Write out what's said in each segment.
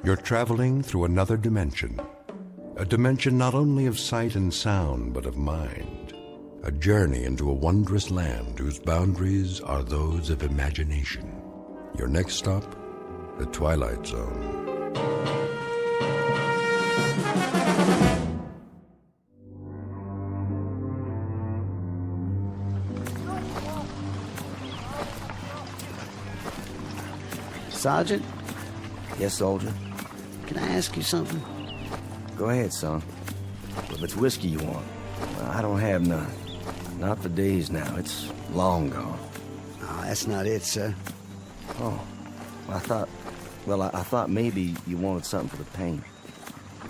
You're traveling through another dimension. A dimension not only of sight and sound, but of mind. A journey into a wondrous land whose boundaries are those of imagination. Your next stop, the Twilight Zone. Sergeant? Yes, soldier? Can I ask you something? Go ahead, son. If it's whiskey you want, well, I don't have none. Not for days now. It's long gone. Oh, that's not it, sir. Oh, I thought maybe you wanted something for the pain.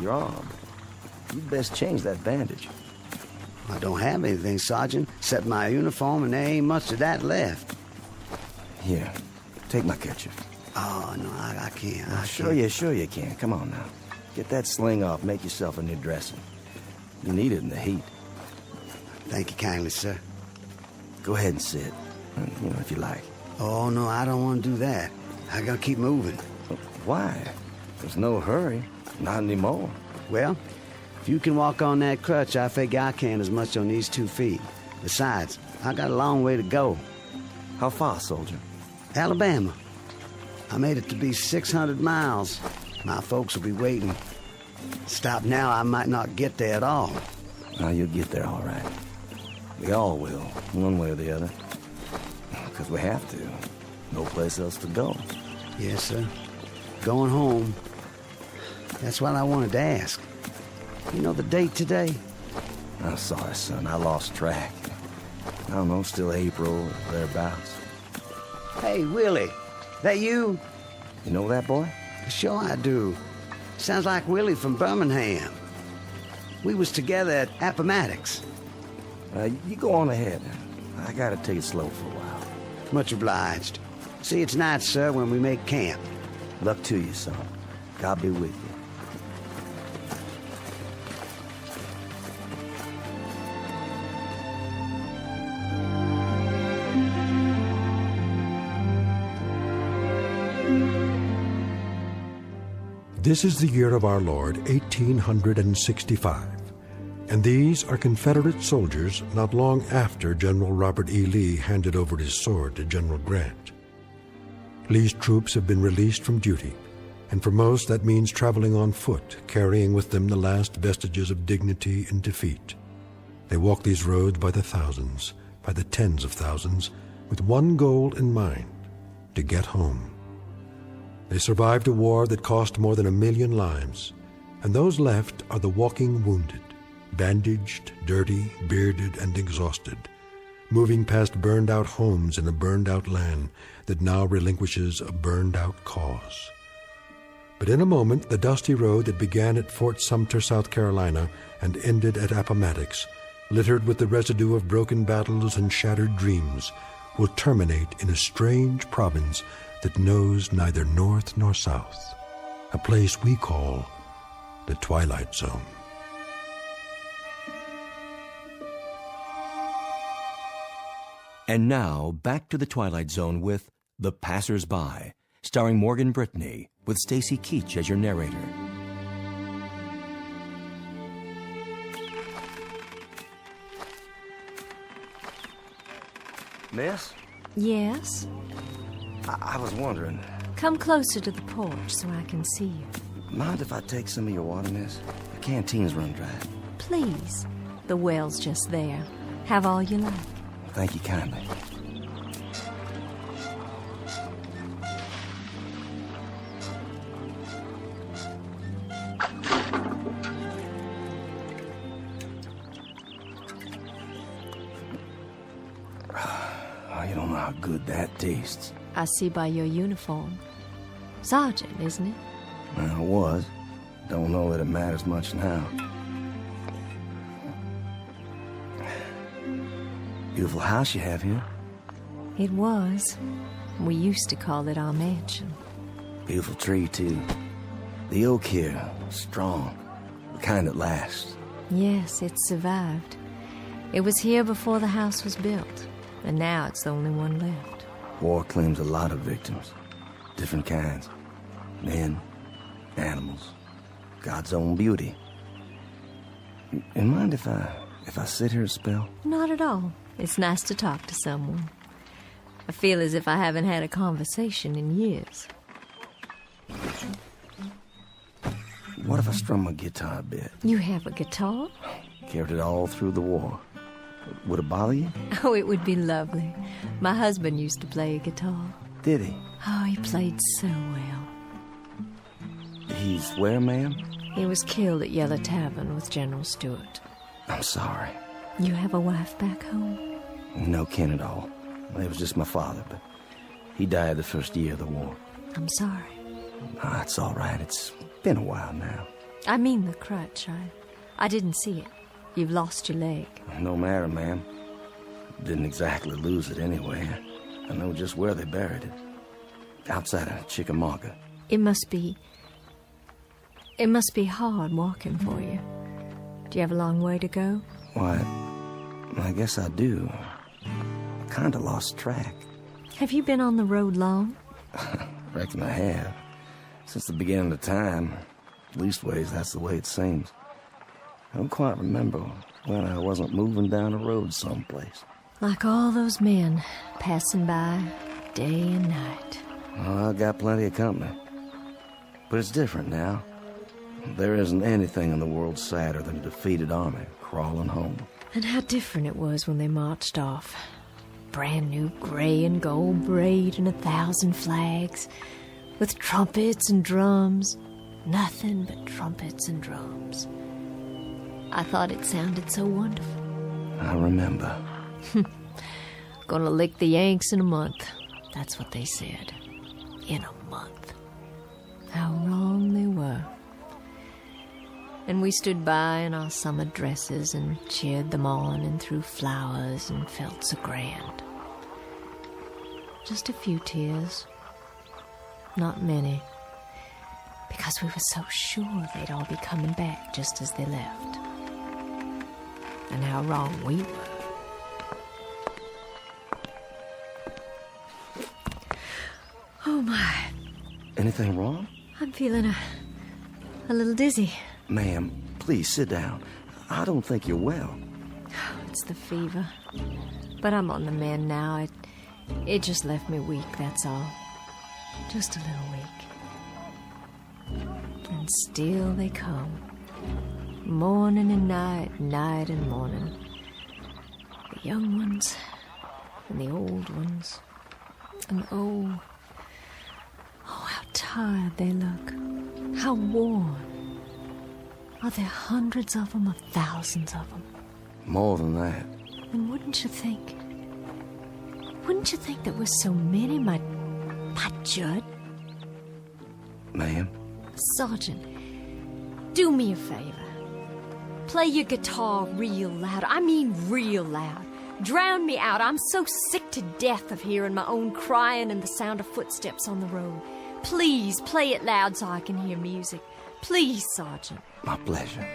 Your arm. You'd best change that bandage. I don't have anything, Sergeant, except my uniform, and there ain't much of that left. Here, take my kerchief. Oh, no, I can't. Sure you can. Come on now. Get that sling off. Make yourself a new dressing. You need it in the heat. Thank you kindly, sir. Go ahead and sit. If you like. Oh, no, I don't want to do that. I gotta keep moving. Why? There's no hurry. Not anymore. Well, if you can walk on that crutch, I figure I can as much on these 2 feet. Besides, I got a long way to go. How far, soldier? Alabama. I made it to be 600 miles. My folks will be waiting. Stop now, I might not get there at all. Now, you'll get there all right. We all will, one way or the other. Because we have to. No place else to go. Yes, sir. Going home. That's what I wanted to ask. You know the date today? I'm sorry, son. I lost track. I don't know, still April or thereabouts. Hey, Willie. That you? You know that boy? Sure I do. Sounds like Willie from Birmingham. We was together at Appomattox. You go on ahead. I gotta take it slow for a while. Much obliged. See you tonight, sir, when we make camp. Luck to you, son. God be with you. This is the year of our Lord, 1865, and these are Confederate soldiers not long after General Robert E. Lee handed over his sword to General Grant. Lee's troops have been released from duty, and for most that means traveling on foot, carrying with them the last vestiges of dignity in defeat. They walk these roads by the thousands, by the tens of thousands, with one goal in mind, to get home. They survived a war that cost more than 1 million lives, and those left are the walking wounded, bandaged, dirty, bearded, and exhausted, moving past burned-out homes in a burned-out land that now relinquishes a burned-out cause. But in a moment, the dusty road that began at Fort Sumter, South Carolina, and ended at Appomattox, littered with the residue of broken battles and shattered dreams, will terminate in a strange province that knows neither north nor south, a place we call the Twilight Zone. And now, back to the Twilight Zone with The Passers-By, starring Morgan Brittany, with Stacy Keach as your narrator. Miss? Yes? I was wondering, Come closer to the porch so I can see you. mind if I take some of your water, miss? The canteen's run dry. Please. The well's just there. Have all you like. Thank you kindly. Oh, you don't know how good that tastes. I see by your uniform. Sergeant, isn't it? Well, it was. Don't know that it matters much now. Beautiful house you have here. It was. We used to call it our mansion. Beautiful tree, too. The oak here, strong. The kind that lasts. Yes, it survived. It was here before the house was built. And now it's the only one left. War claims a lot of victims. Different kinds. Men, animals, God's own beauty. You mind if I sit here a spell? Not at all. It's nice to talk to someone. I feel as if I haven't had a conversation in years. What if I strum my guitar a bit? You have a guitar? Carried it all through the war. Would it bother you? Oh, it would be lovely. My husband used to play a guitar. Did he? Oh, he played so well. He's where, ma'am? He was killed at Yellow Tavern with General Stewart. I'm sorry. You have a wife back home? No kin at all. It was just my father, but he died the first year of the war. I'm sorry. Oh, it's all right. It's been a while now. I mean the crutch. I didn't see it. You've lost your leg. No matter, ma'am. Didn't exactly lose it anyway. I know just where they buried it. Outside of Chickamauga. It must be hard walking for you. Do you have a long way to go? Why, I guess I do. I kind of lost track. Have you been on the road long? Reckon I have. Since the beginning of time. Leastways, that's the way it seems. I don't quite remember when I wasn't moving down a road someplace. Like all those men passing by day and night. Oh, I got plenty of company. But it's different now. There isn't anything in the world sadder than a defeated army crawling home. And how different it was when they marched off. Brand new gray and gold braid and 1,000 flags. With trumpets and drums. Nothing but trumpets and drums. I thought it sounded so wonderful. I remember. Gonna lick the Yanks in a month. That's what they said. In a month. How wrong they were. And we stood by in our summer dresses and cheered them on and threw flowers and felt so grand. Just a few tears. Not many. Because we were so sure they'd all be coming back just as they left. And how wrong we were. Oh, my. Anything wrong? I'm feeling a little dizzy. Ma'am, please sit down. I don't think you're well. It's the fever. But I'm on the mend now. It just left me weak, that's all. Just a little weak. And still they come. Morning and night, night and morning. The young ones and the old ones. And oh, how tired they look. How worn. Are there hundreds of them or thousands of them? More than that. And wouldn't you think that with so many might Judd? Ma'am? Sergeant, do me a favor. Play your guitar real loud. I mean real loud. Drown me out. I'm so sick to death of hearing my own crying and the sound of footsteps on the road. Please play it loud so I can hear music. Please, Sergeant. My pleasure.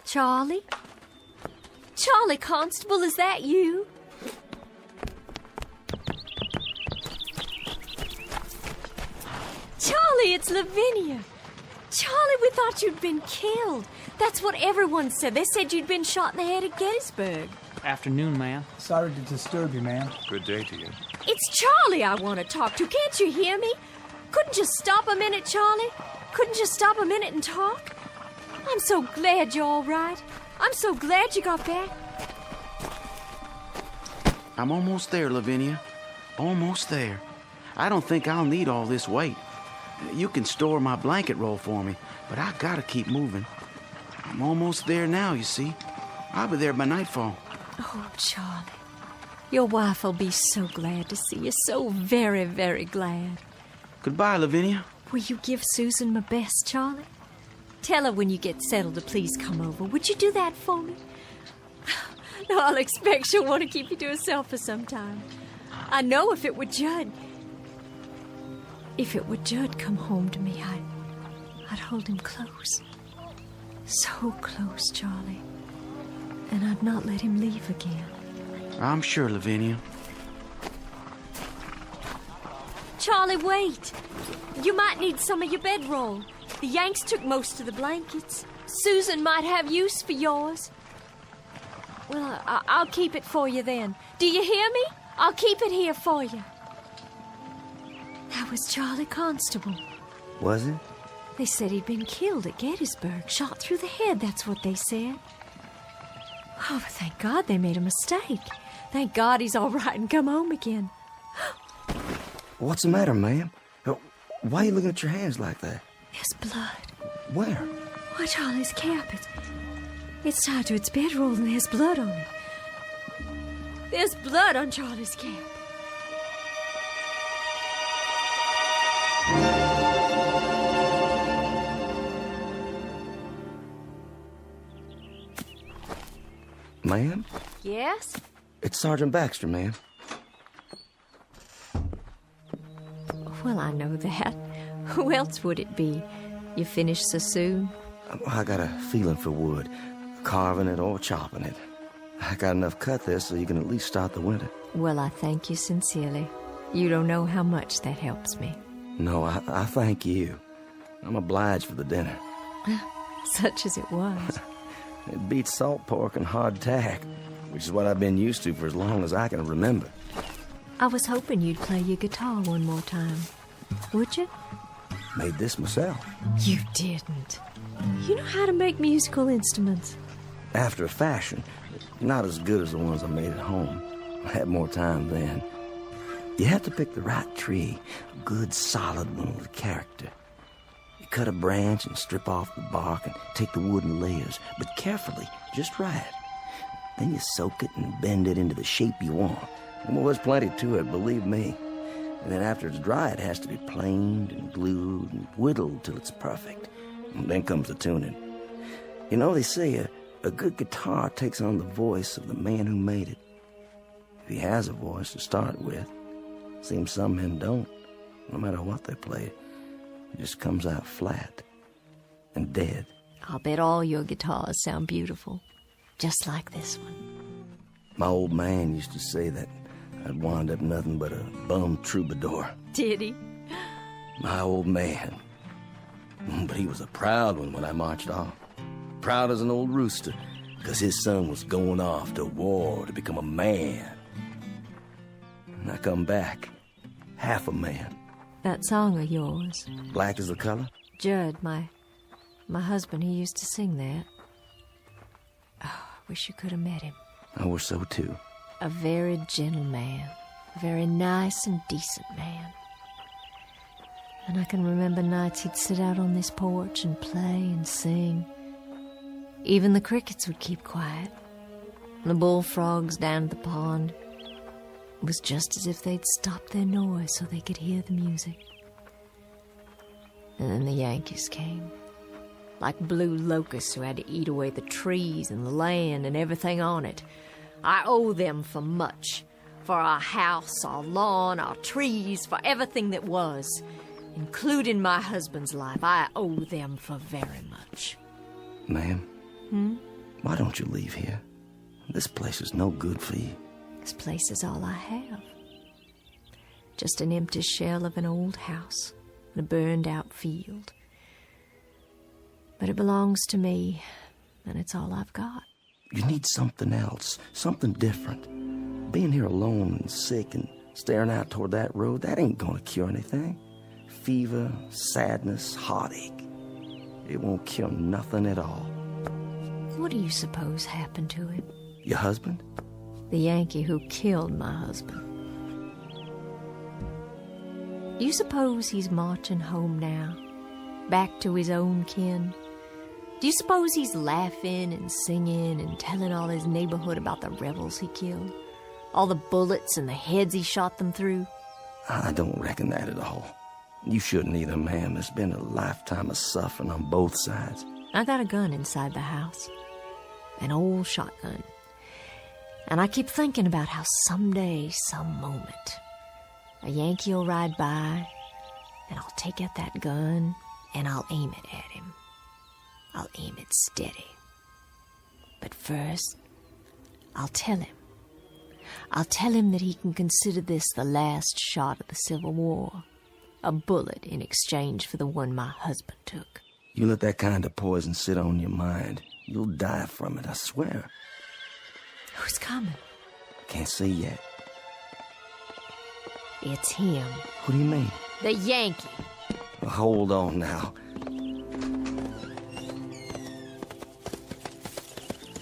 Charlie? Charlie Constable, is that you? Charlie, it's Lavinia. Charlie, we thought you'd been killed. That's what everyone said. They said you'd been shot in the head at Gettysburg. Afternoon, ma'am. Sorry to disturb you, ma'am. Good day to you. It's Charlie I want to talk to. Can't you hear me? Couldn't you stop a minute, Charlie? Couldn't you stop a minute and talk? I'm so glad you're all right. I'm so glad you got back. I'm almost there, Lavinia. Almost there. I don't think I'll need all this weight. You can store my blanket roll for me, but I gotta keep moving. I'm almost there now, you see. I'll be there by nightfall. Oh, Charlie. Your wife will be so glad to see you. So very, very glad. Goodbye, Lavinia. Will you give Susan my best, Charlie? Tell her when you get settled to please come over. Would you do that for me? No, I'll expect she'll want to keep you to herself for some time. I know if it were Judd come home to me, I'd hold him close. So close, Charlie. And I'd not let him leave again. I'm sure, Lavinia. Charlie, wait. You might need some of your bedroll. The Yanks took most of the blankets. Susan might have use for yours. Well, I'll keep it for you then. Do you hear me? I'll keep it here for you. That was Charlie Constable. Was it? They said he'd been killed at Gettysburg, shot through the head, that's what they said. Oh, but thank God they made a mistake. Thank God he's all right and come home again. What's the matter, ma'am? Why are you looking at your hands like that? There's blood. Where? Why, Charlie's cap. It's tied to its bedroll and there's blood on it. There's blood on Charlie's cap. Ma'am? Yes? It's Sergeant Baxter, ma'am. Well, I know that. Who else would it be? You finished so soon? I got a feeling for wood, carving it or chopping it. I got enough cut there so you can at least start the winter. Well, I thank you sincerely. You don't know how much that helps me. No, I thank you. I'm obliged for the dinner. Such as it was. It beats salt pork and hardtack, which is what I've been used to for as long as I can remember. I was hoping you'd play your guitar one more time. Would you? Made this myself. You didn't. You know how to make musical instruments. After a fashion, not as good as the ones I made at home. I had more time then. You have to pick the right tree, a good solid one with character. You cut a branch and strip off the bark and take the wood in layers, but carefully, just right. Then you soak it and bend it into the shape you want. Well, there's plenty to it, believe me. And then after it's dry, it has to be planed and glued and whittled till it's perfect. And then comes the tuning. You know, they say a good guitar takes on the voice of the man who made it. If he has a voice to start with. Seems some men don't. No matter what they play, it just comes out flat and dead. I'll bet all your guitars sound beautiful. Just like this one. My old man used to say that I'd wind up nothing but a bum troubadour. Did he? My old man. But he was a proud one when I marched off. Proud as an old rooster, because his son was going off to war to become a man. And I come back, half a man. That song of yours. Black is the color? Judd, my husband, he used to sing that. Oh, I wish you could have met him. I wish so too. A very gentle man. A very nice and decent man. And I can remember nights he'd sit out on this porch and play and sing. Even the crickets would keep quiet. The bullfrogs down at the pond. It was just as if they'd stopped their noise so they could hear the music. And then the Yankees came. Like blue locusts who had to eat away the trees and the land and everything on it. I owe them for much. For our house, our lawn, our trees, for everything that was. Including my husband's life, I owe them for very much. Ma'am? Why don't you leave here? This place is no good for you. This place is all I have. Just an empty shell of an old house and a burned-out field. But it belongs to me, and it's all I've got. You need something else, something different. Being here alone and sick and staring out toward that road, that ain't gonna cure anything. Fever, sadness, heartache. It won't cure nothing at all. What do you suppose happened to him? Your husband? The Yankee who killed my husband. You suppose he's marching home now, back to his own kin? Do you suppose he's laughing and singing and telling all his neighborhood about the rebels he killed? All the bullets and the heads he shot them through? I don't reckon that at all. You shouldn't either, ma'am. There's been a lifetime of suffering on both sides. I got a gun inside the house. An old shotgun. And I keep thinking about how someday, some moment, a Yankee will ride by, and I'll take out that gun, and I'll aim it at him. I'll aim it steady. But first, I'll tell him. I'll tell him that he can consider this the last shot of the Civil War. A bullet in exchange for the one my husband took. You let that kind of poison sit on your mind, you'll die from it, I swear. Who's coming? Can't see yet. It's him. What do you mean? The Yankee. Well, hold on now.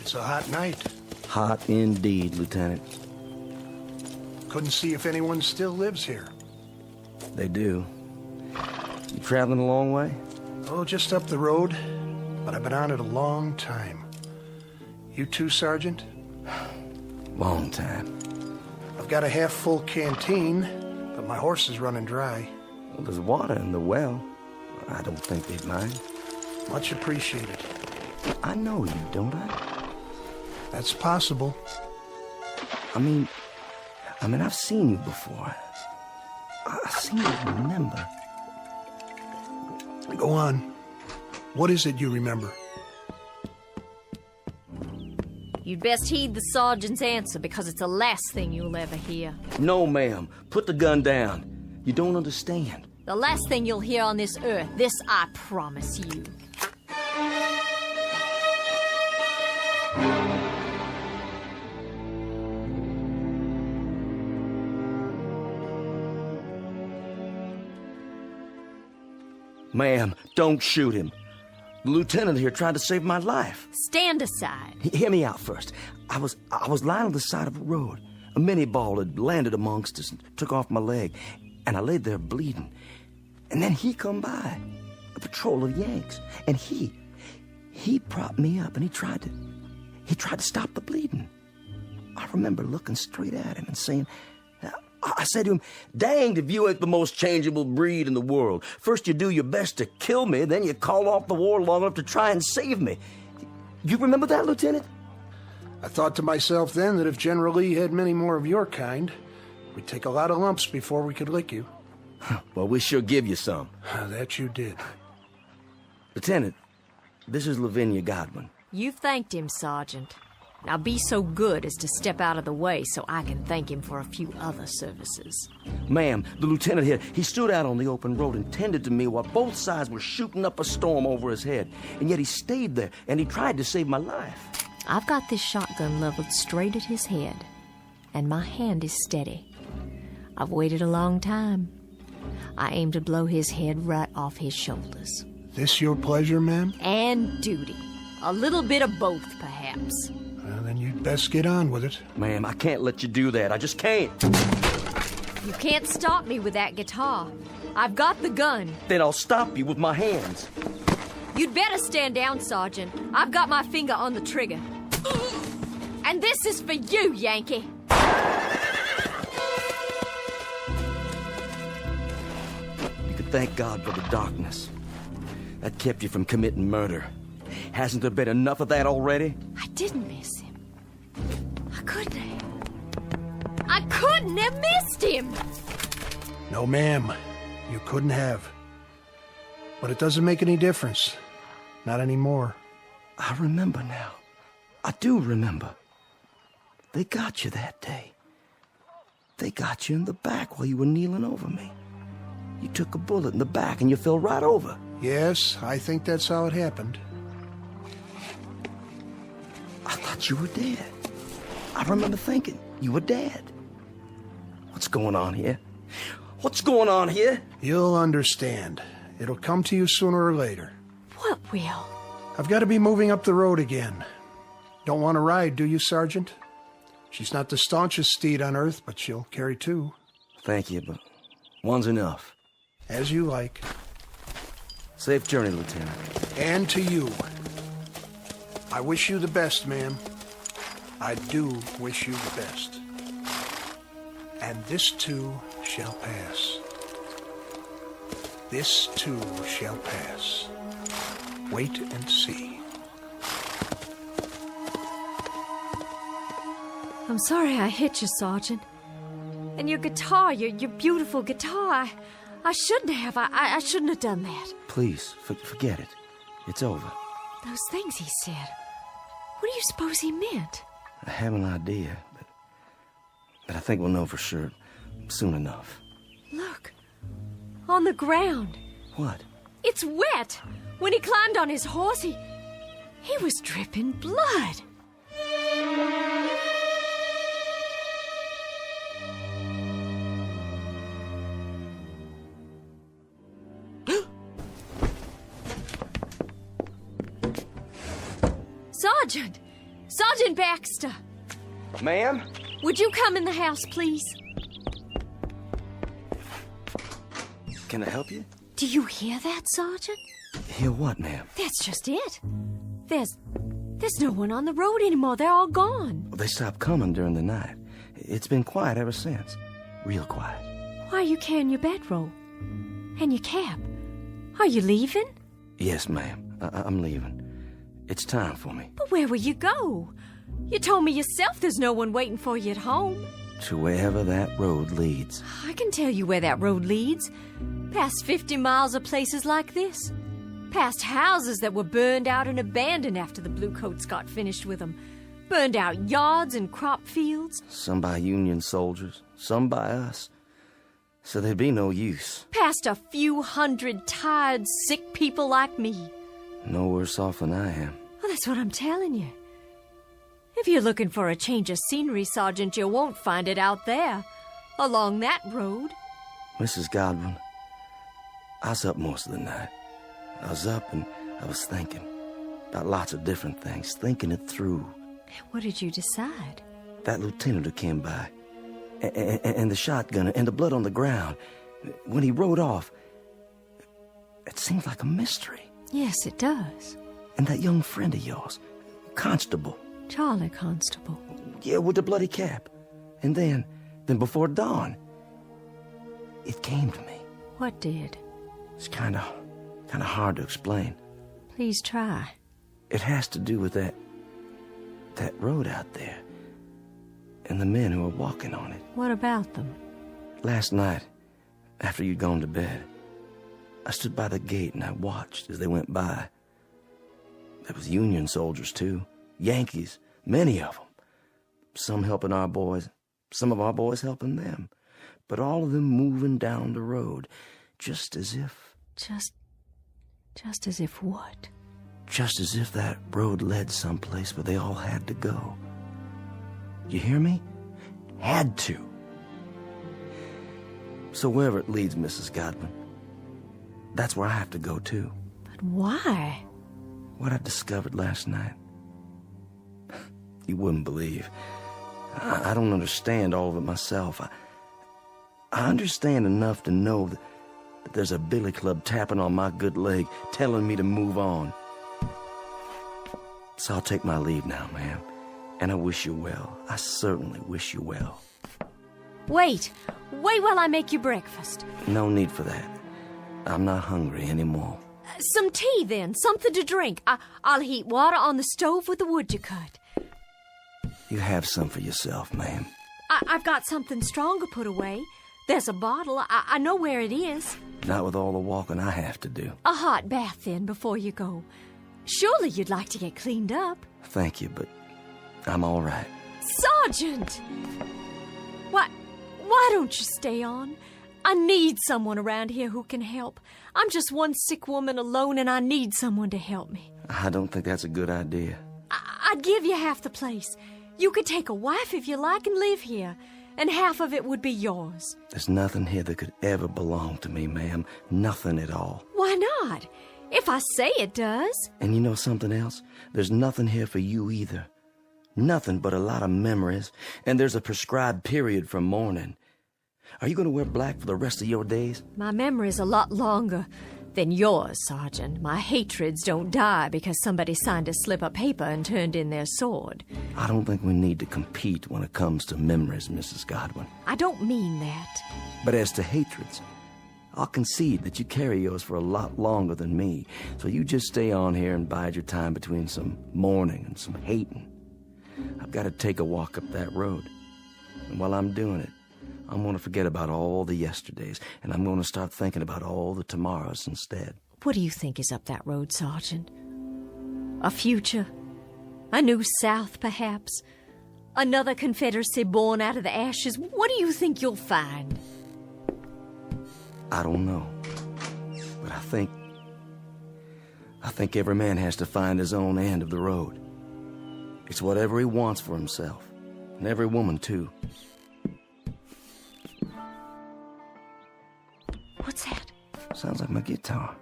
It's a hot night. Hot indeed, Lieutenant. Couldn't see if anyone still lives here. They do. You traveling a long way? Oh, just up the road. But I've been on it a long time. You too, Sergeant? Long time. I've got a half-full canteen, but my horse is running dry. Well, there's water in the well. I don't think they'd mind. Much appreciated. I know you, don't I? That's possible. I mean, I've seen you before. I seem to remember. Go on. What is it you remember? You'd best heed the sergeant's answer, because it's the last thing you'll ever hear. No, ma'am. Put the gun down. You don't understand. The last thing you'll hear on this earth. This I promise you. Ma'am, don't shoot him. The lieutenant here tried to save my life. Stand aside. Hear me out first. I was lying on the side of a road. A mini ball had landed amongst us and took off my leg, and I laid there bleeding. And then he come by, a patrol of Yanks, and he propped me up, and he tried to stop the bleeding. I remember looking straight at him and saying, I said to him, "Danged if you ain't the most changeable breed in the world. First you do your best to kill me, then you call off the war long enough to try and save me." You remember that, Lieutenant? I thought to myself then that if General Lee had many more of your kind, we'd take a lot of lumps before we could lick you. Well, we sure give you some. That you did. Lieutenant, this is Lavinia Godwin. You've thanked him, Sergeant. Now be so good as to step out of the way so I can thank him for a few other services. Ma'am, the lieutenant here, he stood out on the open road and tended to me while both sides were shooting up a storm over his head. And yet he stayed there, and he tried to save my life. I've got this shotgun leveled straight at his head, and my hand is steady. I've waited a long time. I aim to blow his head right off his shoulders. This your pleasure, ma'am? And duty. A little bit of both, perhaps. Well, then you'd best get on with it. Ma'am, I can't let you do that. I just can't. You can't stop me with that guitar. I've got the gun. Then I'll stop you with my hands. You'd better stand down, Sergeant. I've got my finger on the trigger. And this is for you, Yankee. You could thank God for the darkness. That kept you from committing murder. Hasn't there been enough of that already? I didn't miss him. I couldn't have. I couldn't have missed him. No, ma'am. You couldn't have. But it doesn't make any difference. Not anymore. I remember now. I do remember. They got you that day. They got you in the back while you were kneeling over me. You took a bullet in the back and you fell right over. Yes, I think that's how it happened. I thought you were dead. I remember thinking you were dead. What's going on here? What's going on here? You'll understand. It'll come to you sooner or later. What will? I've got to be moving up the road again. Don't want to ride, do you, Sergeant? She's not the staunchest steed on earth, but she'll carry two. Thank you, but one's enough. As you like. Safe journey, Lieutenant. And to you. I wish you the best, ma'am. I do wish you the best. And this too shall pass. This too shall pass. Wait and see. I'm sorry I hit you, Sergeant. And your guitar, your beautiful guitar, I shouldn't have. I shouldn't have done that. Please, forget it. It's over. Those things he said. What do you suppose he meant? I have an idea, but I think we'll know for sure soon enough. Look, on the ground. What? It's wet. When he climbed on his horse, he was dripping blood. Sergeant Baxter! Ma'am? Would you come in the house, please? Can I help you? Do you hear that, Sergeant? Hear what, ma'am? That's just it. There's no one on the road anymore. They're all gone. They stopped coming during the night. It's been quiet ever since. Real quiet. Why are you carrying your bedroll? And your cap? Are you leaving? Yes, ma'am. I'm leaving. It's time for me. But where will you go? You told me yourself there's no one waiting for you at home. To wherever that road leads. I can tell you where that road leads. Past 50 miles of places like this. Past houses that were burned out and abandoned after the Bluecoats got finished with them. Burned out yards and crop fields. Some by Union soldiers, some by us. So there'd be no use. Past a few hundred tired, sick people like me. No worse off than I am. Well, that's what I'm telling you. If you're looking for a change of scenery, Sergeant, you won't find it out there, along that road. Mrs. Godwin, I was up most of the night. I was up and I was thinking about lots of different things, thinking it through. What did you decide? That lieutenant who came by, and the shotgun, and the blood on the ground. When he rode off, it seemed like a mystery. Yes, it does. And that young friend of yours, Constable. Charlie Constable. Yeah, with the bloody cap. And then before dawn, it came to me. What did? It's kind of hard to explain. Please try. It has to do with that road out there, and the men who are walking on it. What about them? Last night, after you'd gone to bed, I stood by the gate and I watched as they went by. There was Union soldiers, too. Yankees, many of them. Some helping our boys, some of our boys helping them. But all of them moving down the road, just as if... Just as if what? Just as if that road led someplace where they all had to go. You hear me? Had to. So wherever it leads, Mrs. Godwin, that's where I have to go, too. But why? What I discovered last night. You wouldn't believe. I don't understand all of it myself. I understand enough to know that there's a billy club tapping on my good leg, telling me to move on. So I'll take my leave now, ma'am. And I wish you well. I certainly wish you well. Wait while I make you breakfast. No need for that. I'm not hungry anymore. Some tea, then. Something to drink. I'll heat water on the stove with the wood you cut. You have some for yourself, ma'am. I've got something stronger put away. There's a bottle. I know where it is. Not with all the walking I have to do. A hot bath, then, before you go. Surely you'd like to get cleaned up. Thank you, but I'm all right. Sergeant! Why don't you stay on? I need someone around here who can help. I'm just one sick woman alone, and I need someone to help me. I don't think that's a good idea. I'd give you half the place. You could take a wife if you like and live here, and half of it would be yours. There's nothing here that could ever belong to me, ma'am. Nothing at all. Why not? If I say it does. And you know something else? There's nothing here for you either. Nothing but a lot of memories, and there's a prescribed period for mourning. Are you going to wear black for the rest of your days? My memory's a lot longer than yours, Sergeant. My hatreds don't die because somebody signed a slip of paper and turned in their sword. I don't think we need to compete when it comes to memories, Mrs. Godwin. I don't mean that. But as to hatreds, I'll concede that you carry yours for a lot longer than me, so you just stay on here and bide your time between some mourning and some hating. I've got to take a walk up that road. And while I'm doing it, I'm going to forget about all the yesterdays, and I'm going to start thinking about all the tomorrows instead. What do you think is up that road, Sergeant? A future? A new South, perhaps? Another Confederacy born out of the ashes? What do you think you'll find? I don't know. But I think every man has to find his own end of the road. It's whatever he wants for himself. And every woman, too. What's that? Sounds like my guitar.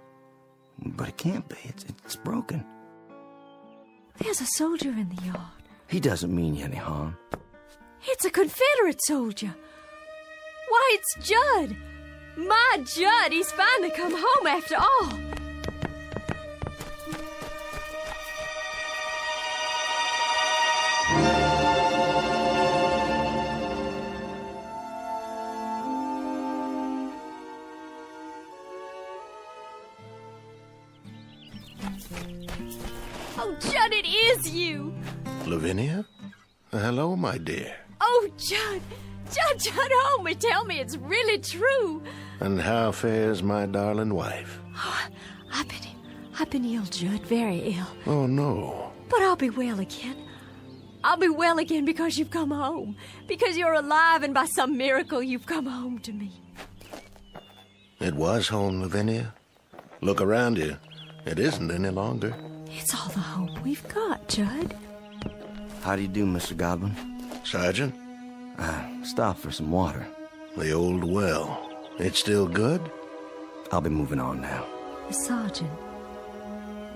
But it can't be. It's broken. There's a soldier in the yard. He doesn't mean you any harm. It's a Confederate soldier. Why, it's Judd. My Judd, he's finally come home after all. Oh, Judd, it is you. Lavinia? Hello, my dear. Oh, Judd, home and tell me it's really true. And how fares my darling wife? Oh, I've been ill, Judd, very ill. Oh, no. But I'll be well again. I'll be well again because you've come home. Because you're alive and by some miracle you've come home to me. It was home, Lavinia. Look around you. It isn't any longer. It's all the hope we've got, Judd. How do you do, Mr. Godwin? Sergeant? Stop for some water. The old well. It's still good? I'll be moving on now. The sergeant.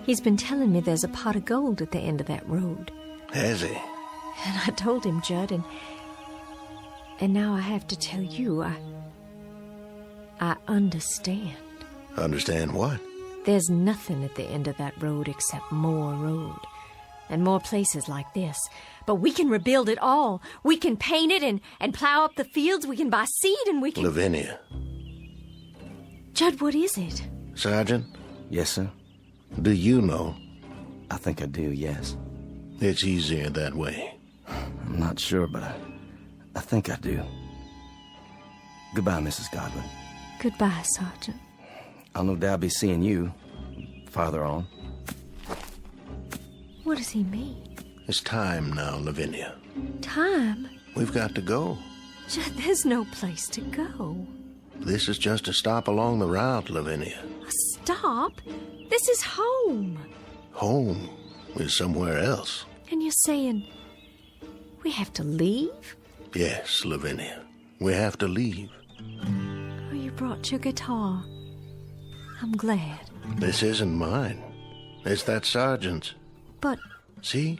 He's been telling me there's a pot of gold at the end of that road. Has he? And I told him, Judd, and now I have to tell you, I understand. Understand what? There's nothing at the end of that road except more road. And more places like this. But we can rebuild it all. We can paint it and plow up the fields. We can buy seed and we can... Lavinia. Judd, what is it? Sergeant? Yes, sir? Do you know? I think I do, yes. It's easier that way. I'm not sure, but I think I do. Goodbye, Mrs. Godwin. Goodbye, Sergeant. I'll no doubt be seeing you farther on. What does he mean? It's time now, Lavinia. Time? We've got to go. Judd, there's no place to go. This is just a stop along the route, Lavinia. A stop? This is home. Home is somewhere else. And you're saying we have to leave? Yes, Lavinia. We have to leave. Oh, you brought your guitar. I'm glad. This isn't mine. It's that sergeant's. But... See?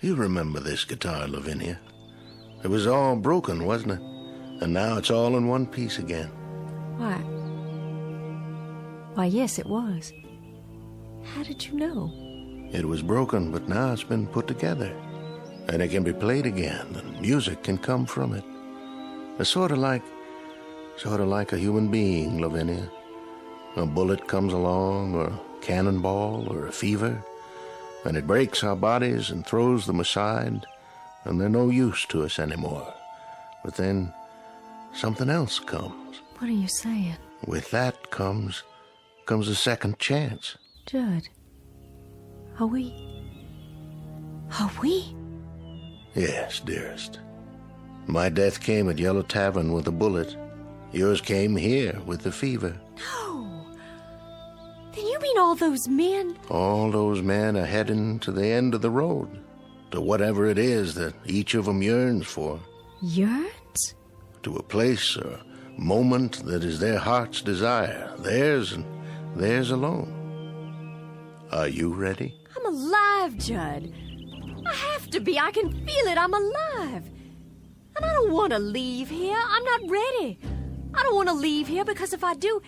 You remember this guitar, Lavinia. It was all broken, wasn't it? And now it's all in one piece again. Why, yes, it was. How did you know? It was broken, but now it's been put together. And it can be played again, and music can come from it. It's sort of like a human being, Lavinia. A bullet comes along, or a cannonball, or a fever, and it breaks our bodies and throws them aside, and they're no use to us anymore. But then something else comes. What are you saying? With that comes a second chance. Judd, are we? Yes, dearest. My death came at Yellow Tavern with a bullet. Yours came here with the fever. No. Then you mean all those men? All those men are heading to the end of the road, to whatever it is that each of them yearns for. Yearns? To a place or moment that is their heart's desire, theirs and theirs alone. Are you ready? I'm alive, Judd. I have to be. I can feel it. I'm alive. And I don't want to leave here. I'm not ready. I don't want to leave here because if I do,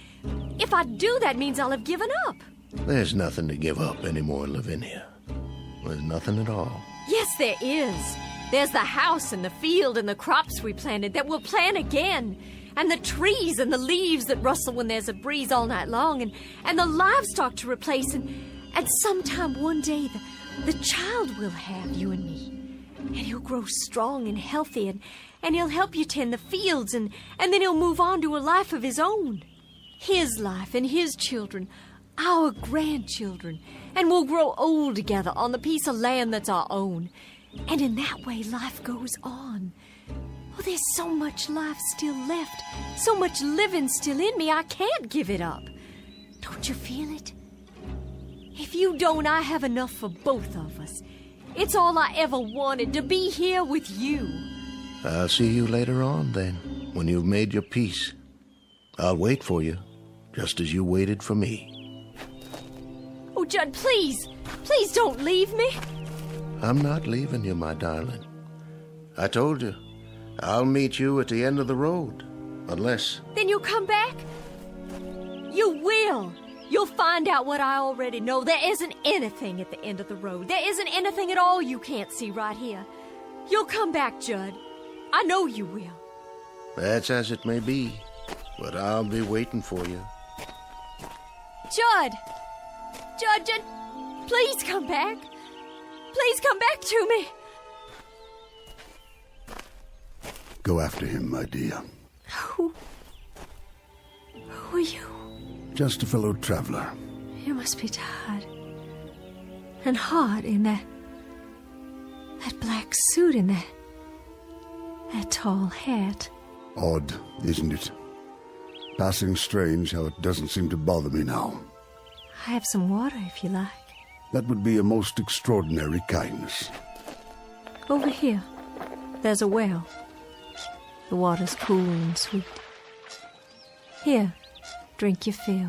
that means I'll have given up. There's nothing to give up anymore, Lavinia. There's nothing at all. Yes, there is. There's the house and the field and the crops we planted that we'll plant again. and the trees and the leaves that rustle when there's a breeze all night long, and the livestock to replace, and sometime one day the child will have you and me. And he'll grow strong and healthy, and he'll help you tend the fields, and then he'll move on to a life of his own. His life and his children, our grandchildren, and we'll grow old together on the piece of land that's our own. And in that way, life goes on. Oh, there's so much life still left, so much living still in me, I can't give it up. Don't you feel it? If you don't, I have enough for both of us. It's all I ever wanted, to be here with you. I'll see you later on, then, when you've made your peace. I'll wait for you, just as you waited for me. Oh, Judd, please don't leave me. I'm not leaving you, my darling. I told you, I'll meet you at the end of the road, unless... Then you'll come back? You will. You'll find out what I already know. There isn't anything at the end of the road. There isn't anything at all you can't see right here. You'll come back, Judd. I know you will. That's as it may be, but I'll be waiting for you. Judd, please come back. Please come back to me. Go after him, my dear. Who are you? Just a fellow traveler. You must be tired. And hot in that black suit and that tall hat. Odd, isn't it? Passing strange how it doesn't seem to bother me now. I have some water if you like. That would be a most extraordinary kindness. Over here, there's a well. The water's cool and sweet. Here, drink your fill.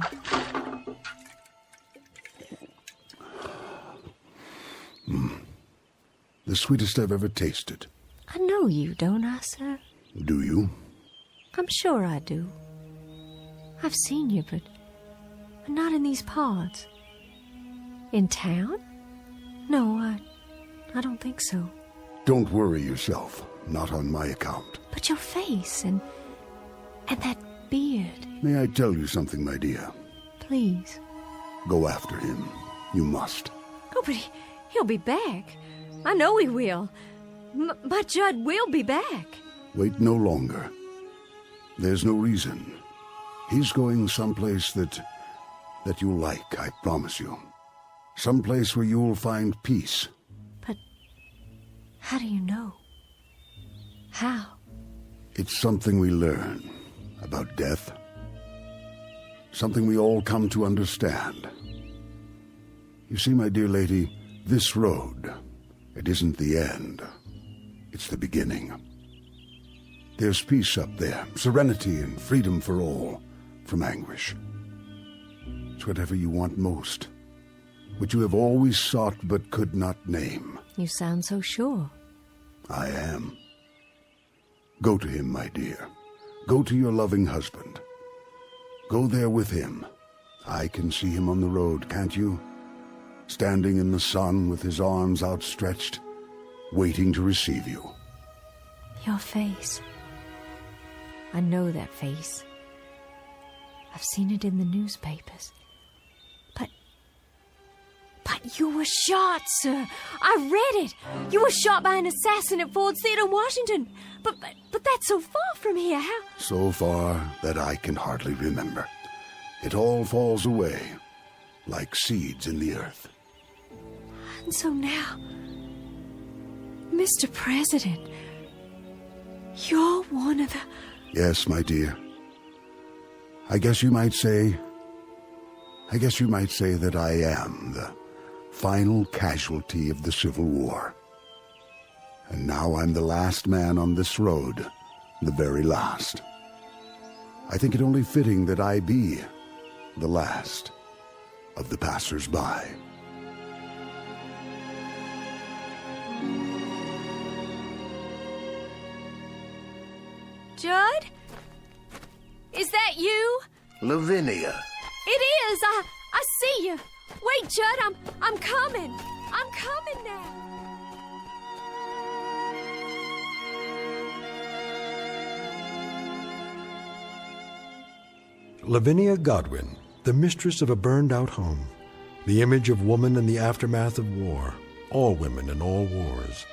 The sweetest I've ever tasted. I know you, don't I, sir? Do you? I'm sure I do. I've seen you, but not in these parts. In town? No, I don't think so. Don't worry yourself. Not on my account. But your face and that beard. May I tell you something, my dear? Please. Go after him. You must. Oh, but he'll be back. I know he will. My Judd will be back. Wait no longer. There's no reason. He's going someplace that you'll like, I promise you. Someplace where you'll find peace. But how do you know? How? It's something we learn about death. Something we all come to understand. You see, my dear lady, this road, it isn't the end. It's the beginning. There's peace up there, serenity and freedom for all, from anguish. It's whatever you want most, what you have always sought but could not name. You sound so sure. I am. Go to him, my dear. Go to your loving husband. Go there with him. I can see him on the road, can't you? Standing in the sun with his arms outstretched, waiting to receive you. Your face. I know that face. I've seen it in the newspapers. But you were shot, sir. I read it. You were shot by an assassin at Ford's Theater in Washington. But that's so far from here. How? So far that I can hardly remember. It all falls away, like seeds in the earth. And so now, Mr. President, you're one of the... Yes, my dear. I guess you might say that I am the final casualty of the Civil War. And now I'm the last man on this road, the very last. I think it only fitting that I be the last of the passers-by. Judd? Is that you? Lavinia. It is. I see you. Wait, Judd, I'm coming. I'm coming now. Lavinia Godwin, the mistress of a burned-out home, the image of woman in the aftermath of war, all women in all wars,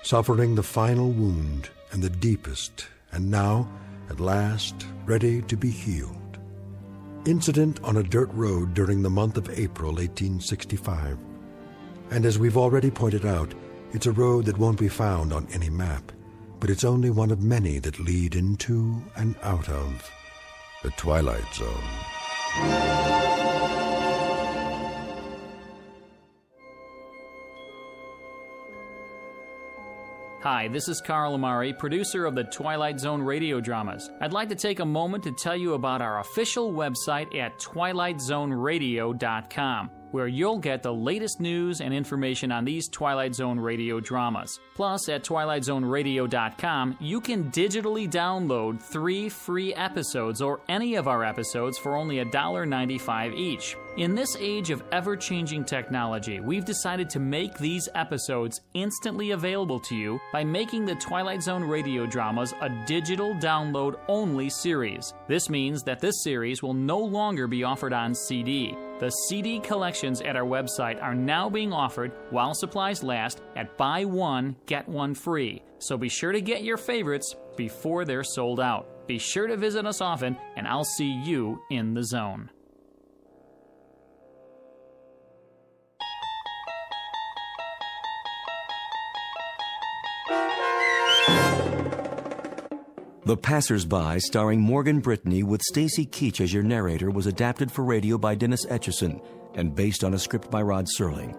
suffering the final wound and the deepest, and now, at last, ready to be healed. Incident on a dirt road during the month of April 1865. And as we've already pointed out, it's a road that won't be found on any map, but it's only one of many that lead into and out of the Twilight Zone. Hi, this is Carl Amari, producer of the Twilight Zone radio dramas. I'd like to take a moment to tell you about our official website at twilightzoneradio.com, where you'll get the latest news and information on these Twilight Zone radio dramas. Plus, at twilightzoneradio.com, you can digitally download 3 free episodes or any of our episodes for only $1.95 each. In this age of ever-changing technology, we've decided to make these episodes instantly available to you by making the Twilight Zone radio dramas a digital download-only series. This means that this series will no longer be offered on CD. The CD collections at our website are now being offered while supplies last at buy one, get one free. So be sure to get your favorites before they're sold out. Be sure to visit us often, and I'll see you in the zone. The Passers-By, starring Morgan Brittany with Stacy Keach as your narrator, was adapted for radio by Dennis Etchison and based on a script by Rod Serling.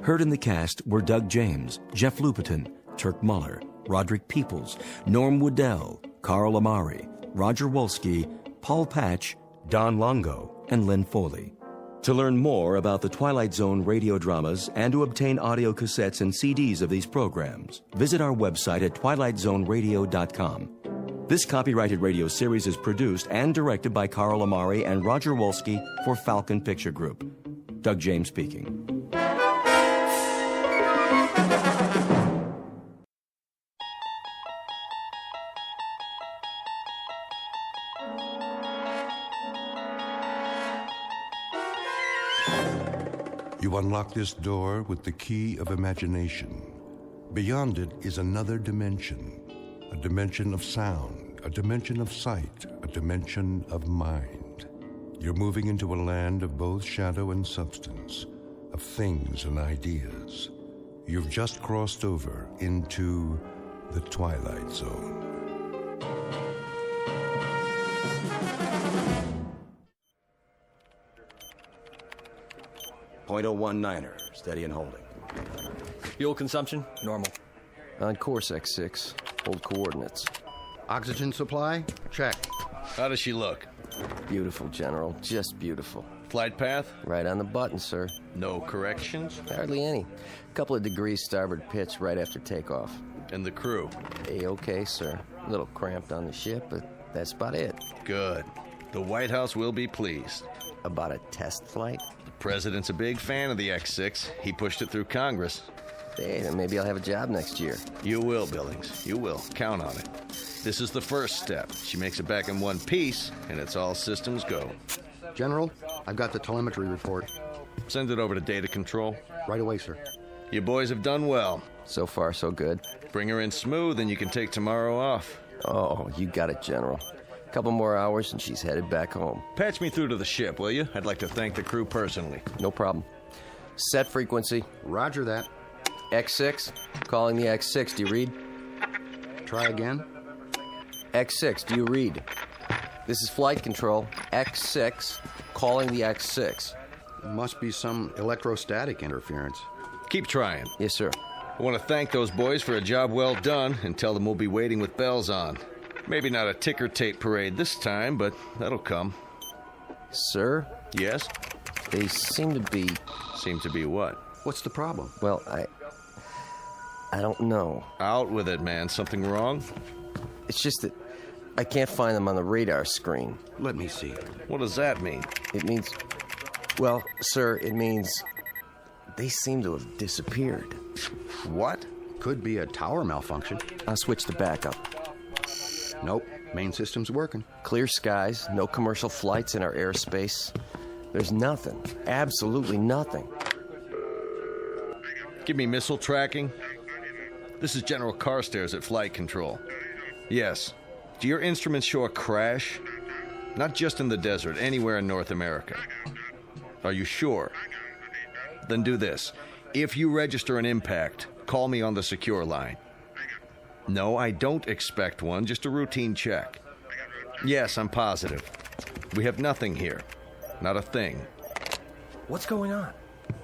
Heard in the cast were Doug James, Jeff Lupetin, Turk Muller, Roderick Peoples, Norm Woodell, Carl Amari, Roger Wolski, Paul Patch, Don Longo, and Lynn Foley. To learn more about the Twilight Zone radio dramas and to obtain audio cassettes and CDs of these programs, visit our website at twilightzoneradio.com. This copyrighted radio series is produced and directed by Carl Amari and Roger Wolski for Falcon Picture Group. Doug James speaking. You unlock this door with the key of imagination. Beyond it is another dimension. A dimension of sound, a dimension of sight, a dimension of mind. You're moving into a land of both shadow and substance, of things and ideas. You've just crossed over into the Twilight Zone. .019er, steady and holding. Fuel consumption, normal. On course, X6. Hold coordinates. Oxygen supply? Check. How does she look? Beautiful, General. Just beautiful. Flight path? Right on the button, sir. No corrections? Hardly any. Couple of degrees starboard pitch right after takeoff. And the crew? A-okay, sir. A little cramped on the ship, but that's about it. Good. The White House will be pleased. About a test flight? The president's a big fan of the X6. He pushed it through Congress. Hey, then maybe I'll have a job next year. You will, Billings. You will. Count on it. This is the first step. She makes it back in one piece, and it's all systems go. General, I've got the telemetry report. Send it over to data control. Right away, sir. You boys have done well. So far, so good. Bring her in smooth, and you can take tomorrow off. Oh, you got it, General. Couple more hours, and she's headed back home. Patch me through to the ship, will you? I'd like to thank the crew personally. No problem. Set frequency. Roger that. X6, calling the X6. Do you read? Try again. X6, do you read? This is flight control. X6, calling the X6. Must be some electrostatic interference. Keep trying. Yes, sir. I want to thank those boys for a job well done and tell them we'll be waiting with bells on. Maybe not a ticker tape parade this time, but that'll come. Sir? Yes? They seem to be... Seem to be what? What's the problem? Well, I don't know. Out with it, man. Something wrong? It's just that I can't find them on the radar screen. Let me see. What does that mean? It means... Well, sir, it means they seem to have disappeared. What? Could be a tower malfunction. I'll switch to backup. Nope. Main system's working. Clear skies, no commercial flights in our airspace. There's nothing. Absolutely nothing. Give me missile tracking. This is General Carstairs at Flight Control. Yes. Do your instruments show a crash? Not just in the desert, anywhere in North America. Are you sure? Then do this. If you register an impact, call me on the secure line. No, I don't expect one, just a routine check. Yes, I'm positive. We have nothing here. Not a thing. What's going on?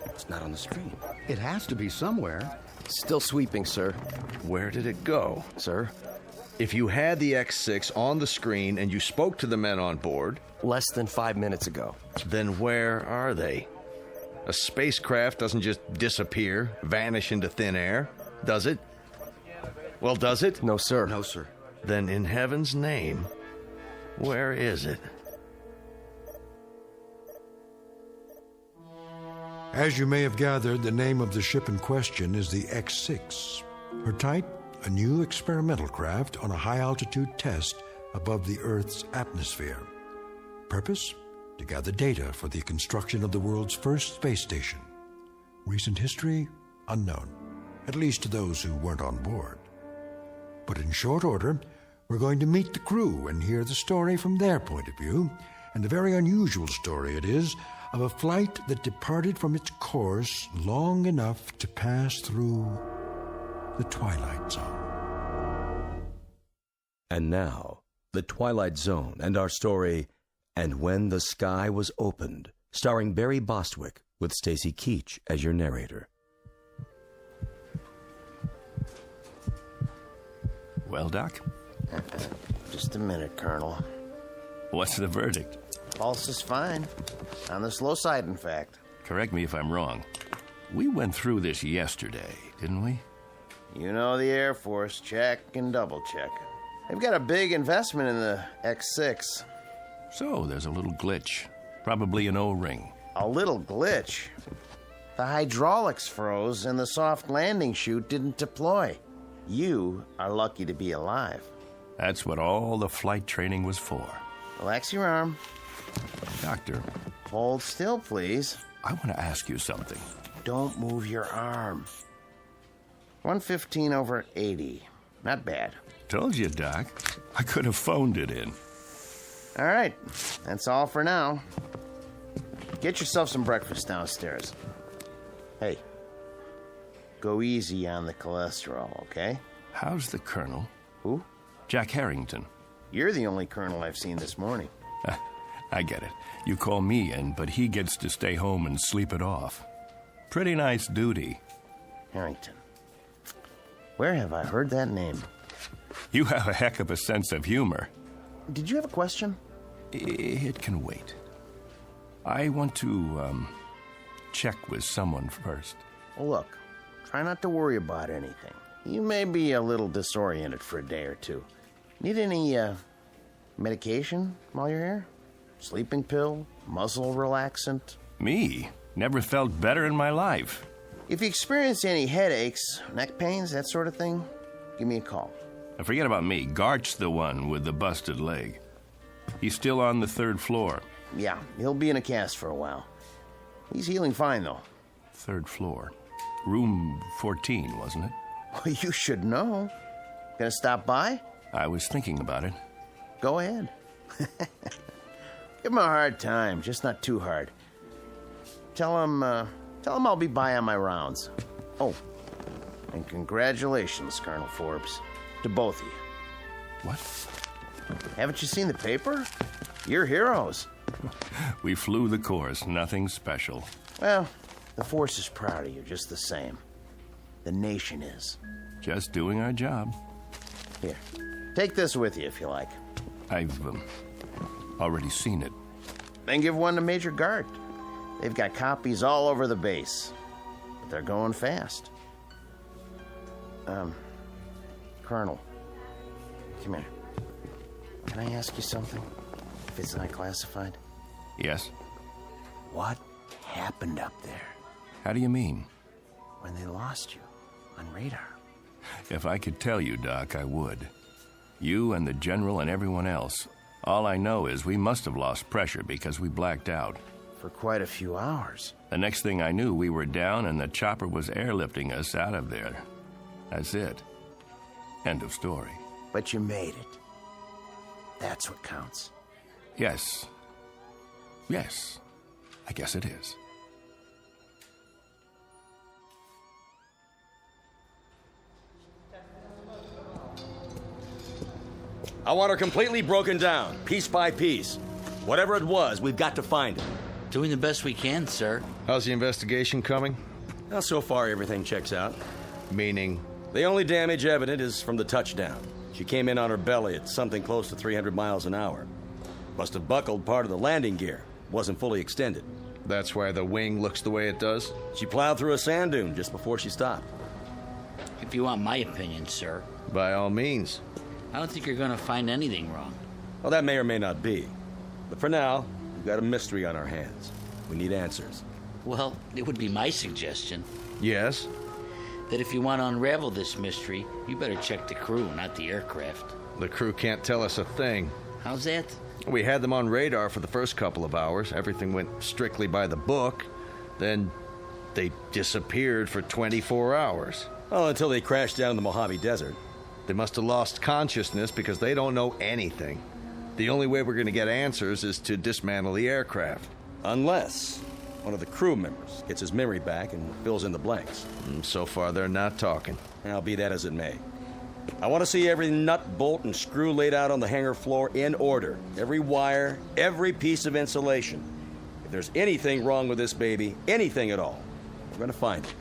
It's not on the screen. It has to be somewhere. Still sweeping, sir. Where did it go? Sir? If you had the X6 on the screen and you spoke to the men on board... Less than 5 minutes ago. Then where are they? A spacecraft doesn't just disappear, vanish into thin air, does it? Well, does it? No, sir. No, sir. Then in heaven's name, where is it? As you may have gathered, the name of the ship in question is the X6. Her type, a new experimental craft on a high-altitude test above the Earth's atmosphere. Purpose? To gather data for the construction of the world's first space station. Recent history? Unknown, at least to those who weren't on board. But in short order, we're going to meet the crew and hear the story from their point of view, and a very unusual story it is, of a flight that departed from its course long enough to pass through the Twilight Zone. And now, the Twilight Zone and our story, And When the Sky Was Opened, starring Barry Bostwick with Stacy Keach as your narrator. Well, Doc? Just a minute, Colonel. What's the verdict? Pulse is fine. On the slow side, in fact. Correct me if I'm wrong. We went through this yesterday, didn't we? You know the Air Force. Check and double check. They've got a big investment in the X6. So there's a little glitch. Probably an O-ring. A little glitch? The hydraulics froze and the soft landing chute didn't deploy. You are lucky to be alive. That's what all the flight training was for. Relax your arm. Doctor. Hold still, please. I want to ask you something. Don't move your arm. 115/80. Not bad. Told you, Doc. I could have phoned it in. All right. That's all for now. Get yourself some breakfast downstairs. Hey, go easy on the cholesterol, okay? How's the Colonel? Who? Jack Harrington. You're the only Colonel I've seen this morning. I get it. You call me in, but he gets to stay home and sleep it off. Pretty nice duty. Harrington. Where have I heard that name? You have a heck of a sense of humor. Did you have a question? It can wait. I want to, check with someone first. Well, look, try not to worry about anything. You may be a little disoriented for a day or two. Need any, medication while you're here? Sleeping pill? Muscle relaxant? Me? Never felt better in my life. If you experience any headaches, neck pains, that sort of thing, give me a call. Now forget about me. Gart's the one with the busted leg. He's still on the 3rd floor. Yeah, he'll be in a cast for a while. He's healing fine, though. 3rd floor. Room 14, wasn't it? Well, you should know. Gonna stop by? I was thinking about it. Go ahead. Give him a hard time, just not too hard. Tell him I'll be by on my rounds. Oh, and congratulations, Colonel Forbes, to both of you. What? Haven't you seen the paper? You're heroes. We flew the course, nothing special. Well, the force is proud of you just the same. The nation is. Just doing our job. Here, take this with you if you like. I've already seen it. Then give one to Major Gart. They've got copies all over the base. But they're going fast. Colonel, come here. Can I ask you something? If it's not classified? Yes? What happened up there? How do you mean? When they lost you on radar. If I could tell you, Doc, I would. You and the General and everyone else. All I know is we must have lost pressure because we blacked out. For quite a few hours. The next thing I knew, we were down and the chopper was airlifting us out of there. That's it. End of story. But you made it. That's what counts. Yes. Yes. I guess it is. I want her completely broken down, piece by piece. Whatever it was, we've got to find it. Doing the best we can, sir. How's the investigation coming? Well, so far, everything checks out. Meaning? The only damage evident is from the touchdown. She came in on her belly at something close to 300 miles an hour. Must have buckled part of the landing gear. Wasn't fully extended. That's why the wing looks the way it does? She plowed through a sand dune just before she stopped. If you want my opinion, sir. By all means. I don't think you're going to find anything wrong. Well, that may or may not be. But for now, we've got a mystery on our hands. We need answers. Well, it would be my suggestion. Yes? That if you want to unravel this mystery, you better check the crew, not the aircraft. The crew can't tell us a thing. How's that? We had them on radar for the first couple of hours. Everything went strictly by the book. Then they disappeared for 24 hours. Well, until they crashed down in the Mojave Desert. They must have lost consciousness because they don't know anything. The only way we're going to get answers is to dismantle the aircraft. Unless one of the crew members gets his memory back and fills in the blanks. So far, they're not talking. Now, be that as it may. I want to see every nut, bolt, and screw laid out on the hangar floor in order. Every wire, every piece of insulation. If there's anything wrong with this baby, anything at all, we're going to find it.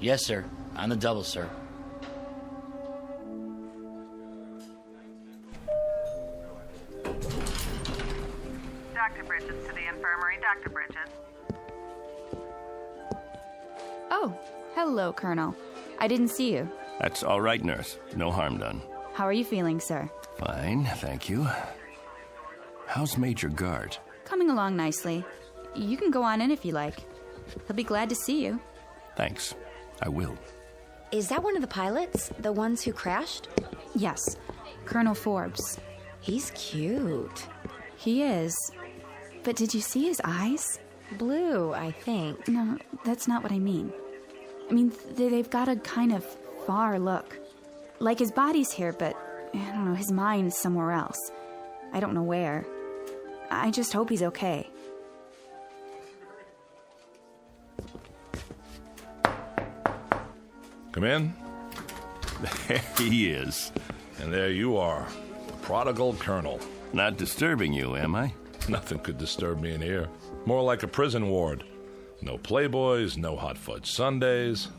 Yes, sir. On the double, sir. Dr. Bridges to the infirmary. Dr. Bridges. Oh, hello, Colonel. I didn't see you. That's all right, nurse. No harm done. How are you feeling, sir? Fine, thank you. How's Major Gart? Coming along nicely. You can go on in if you like. He'll be glad to see you. Thanks. I will. Is that one of the pilots? The ones who crashed? Yes. Colonel Forbes. He's cute. He is. But did you see his eyes? Blue, I think. No, that's not what I mean. I mean, they've got a kind of far look. Like his body's here, but, I don't know, his mind's somewhere else. I don't know where. I just hope he's okay. Come in. There he is. And there you are, the prodigal colonel. Not disturbing you, am I? Nothing could disturb me in here. More like a prison ward. No playboys, no hot fudge sundaes.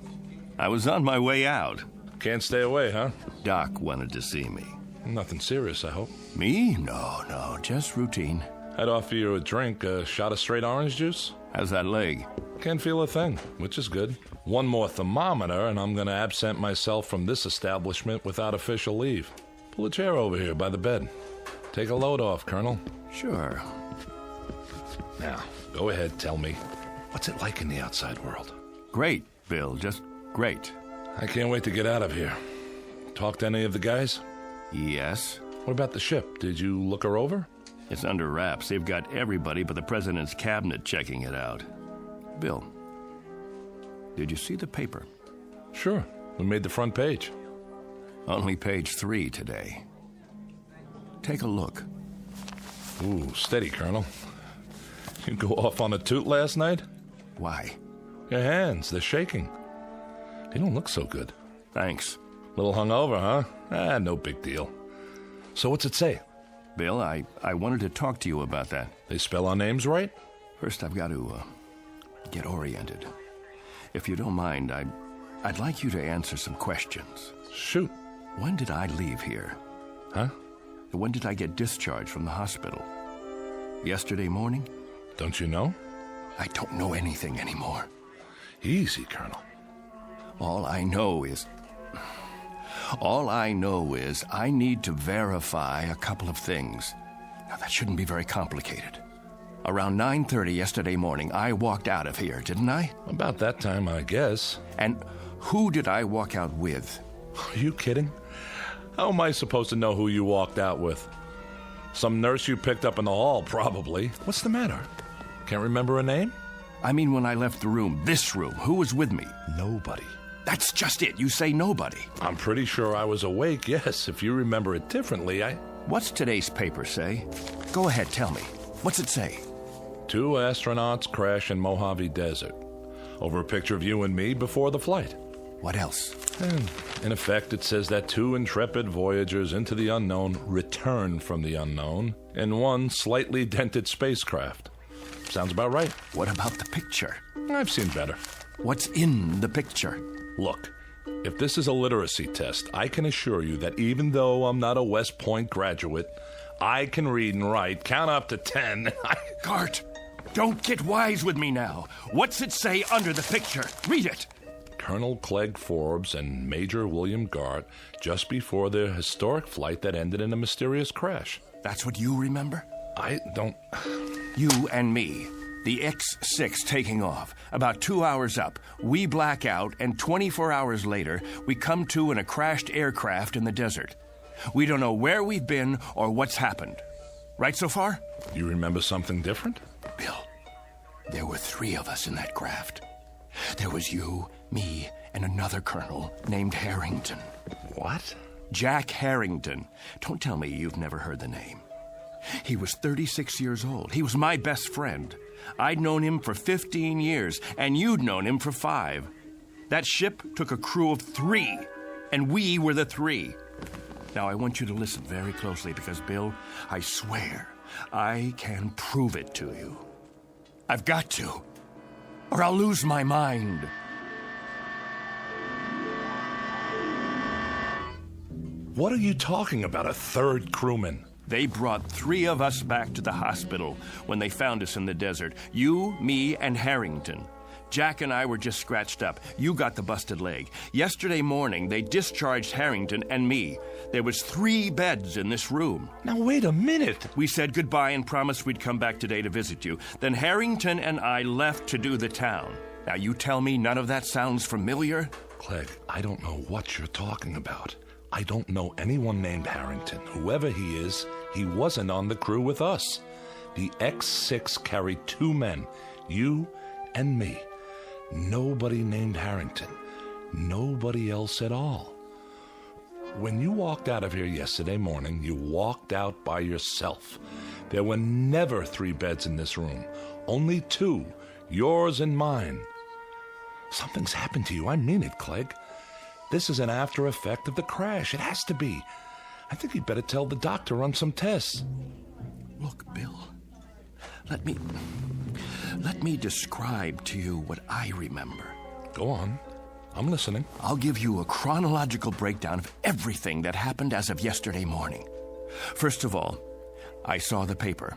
I was on my way out. Can't stay away, huh? Doc wanted to see me. Nothing serious, I hope. Me? No, just routine. I'd offer you a drink, a shot of straight orange juice. How's that leg? Can't feel a thing, which is good. One more thermometer, and I'm going to absent myself from this establishment without official leave. Pull a chair over here by the bed. Take a load off, Colonel. Sure. Now, go ahead, tell me. What's it like in the outside world? Great, Bill, just great. I can't wait to get out of here. Talk to any of the guys? Yes. What about the ship? Did you look her over? It's under wraps. They've got everybody but the president's cabinet checking it out. Bill, did you see the paper? Sure. We made the front page. Only page 3 today. Take a look. Ooh, steady, Colonel. You go off on a toot last night? Why? Your hands, they're shaking. You don't look so good. Thanks. Little hungover, huh? No big deal. So what's it say? Bill, I wanted to talk to you about that. They spell our names right? First, I've got to get oriented. If you don't mind, I'd like you to answer some questions. Shoot. When did I leave here? Huh? When did I get discharged from the hospital? Yesterday morning? Don't you know? I don't know anything anymore. Easy, Colonel. All I know is I need to verify a couple of things. Now, that shouldn't be very complicated. Around 9:30 yesterday morning, I walked out of here, didn't I? About that time, I guess. And who did I walk out with? Are you kidding? How am I supposed to know who you walked out with? Some nurse you picked up in the hall, probably. What's the matter? Can't remember her name? I mean, when I left the room, this room, who was with me? Nobody. That's just it. You say nobody. I'm pretty sure I was awake, yes. If you remember it differently, What's today's paper say? Go ahead, tell me. What's it say? 2 astronauts crash in Mojave Desert. Over a picture of you and me before the flight. What else? And in effect, it says that 2 intrepid voyagers into the unknown return from the unknown in 1 slightly dented spacecraft. Sounds about right. What about the picture? I've seen better. What's in the picture? Look, if this is a literacy test, I can assure you that even though I'm not a West Point graduate, I can read and write, count up to 10. Gart, don't get wise with me now. What's it say under the picture? Read it. Colonel Clegg Forbes and Major William Gart just before their historic flight that ended in a mysterious crash. That's what you remember? I don't... You and me. The X-6 taking off. About 2 hours up, we black out, and 24 hours later, we come to in a crashed aircraft in the desert. We don't know where we've been or what's happened. Right so far? You remember something different? Bill, there were 3 of us in that craft. There was you, me, and another colonel named Harrington. What? Jack Harrington. Don't tell me you've never heard the name. He was 36 years old. He was my best friend. I'd known him for 15 years, and you'd known him for 5. That ship took a crew of 3, and we were the 3. Now, I want you to listen very closely because, Bill, I swear I can prove it to you. I've got to, or I'll lose my mind. What are you talking about, a 3rd crewman? They brought 3 of us back to the hospital when they found us in the desert. You, me, and Harrington. Jack and I were just scratched up. You got the busted leg. Yesterday morning, they discharged Harrington and me. There was 3 beds in this room. Now, wait a minute. We said goodbye and promised we'd come back today to visit you. Then Harrington and I left to do the town. Now, you tell me none of that sounds familiar? Clegg, I don't know what you're talking about. I don't know anyone named Harrington. Whoever he is, he wasn't on the crew with us. The X-6 carried 2 men, you and me. Nobody named Harrington. Nobody else at all. When you walked out of here yesterday morning, you walked out by yourself. There were never 3 beds in this room. Only 2, yours and mine. Something's happened to you. I mean it, Clegg. This is an after effect of the crash. It has to be. I think you'd better tell the doctor run some tests. Look, Bill, let me describe to you what I remember. Go on. I'm listening. I'll give you a chronological breakdown of everything that happened as of yesterday morning. First of all, I saw the paper.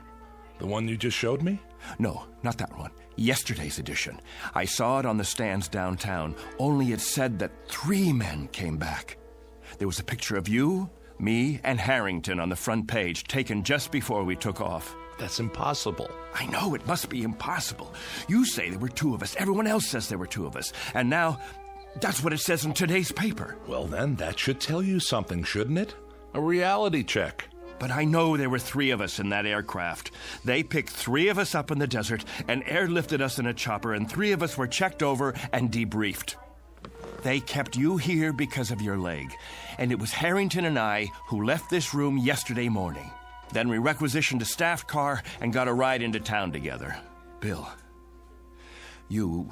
The one you just showed me? No, not that one. Yesterday's edition. I saw it on the stands downtown, only it said that 3 men came back. There was a picture of you, me, and Harrington on the front page, taken just before we took off. That's impossible. I know, it must be impossible. You say there were 2 of us. Everyone else says there were 2 of us. And now, that's what it says in today's paper. Well, then, that should tell you something, shouldn't it? A reality check. But I know there were 3 of us in that aircraft. They picked 3 of us up in the desert and airlifted us in a chopper, and 3 of us were checked over and debriefed. They kept you here because of your leg, and it was Harrington and I who left this room yesterday morning. Then we requisitioned a staff car and got a ride into town together. Bill, you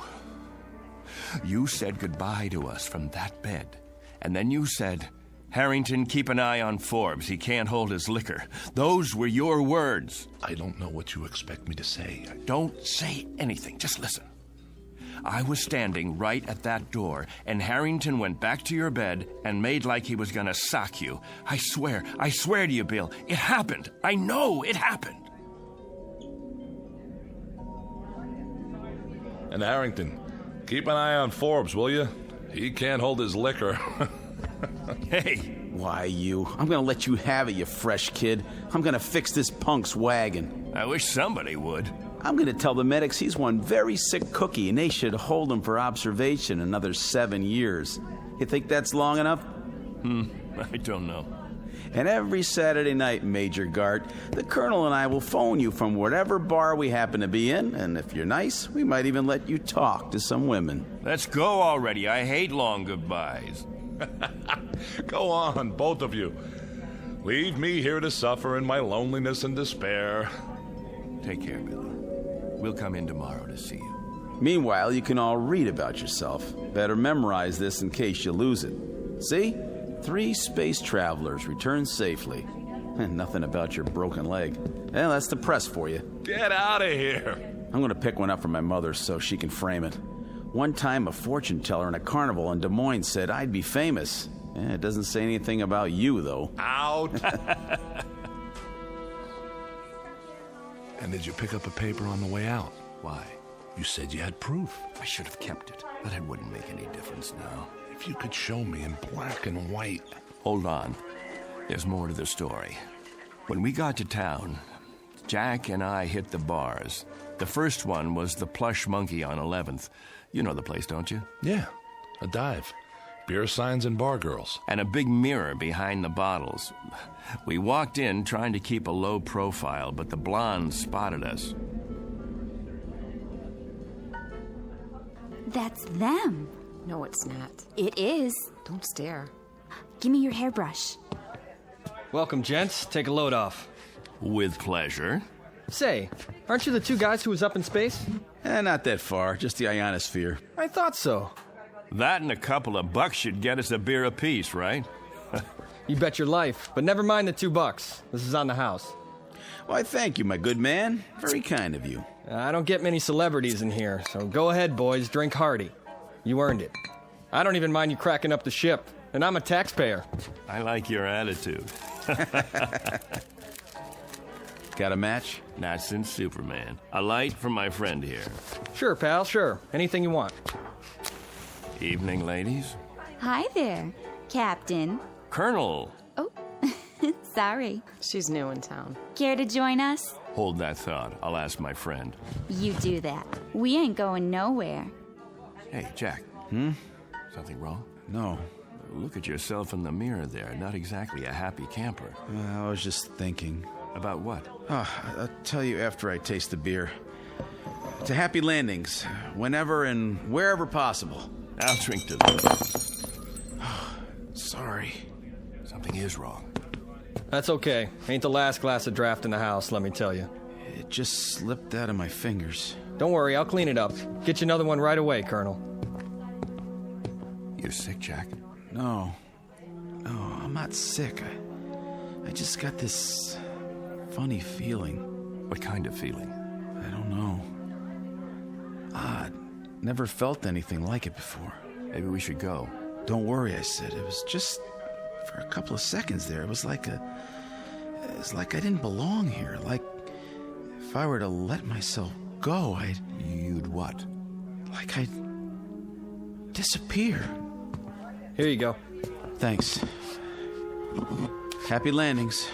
said goodbye to us from that bed, and then you said, Harrington, keep an eye on Forbes. He can't hold his liquor. Those were your words. I don't know what you expect me to say. Don't say anything. Just listen. I was standing right at that door, and Harrington went back to your bed and made like he was going to sock you. I swear to you, Bill, it happened. I know it happened. And Harrington, keep an eye on Forbes, will you? He can't hold his liquor. Hey. Why, you? I'm gonna let you have it, you fresh kid. I'm gonna fix this punk's wagon. I wish somebody would. I'm gonna tell the medics he's one very sick cookie and they should hold him for observation another 7 years. You think that's long enough? I don't know. And every Saturday night, Major Gart, the Colonel and I will phone you from whatever bar we happen to be in, and if you're nice, we might even let you talk to some women. Let's go already. I hate long goodbyes. Go on, both of you. Leave me here to suffer in my loneliness and despair. Take care, Billy. We'll come in tomorrow to see you. Meanwhile, you can all read about yourself. Better memorize this in case you lose it. See? 3 space travelers return safely. And nothing about your broken leg. Well, that's the press for you. Get out of here. I'm going to pick one up for my mother so she can frame it. One time, a fortune teller in a carnival in Des Moines said I'd be famous. It doesn't say anything about you, though. Out. And did you pick up a paper on the way out? Why? You said you had proof. I should have kept it, but it wouldn't make any difference now. If you could show me in black and white. Hold on. There's more to the story. When we got to town, Jack and I hit the bars. The first one was the Plush Monkey on 11th. You know the place, don't you? Yeah, a dive. Beer signs and bar girls. And a big mirror behind the bottles. We walked in trying to keep a low profile, but the blondes spotted us. That's them. No, it's not. It is. Don't stare. Give me your hairbrush. Welcome, gents. Take a load off. With pleasure. Say, aren't you the 2 guys who was up in space? Not that far, just the ionosphere. I thought so. That and a couple of bucks should get us a beer apiece, right? You bet your life, but never mind the $2. This is on the house. Why, thank you, my good man. Very kind of you. I don't get many celebrities in here, so go ahead, boys, drink hearty. You earned it. I don't even mind you cracking up the ship, and I'm a taxpayer. I like your attitude. Got a match? Not since Superman. A light from my friend here. Sure, pal, sure. Anything you want. Evening, ladies. Hi there, Captain. Colonel. Oh, sorry. She's new in town. Care to join us? Hold that thought. I'll ask my friend. You do that. We ain't going nowhere. Hey, Jack. Something wrong? No. Look at yourself in the mirror there. Not exactly a happy camper. I was just thinking. About what? I'll tell you after I taste the beer. To happy landings, whenever and wherever possible. I'll drink to this. Sorry. Something is wrong. That's okay. Ain't the last glass of draft in the house, let me tell you. It just slipped out of my fingers. Don't worry, I'll clean it up. Get you another one right away, Colonel. You're sick, Jack? No, I'm not sick. I just got this funny feeling. What kind of feeling? I don't know. Odd. Never felt anything like it before. Maybe we should go. Don't worry, I said. It was just for a couple of seconds there. It was like I didn't belong here. Like if I were to let myself go, You'd what? Like I'd disappear. Here you go. Thanks. Happy landings.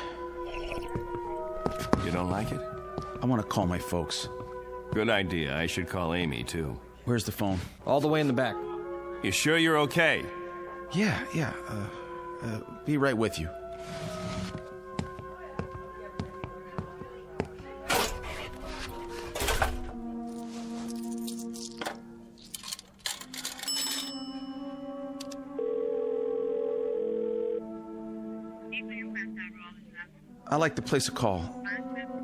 You don't like it? I want to call my folks. Good idea. I should call Amy, too. Where's the phone? All the way in the back. You sure you're okay? Yeah. Be right with you. I'd like to place a call.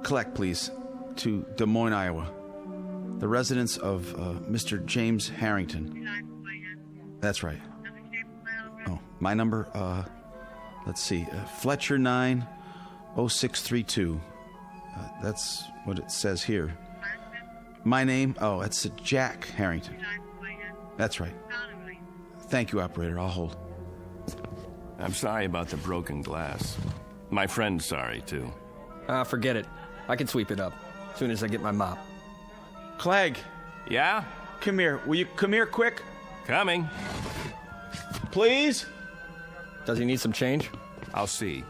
Collect, please, to Des Moines, Iowa. The residence of Mr. James Harrington. That's right. Oh, my number, let's see, Fletcher 90632. That's what it says here. My name, it's Jack Harrington. That's right. Thank you, operator. I'll hold. I'm sorry about the broken glass. My friend's sorry, too. Forget it. I can sweep it up as soon as I get my mop. Clegg. Yeah? Come here. Will you come here quick? Coming. Please? Does he need some change? I'll see.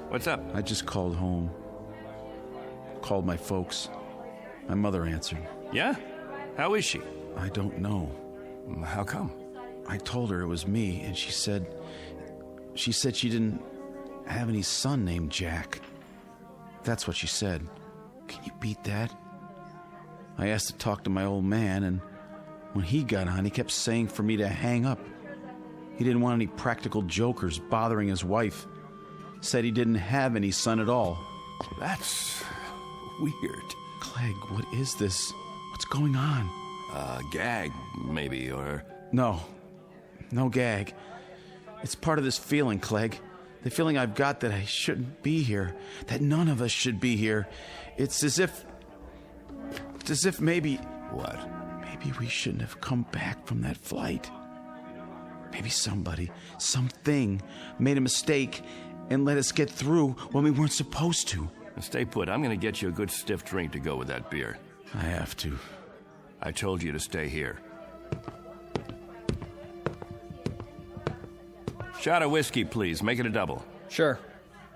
What's up? I just called home. Called my folks. My mother answered. Yeah? How is she? I don't know. How come? I told her it was me, and she said she didn't have any son named Jack. That's what she said. Can you beat that? I asked to talk to my old man, and when he got on, he kept saying for me to hang up. He didn't want any practical jokers bothering his wife. Said he didn't have any son at all. That's weird. Clegg, what is this? What's going on? Gag, maybe, or... No gag. It's part of this feeling, Clegg. The feeling I've got that I shouldn't be here. That none of us should be here. It's as if maybe... What? Maybe we shouldn't have come back from that flight. Maybe somebody, something, made a mistake and let us get through when we weren't supposed to. Stay put. I'm going to get you a good stiff drink to go with that beer. I have to. I told you to stay here. Shot of whiskey, please. Make it a double. Sure.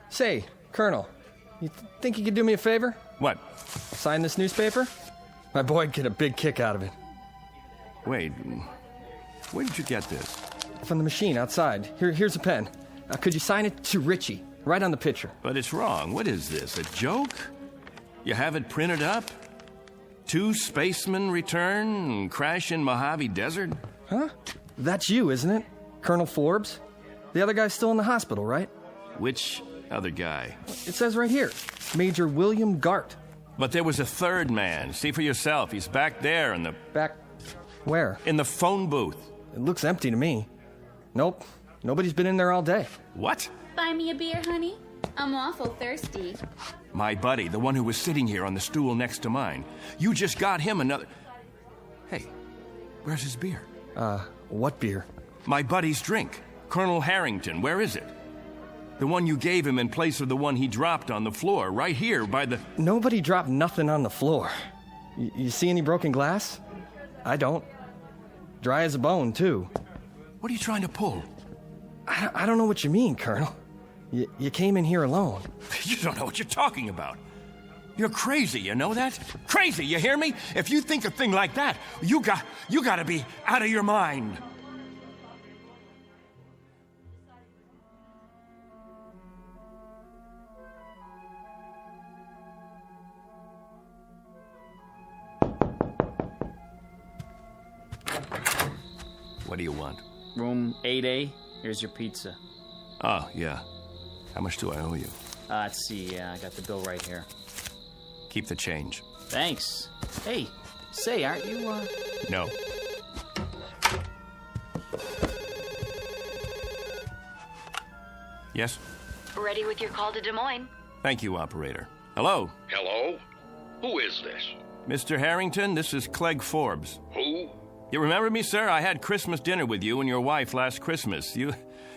Say, Colonel, you think you could do me a favor? What? Sign this newspaper? My boy'd get a big kick out of it. Wait, where did you get this? From the machine outside. Here's a pen. Could you sign it to Richie? Right on the picture. But it's wrong. What is this, a joke? You have it printed up? 2 spacemen return, crash in Mojave Desert? Huh? That's you, isn't it? Colonel Forbes? The other guy's still in the hospital, right? Which other guy? It says right here, Major William Gart. But there was a third man. See for yourself. He's back there in the... Back where? In the phone booth. It looks empty to me. Nope. Nobody's been in there all day. What? Buy me a beer, honey? I'm awful thirsty. My buddy, the one who was sitting here on the stool next to mine. You just got him another... Hey, where's his beer? What beer? My buddy's drink. Colonel Harrington, where is it? The one you gave him in place of the one he dropped on the floor, right here by the... Nobody dropped nothing on the floor. You see any broken glass? I don't. Dry as a bone, too. What are you trying to pull? I don't know what you mean, Colonel. You came in here alone. You don't know what you're talking about. You're crazy, you know that? Crazy, you hear me? If you think a thing like that, you gotta be out of your mind. What do you want? Room 8A. Here's your pizza. Oh, yeah. How much do I owe you? Let's see. I got the bill right here. Keep the change. Thanks. Hey, say, aren't you, No. Yes? Ready with your call to Des Moines. Thank you, operator. Hello? Hello? Who is this? Mr. Harrington, this is Clegg Forbes. Who? You remember me, sir? I had Christmas dinner with you and your wife last Christmas. You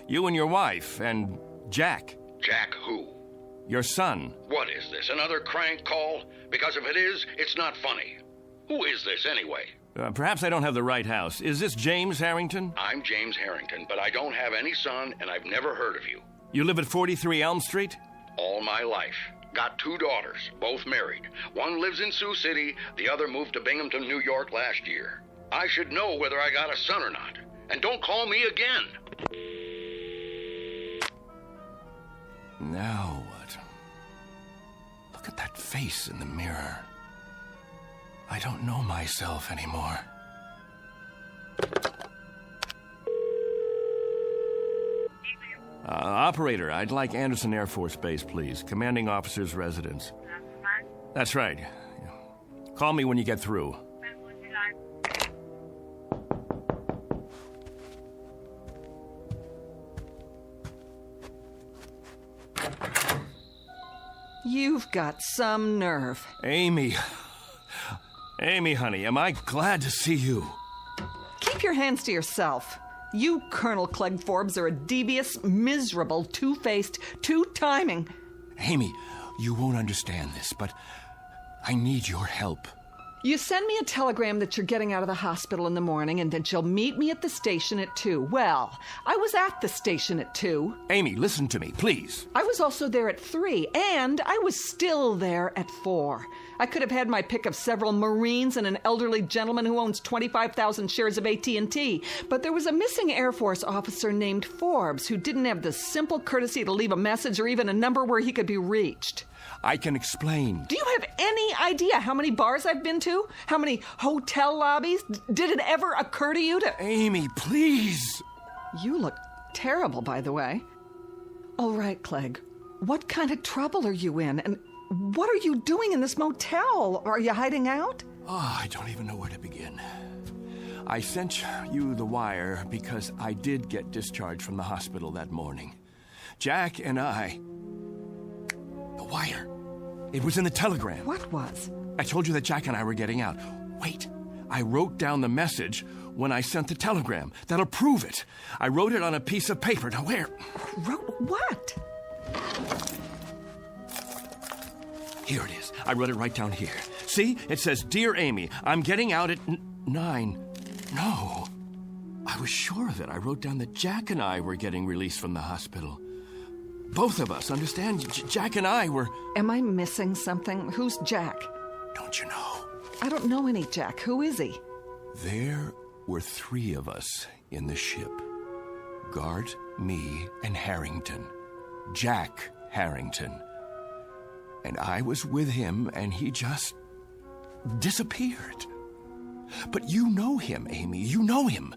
and your wife, and Jack. Jack who? Your son. What is this, another crank call? Because if it is, it's not funny. Who is this, anyway? Perhaps I don't have the right house. Is this James Harrington? I'm James Harrington, but I don't have any son, and I've never heard of you. You live at 43 Elm Street? All my life. Got 2 daughters, both married. One lives in Sioux City, the other moved to Binghamton, New York last year. I should know whether I got a son or not. And don't call me again. Now what? Look at that face in the mirror. I don't know myself anymore. Operator, I'd like Anderson Air Force Base, please. Commanding officer's residence. That's right. Call me when you get through. You've got some nerve. Amy, honey, am I glad to see you. Keep your hands to yourself. You, Colonel Clegg Forbes, are a devious, miserable, two-faced, two-timing... Amy, you won't understand this, but I need your help. You send me a telegram that you're getting out of the hospital in the morning and that you'll meet me at the station at 2. Well, I was at the station at 2. Amy, listen to me, please. I was also there at 3, and I was still there at 4. I could have had my pick of several Marines and an elderly gentleman who owns 25,000 shares of AT&T, but there was a missing Air Force officer named Forbes who didn't have the simple courtesy to leave a message or even a number where he could be reached. I can explain. Do you have any idea how many bars I've been to? How many hotel lobbies? Did it ever occur to you to... Amy, please! You look terrible, by the way. All right, Clegg. What kind of trouble are you in? And what are you doing in this motel? Are you hiding out? Oh, I don't even know where to begin. I sent you the wire because I did get discharged from the hospital that morning. Jack and I... The wire. It was in the telegram. What was? I told you that Jack and I were getting out. Wait. I wrote down the message when I sent the telegram. That'll prove it. I wrote it on a piece of paper. Now, where? Wrote what? Here it is. I wrote it right down here. See? It says, Dear Amy, I'm getting out at 9. No. I was sure of it. I wrote down that Jack and I were getting released from the hospital. Both of us, understand? Jack and I were... Am I missing something? Who's Jack? Don't you know? I don't know any Jack. Who is he? There were 3 of us in the ship. Gart, me, and Harrington. Jack Harrington. And I was with him, and he just disappeared. But you know him, Amy. You know him.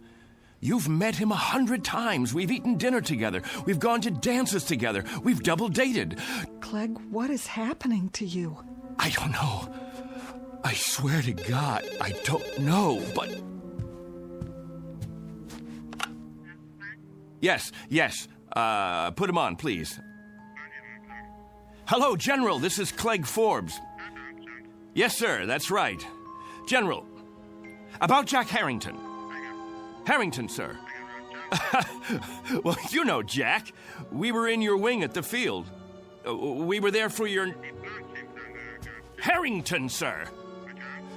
You've met him 100 times. We've eaten dinner together. We've gone to dances together. We've double-dated. Clegg, what is happening to you? I don't know. I swear to God, I don't know, but... Yes. Put him on, please. Hello, General. This is Clegg Forbes. Yes, sir. That's right. General, about Jack Harrington. Harrington, sir. Well, you know Jack. We were in your wing at the field. We were there for your... Harrington, sir.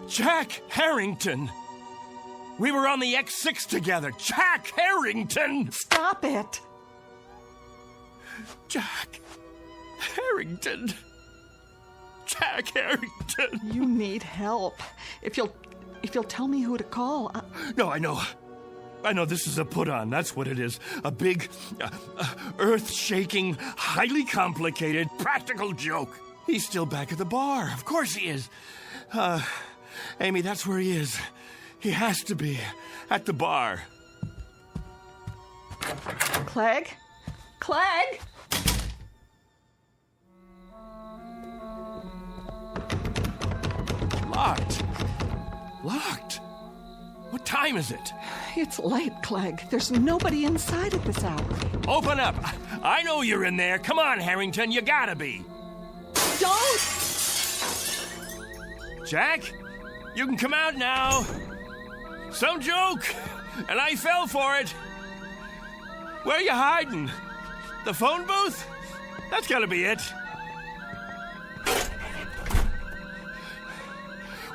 Jack Harrington. We were on the X6 together. Jack Harrington. Stop it. Jack Harrington. Jack Harrington. You need help. If you'll tell me who to call. No, I know. I know this is a put-on. That's what it is. A big, earth-shaking, highly complicated, practical joke. He's still back at the bar. Of course he is. Amy, that's where he is. He has to be. At the bar. Clegg? Clegg? Locked. What time is it? It's late, Clegg. There's nobody inside at this hour. Open up. I know you're in there. Come on, Harrington. You gotta be. Don't! Jack, you can come out now. Some joke, and I fell for it. Where are you hiding? The phone booth? That's gotta be it.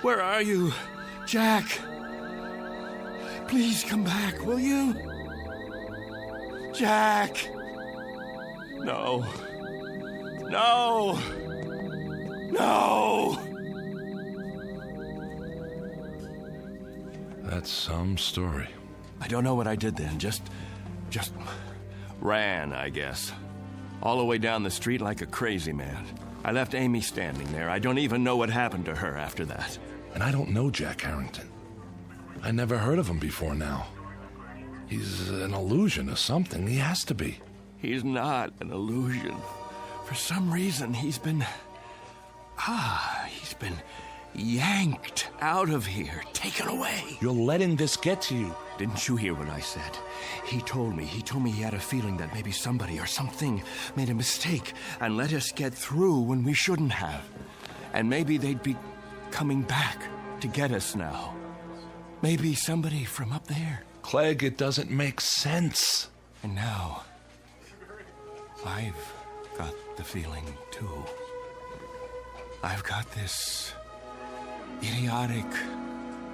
Where are you, Jack? Please come back, will you? Jack! No. That's some story. I don't know what I did then. Just ran, I guess. All the way down the street like a crazy man. I left Amy standing there. I don't even know what happened to her after that. And I don't know Jack Harrington. I never heard of him before now. He's an illusion or something. He has to be. He's not an illusion. For some reason, he's been yanked out of here, taken away. You're letting this get to you. Didn't you hear what I said? He told me he had a feeling that maybe somebody or something made a mistake and let us get through when we shouldn't have. And maybe they'd be coming back to get us now. Maybe somebody from up there. Clegg, it doesn't make sense. And now, I've got the feeling, too. I've got this idiotic,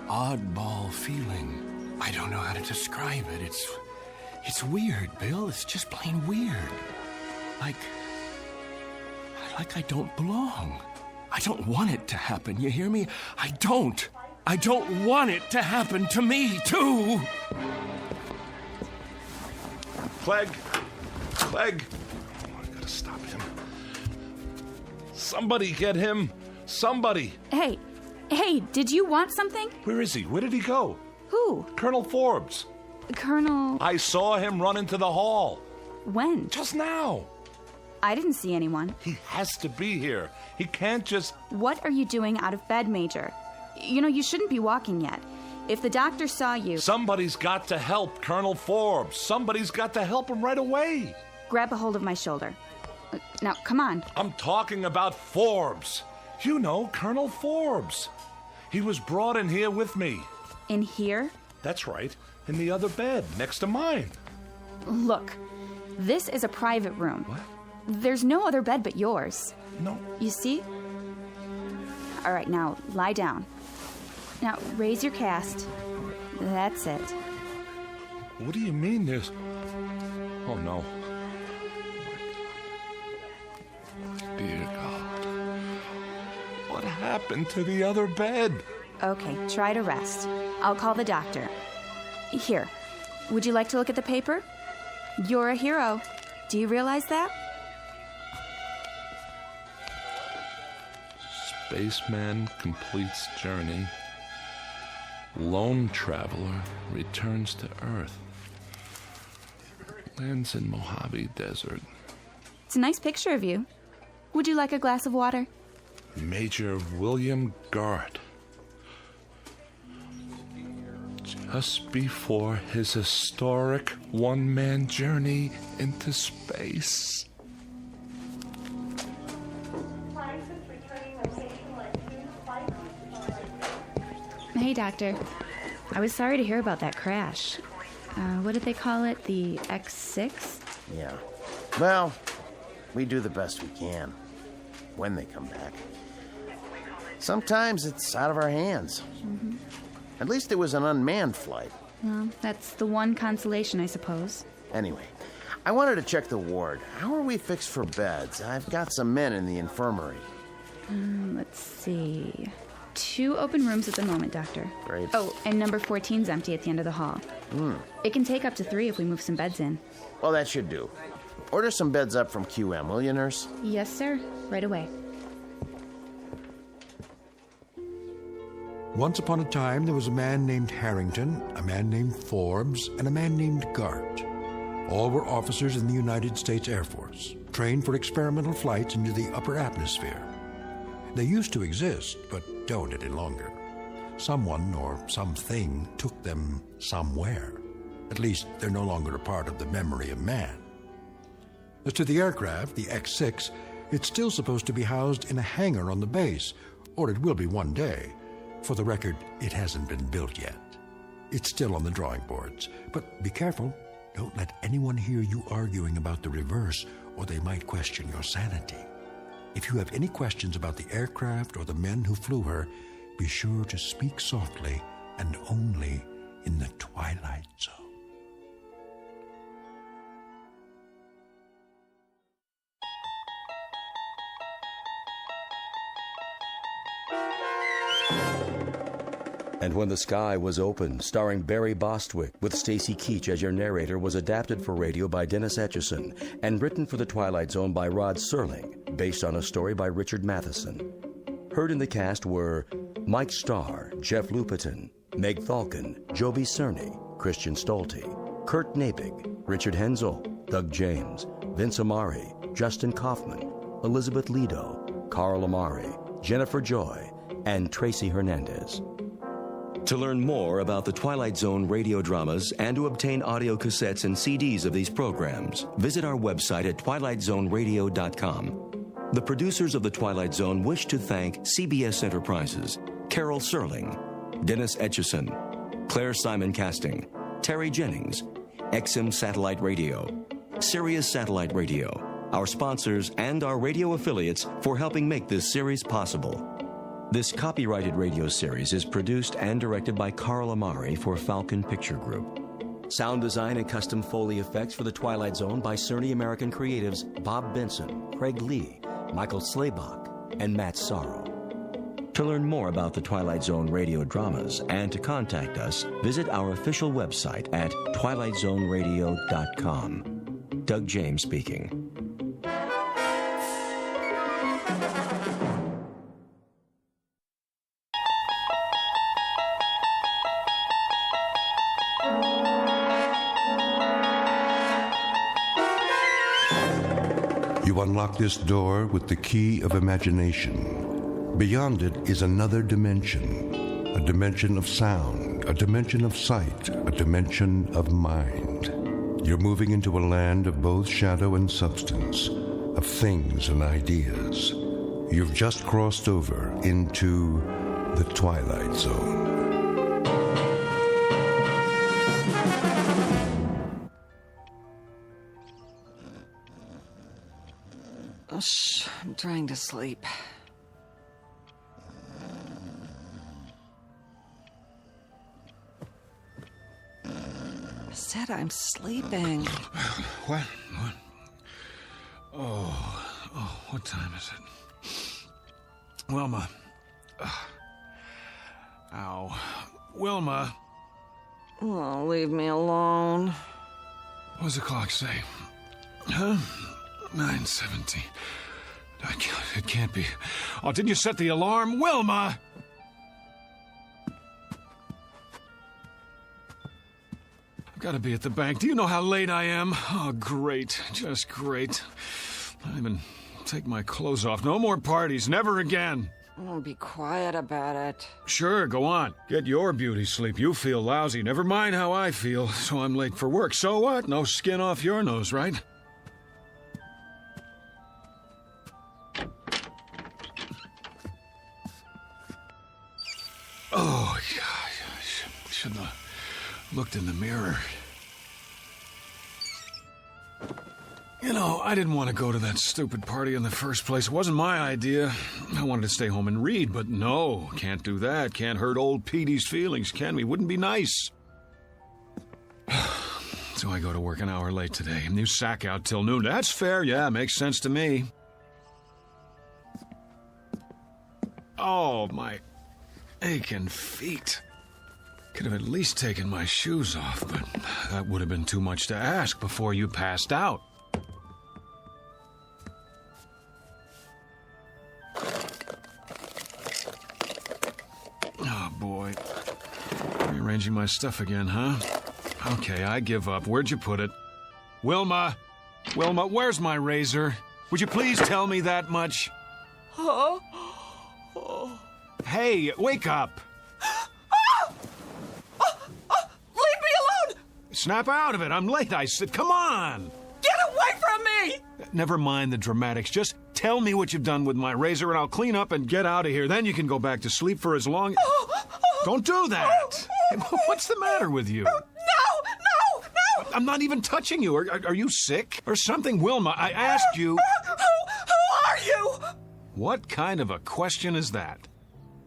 oddball feeling. I don't know how to describe it. It's weird, Bill. It's just plain weird. Like I don't belong. I don't want it to happen, you hear me? I don't want it to happen to me, too. Clegg! Oh, I gotta stop him. Somebody get him! Somebody! Hey, did you want something? Where is he? Where did he go? Who? Colonel Forbes. Colonel... I saw him run into the hall. When? Just now. I didn't see anyone. He has to be here. He can't just... What are you doing out of bed, Major? You know, you shouldn't be walking yet. If the doctor saw you... Somebody's got to help Colonel Forbes. Somebody's got to help him right away. Grab a hold of my shoulder. Now, come on. I'm talking about Forbes. You know, Colonel Forbes. He was brought in here with me. In here? That's right. In the other bed, next to mine. Look, this is a private room. What? There's no other bed but yours. No. You see? All right, now, lie down. Now, raise your cast. That's it. What do you mean there's... Oh, no. Dear God. What happened to the other bed? Okay, try to rest. I'll call the doctor. Here, would you like to look at the paper? You're a hero. Do you realize that? Spaceman completes journey. Lone traveler returns to Earth. Lands in Mojave Desert. It's a nice picture of you. Would you like a glass of water? Major William Gart. Just before his historic one-man journey into space. Hey, Doctor. I was sorry to hear about that crash. What did they call it? The X6? Yeah. Well, we do the best we can. When they come back. Sometimes it's out of our hands. Mm-hmm. At least it was an unmanned flight. Well, that's the one consolation, I suppose. Anyway, I wanted to check the ward. How are we fixed for beds? I've got some men in the infirmary. Let's see. 2 open rooms at the moment, Doctor. Great. Oh, and number 14's empty at the end of the hall. It can take up to 3 if we move some beds in. Well, that should do. Order some beds up from QM, will you, nurse? Yes, sir. Right away. Once upon a time, there was a man named Harrington, a man named Forbes, and a man named Gart. All were officers in the United States Air Force, trained for experimental flights into the upper atmosphere. They used to exist, but don't any longer. Someone or something took them somewhere. At least they're no longer a part of the memory of man. As to the aircraft, the X6, it's still supposed to be housed in a hangar on the base, or it will be one day. For the record, it hasn't been built yet. It's still on the drawing boards. But be careful. Don't let anyone hear you arguing about the reverse, or they might question your sanity. If you have any questions about the aircraft or the men who flew her, be sure to speak softly and only in the Twilight Zone. And When the Sky Was Open, starring Barry Bostwick, with Stacy Keach as your narrator, was adapted for radio by Dennis Etchison and written for The Twilight Zone by Rod Serling, based on a story by Richard Matheson. Heard in the cast were Mike Starr, Jeff Lupetin, Meg Falcon, Joby Cerny, Christian Stolte, Kurt Nabig, Richard Hensel, Doug James, Vince Amari, Justin Kaufman, Elizabeth Lido, Carl Amari, Jennifer Joy, and Tracy Hernandez. To learn more about the Twilight Zone radio dramas and to obtain audio cassettes and CDs of these programs, visit our website at twilightzoneradio.com. The producers of The Twilight Zone wish to thank CBS Enterprises, Carol Serling, Dennis Etchison, Claire Simon Casting, Terry Jennings, XM Satellite Radio, Sirius Satellite Radio, our sponsors and our radio affiliates for helping make this series possible. This copyrighted radio series is produced and directed by Carl Amari for Falcon Picture Group. Sound design and custom Foley effects for The Twilight Zone by Cerny American creatives Bob Benson, Craig Lee, Michael Slaybach, and Matt Sorrow. To learn more about the Twilight Zone radio dramas and to contact us, visit our official website at twilightzoneradio.com. Doug James speaking. You unlock this door with the key of imagination. Beyond it is another dimension, a dimension of sound, a dimension of sight, a dimension of mind. You're moving into a land of both shadow and substance, of things and ideas. You've just crossed over into the Twilight Zone. Oh, shh, I'm trying to sleep. I said I'm sleeping. What? Oh, what time is it? Wilma. Ow. Wilma. Oh, leave me alone. What does the clock say? Huh? 9:17. It can't be. Oh, didn't you set the alarm? Wilma! I've got to be at the bank. Do you know how late I am? Oh, great. Just great. I don't even take my clothes off. No more parties. Never again. Oh, be quiet about it. Sure, go on. Get your beauty sleep. You feel lousy. Never mind how I feel. So I'm late for work. So what? No skin off your nose, right? Oh, yeah, I shouldn't have looked in the mirror. You know, I didn't want to go to that stupid party in the first place. It wasn't my idea. I wanted to stay home and read, but no, can't do that. Can't hurt old Petey's feelings, can we? Wouldn't be nice. So I go to work an hour late today, and you sack out till noon. That's fair, yeah, makes sense to me. Oh, my aching feet. Could have at least taken my shoes off, but that would have been too much to ask before you passed out. Oh, boy. Rearranging my stuff again, huh? Okay, I give up. Where'd you put it? Wilma! Wilma, where's my razor? Would you please tell me that much? Huh? Hey, wake up! Leave me alone! Snap out of it. I'm late, I said. Come on! Get away from me! Never mind the dramatics. Just tell me what you've done with my razor and I'll clean up and get out of here. Then you can go back to sleep for as long... Don't do that! What's the matter with you? No! I'm not even touching you. Are you sick or something? Wilma, I asked you... Who are you? What kind of a question is that?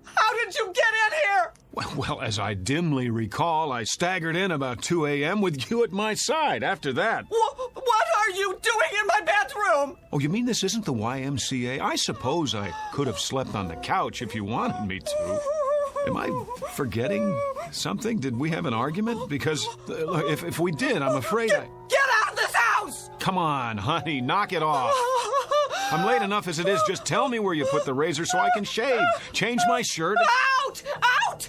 How did you get in here? Well, as I dimly recall, I staggered in about 2 a.m. with you at my side. After that... What are you doing in my bedroom? Oh, you mean this isn't the YMCA? I suppose I could have slept on the couch if you wanted me to. Am I forgetting something? Did we have an argument? Because if we did, I'm afraid Get out of this house! Come on, honey, knock it off. I'm late enough as it is. Just tell me where you put the razor so I can shave, change my shirt. Out! Out!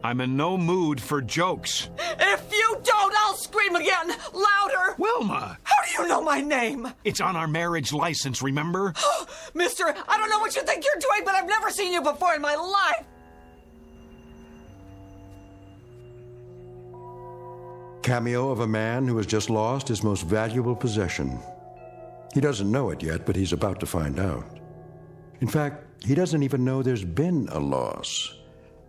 I'm in no mood for jokes. If you don't, I'll scream again, louder. Wilma! How do you know my name? It's on our marriage license, remember? Mister, I don't know what you think you're doing, but I've never seen you before in my life. Cameo of a man who has just lost his most valuable possession. He doesn't know it yet, but he's about to find out. In fact, he doesn't even know there's been a loss.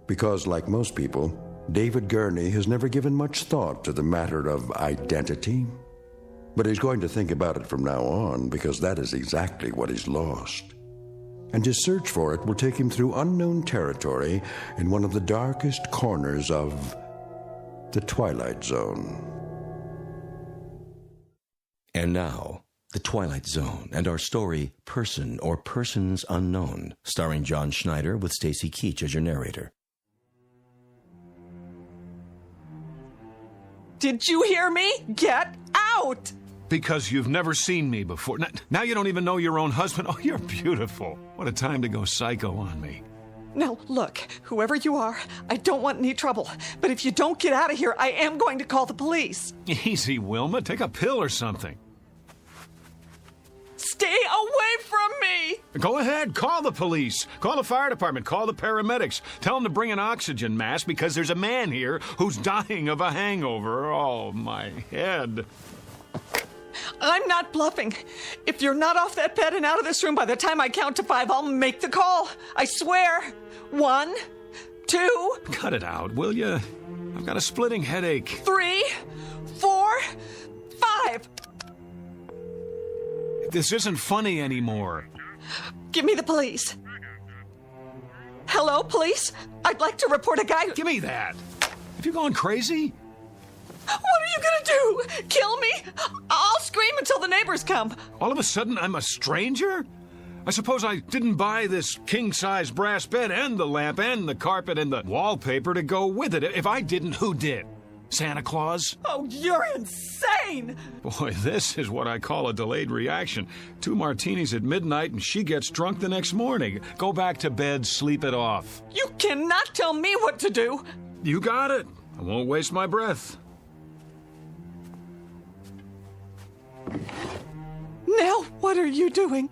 Because, like most people, David Gurney has never given much thought to the matter of identity. But he's going to think about it from now on, because that is exactly what he's lost. and his search for it will take him through unknown territory in one of the darkest corners of the Twilight Zone. And now, The Twilight Zone and our story, Person or Persons Unknown, starring John Schneider with Stacy Keach as your narrator. Did you hear me? Get out! Because you've never seen me before. Now you don't even know your own husband. Oh, you're beautiful. What a time to go psycho on me. Now, look, whoever you are, I don't want any trouble. But if you don't get out of here, I am going to call the police. Easy, Wilma. Take a pill or something. Stay away from me! Go ahead. Call the police. Call the fire department. Call the paramedics. Tell them to bring an oxygen mask because there's a man here who's dying of a hangover. Oh, my head. I'm not bluffing. If you're not off that bed and out of this room by the time I count to 5, I'll make the call. I swear. 1, 2... Cut it out, will you? I've got a splitting headache. 3, 4, 5. This isn't funny anymore. Give me the police. Hello, police? I'd like to report a guy who... Give me that. Have you gone crazy? What are you gonna do? Kill me? I'll scream until the neighbors come. All of a sudden, I'm a stranger? I suppose I didn't buy this king-size brass bed and the lamp and the carpet and the wallpaper to go with it. If I didn't, who did? Santa Claus? Oh, you're insane! Boy, this is what I call a delayed reaction. 2 martinis at midnight and she gets drunk the next morning. Go back to bed, sleep it off. You cannot tell me what to do. You got it. I won't waste my breath. Now, what are you doing?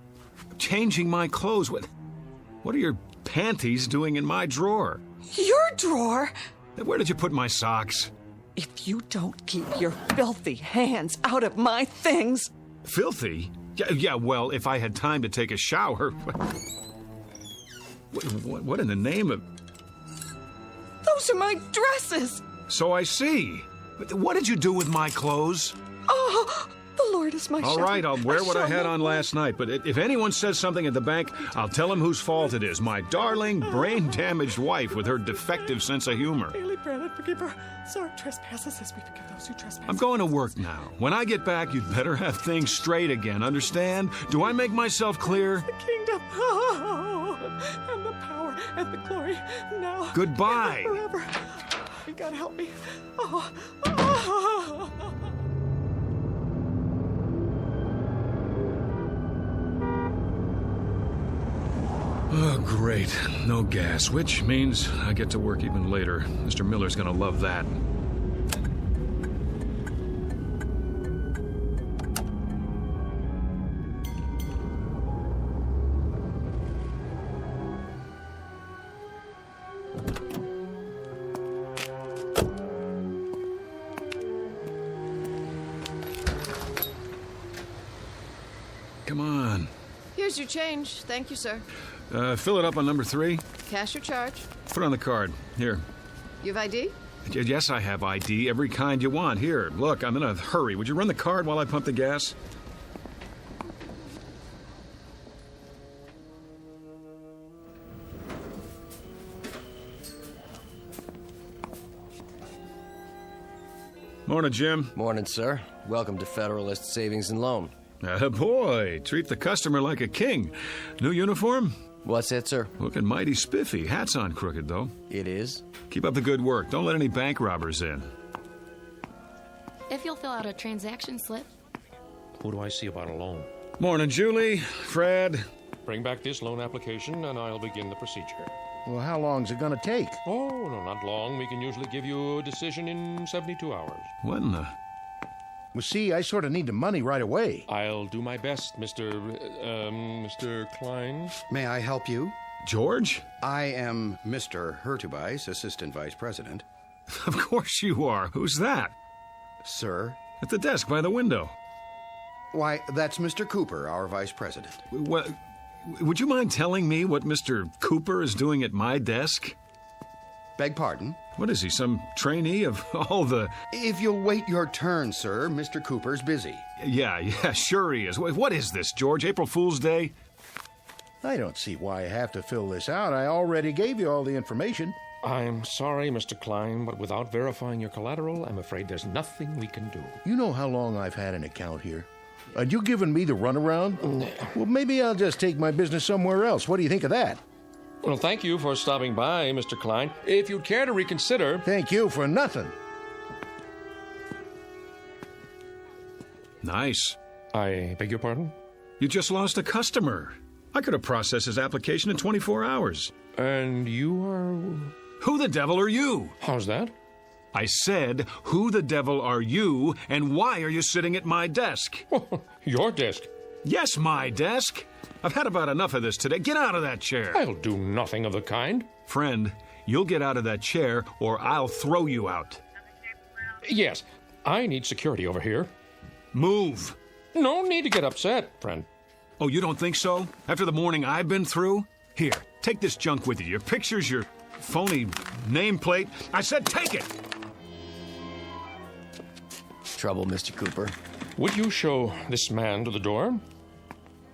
Changing my clothes. What are your panties doing in my drawer? Your drawer? Where did you put my socks? If you don't keep your filthy hands out of my things... Filthy? Yeah, well, if I had time to take a shower... What in the name of... Those are my dresses! So I see. What did you do with my clothes? Oh... The Lord is my shepherd. All right, I'll wear what I had on last night, but if anyone says something at the bank, I'll tell them whose fault it is. My darling, brain-damaged wife with her defective sense of humor. Daily bread and forgive her our trespasses as we forgive those who trespass. I'm going to work now. When I get back, you'd better have things straight again, understand? Do I make myself clear? The kingdom, and the power, and the glory, now. Goodbye. And forever. You gotta help me. Oh, great. No gas, which means I get to work even later. Mr. Miller's gonna love that. Come on. Here's your change. Thank you, sir. Fill it up on number 3. Cash or charge? Put it on the card. Here. You have ID? Yes, I have ID. Every kind you want. Here, look, I'm in a hurry. Would you run the card while I pump the gas? Morning, Jim. Morning, sir. Welcome to Federalist Savings and Loan. Boy, treat the customer like a king. New uniform? What's that, sir? Looking mighty spiffy. Hat's on crooked, though. It is? Keep up the good work. Don't let any bank robbers in. If you'll fill out a transaction slip. Who do I see about a loan? Morning, Julie. Fred. Bring back this loan application and I'll begin the procedure. Well, how long's it gonna take? Oh, no, not long. We can usually give you a decision in 72 hours. What in the... Well, see, I sort of need the money right away. I'll do my best, Mr. Klein. May I help you? George? I am Mr. Hurtubise, Assistant Vice President. Of course you are. Who's that? Sir? At the desk by the window. Why, that's Mr. Cooper, our Vice President. Well, would you mind telling me what Mr. Cooper is doing at my desk? Beg pardon? What is he, some trainee of all the... If you'll wait your turn, sir, Mr. Cooper's busy. Yeah, sure he is. What is this, George? April Fool's Day? I don't see why I have to fill this out. I already gave you all the information. I'm sorry, Mr. Klein, but without verifying your collateral, I'm afraid there's nothing we can do. You know how long I've had an account here? Are you giving me the runaround? Well, maybe I'll just take my business somewhere else. What do you think of that? Well, thank you for stopping by, Mr. Klein. If you'd care to reconsider... Thank you for nothing. Nice. I beg your pardon? You just lost a customer. I could have processed his application in 24 hours. And you are... Who the devil are you? How's that? I said, who the devil are you, and why are you sitting at my desk? Your desk? Yes, my desk. I've had about enough of this today. Get out of that chair. I'll do nothing of the kind. Friend, you'll get out of that chair, or I'll throw you out. Yes, I need security over here. Move. No need to get upset, friend. Oh, you don't think so? After the morning I've been through? Here, take this junk with you. Your pictures, your phony nameplate. I said take it! Trouble, Mr. Cooper. Would you show this man to the door?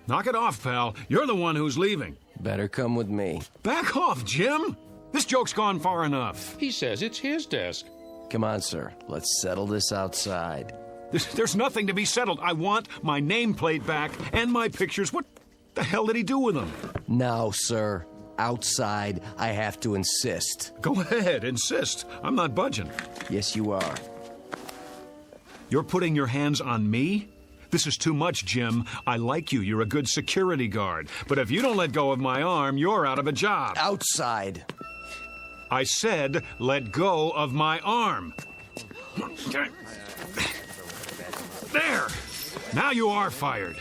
Knock it off, pal. You're the one who's leaving. Better come with me. Back off, Jim! This joke's gone far enough. He says it's his desk. Come on, sir. Let's settle this outside. There's nothing to be settled. I want my nameplate back and my pictures. What the hell did he do with them? No, sir. Outside, I have to insist. Go ahead, insist. I'm not budging. Yes, you are. You're putting your hands on me? This is too much, Jim. I like you. You're a good security guard. But if you don't let go of my arm, you're out of a job. Outside. I said, let go of my arm. There! Now you are fired.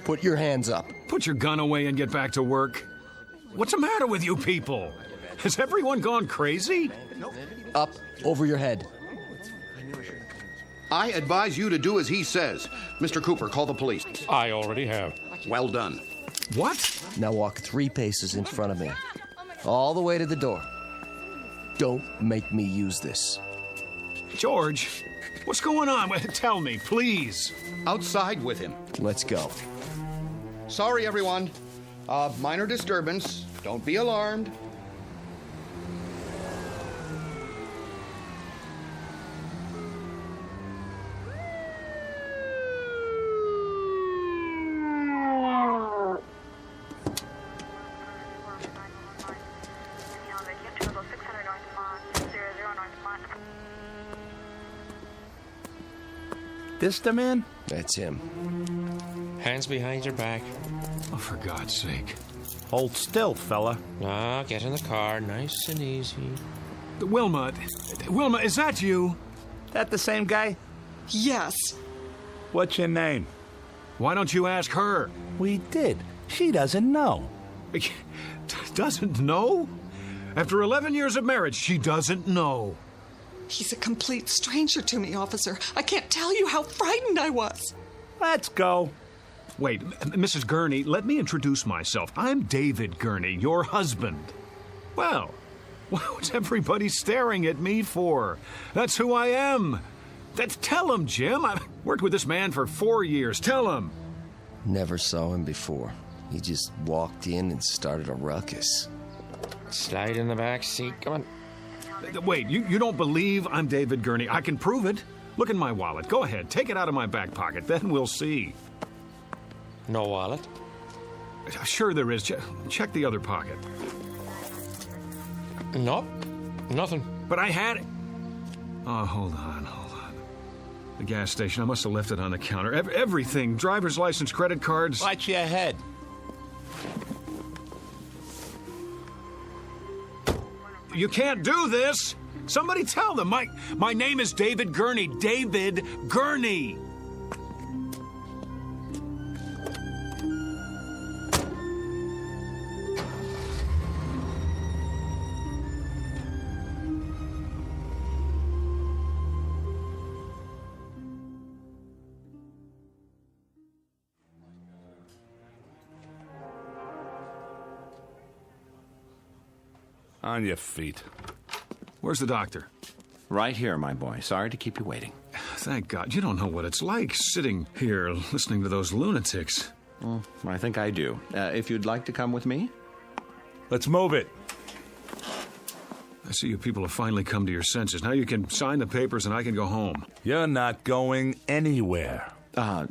Put your hands up. Put your gun away and get back to work. What's the matter with you people? Has everyone gone crazy? Up over your head. I advise you to do as he says. Mr. Cooper, call the police. I already have. Well done. What? Now walk 3 paces in front of me. All the way to the door. Don't make me use this. George, what's going on? Tell me, please. Outside with him. Let's go. Sorry, everyone. Minor disturbance. Don't be alarmed. This the man? That's him. Hands behind your back. Oh, for God's sake. Hold still, fella. Ah, get in the car, nice and easy. Wilma, is that you? That the same guy? Yes. What's your name? Why don't you ask her? We did. She doesn't know. Doesn't know? After 11 years of marriage, she doesn't know. He's a complete stranger to me, officer. I can't tell you how frightened I was. Let's go. Wait, Mrs. Gurney, let me introduce myself. I'm David Gurney, your husband. Well, what's everybody staring at me for? That's who I am. Tell him, Jim. I've worked with this man for 4 years. Tell him. Never saw him before. He just walked in and started a ruckus. Slide in the back seat. Come on. Wait, you don't believe I'm David Gurney? I can prove it. Look in my wallet. Go ahead. Take it out of my back pocket. Then we'll see. No wallet? Sure there is. Check the other pocket. Nope. Nothing. But I had it. Oh, hold on. The gas station. I must have left it on the counter. Everything. Driver's license, credit cards. Watch your head. You can't do this. Somebody tell them. My name is David Gurney. David Gurney. On your feet. Where's the doctor? Right here, my boy. Sorry to keep you waiting. Thank God. You don't know what it's like sitting here listening to those lunatics. Well, I think I do. If you'd like to come with me? Let's move it. I see you people have finally come to your senses. Now you can sign the papers and I can go home. You're not going anywhere.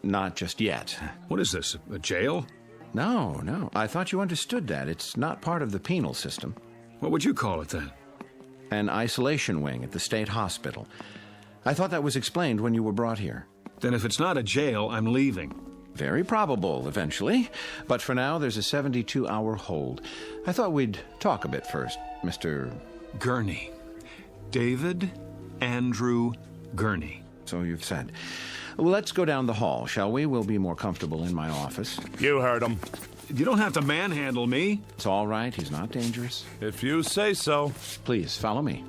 Not just yet. What is this, a jail? No. I thought you understood that. It's not part of the penal system. What would you call it then? An isolation wing at the state hospital. I thought that was explained when you were brought here. Then if it's not a jail, I'm leaving. Very probable, eventually. But for now, there's a 72-hour hold. I thought we'd talk a bit first, Mr. Gurney. David Andrew Gurney. So you've said. Well, let's go down the hall, shall we? We'll be more comfortable in my office. You heard him. You don't have to manhandle me. It's all right. He's not dangerous. If you say so. Please, follow me.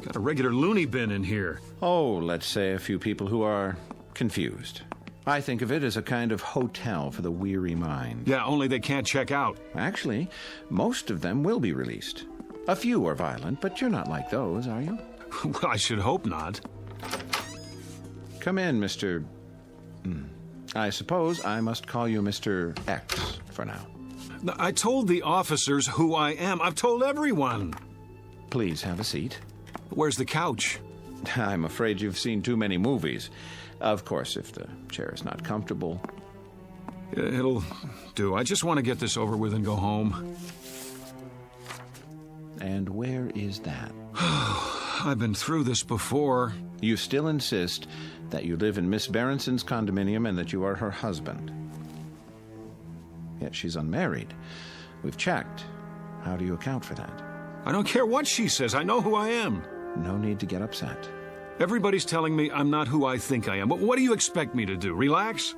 Got a regular loony bin in here. Oh, let's say a few people who are confused. I think of it as a kind of hotel for the weary mind. Yeah, only they can't check out. Actually, most of them will be released. A few are violent, but you're not like those, are you? Well, I should hope not. Come in, Mr. I suppose I must call you Mr. X for now. I told the officers who I am. I've told everyone. Please have a seat. Where's the couch? I'm afraid you've seen too many movies. Of course, if the chair is not comfortable. It'll do. I just want to get this over with and go home. And where is that? I've been through this before. You still insist that you live in Miss Berenson's condominium and that you are her husband. Yet she's unmarried. We've checked. How do you account for that? I don't care what she says. I know who I am. No need to get upset. Everybody's telling me I'm not who I think I am. But what do you expect me to do? Relax?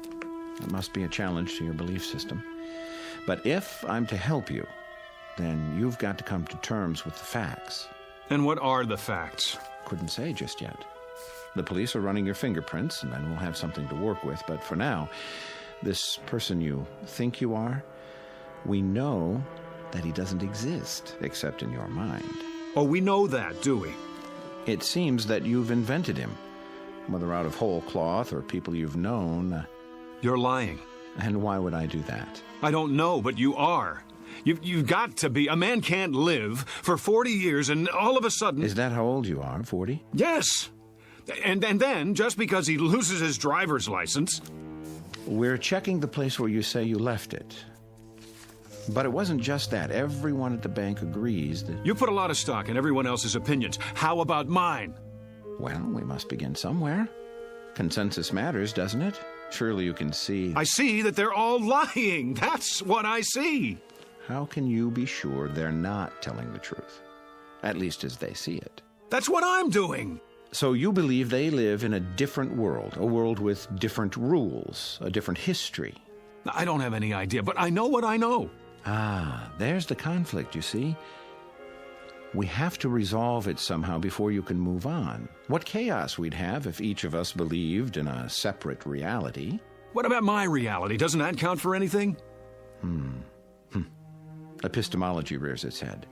It must be a challenge to your belief system. But if I'm to help you, then you've got to come to terms with the facts. And what are the facts? Couldn't say just yet. The police are running your fingerprints, and then we'll have something to work with. But for now, this person you think you are, we know that he doesn't exist, except in your mind. Oh, we know that, do we? It seems that you've invented him, whether out of whole cloth or people you've known. You're lying. And why would I do that? I don't know, but you are. You've got to be. A man can't live for 40 years and all of a sudden... Is that how old you are, 40? Yes. And then, just because he loses his driver's license... We're checking the place where you say you left it. But it wasn't just that. Everyone at the bank agrees that... You put a lot of stock in everyone else's opinions. How about mine? Well, we must begin somewhere. Consensus matters, doesn't it? Surely you can see... I see that they're all lying. That's what I see. How can you be sure they're not telling the truth? At least as they see it. That's what I'm doing. So you believe they live in a different world, a world with different rules, a different history. I don't have any idea, but I know what I know. Ah, there's the conflict, you see. We have to resolve it somehow before you can move on. What chaos we'd have if each of us believed in a separate reality. What about my reality? Doesn't that count for anything? Epistemology rears its head.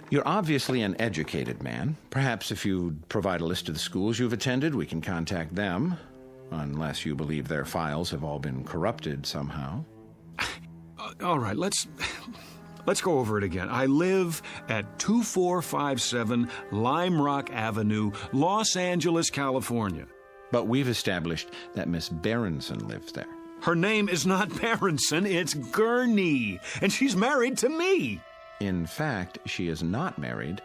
You're obviously an educated man. Perhaps if you'd provide a list of the schools you've attended, we can contact them. Unless you believe their files have all been corrupted somehow. All right, let's go over it again. I live at 2457 Lime Rock Avenue, Los Angeles, California. But we've established that Miss Berenson lives there. Her name is not Berenson, it's Gurney, and she's married to me. In fact, she is not married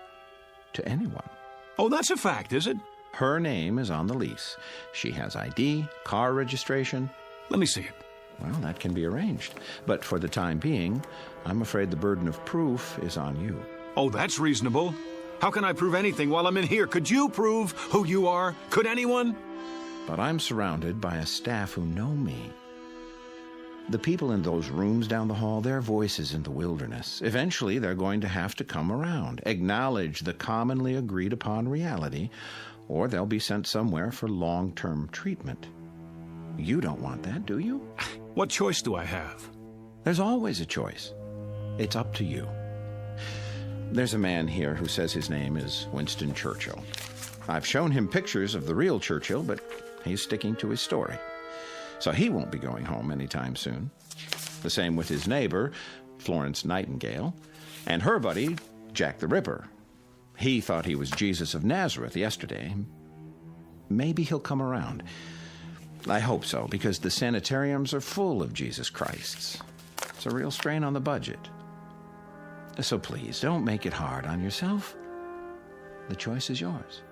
to anyone. Oh, that's a fact, is it? Her name is on the lease. She has ID, car registration. Let me see it. Well, that can be arranged. But for the time being, I'm afraid the burden of proof is on you. Oh, that's reasonable. How can I prove anything while I'm in here? Could you prove who you are? Could anyone? But I'm surrounded by a staff who know me. The people in those rooms down the hall, their voices in the wilderness. Eventually, they're going to have to come around, acknowledge the commonly agreed upon reality, or they'll be sent somewhere for long-term treatment. You don't want that, do you? What choice do I have? There's always a choice. It's up to you. There's a man here who says his name is Winston Churchill. I've shown him pictures of the real Churchill, but he's sticking to his story. So he won't be going home anytime soon. The same with his neighbor, Florence Nightingale, and her buddy, Jack the Ripper. He thought he was Jesus of Nazareth yesterday. Maybe he'll come around. I hope so, because the sanitariums are full of Jesus Christs. It's a real strain on the budget. So please, don't make it hard on yourself. The choice is yours.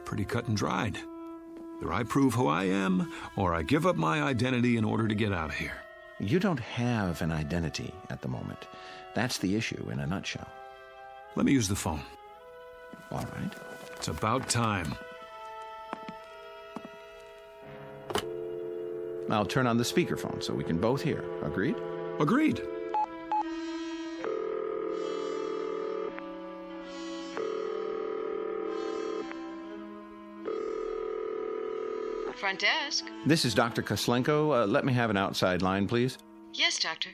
Pretty cut and dried. Either I prove who I am, or I give up my identity in order to get out of here. You don't have an identity at the moment. That's the issue in a nutshell. Let me use the phone. All right. It's about time. I'll turn on the speakerphone so we can both hear. Agreed? Agreed. Front desk. This is Dr. Koslenko. Let me have an outside line, please. Yes, doctor.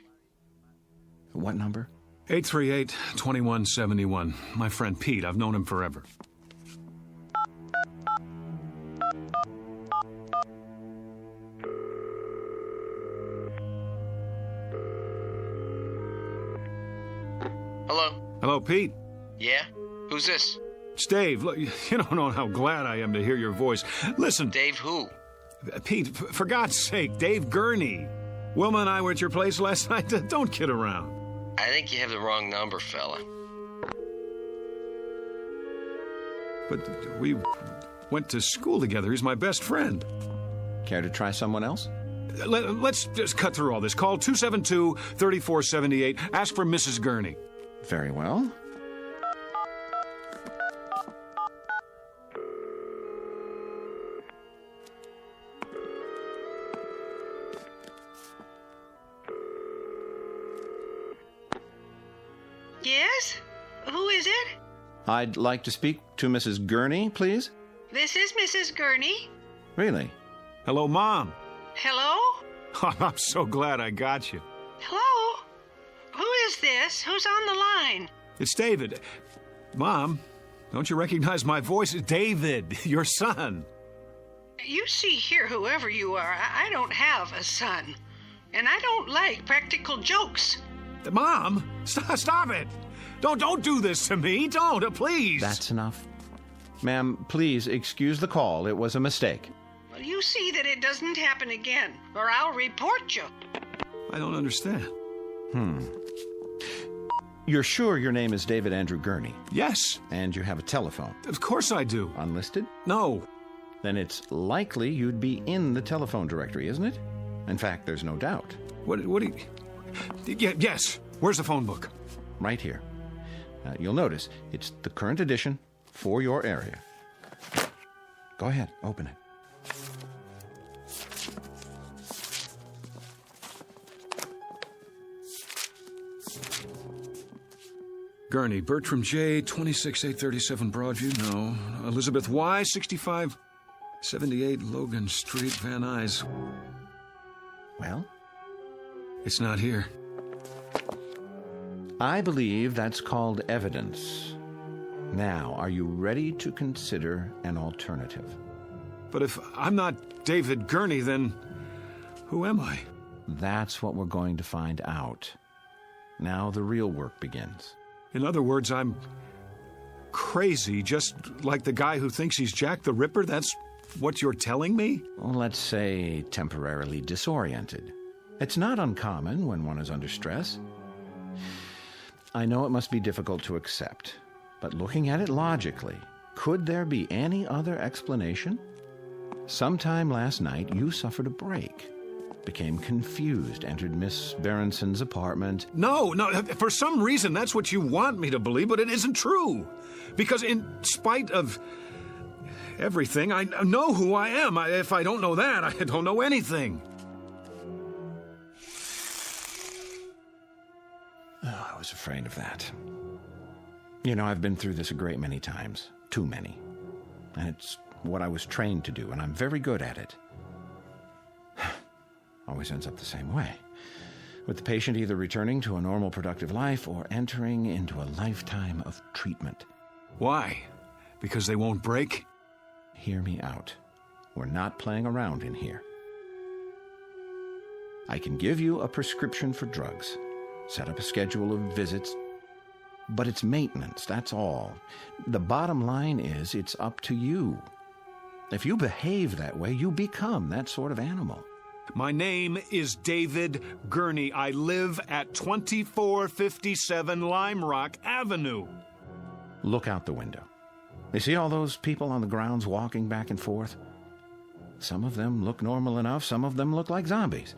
What number? 838-2171. My friend Pete. I've known him forever. Hello? Hello, Pete. Yeah? Who's this? It's Dave. Look, you don't know how glad I am to hear your voice. Listen. Dave who? Pete, for God's sake, Dave Gurney. Wilma and I were at your place last night. Don't kid around. I think you have the wrong number, fella. But we went to school together. He's my best friend. Care to try someone else? Let's just cut through all this. Call 272-3478. Ask for Mrs. Gurney. Very well. Yes? Who is it? I'd like to speak to Mrs. Gurney, please. This is Mrs. Gurney. Really? Hello, Mom. Hello? Oh, I'm so glad I got you. Hello? Who is this? Who's on the line? It's David. Mom, don't you recognize my voice? David, your son. You see here, whoever you are, I don't have a son. And I don't like practical jokes. Mom, stop it. Don't do this to me. Don't, please. That's enough. Ma'am, please excuse the call. It was a mistake. Well, you see that it doesn't happen again, or I'll report you. I don't understand. You're sure your name is David Andrew Gurney? Yes. And you have a telephone? Of course I do. Unlisted? No. Then it's likely you'd be in the telephone directory, isn't it? In fact, there's no doubt. What do you... Yes. Where's the phone book? Right here. You'll notice it's the current edition for your area. Go ahead, open it. Gurney, Bertram J, 26837 Broadview, no. Elizabeth Y, 6578 Logan Street, Van Nuys. Well? It's not here. I believe that's called evidence. Now, are you ready to consider an alternative? But if I'm not David Gurney, then who am I? That's what we're going to find out. Now the real work begins. In other words, I'm crazy, just like the guy who thinks he's Jack the Ripper? That's what you're telling me? Well, let's say temporarily disoriented. It's not uncommon when one is under stress. I know it must be difficult to accept, but looking at it logically, could there be any other explanation? Sometime last night, you suffered a break, became confused, entered Miss Berenson's apartment. No, for some reason that's what you want me to believe, but it isn't true. Because in spite of everything, I know who I am. If I don't know that, I don't know anything. Oh, I was afraid of that. You know, I've been through this a great many times. Too many. And it's what I was trained to do, and I'm very good at it. Always ends up the same way. With the patient either returning to a normal, productive life or entering into a lifetime of treatment. Why? Because they won't break? Hear me out. We're not playing around in here. I can give you a prescription for drugs, set up a schedule of visits, but it's maintenance, that's all. The bottom line is it's up to you. If you behave that way, you become that sort of animal. My name is David Gurney. I live at 2457 Lime Rock Avenue. Look out the window. You see all those people on the grounds walking back and forth? Some of them look normal enough, some of them look like zombies.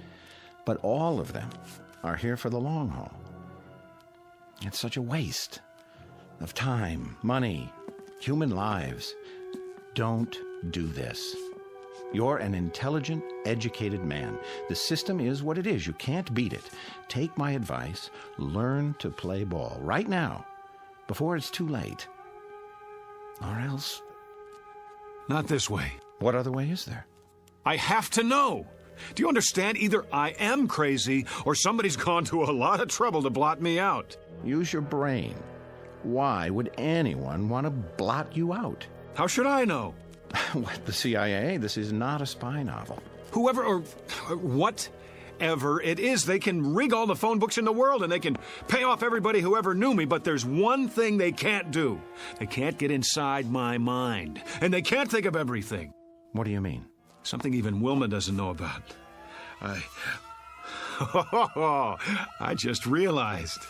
But all of them are here for the long haul. It's such a waste of time, money, human lives. Don't do this. You're an intelligent, educated man. The system is what it is. You can't beat it. Take my advice. Learn to play ball right now, before it's too late. Or else... Not this way. What other way is there? I have to know. Do you understand? Either I am crazy, or somebody's gone to a lot of trouble to blot me out. Use your brain. Why would anyone want to blot you out? How should I know? What, the CIA? This is not a spy novel. Whoever or whatever it is, they can rig all the phone books in the world and they can pay off everybody who ever knew me, but there's one thing they can't do. They can't get inside my mind, and they can't think of everything. What do you mean? Something even Wilma doesn't know about. I just realized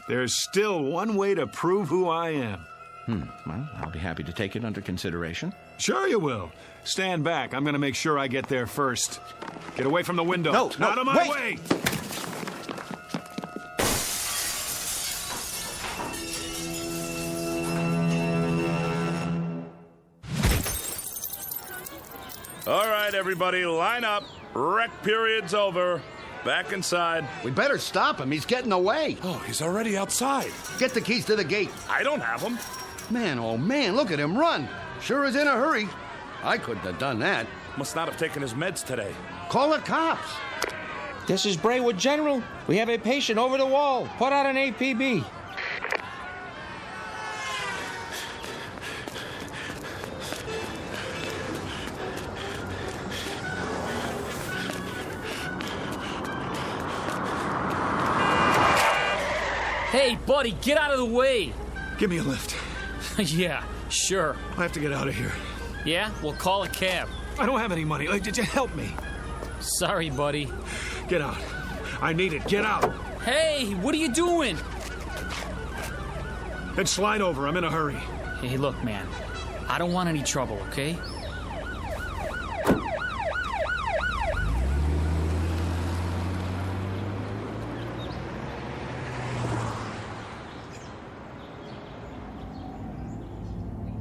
there's still one way to prove who I am. Well, I'll be happy to take it under consideration. Sure you will. Stand back. I'm going to make sure I get there first. Get away from the window. No, out of my way! All right, everybody, line up. Rec period's over. Back inside. We better stop him. He's getting away. Oh, he's already outside. Get the keys to the gate. I don't have them. Man, oh man, look at him run. Sure is in a hurry. I couldn't have done that. Must not have taken his meds today. Call the cops. This is Braywood General. We have a patient over the wall. Put out an APB. Hey, buddy, get out of the way. Give me a lift. Yeah, sure. I have to get out of here. Yeah? We'll call a cab. I don't have any money. Did you help me? Sorry, buddy. Get out. I need it. Get out. Hey, what are you doing? Then slide over. I'm in a hurry. Hey, look, man. I don't want any trouble, okay?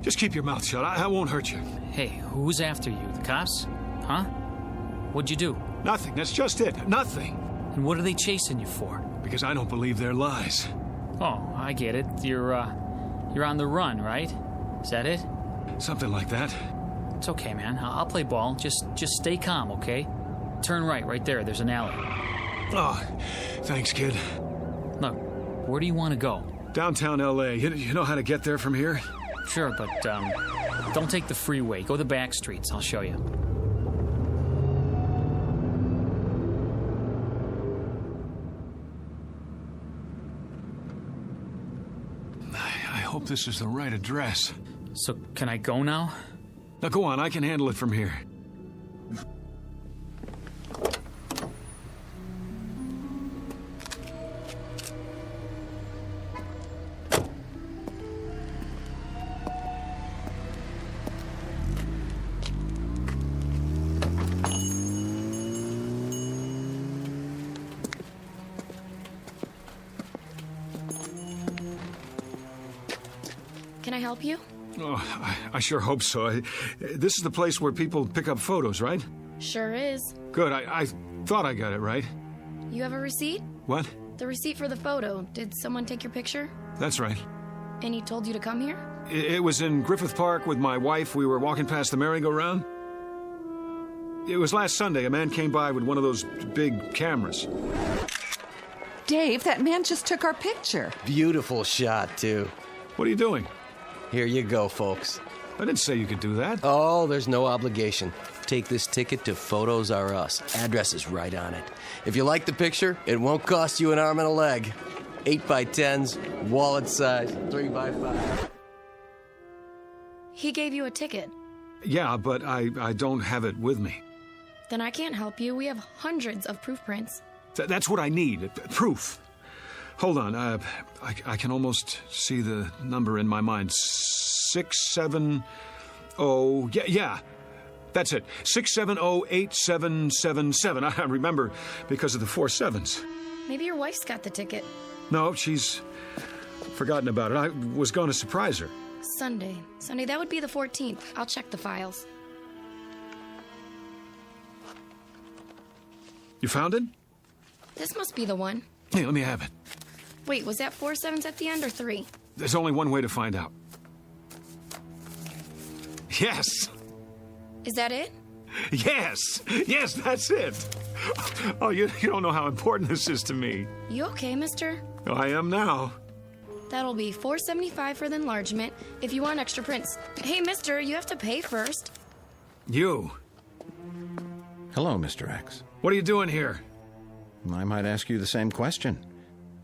Just keep your mouth shut. I won't hurt you. Hey, who's after you? The cops? Huh? What'd you do? Nothing. That's just it. Nothing. And what are they chasing you for? Because I don't believe their lies. Oh, I get it. You're on the run, right? Is that it? Something like that. It's okay, man. I'll play ball. Just stay calm, okay? Turn right there. There's an alley. Oh, thanks, kid. Look, where do you want to go? Downtown L.A. You know how to get there from here? Sure, but don't take the freeway. Go the back streets. I'll show you. I hope this is the right address. So, can I go now? Now, go on. I can handle it from here. Can I help you? Oh, I sure hope so. This is the place where people pick up photos, right? Sure is. Good. I thought I got it right. You have a receipt? What? The receipt for the photo. Did someone take your picture? That's right. And he told you to come here? It was in Griffith Park with my wife. We were walking past the merry-go-round. It was last Sunday. A man came by with one of those big cameras. Dave, that man just took our picture. Beautiful shot, too. What are you doing? Here you go, folks. I didn't say you could do that. Oh, there's no obligation. Take this ticket to Photos R Us. Address is right on it. If you like the picture, it won't cost you an arm and a leg. 8x10s, wallet size, 3x5. He gave you a ticket. Yeah, but I don't have it with me. Then I can't help you. We have hundreds of proof prints. That's what I need. Proof. Hold on. I can almost see the number in my mind. 670... Yeah. That's it. 6708777. I remember because of the 4 sevens. Maybe your wife's got the ticket. No, she's forgotten about it. I was going to surprise her. Sunday, that would be the 14th. I'll check the files. You found it? This must be the one. Hey, let me have it. Wait, was that 4 sevens at the end or 3? There's only one way to find out. Yes! Is that it? Yes! Yes, that's it! Oh, you don't know how important this is to me. You okay, mister? I am now. That'll be $4.75 for the enlargement if you want extra prints. Hey, mister, you have to pay first. You. Hello, Mr. X. What are you doing here? I might ask you the same question.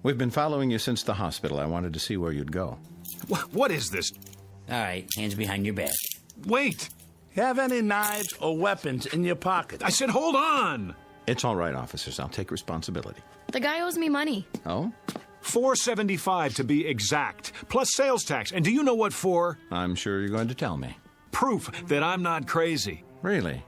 We've been following you since the hospital. I wanted to see where you'd go. What is this? All right, hands behind your back. Wait! Have any knives or weapons in your pocket? I said hold on! It's all right, officers. I'll take responsibility. The guy owes me money. Oh? $4.75 to be exact, plus sales tax. And do you know what for? I'm sure you're going to tell me. Proof that I'm not crazy. Really?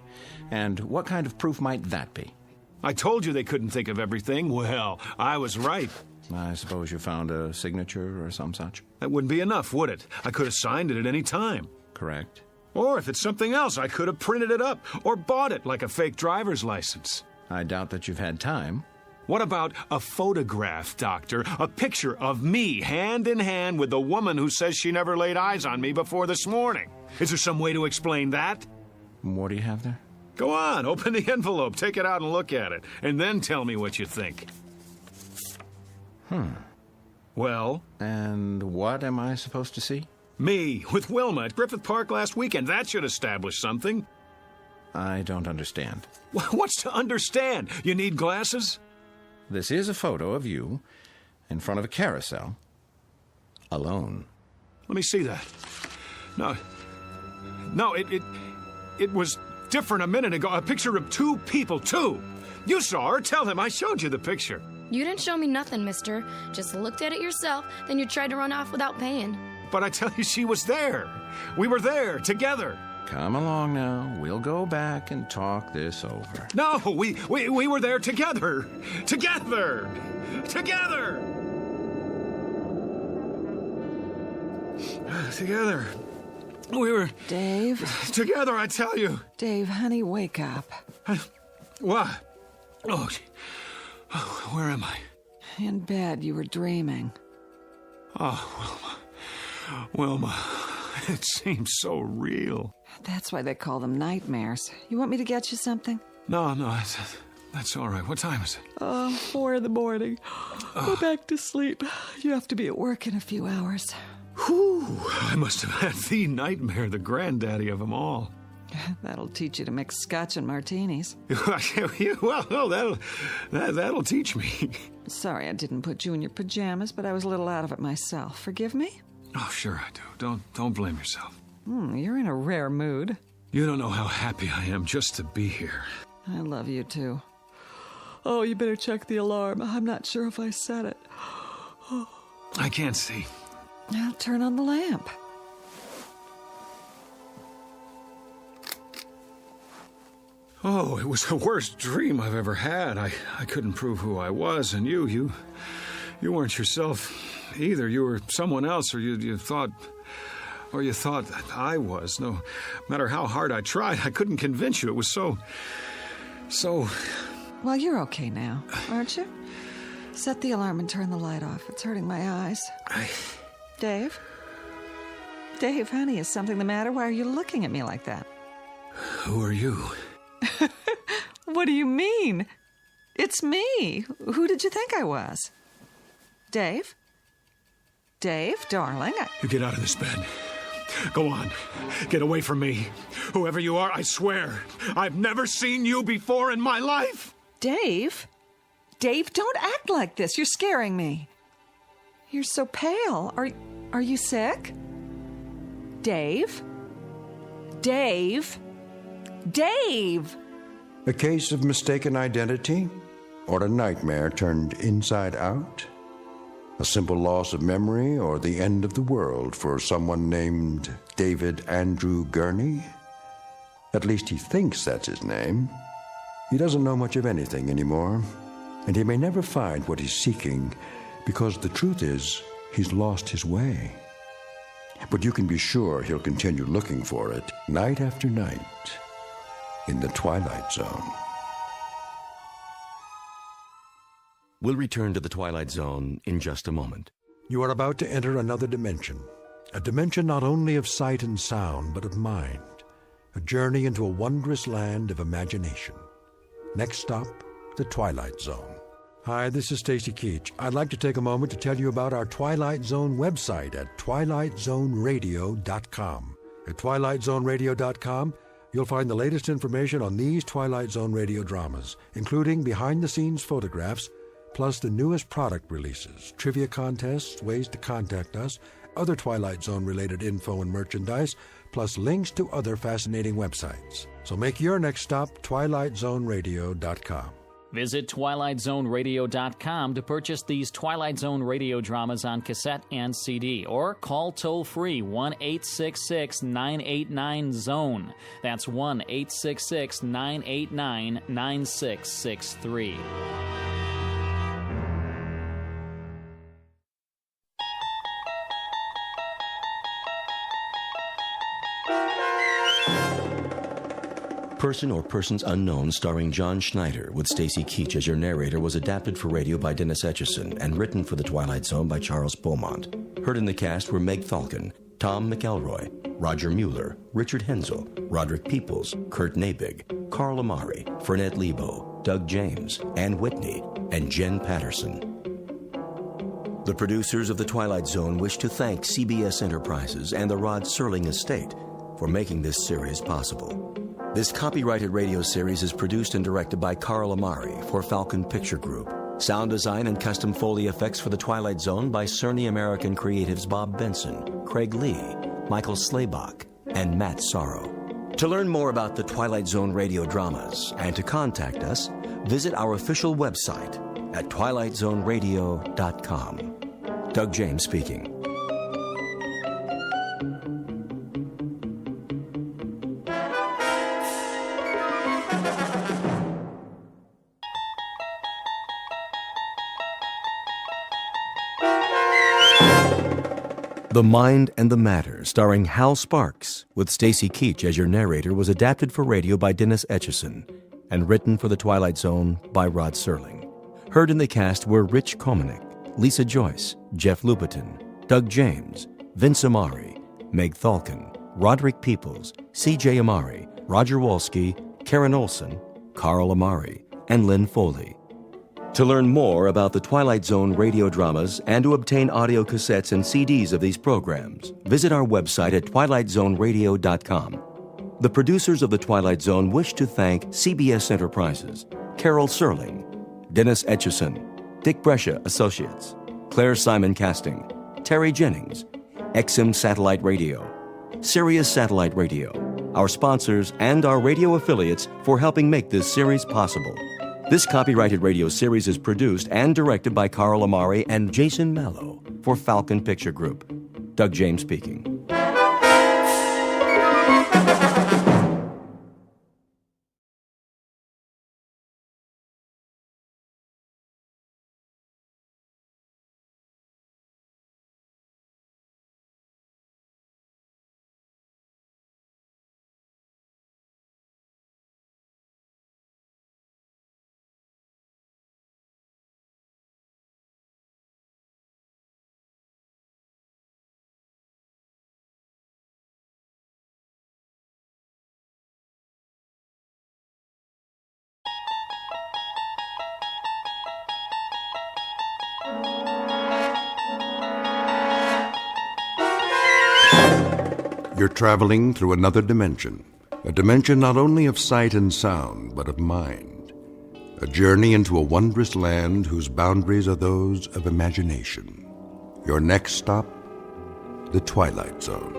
And what kind of proof might that be? I told you they couldn't think of everything. Well, I was right. I suppose you found a signature or some such? That wouldn't be enough, would it? I could have signed it at any time. Correct. Or if it's something else, I could have printed it up or bought it like a fake driver's license. I doubt that you've had time. What about a photograph, Doctor? A picture of me hand in hand with the woman who says she never laid eyes on me before this morning. Is there some way to explain that? What do you have there? Go on, open the envelope, take it out and look at it, and then tell me what you think. Well? And what am I supposed to see? Me, with Wilma at Griffith Park last weekend. That should establish something. I don't understand. What's to understand? You need glasses? This is a photo of you in front of a carousel, alone. Let me see that. No, it was different a minute ago. A picture of 2 people, 2. You saw her. Tell him I showed you the picture. You didn't show me nothing, mister. Just looked at it yourself, then you tried to run off without paying. But I tell you, she was there. We were there, together. Come along now. We'll go back and talk this over. No, we were there together. Together. Together. Together. We were... Dave? Together, I tell you. Dave, honey, wake up. What? Oh, where am I? In bed, you were dreaming. Oh, Wilma, it seems so real. That's why they call them nightmares. You want me to get you something? No, that's all right. What time is it? 4 in the morning. Go back to sleep. You have to be at work in a few hours. Whew, I must have had the nightmare, the granddaddy of them all. That'll teach you to mix scotch and martinis. Well, no, that'll teach me. Sorry I didn't put you in your pajamas, but I was a little out of it myself. Forgive me? Oh, sure I do. Don't blame yourself. You're in a rare mood. You don't know how happy I am just to be here. I love you, too. Oh, you better check the alarm. I'm not sure if I set it. I can't see. I'll turn on the lamp. Oh, it was the worst dream I've ever had. I couldn't prove who I was, and you weren't yourself either. You were someone else, or you thought that I was. No matter how hard I tried, I couldn't convince you. It was so... Well, you're okay now, aren't you? Set the alarm and turn the light off. It's hurting my eyes. Dave? Dave, honey, is something the matter? Why are you looking at me like that? Who are you? What do you mean? It's me. Who did you think I was? Dave? Dave, darling, You get out of this bed. Go on. Get away from me. Whoever you are, I swear, I've never seen you before in my life. Dave? Dave, don't act like this. You're scaring me. You're so pale. Are you sick? Dave? Dave? Dave! A case of mistaken identity? Or a nightmare turned inside out? A simple loss of memory or the end of the world for someone named David Andrew Gurney? At least he thinks that's his name. He doesn't know much of anything anymore, and he may never find what he's seeking because the truth is he's lost his way. But you can be sure he'll continue looking for it night after night in the Twilight Zone. We'll return to the Twilight Zone in just a moment. You are about to enter another dimension, a dimension not only of sight and sound, but of mind, a journey into a wondrous land of imagination. Next stop, the Twilight Zone. Hi, this is Stacy Keach. I'd like to take a moment to tell you about our Twilight Zone website at twilightzoneradio.com. At twilightzoneradio.com, you'll find the latest information on these Twilight Zone radio dramas, including behind-the-scenes photographs, plus the newest product releases, trivia contests, ways to contact us, other Twilight Zone-related info and merchandise, plus links to other fascinating websites. So make your next stop twilightzoneradio.com. Visit twilightzoneradio.com to purchase these Twilight Zone radio dramas on cassette and CD, or call toll-free 1-866-989-ZONE. That's 1-866-989-9663. Person or Persons Unknown, starring John Schneider, with Stacy Keach as your narrator, was adapted for radio by Dennis Etchison and written for The Twilight Zone by Charles Beaumont. Heard in the cast were Meg Falcon, Tom McElroy, Roger Mueller, Richard Hensel, Roderick Peoples, Kurt Nabig, Carl Amari, Fernette Lebo, Doug James, Ann Whitney, and Jen Patterson. The producers of The Twilight Zone wish to thank CBS Enterprises and the Rod Serling Estate for making this series possible. This copyrighted radio series is produced and directed by Carl Amari for Falcon Picture Group. Sound design and custom Foley effects for The Twilight Zone by Cerny American Creatives Bob Benson, Craig Lee, Michael Slaybach, and Matt Sorrow. To learn more about the Twilight Zone radio dramas and to contact us, visit our official website at twilightzoneradio.com. Doug James speaking. The Mind and the Matter, starring Hal Sparks, with Stacy Keach as your narrator, was adapted for radio by Dennis Etchison and written for The Twilight Zone by Rod Serling. Heard in the cast were Rich Komanek, Lisa Joyce, Jeff Lupetin, Doug James, Vince Amari, Meg Falcon, Roderick Peoples, C.J. Amari, Roger Wolski, Karen Olson, Carl Amari, and Lynn Foley. To learn more about the Twilight Zone radio dramas and to obtain audio cassettes and CDs of these programs, visit our website at twilightzoneradio.com. The producers of The Twilight Zone wish to thank CBS Enterprises, Carol Serling, Dennis Etchison, Dick Brescia Associates, Claire Simon Casting, Terry Jennings, XM Satellite Radio, Sirius Satellite Radio, our sponsors, and our radio affiliates for helping make this series possible. This copyrighted radio series is produced and directed by Carl Amari and Jason Mallow for Falcon Picture Group. Doug James speaking. you're traveling through another dimension. A dimension not only of sight and sound, but of mind. A journey into a wondrous land whose boundaries are those of imagination. Your next stop, the Twilight Zone.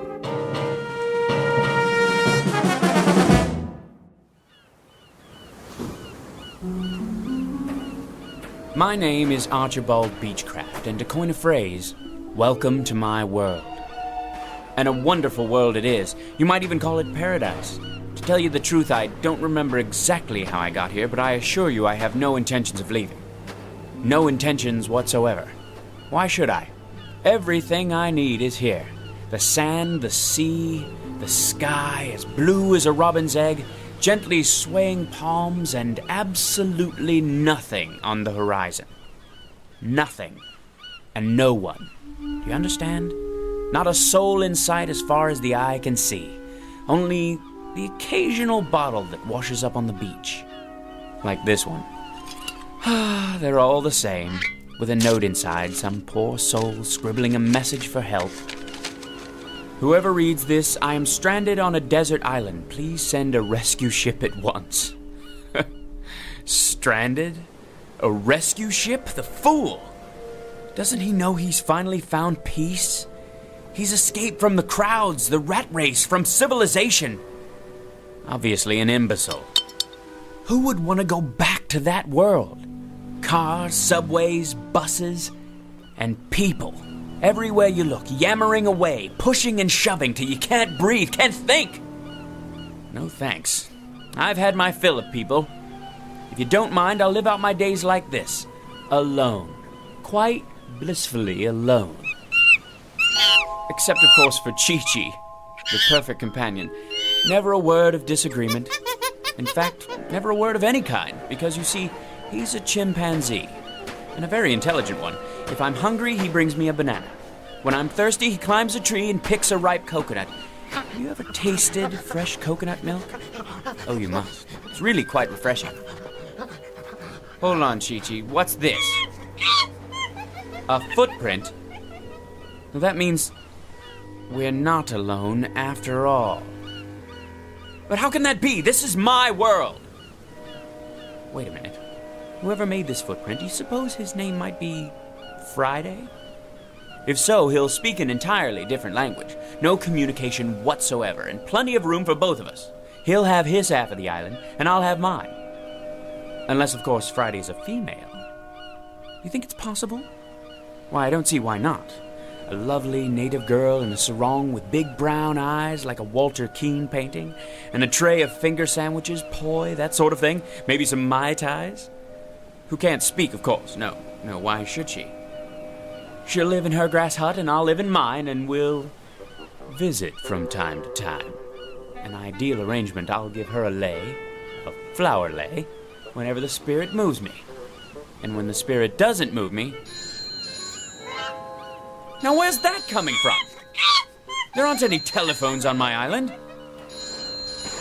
My name is Archibald Beechcraft, and to coin a phrase, welcome to my world. And a wonderful world it is. You might even call it paradise. To tell you the truth, I don't remember exactly how I got here, but I assure you I have no intentions of leaving. No intentions whatsoever. Why should I? Everything I need is here. The sand, the sea, the sky, as blue as a robin's egg, gently swaying palms, and absolutely nothing on the horizon. Nothing. And no one. Do you understand? Not a soul in sight as far as the eye can see. Only the occasional bottle that washes up on the beach. Like this one. They're all the same, with a note inside, some poor soul scribbling a message for help. Whoever reads this, I am stranded on a desert island. Please send a rescue ship at once. Stranded? A rescue ship? The fool! Doesn't he know he's finally found peace? He's escaped from the crowds, the rat race, from civilization. Obviously an imbecile. Who would want to go back to that world? Cars, subways, buses, and people. Everywhere you look, yammering away, pushing and shoving till you can't breathe, can't think. No thanks. I've had my fill of people. If you don't mind, I'll live out my days like this. Alone. Quite blissfully alone. Except, of course, for Chi-Chi, the perfect companion. Never a word of disagreement. In fact, never a word of any kind, because, you see, he's a chimpanzee. And a very intelligent one. If I'm hungry, he brings me a banana. When I'm thirsty, he climbs a tree and picks a ripe coconut. Have you ever tasted fresh coconut milk? Oh, you must. It's really quite refreshing. Hold on, Chi-Chi. What's this? A footprint? Well, that means we're not alone after all. But how can that be? This is my world. Wait a minute. Whoever made this footprint, do you suppose his name might be Friday? If so, he'll speak an entirely different language. No communication whatsoever, and plenty of room for both of us. He'll have his half of the island, and I'll have mine. Unless, of course, Friday's a female. You think it's possible? Why, I don't see why not. A lovely native girl in a sarong with big brown eyes like a Walter Keane painting, and a tray of finger sandwiches, poi, that sort of thing. Maybe some Mai Tais. Who can't speak, of course. No, why should she? She'll live in her grass hut and I'll live in mine, and we'll visit from time to time. An ideal arrangement. I'll give her a lei, a flower lei, whenever the spirit moves me. And when the spirit doesn't move me... Now where's that coming from? There aren't any telephones on my island.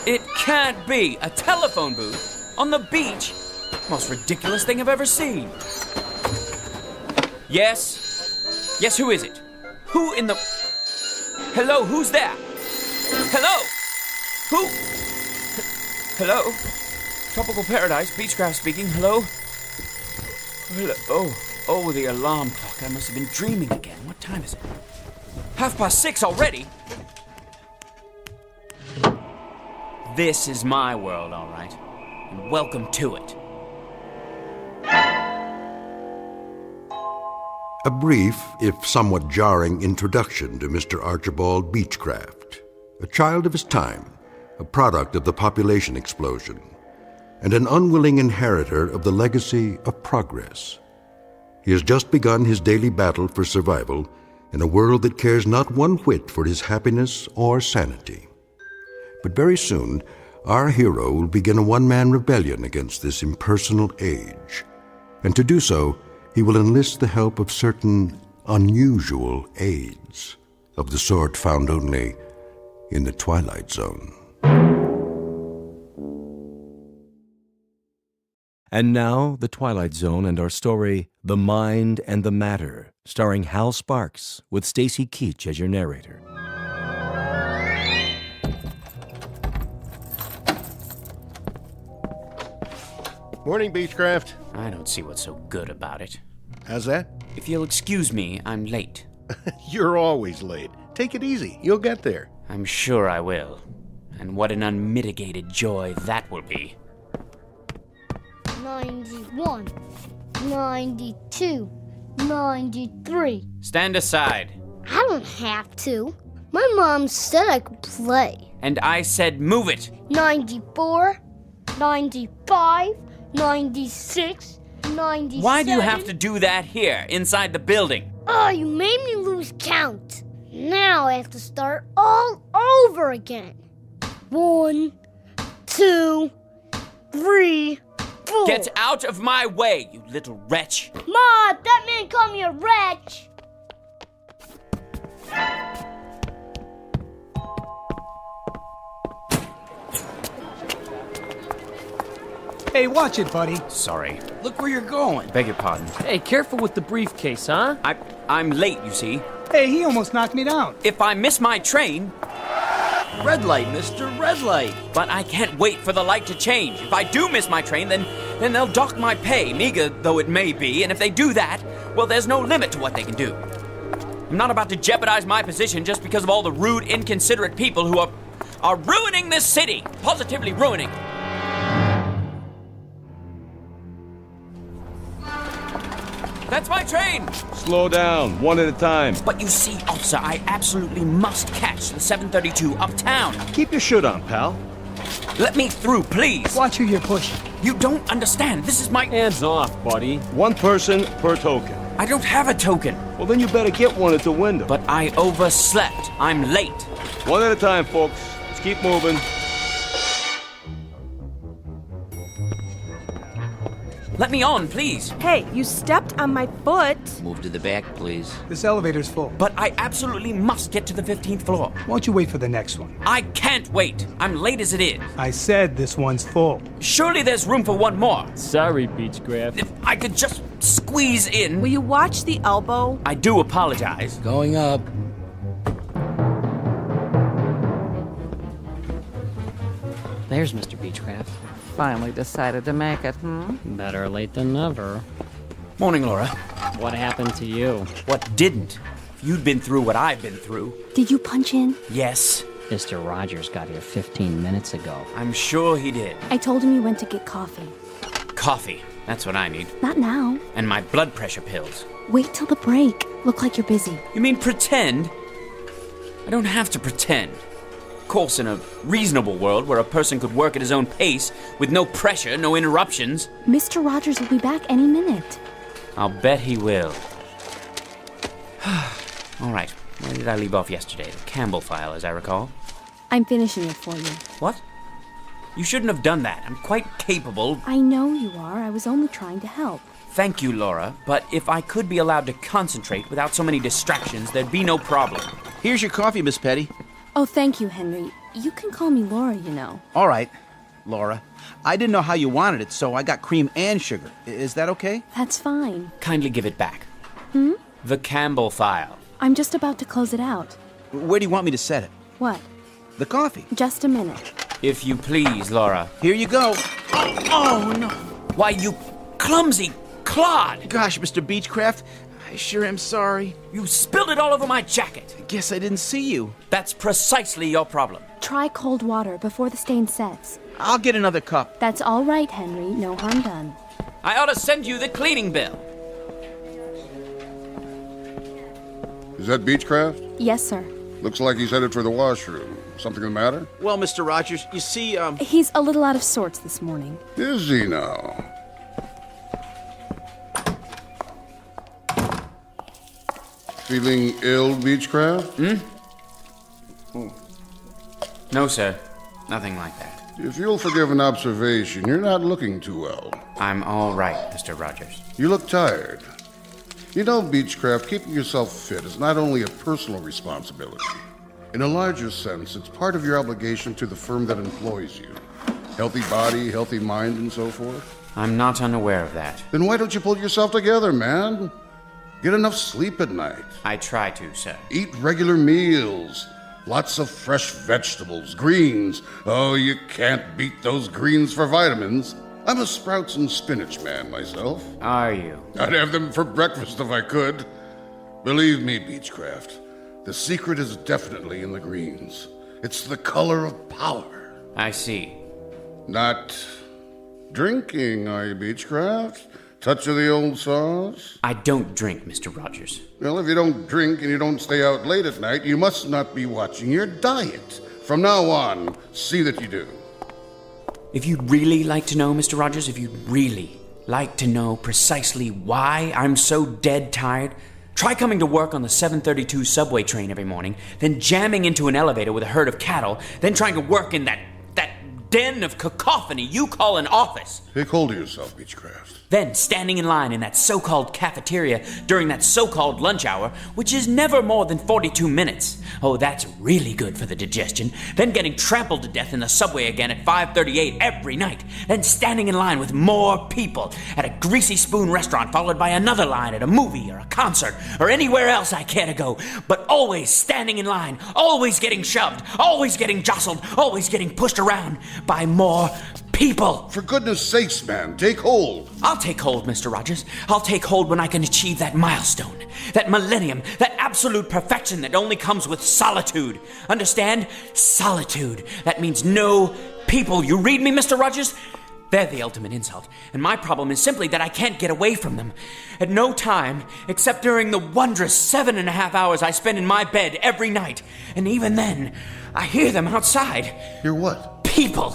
It can't be a telephone booth on the beach. Most ridiculous thing I've ever seen. Yes? Yes, who is it? Who in the... Hello, who's there? Hello? Who? Hello? Tropical Paradise, Beechcraft speaking. Hello? Hello? Oh, the alarm clock. I must have been dreaming again. What time is it? 6:30 already? This is my world, all right. And welcome to it. A brief, if somewhat jarring, introduction to Mr. Archibald Beechcraft, a child of his time, a product of the population explosion, and an unwilling inheritor of the legacy of progress. He has just begun his daily battle for survival in a world that cares not one whit for his happiness or sanity. But very soon, our hero will begin a one-man rebellion against this impersonal age, and to do so, he will enlist the help of certain unusual aids, of the sort found only in the Twilight Zone. And now, The Twilight Zone and our story, The Mind and the Matter, starring Hal Sparks, with Stacy Keach as your narrator. Morning, Beechcraft. I don't see what's so good about it. How's that? If you'll excuse me, I'm late. You're always late. Take it easy. You'll get there. I'm sure I will. And what an unmitigated joy that will be. 91, 92, 93. Stand aside. I don't have to. My mom said I could play. And I said move it. 94, 95, 96, 97. Why do you have to do that here, inside the building? Oh, you made me lose count. Now I have to start all over again. 1, 2, 3, 4. Get out of my way, you little wretch. Ma, that man called me a wretch. Hey, watch it, buddy. Sorry. Look where you're going. Beg your pardon. Hey, careful with the briefcase, huh? I'm late, you see. Hey, he almost knocked me down. If I miss my train... Red light, mister, red light. But I can't wait for the light to change. If I do miss my train, then they'll dock my pay, meager though it may be. And if they do that, well, there's no limit to what they can do. I'm not about to jeopardize my position just because of all the rude, inconsiderate people who are ruining this city. Positively ruining it. That's my train! Slow down, one at a time. But you see, officer, I absolutely must catch the 732 uptown. Keep your shirt on, pal. Let me through, please. Watch who you're pushing. You don't understand. This is my... Hands off, buddy. One person per token. I don't have a token. Well, then you better get one at the window. But I overslept. I'm late. One at a time, folks. Let's keep moving. Let me on, please. Hey, you stepped on my foot. Move to the back, please. This elevator's full. But I absolutely must get to the 15th floor. Why don't you wait for the next one? I can't wait. I'm late as it is. I said this one's full. Surely there's room for one more. Sorry, Beechcraft. If I could just squeeze in. Will you watch the elbow? I do apologize. Going up. There's Mr. Beechcraft. Finally decided to make it, Better late than never. Morning, Laura. What happened to you? What didn't? You'd been through what I've been through. Did you punch in? Yes. Mr. Rogers got here 15 minutes ago. I'm sure he did. I told him you went to get coffee. Coffee. That's what I need. Not now. And my blood pressure pills. Wait till the break. Look like you're busy. You mean pretend? I don't have to pretend. Of course, in a reasonable world where a person could work at his own pace with no pressure, no interruptions. Mr. Rogers will be back any minute. I'll bet he will. All right, where did I leave off yesterday? The Campbell file, as I recall. I'm finishing it for you. What? You shouldn't have done that. I'm quite capable. I know you are. I was only trying to help. Thank you, Laura, but if I could be allowed to concentrate without so many distractions, there'd be no problem. Here's your coffee, Miss Petty. Oh, thank you, Henry. You can call me Laura, you know. All right, Laura. I didn't know how you wanted it, so I got cream and sugar. Is that okay? That's fine. Kindly give it back. The Campbell file. I'm just about to close it out. Where do you want me to set it? What? The coffee. Just a minute. If you please, Laura. Here you go. Oh, no. Why, you clumsy clod. Gosh, Mr. Beechcraft, I sure am sorry. You spilled it all over my jacket. I guess I didn't see you. That's precisely your problem. Try cold water before the stain sets. I'll get another cup. That's all right, Henry. No harm done. I ought to send you the cleaning bill. Is that Beechcraft? Yes, sir. Looks like he's headed for the washroom. Something the matter? Well, Mr. Rogers, you see, He's a little out of sorts this morning. Is he now? Feeling ill, Beechcraft? No, sir. Nothing like that. If you'll forgive an observation, you're not looking too well. I'm all right, Mr. Rogers. You look tired. You know, Beechcraft, keeping yourself fit is not only a personal responsibility. In a larger sense, it's part of your obligation to the firm that employs you. Healthy body, healthy mind, and so forth. I'm not unaware of that. Then why don't you pull yourself together, man? Get enough sleep at night. I try to, sir. Eat regular meals. Lots of fresh vegetables, greens. Oh, you can't beat those greens for vitamins. I'm a sprouts and spinach man myself. Are you? I'd have them for breakfast if I could. Believe me, Beechcraft, the secret is definitely in the greens. It's the color of power. I see. Not drinking, are you, Beechcraft? Touch of the old sauce? I don't drink, Mr. Rogers. Well, if you don't drink and you don't stay out late at night, you must not be watching your diet. From now on, see that you do. If you'd really like to know, Mr. Rogers, if you'd really like to know precisely why I'm so dead tired, try coming to work on the 7:32 subway train every morning, then jamming into an elevator with a herd of cattle, then trying to work in that den of cacophony you call an office. Take hold of yourself, Beechcraft. Then standing in line in that so-called cafeteria during that so-called lunch hour, which is never more than 42 minutes. Oh, that's really good for the digestion. Then getting trampled to death in the subway again at 5:38 every night. Then standing in line with more people at a Greasy Spoon restaurant, followed by another line at a movie or a concert or anywhere else I care to go. But always standing in line, always getting shoved, always getting jostled, always getting pushed around by more people. For goodness sakes, man, take hold. I'll take hold, Mr. Rogers. I'll take hold when I can achieve that milestone, that millennium, that absolute perfection that only comes with solitude. Understand? Solitude. That means no people. You read me, Mr. Rogers? They're the ultimate insult, and my problem is simply that I can't get away from them. At no time, except during the wondrous 7.5 hours I spend in my bed every night. And even then, I hear them outside. Hear what? People.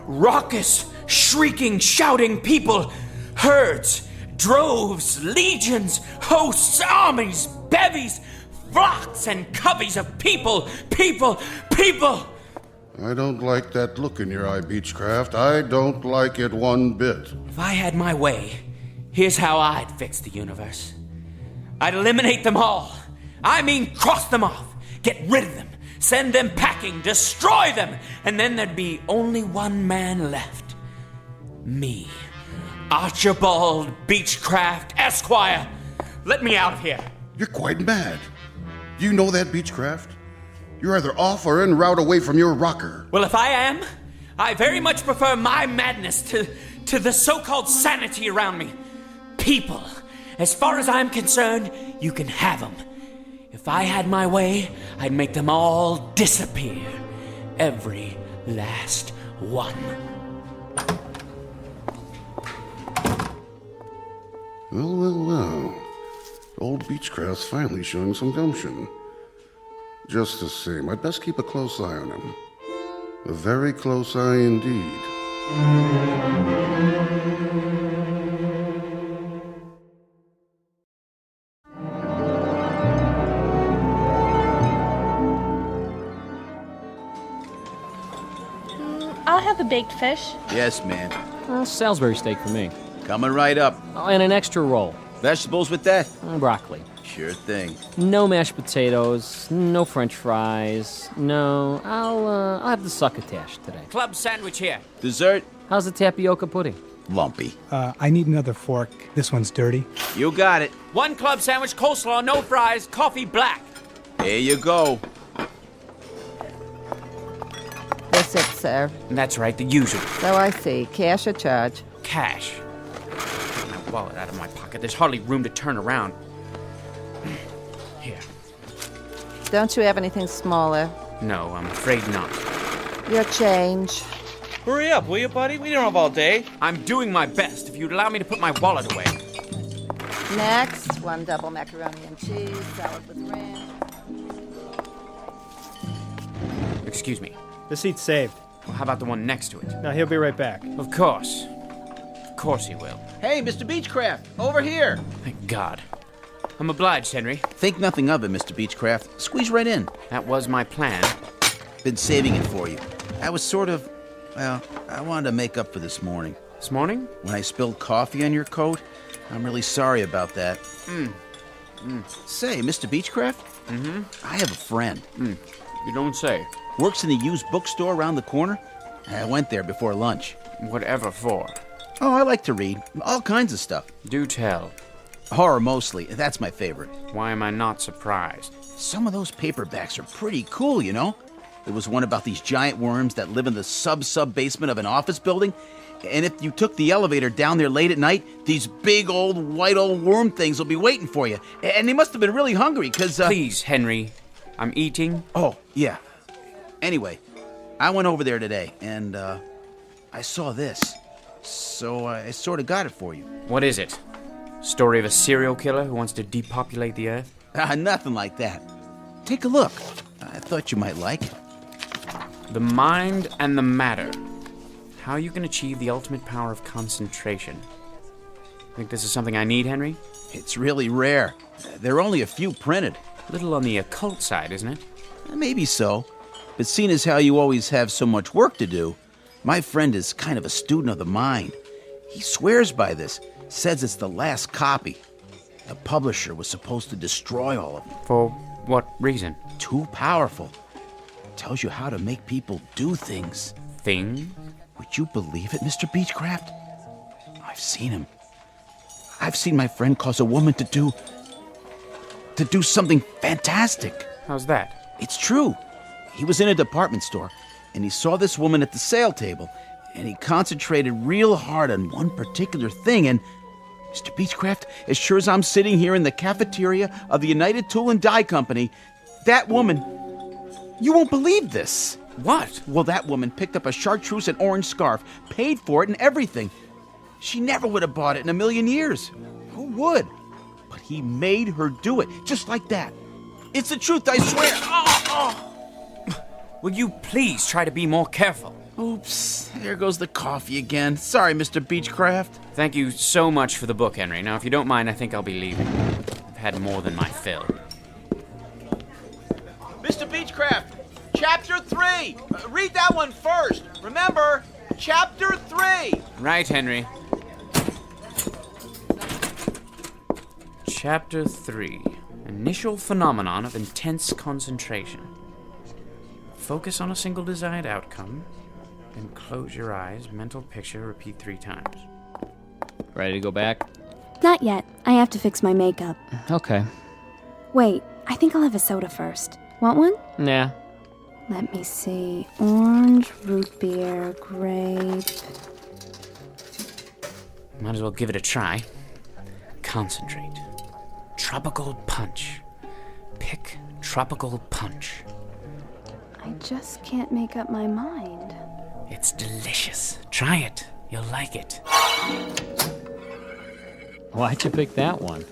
Raucous, shrieking, shouting people. Herds, droves, legions, hosts, armies, bevies, flocks and coveys of people. I don't like that look in your eye, Beechcraft. I don't like it one bit. If I had my way, here's how I'd fix the universe. I'd eliminate them all. I mean, cross them off. Get rid of them. Send them packing. Destroy them. And then there'd be only one man left. Me. Archibald Beechcraft, Esquire. Let me out of here. You're quite mad. Do you know that, Beechcraft? You're either off or en route away from your rocker. Well, if I am, I very much prefer my madness to the so-called sanity around me. People, as far as I'm concerned, you can have them. If I had my way, I'd make them all disappear. Every last one. Well. Old Beechcraft's finally showing some gumption. Just the same, I'd best keep a close eye on him. A very close eye indeed. I'll have a baked fish. Yes, ma'am. Salisbury steak for me. Coming right up. Oh, and an extra roll. Vegetables with that? Broccoli. Sure thing. No mashed potatoes, no French fries. No, I'll have the succotash today. Club sandwich here. Dessert? How's the tapioca pudding? Lumpy. I need another fork. This one's dirty. You got it. One club sandwich, coleslaw, no fries, coffee black. Here you go. That's it, sir. That's right, the usual. So I see. Cash or charge? Cash. Take my wallet out of my pocket. There's hardly room to turn around. Here. Don't you have anything smaller? No, I'm afraid not. Your change. Hurry up, will you, buddy? We don't have all day. I'm doing my best. If you'd allow me to put my wallet away. Next, one double macaroni and cheese, salad with ranch. Excuse me. The seat's saved. Well, how about the one next to it? Now, he'll be right back. Of course. Of course he will. Hey, Mr. Beechcraft, over here. Thank God. I'm obliged, Henry. Think nothing of it, Mr. Beechcraft. Squeeze right in. That was my plan. Been saving it for you. I was sort of, well, I wanted to make up for this morning. This morning? When I spilled coffee on your coat. I'm really sorry about that. Say, Mr. Beechcraft? Mm-hmm. I have a friend. You don't say. Works in the used bookstore around the corner. I went there before lunch. Whatever for? Oh, I like to read. All kinds of stuff. Do tell. Horror mostly. That's my favorite. Why am I not surprised? Some of those paperbacks are pretty cool, you know? It was one about these giant worms that live in the sub-basement of an office building. And if you took the elevator down there late at night, these big white old worm things will be waiting for you. And they must have been really hungry, because... Please, Henry. I'm eating. Oh, yeah. Anyway, I went over there today, and I saw this. So I sort of got it for you. What is it? Story of a serial killer who wants to depopulate the Earth? Nothing like that. Take a look. I thought you might like it. The mind and the matter. How you can achieve the ultimate power of concentration. Think this is something I need, Henry? It's really rare. There are only a few printed. A little on the occult side, isn't it? Maybe so. But seeing as how you always have so much work to do, my friend is kind of a student of the mind. He swears by this, says it's the last copy. The publisher was supposed to destroy all of them. For what reason? Too powerful. Tells you how to make people do things. Things? Would you believe it, Mr. Beechcraft? I've seen him. I've seen my friend cause a woman to do something fantastic. How's that? It's true. He was in a department store, and he saw this woman at the sale table, and he concentrated real hard on one particular thing, and Mr. Beechcraft, as sure as I'm sitting here in the cafeteria of the United Tool and Die Company, that woman... You won't believe this. What? Well, that woman picked up a chartreuse and orange scarf, paid for it and everything. She never would have bought it in a million years. Who would? But he made her do it, just like that. It's the truth, I swear. Will you please try to be more careful? Oops, there goes the coffee again. Sorry, Mr. Beechcraft. Thank you so much for the book, Henry. Now, if you don't mind, I think I'll be leaving. I've had more than my fill. Mr. Beechcraft, Chapter 3. Read that one first. Remember, Chapter 3. Right, Henry. Chapter 3. Initial phenomenon of intense concentration. Focus on a single desired outcome, then close your eyes, mental picture, repeat 3 times. Ready to go back? Not yet. I have to fix my makeup. Okay. Wait, I think I'll have a soda first. Want one? Nah. Let me see. Orange, root beer, grape. Might as well give it a try. Concentrate. Tropical punch. Pick tropical punch. I just can't make up my mind. It's delicious. Try it. You'll like it. Why'd you pick that one?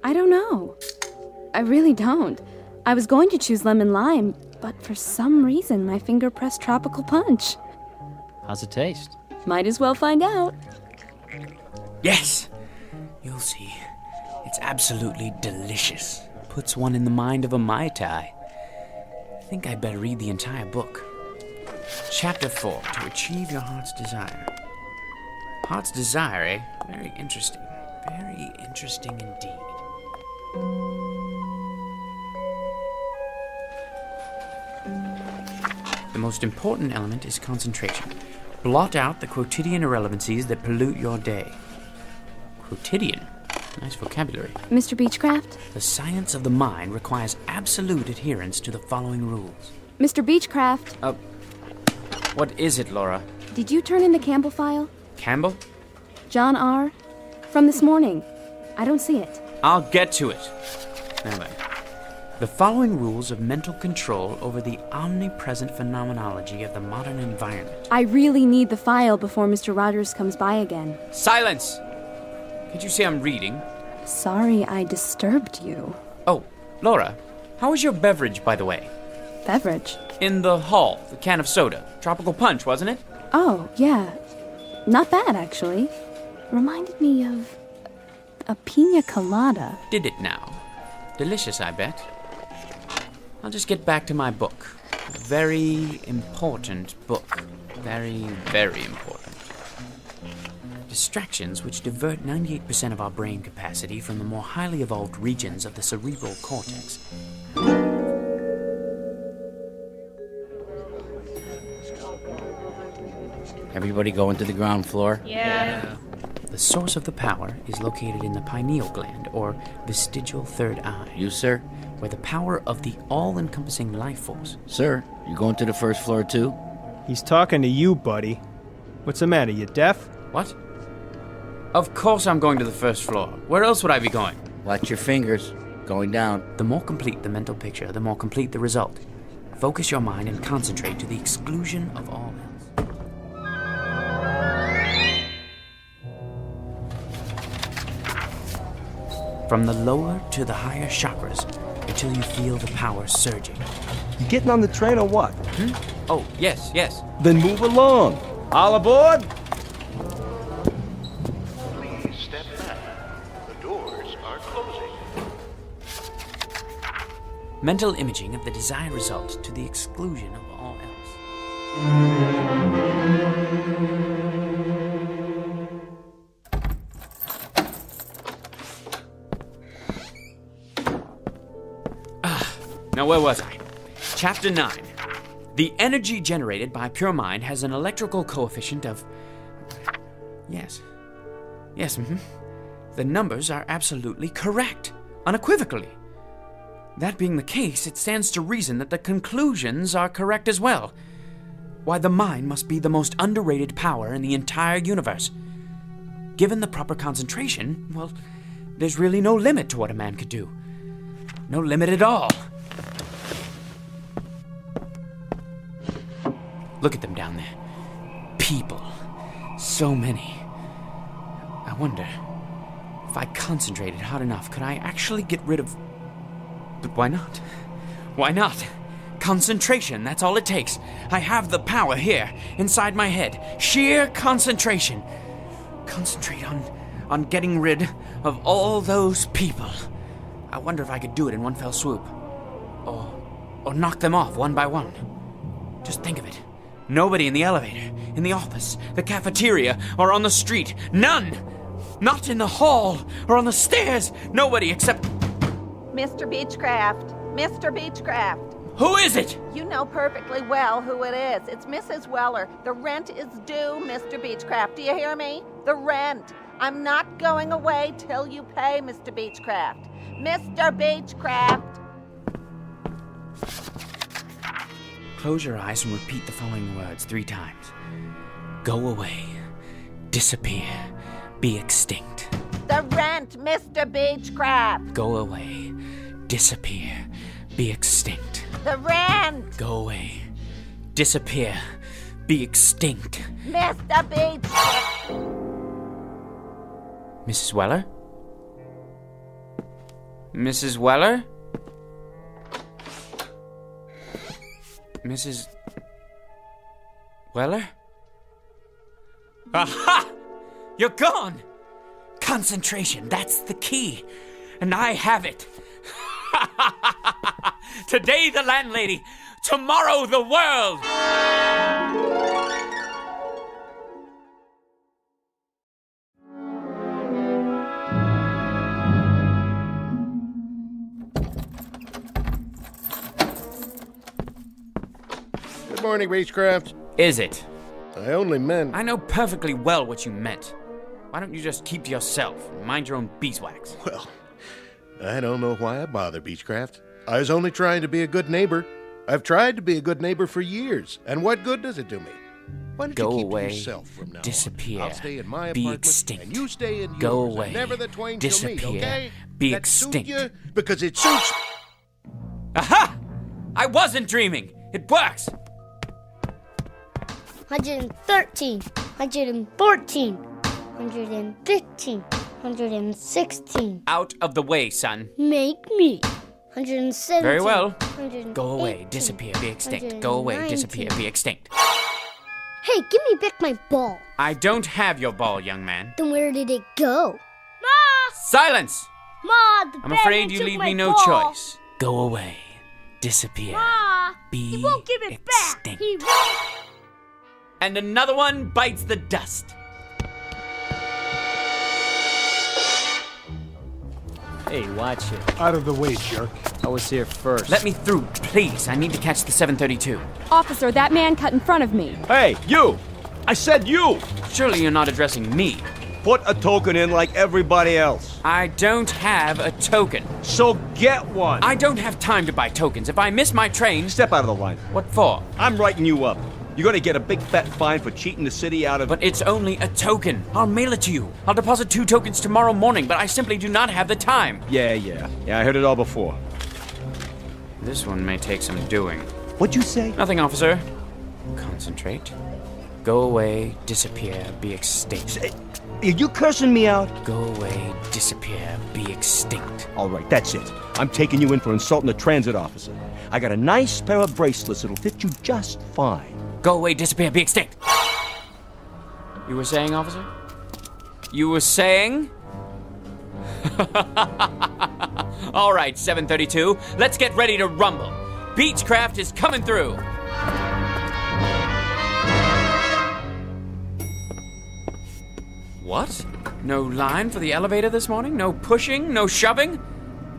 I don't know. I really don't. I was going to choose lemon lime, but for some reason my finger pressed tropical punch. How's it taste? Might as well find out. Yes! You'll see. It's absolutely delicious. Puts one in the mind of a Mai Tai. I think I'd better read the entire book. Chapter 4, to achieve your heart's desire. Heart's desire, eh? Very interesting. Very interesting indeed. The most important element is concentration. Blot out the quotidian irrelevancies that pollute your day. Quotidian? Nice vocabulary. Mr. Beechcraft? The science of the mind requires absolute adherence to the following rules. Mr. Beechcraft? What is it, Laura? Did you turn in the Campbell file? Campbell? John R. From this morning. I don't see it. I'll get to it. Now then. The following rules of mental control over the omnipresent phenomenology of the modern environment. I really need the file before Mr. Rogers comes by again. Silence! Can't you see I'm reading? Sorry I disturbed you. Oh, Laura, how was your beverage, by the way? Beverage? In the hall, the can of soda. Tropical punch, wasn't it? Oh, yeah. Not bad, actually. Reminded me of a pina colada. Did it now? Delicious, I bet. I'll just get back to my book. A very important book. Very, very important. Distractions which divert 98% of our brain capacity from the more highly evolved regions of the cerebral cortex. Everybody going to the ground floor? Yeah. The source of the power is located in the pineal gland, or vestigial third eye. You, sir? where the power of the all-encompassing life force... Sir, you going to the first floor too? He's talking to you, buddy. What's the matter, you deaf? What? Of course I'm going to the first floor. Where else would I be going? Watch your fingers. Going down. The more complete the mental picture, the more complete the result. Focus your mind and concentrate to the exclusion of all else. From the lower to the higher chakras, until you feel the power surging. You getting on the train or what? Oh, yes. Then move along. All aboard? Please step back. The doors are closing. Mental imaging of the desired result to the exclusion of all else. Now where was I? Chapter 9. The energy generated by pure mind has an electrical coefficient of... Yes, The numbers are absolutely correct, unequivocally. That being the case, it stands to reason that the conclusions are correct as well. Why, the mind must be the most underrated power in the entire universe. Given the proper concentration, well, there's really no limit to what a man could do. No limit at all. Look at them down there. People. So many. I wonder, if I concentrated hard enough, could I actually get rid of... But why not? Why not? Concentration, that's all it takes. I have the power here, inside my head. Sheer concentration. Concentrate on getting rid of all those people. I wonder if I could do it in one fell swoop. Or knock them off one by one. Just think of it. Nobody in the elevator, in the office, the cafeteria, or on the street. None! Not in the hall or on the stairs. Nobody except... Mr. Beechcraft. Mr. Beechcraft. Who is it? You know perfectly well who it is. It's Mrs. Weller. The rent is due, Mr. Beechcraft. Do you hear me? The rent. I'm not going away till you pay, Mr. Beechcraft. Mr. Beechcraft. Close your eyes and repeat the following words 3 times. Go away. Disappear. Be extinct. The rent, Mr. Beechcraft. Go away. Disappear. Be extinct. The rent. Go away. Disappear. Be extinct. Mr. Beechcraft. Mrs. Weller? Mrs. Weller? Mrs. Weller? Aha! You're gone! Concentration, that's the key. And I have it. Today the landlady, tomorrow the world! Good morning, Beechcraft. Is it? I only meant... I know perfectly well what you meant. Why don't you just keep to yourself and mind your own beeswax? Well, I don't know why I bother, Beechcraft. I was only trying to be a good neighbor. I've tried to be a good neighbor for years, and what good does it do me? Why don't Go you keep away, to yourself from now disappear, on? I'll stay in my be apartment, extinct. and you stay in Go yours, and away, never the twain shall meet, disappear, okay? be That extinct. Suit you because it suits... Aha! I wasn't dreaming. It works. 113, 114, 115, 116. Out of the way, son. Make me. 117. Very well. 118, Go away, disappear, be extinct. Go away, disappear, be extinct. Hey, give me back my ball. I don't have your ball, young man. Then where did it go? Ma! Silence! Ma, the I'm bandit afraid you took leave my me no ball. choice. Go away, disappear, Ma! be He won't give it extinct. back. He won't. And another one bites the dust. Hey, watch it. Out of the way, jerk. I was here first. Let me through, please. I need to catch the 732. Officer, that man cut in front of me. Hey, you! I said you! Surely you're not addressing me. put a token in like everybody else. I don't have a token. So get one. I don't have time to buy tokens. If I miss my train... Step out of the line. What for? I'm writing you up. You're gonna get a big fat fine for cheating the city out of... But it's only a token. I'll mail it to you. I'll deposit 2 tokens tomorrow morning, but I simply do not have the time. Yeah, I heard it all before. This one may take some doing. What'd you say? Nothing, officer. Concentrate. Go away, disappear, be extinct. Are you cursing me out? Go away, disappear, be extinct. All right, that's it. I'm taking you in for insulting a transit officer. I got a nice pair of bracelets that'll fit you just fine. Go away, disappear, be extinct. You were saying, officer? You were saying? All right, 732, let's get ready to rumble. Beechcraft is coming through. What? No line for the elevator this morning? No pushing? No shoving?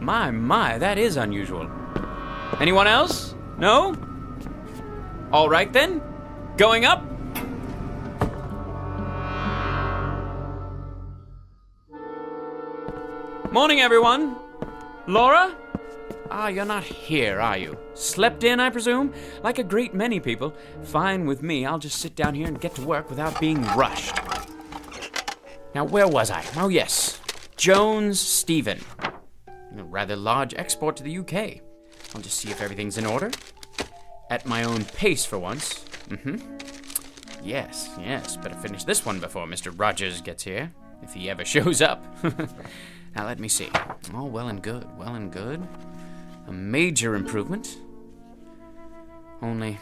My, that is unusual. Anyone else? No? All right then. Going up? Morning, everyone. Laura? You're not here, are you? Slept in, I presume? Like a great many people. Fine with me. I'll just sit down here and get to work without being rushed. Now, where was I? Oh, yes. Jones Stephen. A rather large export to the UK. I'll just see if everything's in order. At my own pace for once. Yes. Better finish this one before Mr. Rogers gets here. If he ever shows up. Now, let me see. Oh, well and good. A major improvement. Only,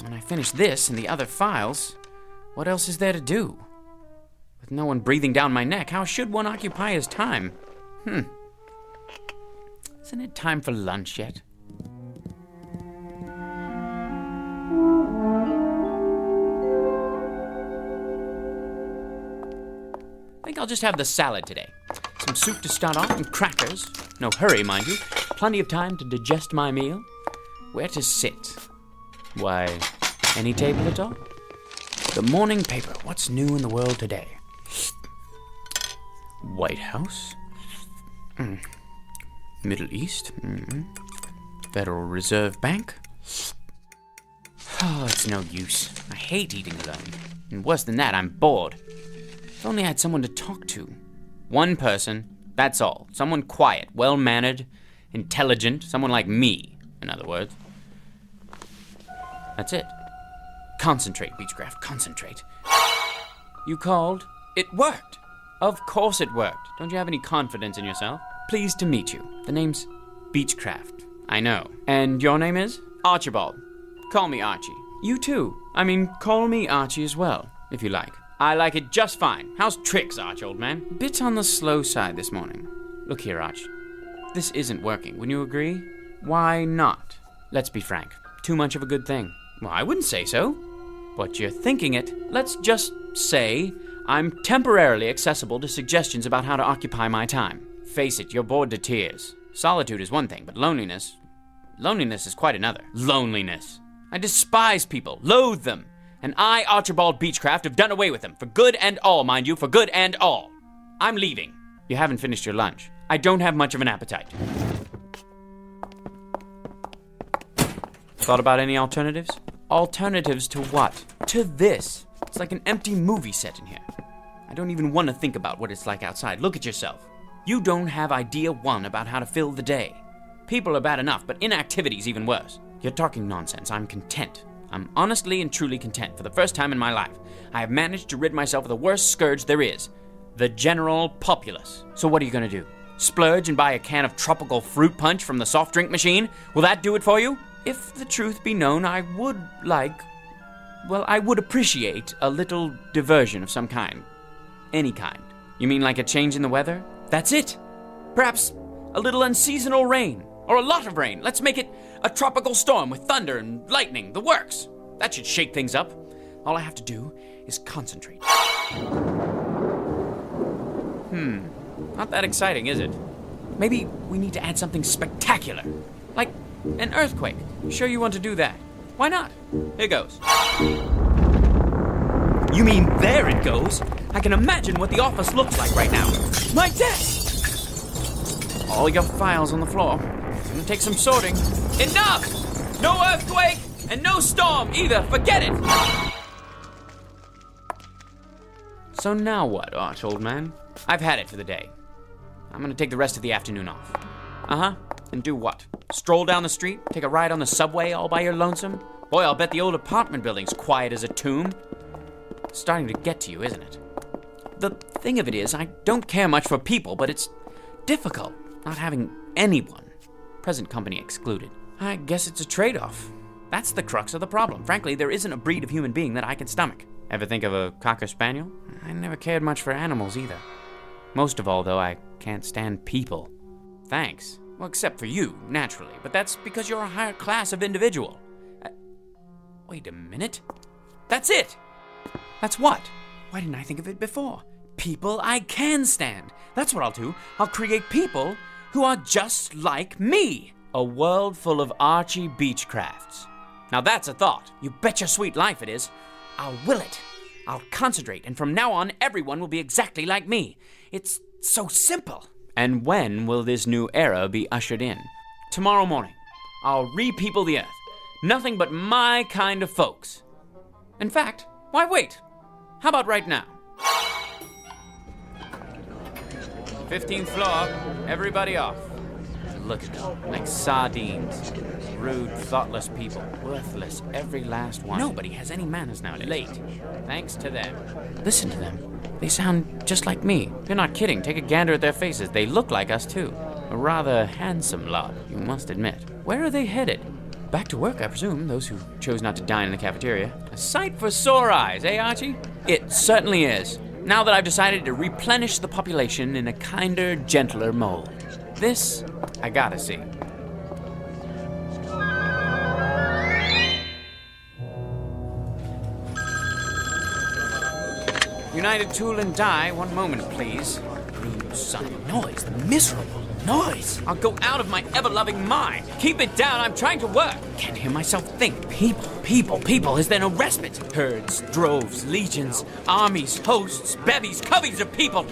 when I finish this and the other files, what else is there to do? With no one breathing down my neck, how should one occupy his time? Isn't it time for lunch yet? I think I'll just have the salad today. Some soup to start off and crackers. No hurry, mind you. Plenty of time to digest my meal. Where to sit? Why, any table at all? The morning paper. What's new in the world today? White House. Middle East. Federal Reserve Bank. Oh, it's no use. I hate eating alone. And worse than that, I'm bored. If only I had someone to talk to. One person, that's all. Someone quiet, well-mannered, intelligent, someone like me, in other words. That's it. Concentrate, Beechcraft, concentrate. You called? It worked. Of course it worked. Don't you have any confidence in yourself? Pleased to meet you. The name's Beechcraft. I know. And your name is? Archibald. Call me Archie. You too. Call me Archie as well, if you like. I like it just fine. How's tricks, Arch, old man? Bit on the slow side this morning. Look here, Arch. This isn't working. Wouldn't you agree? Why not? Let's be frank. Too much of a good thing. Well, I wouldn't say so. But you're thinking it. Let's just say I'm temporarily accessible to suggestions about how to occupy my time. Face it, you're bored to tears. Solitude is one thing, but loneliness is quite another. Loneliness. I despise people, loathe them. And I, Archibald Beechcraft, have done away with them. For good and all, mind you, for good and all. I'm leaving. You haven't finished your lunch. I don't have much of an appetite. Thought about any alternatives? Alternatives to what? To this. It's like an empty movie set in here. I don't even want to think about what it's like outside. Look at yourself. You don't have idea one about how to fill the day. People are bad enough, but inactivity's even worse. You're talking nonsense. I'm content. I'm honestly and truly content. For the first time in my life, I have managed to rid myself of the worst scourge there is. The general populace. So what are you going to do? Splurge and buy a can of tropical fruit punch from the soft drink machine? Will that do it for you? If the truth be known, I would appreciate a little diversion of some kind. Any kind. You mean like a change in the weather? That's it. Perhaps a little unseasonal rain. Or a lot of rain. Let's make it a tropical storm with thunder and lightning. The works. That should shake things up. All I have to do is concentrate. Not that exciting, is it? Maybe we need to add something spectacular. Like an earthquake. You sure you want to do that? Why not? Here goes. You mean there it goes? I can imagine what the office looks like right now. My desk! All your files on the floor. Gonna take some sorting. Enough! No earthquake and no storm either. Forget it! So now what, Arch, old man? I've had it for the day. I'm gonna take the rest of the afternoon off. Uh-huh. And do what? Stroll down the street? Take a ride on the subway all by your lonesome? Boy, I'll bet the old apartment building's quiet as a tomb. It's starting to get to you, isn't it? The thing of it is, I don't care much for people, but it's difficult not having anyone, present company excluded. I guess it's a trade-off. That's the crux of the problem. Frankly, there isn't a breed of human being that I can stomach. Ever think of a Cocker Spaniel? I never cared much for animals either. Most of all, though, I can't stand people. Thanks. Well, except for you, naturally. But that's because you're a higher class of individual. Wait a minute. That's it! That's what? Why didn't I think of it before? People I can stand. That's what I'll do. I'll create people who are just like me. A world full of Archie Beechcrafts. Now that's a thought. You bet your sweet life it is. I'll will it. I'll concentrate, and from now on, everyone will be exactly like me. It's so simple. And when will this new era be ushered in? Tomorrow morning. I'll re-people the earth. Nothing but my kind of folks. In fact, why wait? How about right now? 15th floor, everybody off. Look at them, like sardines. Rude, thoughtless people. Worthless, every last one. Nobody has any manners nowadays. Late. Thanks to them. Listen to them. They sound just like me. You're not kidding. Take a gander at their faces. They look like us, too. A rather handsome lot, you must admit. Where are they headed? Back to work, I presume, those who chose not to dine in the cafeteria. A sight for sore eyes, eh, Archie? It certainly is. Now that I've decided to replenish the population in a kinder, gentler mold. This, I gotta see. United Tool and Die, one moment, please. Rude son of a noise, the miserable noise. I'll go out of my ever-loving mind. Keep it down, I'm trying to work. Can't hear myself think. People, is there no respite? Herds, droves, legions, armies, hosts, bevies, coveys of people.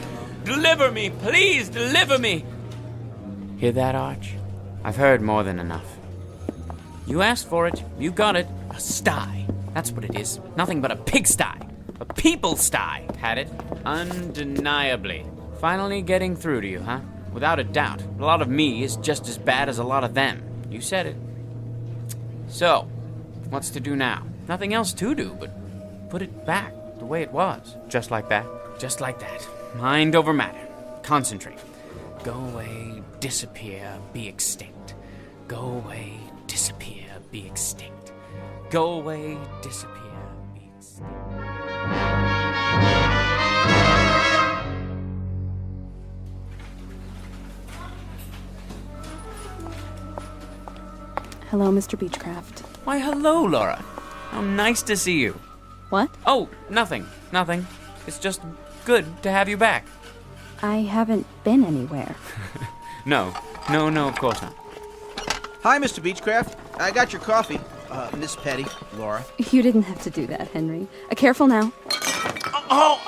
Deliver me, please, deliver me. Hear that, Arch? I've heard more than enough. You asked for it, you got it. A sty. That's what it is. Nothing but a pigsty. A people sty. Had it? Undeniably. Finally getting through to you, huh? Without a doubt. A lot of me is just as bad as a lot of them. You said it. So, what's to do now? Nothing else to do but put it back the way it was. Just like that. Just like that. Mind over matter. Concentrate. Go away, disappear, be extinct. Go away, disappear, be extinct. Go away, disappear, be extinct. Hello, Mr. Beechcraft. Why, hello, Laura. How nice to see you. What? Oh, nothing. It's just good to have you back. I haven't been anywhere. No, of course not. Hi, Mr. Beechcraft. I got your coffee. Miss Petty, Laura. You didn't have to do that, Henry. Careful now. Oh,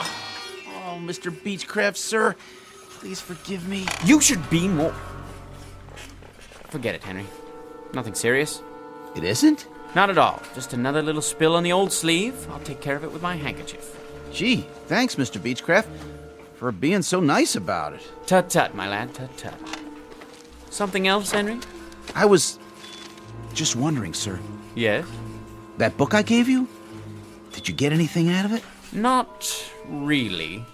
Mr. Beechcraft, sir. Please forgive me. You should be more. Forget it, Henry. Nothing serious. It isn't? Not at all. Just another little spill on the old sleeve. I'll take care of it with my handkerchief. Gee, thanks, Mr. Beechcraft, for being so nice about it. Tut-tut, my lad, tut-tut. Something else, Henry? I was just wondering, sir. Yes? That book I gave you? Did you get anything out of it? Not really.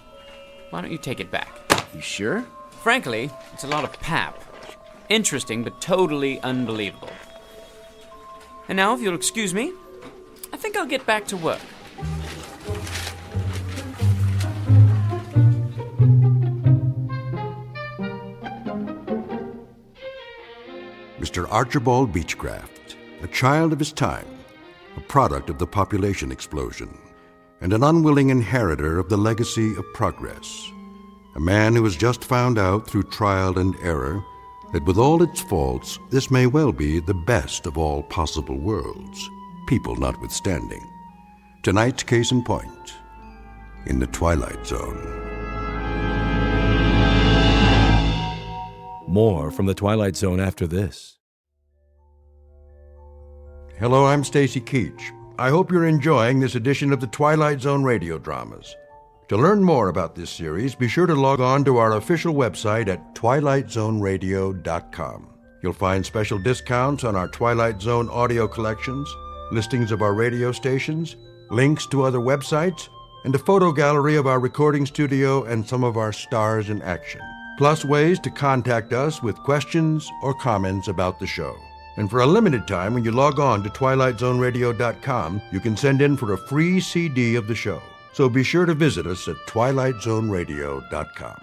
Why don't you take it back? You sure? Frankly, it's a lot of pap. Interesting, but totally unbelievable. And now, if you'll excuse me, I think I'll get back to work. Mr. Archibald Beechcraft, a child of his time, a product of the population explosion, and an unwilling inheritor of the legacy of progress. A man who has just found out through trial and error that with all its faults, this may well be the best of all possible worlds, people notwithstanding. Tonight's case in point, in the Twilight Zone. More from the Twilight Zone after this. Hello, I'm Stacy Keach. I hope you're enjoying this edition of the Twilight Zone radio dramas. To learn more about this series, be sure to log on to our official website at twilightzoneradio.com. You'll find special discounts on our Twilight Zone audio collections, listings of our radio stations, links to other websites, and a photo gallery of our recording studio and some of our stars in action. Plus ways to contact us with questions or comments about the show. And for a limited time, when you log on to twilightzoneradio.com, you can send in for a free CD of the show. So be sure to visit us at twilightzoneradio.com.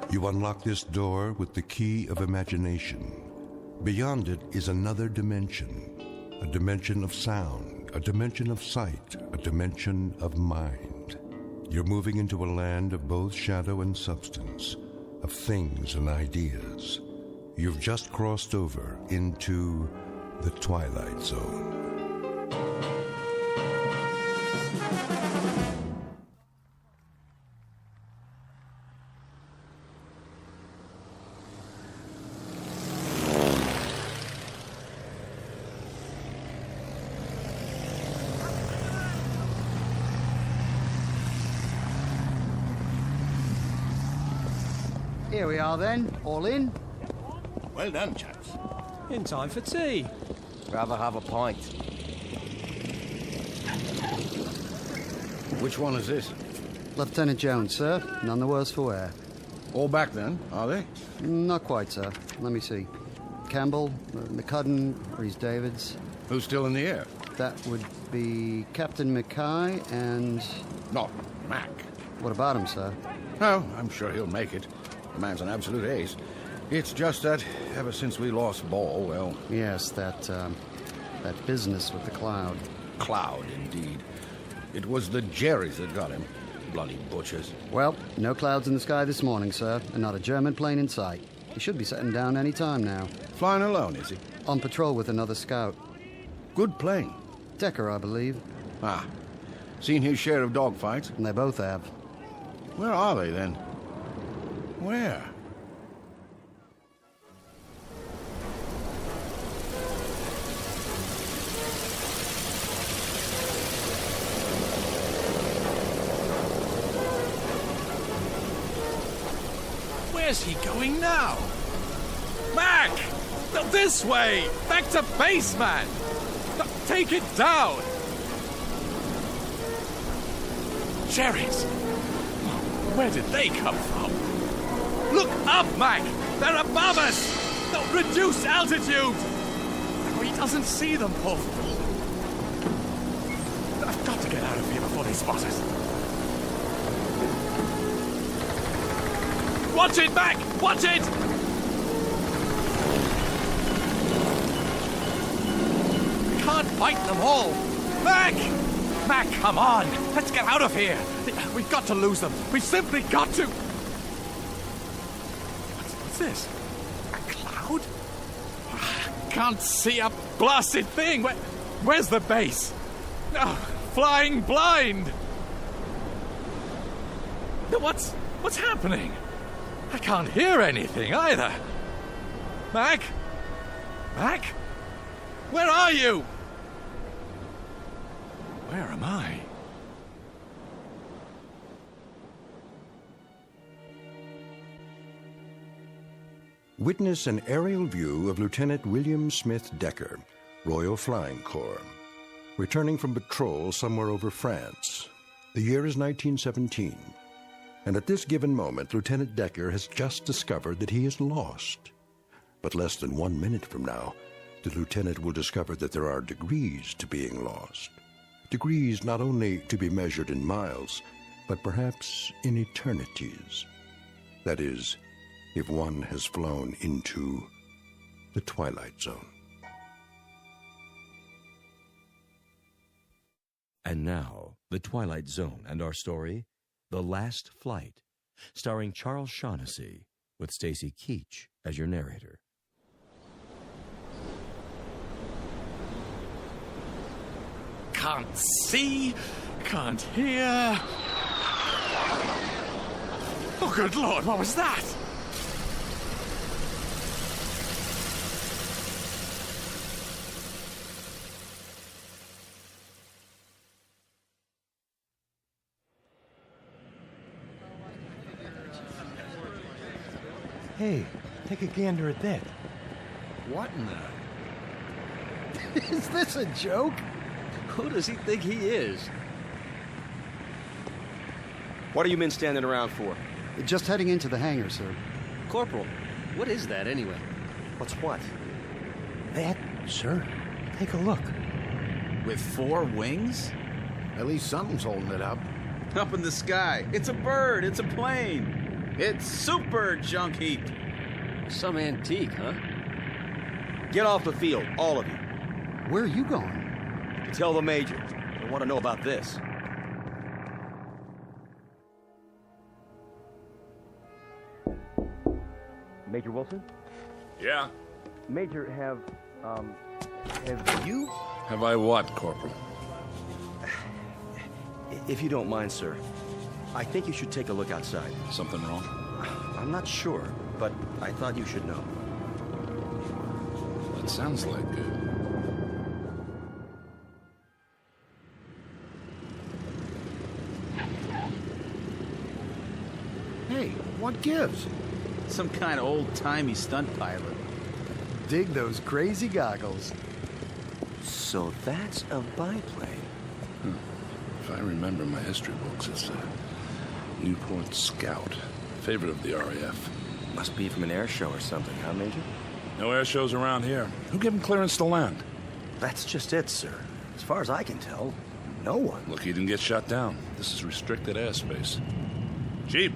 You unlock this door with the key of imagination. Beyond it is another dimension. A dimension of sound, a dimension of sight, a dimension of mind. You're moving into a land of both shadow and substance, of things and ideas. You've just crossed over into the Twilight Zone. Here we are then, all in. Well done, chaps. In time for tea. Rather have a pint. Which one is this? Lieutenant Jones, sir. None the worse for wear. All back then, are they? Not quite, sir. Let me see. Campbell, McCudden, Rhys Davids. Who's still in the air? That would be Captain Mackay and... Not Mac. What about him, sir? Oh, I'm sure he'll make it. The man's an absolute ace. It's just that ever since we lost Ball, well... Yes, that business with the cloud. Cloud, indeed. It was the Jerrys that got him. Bloody butchers. Well, no clouds in the sky this morning, sir, and not a German plane in sight. He should be setting down any time now. Flying alone, is he? On patrol with another scout. Good plane. Decker, I believe. Ah. Seen his share of dogfights? And they both have. Where are they, then? Where? Where's he going now? Mac! No, this way! Back to base, man! No, take it down! Cherries! Where did they come from? Look up, Mac! They're above us! No, reduce altitude! Oh, he doesn't see them, poor fool. I've got to get out of here before they spot us. Watch it, Mac! Watch it! We can't fight them all. Mac! Mac, come on! Let's get out of here! We've got to lose them. We've simply got to... What's this? A cloud? I can't see a blasted thing. Where's the base? Oh, flying blind! What's happening? I can't hear anything either. Mac? Mac? Where are you? Where am I? Witness an aerial view of Lieutenant William Smith Decker, Royal Flying Corps, returning from patrol somewhere over France. The year is 1917, and at this given moment, Lieutenant Decker has just discovered that he is lost. But less than 1 minute from now, the lieutenant will discover that there are degrees to being lost. Degrees not only to be measured in miles, but perhaps in eternities. That is, if one has flown into the Twilight Zone. And now, the Twilight Zone and our story, The Last Flight, starring Charles Shaughnessy, with Stacy Keach as your narrator. Can't see, can't hear. Oh, good Lord, what was that? Hey, take a gander at that. What in the... Is this a joke? Who does he think he is? What are you men standing around for? Just heading into the hangar, sir. Corporal, what is that anyway? What's what? That, sir. Take a look. With 4 wings? At least something's holding it up. Up in the sky. It's a bird. It's a plane. It's super junk heap. Some antique, huh? Get off the field, all of you. Where are you going? To tell the Major. I want to know about this. Major Wilson? Yeah? Major, have you? Have I what, Corporal? If you don't mind, sir, I think you should take a look outside. Something wrong? I'm not sure, but I thought you should know. That sounds like Hey, what gives? Some kind of old-timey stunt pilot. Dig those crazy goggles. So that's a biplane. If I remember my history books, it's a Newport Scout. Favorite of the RAF. Must be from an air show or something, huh, Major? No air shows around here. Who gave him clearance to land? That's just it, sir. As far as I can tell, no one. Look, he didn't get shot down. This is restricted airspace. Jeep.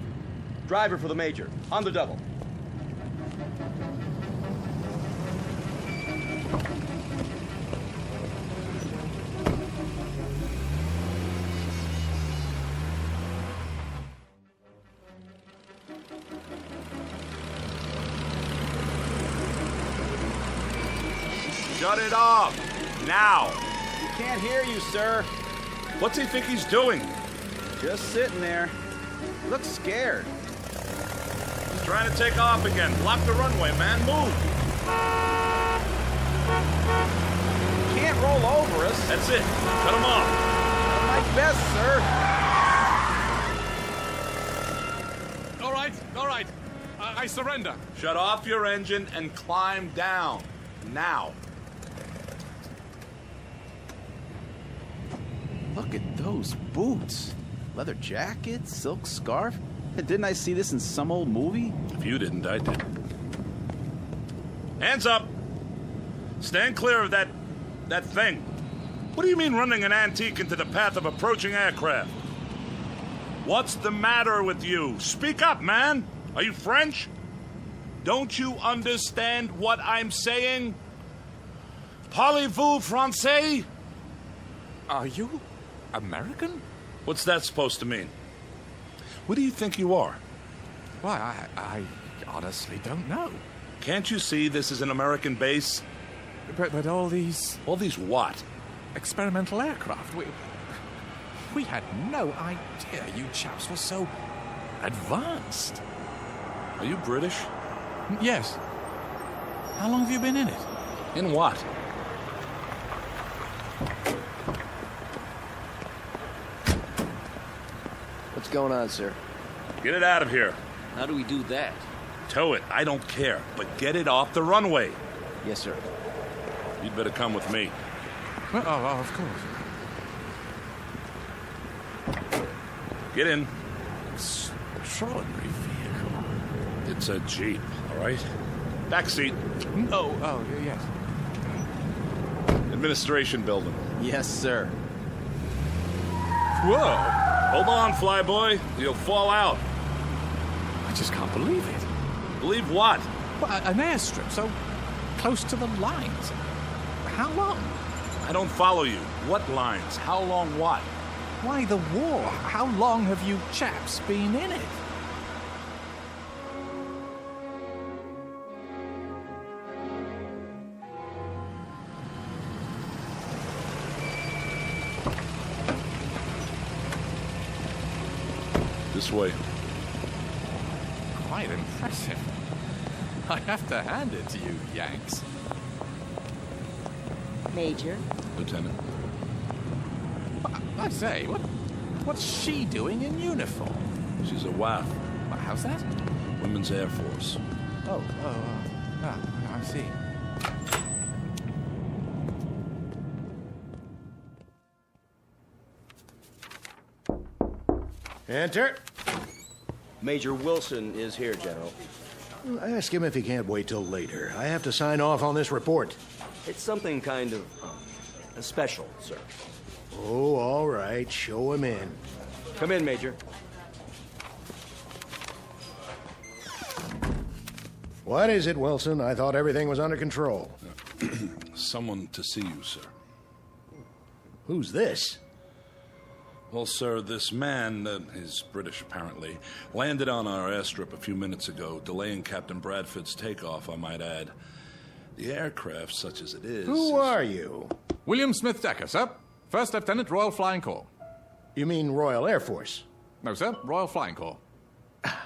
Driver for the Major. On the double. Shut it off! Now! We can't hear you, sir. What's he think he's doing? Just sitting there. Looks scared. He's trying to take off again. Block the runway, man. Move! Can't roll over us. That's it. Cut him off. My best, sir. All right. I surrender. Shut off your engine and climb down. Now. Look at those boots. Leather jacket, silk scarf. Didn't I see this in some old movie? If you didn't, I did. Hands up! Stand clear of that thing. What do you mean running an antique into the path of approaching aircraft? What's the matter with you? Speak up, man! Are you French? Don't you understand what I'm saying? Parlez-vous français? Are you American? What's that supposed to mean? What do you think you are? Why, I honestly don't know. Can't you see this is an American base? But all these... All these what? Experimental aircraft. We had no idea you chaps were so advanced. Are you British? Yes. How long have you been in it? In what? What's going on, sir? Get it out of here. How do we do that? Tow it. I don't care. But get it off the runway. Yes, sir. You'd better come with me. Well, oh, of course. Get in. Extraordinary vehicle. It's a Jeep, all right? Back seat. Oh, yes. Administration building. Yes, sir. Whoa! Hold on, flyboy. You'll fall out. I just can't believe it. Believe what? Well, an airstrip so close to the lines. How long? I don't follow you. What lines? How long what? Why the war? How long have you chaps been in it? This way. Quite impressive. I have to hand it to you, Yanks. Major? Lieutenant. I say, what's she doing in uniform? She's a WAF. How's that? Women's Air Force. I see. Enter. Major Wilson is here, General. Ask him if he can't wait till later. I have to sign off on this report. It's something kind of special, sir. Oh, all right. Show him in. Come in, Major. What is it, Wilson? I thought everything was under control. Someone to see you, sir. Who's this? Well, sir, this man, he's British apparently, landed on our airstrip a few minutes ago, delaying Captain Bradford's takeoff, I might add. The aircraft, such as it is... Who are you? William Smith Decker, sir. First Lieutenant, Royal Flying Corps. You mean Royal Air Force? No, sir. Royal Flying Corps.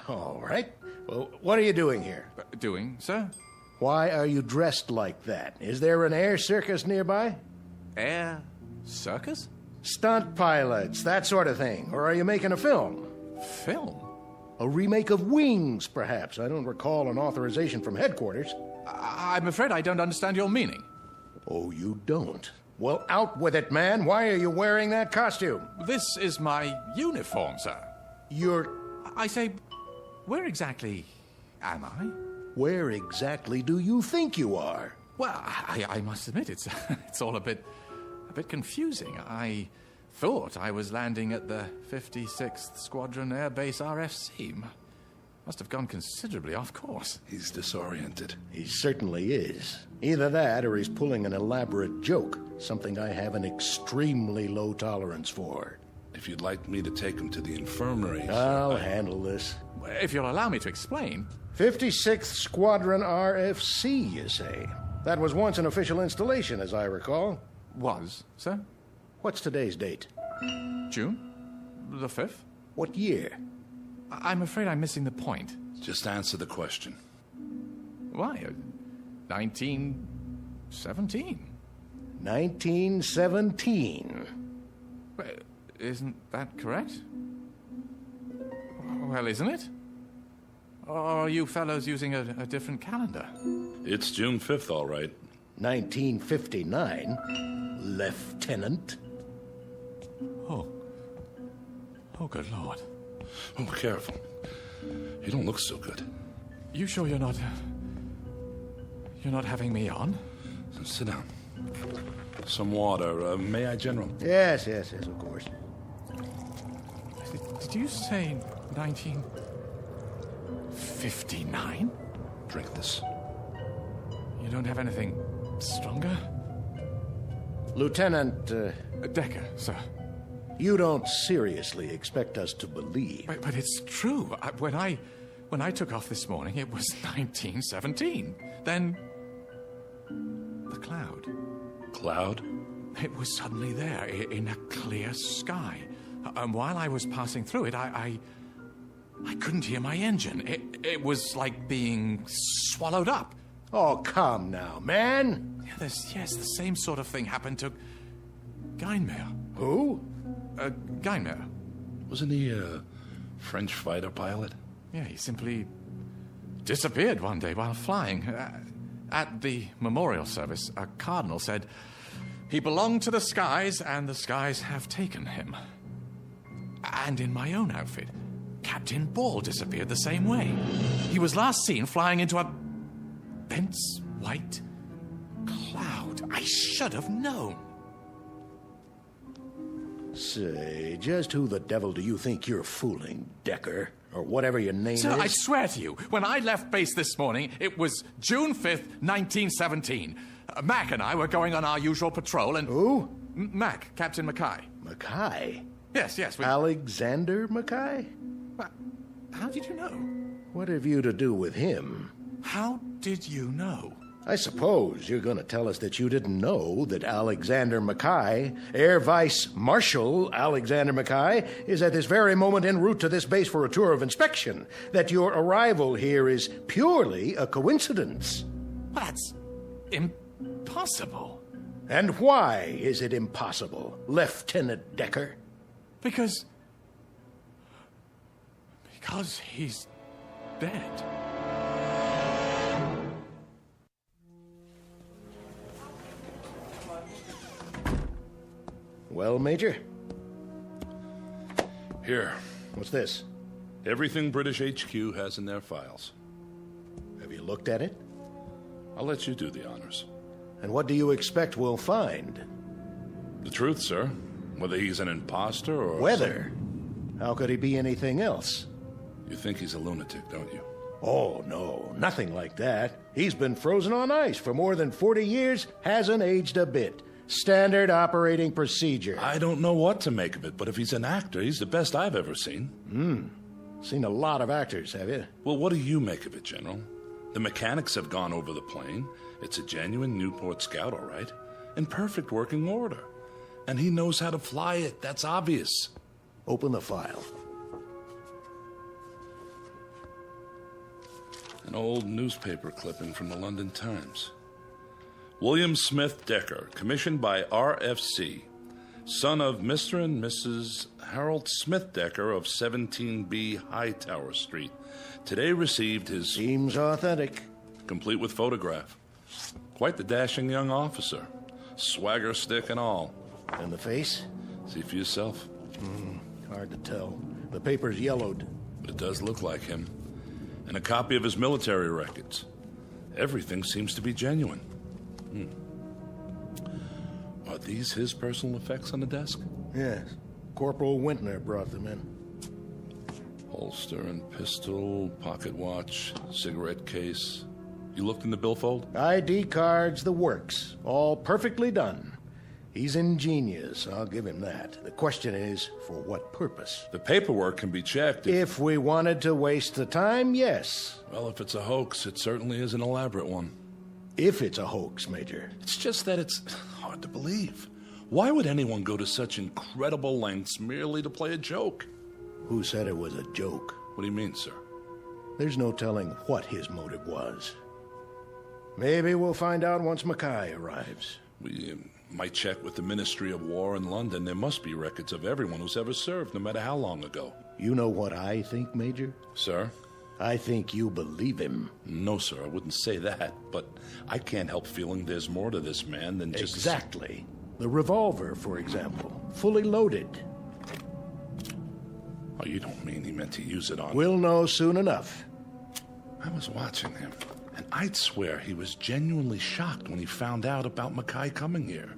All right. Well, what are you doing here? Doing, sir? Why are you dressed like that? Is there an air circus nearby? Air circus? Stunt pilots, that sort of thing. Or are you making a film? Film? A remake of Wings, perhaps. I don't recall an authorization from headquarters. I'm afraid I don't understand your meaning. Oh, you don't? Well, out with it, man. Why are you wearing that costume? This is my uniform, sir. I say, where exactly am I? Where exactly do you think you are? Well, I must admit, it's all a bit confusing. I thought I was landing at the 56th Squadron Air Base RFC. Must have gone considerably off course. He's disoriented. He certainly is. Either that or he's pulling an elaborate joke, something I have an extremely low tolerance for. If you'd like me to take him to the infirmary... I'll handle this. If you'll allow me to explain... 56th Squadron RFC, you say? That was once an official installation, as I recall. Was, sir? What's today's date? June the 5th. What year? I'm afraid I'm missing the point. Just answer the question. Why? 1917. 1917. Isn't that correct? Well, isn't it? Or are you fellows using a different calendar? It's June 5th, all right. 1959, Lieutenant. Oh, good Lord. Oh, careful. You don't look so good. You sure you're not having me on? Sit down. Some water. May I, General? Yes, of course. Did you say 1959? Drink this. You don't have anything stronger? Lieutenant... Decker, sir. You don't seriously expect us to believe... But it's true. When I took off this morning, it was 1917. Then... the cloud. Cloud? It was suddenly there, in a clear sky. And while I was passing through it, I couldn't hear my engine. It was like being swallowed up. Oh, come now, man. Yes, the same sort of thing happened to Geinmeyer. Who? Geinmeyer. Wasn't he a French fighter pilot? Yeah, he simply disappeared one day while flying. At the memorial service, a cardinal said, "He belonged to the skies, and the skies have taken him." And in my own outfit, Captain Ball disappeared the same way. He was last seen flying into a dense white cloud. I should have known. Say, just who the devil do you think you're fooling, Decker? Or whatever your name Sir, is? I swear to you, when I left base this morning, it was June 5th, 1917. Mac and I were going on our usual patrol and... Who? Mac, Captain Mackay. Mackay? Yes. Alexander Mackay? How did you know? What have you to do with him? How did you know? I suppose you're going to tell us that you didn't know that Alexander Mackay, Air Vice Marshal Alexander Mackay, is at this very moment en route to this base for a tour of inspection, that your arrival here is purely a coincidence. That's impossible. And why is it impossible, Lieutenant Decker? Because he's dead. Well, Major? Here. What's this? Everything British HQ has in their files. Have you looked at it? I'll let you do the honors. And what do you expect we'll find? The truth, sir. Whether he's an imposter or... Whether? How could he be anything else? You think he's a lunatic, don't you? Oh, no. Nothing like that. He's been frozen on ice for more than 40 years, hasn't aged a bit. Standard operating procedure. I don't know what to make of it, but if he's an actor, he's the best I've ever seen. Seen a lot of actors, have you? Well, what do you make of it, General? The mechanics have gone over the plane. It's a genuine Newport Scout, all right. In perfect working order. And he knows how to fly it. That's obvious. Open the file. An old newspaper clipping from the London Times. William Smith Decker, commissioned by RFC, son of Mr. and Mrs. Harold Smith Decker of 17B Hightower Street, today received his... Seems authentic. Complete with photograph. Quite the dashing young officer. Swagger stick and all. And the face? See for yourself. Hard to tell. The paper's yellowed. But it does look like him. And a copy of his military records. Everything seems to be genuine. Are these his personal effects on the desk? Yes. Corporal Wintner brought them in. Holster and pistol, pocket watch, cigarette case. You looked in the billfold? ID cards, the works. All perfectly done. He's ingenious, I'll give him that. The question is, for what purpose? The paperwork can be checked if we wanted to waste the time, yes. Well, if it's a hoax, it certainly is an elaborate one. If it's a hoax, Major. It's just that it's hard to believe. Why would anyone go to such incredible lengths merely to play a joke? Who said it was a joke? What do you mean, sir? There's no telling what his motive was. Maybe we'll find out once Mackay arrives. We might check with the Ministry of War in London. There must be records of everyone who's ever served, no matter how long ago. You know what I think, Major? Sir? I think you believe him. No, sir, I wouldn't say that, but I can't help feeling there's more to this man than just... Exactly. The revolver, for example, fully loaded. Oh, you don't mean he meant to use it on... We'll know soon enough. I was watching him, and I'd swear he was genuinely shocked when he found out about Mackay coming here.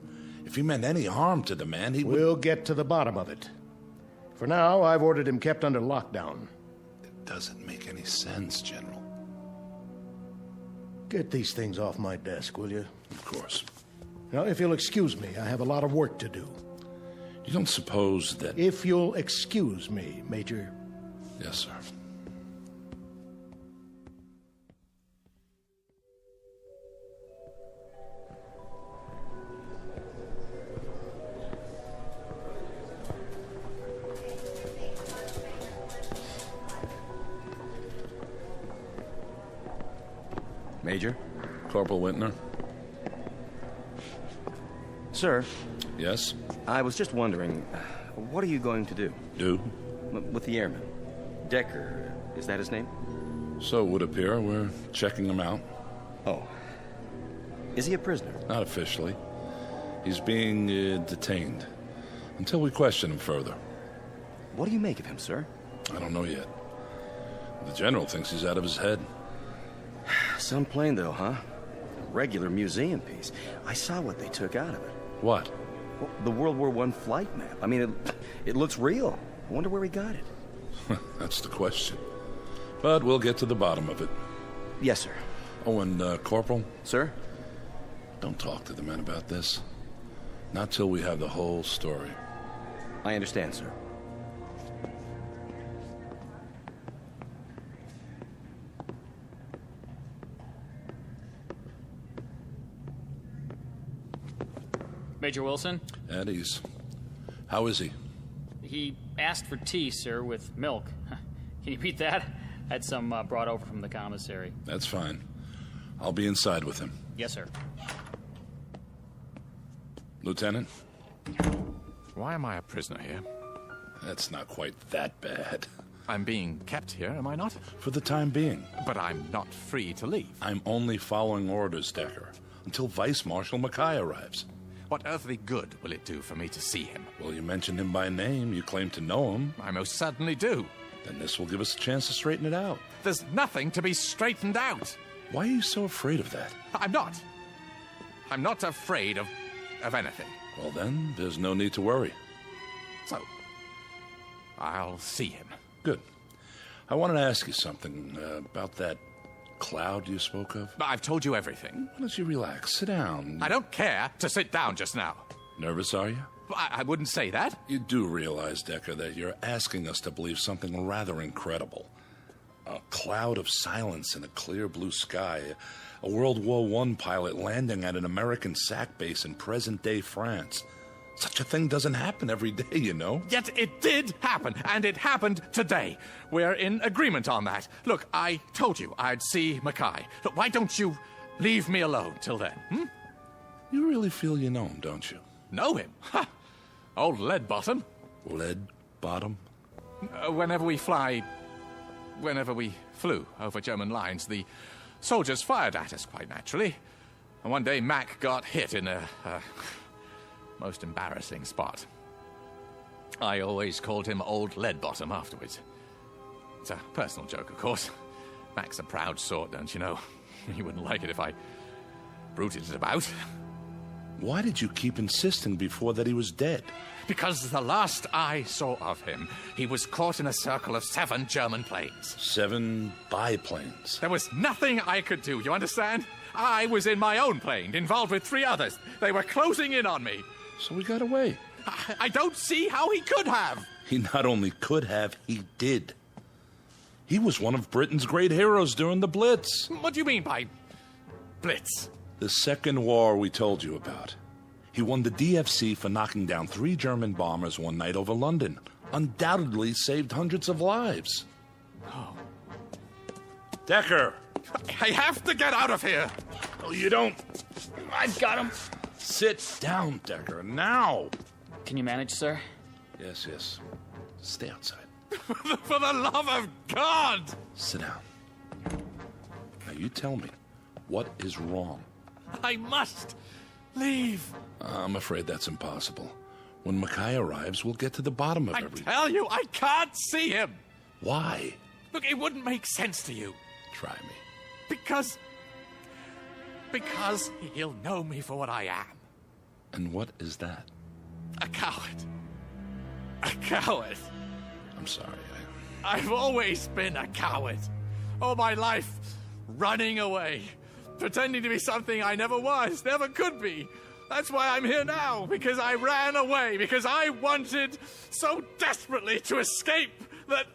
If he meant any harm to the man, he would... We'll get to the bottom of it. For now, I've ordered him kept under lockdown. It doesn't make any sense, General. Get these things off my desk, will you? Of course. Now, if you'll excuse me, I have a lot of work to do. You don't suppose that... If you'll excuse me, Major. Yes, sir. Major? Corporal Wintner? Sir? Yes? I was just wondering, what are you going to do? Do? With the airman. Decker, is that his name? So it would appear. We're checking him out. Oh. Is he a prisoner? Not officially. He's being detained. Until we question him further. What do you make of him, sir? I don't know yet. The general thinks he's out of his head. Some plane, though, huh? A regular museum piece. I saw what they took out of it. What? Well, the World War I flight map. I mean, it looks real. I wonder where he got it. That's the question. But we'll get to the bottom of it. Yes, sir. Oh, and Corporal? Sir? Don't talk to the men about this. Not till we have the whole story. I understand, sir. Major Wilson? At ease. How is he? He asked for tea, sir, with milk. Can you beat that? Had some brought over from the commissary. That's fine. I'll be inside with him. Yes, sir. Lieutenant? Why am I a prisoner here? That's not quite that bad. I'm being kept here, am I not? For the time being. But I'm not free to leave. I'm only following orders, Decker, until Vice Marshal Mackay arrives. What earthly good will it do for me to see him? Well, you mentioned him by name. You claim to know him. I most certainly do. Then this will give us a chance to straighten it out. There's nothing to be straightened out. Why are you so afraid of that? I'm not. I'm not afraid of anything. Well, then, there's no need to worry. So, I'll see him. Good. I wanted to ask you something about that cloud you spoke of. I've told you everything. Why don't you relax? Sit down. I don't care to sit down just now. Nervous, are you? I wouldn't say that. You do realize, Decker, that you're asking us to believe something rather incredible. A cloud of silence in a clear blue sky. A World War I pilot landing at an American SAC base in present-day France. Such a thing doesn't happen every day, you know. Yet it did happen, and it happened today. We're in agreement on that. Look, I told you I'd see Mackay. Look, why don't you leave me alone till then, You really feel you know him, don't you? Know him? Ha! Old Lead Bottom. Lead Bottom? Whenever we flew over German lines, the soldiers fired at us, quite naturally. And one day Mac got hit in a most embarrassing spot. I always called him Old Lead Bottom afterwards. It's a personal joke, of course. Mac's a proud sort, don't you know? He wouldn't like it if I bruited it about. Why did you keep insisting before that he was dead? Because the last I saw of him, he was caught in a circle of 7 German planes. 7 biplanes. There was nothing I could do, you understand? I was in my own plane, involved with 3 others. They were closing in on me. So he got away. I don't see how he could have. He not only could have, he did. He was one of Britain's great heroes during the Blitz. What do you mean by Blitz? The second war we told you about. He won the DFC for knocking down 3 German bombers one night over London. Undoubtedly saved hundreds of lives. Oh. Decker! I have to get out of here! No, you don't. I've got him. Sit down, Decker, now! Can you manage, sir? Yes. Stay outside. For the love of God! Sit down. Now you tell me, what is wrong? I must leave. I'm afraid that's impossible. When Mackay arrives, we'll get to the bottom of everything. I tell you, I can't see him. Why? Look, it wouldn't make sense to you. Try me. Because he'll know me for what I am. And what is that? A coward. A coward. I'm sorry. I've always been a coward. All my life, running away. Pretending to be something I never was, never could be. That's why I'm here now, because I ran away, because I wanted so desperately to escape that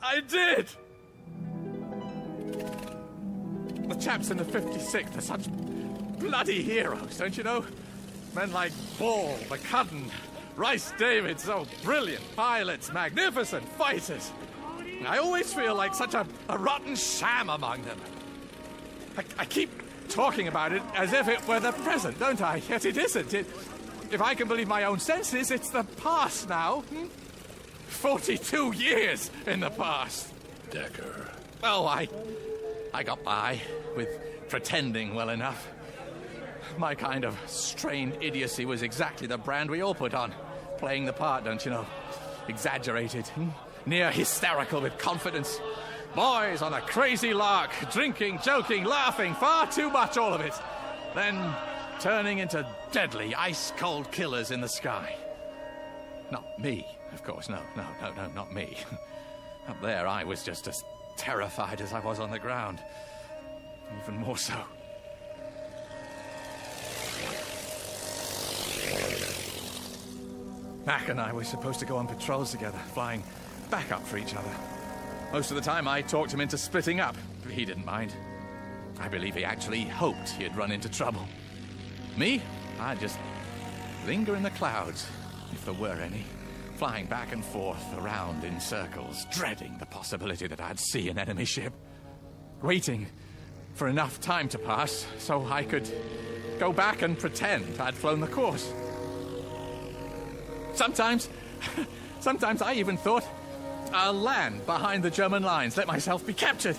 I did. The chaps in the 56th are such bloody heroes, don't you know? Men like Ball, McCudden, Rice David, so brilliant pilots, magnificent fighters. I always feel like such a rotten sham among them. I keep talking about it as if it were the present, don't I? Yet it isn't. If I can believe my own senses, it's the past now. 42 years in the past. Decker. Oh, I got by with pretending well enough. My kind of strained idiocy was exactly the brand we all put on. Playing the part, don't you know? Exaggerated, near hysterical with confidence. Boys on a crazy lark, drinking, joking, laughing, far too much, all of it. Then turning into deadly, ice-cold killers in the sky. Not me, of course, no, not me. Up there, I was just as terrified as I was on the ground. Even more so. Mac and I were supposed to go on patrols together, flying back up for each other. Most of the time, I talked him into splitting up, but he didn't mind. I believe he actually hoped he'd run into trouble. Me? I just linger in the clouds, if there were any, flying back and forth around in circles, dreading the possibility that I'd see an enemy ship, waiting for enough time to pass so I could go back and pretend I'd flown the course. Sometimes I even thought I'll land behind the German lines, let myself be captured.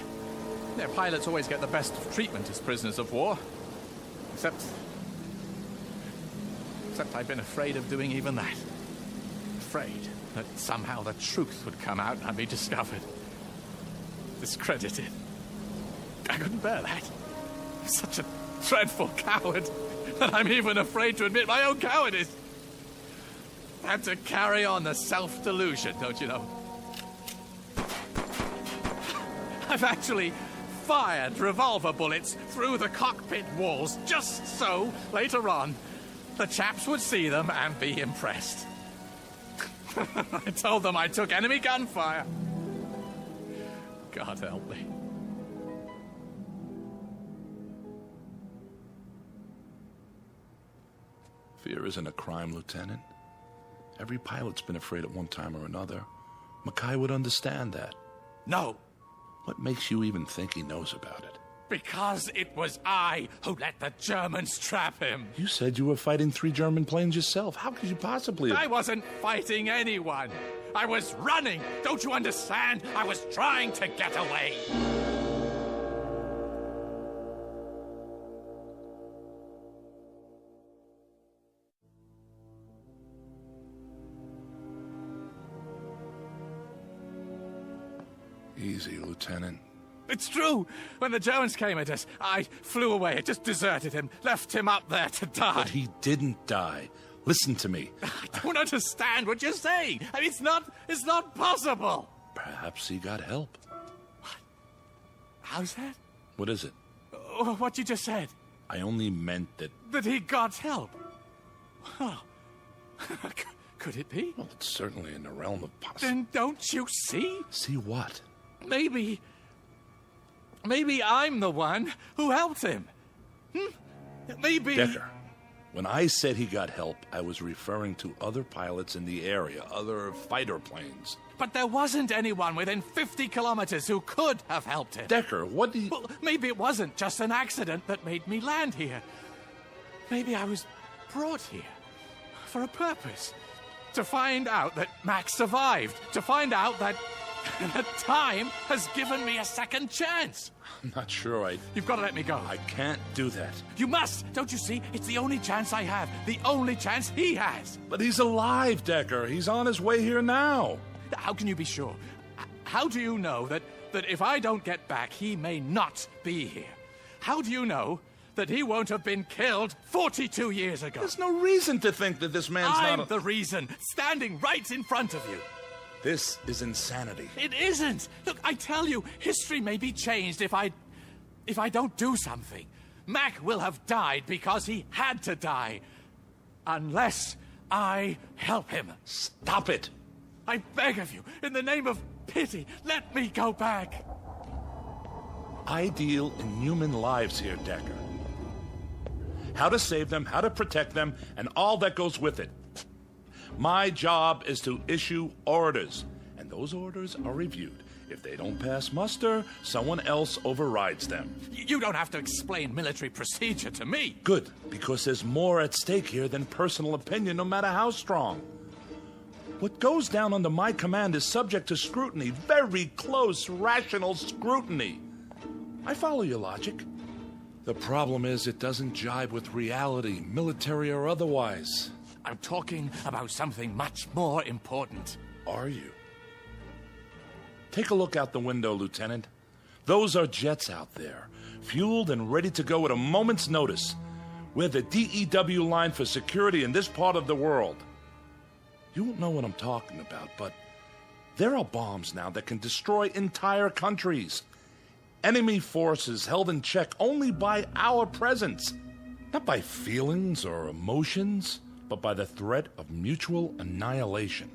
Their pilots always get the best of treatment as prisoners of war. Except I've been afraid of doing even that. Afraid that somehow the truth would come out and I'd be discovered. Discredited. I couldn't bear that. I'm such a dreadful coward that I'm even afraid to admit my own cowardice. I had to carry on the self-delusion, don't you know? I've actually fired revolver bullets through the cockpit walls just so, later on, the chaps would see them and be impressed. I told them I took enemy gunfire. God help me. Fear isn't a crime, Lieutenant. Every pilot's been afraid at one time or another. Mackay would understand that. No. What makes you even think he knows about it? Because it was I who let the Germans trap him. You said you were fighting 3 German planes yourself. How could you possibly... I wasn't fighting anyone. I was running. Don't you understand? I was trying to get away. Easy, Lieutenant. It's true. When the Germans came at us, I flew away. I just deserted him, left him up there to die. But he didn't die. Listen to me. I don't understand what you're saying. I mean, it's not possible. Perhaps he got help. What? How's that? What is it? What you just said. I only meant that... That he got help. Oh. Could it be? Well, it's certainly in the realm of possibility. Then don't you see? See what? Maybe I'm the one who helped him. Maybe... Decker, when I said he got help, I was referring to other pilots in the area, other fighter planes. But there wasn't anyone within 50 kilometers who could have helped him. Decker, what do you... Well, maybe it wasn't just an accident that made me land here. Maybe I was brought here for a purpose. To find out that Max survived. To find out that time has given me a second chance. I'm not sure You've got to let me go. I can't do that. You must! Don't you see? It's the only chance I have. The only chance he has. But he's alive, Decker. He's on his way here now. How can you be sure? How do you know that if I don't get back, he may not be here? How do you know that he won't have been killed 42 years ago? There's no reason to think that this man's I'm the reason, standing right in front of you. This is insanity. It isn't. Look, I tell you, history may be changed if I don't do something. Mac will have died because he had to die. Unless I help him. Stop it. I beg of you, in the name of pity, let me go back. I deal in human lives here, Decker. How to save them, how to protect them, and all that goes with it. My job is to issue orders, and those orders are reviewed. If they don't pass muster, someone else overrides them. You don't have to explain military procedure to me. Good, because there's more at stake here than personal opinion, no matter how strong. What goes down under my command is subject to scrutiny, very close, rational scrutiny. I follow your logic. The problem is it doesn't jibe with reality, military or otherwise. I'm talking about something much more important. Are you? Take a look out the window, Lieutenant. Those are jets out there, fueled and ready to go at a moment's notice. We're the DEW line for security in this part of the world. You won't know what I'm talking about, but there are bombs now that can destroy entire countries. Enemy forces held in check only by our presence. Not by feelings or emotions, but by the threat of mutual annihilation.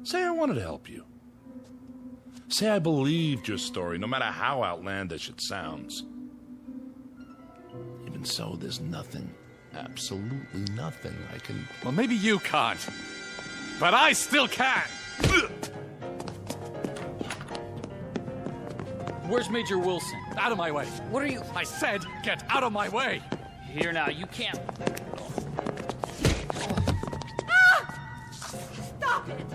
Say I wanted to help you. Say I believed your story, no matter how outlandish it sounds. Even so, there's nothing absolutely nothing I can... Well, maybe you can't. But I still can! Where's Major Wilson? Out of my way. What are you... I said, get out of my way! Here now, you can't... Stop it!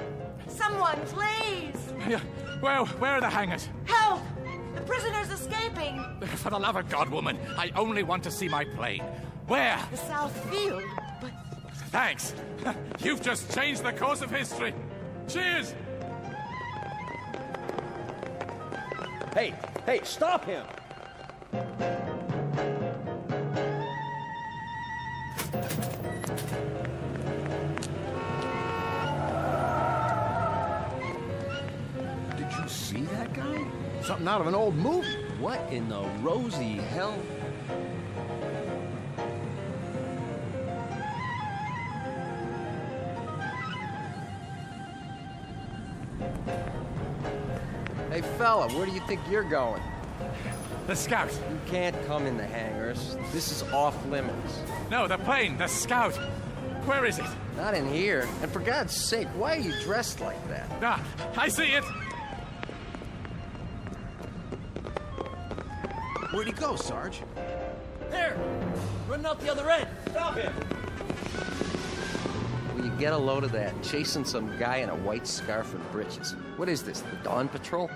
Someone, please! Where are the hangers? Help! The prisoner's escaping! For the love of God, woman, I only want to see my plane. Where? The South Field, but... Thanks. You've just changed the course of history. Cheers! Hey, stop him! Did you see that guy? Something out of an old movie. What in the rosy hell? Hey, fella, where do you think you're going? The Scout. You can't come in the hangars. This is off limits. No, the plane, the Scout. Where is it? Not in here. And for God's sake, why are you dressed like that? Ah, I see it. Where'd he go, Sarge? There! Running out the other end! Stop him! Will you get a load of that? Chasing some guy in a white scarf and breeches. What is this, the Dawn Patrol?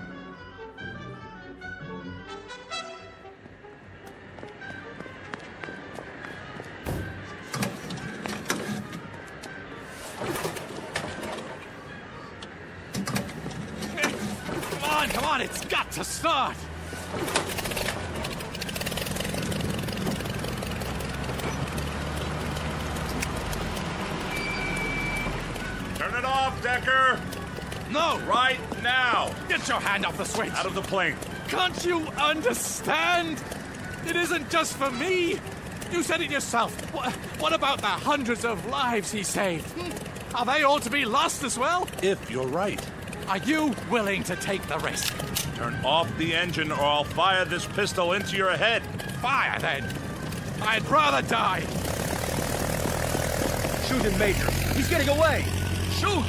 Come on, it's got to start! Turn it off, Decker! No! Right now! Get your hand off the switch! Out of the plane. Can't you understand? It isn't just for me. You said it yourself. What about the hundreds of lives he saved? Are they all to be lost as well? If you're right. Are you willing to take the risk? Turn off the engine or I'll fire this pistol into your head. Fire, then. I'd rather die. Shoot him, Major. He's getting away. Shoot!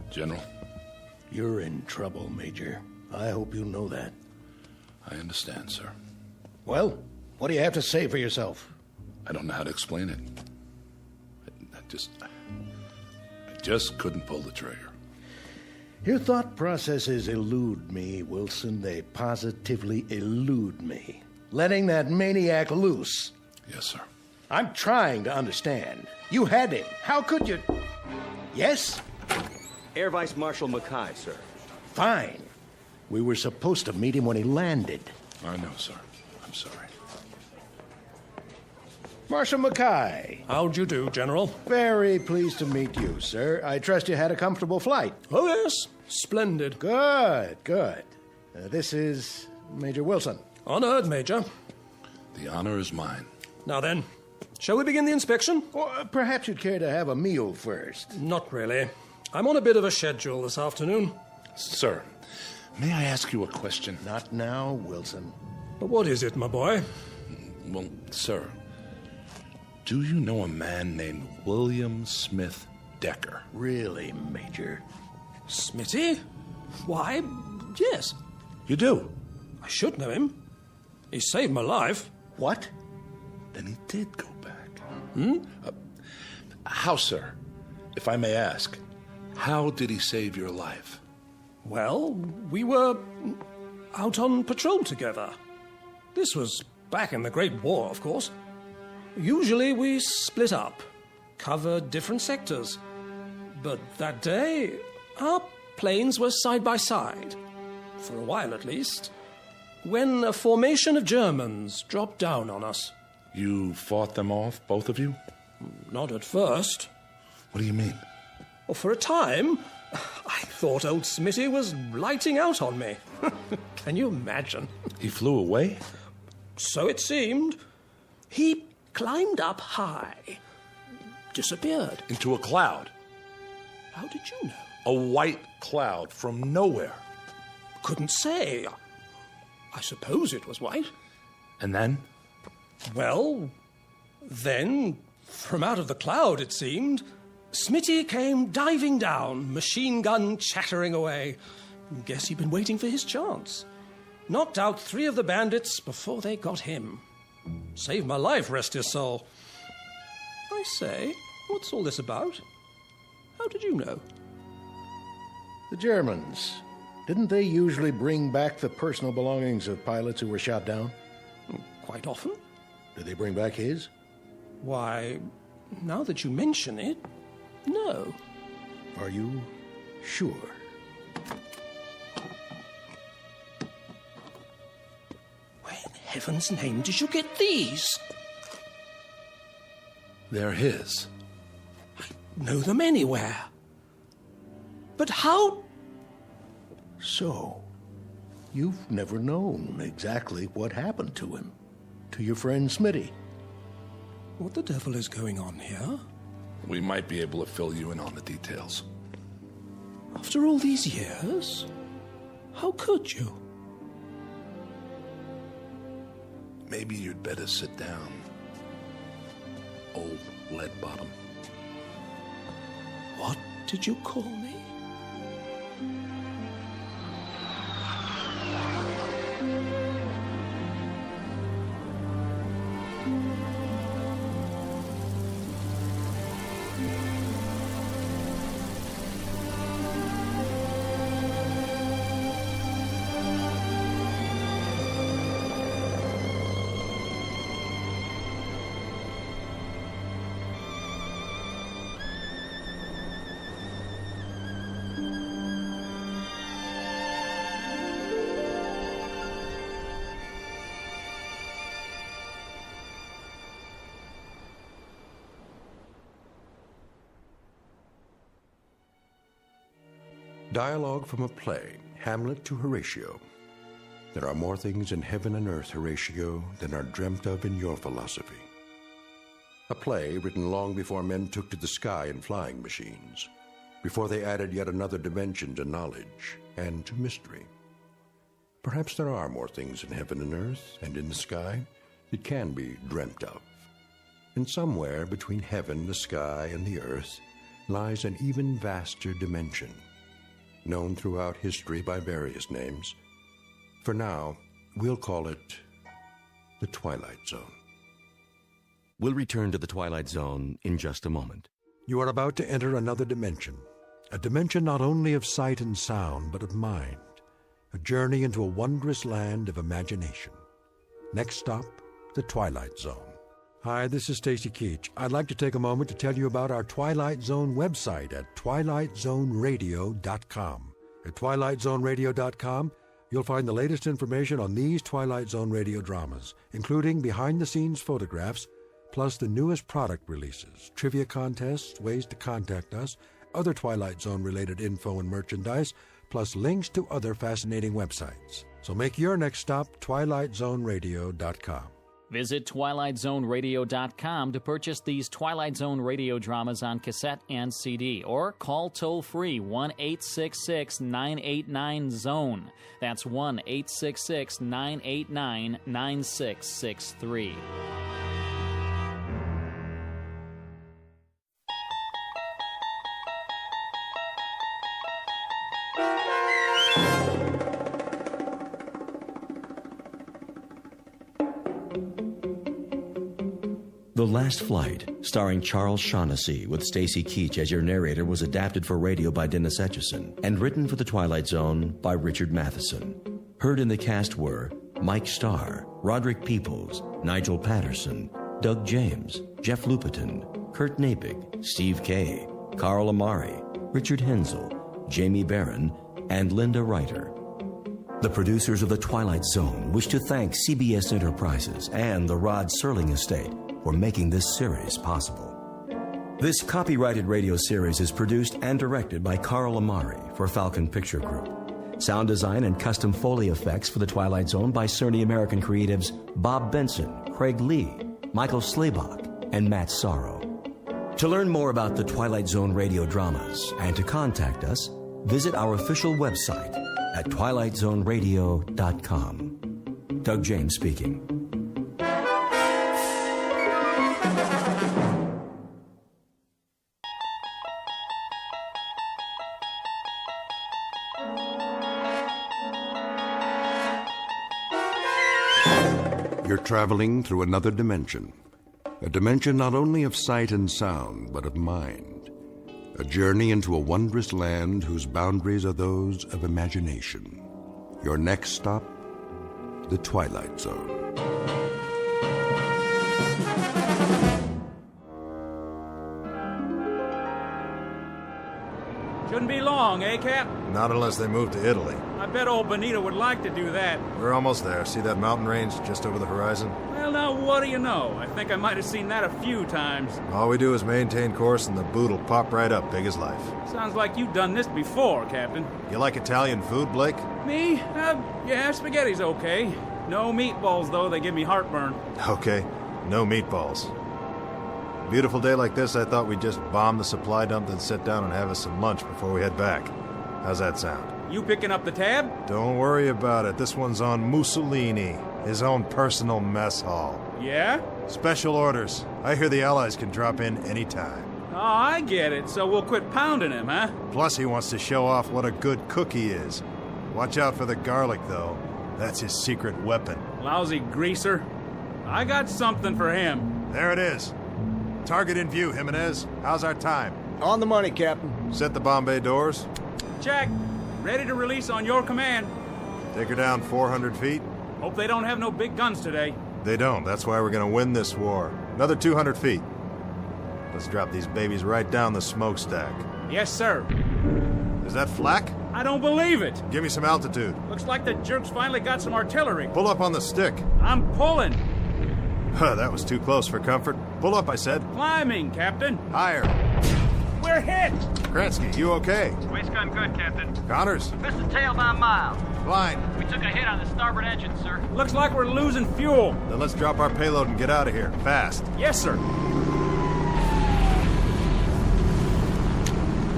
General. You're in trouble, Major. I hope you know that. I understand, sir. Well, what do you have to say for yourself? I don't know how to explain it. I just couldn't pull the trigger. Your thought processes elude me, Wilson. They positively elude me. Letting that maniac loose. Yes, sir. I'm trying to understand. You had him. How could you... Yes? Air Vice Marshal Mackay, sir. Fine. We were supposed to meet him when he landed. I know, sir. I'm sorry. Marshal Mackay. How'd you do, General? Very pleased to meet you, sir. I trust you had a comfortable flight. Oh, yes. Splendid. Good, good. This is Major Wilson. Honored, Major. The honor is mine. Now then, shall we begin the inspection? Or perhaps you'd care to have a meal first. Not really. I'm on a bit of a schedule this afternoon. Sir, may I ask you a question? Not now, Wilson. But what is it, my boy? Well, sir, do you know a man named William Smith Decker? Really, Major? Smitty? Why, yes. You do? I should know him. He saved my life. What? Then he did go back. Hmm? How, sir? If I may ask, how did he save your life? Well, we were out on patrol together. This was back in the Great War, of course. Usually we split up, covered different sectors. But that day, our planes were side by side, for a while at least, when a formation of Germans dropped down on us. You fought them off, both of you? Not at first. What do you mean? Well, for a time, I thought old Smitty was lighting out on me. Can you imagine? He flew away? So it seemed. He climbed up high, disappeared. Into a cloud? How did you know? A white cloud from nowhere. Couldn't say. I suppose it was white. And then? Well, then, from out of the cloud, it seemed, Smitty came diving down, machine gun chattering away. Guess he'd been waiting for his chance. Knocked out 3 of the bandits before they got him. Saved my life, rest his soul. I say, what's all this about? How did you know? The Germans. Didn't they usually bring back the personal belongings of pilots who were shot down? Quite often. Did they bring back his? Why, now that you mention it, no. Are you sure? Where in heaven's name did you get these? They're his. I know them anywhere. But how? So, you've never known exactly what happened to him, to your friend Smitty. What the devil is going on here? We might be able to fill you in on the details. After all these years? How could you? Maybe you'd better sit down, old lead bottom. What did you call me? Dialogue from a play, Hamlet to Horatio. There are more things in heaven and earth, Horatio, than are dreamt of in your philosophy. A play written long before men took to the sky in flying machines, before they added yet another dimension to knowledge and to mystery. Perhaps there are more things in heaven and earth and in the sky that can be dreamt of. And somewhere between heaven, the sky, and the earth lies an even vaster dimension, known throughout history by various names. For now, we'll call it the Twilight Zone. We'll return to the Twilight Zone in just a moment. You are about to enter another dimension, a dimension not only of sight and sound, but of mind, a journey into a wondrous land of imagination. Next stop, the Twilight Zone. Hi, this is Stacy Keach. I'd like to take a moment to tell you about our Twilight Zone website at twilightzoneradio.com. At twilightzoneradio.com, you'll find the latest information on these Twilight Zone radio dramas, including behind-the-scenes photographs, plus the newest product releases, trivia contests, ways to contact us, other Twilight Zone-related info and merchandise, plus links to other fascinating websites. So make your next stop twilightzoneradio.com. Visit twilightzoneradio.com to purchase these Twilight Zone radio dramas on cassette and CD, or call toll-free 1-866-989-ZONE. That's 1-866-989-9663. The Last Flight, starring Charles Shaughnessy with Stacy Keach as your narrator, was adapted for radio by Dennis Etchison and written for The Twilight Zone by Richard Matheson. Heard in the cast were Mike Starr, Roderick Peoples, Nigel Patterson, Doug James, Jeff Lupetin, Kurt Nabig, Steve Kay, Carl Amari, Richard Hensel, Jamie Barron, and Linda Reiter. The producers of The Twilight Zone wish to thank CBS Enterprises and the Rod Serling Estate for making this series possible. This copyrighted radio series is produced and directed by Carl Amari for Falcon Picture Group. Sound design and custom Foley effects for The Twilight Zone by Cerny American creatives Bob Benson, Craig Lee, Michael Slaybach, and Matt Sorrow. To learn more about the Twilight Zone radio dramas and to contact us, visit our official website at twilightzoneradio.com. Doug James speaking. You're traveling through another dimension. A dimension not only of sight and sound, but of mind. A journey into a wondrous land whose boundaries are those of imagination. Your next stop, the Twilight Zone. Shouldn't be long, eh, Cap? Not unless they move to Italy. I bet old Benito would like to do that. We're almost there. See that mountain range just over the horizon? Well, now, what do you know? I think I might have seen that a few times. All we do is maintain course and the boot will pop right up, big as life. Sounds like you've done this before, Captain. You like Italian food, Blake? Me? Yeah, spaghetti's okay. No meatballs, though. They give me heartburn. Okay, no meatballs. Beautiful day like this, I thought we'd just bomb the supply dump, then sit down and have us some lunch before we head back. How's that sound? You picking up the tab? Don't worry about it. This one's on Mussolini, his own personal mess hall. Yeah? Special orders. I hear the Allies can drop in anytime. Oh, I get it. So we'll quit pounding him, huh? Plus, he wants to show off what a good cook he is. Watch out for the garlic, though. That's his secret weapon. Lousy greaser. I got something for him. There it is. Target in view, Jimenez. How's our time? On the money, Captain. Set the bomb bay doors. Check. Ready to release on your command. Take her down 400 feet. Hope they don't have no big guns today. They don't. That's why we're gonna win this war. Another 200 feet. Let's drop these babies right down the smokestack. Yes, sir. Is that flak? I don't believe it. Give me some altitude. Looks like the jerks finally got some artillery. Pull up on the stick. I'm pulling. That was too close for comfort. Pull up, I said. Climbing, Captain. Higher. We're hit. Kransky, you okay? Waist gun good, Captain. Connors? Missed the tail by a mile. Fine. We took a hit on the starboard engine, sir. Looks like we're losing fuel. Then let's drop our payload and get out of here. Fast. Yes, sir.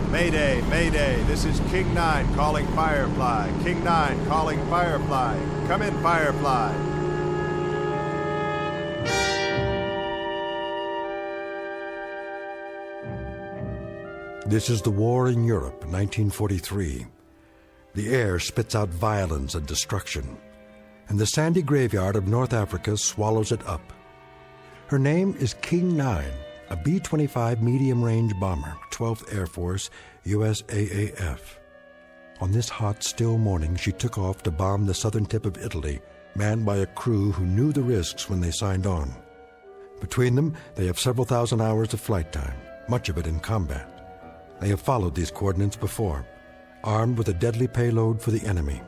Mayday, Mayday. This is King 9 calling Firefly. King 9 calling Firefly. Come in, Firefly. This is the war in Europe, 1943. The air spits out violence and destruction, and the sandy graveyard of North Africa swallows it up. Her name is King 9, a B-25 medium-range bomber, 12th Air Force, USAAF. On this hot, still morning, she took off to bomb the southern tip of Italy, manned by a crew who knew the risks when they signed on. Between them, they have several thousand hours of flight time, much of it in combat. They have followed these coordinates before, armed with a deadly payload for the enemy.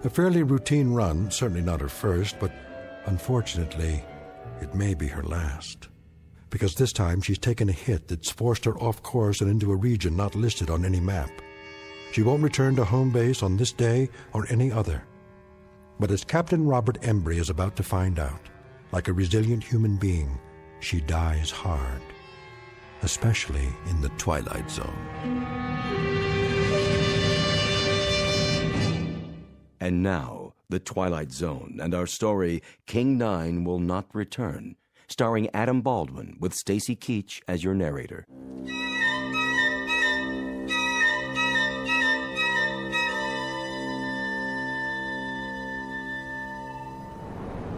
A fairly routine run, certainly not her first, but unfortunately, it may be her last. Because this time she's taken a hit that's forced her off course and into a region not listed on any map. She won't return to home base on this day or any other. But as Captain Robert Embry is about to find out, like a resilient human being, she dies hard. Especially in the Twilight Zone. And now, the Twilight Zone and our story, King 9 Will Not Return, starring Adam Baldwin with Stacy Keach as your narrator.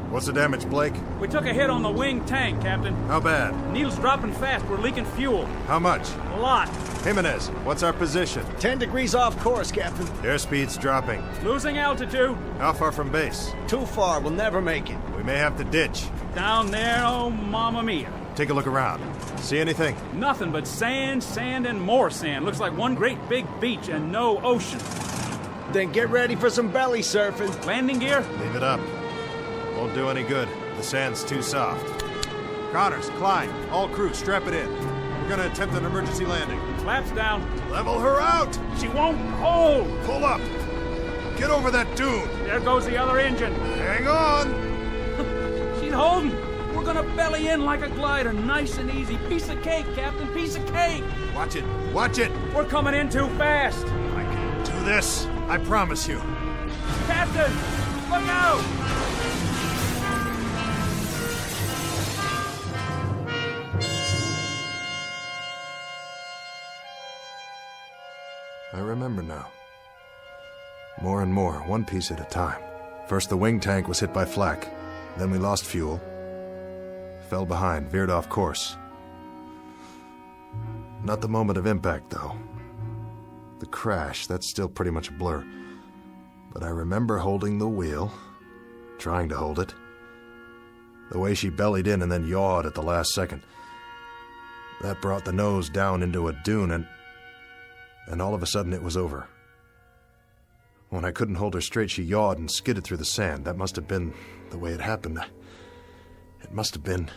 What's the damage, Blake? We took a hit on the wing tank, Captain. How bad? Needle's dropping fast. We're leaking fuel. How much? A lot. Jimenez, what's our position? 10 degrees off course, Captain. Airspeed's dropping. Losing altitude. How far from base? Too far. We'll never make it. We may have to ditch. Down there, oh, mamma mia. Take a look around. See anything? Nothing but sand, sand, and more sand. Looks like one great big beach and no ocean. Then get ready for some belly surfing. Landing gear? Leave it up. Won't do any good. The sand's too soft. Connors, Klein, all crew, strap it in. We're gonna attempt an emergency landing. Flaps down. Level her out! She won't hold. Pull up! Get over that dune! There goes the other engine. Hang on! She's holding. We're gonna belly in like a glider, nice and easy. Piece of cake, Captain, piece of cake. Watch it, watch it! We're coming in too fast. I can do this, I promise you. Captain, look out! I remember now. More and more, one piece at a time. First the wing tank was hit by flak. Then we lost fuel. Fell behind, veered off course. Not the moment of impact, though. The crash, that's still pretty much a blur. But I remember holding the wheel, trying to hold it. The way she bellied in and then yawed at the last second. That brought the nose down into a dune, and all of a sudden it was over. When I couldn't hold her straight, she yawed and skidded through the sand. That must have been the way it happened. It must have been...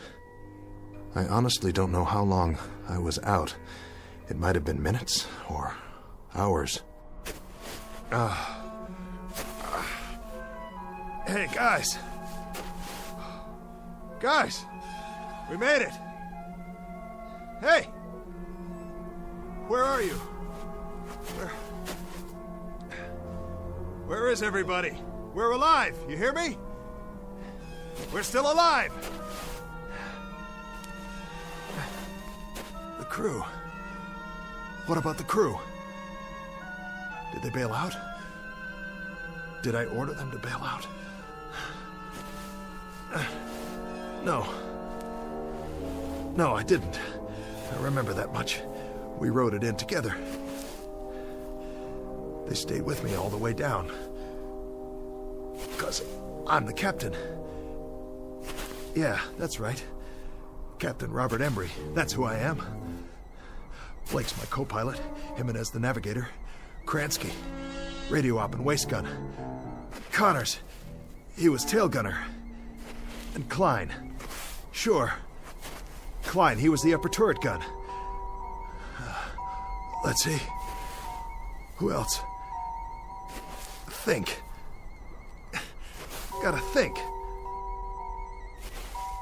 I honestly don't know how long I was out. It might have been minutes or hours. Hey, guys! Guys! We made it! Hey! Where are you? Where is everybody? We're alive, you hear me? We're still alive! The crew. What about the crew? Did they bail out? Did I order them to bail out? No. No, I didn't. I remember that much. We rode it in together. They stayed with me all the way down. Because I'm the captain. Yeah, that's right. Captain Robert Embry. That's who I am. Blake's my co-pilot. Jimenez the navigator. Kransky, radio op and waist gun. Connors, he was tail gunner. And Klein. Sure. Klein, he was the upper turret gun. Let's see. Who else? Think. Gotta think.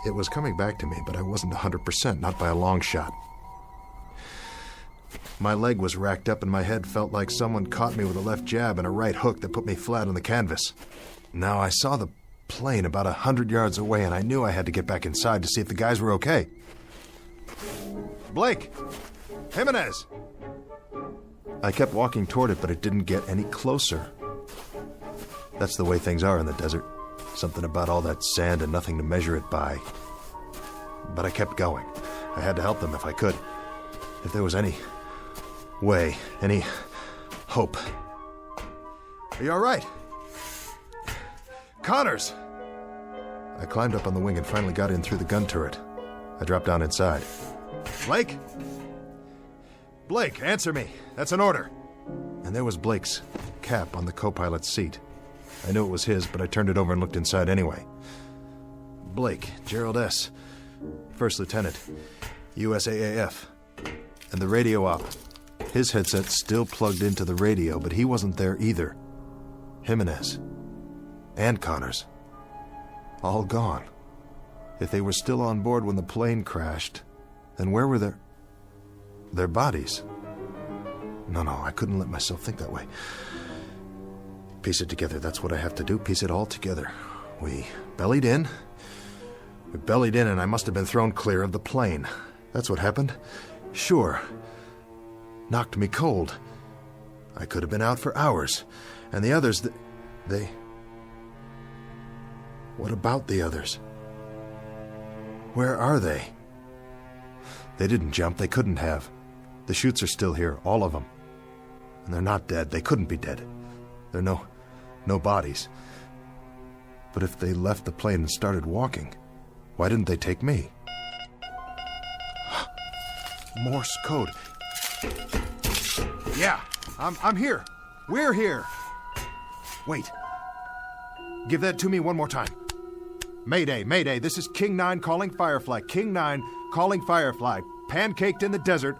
It was coming back to me, but I wasn't 100%, not by a long shot. My leg was racked up and my head felt like someone caught me with a left jab and a right hook that put me flat on the canvas. Now, I saw the plane about 100 yards away, and I knew I had to get back inside to see if the guys were okay. Blake! Jimenez! I kept walking toward it, but it didn't get any closer. That's the way things are in the desert. Something about all that sand and nothing to measure it by. But I kept going. I had to help them if I could. If there was any way, any hope. Are you all right? Connors! I climbed up on the wing and finally got in through the gun turret. I dropped down inside. Blake? Blake, answer me. That's an order. And there was Blake's cap on the co-pilot's seat. I knew it was his, but I turned it over and looked inside anyway. Blake, Gerald S., First Lieutenant, USAAF. And the radio op. His headset still plugged into the radio, but he wasn't there either. Jimenez. And Connors. All gone. If they were still on board when the plane crashed, then where were their bodies? No, I couldn't let myself think that way. Piece it together, that's what I have to do, piece it all together. We bellied in, and I must have been thrown clear of the plane. That's what happened. Sure. Knocked me cold. I could have been out for hours. And the others, they... What about the others? Where are they? They didn't jump, they couldn't have. The chutes are still here, all of them. And they're not dead, they couldn't be dead. There are no bodies. But if they left the plane and started walking, why didn't they take me? Morse code. Yeah, I'm here. We're here. Wait. Give that to me one more time. Mayday, Mayday, this is King 9 calling Firefly. King 9 calling Firefly. pancaked in the desert,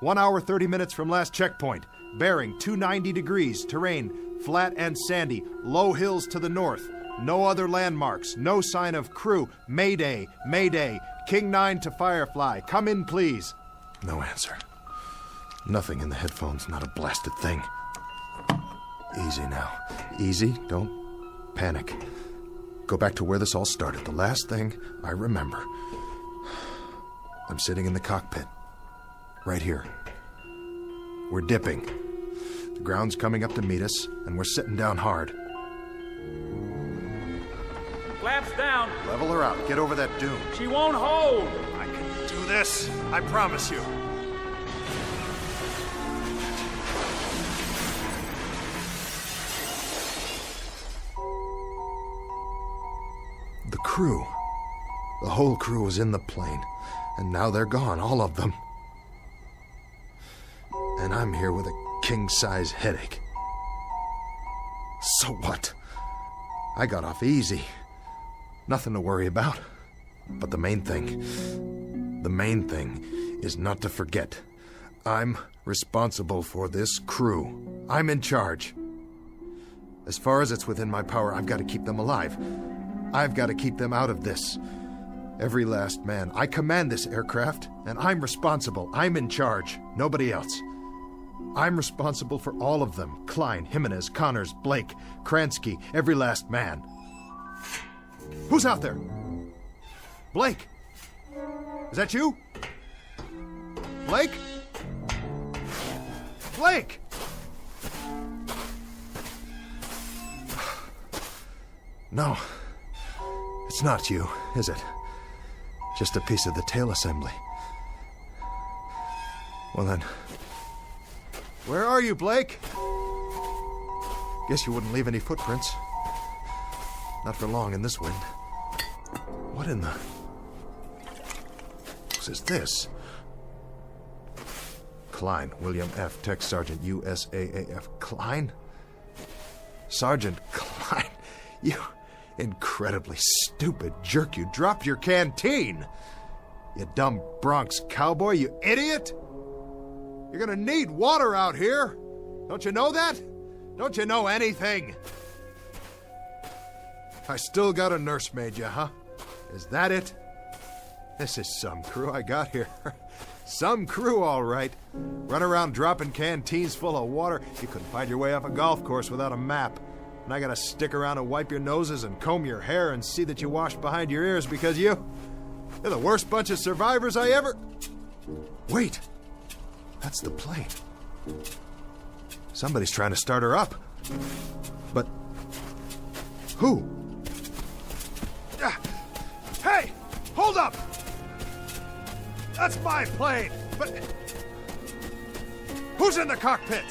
1 hour 30 minutes from last checkpoint. Bearing 290 degrees, terrain flat and sandy, low hills to the north. No other landmarks, no sign of crew. Mayday, Mayday, King 9 to Firefly, come in please. No answer. Nothing in the headphones, not a blasted thing. Easy now. Easy, don't panic. Go back to where this all started, the last thing I remember. I'm sitting in the cockpit. Right here. We're dipping. The ground's coming up to meet us, and we're sitting down hard. Flaps down. Level her out. Get over that dune. She won't hold. I can do this. I promise you. The crew. The whole crew was in the plane, and now they're gone, all of them. And I'm here with a king-size headache. So what? I got off easy. Nothing to worry about. But the main thing is not to forget. I'm responsible for this crew. I'm in charge. As far as it's within my power, I've got to keep them alive. I've got to keep them out of this. Every last man. I command this aircraft, and I'm responsible. I'm in charge. Nobody else. I'm responsible for all of them. Klein, Jimenez, Connors, Blake, Kransky, every last man. Who's out there? Blake? Is that you? Blake? Blake! No. It's not you, is it? Just a piece of the tail assembly. Well then, where are you, Blake? Guess you wouldn't leave any footprints. Not for long in this wind. What in the... What is this? Klein, William F., Tech Sergeant, USAAF. Klein? Sergeant Klein, you incredibly stupid jerk. You dropped your canteen. You dumb Bronx cowboy, you idiot. You're gonna need water out here. Don't you know that? Don't you know anything? I still got a nursemaid, you, huh? Is that it? This is some crew I got here. Some crew, all right. Run around dropping canteens full of water. You couldn't find your way off a golf course without a map. And I gotta stick around and wipe your noses and comb your hair and see that you wash behind your ears because you're the worst bunch of survivors I ever... Wait. That's the plane. Somebody's trying to start her up. But... who? Hey! Hold up! That's my plane! But... who's in the cockpit?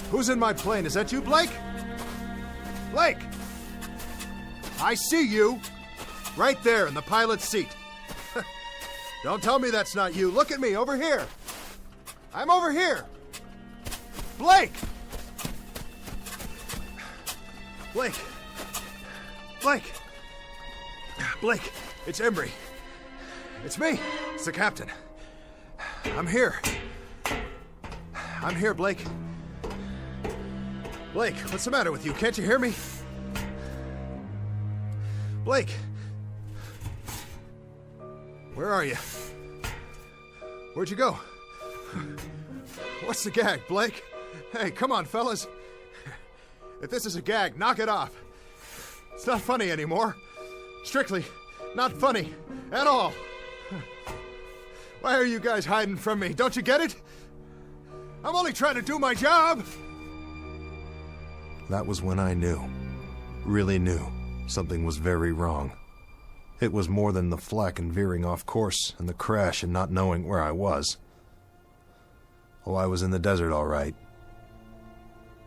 Who's in my plane? Is that you, Blake? Blake! I see you! Right there in the pilot's seat. Don't tell me that's not you. Look at me, over here. I'm over here. Blake! Blake! Blake! Blake, it's Embry. It's me. It's the captain. I'm here. I'm here, Blake. Blake, what's the matter with you? Can't you hear me? Blake! Where are you? Where'd you go? What's the gag, Blake? Hey, come on, fellas. If this is a gag, knock it off. It's not funny anymore. Strictly not funny at all. Why are you guys hiding from me? Don't you get it? I'm only trying to do my job. That was when I knew, really knew, something was very wrong. It was more than the flak and veering off course and the crash and not knowing where I was. Oh, I was in the desert, all right.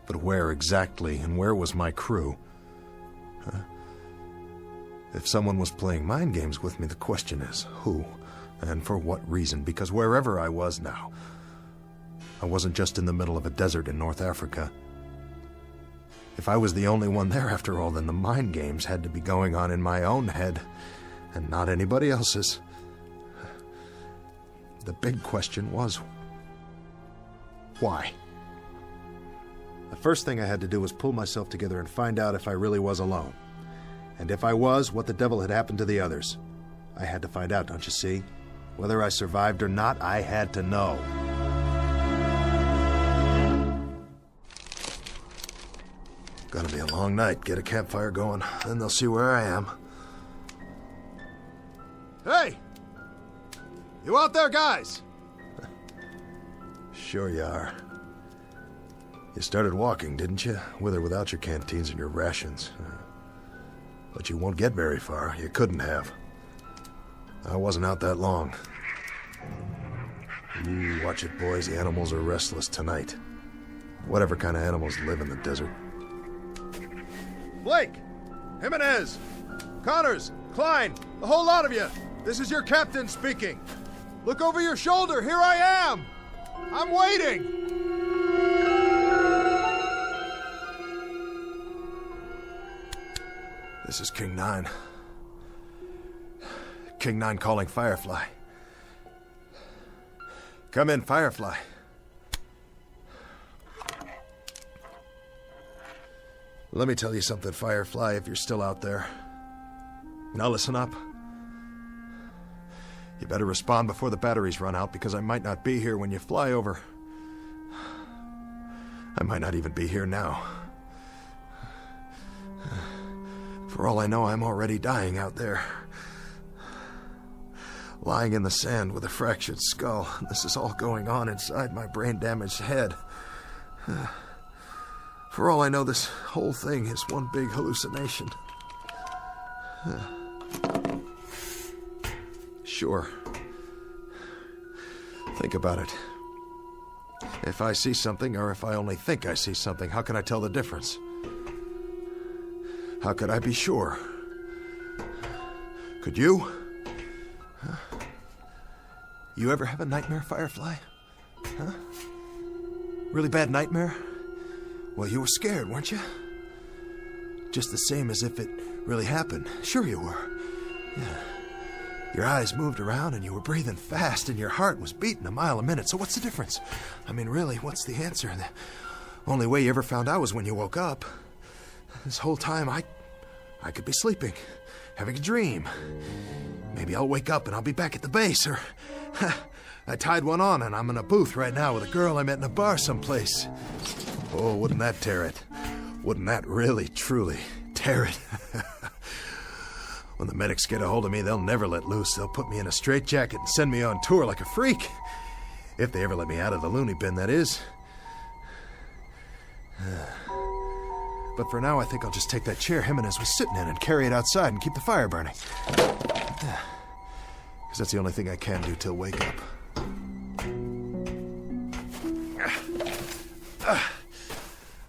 But where exactly, and where was my crew? Huh? If someone was playing mind games with me, the question is, who and for what reason? Because wherever I was now, I wasn't just in the middle of a desert in North Africa. If I was the only one there after all, then the mind games had to be going on in my own head and not anybody else's. The big question was, why? The first thing I had to do was pull myself together and find out if I really was alone. And if I was, what the devil had happened to the others. I had to find out, don't you see? Whether I survived or not, I had to know. Gonna be a long night. Get a campfire going, then they'll see where I am. Hey! You out there, guys? Sure you are. You started walking, didn't you? With or without your canteens and your rations. But you won't get very far. You couldn't have. I wasn't out that long. You watch it, boys. The animals are restless tonight. Whatever kind of animals live in the desert. Blake! Jimenez! Connors! Klein! The whole lot of you! This is your captain speaking! Look over your shoulder! Here I am! I'm waiting! This is King 9. King 9 calling Firefly. Come in, Firefly. Let me tell you something, Firefly, if you're still out there. Now listen up. You better respond before the batteries run out, because I might not be here when you fly over. I might not even be here now. For all I know, I'm already dying out there. Lying in the sand with a fractured skull. This is all going on inside my brain-damaged head. For all I know, this whole thing is one big hallucination. Sure. Think about it. If I see something, or if I only think I see something, how can I tell the difference? How could I be sure? Could you? You ever have a nightmare, Firefly? Huh? Really bad nightmare? Well, you were scared, weren't you? Just the same as if it really happened. Sure you were. Yeah. Your eyes moved around and you were breathing fast and your heart was beating a mile a minute. So what's the difference? I mean, really, what's the answer? The only way you ever found out was when you woke up. This whole time, I could be sleeping, having a dream. Maybe I'll wake up and I'll be back at the base, or I tied one on and I'm in a booth right now with a girl I met in a bar someplace. Oh, wouldn't that tear it? Wouldn't that really, truly tear it? When the medics get a hold of me, they'll never let loose. They'll put me in a straitjacket and send me on tour like a freak. If they ever let me out of the loony bin, that is. But for now, I think I'll just take that chair Jimenez was sitting in and carry it outside and keep the fire burning. Because that's the only thing I can do till wake up.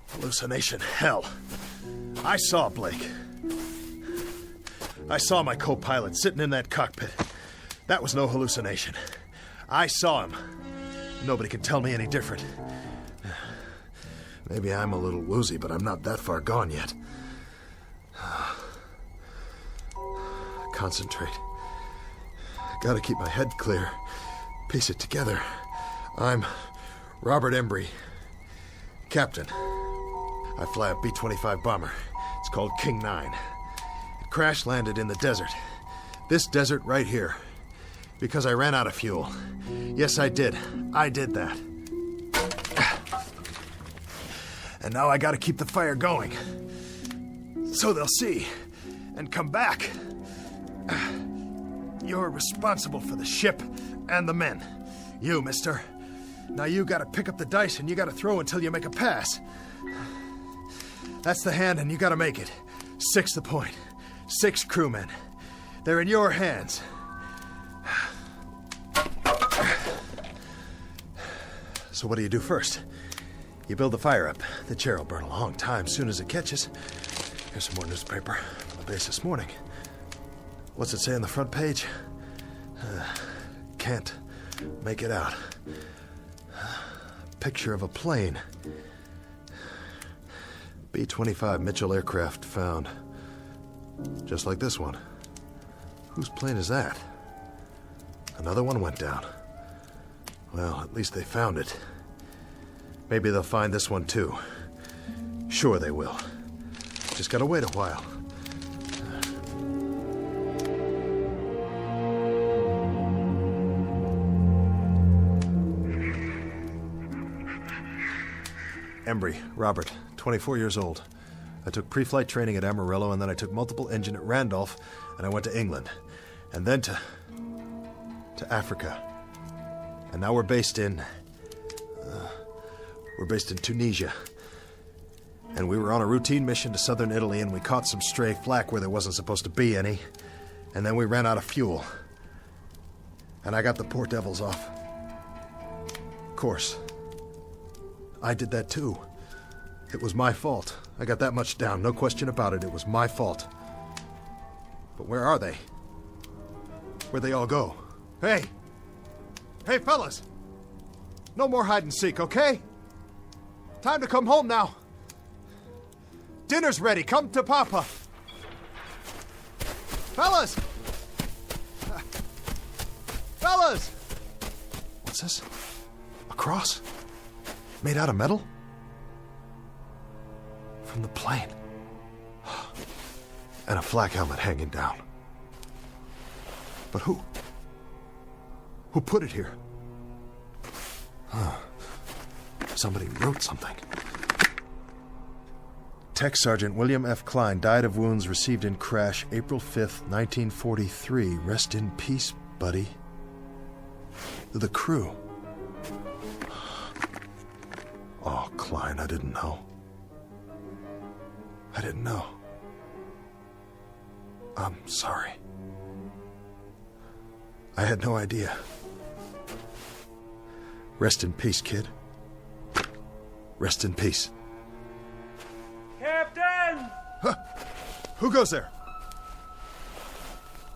Hallucination, hell. I saw Blake. I saw my co-pilot sitting in that cockpit. That was no hallucination. I saw him. Nobody can tell me any different. Maybe I'm a little woozy, but I'm not that far gone yet. Concentrate. Gotta keep my head clear. Piece it together. I'm Robert Embry, captain. I fly a B-25 bomber. It's called King 9. It crash-landed in the desert. This desert right here. Because I ran out of fuel. Yes, I did. I did that. And now I gotta keep the fire going. So they'll see. And come back. You're responsible for the ship and the men. You, mister. Now you gotta pick up the dice and you gotta throw until you make a pass. That's the hand and you gotta make it. 6 the point. 6 crewmen. They're in your hands. So what do you do first? You build the fire up. The chair will burn a long time soon as it catches. Here's some more newspaper from the base this morning. What's it say on the front page? Can't make it out. Picture of a plane. B-25 Mitchell aircraft found. Just like this one. Whose plane is that? Another one went down. Well, at least they found it. Maybe they'll find this one too. Sure they will. Just gotta wait a while. Embry, Robert, 24 years old. I took pre-flight training at Amarillo, and then I took multiple engine at Randolph, and I went to England. And then to Africa. And now we're based in Tunisia. And we were on a routine mission to southern Italy, and we caught some stray flak where there wasn't supposed to be any. And then we ran out of fuel. And I got the poor devils off. Of course. I did that too. It was my fault. I got that much down, no question about it. It was my fault. But where are they? Where'd they all go? Hey! Hey, fellas! No more hide and seek, okay? Time to come home now. Dinner's ready. Come to Papa. Fellas! Fellas! What's this? A cross? Made out of metal? From the plane. And a flak helmet hanging down. But who? Who put it here? Huh. Somebody wrote something. Tech Sergeant William F. Klein died of wounds received in crash April 5th, 1943. Rest in peace, buddy. The crew. Oh, Klein, I didn't know. I didn't know. I'm sorry. I had no idea. Rest in peace, kid. Rest in peace. Captain! Huh. Who goes there?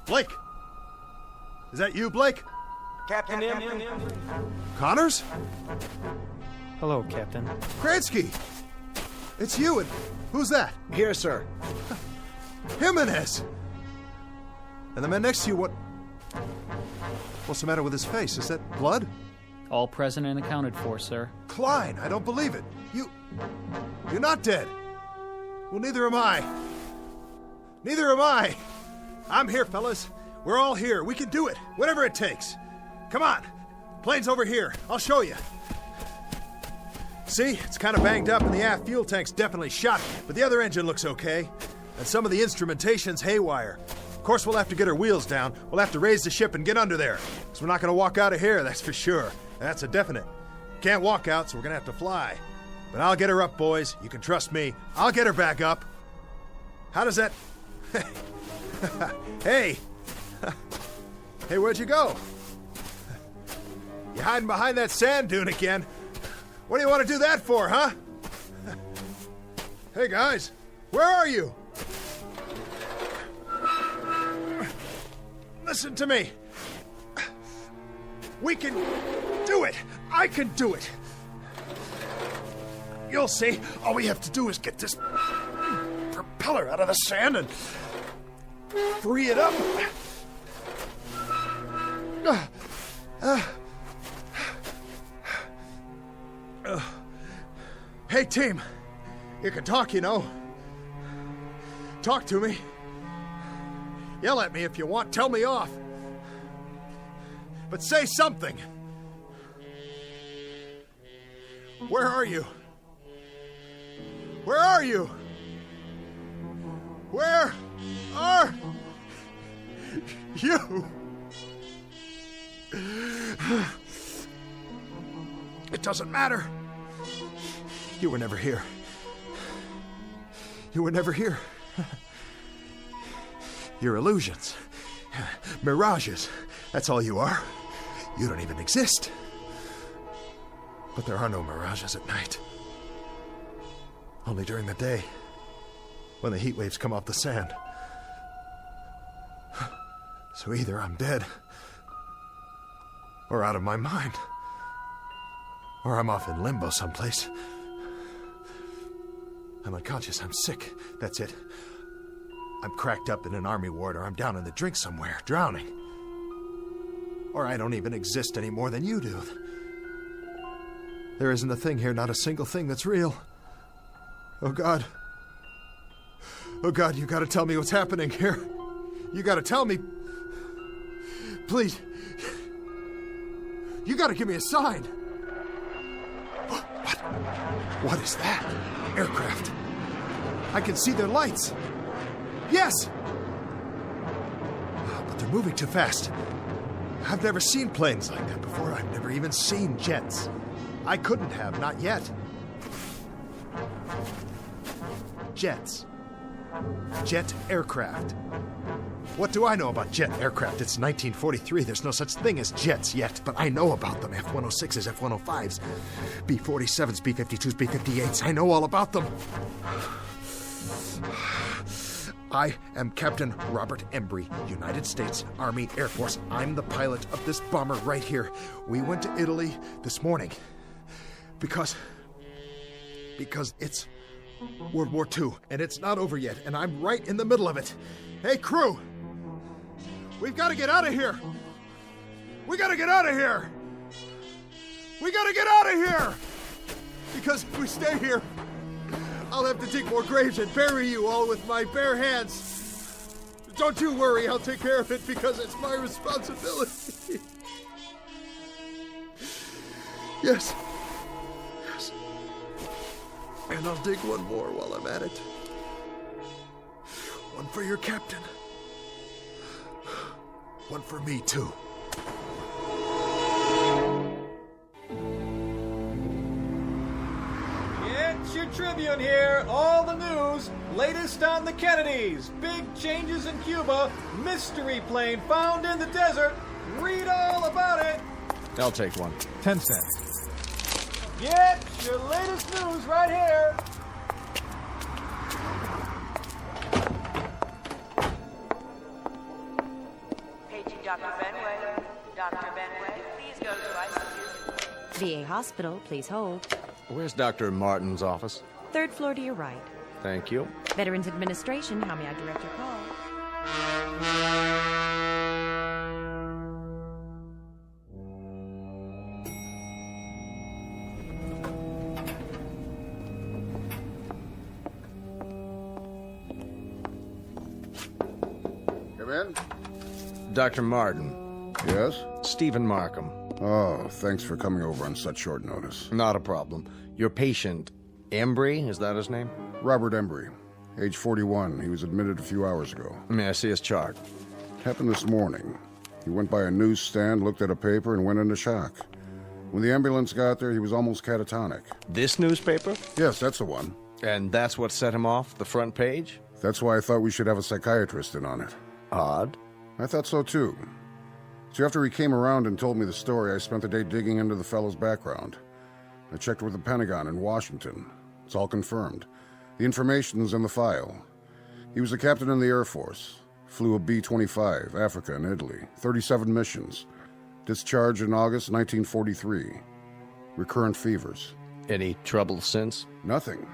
Blake! Is that you, Blake? Captain Connors? Hello, Captain. Kransky! It's you, and who's that? Here, sir. Jimenez! And the man next to you, what's the matter with his face? Is that blood? All present and accounted for, sir. Klein, I don't believe it. You're not dead. Well, neither am I. Neither am I. I'm here, fellas. We're all here. We can do it. Whatever it takes. Come on. Plane's over here. I'll show you. See? It's kind of banged up and the aft fuel tank's definitely shot, but the other engine looks okay. And some of the instrumentation's haywire. Of course, we'll have to get our wheels down. We'll have to raise the ship and get under there. So we're not going to walk out of here, that's for sure. That's a definite. Can't walk out, so we're going to have to fly. But I'll get her up, boys. You can trust me. I'll get her back up. How does that... Hey! Hey, where'd you go? You hiding behind that sand dune again? What do you want to do that for, huh? Hey, guys. Where are you? Listen to me. We can do it. I can do it. You'll see. All we have to do is get this propeller out of the sand and free it up. Hey, team. You can talk, you know. Talk to me. Yell at me if you want. Tell me off. But say something. Where are you? Where are you? Where are you? It doesn't matter. You were never here. You were never here. You're illusions. Mirages. That's all you are. You don't even exist. But there are no mirages at night. Only during the day, when the heat waves come off the sand. So either I'm dead, or out of my mind, or I'm off in limbo someplace. I'm unconscious. I'm sick. That's it. I'm cracked up in an army ward, or I'm down in the drink somewhere, drowning. Or I don't even exist any more than you do. There isn't a thing here, not a single thing that's real. Oh, God. Oh, God, you gotta tell me what's happening here. You gotta tell me. Please. You gotta give me a sign. What? What is that? Aircraft. I can see their lights. Yes! But they're moving too fast. I've never seen planes like that before. I've never even seen jets. I couldn't have, not yet. Jets. Jet aircraft. What do I know about jet aircraft? It's 1943. There's no such thing as jets yet, but I know about them. F-106s, F-105s, B-47s, B-52s, B-58s. I know all about them. I am Captain Robert Embry, United States Army Air Force. I'm the pilot of this bomber right here. We went to Italy this morning because it's World War II, and it's not over yet, and I'm right in the middle of it. Hey, crew! We've got to get out of here! We got to get out of here! We got to get out of here! Because if we stay here, I'll have to dig more graves and bury you all with my bare hands. Don't you worry, I'll take care of it because it's my responsibility. Yes. Yes. And I'll dig one more while I'm at it. One for your captain. One for me, too. It's your Tribune here. All the news. Latest on the Kennedys. Big changes in Cuba. Mystery plane found in the desert. Read all about it. I'll take one. 10 cents. Get your latest news right here. Paging Dr. Benway. Dr. Benway, please go to ICU. VA Hospital, please hold. Where's Dr. Martin's office? 3rd floor to your right. Thank you. Veterans Administration, how may I direct your call? Come in. Dr. Martin. Yes? Stephen Markham. Oh, thanks for coming over on such short notice. Not a problem. Your patient, Embry, is that his name? Robert Embry, age 41. He was admitted a few hours ago. May I see his chart? Happened this morning. He went by a newsstand, looked at a paper, and went into shock. When the ambulance got there, he was almost catatonic. This newspaper? Yes, that's the one. And that's what set him off, the front page? That's why I thought we should have a psychiatrist in on it. Odd. I thought so, too. So after he came around and told me the story, I spent the day digging into the fellow's background. I checked with the Pentagon in Washington. It's all confirmed. The information's in the file. He was a captain in the Air Force. Flew a B-25, Africa and Italy. 37 missions. Discharged in August 1943. Recurrent fevers. Any trouble since? Nothing.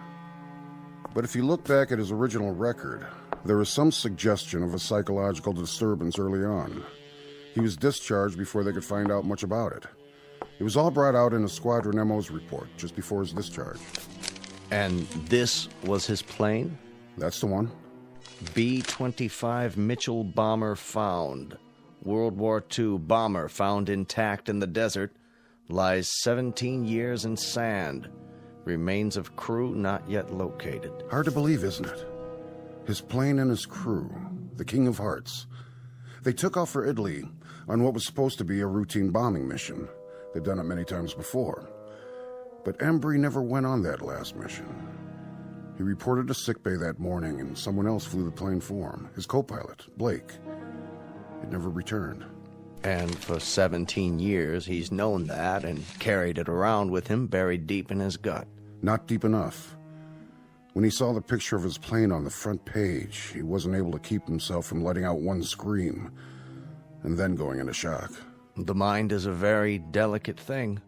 But if you look back at his original record, there is some suggestion of a psychological disturbance early on. He was discharged before they could find out much about it. It was all brought out in a Squadron MO's report just before his discharge. And this was his plane? That's the one. B-25 Mitchell bomber found. World War II bomber found intact in the desert. Lies 17 years in sand. Remains of crew not yet located. Hard to believe, isn't it? His plane and his crew, the King of Hearts. They took off for Italy on what was supposed to be a routine bombing mission. They'd done it many times before. But Embry never went on that last mission. He reported to sickbay that morning, and someone else flew the plane for him, his co-pilot, Blake. It never returned. And for 17 years, he's known that and carried it around with him buried deep in his gut. Not deep enough. When he saw the picture of his plane on the front page, he wasn't able to keep himself from letting out one scream, and then going into shock. The mind is a very delicate thing.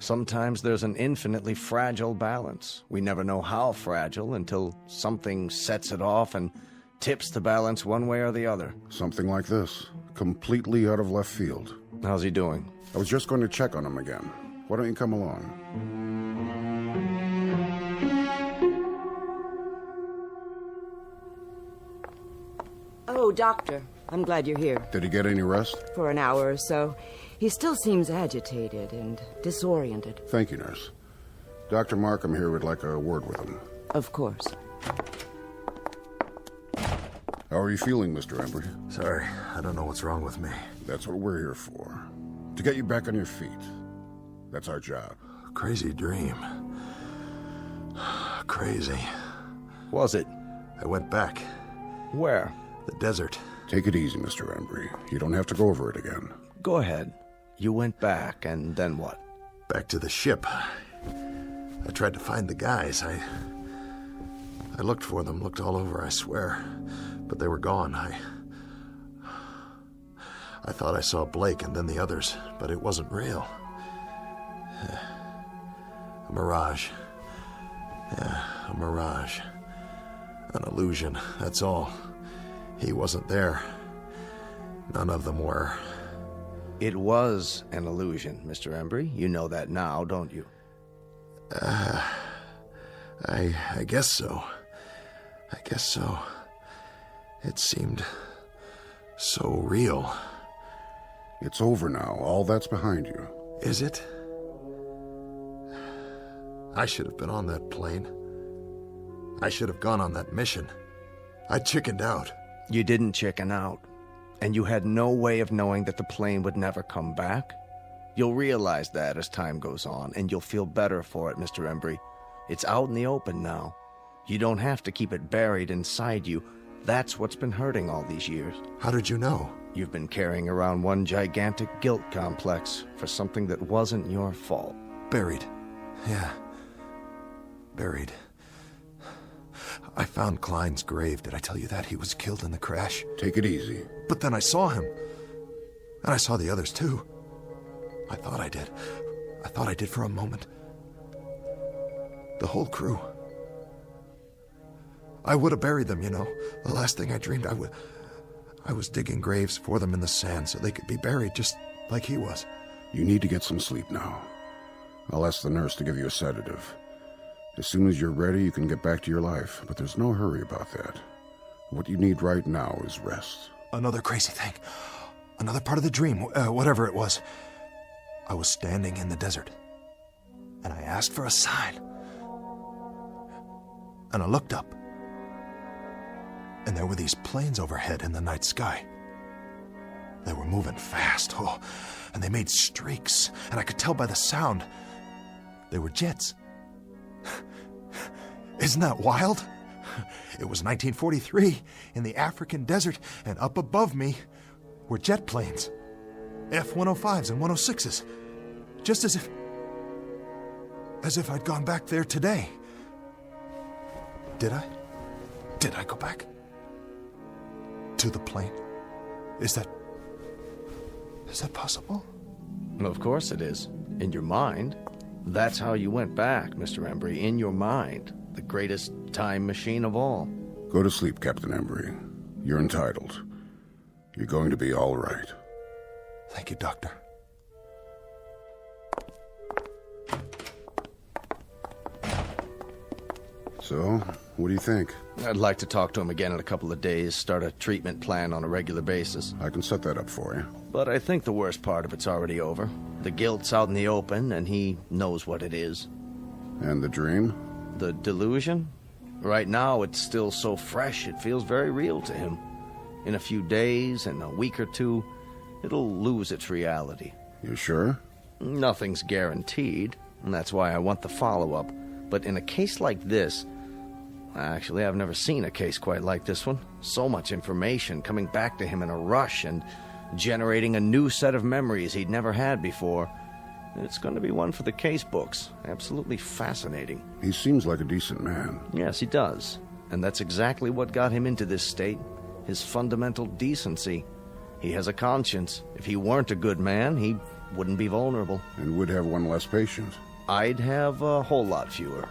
Sometimes there's an infinitely fragile balance. We never know how fragile until something sets it off and tips the balance one way or the other. Something like this, completely out of left field. How's he doing? I was just going to check on him again. Why don't you come along? Oh, Doctor, I'm glad you're here. Did he get any rest? For an hour or so. He still seems agitated and disoriented. Thank you, nurse. Dr. Markham here would like a word with him. Of course. How are you feeling, Mr. Embry? Sorry, I don't know what's wrong with me. That's what we're here for. To get you back on your feet. That's our job. Crazy dream. Crazy. Was it? I went back. Where? The desert. Take it easy, Mr. Embry. You don't have to go over it again. Go ahead. You went back, and then what? Back to the ship. I tried to find the guys. I looked for them, looked all over, I swear. But they were gone. I thought I saw Blake and then the others, but it wasn't real. A mirage. Yeah, a mirage. An illusion, that's all. He wasn't there. None of them were. It was an illusion, Mr. Embry. You know that now, don't you? I guess so. I guess so. It seemed so real. It's over now. All that's behind you. Is it? I should have been on that plane. I should have gone on that mission. I chickened out. You didn't chicken out. And you had no way of knowing that the plane would never come back. You'll realize that as time goes on, and you'll feel better for it, Mr. Embry. It's out in the open now. You don't have to keep it buried inside you. That's what's been hurting all these years. How did you know? You've been carrying around one gigantic guilt complex for something that wasn't your fault. Buried. Yeah. Buried. I found Klein's grave. Did I tell you that? He was killed in the crash. Take it easy. But then I saw him. And I saw the others, too. I thought I did. I thought I did for a moment. The whole crew. I would have buried them, you know. The last thing I dreamed, I was digging graves for them in the sand so they could be buried just like he was. You need to get some sleep now. I'll ask the nurse to give you a sedative. As soon as you're ready, you can get back to your life, but there's no hurry about that. What you need right now is rest. Another crazy thing. Another part of the dream, whatever it was. I was standing in the desert, and I asked for a sign. And I looked up, and there were these planes overhead in the night sky. They were moving fast, and they made streaks, and I could tell by the sound. They were jets. Isn't that wild? It was 1943 in the African desert, and up above me were jet planes. F-105s and 106s. Just as if I'd gone back there today. Did I? Did I go back? To the plane? Is that possible? Of course it is. In your mind. That's how you went back, Mr. Embry. In your mind. The greatest time machine of all. Go to sleep, Captain Embry. You're entitled. You're going to be all right. Thank you, Doctor. So, what do you think? I'd like to talk to him again in a couple of days, start a treatment plan on a regular basis. I can set that up for you. But I think the worst part of it's already over. The guilt's out in the open, and he knows what it is. And the dream? The delusion? Right now, it's still so fresh, it feels very real to him. In a few days, in a week or two, it'll lose its reality. You sure? Nothing's guaranteed, and that's why I want the follow-up. But in a case like this... Actually, I've never seen a case quite like this one. So much information coming back to him in a rush and generating a new set of memories he'd never had before. It's going to be one for the case books. Absolutely fascinating. He seems like a decent man. Yes, he does. And that's exactly what got him into this state. His fundamental decency. He has a conscience. If he weren't a good man, he wouldn't be vulnerable. And would have one less patient. I'd have a whole lot fewer.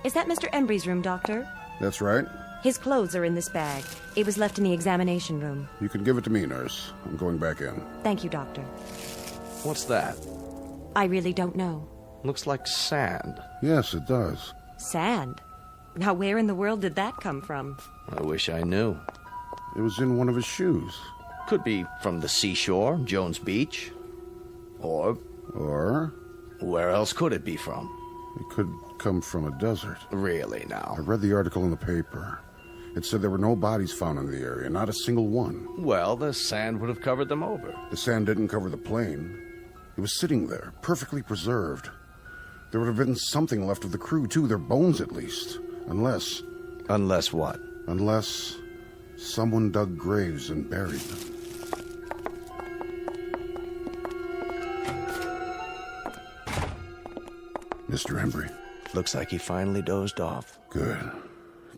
Is that Mr. Embry's room, Doctor? That's right. His clothes are in this bag. It was left in the examination room. You can give it to me, nurse. I'm going back in. Thank you, Doctor. What's that? I really don't know. Looks like sand. Yes, it does. Sand? Now, where in the world did that come from? I wish I knew. It was in one of his shoes. Could be from the seashore, Jones Beach. Or... where else could it be from? It could come from a desert. Really, now? I read the article in the paper. It said there were no bodies found in the area, not a single one. Well, the sand would have covered them over. The sand didn't cover the plane. It was sitting there, perfectly preserved. There would have been something left of the crew, too, their bones at least. Unless... Unless what? Unless someone dug graves and buried them. Mr. Embry. Looks like he finally dozed off. Good.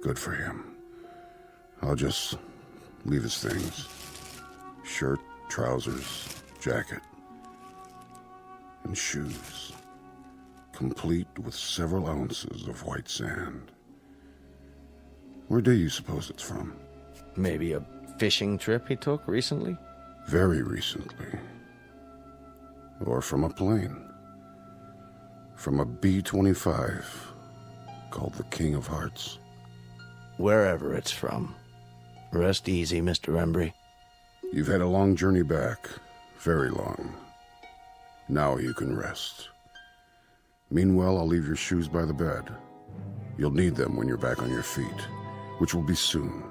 Good for him. I'll just leave his things. Shirt, trousers, jacket, and shoes. Complete with several ounces of white sand. Where do you suppose it's from? Maybe a fishing trip he took recently? Very recently. Or from a plane. From a B-25 called the King of Hearts. Wherever it's from. Rest easy, Mr. Embry. You've had a long journey back. Very long. Now you can rest. Meanwhile, I'll leave your shoes by the bed. You'll need them when you're back on your feet, which will be soon.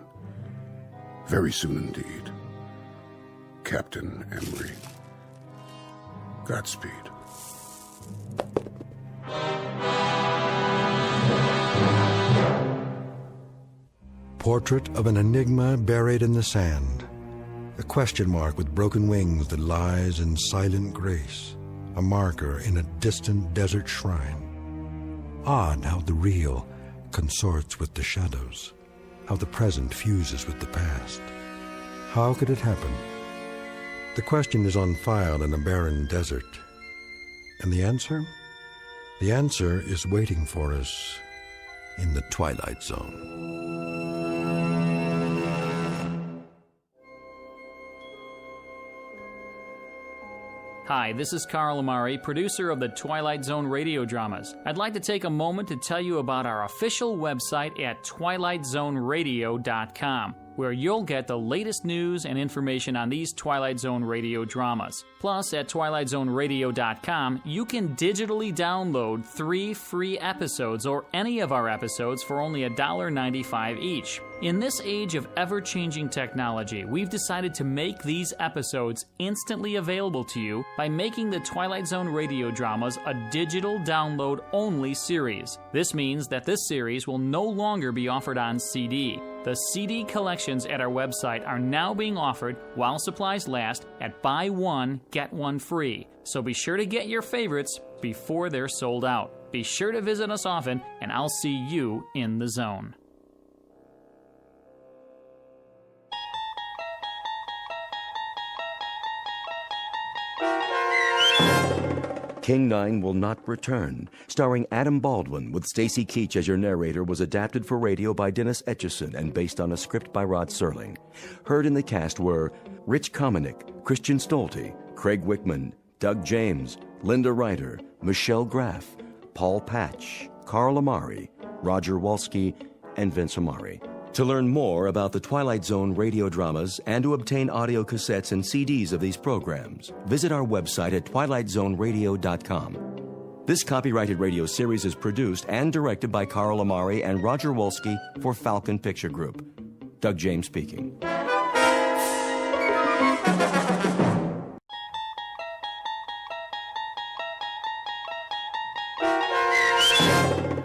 Very soon indeed. Captain Embry. Godspeed. Portrait of an enigma buried in the sand. A question mark with broken wings that lies in silent grace. A marker in a distant desert shrine. Odd how the real consorts with the shadows. How the present fuses with the past. How could it happen? The question is on file in a barren desert. And the answer? The answer is waiting for us in the Twilight Zone. Hi, this is Carl Amari, producer of the Twilight Zone radio dramas. I'd like to take a moment to tell you about our official website at twilightzoneradio.com, where you'll get the latest news and information on these Twilight Zone radio dramas. Plus, at twilightzoneradio.com, you can digitally download 3 free episodes or any of our episodes for only $1.95 each. In this age of ever-changing technology, we've decided to make these episodes instantly available to you by making the Twilight Zone radio dramas a digital download-only series. This means that this series will no longer be offered on CD. The CD collections at our website are now being offered while supplies last at buy one, get one free. So be sure to get your favorites before they're sold out. Be sure to visit us often, and I'll see you in the zone. King 9 Will Not Return, starring Adam Baldwin with Stacy Keach as your narrator, was adapted for radio by Dennis Etchison and based on a script by Rod Serling. Heard in the cast were Rich Kominick, Christian Stolte, Craig Wickman, Doug James, Linda Ryder, Michelle Graff, Paul Patch, Carl Amari, Roger Wolski, and Vince Amari. To learn more about the Twilight Zone radio dramas and to obtain audio cassettes and CDs of these programs, visit our website at twilightzoneradio.com. This copyrighted radio series is produced and directed by Carl Amari and Roger Wolski for Falcon Picture Group. Doug James speaking.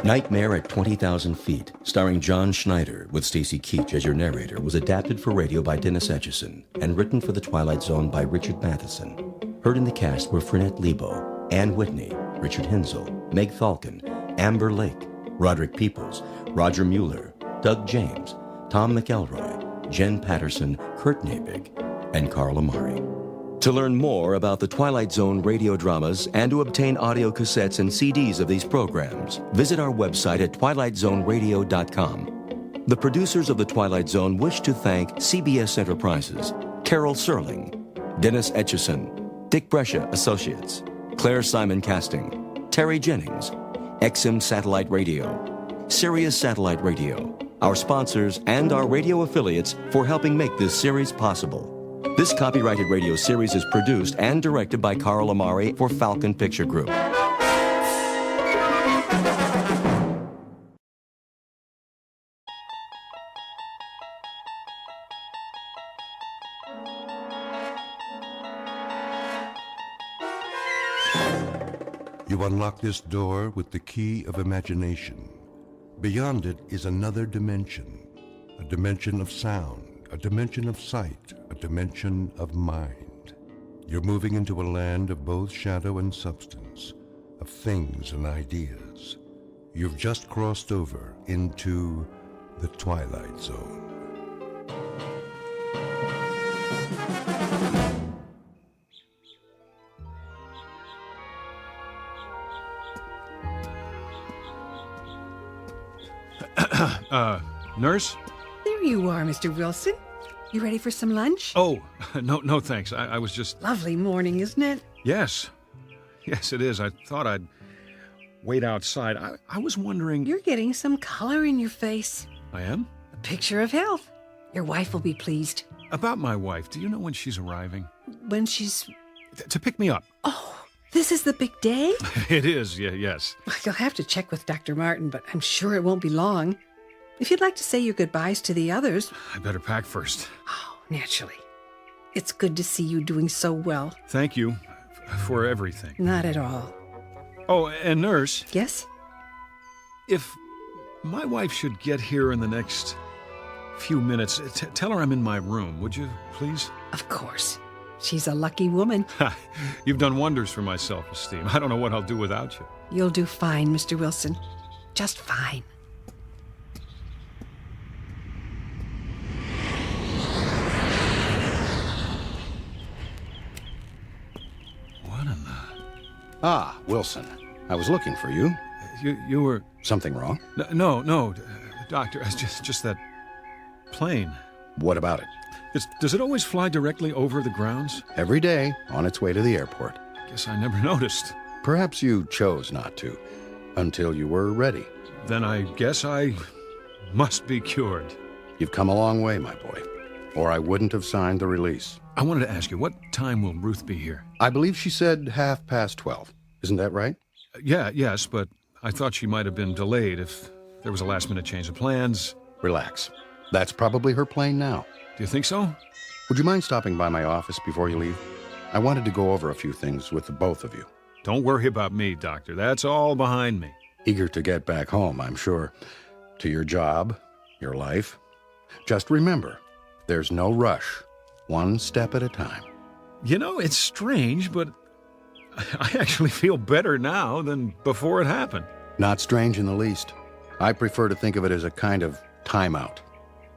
Nightmare at 20,000 Feet, starring John Schneider with Stacy Keach as your narrator, was adapted for radio by Dennis Etchison and written for the Twilight Zone by Richard Matheson. Heard in the cast were Frenette Lebo, Ann Whitney, Richard Hensel, Meg Falcon, Amber Lake, Roderick Peoples, Roger Mueller, Doug James, Tom McElroy, Jen Patterson, Kurt Nabig, and Carl Amari. To learn more about the Twilight Zone radio dramas and to obtain audio cassettes and CDs of these programs, visit our website at twilightzoneradio.com. The producers of The Twilight Zone wish to thank CBS Enterprises, Carol Serling, Dennis Etchison, Dick Brescia Associates, Claire Simon Casting, Terry Jennings, XM Satellite Radio, Sirius Satellite Radio, our sponsors, and our radio affiliates for helping make this series possible. This copyrighted radio series is produced and directed by Carl Amari for Falcon Picture Group. You unlock this door with the key of imagination. Beyond it is another dimension, a dimension of sound, a dimension of sight, a dimension of mind. You're moving into a land of both shadow and substance, of things and ideas. You've just crossed over into the Twilight Zone. Nurse? There you are, Mr. Wilson. You ready for some lunch? Oh, no, thanks. I was just... Lovely morning, isn't it? Yes, it is. I thought I'd wait outside. I was wondering... You're getting some color in your face. I am? A picture of health. Your wife will be pleased. About my wife, do you know when she's arriving? When she's... To pick me up. Oh, this is the big day? It is, yes. You'll have to check with Dr. Martin, but I'm sure it won't be long. If you'd like to say your goodbyes to the others... I better pack first. Oh, naturally. It's good to see you doing so well. Thank you for everything. Not at all. Oh, and nurse... Yes? If my wife should get here in the next few minutes, tell her I'm in my room, would you, please? Of course. She's a lucky woman. You've done wonders for my self-esteem. I don't know what I'll do without you. You'll do fine, Mr. Wilson. Just fine. Ah, Wilson. I was looking for you. You were... Something wrong? No, Doctor. It's just that plane. What about it? Does it always fly directly over the grounds? Every day, on its way to the airport. Guess I never noticed. Perhaps you chose not to, until you were ready. Then I guess I must be cured. You've come a long way, my boy, or I wouldn't have signed the release. I wanted to ask you, what time will Ruth be here? I believe she said 12:30. Isn't that right? Yes, but I thought she might have been delayed if there was a last-minute change of plans. Relax. That's probably her plane now. Do you think so? Would you mind stopping by my office before you leave? I wanted to go over a few things with the both of you. Don't worry about me, Doctor. That's all behind me. Eager to get back home, I'm sure. To your job, your life. Just remember, there's no rush. One step at a time. You know, it's strange, but I actually feel better now than before it happened. Not strange in the least. I prefer to think of it as a kind of timeout.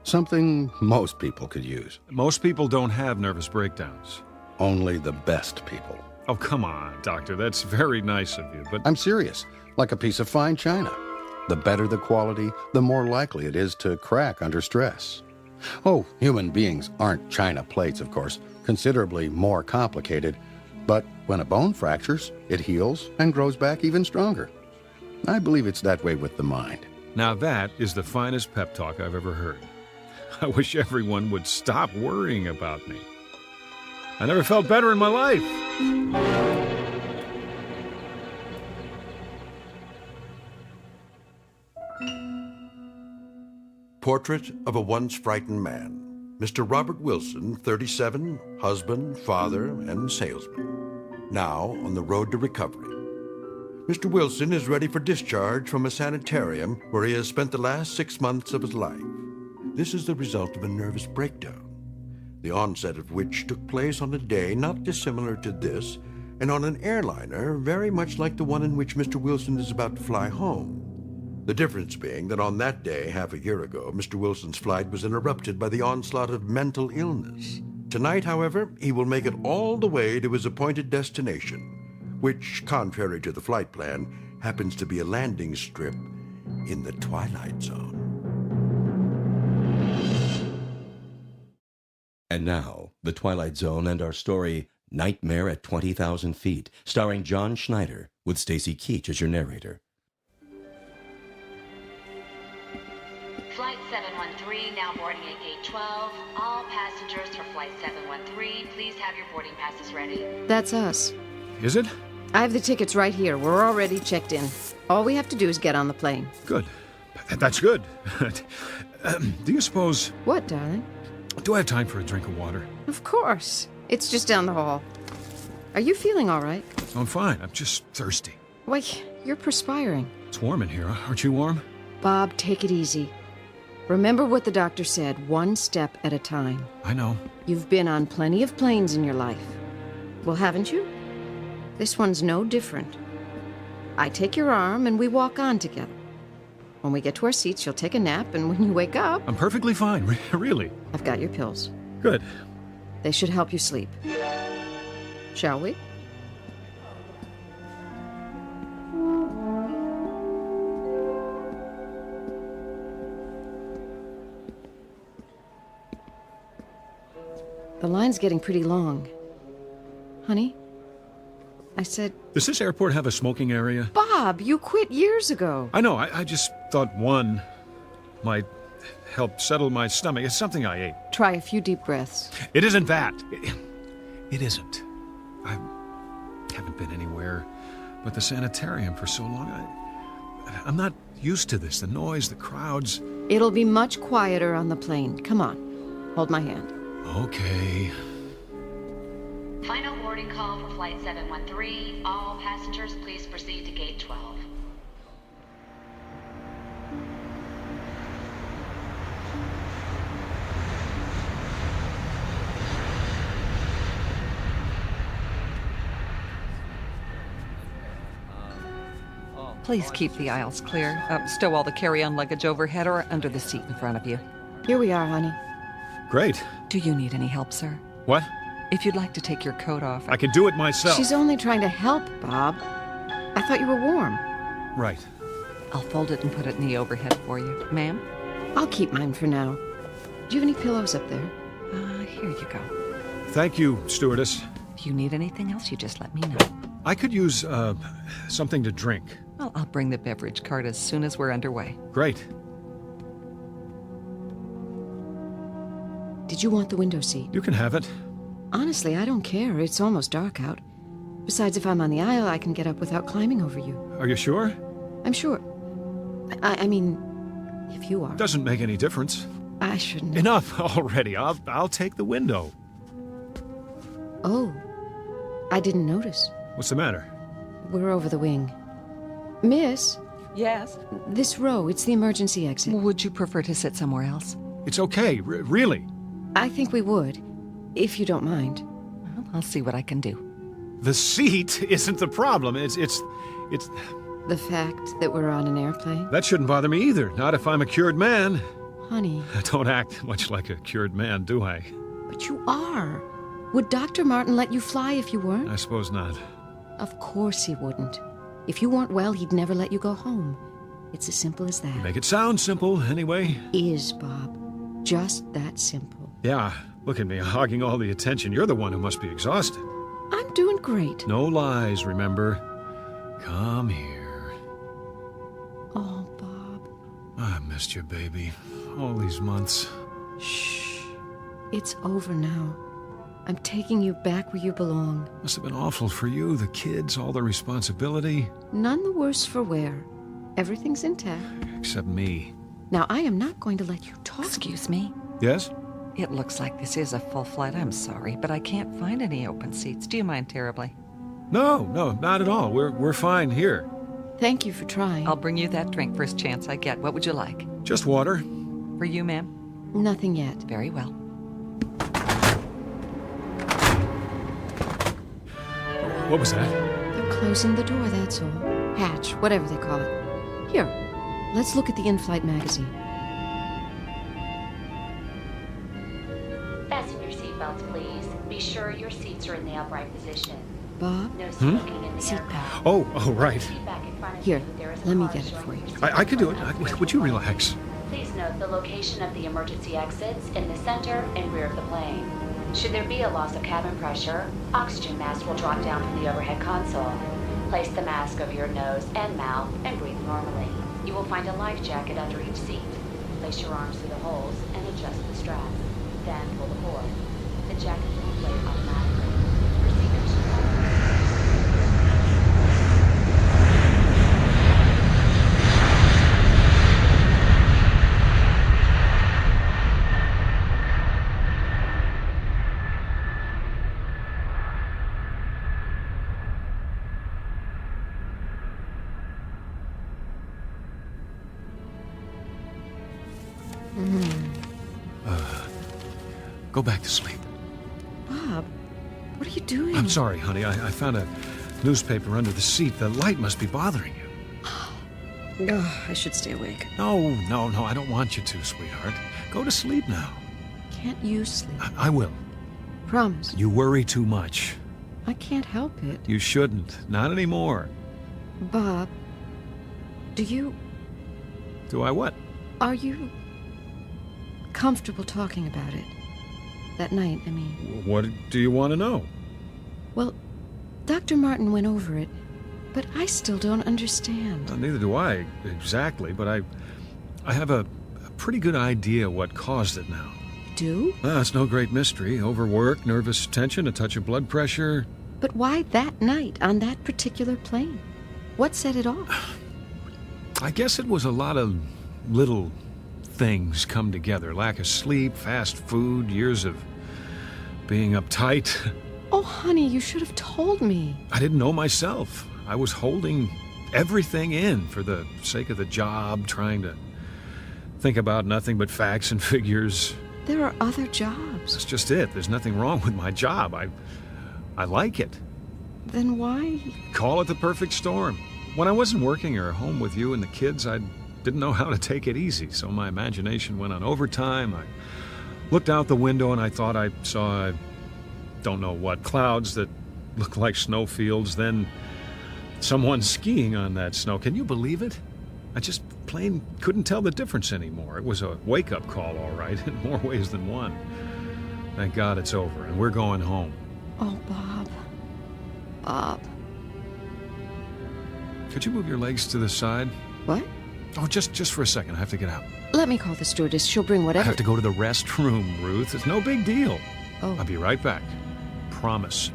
Something most people could use. Most people don't have nervous breakdowns. Only the best people. Oh, come on, Doctor. That's very nice of you, but... I'm serious. Like a piece of fine china. The better the quality, the more likely it is to crack under stress. Oh, human beings aren't china plates, of course. Considerably more complicated. But when a bone fractures, it heals and grows back even stronger. I believe it's that way with the mind. Now that is the finest pep talk I've ever heard. I wish everyone would stop worrying about me. I never felt better in my life. Portrait of a once frightened man. Mr. Robert Wilson, 37, husband, father, and salesman. Now on the road to recovery. Mr. Wilson is ready for discharge from a sanitarium where he has spent the last 6 months of his life. This is the result of a nervous breakdown, the onset of which took place on a day not dissimilar to this, and on an airliner very much like the one in which Mr. Wilson is about to fly home. The difference being that on that day, half a year ago, Mr. Wilson's flight was interrupted by the onslaught of mental illness, Tonight, however, he will make it all the way to his appointed destination, which, contrary to the flight plan, happens to be a landing strip in the Twilight Zone. And now, The Twilight Zone and our story, Nightmare at 20,000 Feet, starring John Schneider, with Stacy Keach as your narrator. Flight 713 now boarding at gate 12. All passengers for Flight 713, please have your boarding passes ready. That's us. Is it? I have the tickets right here. We're already checked in. All we have to do is get on the plane. Good. That's good. Do you suppose... What, darling? Do I have time for a drink of water? Of course. It's just down the hall. Are you feeling all right? I'm fine. I'm just thirsty. Why, you're perspiring. It's warm in here. Aren't you warm? Bob, take it easy. Remember what the doctor said, one step at a time. I know. You've been on plenty of planes in your life. Well, haven't you? This one's no different. I take your arm and we walk on together. When we get to our seats, you'll take a nap, and when you wake up... I'm perfectly fine, really. I've got your pills. Good. They should help you sleep. Shall we? The line's getting pretty long. Honey? I said... Does this airport have a smoking area? Bob, you quit years ago. I know. I just thought one might help settle my stomach. It's something I ate. Try a few deep breaths. It isn't that. It isn't. I haven't been anywhere but the sanitarium for so long. I'm not used to this. The noise, the crowds. It'll be much quieter on the plane. Come on. Hold my hand. Okay. Final boarding call for Flight 713. All passengers, please proceed to gate 12. Please keep the aisles clear. Stow all the carry-on luggage overhead or under the seat in front of you. Here we are, honey. Great. Do you need any help, sir? What? If you'd like to take your coat off... I can do it myself. She's only trying to help, Bob. I thought you were warm. Right. I'll fold it and put it in the overhead for you. Ma'am? I'll keep mine for now. Do you have any pillows up there? Here you go. Thank you, stewardess. If you need anything else, you just let me know. I could use, something to drink. Well, I'll bring the beverage cart as soon as we're underway. Great. Did you want the window seat? You can have it. Honestly, I don't care. It's almost dark out. Besides, if I'm on the aisle, I can get up without climbing over you. Are you sure? I'm sure. I mean, if you are. Doesn't make any difference. I shouldn't. Enough already. I'll take the window. Oh, I didn't notice. What's the matter? We're over the wing. Miss? Yes? This row, it's the emergency exit. Would you prefer to sit somewhere else? It's okay, really. I think we would, if you don't mind. Well, I'll see what I can do. The seat isn't the problem. It's... The fact that we're on an airplane? That shouldn't bother me either. Not if I'm a cured man. Honey. I don't act much like a cured man, do I? But you are. Would Dr. Martin let you fly if you weren't? I suppose not. Of course he wouldn't. If you weren't well, he'd never let you go home. It's as simple as that. You make it sound simple, anyway. Is, Bob. Just that simple. Yeah, look at me, hogging all the attention. You're the one who must be exhausted. I'm doing great. No lies, remember. Come here. Oh, Bob. I missed you, baby. All these months. Shh. It's over now. I'm taking you back where you belong. Must have been awful for you, the kids, all the responsibility. None the worse for wear. Everything's intact. Except me. Now, I am not going to let you talk. Excuse me? Yes? It looks like this is a full flight. I'm sorry, but I can't find any open seats. Do you mind terribly? No, not at all. We're fine here. Thank you for trying. I'll bring you that drink first chance I get. What would you like? Just water. For you, ma'am? Nothing yet. Very well. What was that? They're closing the door, that's all. Hatch, whatever they call it. Here, let's look at the in-flight magazine. Fasten your seatbelts, please. Be sure your seats are in the upright position. Bob? No smoking in the aircraft. Oh, right. Seat back in front of Here, you, there is a let me car get it show for you. I can do it. Would you relax? Please note the location of the emergency exits in the center and rear of the plane. Should there be a loss of cabin pressure, oxygen mask will drop down from the overhead console. Place the mask over your nose and mouth and breathe normally. You will find a life jacket under each seat. Place your arms through the holes and adjust the straps. Then pull the cord. The jacket will inflate automatically. Procedures should Go back to sleep. Bob, what are you doing? I'm sorry, honey. I found a newspaper under the seat. The light must be bothering you. Oh, I should stay awake. No, I don't want you to, sweetheart. Go to sleep now. Can't you sleep? I will. Promise. You worry too much. I can't help it. You shouldn't. Not anymore. Bob, do you... Do I what? Are you comfortable talking about it? That night, I mean. What do you want to know? Well, Dr. Martin went over it, but I still don't understand. Well, neither do I, exactly, but I have a pretty good idea what caused it now. Do? Well, it's no great mystery. Overwork, nervous tension, a touch of blood pressure. But why that night on that particular plane? What set it off? I guess it was a lot of little things come together. Lack of sleep, fast food, years of being uptight. Oh, honey, you should have told me. I didn't know myself. I was holding everything in for the sake of the job, trying to think about nothing but facts and figures. There are other jobs. That's just it. There's nothing wrong with my job. I like it. Then why? Call it the perfect storm. When I wasn't working or home with you and the kids, I didn't know how to take it easy, so my imagination went on overtime. I looked out the window and I thought I saw, I don't know what, clouds that looked like snowfields, then someone skiing on that snow. Can you believe it? I just plain couldn't tell the difference anymore. It was a wake-up call, all right, in more ways than one. Thank God it's over, and we're going home. Oh, Bob. Bob. Could you move your legs to the side? What? Oh, just for a second. I have to get out. Let me call the stewardess. She'll bring whatever... I have to go to the restroom, Ruth. It's no big deal. Oh. I'll be right back. Promise.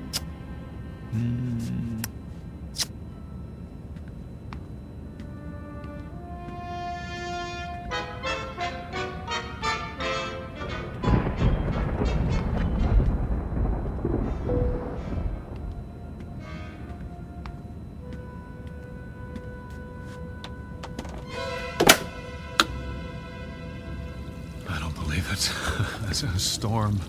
It's a storm.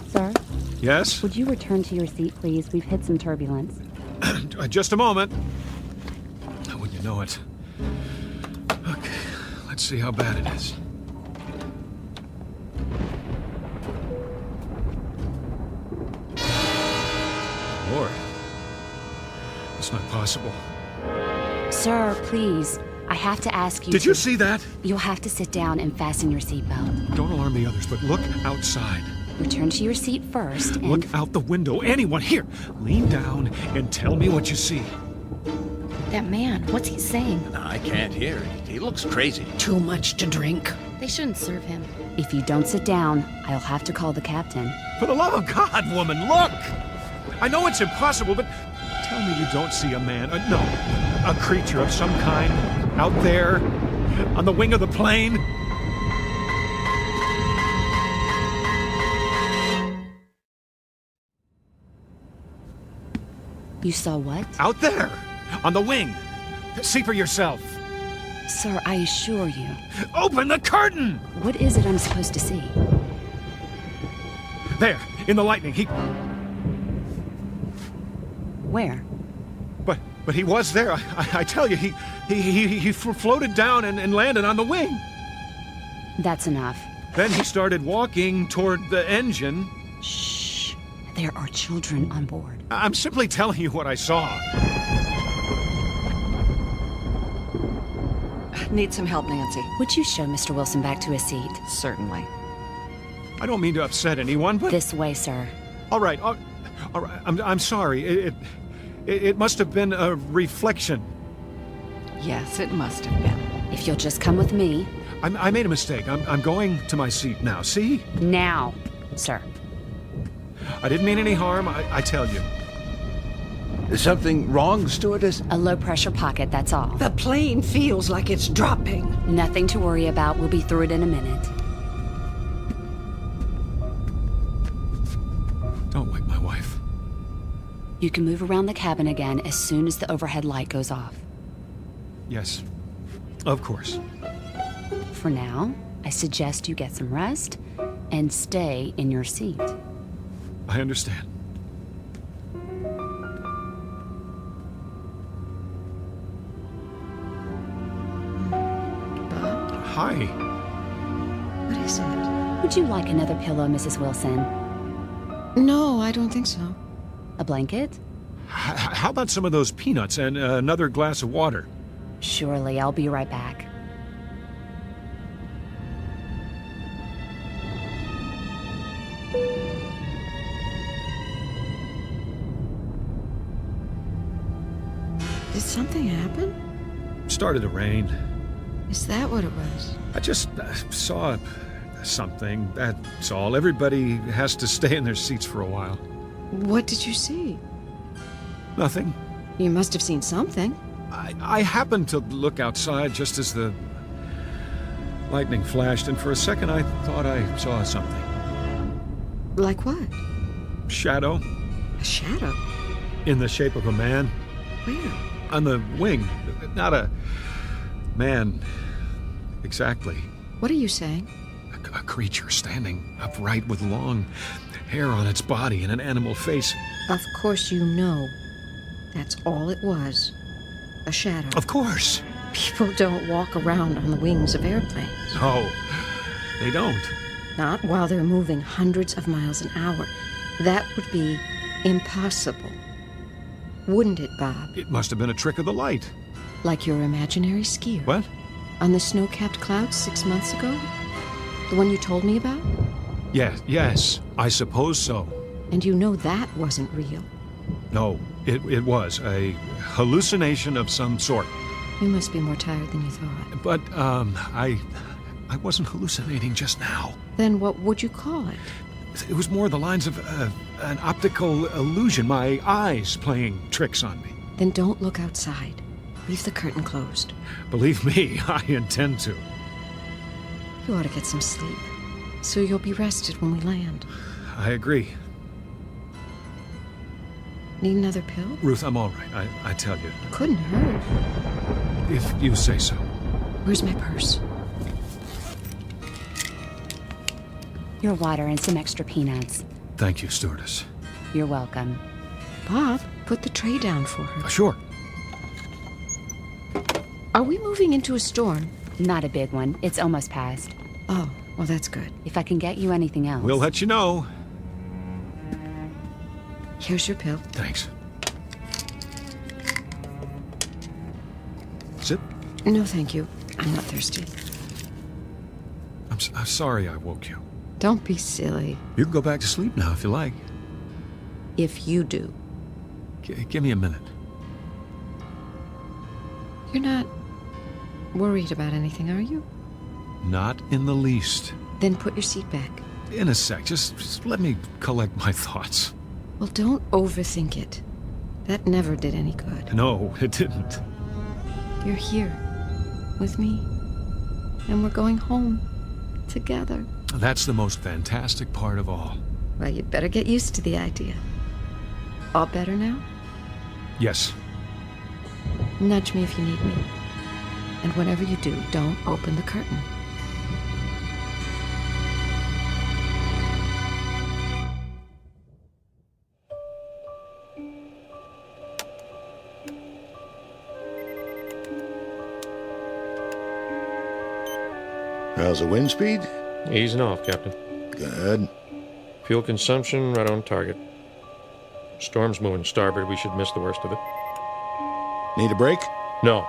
Sir? Yes? Would you return to your seat, please? We've hit some turbulence. Just a moment. Wouldn't you know it? Okay, let's see how bad it is. Lord. It's not possible. Sir, please. I have to ask you... Did you see that? You'll have to sit down and fasten your seatbelt. Don't alarm the others, but look outside. Return to your seat first and... Look out the window. Anyone, here! Lean down and tell me what you see. That man, what's he saying? I can't hear. He looks crazy. Too much to drink. They shouldn't serve him. If you don't sit down, I'll have to call the captain. For the love of God, woman, look! I know it's impossible, but tell me you don't see a man, a creature of some kind, out there, on the wing of the plane. You saw what? Out there, on the wing. See for yourself. Sir, I assure you. Open the curtain! What is it I'm supposed to see? There, in the lightning, he... Where? But he was there. I tell you, he floated down and landed on the wing. That's enough. Then he started walking toward the engine. Shh. There are children on board. I'm simply telling you what I saw. Need some help, Nancy? Would you show Mr. Wilson back to his seat? Certainly. I don't mean to upset anyone, but... This way, sir. All right. I'm sorry. It must have been a reflection. Yes, it must have been. If you'll just come with me. I made a mistake. I'm going to my seat now. See? Now, sir. I didn't mean any harm, I tell you. Is something wrong, stewardess? A low-pressure pocket, that's all. The plane feels like it's dropping. Nothing to worry about. We'll be through it in a minute. Don't wake my wife. You can move around the cabin again as soon as the overhead light goes off. Yes, of course. For now, I suggest you get some rest and stay in your seat. I understand. Bob? Hi. What is it? Would you like another pillow, Mrs. Wilson? No, I don't think so. A blanket? How about some of those peanuts and another glass of water? Surely, I'll be right back. Did something happen? Started to rain. Is that what it was? I just saw something, that's all. Everybody has to stay in their seats for a while. What did you see? Nothing. You must have seen something. I happened to look outside just as the lightning flashed, and for a second I thought I saw something. Like what? Shadow. A shadow? In the shape of a man. Where? On the wing. Not a man exactly. What are you saying? A creature standing upright with long hair on its body and an animal face. Of course you know. That's all it was. A shadow. Of course. People don't walk around on the wings of airplanes. No, they don't. Not while they're moving hundreds of miles an hour. That would be impossible. Wouldn't it, Bob? It must have been a trick of the light. Like your imaginary skier. What? On the snow-capped clouds 6 months ago? The one you told me about? Yes, I suppose so. And you know that wasn't real. No, it was a hallucination of some sort. You must be more tired than you thought. But, I wasn't hallucinating just now. Then what would you call it? It was more the lines of an optical illusion, my eyes playing tricks on me. Then don't look outside. Leave the curtain closed. Believe me, I intend to. You ought to get some sleep, so you'll be rested when we land. I agree. Need another pill? Ruth, I'm all right, I tell you. Couldn't hurt. If you say so. Where's my purse? Your water and some extra peanuts. Thank you, stewardess. You're welcome. Bob, put the tray down for her. Sure. Are we moving into a storm? Not a big one. It's almost past. Oh, well, that's good. If I can get you anything else. We'll let you know. Here's your pill. Thanks. Sit. No, thank you. I'm not thirsty. I'm sorry I woke you. Don't be silly. You can go back to sleep now if you like. If you do. Give me a minute. You're not worried about anything, are you? Not in the least. Then put your seat back. In a sec. Just let me collect my thoughts. Well, don't overthink it. That never did any good. No, it didn't. You're here with me, and we're going home together. That's the most fantastic part of all. Well, you'd better get used to the idea. All better now? Yes. Nudge me if you need me. And whenever you do, don't open the curtain. How's the wind speed? Easing off, Captain. Good. Fuel consumption right on target. Storm's moving starboard. We should miss the worst of it. Need a break? No.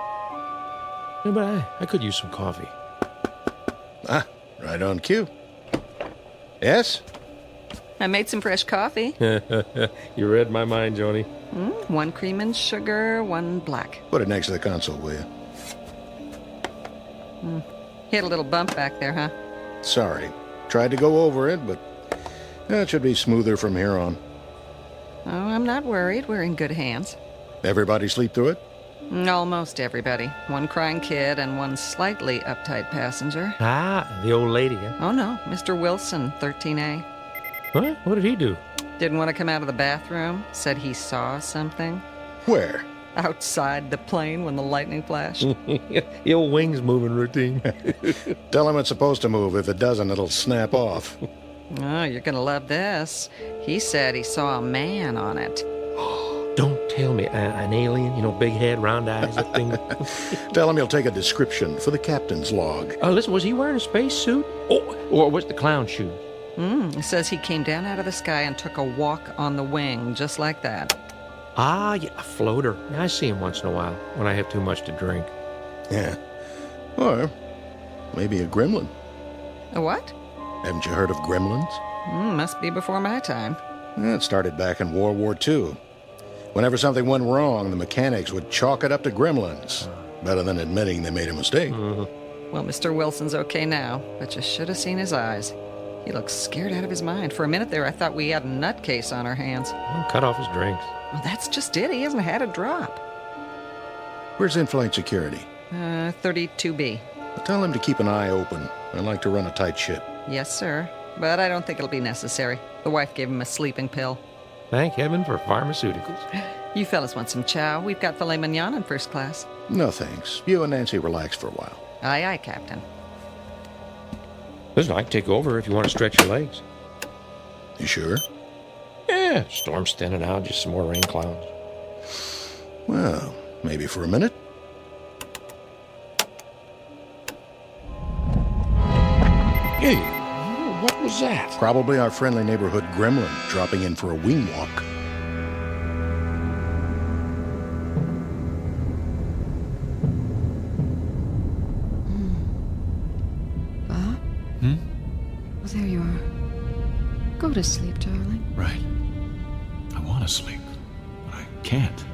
Yeah, but I could use some coffee. Ah, right on cue. Yes? I made some fresh coffee. You read my mind, Joni. 1 cream and sugar, 1 black. Put it next to the console, will you? Hit a little bump back there, huh? Sorry. Tried to go over it, but it should be smoother from here on. Oh, I'm not worried. We're in good hands. Everybody sleep through it? Almost everybody. 1 crying kid and 1 slightly uptight passenger. Ah, the old lady, huh? Oh, no. Mr. Wilson, 13A. What? What did he do? Didn't want to come out of the bathroom. Said he saw something. Where? Outside the plane when the lightning flashed. The old wings moving routine. Tell him it's supposed to move. If it doesn't, it'll snap off. Oh, you're going to love this. He said he saw a man on it. Don't tell me an alien, big head, round eyes, that thing. Tell him he'll take a description for the captain's log. Oh, listen, was he wearing a spacesuit? Oh, or was the clown shoes? It says he came down out of the sky and took a walk on the wing, just like that. Ah, yeah, a floater. Yeah, I see him once in a while when I have too much to drink. Yeah. Or maybe a gremlin. A what? Haven't you heard of gremlins? Must be before my time. It started back in World War II. Whenever something went wrong, the mechanics would chalk it up to gremlins. Better than admitting they made a mistake. Well, Mr. Wilson's okay now, but you should have seen his eyes. He looks scared out of his mind. For a minute there, I thought we had a nutcase on our hands. Well, cut off his drinks. Well, that's just it. He hasn't had a drop. Where's in-flight security? 32B. Tell him to keep an eye open. I like to run a tight ship. Yes, sir. But I don't think it'll be necessary. The wife gave him a sleeping pill. Thank heaven for pharmaceuticals. You fellas want some chow? We've got filet mignon in first class. No, thanks. You and Nancy relax for a while. Aye, aye, Captain. Listen, I can take over if you want to stretch your legs. You sure? Yeah, storm's thinning out, just some more rain clouds. Well, maybe for a minute. Hey, what was that? Probably our friendly neighborhood gremlin dropping in for a wing walk. Bob? Well, there you are. Go to sleep, darling. Right. I want to sleep, but I can't.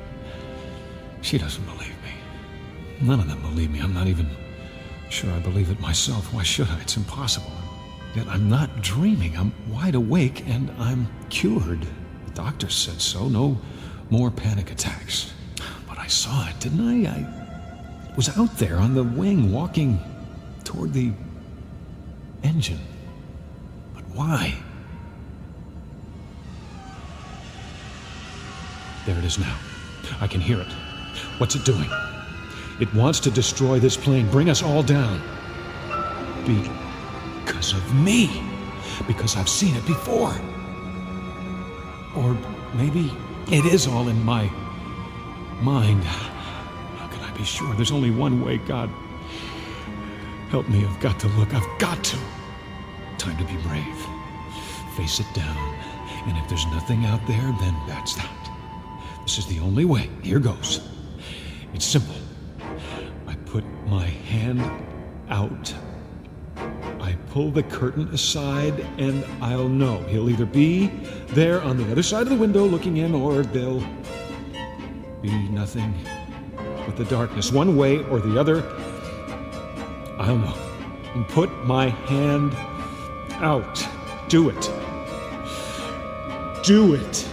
She doesn't believe me. None of them believe me. I'm not even sure I believe it myself. Why should I? It's impossible. Yet I'm not dreaming. I'm wide awake and I'm cured. The doctor said so. No more panic attacks. But I saw it, didn't I? I was out there on the wing walking toward the engine. But why? There it is now. I can hear it. What's it doing? It wants to destroy this plane, bring us all down. Because of me. Because I've seen it before. Or maybe it is all in my mind. How can I be sure? There's only one way. God, help me. I've got to look. I've got to. Time to be brave. Face it down. And if there's nothing out there, then that's that. This is the only way. Here goes. It's simple. I put my hand out. I pull the curtain aside, and I'll know. He'll either be there on the other side of the window looking in, or there'll be nothing but the darkness. One way or the other, I'll know. And put my hand out. Do it. Do it.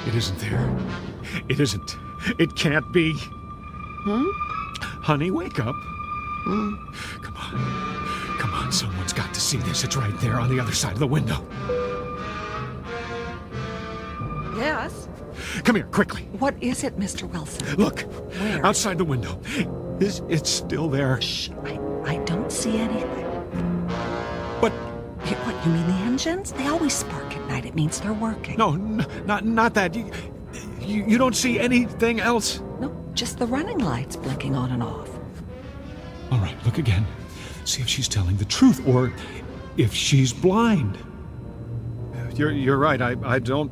It isn't there. It isn't. It can't be. Honey, wake up. Come on. Come on, someone's got to see this. It's right there on the other side of the window. Yes? Come here, quickly. What is it, Mr. Wilson? Look. Where? Outside the window. It's still there. Shh. I don't see anything. But... What, you mean the end? engines, they always spark at night. It means they're working. No, not that. You don't see anything else? No, just the running lights blinking on and off. All right, look again. See if she's telling the truth or if she's blind. You're right. I don't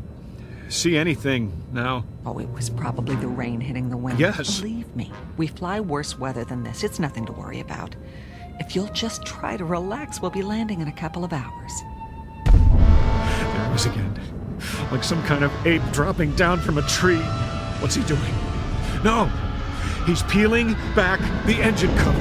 see anything now. Oh, it was probably the rain hitting the window. Yes. Believe me, we fly worse weather than this. It's nothing to worry about. If you'll just try to relax, we'll be landing in a couple of hours. There he is again. Like some kind of ape dropping down from a tree. What's he doing? No! He's peeling back the engine cover.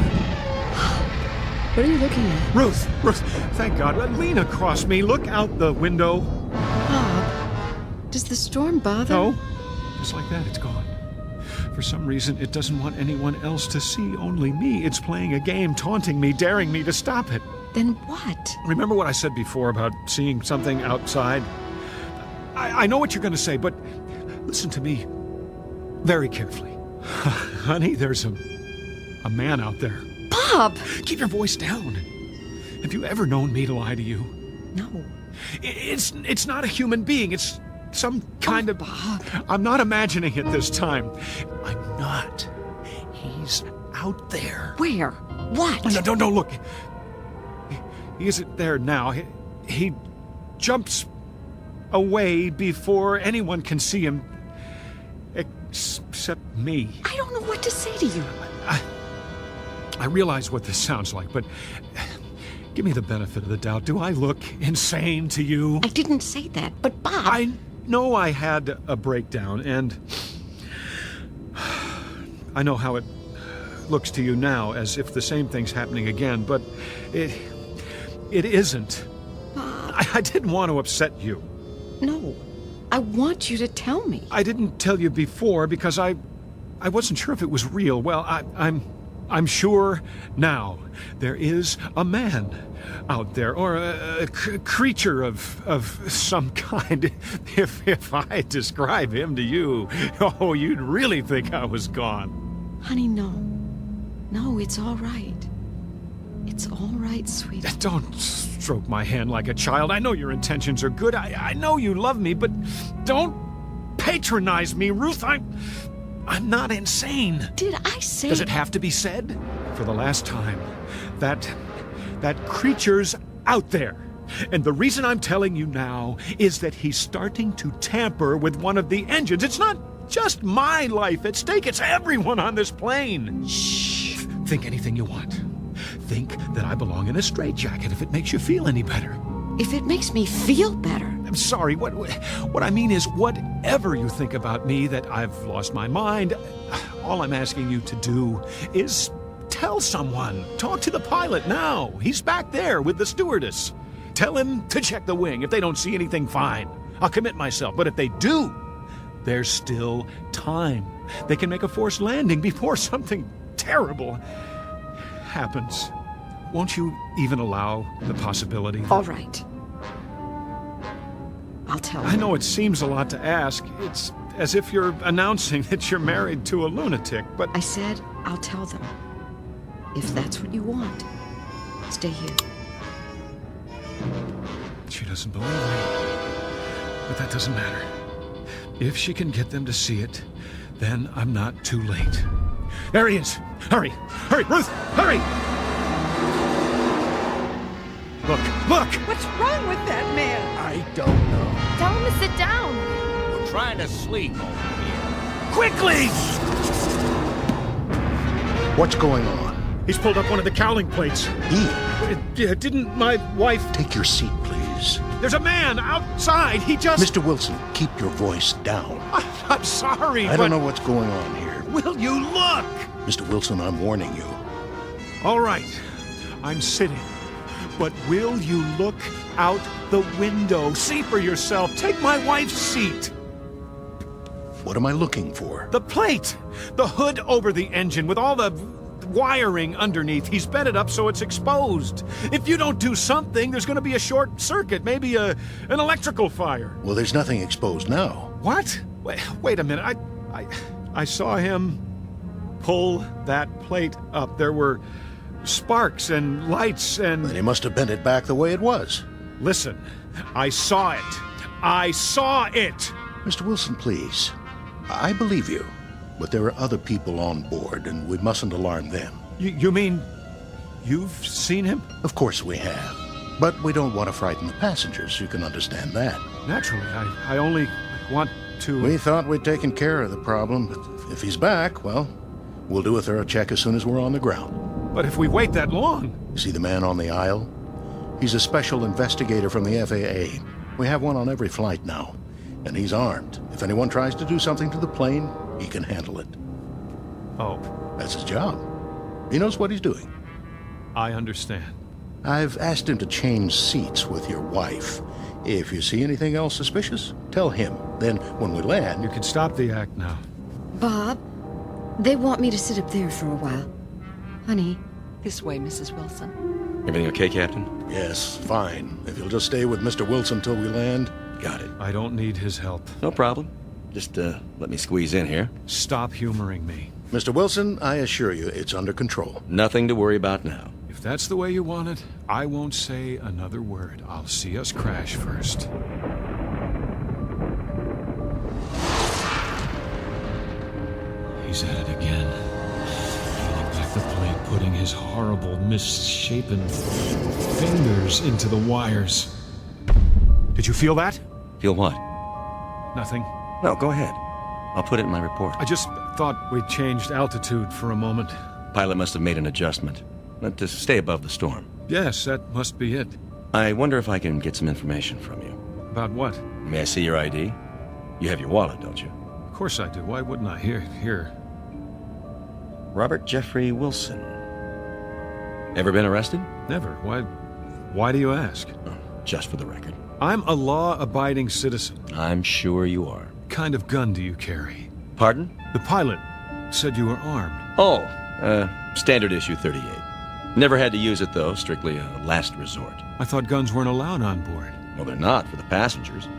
What are you looking at? Ruth, thank God. Lean across me. Look out the window. Bob, does the storm bother? No. Just like that, it's gone. For some reason, it doesn't want anyone else to see, only me. It's playing a game, taunting me, daring me to stop it. Then what? Remember what I said before about seeing something outside? I know what you're going to say, but listen to me very carefully. Honey, there's a man out there. Bob! Keep your voice down. Have you ever known me to lie to you? No. It's not a human being. It's some kind of... Bob. I'm not imagining it this time. I'm not. He's out there. Where? What? No, don't look. He isn't there now. He jumps away before anyone can see him. Except me. I don't know what to say to you. I realize what this sounds like, but give me the benefit of the doubt. Do I look insane to you? I didn't say that, but Bob... I know I had a breakdown, and I know how it looks to you now, as if the same thing's happening again, but it isn't. Bob. I didn't want to upset you. No, I want you to tell me. I didn't tell you before because I wasn't sure if it was real. Well, I'm sure now. There is a man out there, or a creature of some kind. If I describe him to you, oh, you'd really think I was gone. Honey, no. No, it's all right. It's all right, sweetie. Don't stroke my hand like a child. I know your intentions are good. I know you love me, but don't patronize me, Ruth. I'm not insane. Did I say... Does it have to be said? For the last time, that creature's out there. And the reason I'm telling you now is that he's starting to tamper with one of the engines. It's not just my life at stake. It's everyone on this plane. Shh. Think anything you want. Think that I belong in a straitjacket if it makes you feel any better. If it makes me feel better. I'm sorry. What I mean is, whatever you think about me, that I've lost my mind, all I'm asking you to do is tell someone. Talk to the pilot now. He's back there with the stewardess. Tell him to check the wing. If they don't see anything, fine. I'll commit myself. But if they do, there's still time. They can make a forced landing before something terrible happens. Won't you even allow the possibility? All right. I'll tell them. I know it seems a lot to ask. It's as if you're announcing that you're married to a lunatic, but... I said I'll tell them. If that's what you want, stay here. She doesn't believe me. But that doesn't matter. If she can get them to see it, then I'm not too late. There he is. Hurry! Hurry, Ruth! Hurry! Look! What's wrong with that man? I don't know. Tell him to sit down. We're trying to sleep over here. Quickly! What's going on? He's pulled up one of the cowling plates. Didn't my wife... Take your seat, please. There's a man outside. He just... Mr. Wilson, keep your voice down. I'm sorry, I don't know what's going on here. Will you look? Mr. Wilson, I'm warning you. All right. I'm sitting. But will you look out the window? See for yourself. Take my wife's seat. What am I looking for? The plate. The hood over the engine with all the wiring underneath. He's bent it up so it's exposed. If you don't do something, there's going to be a short circuit, maybe an electrical fire. Well, there's nothing exposed now. What? Wait a minute. I saw him pull that plate up. There were sparks and lights and... Then he must have bent it back the way it was. Listen, I saw it. I saw it! Mr. Wilson, please. I believe you, but there are other people on board, and we mustn't alarm them. You mean you've seen him? Of course we have. But we don't want to frighten the passengers. You can understand that. Naturally, I only want to... We thought we'd taken care of the problem, but if he's back, well, we'll do a thorough check as soon as we're on the ground. But if we wait that long... You see the man on the aisle? He's a special investigator from the FAA. We have one on every flight now, and he's armed. If anyone tries to do something to the plane, he can handle it. Oh. That's his job. He knows what he's doing. I understand. I've asked him to change seats with your wife. If you see anything else suspicious, tell him. Then, when we land... You can stop the act now. Bob, they want me to sit up there for a while. Honey. This way, Mrs. Wilson. Everything okay, Captain? Yes, fine. If you'll just stay with Mr. Wilson till we land. Got it. I don't need his help. No problem. Just, let me squeeze in here. Stop humoring me. Mr. Wilson, I assure you, it's under control. Nothing to worry about now. If that's the way you want it, I won't say another word. I'll see us crash first. He's at it again. Feeling back the plane, putting his horrible, misshapen fingers into the wires. Did you feel that? Feel what? Nothing. No, go ahead. I'll put it in my report. I just thought we changed altitude for a moment. Pilot must have made an adjustment. Meant to stay above the storm. Yes, that must be it. I wonder if I can get some information from you. About what? May I see your ID? You have your wallet, don't you? Of course I do. Why wouldn't I? Here. Robert Jeffrey Wilson. Ever been arrested? Never. Why do you ask? Oh, just for the record. I'm a law-abiding citizen. I'm sure you are. What kind of gun do you carry? Pardon? The pilot said you were armed. Oh, standard issue 38. Never had to use it, though. Strictly a last resort. I thought guns weren't allowed on board. Well, they're not for the passengers.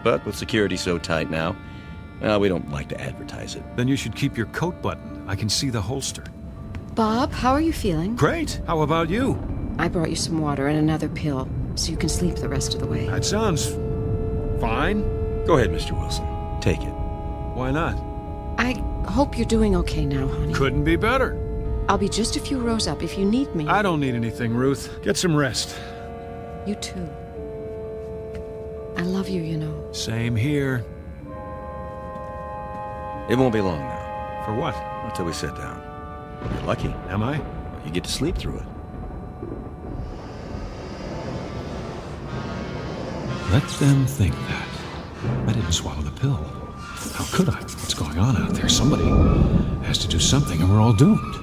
But with security so tight now, we don't like to advertise it. Then you should keep your coat buttoned. I can see the holster. Bob, how are you feeling? Great. How about you? I brought you some water and another pill, so you can sleep the rest of the way. That sounds fine. Go ahead, Mr. Wilson. Take it. Why not? I hope you're doing okay now, honey. Couldn't be better. I'll be just a few rows up if you need me. I don't need anything, Ruth. Get some rest. You too. I love you, you know. Same here. It won't be long now. For what? Until we sit down. You're lucky. Am I? You get to sleep through it. Let them think that. I didn't swallow the pill. How could I? What's going on out there? Somebody has to do something and we're all doomed.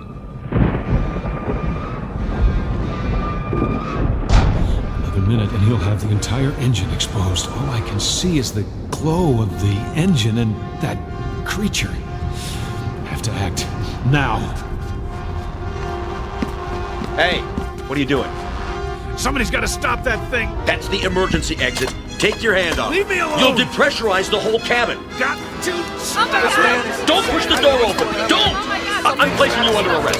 Another minute and he'll have the entire engine exposed. All I can see is the glow of the engine and that creature. I have to act now. Hey, what are you doing? Somebody's got to stop that thing. That's the emergency exit. Take your hand off. Leave me alone. You'll depressurize the whole cabin. Got to stop. Don't push the door open. Don't. I'm placing you under arrest.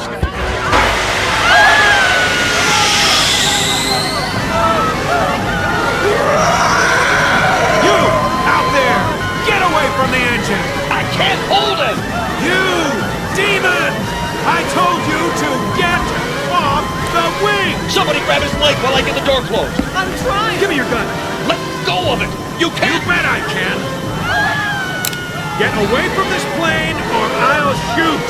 You out there! Get away from the engine. I can't hold him. You demon! I told you to get off the wing. Somebody grab his leg while I get the door closed. I'm trying. Give me your gun. Let go of it! You can't! You bet I can! Get away from this plane or I'll shoot!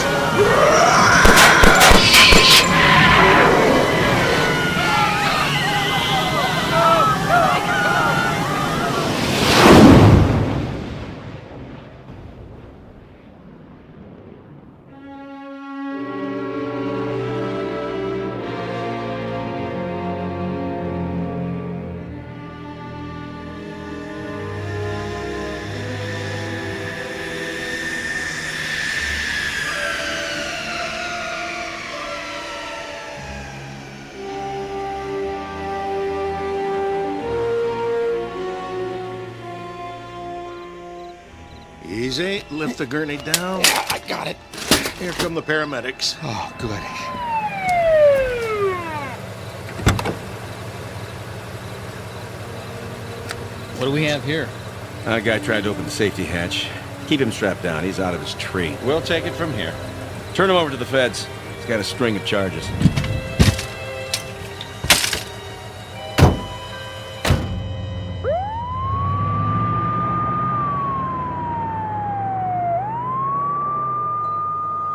Easy. Lift the gurney down. Yeah, I got it. Here come the paramedics. Oh, good. What do we have here? A guy tried to open the safety hatch. Keep him strapped down. He's out of his tree. We'll take it from here. Turn him over to the feds. He's got a string of charges.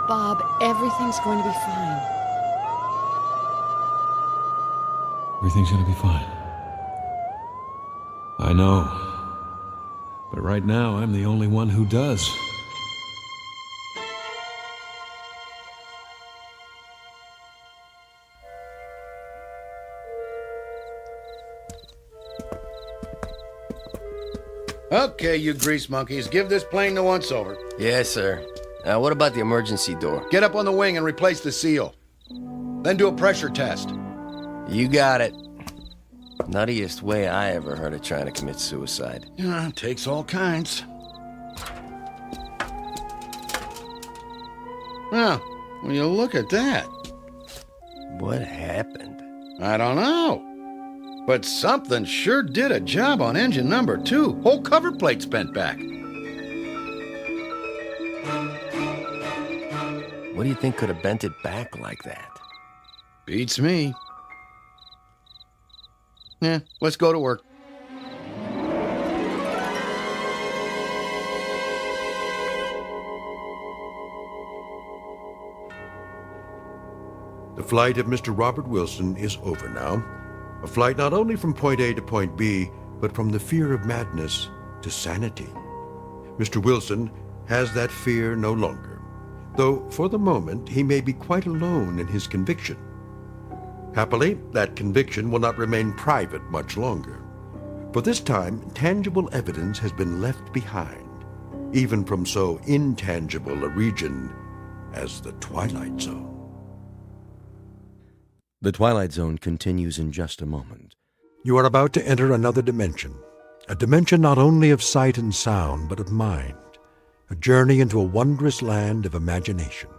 Bob, everything's going to be fine. Everything's gonna be fine. I know. But right now, I'm the only one who does. Okay, you grease monkeys, give this plane the once-over. Yes, sir. What about the emergency door? Get up on the wing and replace the seal. Then do a pressure test. You got it. Nuttiest way I ever heard of trying to commit suicide. Yeah, takes all kinds. Well, when you look at that... What happened? I don't know. But something sure did a job on engine number 2. Whole cover plate's bent back. What do you think could have bent it back like that? Beats me. Yeah, let's go to work. The flight of Mr. Robert Wilson is over now. A flight not only from point A to point B, but from the fear of madness to sanity. Mr. Wilson has that fear no longer, though for the moment he may be quite alone in his conviction. Happily, that conviction will not remain private much longer. For this time, tangible evidence has been left behind, even from so intangible a region as the Twilight Zone. The Twilight Zone continues in just a moment. You are about to enter another dimension, a dimension not only of sight and sound, but of mind, a journey into a wondrous land of imagination.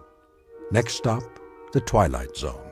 Next stop, the Twilight Zone.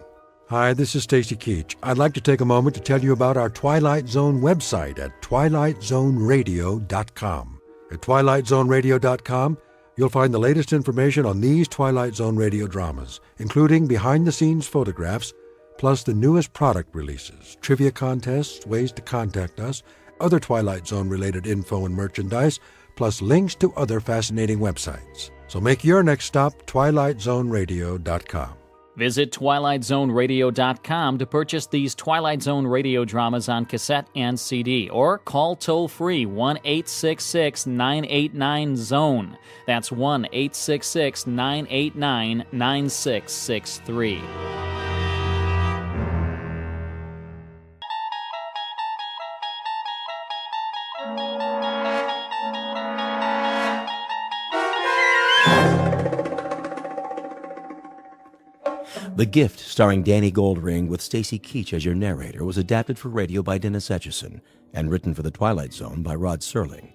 Hi, this is Stacy Keach. I'd like to take a moment to tell you about our Twilight Zone website at twilightzoneradio.com. At twilightzoneradio.com, you'll find the latest information on these Twilight Zone radio dramas, including behind-the-scenes photographs, plus the newest product releases, trivia contests, ways to contact us, other Twilight Zone-related info and merchandise, plus links to other fascinating websites. So make your next stop twilightzoneradio.com. Visit twilightzoneradio.com to purchase these Twilight Zone radio dramas on cassette and CD, or call toll-free 1-866-989-ZONE. That's 1-866-989-9663. The Gift, starring Danny Goldring with Stacy Keach as your narrator, was adapted for radio by Dennis Etchison and written for The Twilight Zone by Rod Serling.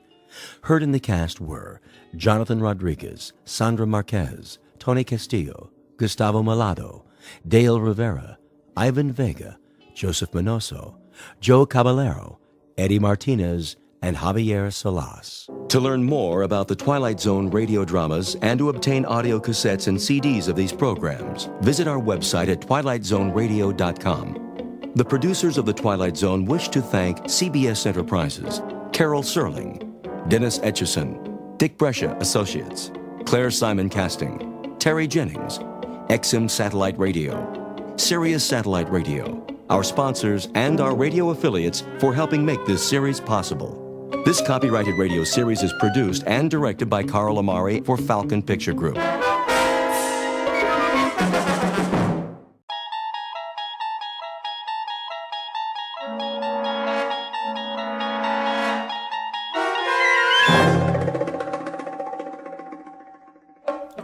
Heard in the cast were Jonathan Rodriguez, Sandra Marquez, Tony Castillo, Gustavo Malado, Dale Rivera, Ivan Vega, Joseph Minoso, Joe Caballero, Eddie Martinez, and Javier Salas. To learn more about the Twilight Zone radio dramas and to obtain audio cassettes and CDs of these programs, visit our website at twilightzoneradio.com. The producers of The Twilight Zone wish to thank CBS Enterprises, Carol Serling, Dennis Etchison, Dick Brescia Associates, Claire Simon Casting, Terry Jennings, XM Satellite Radio, Sirius Satellite Radio, our sponsors, and our radio affiliates for helping make this series possible. This copyrighted radio series is produced and directed by Carl Amari for Falcon Picture Group.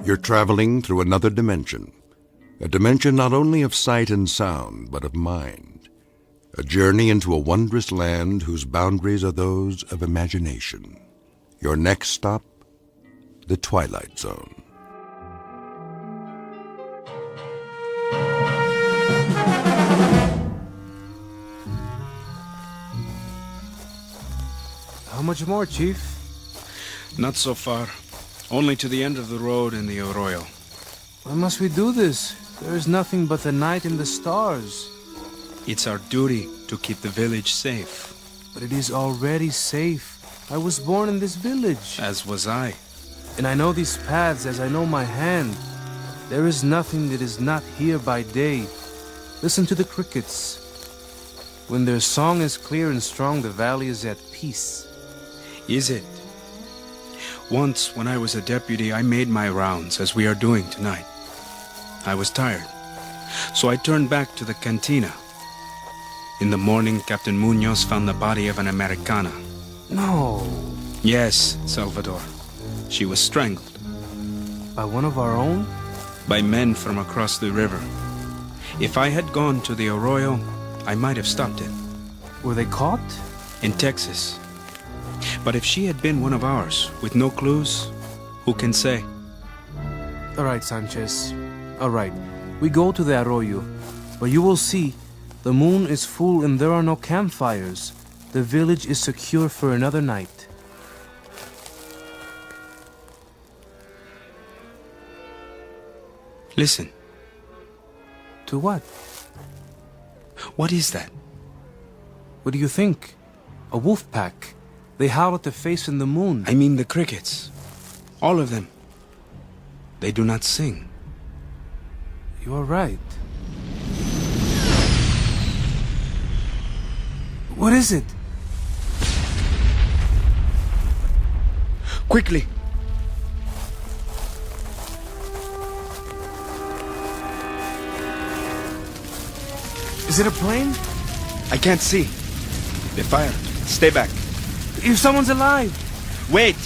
You're traveling through another dimension, a dimension not only of sight and sound, but of mind. A journey into a wondrous land whose boundaries are those of imagination. Your next stop, the Twilight Zone. How much more, Chief? Not so far. Only to the end of the road in the arroyo. Why must we do this? There is nothing but the night and the stars. It's our duty to keep the village safe. But it is already safe. I was born in this village. As was I. And I know these paths as I know my hand. There is nothing that is not here by day. Listen to the crickets. When their song is clear and strong, the valley is at peace. Is it? Once, when I was a deputy, I made my rounds, as we are doing tonight. I was tired, so I turned back to the cantina. In the morning, Captain Munoz found the body of an Americana. No. Yes, Salvador. She was strangled. By one of our own? By men from across the river. If I had gone to the arroyo, I might have stopped it. Were they caught? In Texas. But if she had been one of ours, with no clues, who can say? All right, Sanchez. All right. We go to the arroyo. But you will see, the moon is full and there are no campfires. The village is secure for another night. Listen. To what? What is that? What do you think? A wolf pack. They howl at the face in the moon. I mean the crickets. All of them. They do not sing. You are right. What is it? Quickly! Is it a plane? I can't see. They fire. Stay back. If someone's alive! Wait!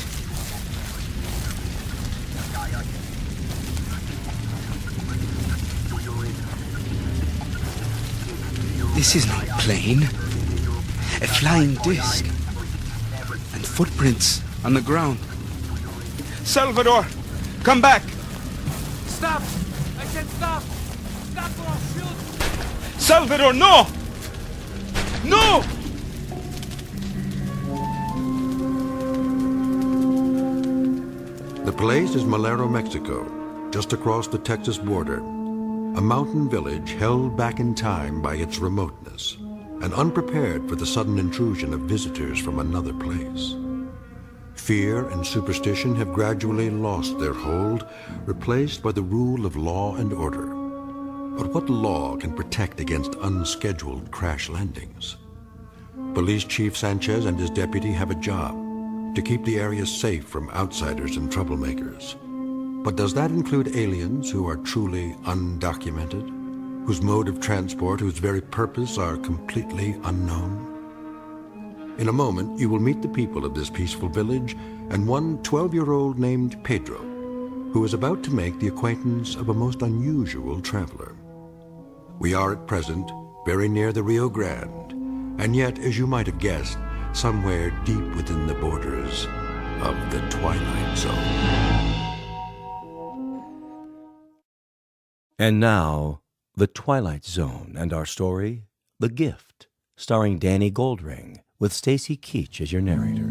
This is not a plane. A flying disc. And footprints on the ground. Salvador! Come back! Stop! I said stop! Stop or I'll shoot! Salvador, no! No! The place is Malero, Mexico, just across the Texas border. A mountain village held back in time by its remoteness and unprepared for the sudden intrusion of visitors from another place. Fear and superstition have gradually lost their hold, replaced by the rule of law and order. But what law can protect against unscheduled crash landings? Police Chief Sanchez and his deputy have a job to keep the area safe from outsiders and troublemakers. But does that include aliens who are truly undocumented, whose mode of transport, whose very purpose are completely unknown? In a moment, you will meet the people of this peaceful village and one 12-year-old named Pedro, who is about to make the acquaintance of a most unusual traveler. We are at present very near the Rio Grande, and yet, as you might have guessed, somewhere deep within the borders of the Twilight Zone. And now, The Twilight Zone and our story, The Gift, starring Danny Goldring, with Stacy Keach as your narrator.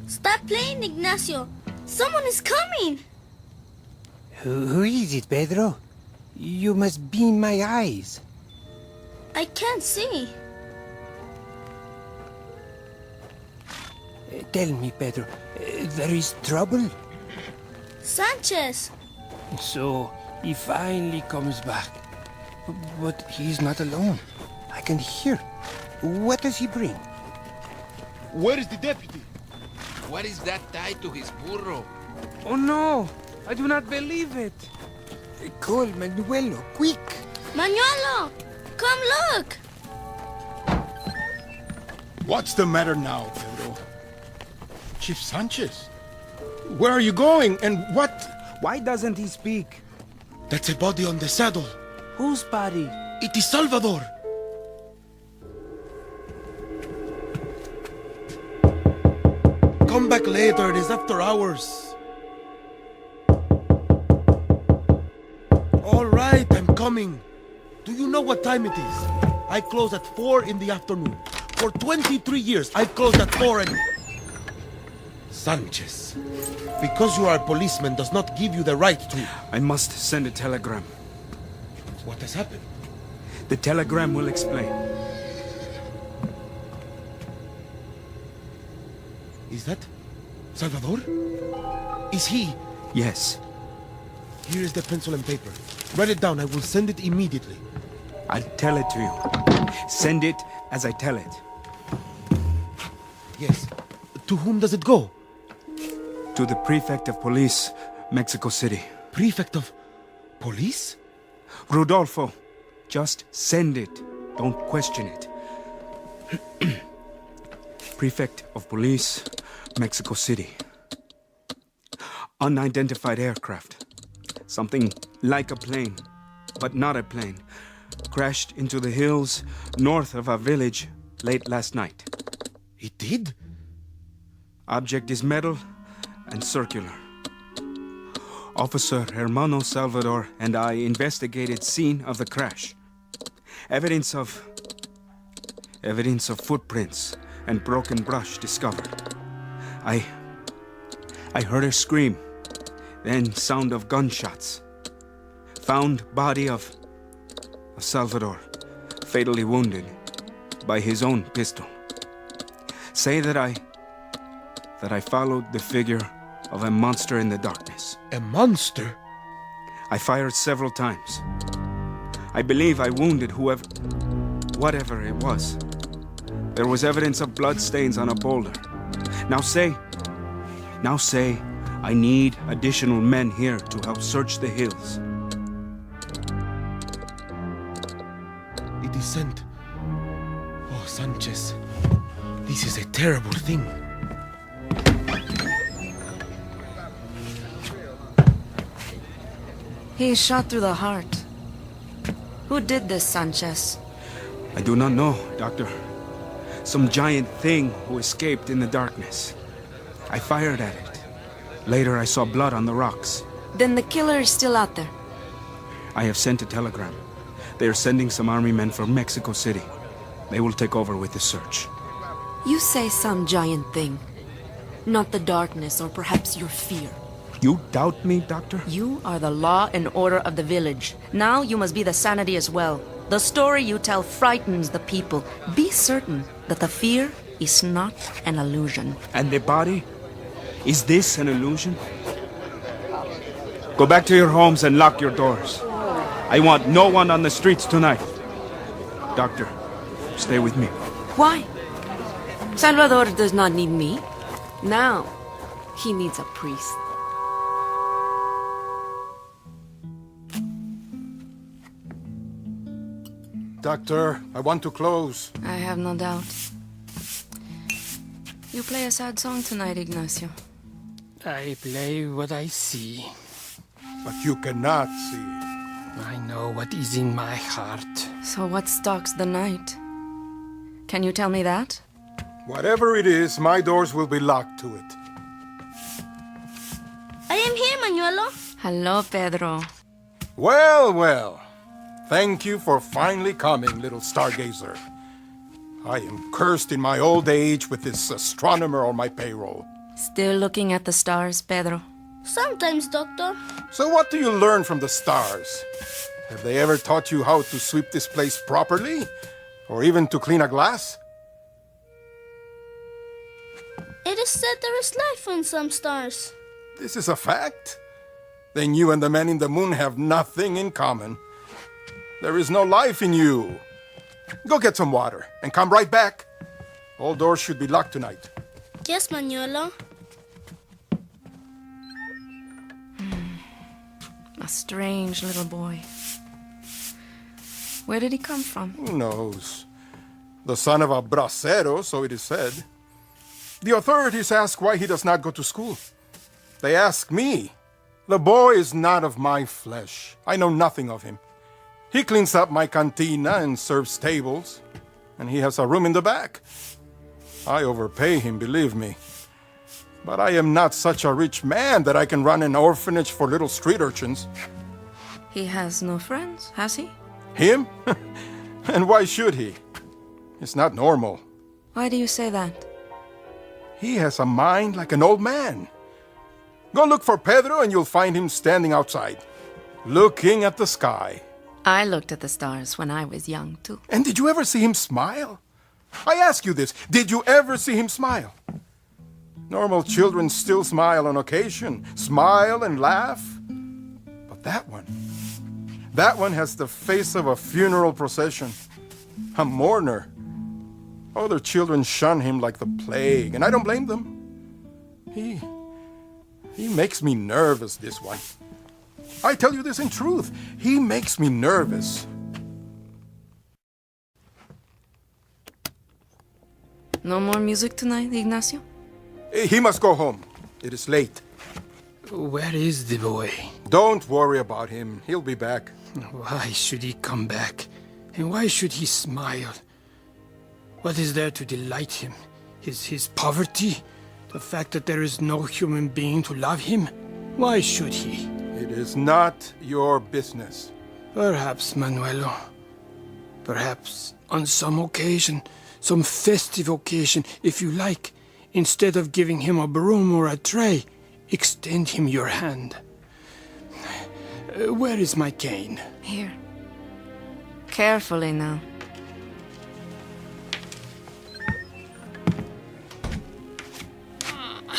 Stop playing, Ignacio. Someone is coming. Who is it, Pedro? You must be my eyes. I can't see. Tell me, Pedro, there is trouble? Sanchez. So, he finally comes back. But he's not alone. I can hear. What does he bring? Where is the deputy? What is that tied to his burro? Oh no! I do not believe it! Call Manuelo, quick! Manuelo! Come look! What's the matter now, Pedro? Chief Sanchez? Where are you going, and what? Why doesn't he speak? That's a body on the saddle. Whose body? It is Salvador. Come back later, it is after hours. All right, I'm coming. Do you know what time it is? I close at 4 in the afternoon. For 23 years, I've closed at 4 and... Sanchez, because you are a policeman does not give you the right to... I must send a telegram. What has happened? The telegram will explain. Is that Salvador? Is he? Yes. Here is the pencil and paper. Write it down. I will send it immediately. I'll tell it to you. Send it as I tell it. Yes. To whom does it go? To the prefect of police, Mexico City. Prefect of police? Rodolfo, just send it. Don't question it. Prefect of police, Mexico City. Unidentified aircraft. Something like a plane, but not a plane. Crashed into the hills north of our village late last night. It did? Object is metal and circular. Officer Hermano Salvador and I investigated scene of the crash. Evidence of footprints and broken brush discovered. I heard her scream, then sound of gunshots. Found body of Salvador, fatally wounded by his own pistol. Say that I followed the figure of a monster in the darkness. A monster? I fired several times. I believe I wounded whatever it was. There was evidence of blood stains on a boulder. Now say, I need additional men here to help search the hills. It is sent. Oh, Sanchez, this is a terrible thing. He's shot through the heart. Who did this, Sanchez? I do not know, Doctor. Some giant thing who escaped in the darkness. I fired at it. Later, I saw blood on the rocks. Then the killer is still out there. I have sent a telegram. They are sending some army men from Mexico City. They will take over with the search. You say some giant thing. Not the darkness or perhaps your fear. You doubt me, Doctor? You are the law and order of the village. Now you must be the sanity as well. The story you tell frightens the people. Be certain that the fear is not an illusion. And the body? Is this an illusion? Go back to your homes and lock your doors. I want no one on the streets tonight. Doctor, stay with me. Why? Salvador does not need me. Now, he needs a priest. Doctor, I want to close. I have no doubt. You play a sad song tonight, Ignacio. I play what I see. But you cannot see. I know what is in my heart. So what stalks the night? Can you tell me that? Whatever it is, my doors will be locked to it. I am here, Manuelo. Hello, Pedro. Well, well. Thank you for finally coming, little stargazer. I am cursed in my old age with this astronomer on my payroll. Still looking at the stars, Pedro? Sometimes, Doctor. So what do you learn from the stars? Have they ever taught you how to sweep this place properly? Or even to clean a glass? It is said there is life on some stars. This is a fact? Then you and the man in the moon have nothing in common. There is no life in you. Go get some water and come right back. All doors should be locked tonight. Yes, Manuelo. A strange little boy. Where did he come from? Who knows? The son of a bracero, so it is said. The authorities ask why he does not go to school. They ask me. The boy is not of my flesh. I know nothing of him. He cleans up my cantina and serves tables, and he has a room in the back. I overpay him, believe me. But I am not such a rich man that I can run an orphanage for little street urchins. He has no friends, has he? Him? And why should he? It's not normal. Why do you say that? He has a mind like an old man. Go look for Pedro and you'll find him standing outside, looking at the sky. I looked at the stars when I was young, too. And did you ever see him smile? I ask you this, did you ever see him smile? Normal children still smile on occasion, smile and laugh. But that one has the face of a funeral procession, a mourner. Other children shun him like the plague, and I don't blame them. He makes me nervous, this one. I tell you this in truth. He makes me nervous. No more music tonight, Ignacio? He must go home. It is late. Where is the boy? Don't worry about him. He'll be back. Why should he come back? And why should he smile? What is there to delight him? His poverty? The fact that there is no human being to love him? Why should he? It is not your business. Perhaps, Manuelo. Perhaps on some occasion, some festive occasion, if you like, instead of giving him a broom or a tray, extend him your hand. Where is my cane? Here. Carefully now.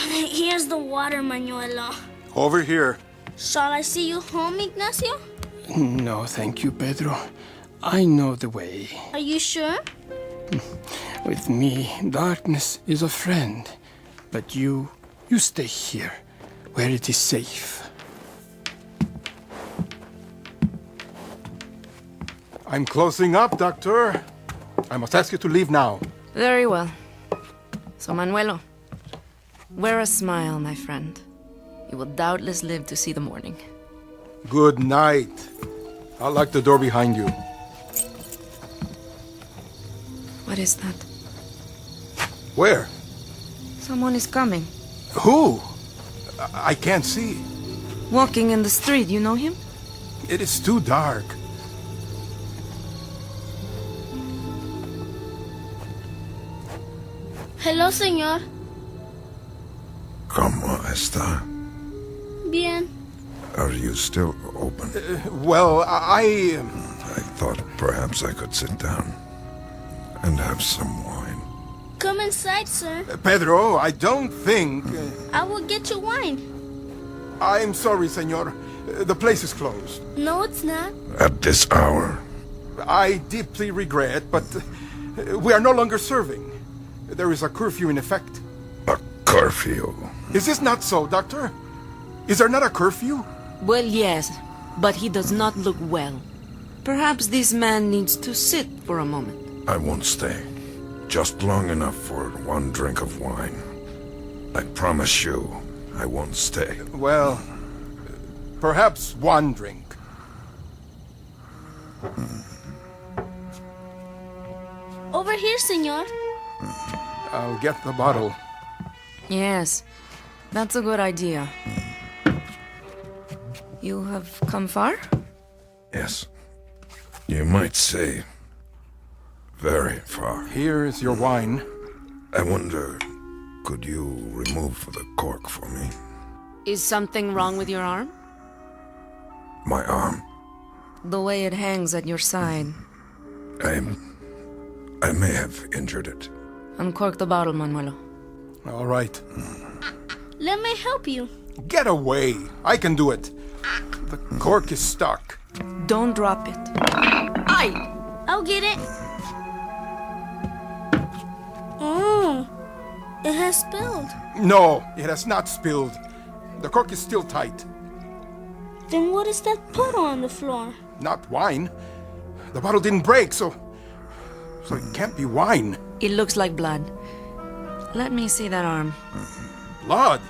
Here's the water, Manuelo. Over here. Shall I see you home, Ignacio? No, thank you, Pedro. I know the way. Are you sure? With me, darkness is a friend. But you stay here, where it is safe. I'm closing up, Doctor. I must ask you to leave now. Very well. So, Manuelo, wear a smile, my friend. You will doubtless live to see the morning. Good night. I'll lock the door behind you. What is that? Where? Someone is coming. Who? I can't see. Walking in the street, you know him? It is too dark. Hello, señor. ¿Cómo está? Bien. Are you still open? Well, I thought perhaps I could sit down and have some wine. Come inside, sir. Pedro, I don't think... I will get you wine. I'm sorry, senor. The place is closed. No, it's not. At this hour? I deeply regret, but we are no longer serving. There is a curfew in effect. A curfew? Is this not so, Doctor? Is there not a curfew? Well, yes, but he does not look well. Perhaps this man needs to sit for a moment. I won't stay. Just long enough for one drink of wine. I promise you, I won't stay. Well, perhaps one drink. Over here, senor. I'll get the bottle. Yes, that's a good idea. You have come far? Yes. You might say very far. Here is your wine. I wonder, could you remove the cork for me? Is something wrong with your arm? My arm? The way it hangs at your side. I may have injured it. Uncork the bottle, Manuelo. All right. Let me help you. Get away. I can do it. The cork is stuck. Don't drop it. Aye! I'll get it. Oh, it has spilled. No, it has not spilled. The cork is still tight. Then what is that puddle on the floor? Not wine. The bottle didn't break, so it can't be wine. It looks like blood. Let me see that arm. Blood?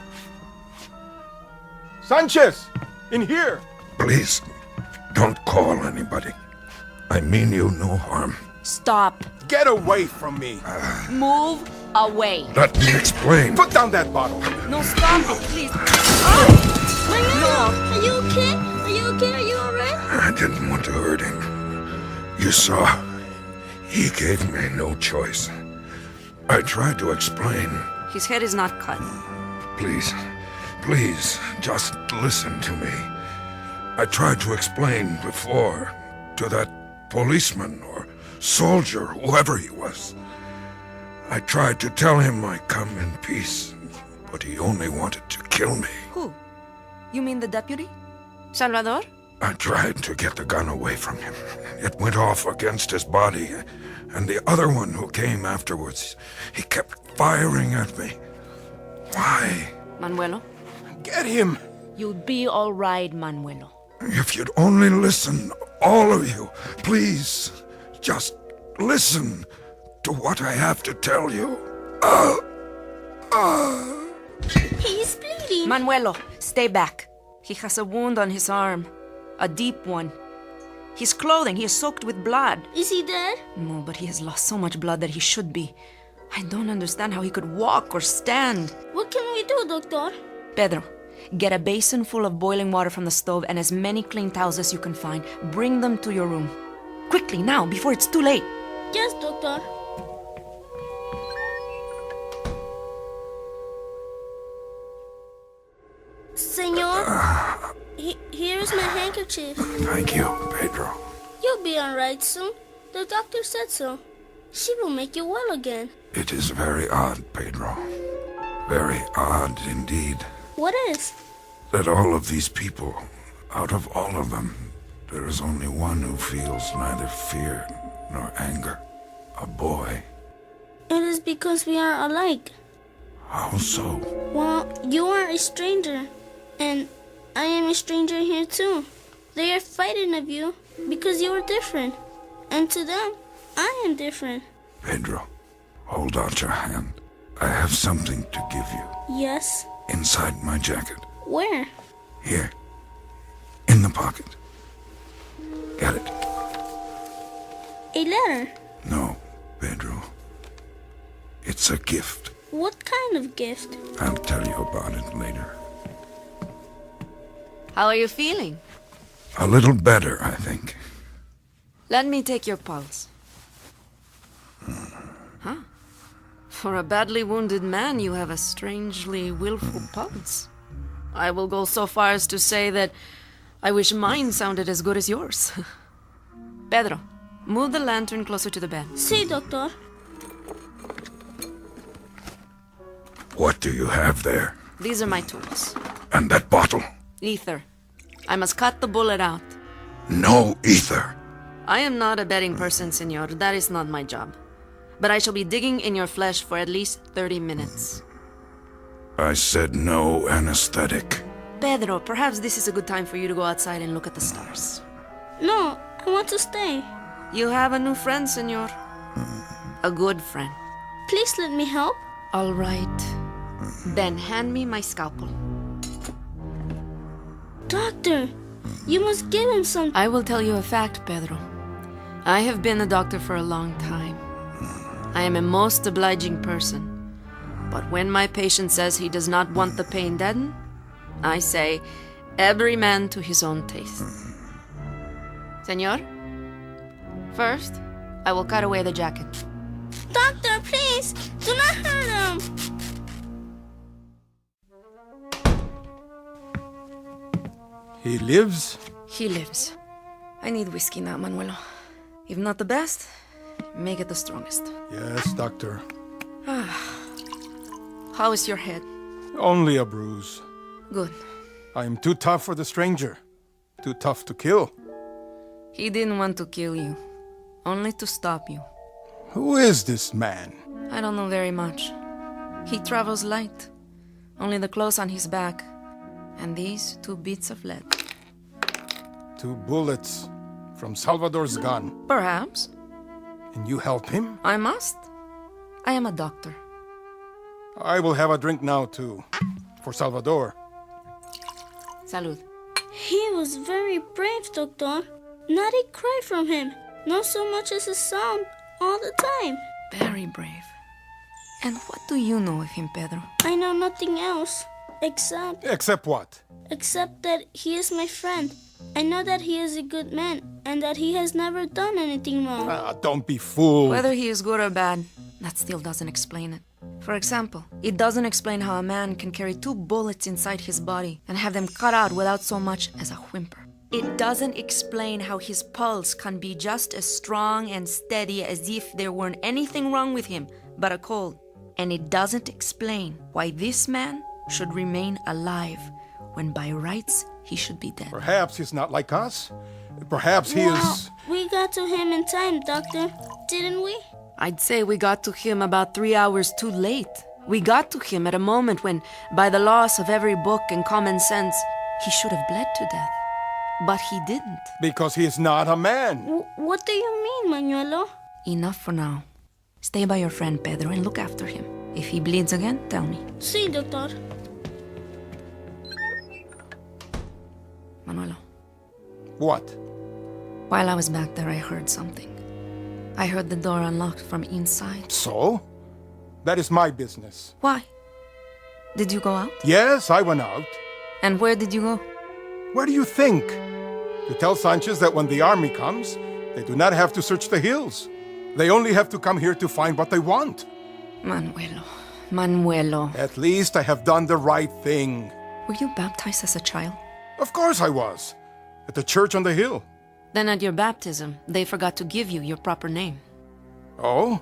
Sanchez! In here! Please, don't call anybody. I mean you no harm. Stop. Get away from me. Move away. Let me explain. Put down that bottle. No, stop it, please. Manuel, are you okay? Are you okay? Are you alright? I didn't want to hurt him. You saw, he gave me no choice. I tried to explain. His head is not cut. Please, just listen to me. I tried to explain before to that policeman or soldier, whoever he was. I tried to tell him I'd come in peace, but he only wanted to kill me. Who? You mean the deputy? Salvador? I tried to get the gun away from him. It went off against his body, and the other one who came afterwards, he kept firing at me. Why? Manuelo? Get him! You'll be all right, Manuelo. If you'd only listen, all of you, please, just listen to what I have to tell you. He's bleeding. Manuelo, stay back. He has a wound on his arm. A deep one. His clothing, he is soaked with blood. Is he dead? No, but he has lost so much blood that he should be. I don't understand how he could walk or stand. What can we do, Doctor? Pedro, get a basin full of boiling water from the stove and as many clean towels as you can find. Bring them to your room. Quickly, now, before it's too late. Yes, Doctor. Senor, here is my handkerchief. Thank you, Pedro. You'll be all right soon. The doctor said so. She will make you well again. It is very odd, Pedro. Very odd indeed. What is? That all of these people, out of all of them, there is only one who feels neither fear nor anger. A boy. It is because we are alike. How so? Well, you are a stranger, and I am a stranger here too. They are fighting of you because you are different, and to them, I am different. Pedro, hold out your hand. I have something to give you. Yes? Inside my jacket. Where? Here. In the pocket. Get it. A letter? No, Pedro. It's a gift. What kind of gift? I'll tell you about it later. How are you feeling? A little better, I think. Let me take your pulse. Huh? For a badly wounded man, you have a strangely willful pulse. I will go so far as to say that I wish mine sounded as good as yours. Pedro, move the lantern closer to the bed. Si, Doctor. What do you have there? These are my tools. And that bottle? Ether. I must cut the bullet out. No ether. I am not a betting person, senor. That is not my job. But I shall be digging in your flesh for at least 30 minutes. I said no anesthetic. Pedro, perhaps this is a good time for you to go outside and look at the stars. No, I want to stay. You have a new friend, senor. A good friend. Please let me help. All right. Then hand me my scalpel. Doctor, you must give him some. I will tell you a fact, Pedro. I have been a doctor for a long time. I am a most obliging person. But when my patient says he does not want the pain deadened, I say, every man to his own taste. Senor, first, I will cut away the jacket. Doctor, please, do not hurt him. He lives? He lives. I need whiskey now, Manuelo. If not the best, make it the strongest. Yes, doctor. How is your head? Only a bruise. Good. I am too tough for the stranger. Too tough to kill. He didn't want to kill you. Only to stop you. Who is this man? I don't know very much. He travels light. Only the clothes on his back. And these 2 bits of lead. 2 bullets from Salvador's gun. Perhaps. And you help him? I must. I am a doctor. I will have a drink now, too. For Salvador. Salud. He was very brave, Doctor. Not a cry from him. Not so much as a sound. All the time. Very brave. And what do you know of him, Pedro? I know nothing else. Except... Except what? Except that he is my friend. I know that he is a good man and that he has never done anything wrong. Don't be fooled. Whether he is good or bad, that still doesn't explain it. For example, it doesn't explain how a man can carry 2 bullets inside his body and have them cut out without so much as a whimper. It doesn't explain how his pulse can be just as strong and steady as if there weren't anything wrong with him but a cold. And it doesn't explain why this man should remain alive when by rights he should be dead. Perhaps he's not like us. Perhaps he is... We got to him in time, Doctor. Didn't we? I'd say we got to him about 3 hours too late. We got to him at a moment when, by the loss of every book and common sense, he should have bled to death. But he didn't. Because he is not a man. What do you mean, Manuelo? Enough for now. Stay by your friend Pedro and look after him. If he bleeds again, tell me. Sí, doctor. Manuelo. What? While I was back there, I heard something. I heard the door unlocked from inside. So? That is my business. Why? Did you go out? Yes, I went out. And where did you go? Where do you think? To tell Sanchez that when the army comes, they do not have to search the hills. They only have to come here to find what they want. Manuelo. At least I have done the right thing. Were you baptized as a child? Of course I was. At the church on the hill. Then at your baptism, they forgot to give you your proper name. Oh?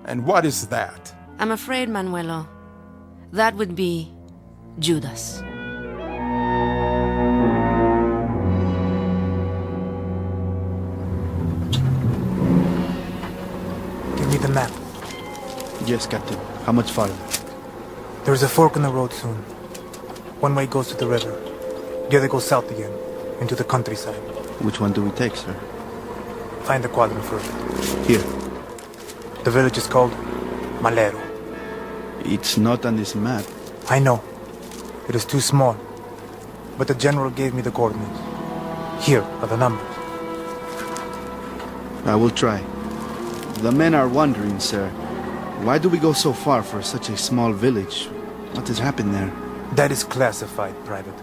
And what is that? I'm afraid, Manuelo, that would be Judas. Give me the map. Yes, Captain. How much farther? There's a fork in the road soon. One way goes to the river. The other goes south again, into the countryside. Which one do we take, sir? Find the quadrant first. Here. The village is called Malero. It's not on this map. I know. It is too small. But the general gave me the coordinates. Here are the numbers. I will try. The men are wondering, sir. Why do we go so far for such a small village? What has happened there? That is classified, Private.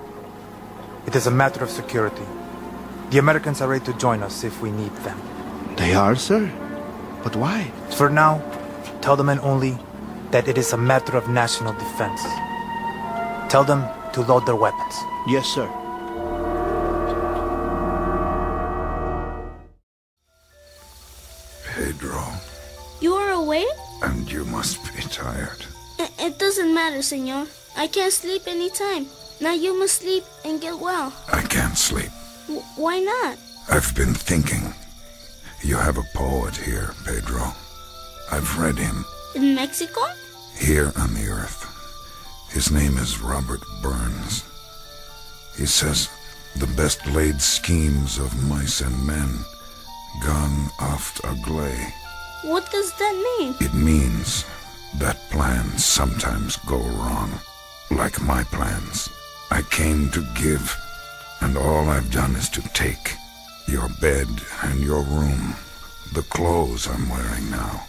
It is a matter of security. The Americans are ready to join us if we need them. They are, sir? But why? For now, tell the men only that it is a matter of national defense. Tell them to load their weapons. Yes, sir. Pedro. You are awake? And you must be tired. It doesn't matter, senor. I can't sleep any time. Now you must sleep and get well. I can't sleep. Why not? I've been thinking. You have a poet here, Pedro. I've read him. In Mexico? Here on the earth. His name is Robert Burns. He says, the best laid schemes of mice and men gone oft agley. What does that mean? It means that plans sometimes go wrong. Like my plans. I came to give, and all I've done is to take. Your bed and your room, the clothes I'm wearing now.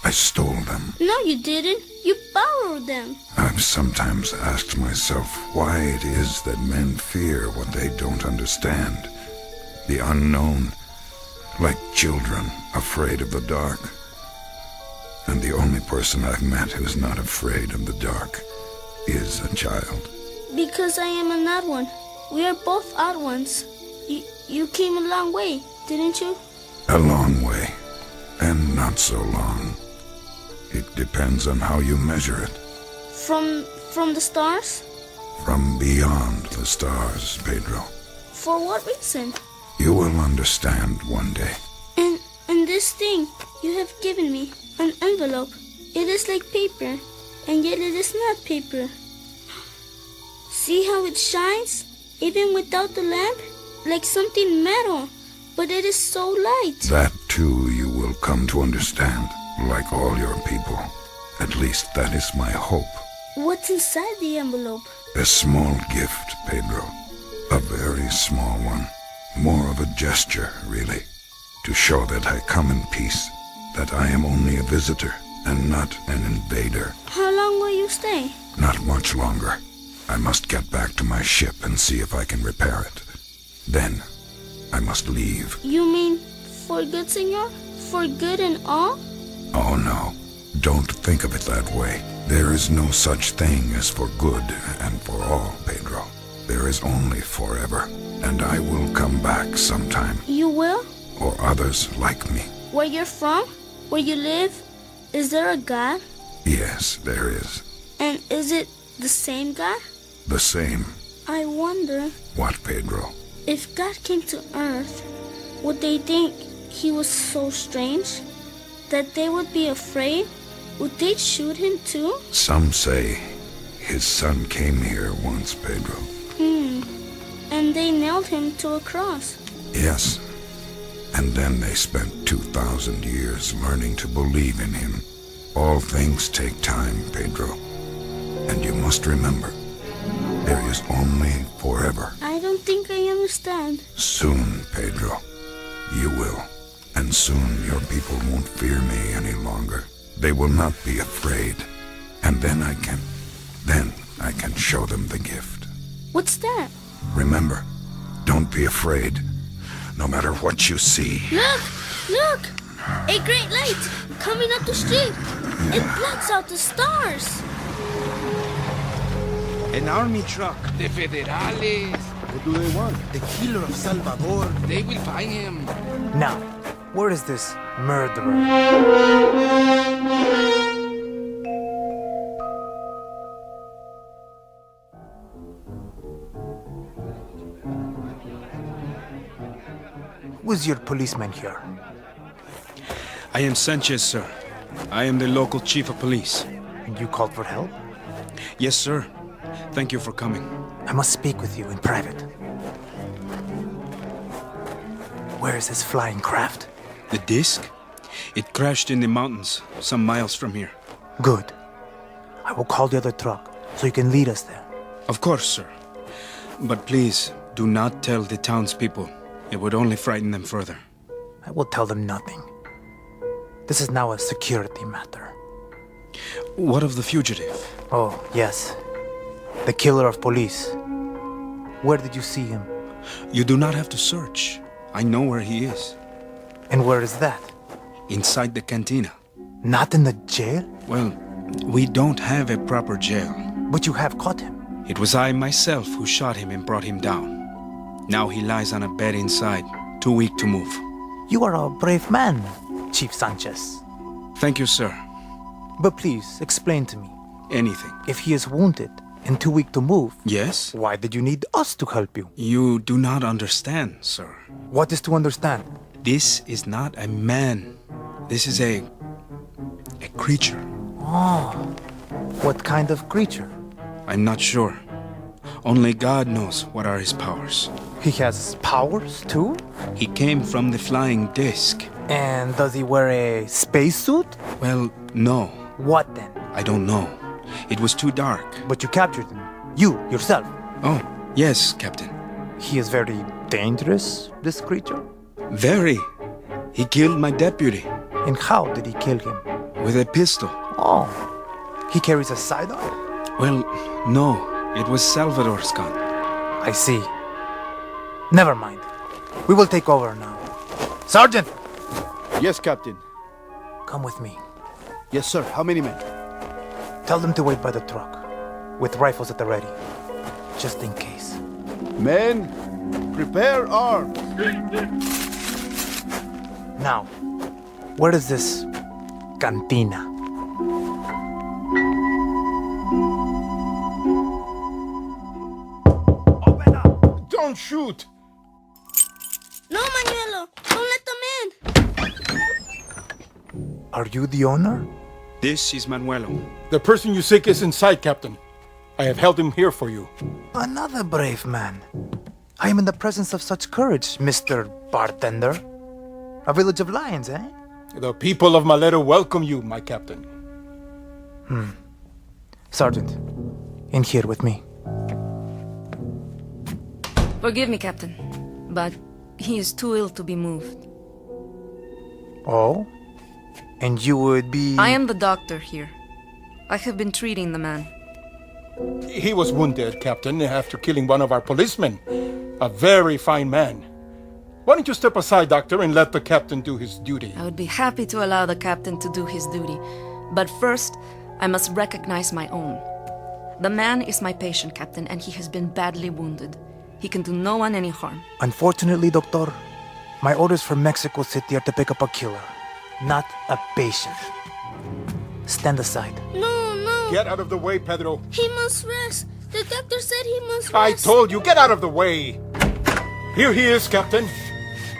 I stole them. No, you didn't. You borrowed them. I've sometimes asked myself why it is that men fear what they don't understand. The unknown, like children afraid of the dark. And the only person I've met who's not afraid of the dark is a child. Because I am an odd one. We are both odd ones. You came a long way, didn't you? A long way, and not so long. It depends on how you measure it. From the stars? From beyond the stars, Pedro. For what reason? You will understand one day. And this thing you have given me, an envelope. It is like paper, and yet it is not paper. See how it shines, even without the lamp? Like something metal, but it is so light. That too you will come to understand, like all your people. At least that is my hope. What's inside the envelope? A small gift, Pedro. A very small one. More of a gesture, really. To show that I come in peace. That I am only a visitor and not an invader. How long will you stay? Not much longer. I must get back to my ship and see if I can repair it. Then I must leave. You mean for good, senor? For good and all? Oh no, don't think of it that way. There is no such thing as for good and for all, Pedro. There is only forever, and I will come back sometime. You will? Or others like me. Where you're from? Where you live? Is there a God? Yes, there is. And is it the same God? The same. I wonder... What, Pedro? If God came to Earth, would they think he was so strange? That they would be afraid? Would they shoot him too? Some say his son came here once, Pedro. And they nailed him to a cross. Yes. And then they spent 2,000 years learning to believe in him. All things take time, Pedro. And you must remember, there is only forever. I don't think I understand. Soon, Pedro, you will. And soon your people won't fear me any longer. They will not be afraid. And then I can show them the gift. What's that? Remember, don't be afraid, no matter what you see. Look! Look! A great light coming up the street. It blocks out the stars. An army truck. The Federales. What do they want? The killer of Salvador. They will find him. Now, where is this murderer? Who's your policeman here? I am Sanchez, sir. I am the local chief of police. And you called for help? Yes, sir. Thank you for coming. I must speak with you in private. Where is this flying craft? The disc? It crashed in the mountains, some miles from here. Good. I will call the other truck so you can lead us there. Of course, sir. But please, do not tell the townspeople. It would only frighten them further. I will tell them nothing. This is now a security matter. What of the fugitive? Oh, yes. The killer of police. Where did you see him? You do not have to search. I know where he is. And where is that? Inside the cantina. Not in the jail? Well, we don't have a proper jail. But you have caught him. It was I myself who shot him and brought him down. Now he lies on a bed inside, too weak to move. You are a brave man, Chief Sanchez. Thank you, sir. But please, explain to me. Anything. If he is wounded and too weak to move... Yes? Why did you need us to help you? You do not understand, sir. What is to understand? This is not a man. This is a creature. Oh, what kind of creature? I'm not sure. Only God knows what are his powers. He has powers, too? He came from the flying disc. And does he wear a spacesuit? Well, no. What then? I don't know. It was too dark. But you captured him. You, yourself. Oh, yes, Captain. He is very dangerous, this creature? Very. He killed my deputy. And how did he kill him? With a pistol. Oh. He carries a sidearm? Well, no. It was Salvador's gun. I see. Never mind. We will take over now. Sergeant! Yes, Captain. Come with me. Yes, sir. How many men? Tell them to wait by the truck, with rifles at the ready, just in case. Men, prepare arms. Now, where is this cantina? Open up! Don't shoot! No, Manuelo! Don't let them in! Are you the owner? This is Manuelo. The person you seek is inside, Captain. I have held him here for you. Another brave man. I am in the presence of such courage, Mr. Bartender. A village of lions, eh? The people of Malero welcome you, my captain. Sergeant, in here with me. Forgive me, Captain, but he is too ill to be moved. Oh? And you would be... I am the doctor here. I have been treating the man. He was wounded, Captain, after killing one of our policemen. A very fine man. Why don't you step aside, Doctor, and let the captain do his duty? I would be happy to allow the captain to do his duty. But first, I must recognize my own. The man is my patient, Captain, and he has been badly wounded. He can do no one any harm. Unfortunately, Doctor, my orders from Mexico City are to pick up a killer, not a patient. Stand aside. No. Get out of the way, Pedro. He must rest. The doctor said he must rest. I told you, get out of the way. Here he is, Captain.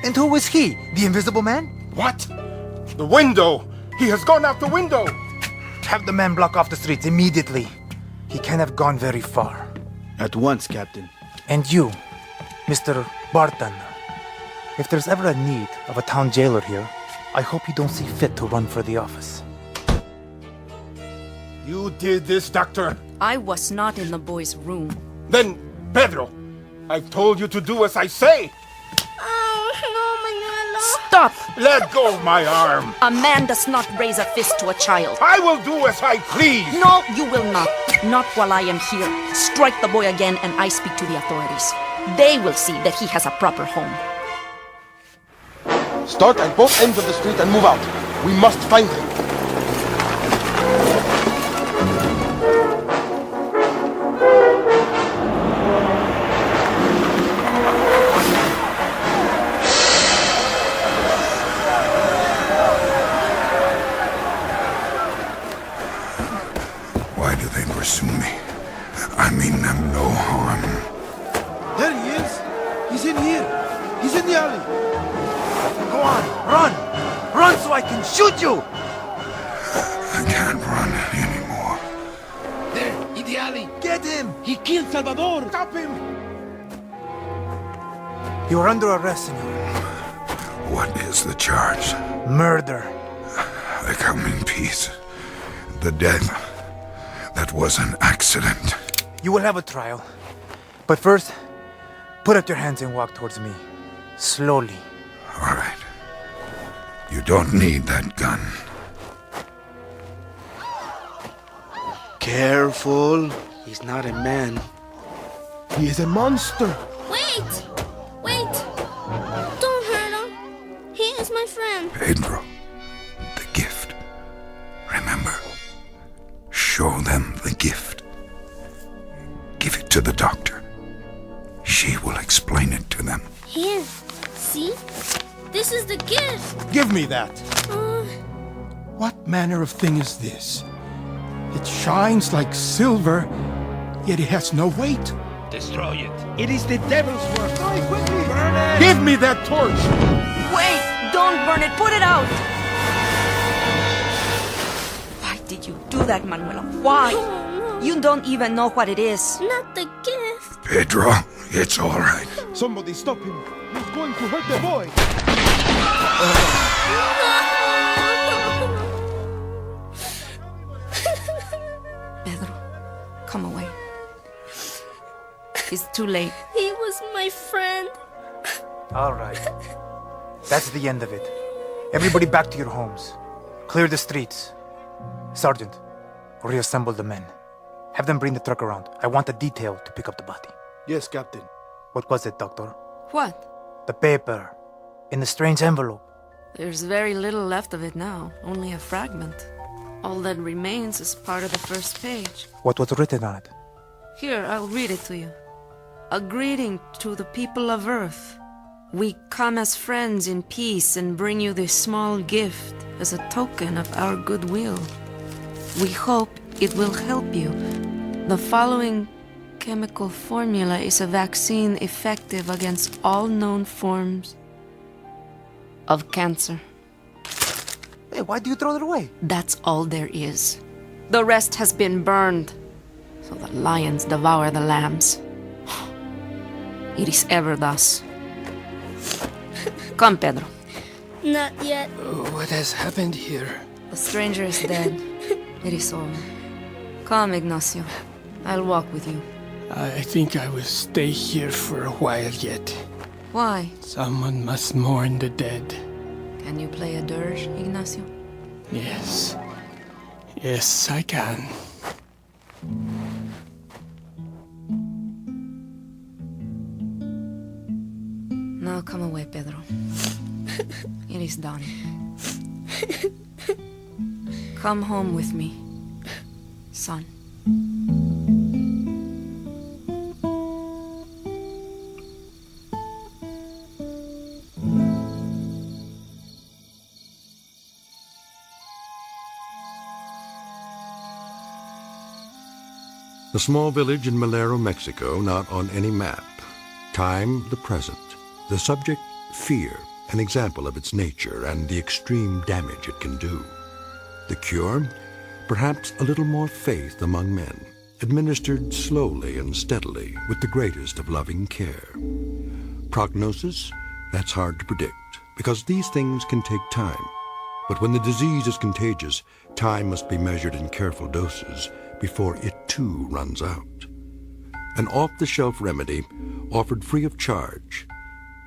And who is he? The Invisible Man? What? The window. He has gone out the window. Have the man block off the streets immediately. He can't have gone very far. At once, Captain. And you, Mr. Bartender, if there's ever a need of a town jailer here, I hope you don't see fit to run for the office. You did this, Doctor. I was not in the boy's room. Then, Pedro, I've told you to do as I say. Oh, no, Manuela. Stop! Let go of my arm. A man does not raise a fist to a child. I will do as I please. No, you will not. Not while I am here. Strike the boy again and I speak to the authorities. They will see that he has a proper home. Start at both ends of the street and move out. We must find him. Why do they pursue me? I mean them no harm. There he is. He's in here. He's in the alley. Go on, run! Run so I can shoot you! I can't run anymore. There, in the alley. Get him! He killed Salvador. Stop him! You are under arrest, senor. What is the charge? Murder. I come in peace. The death, that was an accident. You will have a trial. But first, put up your hands and walk towards me. Slowly. All right. You don't need that gun. Careful. He's not a man. He is a monster. Wait! Don't hurt him. He is my friend. Pedro, the gift. Remember, show them the gift. Give it to the doctor. She will explain it to them. Here. See? This is the gift. Give me that. What manner of thing is this? It shines like silver, yet it has no weight. Destroy it. It is the devil's work. Hurry, quickly. Burn it. Give me that torch. Wait! Don't burn it! Put it out! Why did you do that, Manuela? Why? Oh, no. You don't even know what it is. Not the gift. Pedro, it's all right. Somebody stop him. He's going to hurt the boy. Pedro, come away. It's too late. He was my friend. All right. That's the end of it. Everybody back to your homes. Clear the streets. Sergeant, reassemble the men. Have them bring the truck around. I want a detail to pick up the body. Yes, Captain. What was it, Doctor? What? The paper. In the strange envelope. There's very little left of it now. Only a fragment. All that remains is part of the first page. What was written on it? Here, I'll read it to you. A greeting to the people of Earth. We come as friends in peace and bring you this small gift as a token of our goodwill. We hope it will help you. The following chemical formula is a vaccine effective against all known forms of cancer. Hey, why do you throw it away? That's all there is. The rest has been burned, so the lions devour the lambs. It is ever thus. Come, Pedro. Not yet. What has happened here? The stranger is dead. It is over. Come, Ignacio. I'll walk with you. I think I will stay here for a while yet. Why? Someone must mourn the dead. Can you play a dirge, Ignacio? Yes. Yes, I can. Come away, Pedro. It is done. Come home with me, son. A small village in Malero, Mexico, not on any map. Time, the present. The subject, fear, an example of its nature and the extreme damage it can do. The cure, perhaps a little more faith among men, administered slowly and steadily with the greatest of loving care. Prognosis, that's hard to predict, because these things can take time. But when the disease is contagious, time must be measured in careful doses before it too runs out. An off-the-shelf remedy offered free of charge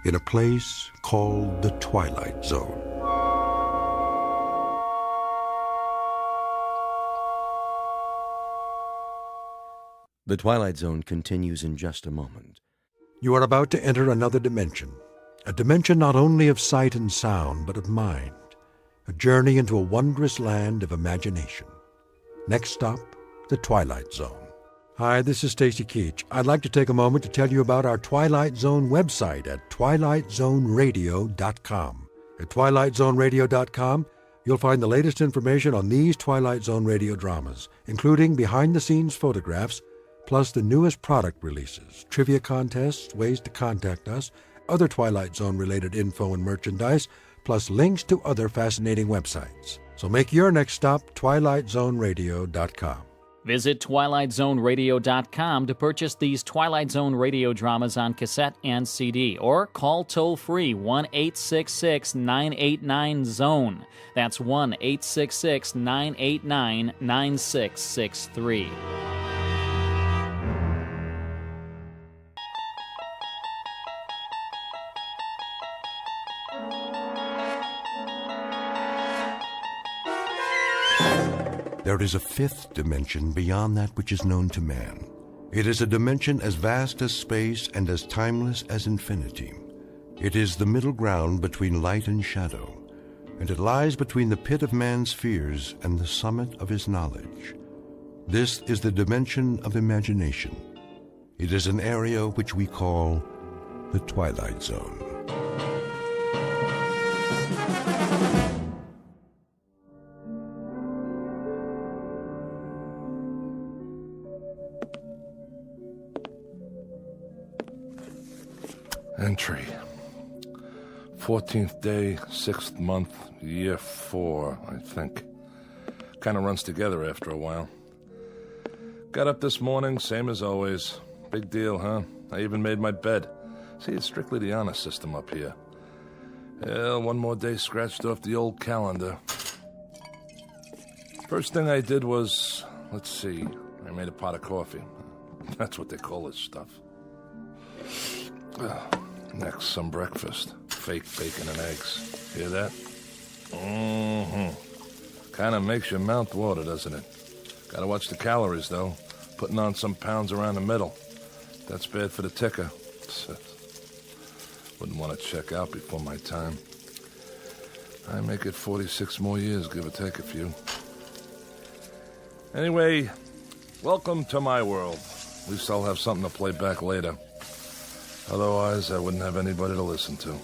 in a place called the Twilight Zone. The Twilight Zone continues in just a moment. You are about to enter another dimension, a dimension not only of sight and sound, but of mind, a journey into a wondrous land of imagination. Next stop, the Twilight Zone. Hi, this is Stacy Keach. I'd like to take a moment to tell you about our Twilight Zone website at twilightzoneradio.com. At twilightzoneradio.com, you'll find the latest information on these Twilight Zone radio dramas, including behind-the-scenes photographs, plus the newest product releases, trivia contests, ways to contact us, other Twilight Zone-related info and merchandise, plus links to other fascinating websites. So make your next stop twilightzoneradio.com. Visit twilightzoneradio.com to purchase these Twilight Zone radio dramas on cassette and CD, or call toll-free 1-866-989-ZONE. That's 1-866-989-9663. There is a fifth dimension beyond that which is known to man. It is a dimension as vast as space and as timeless as infinity. It is the middle ground between light and shadow, and it lies between the pit of man's fears and the summit of his knowledge. This is the dimension of imagination. It is an area which we call the Twilight Zone. Entry. 14th day, 6th month, year 4, I think. Kind of runs together after a while. Got up this morning, same as always. Big deal, huh? I even made my bed. See, it's strictly the honor system up here. Well, one more day scratched off the old calendar. First thing I did was, let's see, I made a pot of coffee. That's what they call this stuff. Next, some breakfast. Fake bacon and eggs. Hear that? Mm-hmm. Kind of makes your mouth water, doesn't it? Gotta watch the calories, though. Putting on some pounds around the middle. That's bad for the ticker. Wouldn't want to check out before my time. I make it 46 more years, give or take a few. Anyway, welcome to my world. At least I'll have something to play back later. Otherwise, I wouldn't have anybody to listen to.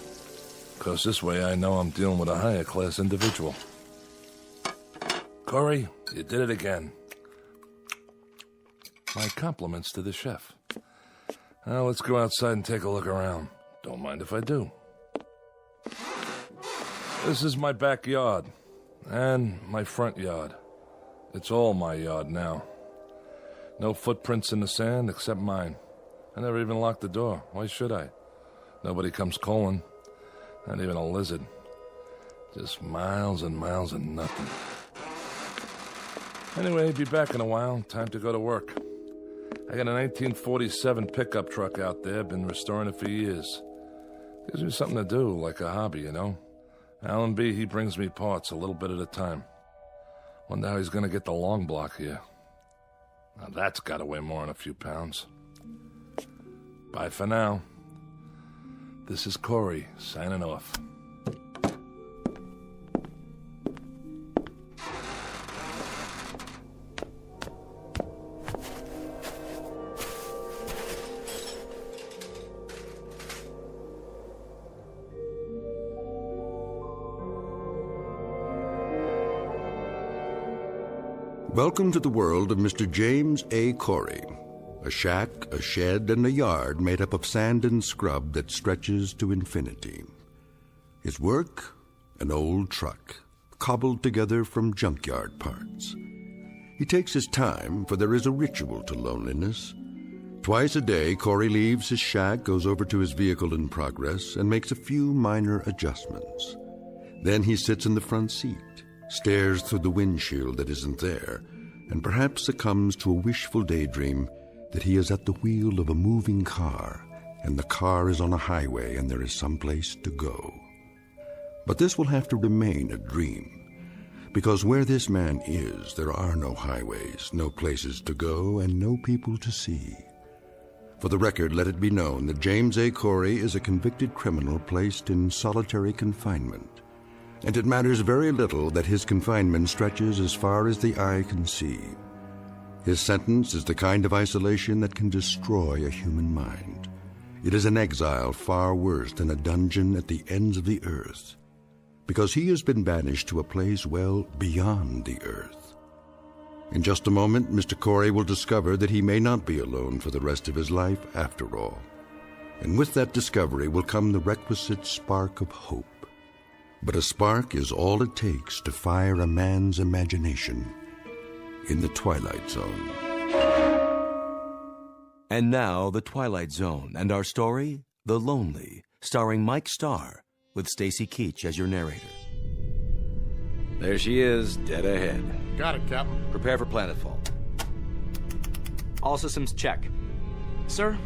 Because this way I know I'm dealing with a higher class individual. Corey, you did it again. My compliments to the chef. Now let's go outside and take a look around. Don't mind if I do. This is my backyard. And my front yard. It's all my yard now. No footprints in the sand except mine. I never even locked the door. Why should I? Nobody comes calling. Not even a lizard. Just miles and miles of nothing. Anyway, be back in a while. Time to go to work. I got a 1947 pickup truck out there. Been restoring it for years. Gives me something to do, like a hobby, you know? Alan B., he brings me parts a little bit at a time. Wonder how he's gonna get the long block here. Now that's gotta weigh more than a few pounds. Bye for now. This is Corey, signing off. Welcome to the world of Mr. James A. Corey. A shack, a shed, and a yard made up of sand and scrub that stretches to infinity. His work? An old truck, cobbled together from junkyard parts. He takes his time, for there is a ritual to loneliness. Twice a day, Corey leaves his shack, goes over to his vehicle in progress, and makes a few minor adjustments. Then he sits in the front seat, stares through the windshield that isn't there, and perhaps succumbs to a wishful daydream that he is at the wheel of a moving car, and the car is on a highway and there is someplace to go. But this will have to remain a dream, because where this man is, there are no highways, no places to go, and no people to see. For the record, let it be known that James A. Corey is a convicted criminal placed in solitary confinement. And it matters very little that his confinement stretches as far as the eye can see. His sentence is the kind of isolation that can destroy a human mind. It is an exile far worse than a dungeon at the ends of the earth, because he has been banished to a place well beyond the earth. In just a moment, Mr. Corey will discover that he may not be alone for the rest of his life after all. And with that discovery will come the requisite spark of hope. But a spark is all it takes to fire a man's imagination in the Twilight Zone. And now, The Twilight Zone, and our story, The Lonely, starring Mike Starr, with Stacy Keach as your narrator. There she is, dead ahead. Got it, Captain. Prepare for planetfall. All systems check. Sir?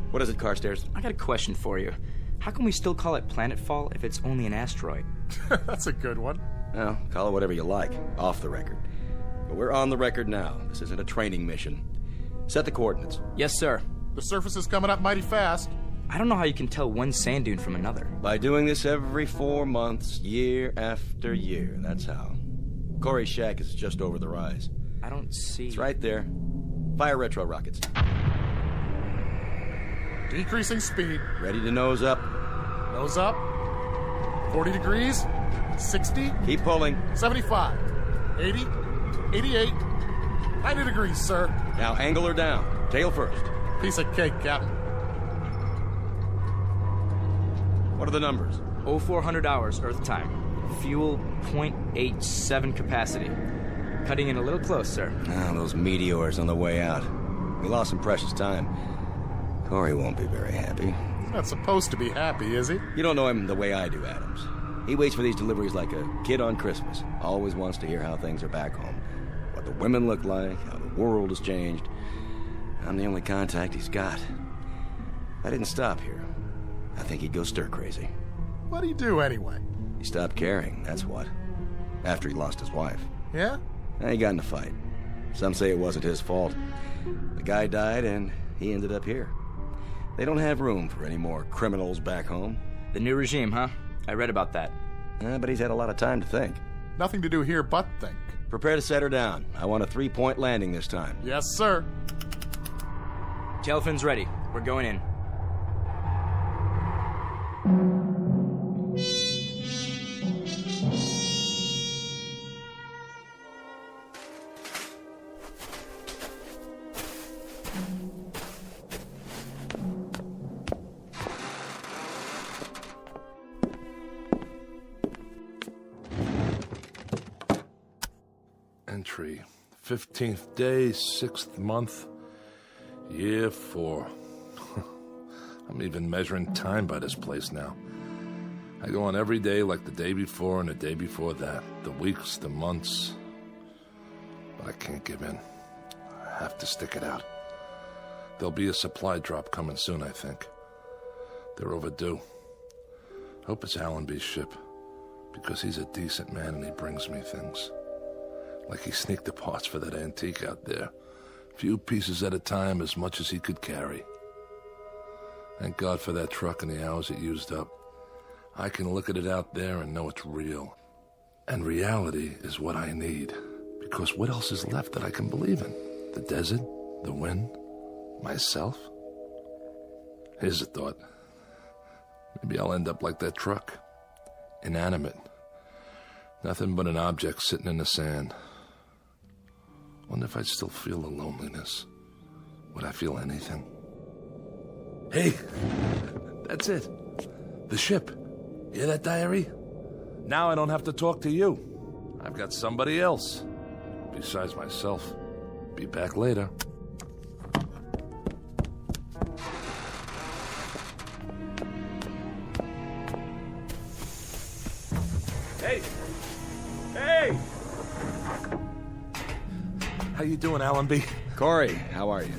What is it, Carstairs? I got a question for you. How can we still call it planetfall if it's only an asteroid? That's a good one. Well, call it whatever you like, off the record. But we're on the record now. This isn't a training mission. Set the coordinates. Yes, sir. The surface is coming up mighty fast. I don't know how you can tell one sand dune from another. By doing this every 4 months, year after year, that's how. Corey's shack is just over the rise. I don't see... It's right there. Fire retro rockets. Decreasing speed. Ready to nose up. Nose up. 40 degrees. 60. Keep pulling. 75. 80. 88. 90 degrees, sir. Now angle her down. Tail first. Piece of cake, Captain. What are the numbers? 0400 hours, Earth time. Fuel 0.87 capacity. Cutting in a little close, sir. Ah, those meteors on the way out. We lost some precious time. Corey won't be very happy. He's not supposed to be happy, is he? You don't know him the way I do, Adams. He waits for these deliveries like a kid on Christmas. Always wants to hear how things are back home. What the women look like, how the world has changed. I'm the only contact he's got. If I didn't stop here, I think he'd go stir-crazy. What'd he do, anyway? He stopped caring, that's what. After he lost his wife. Yeah? He got in a fight. Some say it wasn't his fault. The guy died, and he ended up here. They don't have room for any more criminals back home. The new regime, huh? I read about that. But he's had a lot of time to think. Nothing to do here but think. Prepare to set her down. I want a 3-point landing this time. Yes, sir. Tail fins ready. We're going in. Entry. 15th day, 6th month, year 4. I'm even measuring time by this place now. I go on every day like the day before and the day before that. The weeks, the months. But I can't give in. I have to stick it out. There'll be a supply drop coming soon, I think. They're overdue. Hope it's Allenby's ship, because he's a decent man and he brings me things. Like he sneaked the parts for that antique out there. Few pieces at a time, as much as he could carry. Thank God for that truck and the hours it used up. I can look at it out there and know it's real. And reality is what I need. Because what else is left that I can believe in? The desert? The wind? Myself? Here's a thought. Maybe I'll end up like that truck. Inanimate. Nothing but an object sitting in the sand. Wonder if I'd still feel the loneliness. Would I feel anything? Hey! That's it. The ship. Hear that, diary? Now I don't have to talk to you. I've got somebody else. Besides myself. Be back later. Hey! Hey! How you doing, Allenby? Corey, how are you?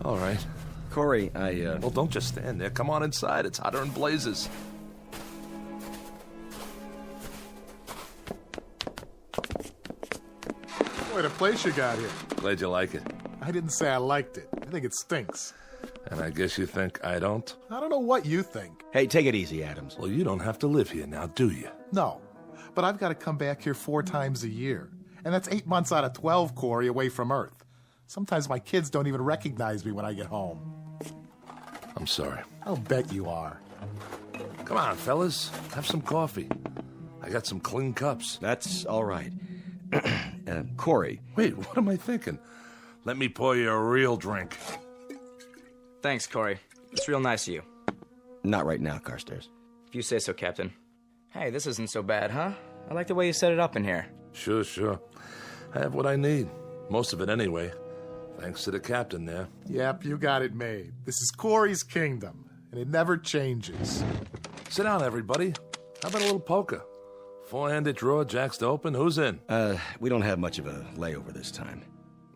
All right. Corey, Well, don't just stand there. Come on inside. It's hotter than blazes. What a place you got here. Glad you like it. I didn't say I liked it. I think it stinks. And I guess you think I don't? I don't know what you think. Hey, take it easy, Adams. Well, you don't have to live here now, do you? No, but I've got to come back here 4 times a year. And that's 8 months out of 12, Corey, away from Earth. Sometimes my kids don't even recognize me when I get home. I'm sorry. I'll bet you are. Come on, fellas. Have some coffee. I got some clean cups. That's all right. Corey. Wait, what am I thinking? Let me pour you a real drink. Thanks, Corey. It's real nice of you. Not right now, Carstairs. If you say so, Captain. Hey, this isn't so bad, huh? I like the way you set it up in here. Sure. I have what I need. Most of it anyway. Thanks to the captain there. Yep, you got it made. This is Corey's kingdom, and it never changes. Sit down, everybody. How about a little poker? 4-handed draw, jacks to open. Who's in? We don't have much of a layover this time.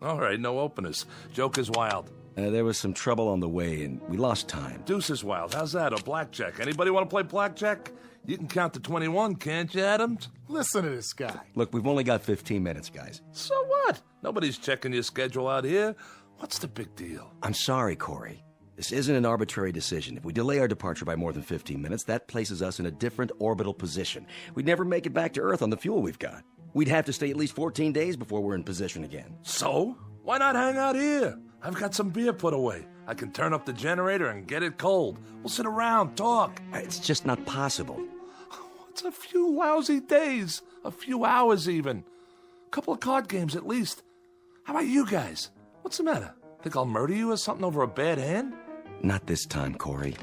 All right, no openers. Joke is wild. There was some trouble on the way, and we lost time. Deuce is wild. How's that? Or blackjack? Anybody want to play blackjack? You can count to 21, can't you, Adams? Listen to this guy. Look, we've only got 15 minutes, guys. So what? Nobody's checking your schedule out here. What's the big deal? I'm sorry, Corey. This isn't an arbitrary decision. If we delay our departure by more than 15 minutes, that places us in a different orbital position. We'd never make it back to Earth on the fuel we've got. We'd have to stay at least 14 days before we're in position again. So? Why not hang out here? I've got some beer put away. I can turn up the generator and get it cold. We'll sit around, talk. It's just not possible. It's a few lousy days. A few hours, even. A couple of card games, at least. How about you guys? What's the matter? Think I'll murder you or something over a bad hand? Not this time, Corey.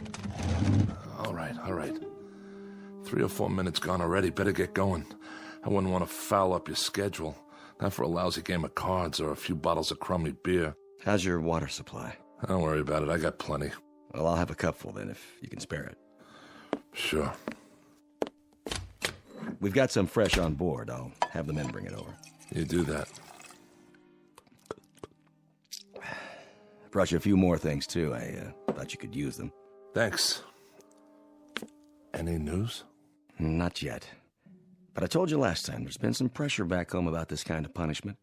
All right. 3 or 4 minutes gone already. Better get going. I wouldn't want to foul up your schedule. Not for a lousy game of cards or a few bottles of crummy beer. How's your water supply? Don't worry about it. I got plenty. Well, I'll have a cupful then, if you can spare it. Sure. We've got some fresh on board. I'll have the men bring it over. You do that. Brought you a few more things, too. I thought you could use them. Thanks. Any news? Not yet. But I told you last time, there's been some pressure back home about this kind of punishment.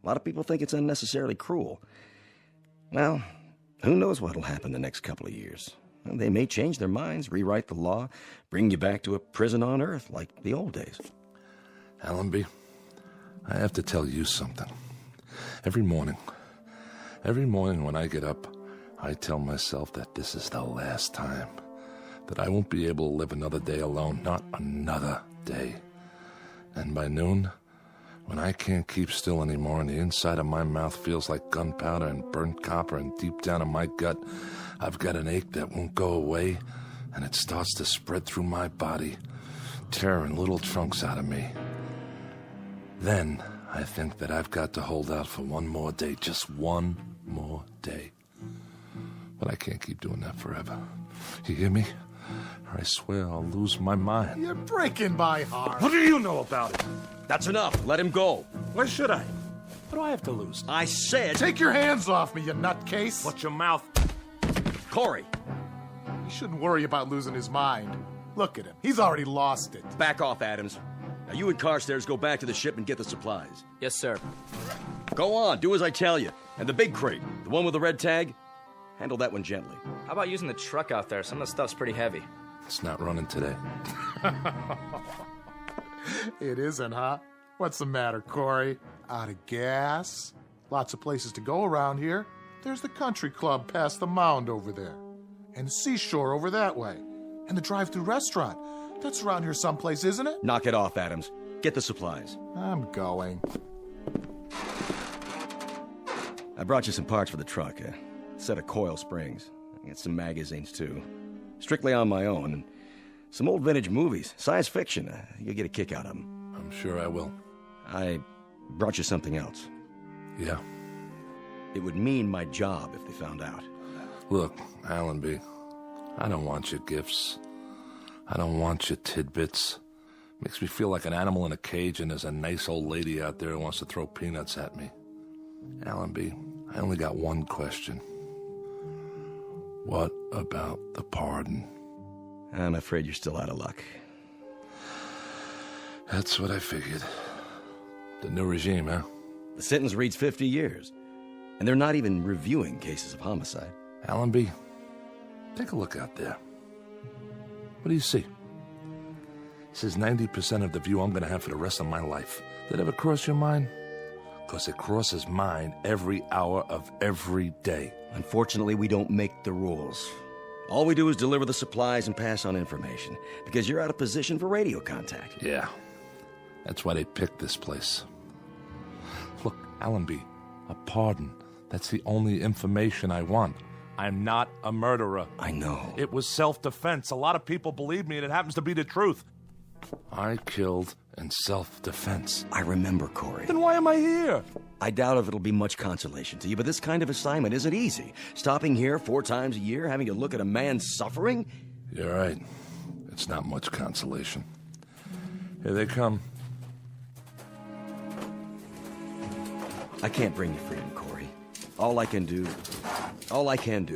A lot of people think it's unnecessarily cruel. Well, who knows what'll happen the next couple of years. Well, they may change their minds, rewrite the law, bring you back to a prison on Earth like the old days. Allenby, I have to tell you something. Every morning when I get up, I tell myself that this is the last time. That I won't be able to live another day alone, not another day. And by noon, when I can't keep still anymore and the inside of my mouth feels like gunpowder and burnt copper and deep down in my gut, I've got an ache that won't go away and it starts to spread through my body, tearing little chunks out of me. Then I think that I've got to hold out for one more day, just one more day. But I can't keep doing that forever. You hear me? Or I swear I'll lose my mind. You're breaking my heart. What do you know about it? That's enough. Let him go. Why should I? What do I have to lose? I said... Take your hands off me, you nutcase. Watch your mouth. Corey. He shouldn't worry about losing his mind. Look at him. He's already lost it. Back off, Adams. Now you and Carstairs go back to the ship and get the supplies. Yes, sir. Go on. Do as I tell you. And the big crate, the one with the red tag, handle that one gently. How about using the truck out there? Some of the stuff's pretty heavy. It's not running today. It isn't, huh? What's the matter, Corey? Out of gas? Lots of places to go around here. There's the country club past the mound over there. And the seashore over that way. And the drive-thru restaurant. That's around here someplace, isn't it? Knock it off, Adams. Get the supplies. I'm going. I brought you some parts for the truck. A set of coil springs. I got some magazines, too. Strictly on my own. And some old vintage movies. Science fiction. You'll get a kick out of them. I'm sure I will. I brought you something else. Yeah? It would mean my job if they found out. Look, Allenby, I don't want your gifts. I don't want your tidbits. Makes me feel like an animal in a cage and there's a nice old lady out there who wants to throw peanuts at me. Allenby, I only got one question. What about the pardon? I'm afraid you're still out of luck. That's what I figured. The new regime, huh? The sentence reads 50 years. And they're not even reviewing cases of homicide. Allenby, take a look out there. What do you see? It says 90% of the view I'm going to have for the rest of my life. Did it ever cross your mind? Because it crosses mine every hour of every day. Unfortunately, we don't make the rules. All we do is deliver the supplies and pass on information, because you're out of position for radio contact. Yeah, that's why they picked this place. Look, Allenby, a pardon. That's the only information I want. I'm not a murderer. I know. It was self-defense. A lot of people believe me, and it happens to be the truth. I killed in self-defense. I remember, Corey. Then why am I here? I doubt if it'll be much consolation to you, but this kind of assignment isn't easy. Stopping here 4 times a year, having to look at a man suffering? You're right. It's not much consolation. Here they come. I can't bring you freedom, Corey. All I can do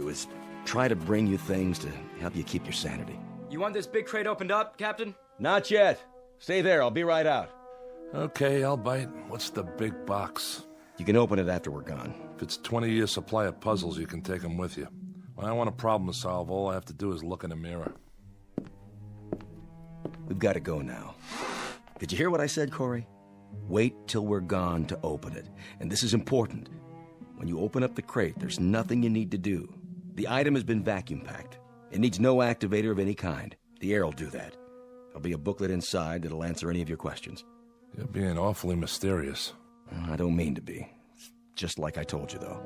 is try to bring you things to help you keep your sanity. You want this big crate opened up, Captain? Not yet. Stay there. I'll be right out. Okay, I'll bite. What's the big box? You can open it after we're gone. If it's 20-year supply of puzzles, you can take them with you. When I want a problem to solve, all I have to do is look in the mirror. We've got to go now. Did you hear what I said, Corey? Wait till we're gone to open it. And this is important. When you open up the crate, there's nothing you need to do. The item has been vacuum packed. It needs no activator of any kind. The air will do that. There'll be a booklet inside that'll answer any of your questions. You're being awfully mysterious. I don't mean to be. It's just like I told you, though.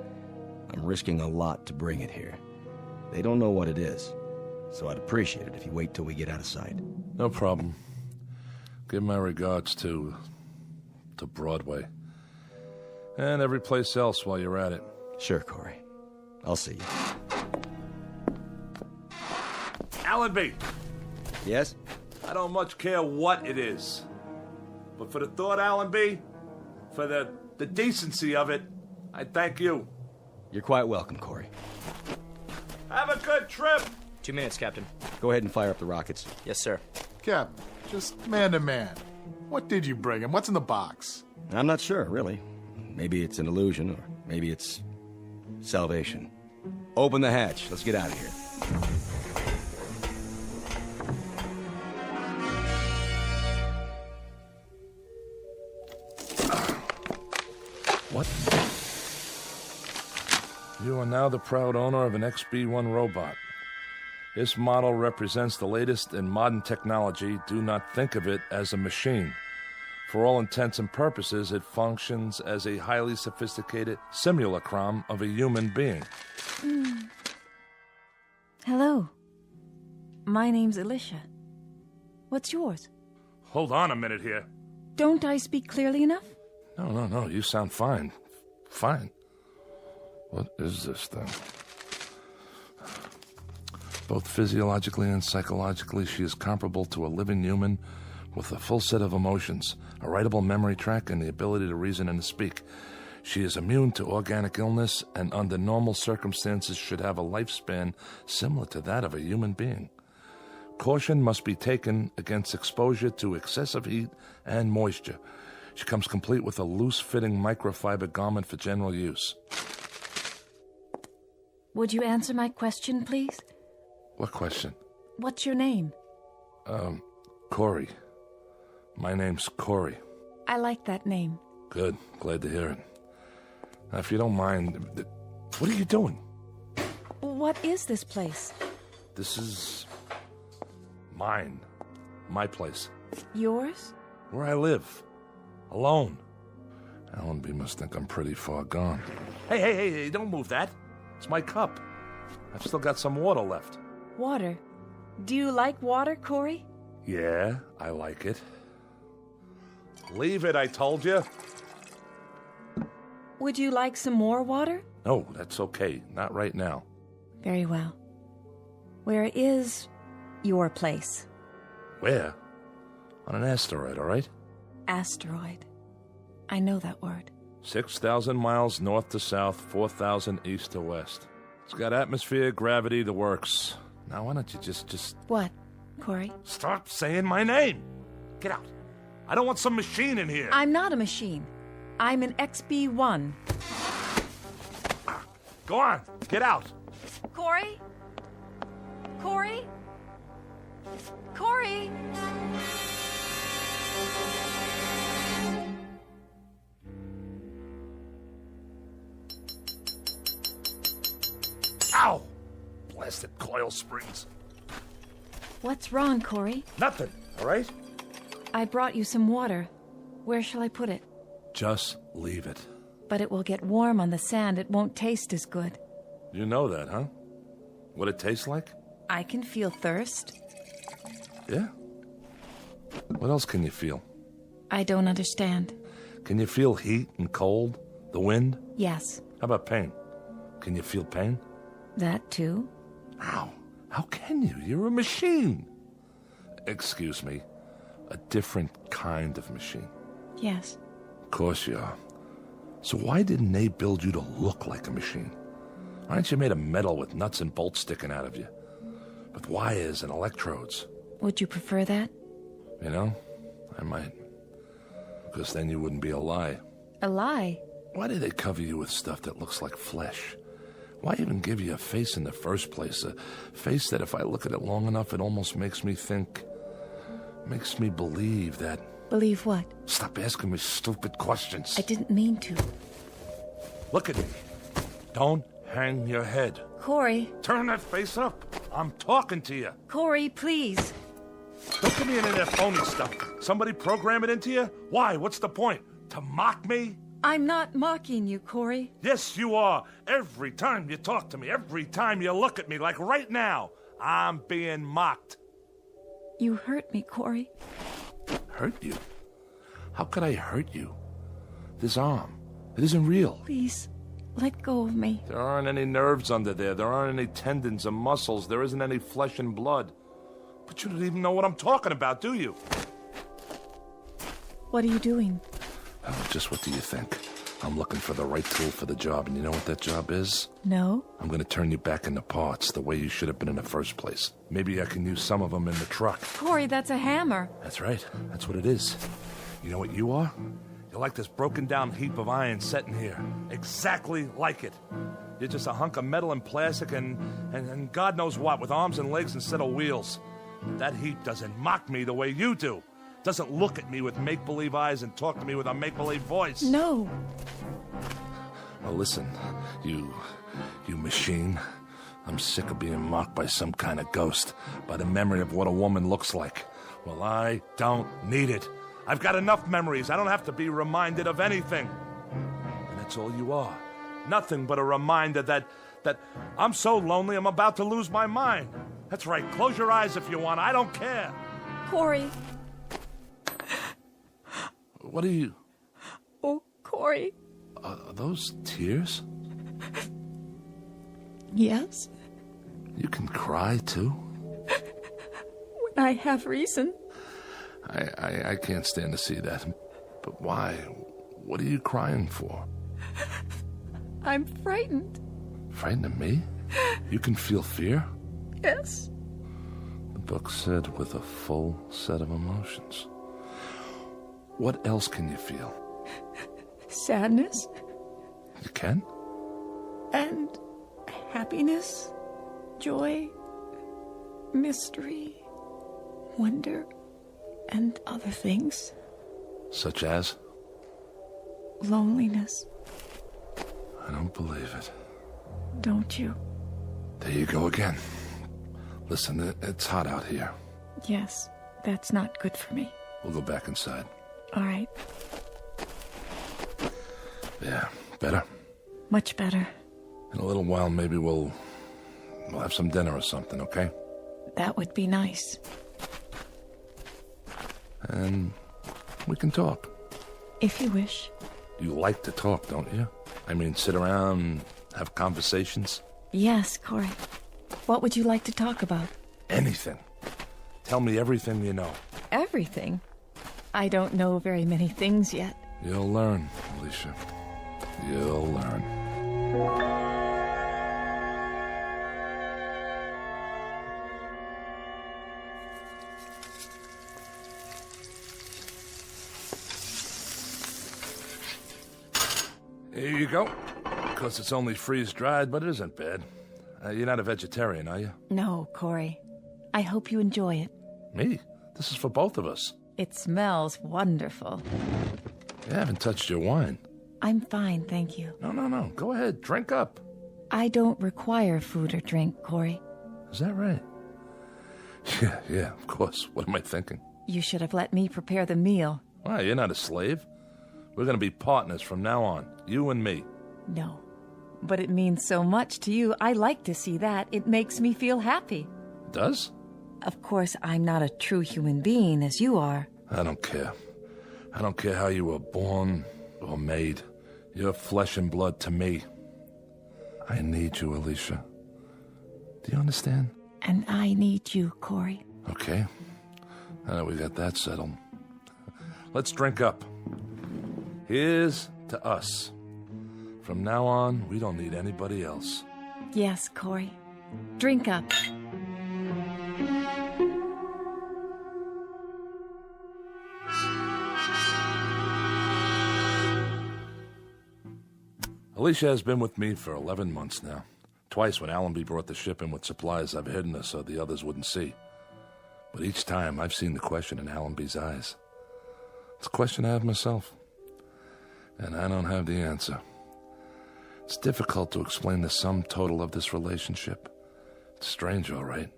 I'm risking a lot to bring it here. They don't know what it is, so I'd appreciate it if you wait till we get out of sight. No problem. Give my regards to Broadway. And every place else while you're at it. Sure, Corey. I'll see you. Allenby! Yes? I don't much care what it is. But for the thought, Allenby, for the decency of it, I thank you. You're quite welcome, Corey. Have a good trip! 2 minutes, Captain. Go ahead and fire up the rockets. Yes, sir. Captain, just man to man. What did you bring him? What's in the box? I'm not sure, really. Maybe it's an illusion, or maybe it's salvation. Open the hatch. Let's get out of here. What? You are now the proud owner of an XB-1 robot. This model represents the latest in modern technology. Do not think of it as a machine. For all intents and purposes, it functions as a highly sophisticated simulacrum of a human being. Hello. My name's Alicia. What's yours? Hold on a minute here. Don't I speak clearly enough? No, you sound fine. Fine. What is this thing? Both physiologically and psychologically, she is comparable to a living human with a full set of emotions, a writable memory track, and the ability to reason and to speak. She is immune to organic illness and under normal circumstances should have a lifespan similar to that of a human being. Caution must be taken against exposure to excessive heat and moisture. She comes complete with a loose-fitting microfiber garment for general use. Would you answer my question, please? What question? What's your name? Corey. My name's Corey. I like that name. Good. Glad to hear it. Now, if you don't mind, what are you doing? What is this place? This is mine. My place. Yours? Where I live. Alone. Allenby must think I'm pretty far gone. Hey, don't move that. It's my cup. I've still got some water left. Water? Do you like water, Corey? Yeah, I like it. Leave it, I told you. Would you like some more water? No, that's okay. Not right now. Very well. Where is your place? Where? On an asteroid, all right? Asteroid. I know that word. 6,000 miles north to south, 4,000 east to west. It's got atmosphere, gravity, the works. Now, why don't you just... What, Corey? Stop saying my name! Get out. I don't want some machine in here. I'm not a machine. I'm an XB-1. Go on, get out. Corey? Corey? Corey? Ow! Blasted coil springs. What's wrong, Corey? Nothing, all right? I brought you some water. Where shall I put it? Just leave it. But it will get warm on the sand. It won't taste as good. You know that, huh? What it tastes like? I can feel thirst. Yeah? What else can you feel? I don't understand. Can you feel heat and cold? The wind? Yes. How about pain? Can you feel pain? That too? How? How can you? You're a machine. Excuse me. A different kind of machine. Yes. Of course you are. So why didn't they build you to look like a machine? Aren't you made of metal with nuts and bolts sticking out of you? With wires and electrodes? Would you prefer that? You know, I might. Because then you wouldn't be a lie. A lie? Why do they cover you with stuff that looks like flesh? Why even give you a face in the first place? A face that if I look at it long enough, it almost makes me think... makes me believe that... Believe what? Stop asking me stupid questions. I didn't mean to. Look at me. Don't hang your head. Corey. Turn that face up. I'm talking to you. Corey, please. Don't give me any of that phony stuff. Somebody program it into you? Why? What's the point? To mock me? I'm not mocking you, Corey. Yes, you are. Every time you talk to me, every time you look at me, like right now, I'm being mocked. You hurt me, Corey. Hurt you? How could I hurt you? This arm, it isn't real. Please, let go of me. There aren't any nerves under there. There aren't any tendons or muscles. There isn't any flesh and blood. But you don't even know what I'm talking about, do you? What are you doing? Oh, just what do you think? I'm looking for the right tool for the job, and you know what that job is? No. I'm going to turn you back into parts the way you should have been in the first place. Maybe I can use some of them in the truck. Corey, that's a hammer. That's right. That's what it is. You know what you are? You're like this broken down heap of iron sitting here. Exactly like it. You're just a hunk of metal and plastic and God knows what, with arms and legs instead of wheels. That heap doesn't mock me the way you do. Doesn't look at me with make-believe eyes and talk to me with a make-believe voice. No. Well, listen, you machine. I'm sick of being mocked by some kind of ghost, by the memory of what a woman looks like. Well, I don't need it. I've got enough memories. I don't have to be reminded of anything. And that's all you are. Nothing but a reminder that I'm so lonely I'm about to lose my mind. That's right. Close your eyes if you want. I don't care. Corey. What are you... Oh, Corey. Are those tears? Yes. You can cry, too? When I have reason. I can't stand to see that. But why? What are you crying for? I'm frightened. Frightened of me? You can feel fear? Yes. The book said with a full set of emotions. What else can you feel? Sadness. You can? And happiness, joy, mystery, wonder, and other things. Such as? Loneliness. I don't believe it. Don't you? There you go again. Listen, it's hot out here. Yes, that's not good for me. We'll go back inside. All right. Yeah, better? Much better. In a little while, maybe we'll have some dinner or something, okay? That would be nice. And we can talk. If you wish. You like to talk, don't you? I mean, sit around, have conversations? Yes, Corey. What would you like to talk about? Anything. Tell me everything you know. Everything? I don't know very many things yet. You'll learn, Alicia. You'll learn. Here you go. Of course, it's only freeze-dried, but it isn't bad. You're not a vegetarian, are you? No, Corey. I hope you enjoy it. Me? This is for both of us. It smells wonderful. You haven't touched your wine. I'm fine, thank you. No. Go ahead, drink up. I don't require food or drink, Corey. Is that right? Yeah, of course. What am I thinking? You should have let me prepare the meal. Why, you're not a slave. We're going to be partners from now on, you and me. No, but it means so much to you. I like to see that. It makes me feel happy. Does? Of course, I'm not a true human being as you are. I don't care. I don't care how you were born or made. You're flesh and blood to me. I need you, Alicia. Do you understand? And I need you, Corey. Okay. Now that we got that settled, let's drink up. Here's to us. From now on, we don't need anybody else. Yes, Corey. Drink up. Alicia has been with me for 11 months now. Twice when Allenby brought the ship in with supplies, I've hidden her so the others wouldn't see. But each time, I've seen the question in Allenby's eyes. It's a question I have myself. And I don't have the answer. It's difficult to explain the sum total of this relationship. It's strange, all right.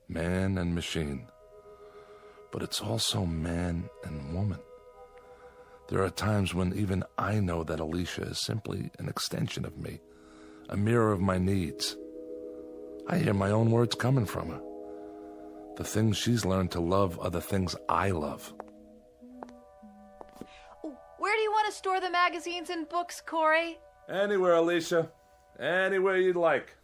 Man and machine. But it's also man and woman. There are times when even I know that Alicia is simply an extension of me, a mirror of my needs. I hear my own words coming from her. The things she's learned to love are the things I love. Where do you want to store the magazines and books, Corey? Anywhere, Alicia. Anywhere you'd like.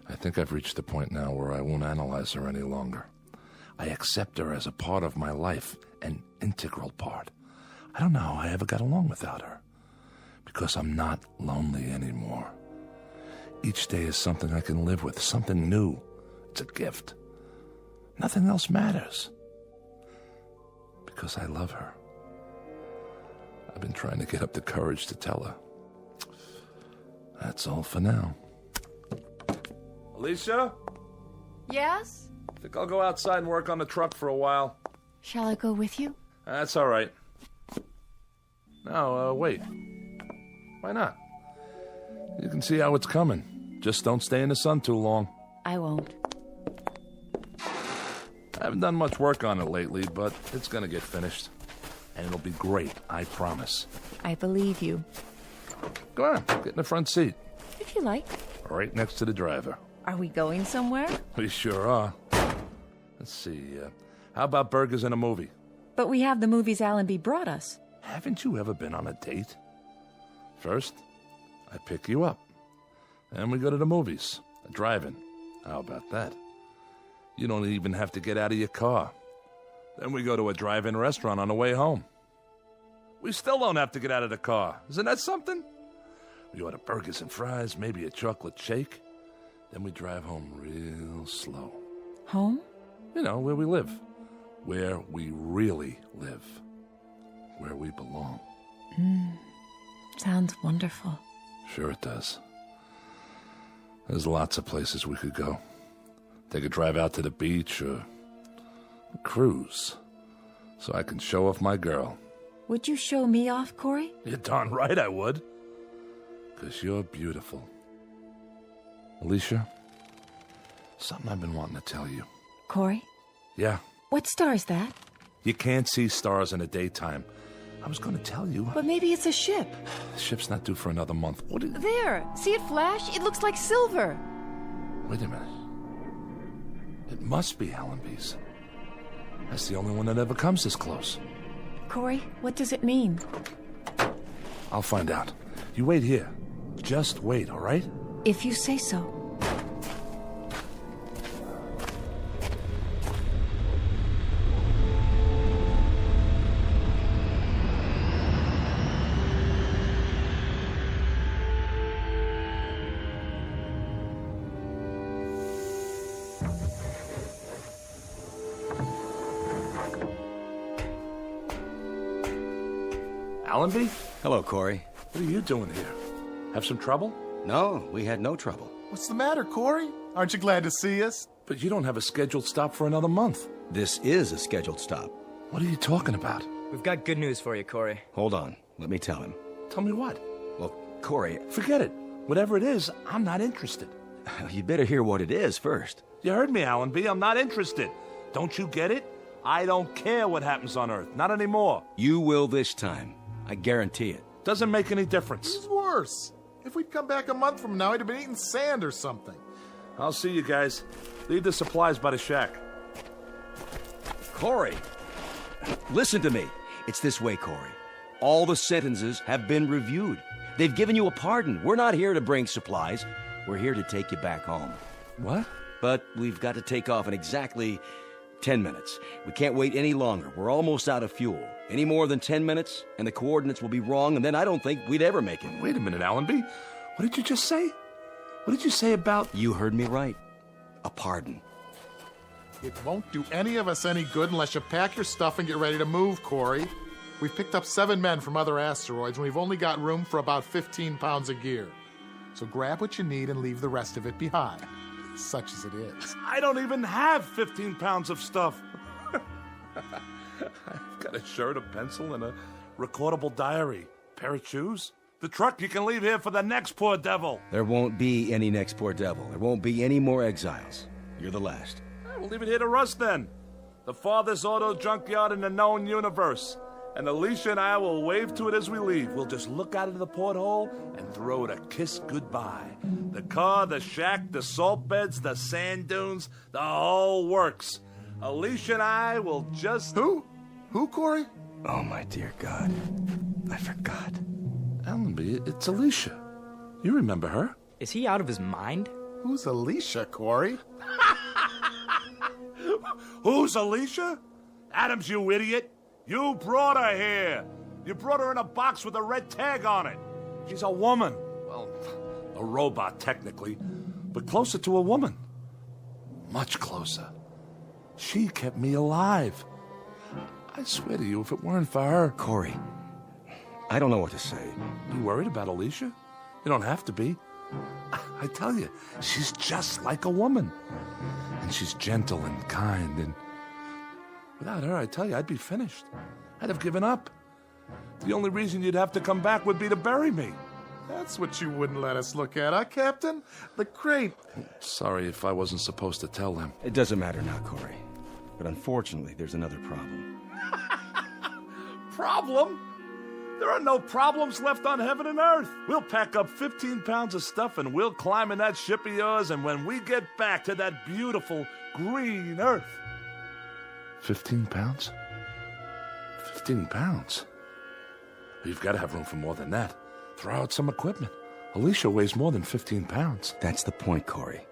I think I've reached the point now where I won't analyze her any longer. I accept her as a part of my life, an integral part. I don't know how I ever got along without her. Because I'm not lonely anymore. Each day is something I can live with, something new. It's a gift. Nothing else matters. Because I love her. I've been trying to get up the courage to tell her. That's all for now. Alicia? Yes? I think I'll go outside and work on the truck for a while. Shall I go with you? That's all right. No, wait. Why not? You can see how it's coming. Just don't stay in the sun too long. I won't. I haven't done much work on it lately, but it's gonna get finished. And it'll be great, I promise. I believe you. Go on, get in the front seat. If you like. Right next to the driver. Are we going somewhere? We sure are. Let's see, how about burgers and a movie? But we have the movies Allenby brought us. Haven't you ever been on a date? First, I pick you up. Then we go to the movies, a drive-in. How about that? You don't even have to get out of your car. Then we go to a drive-in restaurant on the way home. We still don't have to get out of the car. Isn't that something? We order burgers and fries, maybe a chocolate shake. Then we drive home real slow. Home? You know, where we live. Where we really live. Where we belong. Sounds wonderful. Sure it does. There's lots of places we could go. Take a drive out to the beach or a cruise so I can show off my girl. Would you show me off, Corey? You're darn right I would. Because you're beautiful. Alicia, something I've been wanting to tell you. Corey? Yeah, What star is that? you can't see stars in the daytime. I was going to tell you. But maybe it's a ship. The ship's not due for another month. There! See it flash? It looks like silver. Wait a minute. It must be Allenby's. That's the only one that ever comes this close. Corey, what does it mean? I'll find out. You wait here. Just wait, all right? If you say so. Allenby? Hello, Corey. What are you doing here? Have some trouble? No, we had no trouble. What's the matter, Corey? Aren't you glad to see us? But you don't have a scheduled stop for another month. This is a scheduled stop. What are you talking about? We've got good news for you, Corey. Hold on. Let me tell him. Tell me what? Well, Corey... Forget it. Whatever it is, I'm not interested. You better hear what it is first. You heard me, Allenby. I'm not interested. Don't you get it? I don't care what happens on Earth. Not anymore. You will this time. I guarantee it. Doesn't make any difference. It's worse. If we'd come back a month from now, he'd have been eating sand or something. I'll see you guys. Leave the supplies by the shack. Corey, listen to me. It's this way, Corey. All the sentences have been reviewed. They've given you a pardon. We're not here to bring supplies. We're here to take you back home. What? But we've got to take off in exactly 10 minutes. We can't wait any longer. We're almost out of fuel. Any more than 10 minutes, and the coordinates will be wrong, and then I don't think we'd ever make it. Wait a minute, Allenby. What did you just say? What did you say about... You heard me right. A pardon. It won't do any of us any good unless you pack your stuff and get ready to move, Corey. We've picked up 7 men from other asteroids, and we've only got room for about 15 pounds of gear. So grab what you need and leave the rest of it behind, such as it is. I don't even have 15 pounds of stuff. I've got a shirt, a pencil, and a recordable diary. Pair of shoes. The truck you can leave here for the next poor devil. There won't be any next poor devil. There won't be any more exiles. You're the last. We'll leave it here to Russ then. The farthest auto junkyard in the known universe. And Alicia and I will wave to it as we leave. We'll just look out of the porthole and throw it a kiss goodbye. The car, the shack, the salt beds, the sand dunes, the whole works. Alicia and I will just... Who? Who, Corey? Oh, my dear God. I forgot. Allenby, it's Alicia. You remember her? Is he out of his mind? Who's Alicia, Corey? Who's Alicia? Adams, you idiot. You brought her here. You brought her in a box with a red tag on it. She's a woman. Well, a robot, technically, but closer to a woman. Much closer. She kept me alive. I swear to you, if it weren't for her... Corey, I don't know what to say. You worried about Alicia? You don't have to be. I tell you, she's just like a woman. And she's gentle and kind, and without her, I tell you, I'd be finished. I'd have given up. The only reason you'd have to come back would be to bury me. That's what you wouldn't let us look at, huh, Captain? The crate. Sorry if I wasn't supposed to tell them. It doesn't matter now, Corey. But unfortunately, there's another problem. Problem? There are no problems left on heaven and earth. We'll pack up 15 pounds of stuff and we'll climb in that ship of yours, and when we get back to that beautiful green earth... 15 pounds? 15 pounds? You've got to have room for more than that. Throw out some equipment. Alicia weighs more than 15 pounds. That's the point, Corey.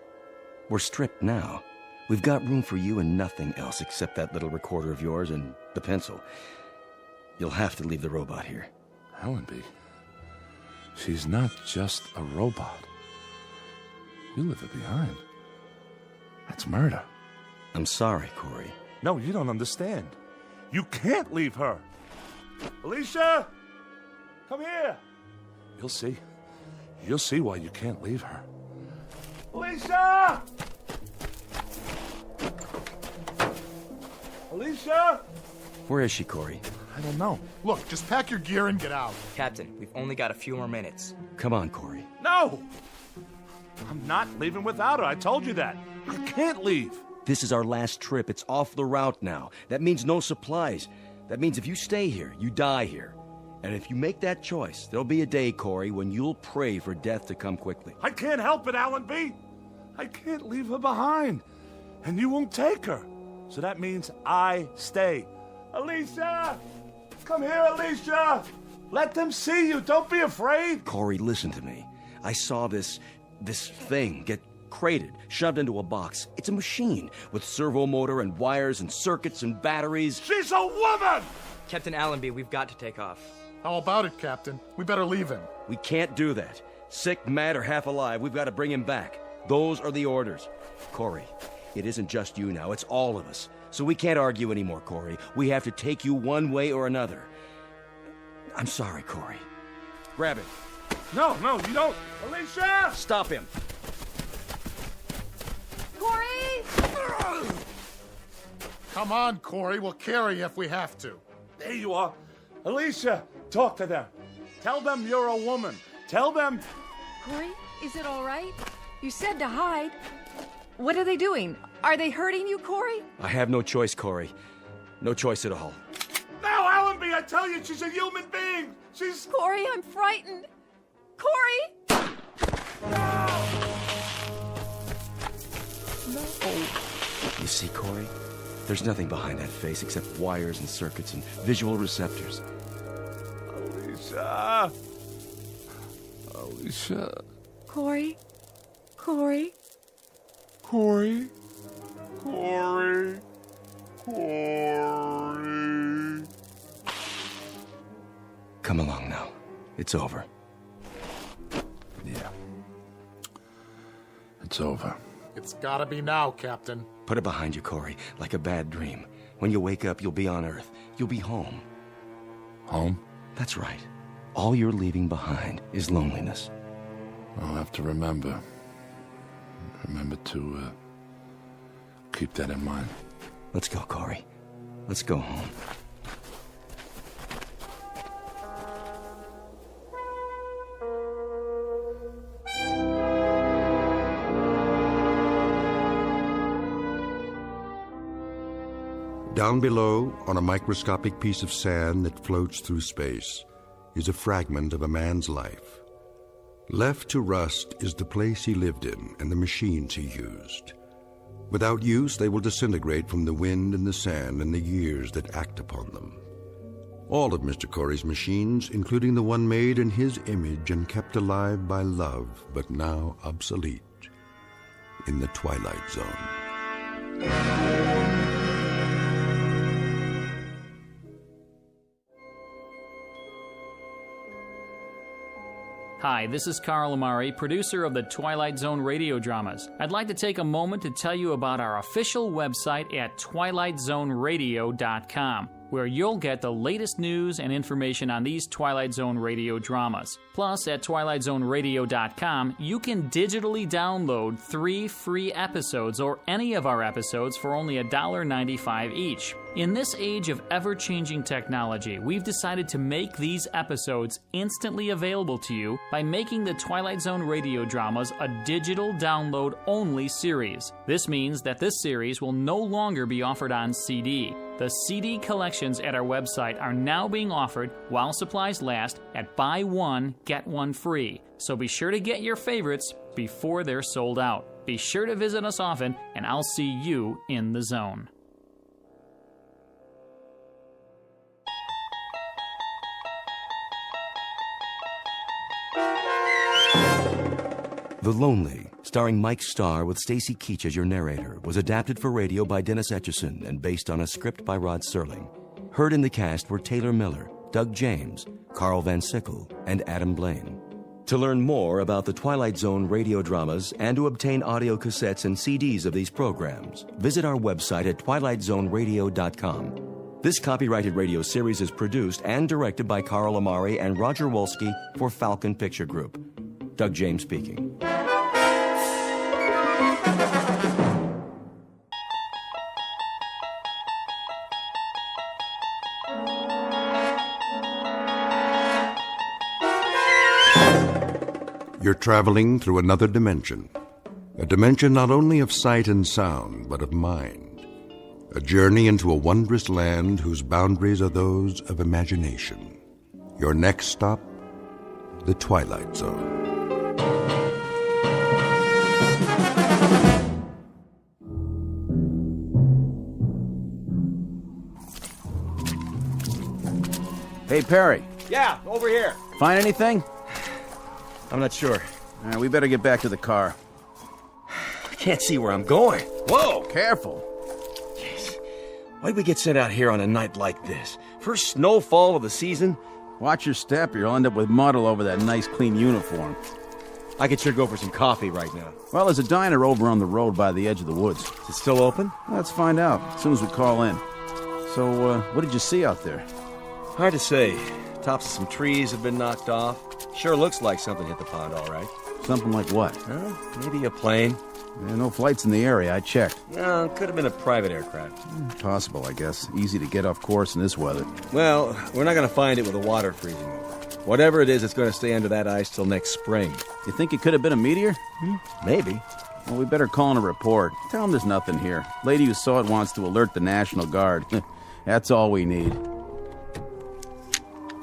We're stripped now. We've got room for you and nothing else except that little recorder of yours and the pencil. You'll have to leave the robot here. Allenby, she's not just a robot. You leave her behind. That's murder. I'm sorry, Corey. No, you don't understand. You can't leave her. Alicia! Come here! You'll see. You'll see why you can't leave her. Alicia! Alicia? Where is she, Corey? I don't know. Look, just pack your gear and get out. Captain, we've only got a few more minutes. Come on, Corey. No! I'm not leaving without her. I told you that. I can't leave. This is our last trip. It's off the route now. That means no supplies. That means if you stay here, you die here. And if you make that choice, there'll be a day, Corey, when you'll pray for death to come quickly. I can't help it, Allenby. I can't leave her behind. And you won't take her. So that means I stay. Alicia! Come here, Alicia! Let them see you. Don't be afraid. Corey, listen to me. I saw this thing get crated, shoved into a box. It's a machine with servo motor and wires and circuits and batteries. She's a woman! Captain Allenby, we've got to take off. How about it, Captain? We better leave him. We can't do that. Sick, mad, or half alive, we've got to bring him back. Those are the orders. Corey, it isn't just you now, it's all of us. So we can't argue anymore, Corey. We have to take you one way or another. I'm sorry, Corey. Grab it. No, you don't. Alicia! Stop him. Corey! Come on, Corey. We'll carry you if we have to. There you are. Alicia, talk to them. Tell them you're a woman. Tell them... Corey, is it all right? You said to hide. What are they doing? Are they hurting you, Corey? I have no choice, Corey. No choice at all. Now, Allenby, I tell you, she's a human being. She's... Corey, I'm frightened. Corey! No! You see, Corey? There's nothing behind that face except wires and circuits and visual receptors. Alicia! Alicia... Corey? Corey? Corey? Corey? Corey? Come along now. It's over. Yeah. It's over. It's gotta be now, Captain. Put it behind you, Corey, like a bad dream. When you wake up, you'll be on Earth. You'll be home. Home? That's right. All you're leaving behind is loneliness. I'll have to remember. Remember to keep that in mind. Let's go, Corey. Let's go home. Down below, on a microscopic piece of sand that floats through space, is a fragment of a man's life. Left to rust is the place he lived in and the machines he used. Without use, they will disintegrate from the wind and the sand and the years that act upon them. All of Mr. Corey's machines, including the one made in his image and kept alive by love, but now obsolete, in the Twilight Zone. Hi, this is Carl Amari, producer of the Twilight Zone radio dramas. I'd like to take a moment to tell you about our official website at twilightzoneradio.com, where you'll get the latest news and information on these Twilight Zone radio dramas. Plus, at twilightzoneradio.com, you can digitally download 3 free episodes or any of our episodes for only $1.95 each. In this age of ever-changing technology, we've decided to make these episodes instantly available to you by making the Twilight Zone radio dramas a digital download-only series. This means that this series will no longer be offered on CD. The CD collections at our website are now being offered while supplies last at buy one, get one free. So be sure to get your favorites before they're sold out. Be sure to visit us often, and I'll see you in the zone. The Lonely, starring Mike Starr with Stacy Keach as your narrator, was adapted for radio by Dennis Etchison and based on a script by Rod Serling. Heard in the cast were Taylor Miller, Doug James, Carl Van Sickle, and Adam Blaine. To learn more about the Twilight Zone radio dramas and to obtain audio cassettes and CDs of these programs, visit our website at twilightzoneradio.com. This copyrighted radio series is produced and directed by Carl Amari and Roger Wolski for Falcon Picture Group. Doug James speaking. You're traveling through another dimension. A dimension not only of sight and sound, but of mind. A journey into a wondrous land whose boundaries are those of imagination. Your next stop, the Twilight Zone. Hey, Perry. Yeah, over here. Find anything? I'm not sure. All right, we better get back to the car. I can't see where I'm going. Whoa! Careful. Jeez. Why'd we get sent out here on a night like this? First snowfall of the season? Watch your step, or you'll end up with mud all over that nice, clean uniform. I could sure go for some coffee right now. Well, there's a diner over on the road by the edge of the woods. Is it still open? Let's find out as soon as we call in. So, what did you see out there? Hard to say. Tops of some trees have been knocked off. Sure looks like something hit the pond, all right. Something like what? Maybe a plane. There are no flights in the area. I checked. No, could have been a private aircraft. Possible, I guess. Easy to get off course in this weather. Well, we're not going to find it with the water freezing over. Whatever it is, it's going to stay under that ice till next spring. You think it could have been a meteor? Maybe. Well, we better call in a report. Tell them there's nothing here. Lady who saw it wants to alert the National Guard. That's all we need.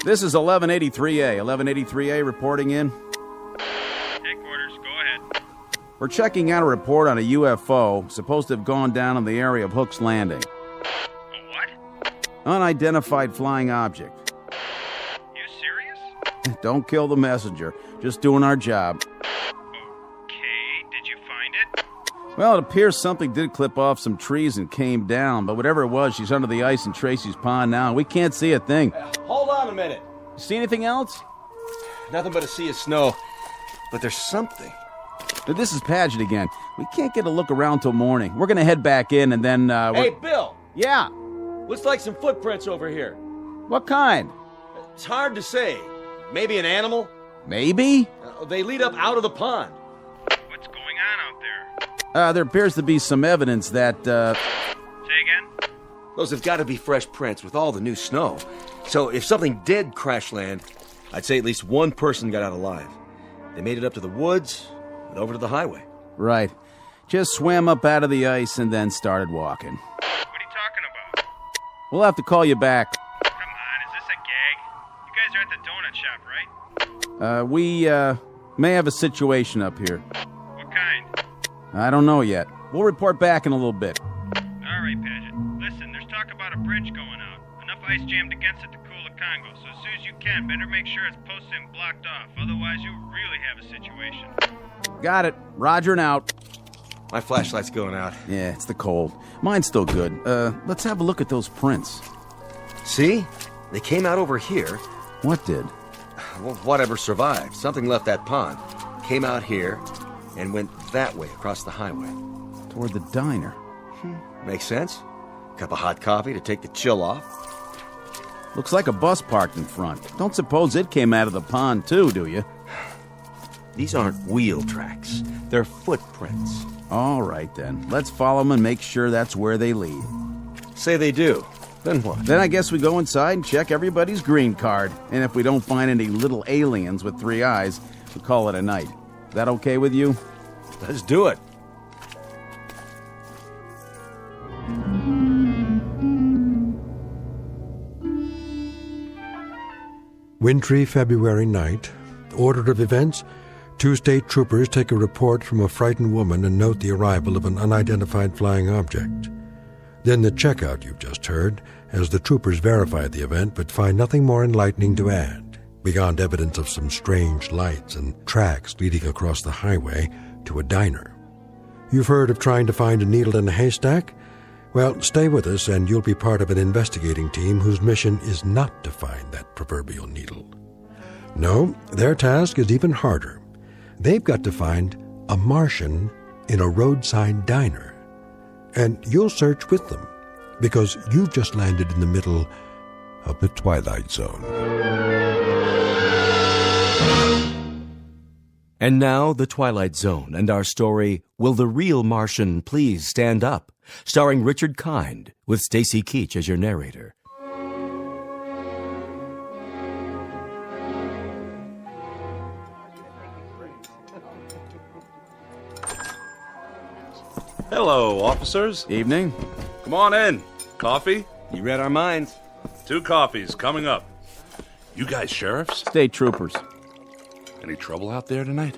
This is 1183A. 1183A reporting in. Headquarters, go ahead. We're checking out a report on a UFO supposed to have gone down in the area of Hook's Landing. A what? Unidentified flying object. You serious? Don't kill the messenger. Just doing our job. Okay, did you find it? Well, it appears something did clip off some trees and came down, but whatever it was, she's under the ice in Tracy's pond now, and we can't see a thing. Hold on a minute. You see anything else? Nothing but a sea of snow. But there's something. This is Paget again. We can't get a look around till morning. We're gonna head back in and then, Hey, Bill! Yeah? Looks like some footprints over here. What kind? It's hard to say. Maybe an animal? Maybe? They lead up out of the pond. What's going on out there? There appears to be some evidence that, Say again? Those have got to be fresh prints with all the new snow. So if something did crash land, I'd say at least one person got out alive. They made it up to the woods and over to the highway. Right. Just swam up out of the ice and then started walking. What are you talking about? We'll have to call you back. Come on, is this a gag? You guys are at the donut shop, right? We may have a situation up here. What kind? I don't know yet. We'll report back in a little bit. All right, Paget. Listen, there's talk about a bridge going out. Enough ice jammed against it to cool the Congo, so as soon as you can, better make sure it's posted and blocked off. Otherwise, you'll really have a situation. Got it. Roger and out. My flashlight's going out. Yeah, it's the cold. Mine's still good. Let's have a look at those prints. See? They came out over here. What did? Well, whatever survived. Something left that pond. Came out here and went that way across the highway. Toward the diner. Makes sense. Cup of hot coffee to take the chill off. Looks like a bus parked in front. Don't suppose it came out of the pond too, do you? These aren't wheel tracks. They're footprints. All right, then. Let's follow them and make sure that's where they lead. Say they do. Then what? Then I guess we go inside and check everybody's green card. And if we don't find any little aliens with 3 eyes, we call it a night. That okay with you? Let's do it. Wintry February night. Order of events: 2 state troopers take a report from a frightened woman and note the arrival of an unidentified flying object. Then the checkout you've just heard, as the troopers verify the event but find nothing more enlightening to add, beyond evidence of some strange lights and tracks leading across the highway to a diner. You've heard of trying to find a needle in a haystack? Well, stay with us and you'll be part of an investigating team whose mission is not to find that proverbial needle. No, their task is even harder. They've got to find a Martian in a roadside diner. And you'll search with them, because you've just landed in the middle of the Twilight Zone. And now, The Twilight Zone and our story, Will the Real Martian Please Stand Up? Starring Richard Kind, with Stacy Keach as your narrator. Hello, officers. Evening. Come on in. Coffee? You read our minds. 2 coffees coming up. You guys sheriffs? State troopers. Any trouble out there tonight?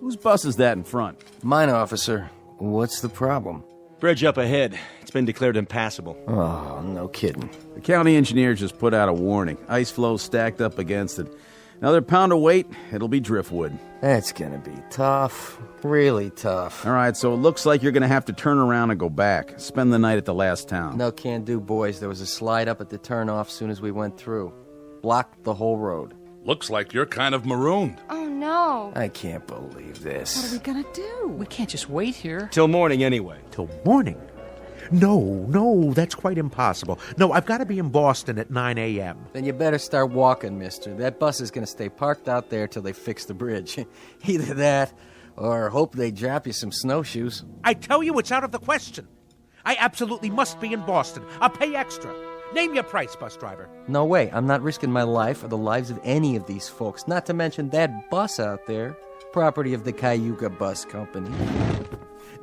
Whose bus is that in front? Mine, officer. What's the problem? Bridge up ahead. It's been declared impassable. Oh, no kidding. The county engineer just put out a warning. Ice flow stacked up against it. Another pound of weight, it'll be driftwood. That's gonna be tough. Really tough. All right, so it looks like you're gonna have to turn around and go back. Spend the night at the last town. No can do, boys. There was a slide up at the turnoff soon as we went through. Blocked the whole road. Looks like you're kind of marooned. Oh, no. I can't believe this. What are we gonna do? We can't just wait here. Till morning, anyway. Till morning? No, that's quite impossible. No, I've got to be in Boston at 9 a.m. Then you better start walking, mister. That bus is going to stay parked out there till they fix the bridge. Either that, or hope they drop you some snowshoes. I tell you, it's out of the question. I absolutely must be in Boston. I'll pay extra. Name your price, bus driver. No way. I'm not risking my life or the lives of any of these folks, not to mention that bus out there, property of the Cayuga Bus Company.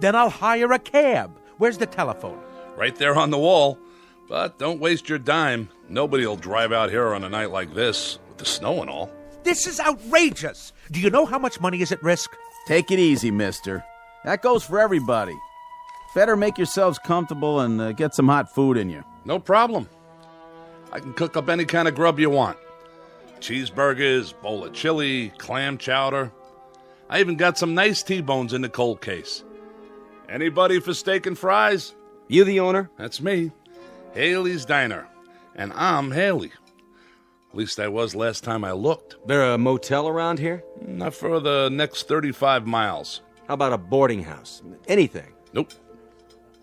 Then I'll hire a cab. Where's the telephone? Right there on the wall. But don't waste your dime. Nobody'll drive out here on a night like this, with the snow and all. This is outrageous. Do you know how much money is at risk? Take it easy, mister. That goes for everybody. Better make yourselves comfortable and get some hot food in you. No problem. I can cook up any kind of grub you want. Cheeseburgers, bowl of chili, clam chowder. I even got some nice T-bones in the cold case. Anybody for steak and fries? You the owner? That's me. Haley's Diner. And I'm Haley. At least I was last time I looked. There a motel around here? Not for the next 35 miles. How about a boarding house? Anything? Nope.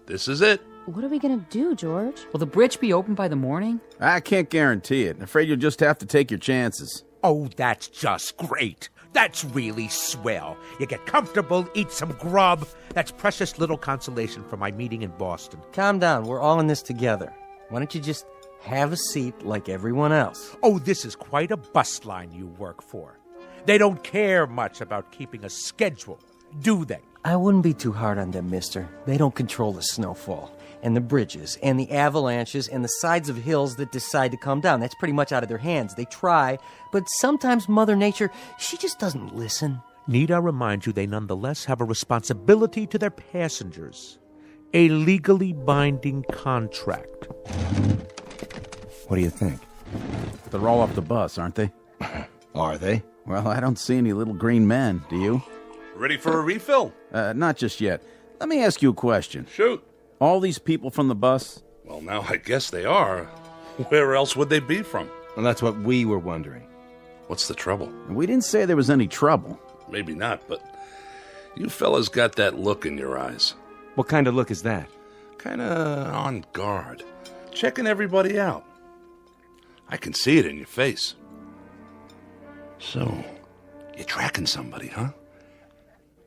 This is it. What are we gonna do, George? Will the bridge be open by the morning? I can't guarantee it. Afraid you'll just have to take your chances. Oh, that's just great. That's really swell. You get comfortable, eat some grub. That's precious little consolation for my meeting in Boston. Calm down. We're all in this together. Why don't you just have a seat like everyone else? Oh, this is quite a bus line you work for. They don't care much about keeping a schedule, do they? I wouldn't be too hard on them, mister. They don't control the snowfall, and the bridges, and the avalanches, and the sides of hills that decide to come down. That's pretty much out of their hands. They try, but sometimes Mother Nature, she just doesn't listen. Need I remind you they nonetheless have a responsibility to their passengers. A legally binding contract. What do you think? They're all off the bus, aren't they? Are they? Well, I don't see any little green men, do you? Ready for a refill? Not just yet. Let me ask you a question. Shoot. All these people from the bus? Well, now I guess they are. Where else would they be from? Well, that's what we were wondering. What's the trouble? We didn't say there was any trouble. Maybe not, but you fellas got that look in your eyes. What kind of look is that? Kinda on guard. Checking everybody out. I can see it in your face. So, you're tracking somebody, huh?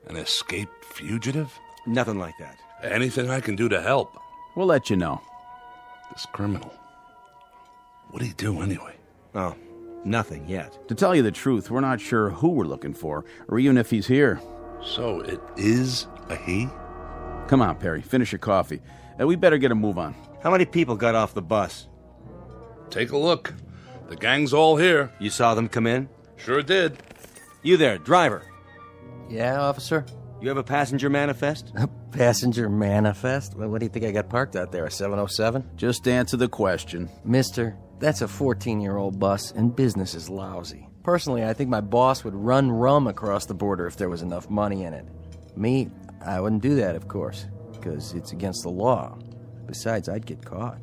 An escaped fugitive? Nothing like that. Anything I can do to help? We'll let you know. This criminal. What'd he do anyway? Oh, nothing yet. To tell you the truth, we're not sure who we're looking for, or even if he's here. So it is a he? Come on, Perry, finish your coffee. We better get a move on. How many people got off the bus? Take a look. The gang's all here. You saw them come in? Sure did. You there, driver. Yeah, officer? You have a passenger manifest? A passenger manifest? Well, what do you think I got parked out there, a 707? Just answer the question. Mister, that's a 14-year-old bus, and business is lousy. Personally, I think my boss would run rum across the border if there was enough money in it. Me, I wouldn't do that, of course, because it's against the law. Besides, I'd get caught.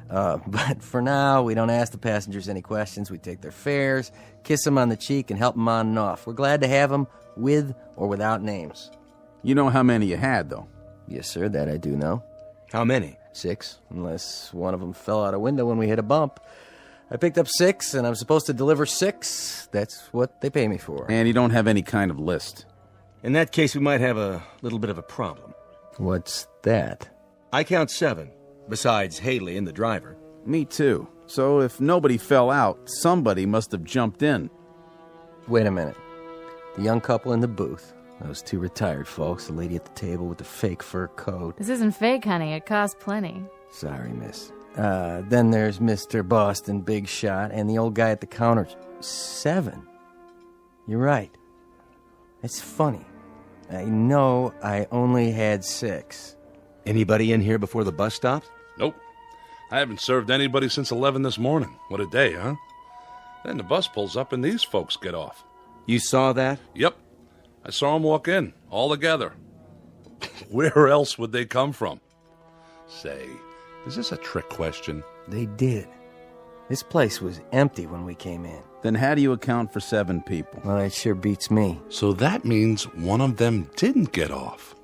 But for now, we don't ask the passengers any questions. We take their fares, kiss them on the cheek, and help them on and off. We're glad to have them, with or without names. You know how many you had, though? Yes, sir, that I do know. How many? 6, unless one of them fell out a window when we hit a bump. I picked up 6, and I'm supposed to deliver 6. That's what they pay me for. And you don't have any kind of list. In that case, we might have a little bit of a problem. What's that? I count 7, besides Haley and the driver. Me too. So if nobody fell out, somebody must have jumped in. Wait a minute. The young couple in the booth, Those two retired folks, the lady at the table with the fake fur coat. This isn't fake, honey. It costs plenty. Sorry, miss. Then there's Mr. Boston, Big Shot, and the old guy at the counter. 7. You're right. It's funny. I know I only had 6. Anybody in here before the bus stopped? Nope. I haven't served anybody since 11 this morning. What a day, huh? Then the bus pulls up and these folks get off. You saw that? Yep. I saw them walk in, all together. Where else would they come from? Say, is this a trick question? They did. This place was empty when we came in. Then how do you account for 7 people? Well, that sure beats me. So that means one of them didn't get off.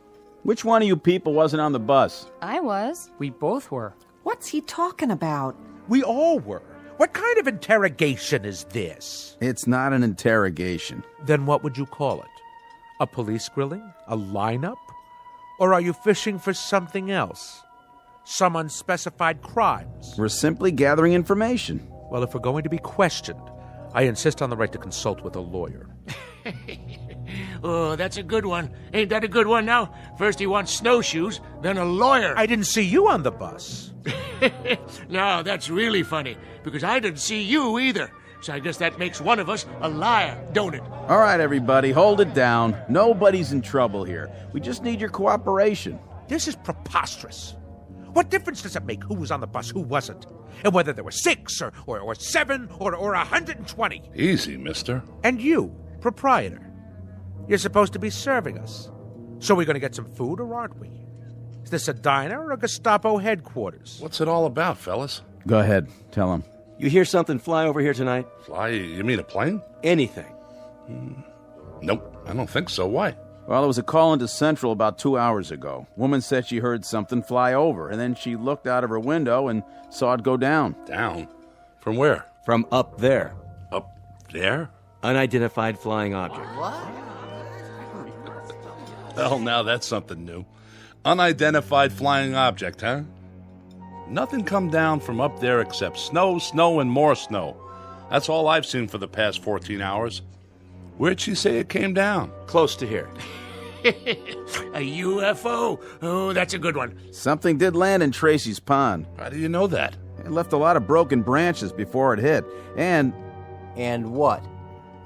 Which one of you people wasn't on the bus? I was. We both were. What's he talking about? We all were. What kind of interrogation is this? It's not an interrogation. Then what would you call it? A police grilling? A lineup? Or are you fishing for something else? Some unspecified crimes? We're simply gathering information. Well, if we're going to be questioned, I insist on the right to consult with a lawyer. Oh, that's a good one. Ain't that a good one now? First he wants snowshoes, then a lawyer. I didn't see you on the bus. No, that's really funny, because I didn't see you either. So I guess that makes one of us a liar, don't it? All right, everybody, hold it down. Nobody's in trouble here. We just need your cooperation. This is preposterous. What difference does it make who was on the bus, who wasn't? And whether there were 6 or 7 or 120? Easy, mister. And you, proprietor, you're supposed to be serving us. So we're going to get some food, or aren't we? Is this a diner or a Gestapo headquarters? What's it all about, fellas? Go ahead, tell him. You hear something fly over here tonight? Fly? You mean a plane? Anything. Nope, I don't think so. Why? Well, there was a call into Central about 2 hours ago. Woman said she heard something fly over, and then she looked out of her window and saw it go down. Down? From where? From up there. Up there? Unidentified flying object. Well, now that's something new. Unidentified flying object, huh? Nothing come down from up there except snow, snow, and more snow. That's all I've seen for the past 14 hours. Where'd she say it came down? Close to here. A UFO? Oh, that's a good one. Something did land in Tracy's pond. How do you know that? It left a lot of broken branches before it hit. And what?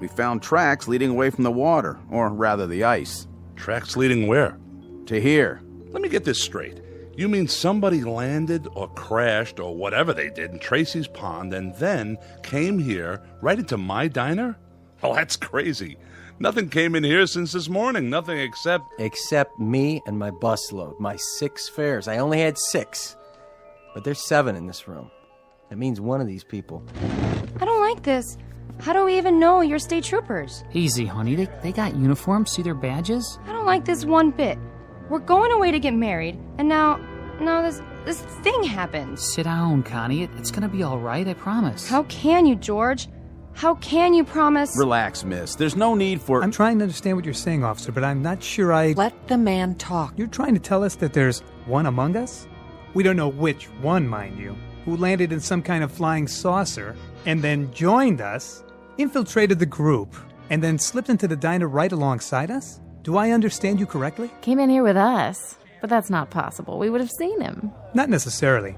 We found tracks leading away from the water, or rather the ice. Tracks leading where? To here. Let me get this straight. You mean somebody landed or crashed or whatever they did in Tracy's pond and then came here right into my diner? Oh, that's crazy. Nothing came in here since this morning. Nothing except... Except me and my busload. My 6 fares. I only had 6. But there's 7 in this room. That means one of these people. I don't like this. How do we even know you're state troopers? Easy, honey. They got uniforms. See their badges? I don't like this one bit. We're going away to get married, and now this thing happens. Sit down, Connie. It's gonna be all right, I promise. How can you, George? How can you promise? Relax, miss. There's no need for... I'm trying to understand what you're saying, officer, but I'm not sure I... Let the man talk. You're trying to tell us that there's one among us? We don't know which one, mind you, who landed in some kind of flying saucer and then joined us, infiltrated the group, and then slipped into the diner right alongside us? Do I understand you correctly? Came in here with us, but that's not possible. We would have seen him. Not necessarily.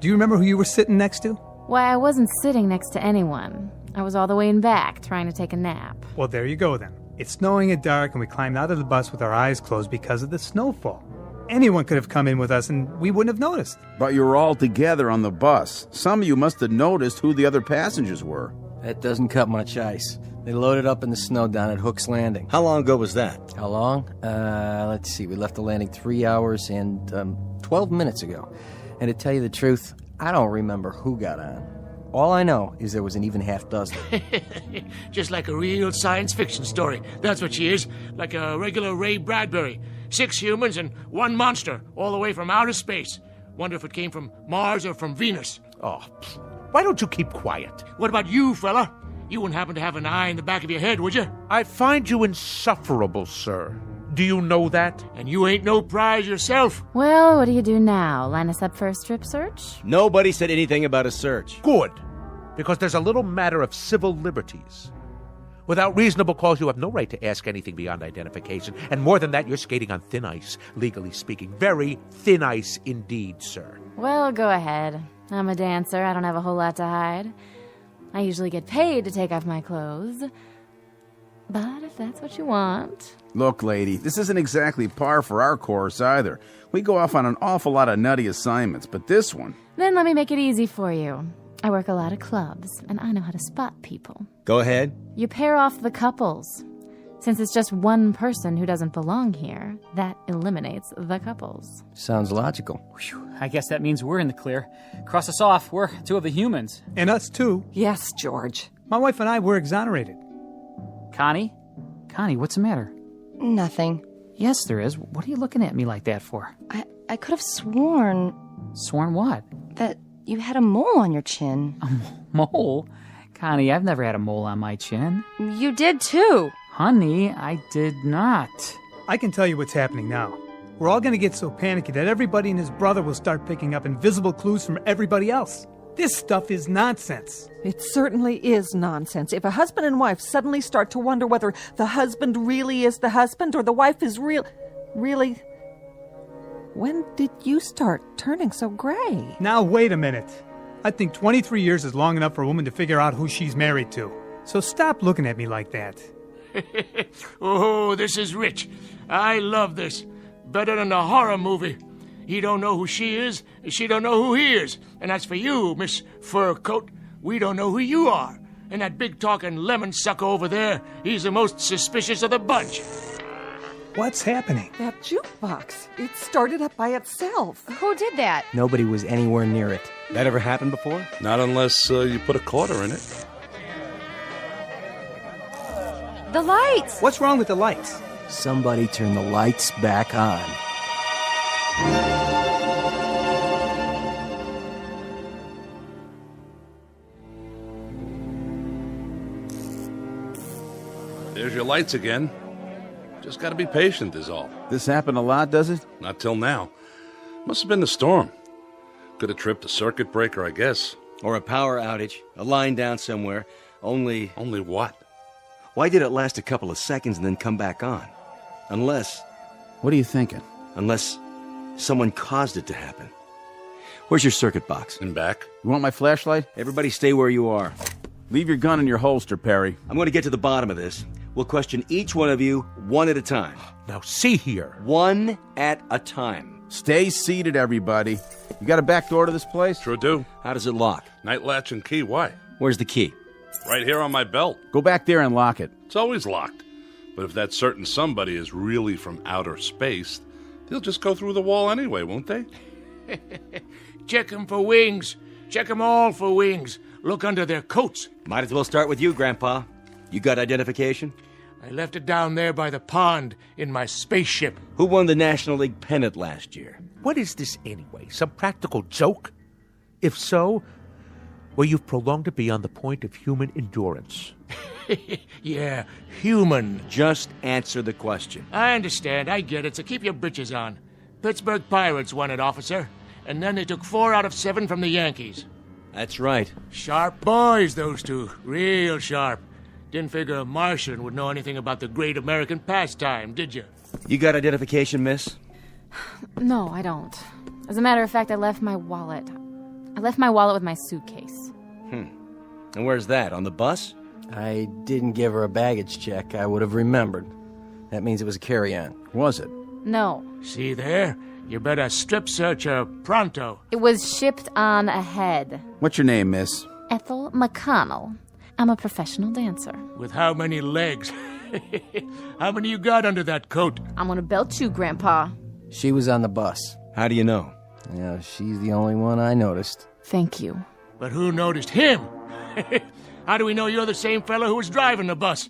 Do you remember who you were sitting next to? Why, I wasn't sitting next to anyone. I was all the way in back, trying to take a nap. Well, there you go then. It's snowing and dark, and we climbed out of the bus with our eyes closed because of the snowfall. Anyone could have come in with us, and we wouldn't have noticed. But you were all together on the bus. Some of you must have noticed who the other passengers were. That doesn't cut much ice. They loaded up in the snow down at Hook's Landing. How long ago was that? How long? Let's see. We left the landing 3 hours and 12 minutes ago. And to tell you the truth, I don't remember who got on. All I know is there was an even half dozen. Just like a real science fiction story. That's what she is. Like a regular Ray Bradbury. 6 humans and 1 monster, all the way from outer space. Wonder if it came from Mars or from Venus. Oh, why don't you keep quiet? What about you, fella? You wouldn't happen to have an eye in the back of your head, would you? I find you insufferable, sir. Do you know that? And you ain't no prize yourself. Well, what do you do now? Line us up for a strip search? Nobody said anything about a search. Good. Because there's a little matter of civil liberties. Without reasonable cause, you have no right to ask anything beyond identification. And more than that, you're skating on thin ice, legally speaking. Very thin ice indeed, sir. Well, go ahead. I'm a dancer. I don't have a whole lot to hide. I usually get paid to take off my clothes. But if that's what you want... Look, lady, this isn't exactly par for our course either. We go off on an awful lot of nutty assignments, but this one... Then let me make it easy for you. I work a lot of clubs, and I know how to spot people. Go ahead. You pair off the couples. Since it's just one person who doesn't belong here, that eliminates the couples. Sounds logical. Whew, I guess that means we're in the clear. Cross us off. We're two of the humans. And us too. Yes, George. My wife and I were exonerated. Connie? Connie, what's the matter? Nothing. Yes, there is. What are you looking at me like that for? I could have sworn... Sworn what? That you had a mole on your chin. A mole? Connie, I've never had a mole on my chin. You did too. Honey, I did not. I can tell you what's happening now. We're all going to get so panicky that everybody and his brother will start picking up invisible clues from everybody else. This stuff is nonsense. It certainly is nonsense. If a husband and wife suddenly start to wonder whether the husband really is the husband or the wife is really... When did you start turning so gray? Now, wait a minute. I think 23 years is long enough for a woman to figure out who she's married to. So stop looking at me like that. Oh, this is rich. I love this. Better than a horror movie. He don't know who she is, she don't know who he is. And as for you, Miss Fur Coat, we don't know who you are. And that big-talking lemon sucker over there, he's the most suspicious of the bunch. What's happening? That jukebox. It started up by itself. Who did that? Nobody was anywhere near it. That ever happened before? Not unless you put a quarter in it. The lights! What's wrong with the lights? Somebody turn the lights back on. There's your lights again. Just gotta be patient is all. This happened a lot, does it? Not till now. Must have been the storm. Could have tripped a circuit breaker, I guess. Or a power outage, a line down somewhere. Only what? Why did it last a couple of seconds and then come back on? Unless... What are you thinking? Unless someone caused it to happen. Where's your circuit box? In back. You want my flashlight? Everybody stay where you are. Leave your gun in your holster, Perry. I'm going to get to the bottom of this. We'll question each one of you one at a time. Now see here. One at a time. Stay seated, everybody. You got a back door to this place? Sure do. How does it lock? Night latch and key, why? Where's the key? Right here on my belt. Go back there and lock it. It's always locked. But if that certain somebody is really from outer space, they'll just go through the wall anyway, won't they? Check 'em for wings. Check 'em all for wings. Look under their coats. Might as well start with you, Grandpa. You got identification? I left it down there by the pond in my spaceship. Who won the National League pennant last year? What is this anyway? Some practical joke? If so, well, you've prolonged it beyond the point of human endurance. Yeah, human. Just answer the question. I understand. I get it. So keep your britches on. Pittsburgh Pirates won it, officer. And then they took 4 out of 7 from the Yankees. That's right. Sharp boys, those two. Real sharp. Didn't figure a Martian would know anything about the great American pastime, did you? You got identification, miss? No, I don't. As a matter of fact, I left my wallet. I left my wallet with my suitcase. And where's that? On the bus? I didn't give her a baggage check. I would have remembered. That means it was a carry-on. Was it? No. See there? You better strip search her pronto. It was shipped on ahead. What's your name, miss? Ethel McConnell. I'm a professional dancer. With how many legs? How many you got under that coat? I'm gonna belt you, Grandpa. She was on the bus. How do you know? Yeah, she's the only one I noticed. Thank you. But who noticed him? How do we know you're the same fellow who was driving the bus?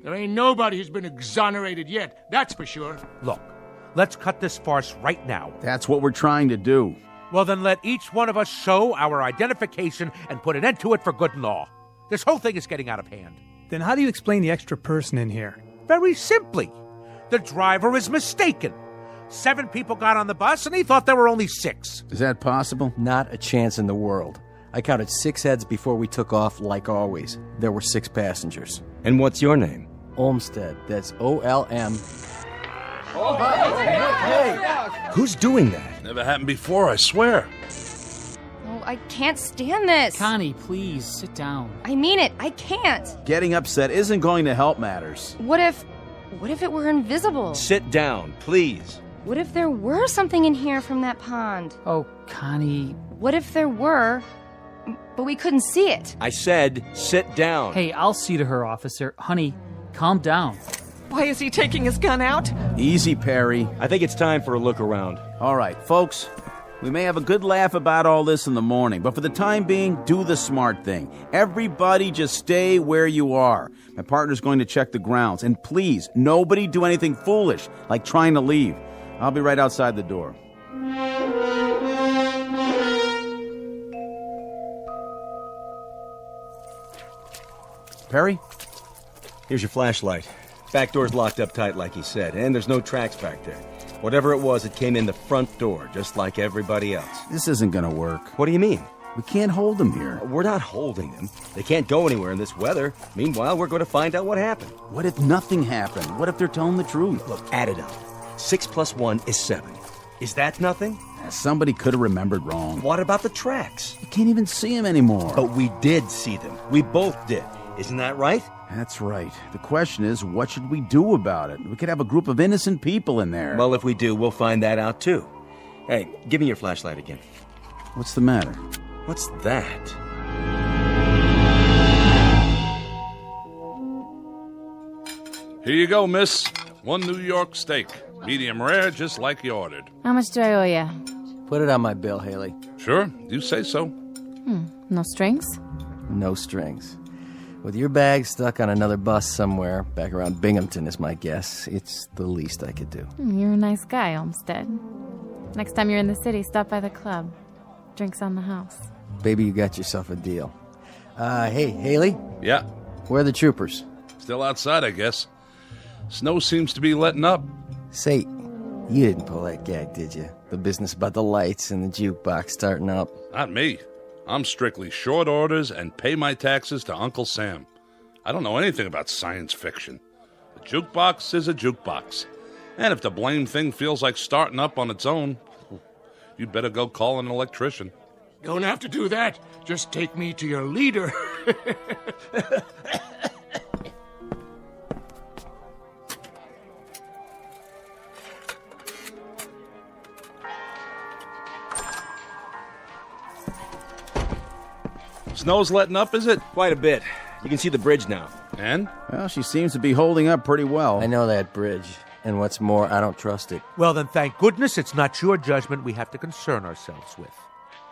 There ain't nobody who's been exonerated yet, that's for sure. Look, let's cut this farce right now. That's what we're trying to do. Well, then let each one of us show our identification and put an end to it for good and all. This whole thing is getting out of hand. Then how do you explain the extra person in here? Very simply. The driver is mistaken. 7 people got on the bus, and he thought there were only 6. Is that possible? Not a chance in the world. I counted 6 heads before we took off, like always. There were 6 passengers. And what's your name? Olmsted. That's O-L-M. Hey! Who's doing that? Never happened before, I swear. Oh, I can't stand this. Connie, please, sit down. I mean it. I can't. Getting upset isn't going to help matters. What if it were invisible? Sit down, please. What if there were something in here from that pond? Oh, Connie. What if there were, but we couldn't see it? I said, sit down. Hey, I'll see to her, officer. Honey, calm down. Why is he taking his gun out? Easy, Perry. I think it's time for a look around. All right, folks. We may have a good laugh about all this in the morning, but for the time being, do the smart thing. Everybody just stay where you are. My partner's going to check the grounds. And please, nobody do anything foolish, like trying to leave. I'll be right outside the door. Perry? Here's your flashlight. Back door's locked up tight like he said, and there's no tracks back there. Whatever it was, it came in the front door, just like everybody else. This isn't gonna work. What do you mean? We can't hold them here. We're not holding them. They can't go anywhere in this weather. Meanwhile, we're going to find out what happened. What if nothing happened? What if they're telling the truth? Look, add it up. 6 + 1 is 7. Is that nothing? Somebody could have remembered wrong. What about the tracks? You can't even see them anymore. But we did see them. We both did. Isn't that right? That's right. The question is, what should we do about it? We could have a group of innocent people in there. Well, if we do, we'll find that out too. Hey, give me your flashlight again. What's the matter? What's that? Here you go, miss. 1 New York steak. Medium rare, just like you ordered. How much do I owe you? Put it on my bill, Haley. Sure, you say so. No strings? No strings. With your bag stuck on another bus somewhere, back around Binghamton is my guess, it's the least I could do. You're a nice guy, Olmsted. Next time you're in the city, stop by the club. Drinks on the house. Baby, you got yourself a deal. Hey, Haley? Yeah? Where are the troopers? Still outside, I guess. Snow seems to be letting up. Say, you didn't pull that gag, did you? The business about the lights and the jukebox starting up. Not me. I'm strictly short orders and pay my taxes to Uncle Sam. I don't know anything about science fiction. A jukebox is a jukebox. And if the blame thing feels like starting up on its own, you'd better go call an electrician. Don't have to do that. Just take me to your leader. Snow's letting up, is it? Quite a bit. You can see the bridge now. And? Well, she seems to be holding up pretty well. I know that bridge. And what's more, I don't trust it. Well, then thank goodness it's not your judgment we have to concern ourselves with.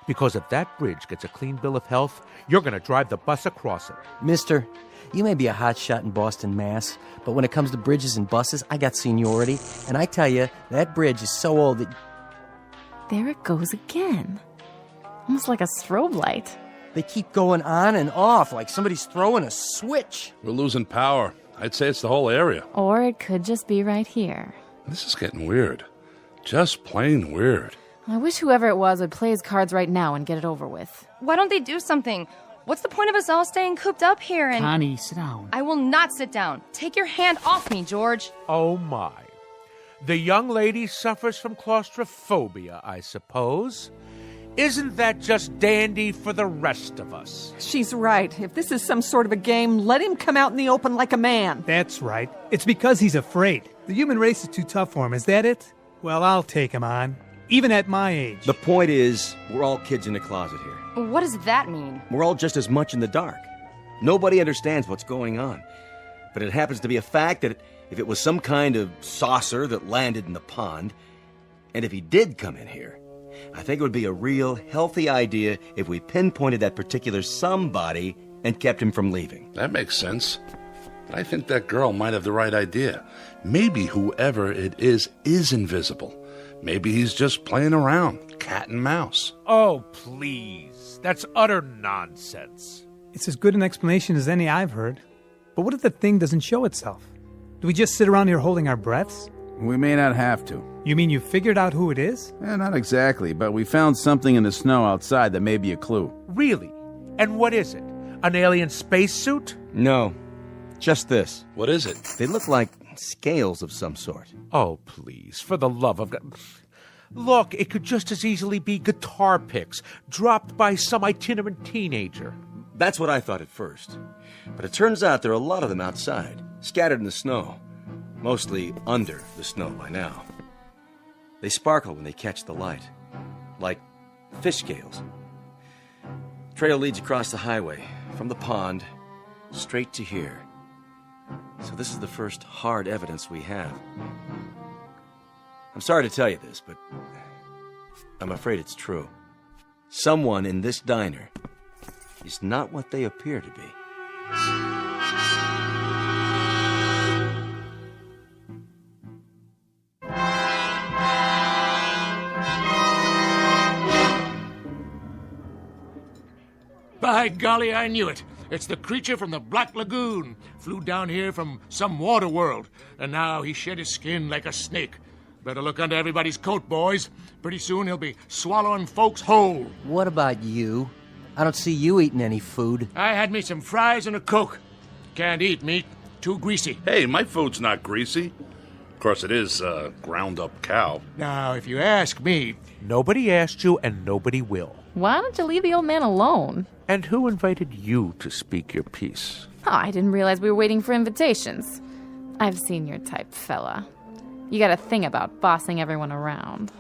Because if that bridge gets a clean bill of health, you're going to drive the bus across it. Mister, you may be a hotshot in Boston, Mass., but when it comes to bridges and buses, I got seniority. And I tell you, that bridge is so old that... There it goes again. Almost like a strobe light. They keep going on and off like somebody's throwing a switch. We're losing power. I'd say it's the whole area. Or it could just be right here. This is getting weird. Just plain weird. I wish whoever it was would play his cards right now and get it over with. Why don't they do something? What's the point of us all staying cooped up here and... Connie, sit down. I will not sit down. Take your hand off me, George. Oh, my. The young lady suffers from claustrophobia, I suppose. Isn't that just dandy for the rest of us? She's right. If this is some sort of a game, let him come out in the open like a man. That's right. It's because he's afraid. The human race is too tough for him. Is that it? Well, I'll take him on. Even at my age. The point is, we're all kids in a closet here. What does that mean? We're all just as much in the dark. Nobody understands what's going on. But it happens to be a fact that if it was some kind of saucer that landed in the pond, and if he did come in here, I think it would be a real healthy idea if we pinpointed that particular somebody and kept him from leaving. That makes sense. I think that girl might have the right idea. Maybe whoever it is invisible. Maybe he's just playing around, cat and mouse. Oh, please. That's utter nonsense. It's as good an explanation as any I've heard. But what if the thing doesn't show itself? Do we just sit around here holding our breaths? We may not have to. You mean you figured out who it is? Not exactly, but we found something in the snow outside that may be a clue. Really? And what is it? An alien spacesuit? No, just this. What is it? They look like scales of some sort. Oh, please, for the love of God. Look, it could just as easily be guitar picks dropped by some itinerant teenager. That's what I thought at first. But it turns out there are a lot of them outside, scattered in the snow. Mostly under the snow by now. They sparkle when they catch the light, like fish scales. Trail leads across the highway, from the pond, straight to here. So this is the first hard evidence we have. I'm sorry to tell you this, but I'm afraid it's true. Someone in this diner is not what they appear to be. By golly, I knew it. It's the creature from the Black Lagoon. Flew down here from some water world, and now he shed his skin like a snake. Better look under everybody's coat, boys. Pretty soon he'll be swallowing folks whole. What about you? I don't see you eating any food. I had me some fries and a Coke. Can't eat meat. Too greasy. Hey, my food's not greasy. Of course, it is ground-up cow. Now, if you ask me... Nobody asked you, and nobody will. Why don't you leave the old man alone? And who invited you to speak your piece? Oh, I didn't realize we were waiting for invitations. I've seen your type, fella. You got a thing about bossing everyone around.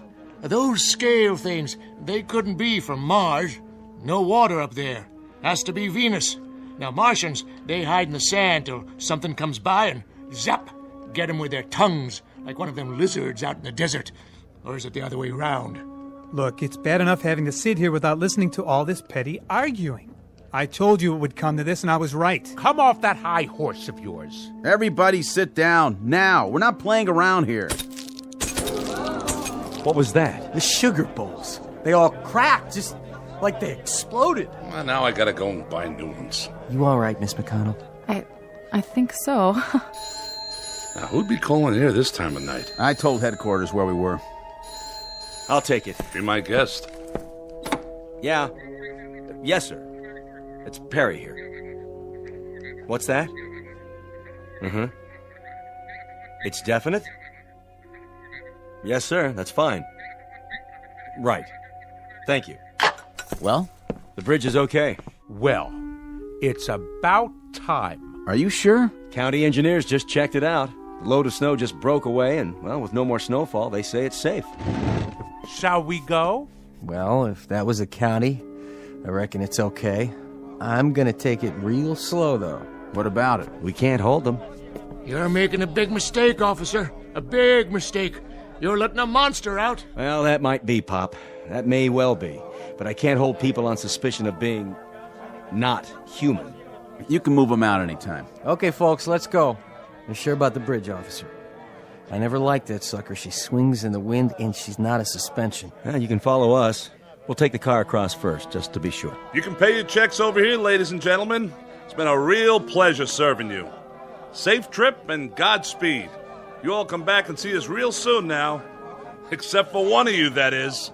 Those scale things, they couldn't be from Mars. No water up there. Has to be Venus. Now, Martians, they hide in the sand till something comes by and zap, get them with their tongues, like one of them lizards out in the desert. Or is it the other way around? Look, it's bad enough having to sit here without listening to all this petty arguing. I told you it would come to this, and I was right. Come off that high horse of yours. Everybody sit down, now. We're not playing around here. What was that? The sugar bowls. They all cracked, just like they exploded. Well, now I gotta go and buy new ones. You all right, Miss McConnell? I think so. Now, who'd be calling here this time of night? I told headquarters where we were. I'll take it. Be my guest. Yeah. Yes, sir. It's Perry here. What's that? Mm-hmm. It's definite? Yes, sir. That's fine. Right. Thank you. Well? The bridge is okay. Well, it's about time. Are you sure? County engineers just checked it out. The load of snow just broke away, and, well, with no more snowfall, they say it's safe. Shall we go? Well, if that was a county, I reckon it's okay. I'm gonna take it real slow, though. What about it? We can't hold them. You're making a big mistake, officer. A big mistake. You're letting a monster out. Well, that might be, Pop. That may well be. But I can't hold people on suspicion of being not human. You can move them out anytime. Okay, folks, let's go. You're sure about the bridge, officer? I never liked that sucker. She swings in the wind, and she's not a suspension. You can follow us. We'll take the car across first, just to be sure. You can pay your checks over here, ladies and gentlemen. It's been a real pleasure serving you. Safe trip and Godspeed. You all come back and see us real soon now. Except for one of you, that is.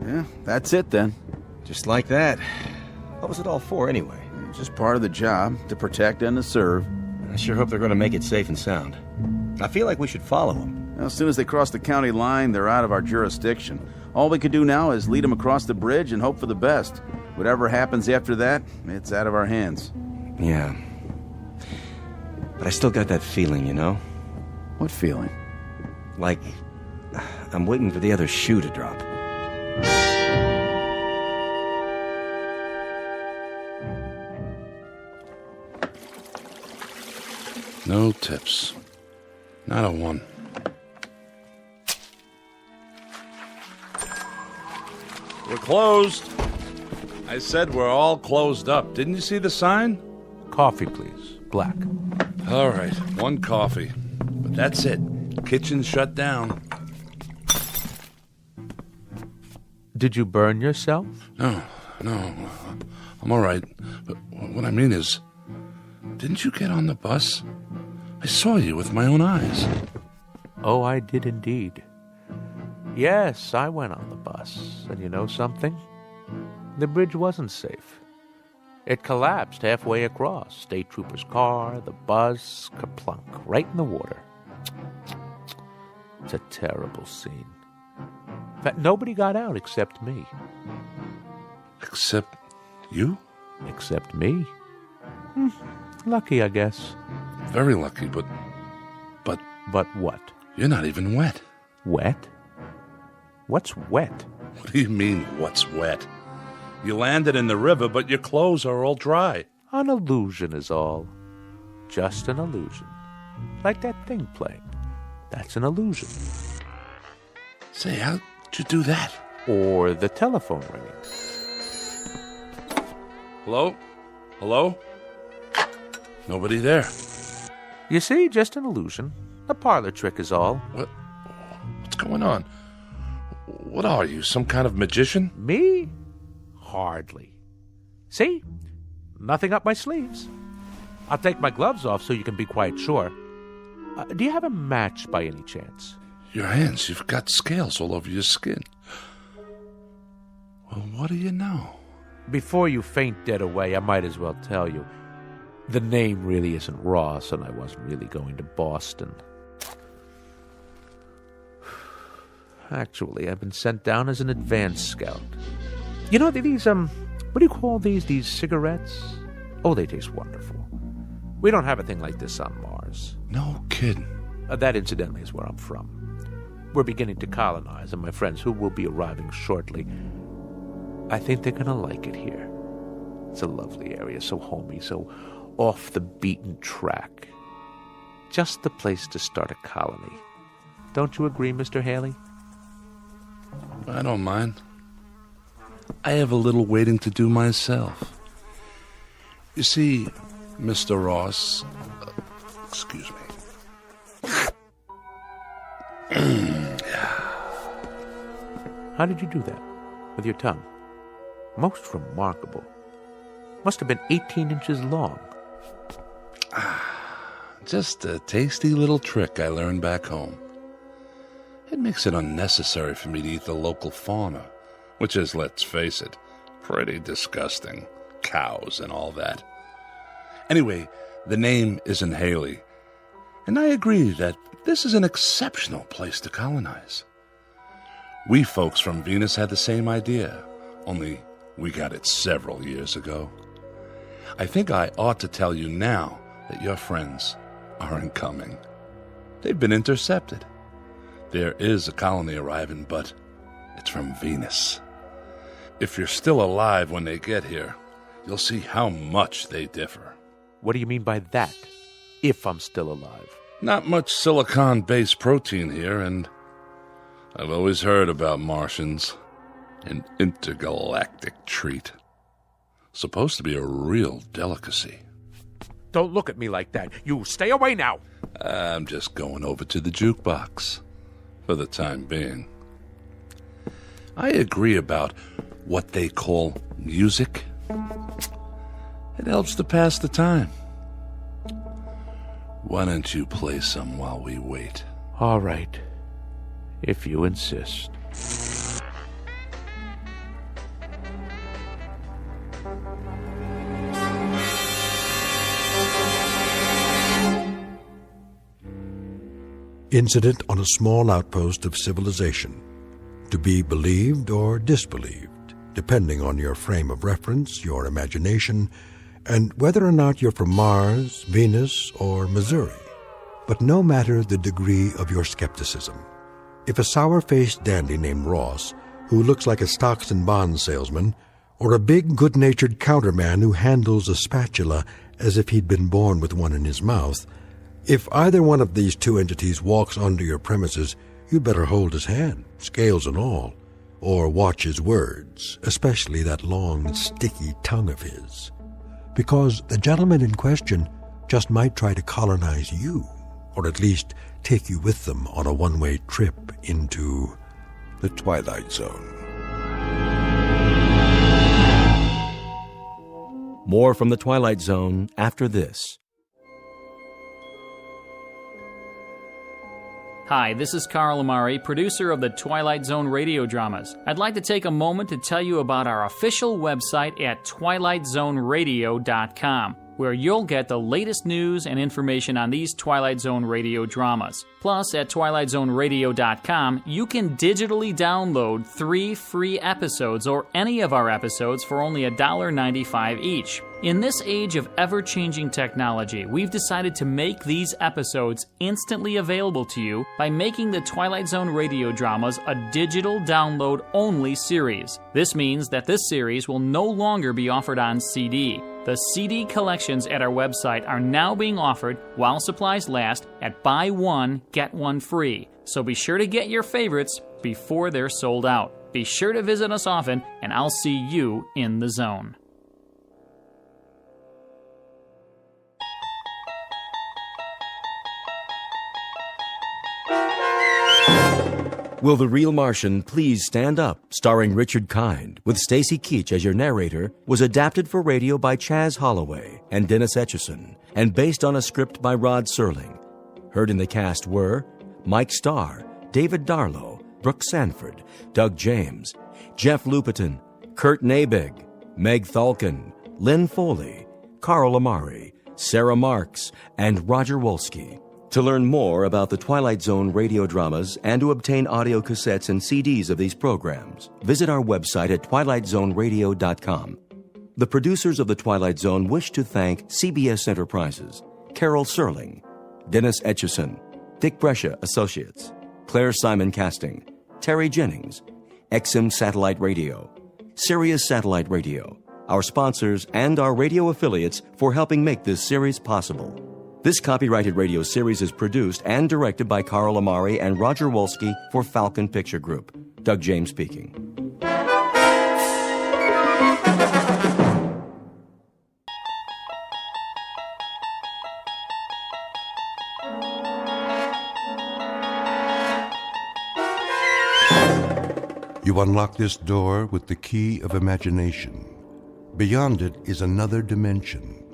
Yeah, that's it then. Just like that. What was it all for, anyway? Just part of the job, to protect and to serve. I sure hope they're going to make it safe and sound. I feel like we should follow them. Well, as soon as they cross the county line, they're out of our jurisdiction. All we can do now is lead them across the bridge and hope for the best. Whatever happens after that, it's out of our hands. Yeah. But I still got that feeling, you know? What feeling? Like I'm waiting for the other shoe to drop. No tips. Not a one. We're closed. I said we're all closed up. Didn't you see the sign? Coffee, please. Black. All right, one coffee. But that's it. Kitchen's shut down. Did you burn yourself? No. I'm all right. But what I mean is, didn't you get on the bus? I saw you with my own eyes. Oh, I did indeed. Yes, I went on the bus. And you know something? The bridge wasn't safe. It collapsed halfway across. State trooper's car, the bus, kerplunk, right in the water. It's a terrible scene. In fact, nobody got out except me. Except you? Except me. Lucky, I guess. Very lucky, but... But what? You're not even wet. Wet? What's wet? What do you mean, what's wet? You landed in the river, but your clothes are all dry. An illusion is all. Just an illusion. Like that thing playing. That's an illusion. Say, how'd you do that? Or the telephone ringing. Hello? Hello? Nobody there. You see, just an illusion. A parlor trick is all. What's going on? What are you, some kind of magician? Me? Hardly. See? Nothing up my sleeves. I'll take my gloves off so you can be quite sure. Do you have a match by any chance? Your hands, you've got scales all over your skin. Well, what do you know? Before you faint dead away, I might as well tell you. The name really isn't Ross, and I wasn't really going to Boston. Actually, I've been sent down as an advance scout. You know, these, what do you call these cigarettes? Oh, they taste wonderful. We don't have a thing like this on Mars. No kidding. That, incidentally, is where I'm from. We're beginning to colonize, and my friends, who will be arriving shortly, I think they're going to like it here. It's a lovely area, so homey, so off the beaten track. Just the place to start a colony. Don't you agree, Mr. Haley? I don't mind. I have a little waiting to do myself. You see, Mr. Ross... excuse me. How did you do that? With your tongue? Most remarkable. Must have been 18 inches long. Just a tasty little trick I learned back home. It makes it unnecessary for me to eat the local fauna, which is, let's face it, pretty disgusting. Cows and all that. Anyway, the name isn't Haley, and I agree that this is an exceptional place to colonize. We folks from Venus had the same idea, only we got it several years ago. I think I ought to tell you now that your friends aren't coming. They've been intercepted. There is a colony arriving, but it's from Venus. If you're still alive when they get here, you'll see how much they differ. What do you mean by that? If I'm still alive? Not much silicon-based protein here, and I've always heard about Martians. An intergalactic treat. Supposed to be a real delicacy. Don't look at me like that. You stay away now. I'm just going over to the jukebox. For the time being. I agree about what they call music. It helps to pass the time. Why don't you play some while we wait? All right. If you insist. Incident on a small outpost of civilization, to be believed or disbelieved, depending on your frame of reference, your imagination, and whether or not you're from Mars, Venus, or Missouri. But no matter the degree of your skepticism, if a sour-faced dandy named Ross, who looks like a stocks and bonds salesman, or a big, good-natured counterman who handles a spatula as if he'd been born with one in his mouth, if either one of these two entities walks onto your premises, you'd better hold his hand, scales and all, or watch his words, especially that long, sticky tongue of his. Because the gentleman in question just might try to colonize you, or at least take you with them on a one-way trip into the Twilight Zone. More from the Twilight Zone after this. Hi, this is Carl Amari, producer of the Twilight Zone radio dramas. I'd like to take a moment to tell you about our official website at twilightzoneradio.com, where you'll get the latest news and information on these Twilight Zone radio dramas. Plus, at twilightzoneradio.com, you can digitally download 3 free episodes or any of our episodes for only $1.95 each. In this age of ever-changing technology, we've decided to make these episodes instantly available to you by making the Twilight Zone radio dramas a digital download-only series. This means that this series will no longer be offered on CD. The CD collections at our website are now being offered while supplies last at buy one, get one free. So be sure to get your favorites before they're sold out. Be sure to visit us often, and I'll see you in the zone. Will the Real Martian Please Stand Up, starring Richard Kind, with Stacy Keach as your narrator, was adapted for radio by Chaz Holloway and Dennis Etchison, and based on a script by Rod Serling. Heard in the cast were Mike Starr, David Darlow, Brooke Sanford, Doug James, Jeff Lupetin, Kurt Nabig, Meg Thalkin, Lynn Foley, Carl Amari, Sarah Marks, and Roger Wolski. To learn more about the Twilight Zone radio dramas and to obtain audio cassettes and CDs of these programs, visit our website at twilightzoneradio.com. The producers of The Twilight Zone wish to thank CBS Enterprises, Carol Serling, Dennis Etchison, Dick Brescia Associates, Claire Simon Casting, Terry Jennings, XM Satellite Radio, Sirius Satellite Radio, our sponsors and our radio affiliates for helping make this series possible. This copyrighted radio series is produced and directed by Carl Amari and Roger Wolski for Falcon Picture Group. Doug James speaking. You unlock this door with the key of imagination. Beyond it is another dimension,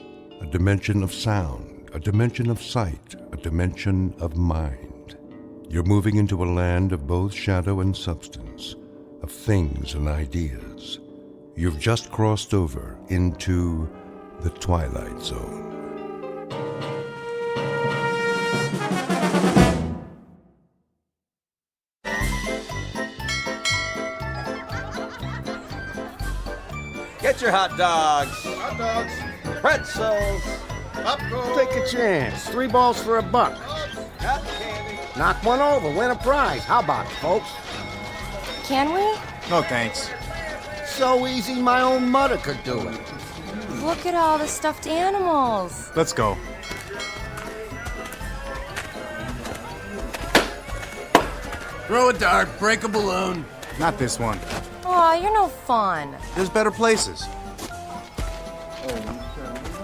a dimension of sound, a dimension of sight, a dimension of mind. You're moving into a land of both shadow and substance, of things and ideas. You've just crossed over into the Twilight Zone. Get your hot dogs. Hot dogs. Pretzels. Popcorn. Take a chance. 3 balls for $1. Cotton candy. Knock one over. Win a prize. How about it, folks? Can we? No thanks. So easy, my own mother could do it. Look at all the stuffed animals. Let's go. Throw a dart, break a balloon. Not this one. Aw, you're no fun. There's better places.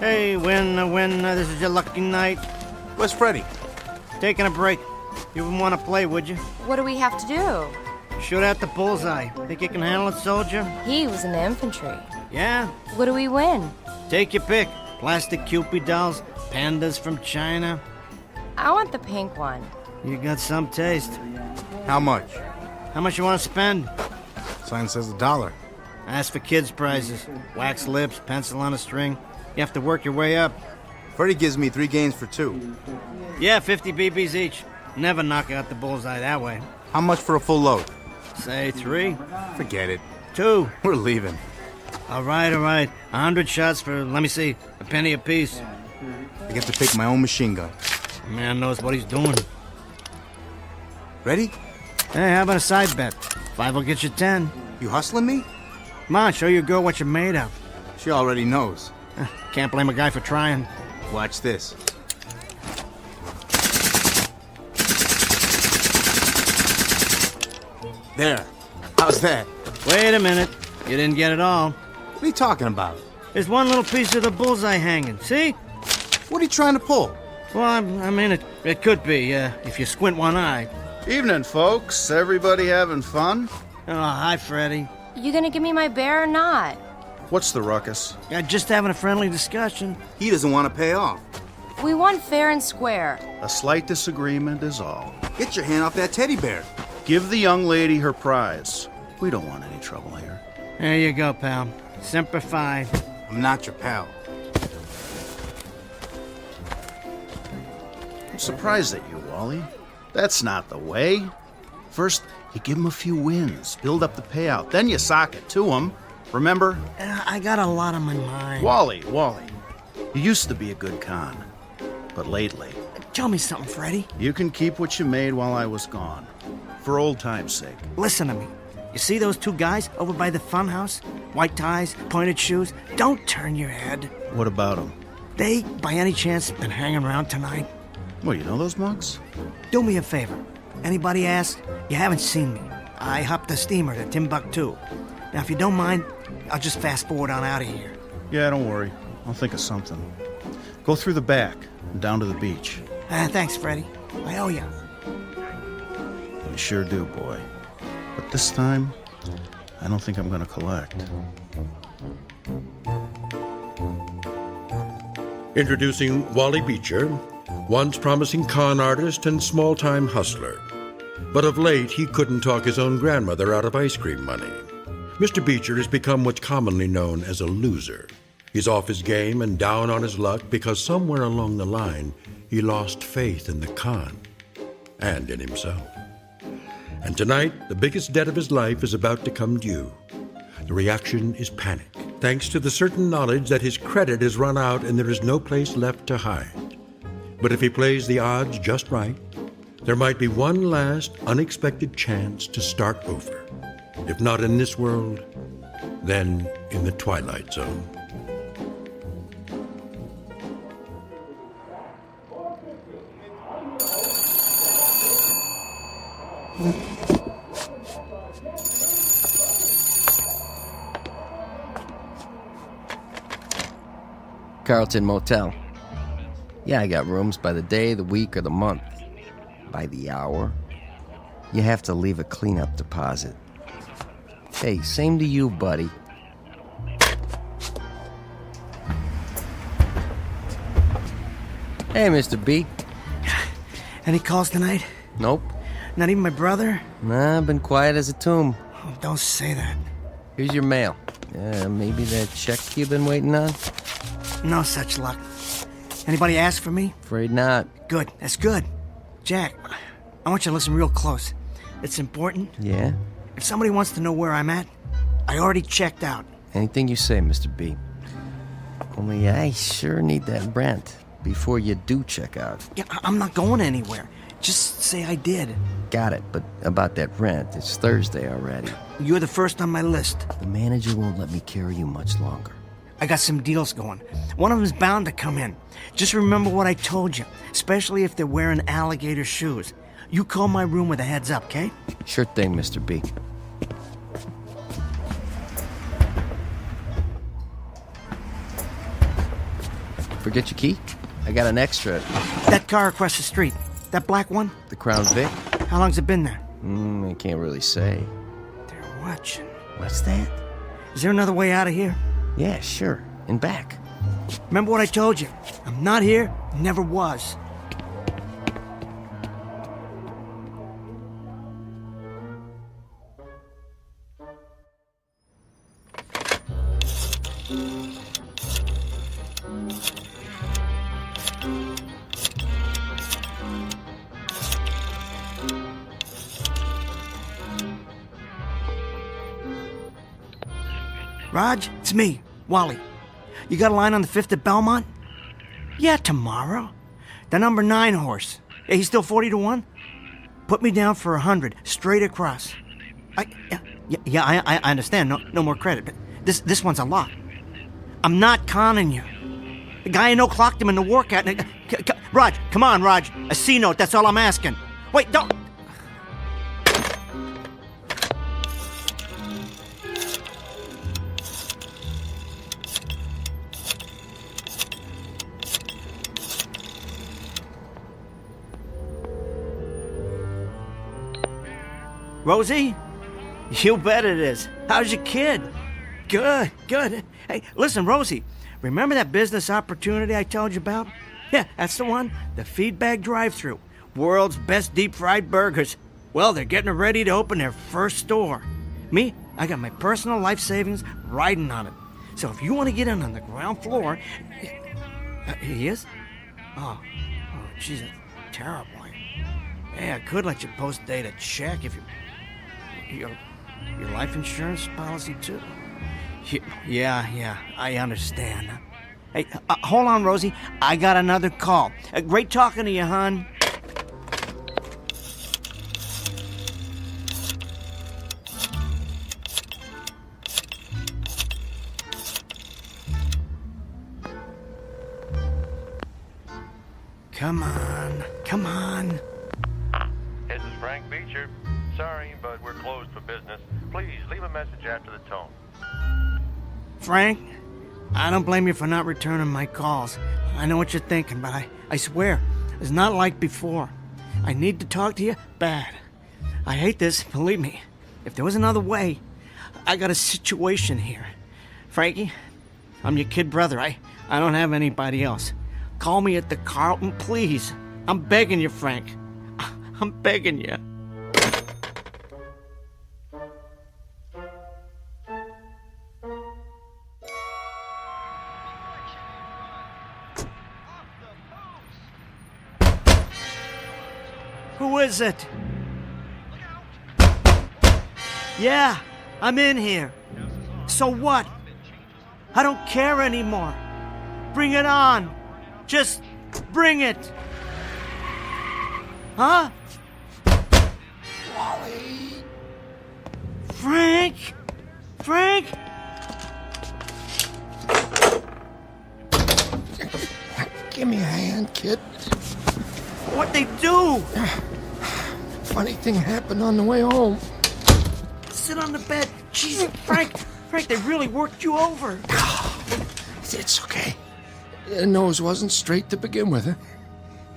Hey, Win, this is your lucky night. Where's Freddy? Taking a break. You wouldn't want to play, would you? What do we have to do? Shoot at the bullseye. Think you can handle it, soldier? He was in the infantry. Yeah? What do we win? Take your pick. Plastic Cupid dolls, pandas from China. I want the pink one. You got some taste. How much? How much you want to spend? Sign says $1. Ask for kids' prizes. Wax lips, pencil on a string. You have to work your way up. Freddy gives me 3 games for 2. Yeah, 50 BBs each. Never knock out the bullseye that way. How much for a full load? Say 3. Forget it. 2. We're leaving. All right. 100 shots for, let me see, a penny apiece. I get to pick my own machine gun. Man knows what he's doing. Ready? Hey, how about a side bet? 5 will get you 10. You hustling me? Come on, show your girl what you're made of. She already knows. Can't blame a guy for trying. Watch this. There. How's that? Wait a minute. You didn't get it all. What are you talking about? There's one little piece of the bullseye hanging. See? What are you trying to pull? Well, I mean, it could be, if you squint one eye. Evening, folks. Everybody having fun? Oh, hi, Freddy. You gonna give me my bear or not? What's the ruckus? Just having a friendly discussion. He doesn't want to pay off. We won fair and square. A slight disagreement is all. Get your hand off that teddy bear. Give the young lady her prize. We don't want any trouble here. There you go, pal. Semper Fi. I'm not your pal. I'm surprised at you, Wally. That's not the way. First, you give him a few wins, build up the payout, then you sock it to him. Remember? I got a lot on my mind. Wally. You used to be a good con. But lately... Tell me something, Freddy. You can keep what you made while I was gone. For old time's sake. Listen to me. You see those two guys over by the funhouse? White ties, pointed shoes. Don't turn your head. What about them? They, by any chance, been hanging around tonight? Well, you know those mugs? Do me a favor. Anybody asks, you haven't seen me. I hopped the steamer to Timbuktu. Now, if you don't mind, I'll just fast forward on out of here. Yeah, don't worry. I'll think of something. Go through the back and down to the beach. Thanks, Freddy. I owe you. You sure do, boy. But this time, I don't think I'm going to collect. Introducing Wally Beecher, once promising con artist and small-time hustler. But of late, he couldn't talk his own grandmother out of ice cream money. Mr. Beecher has become what's commonly known as a loser. He's off his game and down on his luck because somewhere along the line, he lost faith in the con and in himself. And tonight, the biggest debt of his life is about to come due. The reaction is panic, thanks to the certain knowledge that his credit has run out and there is no place left to hide. But if he plays the odds just right, there might be one last unexpected chance to start over. If not in this world, then in the Twilight Zone. Carlton Motel. Yeah, I got rooms by the day, the week, or the month. By the hour. You have to leave a cleanup deposit. Hey, same to you, buddy. Hey, Mr. B. Any calls tonight? Nope. Not even my brother? Nah, been quiet as a tomb. Oh, don't say that. Here's your mail. Maybe that check you've been waiting on? No such luck. Anybody ask for me? Afraid not. Good, that's good. Jack, I want you to listen real close. It's important. Yeah? If somebody wants to know where I'm at, I already checked out. Anything you say, Mr. B. Only I sure need that rent before you do check out. Yeah, I'm not going anywhere. Just say I did. Got it, but about that rent, it's Thursday already. You're the first on my list. The manager won't let me carry you much longer. I got some deals going. One of them's bound to come in. Just remember what I told you, especially if they're wearing alligator shoes. You call my room with a heads up, okay? Sure thing, Mr. B. Forget your key? I got an extra. That car across the street. That black one? The Crown Vic? How long's it been there? I can't really say. They're watching. What's that? Is there another way out of here? Yeah, sure. In back. Remember what I told you. I'm not here, never was. Raj, it's me, Wally. You got a line on the 5th at Belmont? Yeah, tomorrow. The number 9 horse. Yeah, he's still 40 to 1? Put me down for 100, straight across. I understand. No more credit, but this one's a lot. I'm not conning you. The guy I know clocked him in the workout. Raj, come on, Raj. A C note, that's all I'm asking. Wait, don't... Rosie? You bet it is. How's your kid? Good. Hey, listen, Rosie, remember that business opportunity I told you about? Yeah, that's the one. The Feedbag drive-thru. World's best deep-fried burgers. Well, they're getting ready to open their first store. Me, I got my personal life savings riding on it. So if you want to get in on the ground floor... he is? Oh, jeez, that's terrible. Yeah, I could let you post-date a check if you... Your life insurance policy, too? Yeah, I understand. Hey, hold on, Rosie. I got another call. Great talking to you, hon. Come on. This is Frank Beecher. Sorry, but we're closed for business. Please leave a message after the tone. Frank, I don't blame you for not returning my calls. I know what you're thinking, but I swear, it's not like before. I need to talk to you bad. I hate this, believe me. If there was another way, I got a situation here. Frankie, I'm your kid brother. I don't have anybody else. Call me at the Carlton, please. I'm begging you, Frank. I'm begging you. Who is it? Yeah, I'm in here. So what? I don't care anymore. Bring it on. Just bring it. Huh? Wally. Frank? Give me a hand, kid. What'd they do? Funny thing happened on the way home. Sit on the bed. Jeez, Frank, they really worked you over. It's okay. The nose wasn't straight to begin with, huh?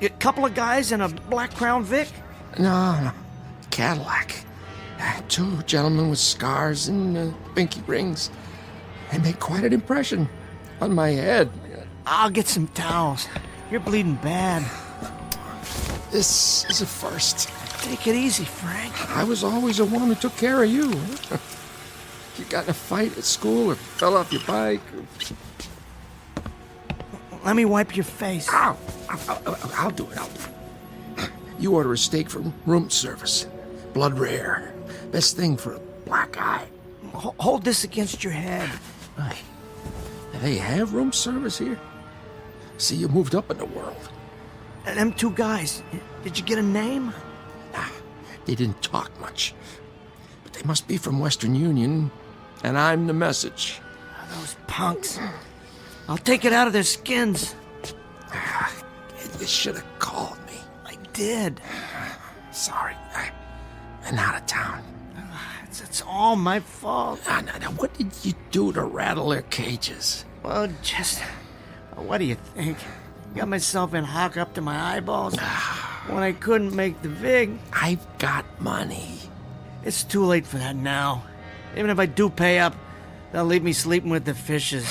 A couple of guys in a black Crown Vic? No. Cadillac. Two gentlemen with scars and pinky rings. They made quite an impression on my head. I'll get some towels. You're bleeding bad. This is a first. Take it easy, Frank. I was always the one who took care of you. You got in a fight at school or fell off your bike. Let me wipe your face. Ow! I'll do it. You order a steak from room service. Blood rare. Best thing for a black eye. Hold this against your head. They have room service here? See, you moved up in the world. Them two guys, did you get a name? Nah, they didn't talk much. But they must be from Western Union, and I'm the message. Those punks. I'll take it out of their skins. You should have called me. I did. Sorry, I'm out of town. It's all my fault. Now, what did you do to rattle their cages? Well, what do you think? Got myself in hock up to my eyeballs when I couldn't make the vig. I've got money. It's too late for that now. Even if I do pay up, they'll leave me sleeping with the fishes.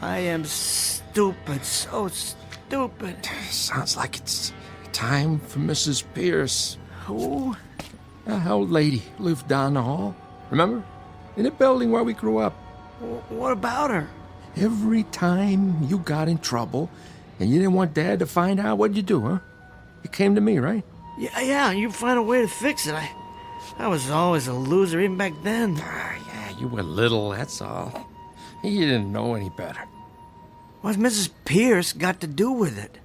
I am stupid, so stupid. Sounds like it's time for Mrs. Pierce. Who? That old lady lived down the hall. Remember? In the building where we grew up. What about her? Every time you got in trouble and you didn't want Dad to find out, what'd you do, huh? You came to me, right? Yeah, you find a way to fix it. I was always a loser even back then. Yeah, you were little, that's all. You didn't know any better. What's Mrs. Pierce got to do with it?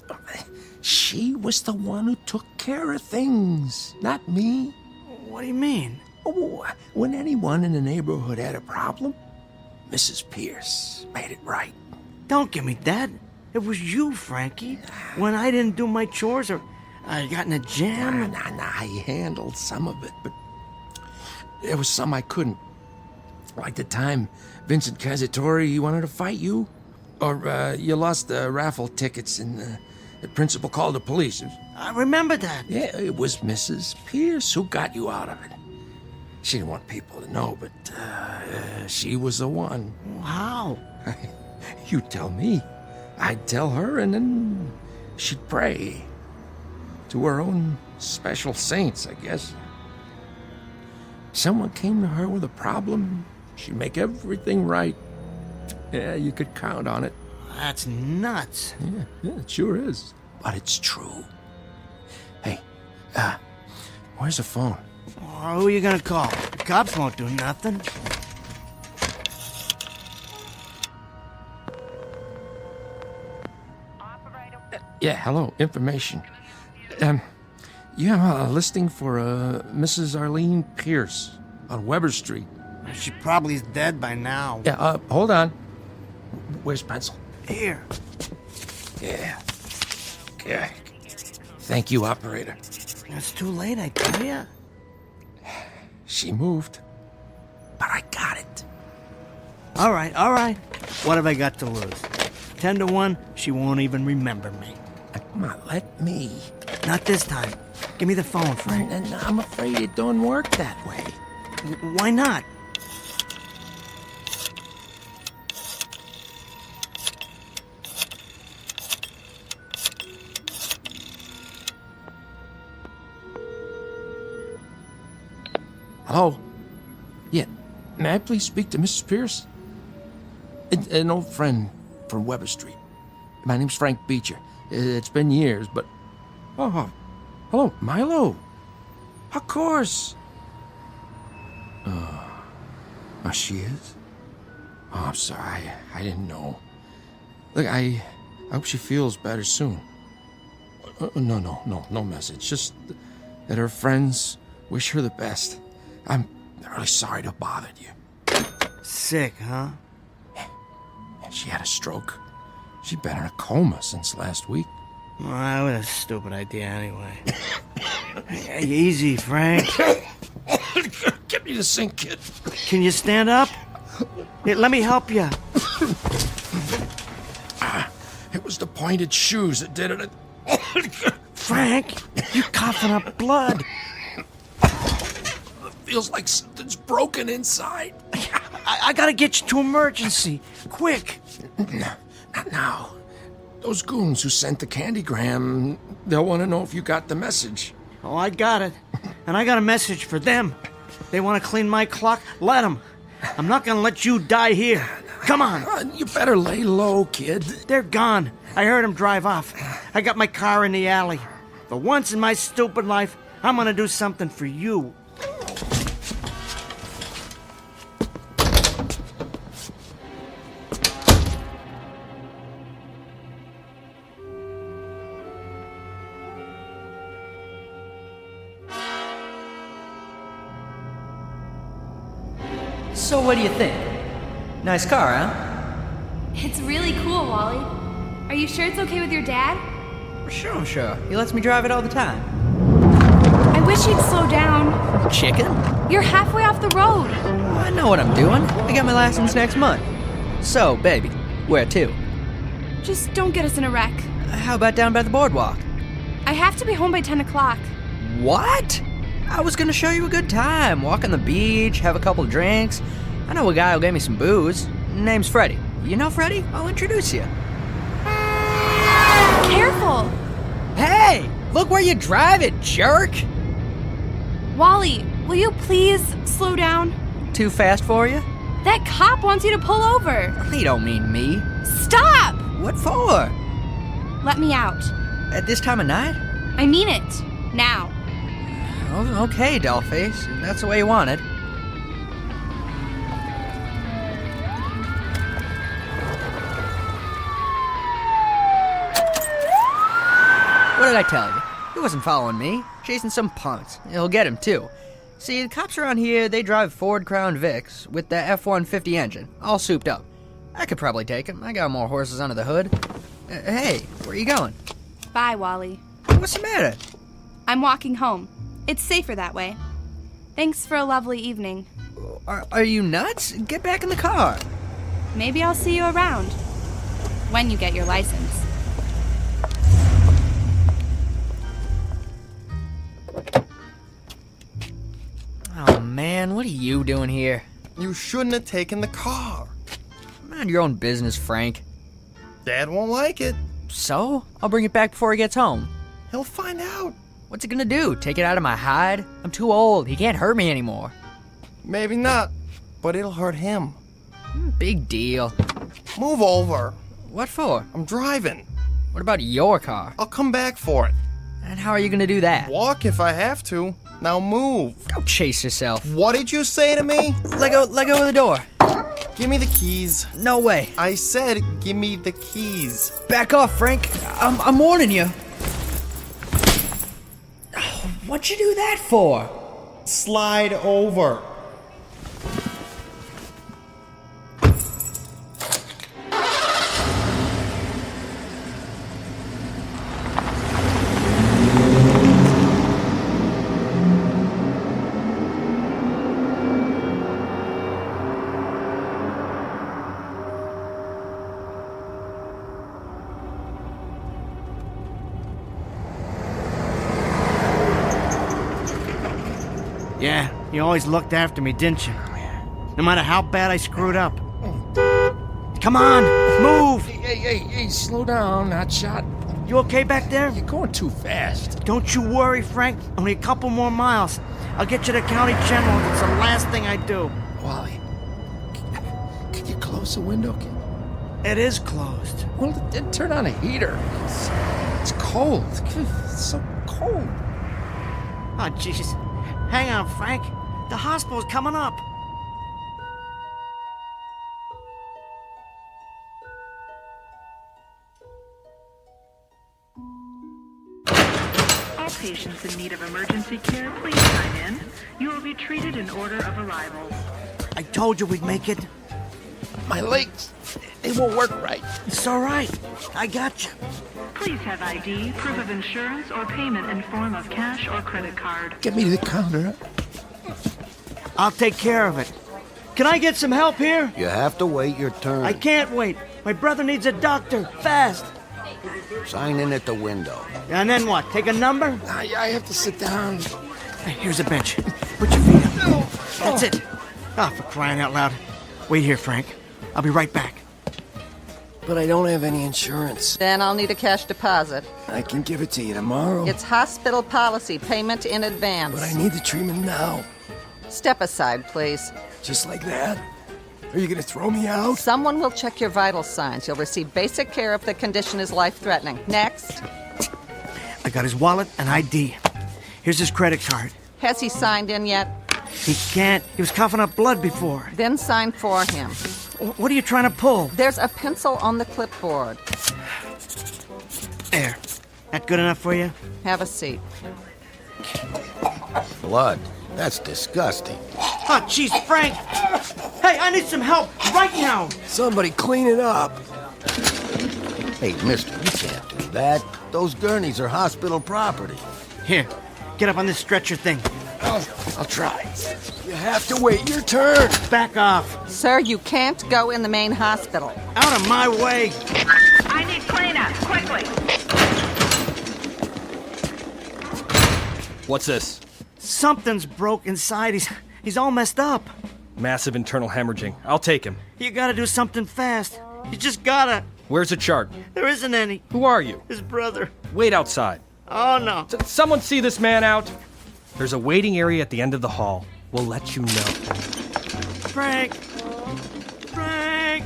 She was the one who took care of things, not me. What do you mean? Oh, when anyone in the neighborhood had a problem, Mrs. Pierce made it right. Don't give me that. It was you, Frankie. When I didn't do my chores or I got in a jam. Nah, I handled some of it, but there was some I couldn't. Like the time Vincent Cazzatori, he wanted to fight you. Or you lost the raffle tickets and the principal called the police. I remember that. Yeah, it was Mrs. Pierce who got you out of it. She didn't want people to know, but she was the one. How? You tell me. I'd tell her, and then she'd pray to her own special saints, I guess. Someone came to her with a problem, she'd make everything right. Yeah, you could count on it. That's nuts. Yeah, it sure is. But it's true. Hey, where's the phone? Who are you gonna call? The cops won't do nothing. Yeah, hello, information. You have a listing for Mrs. Arlene Pierce on Weber Street. She probably is dead by now. Yeah, hold on. Where's pencil? Here. Yeah. Okay. Thank you, operator. It's too late, I tell ya. She moved, but I got it. All right. What have I got to lose? 10 to 1, she won't even remember me. Come on, let me. Not this time. Give me the phone, Frank. And I'm afraid it don't work that way. Why not? Hello? Yeah, may I please speak to Mrs. Pierce? An old friend from Weber Street. My name's Frank Beecher. It's been years, but... Oh, hello, Milo. Of course. Oh, she is? Oh, I'm sorry. I didn't know. Look, I hope she feels better soon. No message. Just that her friends wish her the best. I'm really sorry to bother you. Sick, huh? She had a stroke. She'd been in a coma since last week. Well, that was a stupid idea anyway. Hey, easy, Frank. Get me the sink, kid. Can you stand up? Here, let me help you. It was the pointed shoes that did it. Frank, you're coughing up blood. It feels like something's broken inside. I gotta get you to emergency. Quick. Not now. Those goons who sent the candygram, they'll want to know if you got the message. Oh, I got it. And I got a message for them. They want to clean my clock? Let them. I'm not gonna let you die here. Come on. You better lay low, kid. They're gone. I heard them drive off. I got my car in the alley. For once in my stupid life, I'm gonna do something for you. So what do you think? Nice car, huh? It's really cool, Wally. Are you sure it's okay with your dad? Sure, I'm sure. He lets me drive it all the time. I wish you'd slow down. Chicken? You're halfway off the road. I know what I'm doing. I got my license next month. So, baby, where to? Just don't get us in a wreck. How about down by the boardwalk? I have to be home by 10 o'clock. What? I was gonna show you a good time. Walk on the beach, have a couple drinks. I know a guy who'll get me some booze. Name's Freddie. You know Freddie? I'll introduce you. Careful! Hey! Look where you're driving, jerk! Wally, will you please slow down? Too fast for you? That cop wants you to pull over. He don't mean me. Stop! What for? Let me out. At this time of night? I mean it. Now. Oh, okay, dollface. If that's the way you want it. What did I tell you? He wasn't following me. Chasing some punks. He'll get him, too. See, the cops around here, they drive Ford Crown Vics with the F-150 engine, all souped up. I could probably take him. I got more horses under the hood. Hey, where are you going? Bye, Wally. What's the matter? I'm walking home. It's safer that way. Thanks for a lovely evening. Are you nuts? Get back in the car. Maybe I'll see you around. When you get your license. Oh, man, what are you doing here? You shouldn't have taken the car. Mind your own business, Frank. Dad won't like it. So? I'll bring it back before he gets home. He'll find out. What's he gonna do? Take it out of my hide? I'm too old. He can't hurt me anymore. Maybe not, but it'll hurt him. Big deal. Move over. What for? I'm driving. What about your car? I'll come back for it. And how are you gonna do that? Walk if I have to. Now move. Go chase yourself. What did you say to me? Let go of the door. Give me the keys. No way. I said give me the keys. Back off, Frank. I'm warning you. What'd you do that for? Slide over. Yeah, you always looked after me, didn't you? No matter how bad I screwed up. Come on, move! Hey, slow down, hotshot. You okay back there? You're going too fast. Don't you worry, Frank. Only a couple more miles. I'll get you to County General. It's the last thing I do. Wally, can you close the window? It is closed. Well, then turn on a heater. It's cold. It's so cold. Oh, jeez. Hang on, Frank. The hospital's coming up. All patients in need of emergency care, please sign in. You will be treated in order of arrival. I told you we'd make it. My legs, they won't work right. It's all right. I got you. Please have ID, proof of insurance, or payment in form of cash or credit card. Get me to the counter. I'll take care of it. Can I get some help here? You have to wait your turn. I can't wait. My brother needs a doctor. Fast. Sign in at the window. And then what? Take a number? I have to sit down. Hey, here's a bench. Put your feet up. That's it. Ah, for crying out loud. Wait here, Frank. I'll be right back. But I don't have any insurance. Then I'll need a cash deposit. I can give it to you tomorrow. It's hospital policy, payment in advance. But I need the treatment now. Step aside, please. Just like that? Are you gonna throw me out? Someone will check your vital signs. You'll receive basic care if the condition is life-threatening. Next. I got his wallet and ID. Here's his credit card. Has he signed in yet? He can't. He was coughing up blood before. Then sign for him. What are you trying to pull? There's a pencil on the clipboard. There. That good enough for you? Have a seat. Blood. That's disgusting. Oh, jeez, Frank! Hey, I need some help right now! Somebody clean it up. Hey, mister, you can't do that. Those gurneys are hospital property. Here, get up on this stretcher thing. I'll try. You have to wait your turn. Back off. Sir, you can't go in the main hospital. Out of my way. I need cleanup, quickly. What's this? Something's broke inside. He's all messed up. Massive internal hemorrhaging. I'll take him. You gotta do something fast. You just gotta. Where's the chart? There isn't any. Who are you? His brother. Wait outside. Oh, no. Someone see this man out? There's a waiting area at the end of the hall. We'll let you know. Frank. Frank.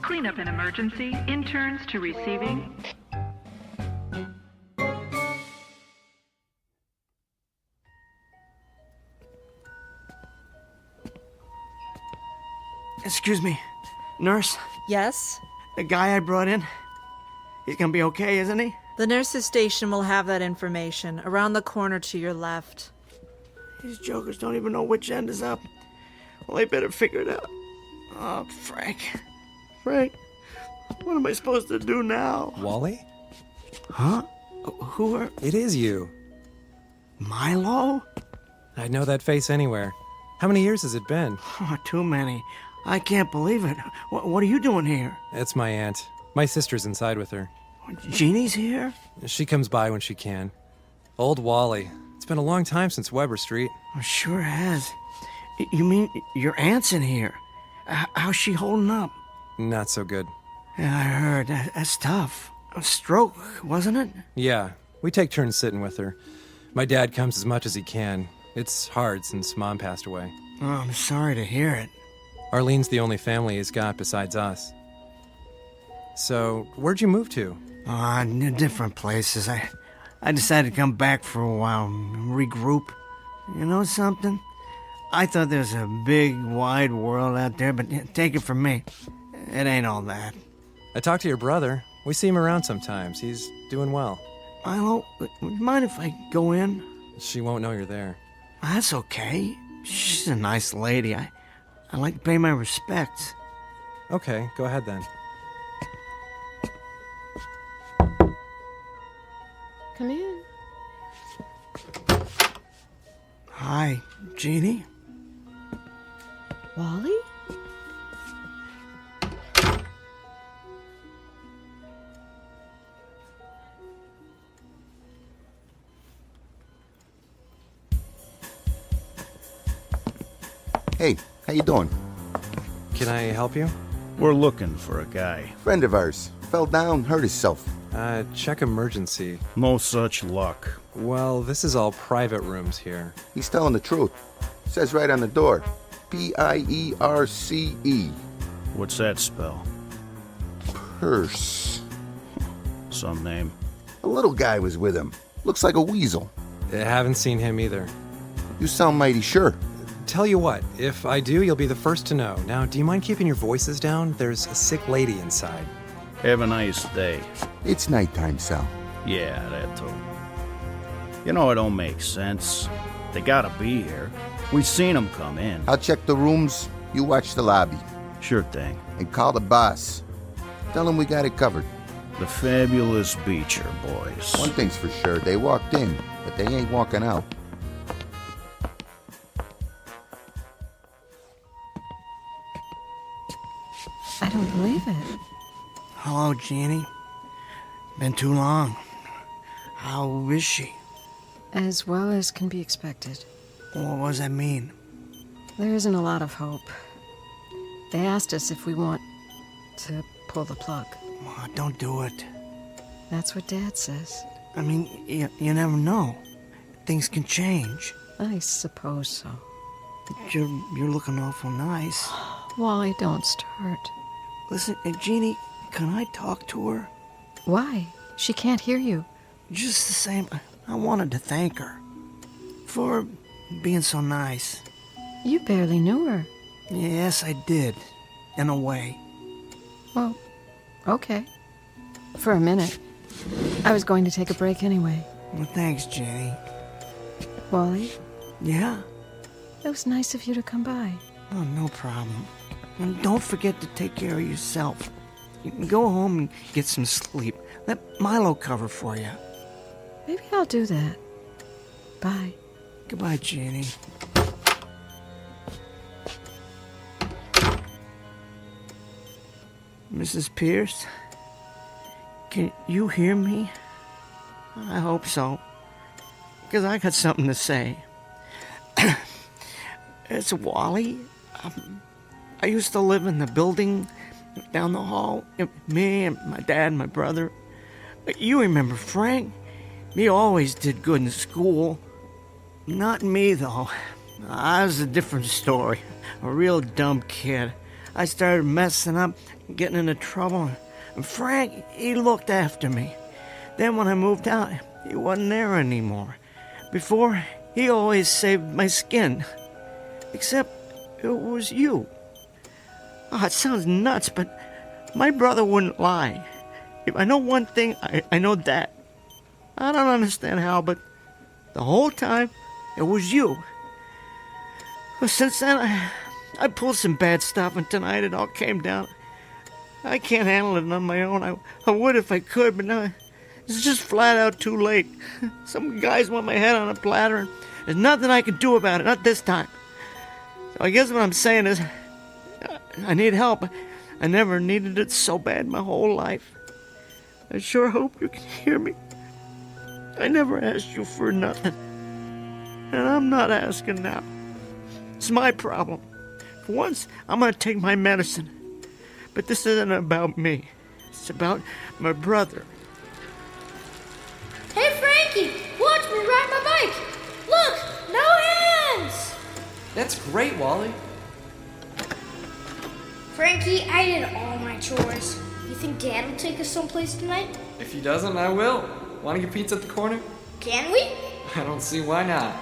Cleanup in emergency, interns to receiving. Excuse me, nurse? Yes? The guy I brought in, he's gonna be okay, isn't he? The nurse's station will have that information around the corner to your left. These jokers don't even know which end is up. Well, they better figure it out. Oh, Frank. Frank, what am I supposed to do now? Wally? Huh? Who are... It is you. Milo? I'd know that face anywhere. How many years has it been? Oh, too many. I can't believe it. What are you doing here? It's my aunt. My sister's inside with her. Jeannie's here? She comes by when she can. Old Wally. It's been a long time since Weber Street. Oh, sure has. You mean your aunt's in here? How's she holding up? Not so good. Yeah, I heard. That's tough. A stroke, wasn't it? Yeah, we take turns sitting with her. My dad comes as much as he can. It's hard since Mom passed away. Oh, I'm sorry to hear it. Arlene's the only family he's got besides us. So, where'd you move to? Different places. I decided to come back for a while, regroup. You know something? I thought there was a big, wide world out there, but take it from me, it ain't all that. I talked to your brother. We see him around sometimes. He's doing well. Milo, would you mind if I go in? She won't know you're there. That's okay. She's a nice lady. I like to pay my respects. Okay, go ahead then. Come in. Hi, Jeannie. Wally? Hey, how you doing? Can I help you? We're looking for a guy. Friend of ours. Fell down, hurt himself. Check emergency. No such luck. Well, this is all private rooms here. He's telling the truth. Says right on the door. P-I-E-R-C-E. What's that spell? Purse. Some name. A little guy was with him. Looks like a weasel. I haven't seen him either. You sound mighty sure. Tell you what, if I do, you'll be the first to know. Now, do you mind keeping your voices down? There's a sick lady inside. Have a nice day. It's nighttime, Sal. Yeah, that too. You know, it don't make sense. They gotta be here. We seen them come in. I'll check the rooms. You watch the lobby. Sure thing. And call the boss. Tell him we got it covered. The fabulous Beecher boys. One thing's for sure. They walked in, but they ain't walking out. I don't believe it. Hello, Jeannie. Been too long. How is she? As well as can be expected. What does that mean? There isn't a lot of hope. They asked us if we want to pull the plug. Oh, don't do it. That's what Dad says. I mean, you never know. Things can change. I suppose so. But you're looking awful nice. Wally, don't start. Listen, Jeannie, can I talk to her? Why? She can't hear you. Just the same, I wanted to thank her for being so nice. You barely knew her. Yes, I did. In a way. Well, okay. For a minute. I was going to take a break anyway. Well, thanks, Jenny. Wally? Yeah? It was nice of you to come by. Oh, no problem. And don't forget to take care of yourself. You can go home and get some sleep. Let Milo cover for you. Maybe I'll do that. Bye. Goodbye, Jenny. Mrs. Pierce? Can you hear me? I hope so. Because I got something to say. It's Wally. I used to live in the building down the hall. Me and my dad and my brother. You remember Frank? He always did good in school. Not me, though. I was a different story. A real dumb kid. I started messing up, getting into trouble. And Frank, he looked after me. Then when I moved out, he wasn't there anymore. Before, he always saved my skin. Except it was you. Oh, it sounds nuts, but my brother wouldn't lie. If I know one thing, I know that. I don't understand how, but the whole time, it was you. Well, since then, I pulled some bad stuff, and tonight it all came down. I can't handle it on my own. I would if I could, but now it's just flat out too late. Some guys want my head on a platter, and there's nothing I can do about it, not this time. So I guess what I'm saying is, I need help. I never needed it so bad my whole life. I sure hope you can hear me. I never asked you for nothing. And I'm not asking now. It's my problem. For once, I'm going to take my medicine. But this isn't about me. It's about my brother. Hey, Frankie, watch me ride my bike. Look, no hands. That's great, Wally. Frankie, I did all my chores. You think Dad will take us someplace tonight? If he doesn't, I will. Want to get pizza at the corner? Can we? I don't see why not.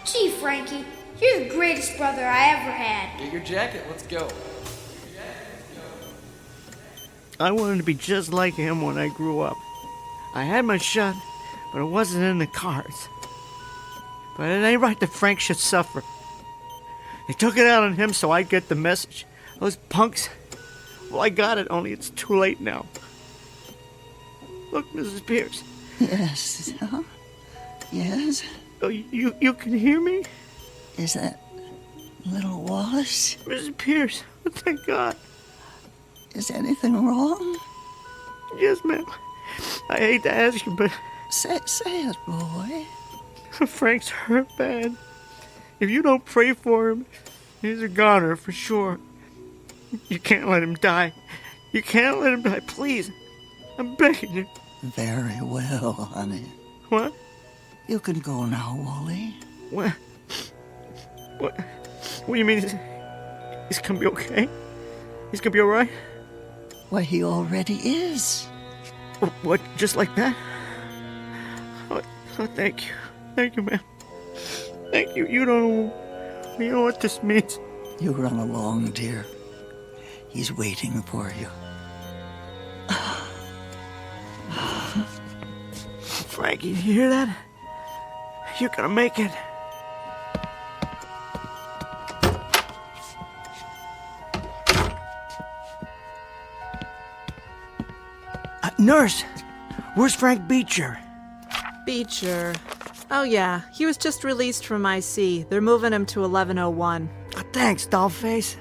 Gee, Frankie, you're the greatest brother I ever had. Get your jacket, let's go. I wanted to be just like him when I grew up. I had my shot, but it wasn't in the cards. But it ain't right that Frank should suffer. They took it out on him so I'd get the message. Those punks. Well, I got it, only it's too late now. Look, Mrs. Pierce. Yes, huh? Yes? Oh, you can hear me? Is that little Wallace? Mrs. Pierce, oh, thank God. Is anything wrong? Yes, ma'am. I hate to ask you, but... Say it, boy. Frank's hurt bad. If you don't pray for him, he's a goner for sure. You can't let him die. You can't let him die, please. I'm begging you. Very well, honey. What? You can go now, Wally. What? What do you mean? He's gonna be okay? He's gonna be alright? Why, he already is. What, just like that? Oh, thank you. Thank you, ma'am. Thank you. You know what this means. You run along, dear. He's waiting for you. Frankie, you hear that? You're gonna make it. Nurse, where's Frank Beecher? Beecher. Oh, yeah. He was just released from IC. They're moving him to 1101. Oh, thanks, dollface.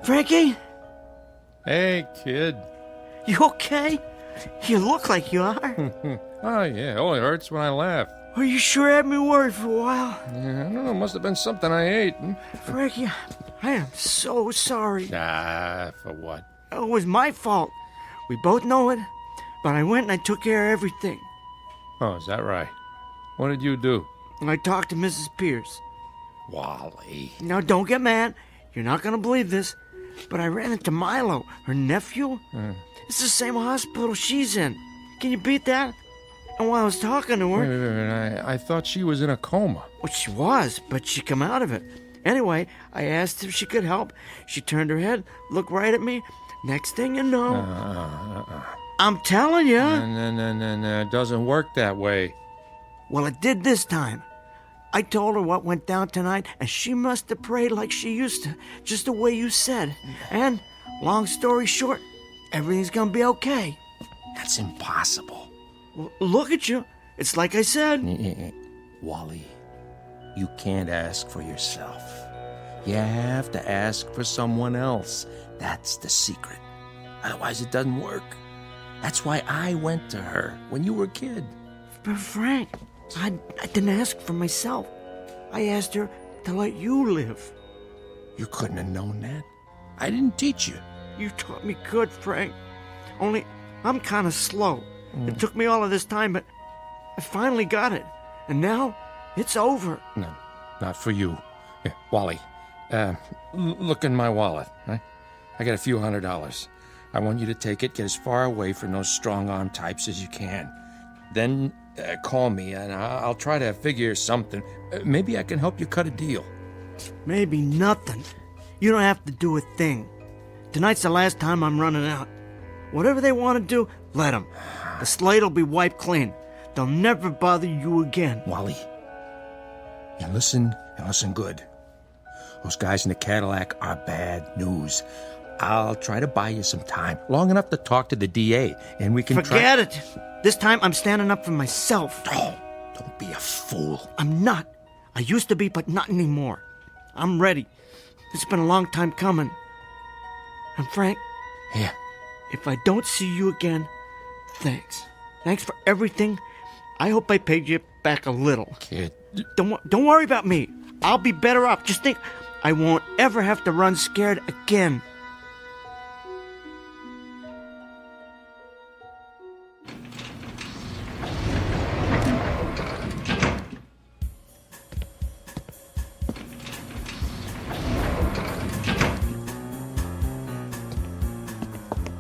Frankie? Hey, kid. You okay? You look like you are. Oh, yeah, it only hurts when I laugh. Well, you sure had me worried for a while. Yeah, I don't know, must have been something I ate. Frankie, I am so sorry. Ah, for what? It was my fault. We both know it, but I went and I took care of everything. Oh, is that right? What did you do? I talked to Mrs. Pierce. Wally. Now, don't get mad. You're not going to believe this, but I ran into Milo, her nephew. It's the same hospital she's in. Can you beat that? And while I was talking to her... Wait, I thought she was in a coma. Well, she was, but she come out of it. Anyway, I asked if she could help. She turned her head, looked right at me. Next thing you know... I'm telling you. No, it doesn't work that way. Well, it did this time. I told her what went down tonight, and she must have prayed like she used to, just the way you said. And, long story short, everything's gonna be okay. That's impossible. Well, look at you. It's like I said. Wally, you can't ask for yourself. You have to ask for someone else. That's the secret. Otherwise, it doesn't work. That's why I went to her when you were a kid. But Frank, I didn't ask for myself. I asked her to let you live. You couldn't have known that. I didn't teach you. You taught me good, Frank. Only, I'm kind of slow. It took me all of this time, but I finally got it. And now, it's over. No, not for you. Here, Wally, look in my wallet. Right? I got a few $100. I want you to take it, get as far away from those strong-arm types as you can. Then call me, and I'll try to figure something. Maybe I can help you cut a deal. Maybe nothing. You don't have to do a thing. Tonight's the last time I'm running out. Whatever they want to do, let them. The slate will be wiped clean. They'll never bother you again. Wally, and listen good. Those guys in the Cadillac are bad news. I'll try to buy you some time, long enough to talk to the DA, and we can Forget it. This time I'm standing up for myself. Oh, don't be a fool. I'm not. I used to be, but not anymore. I'm ready. It's been a long time coming. And Frank, yeah. If I don't see you again, thanks. Thanks for everything. I hope I paid you back a little. Kid. Don't worry about me. I'll be better off. Just think, I won't ever have to run scared again.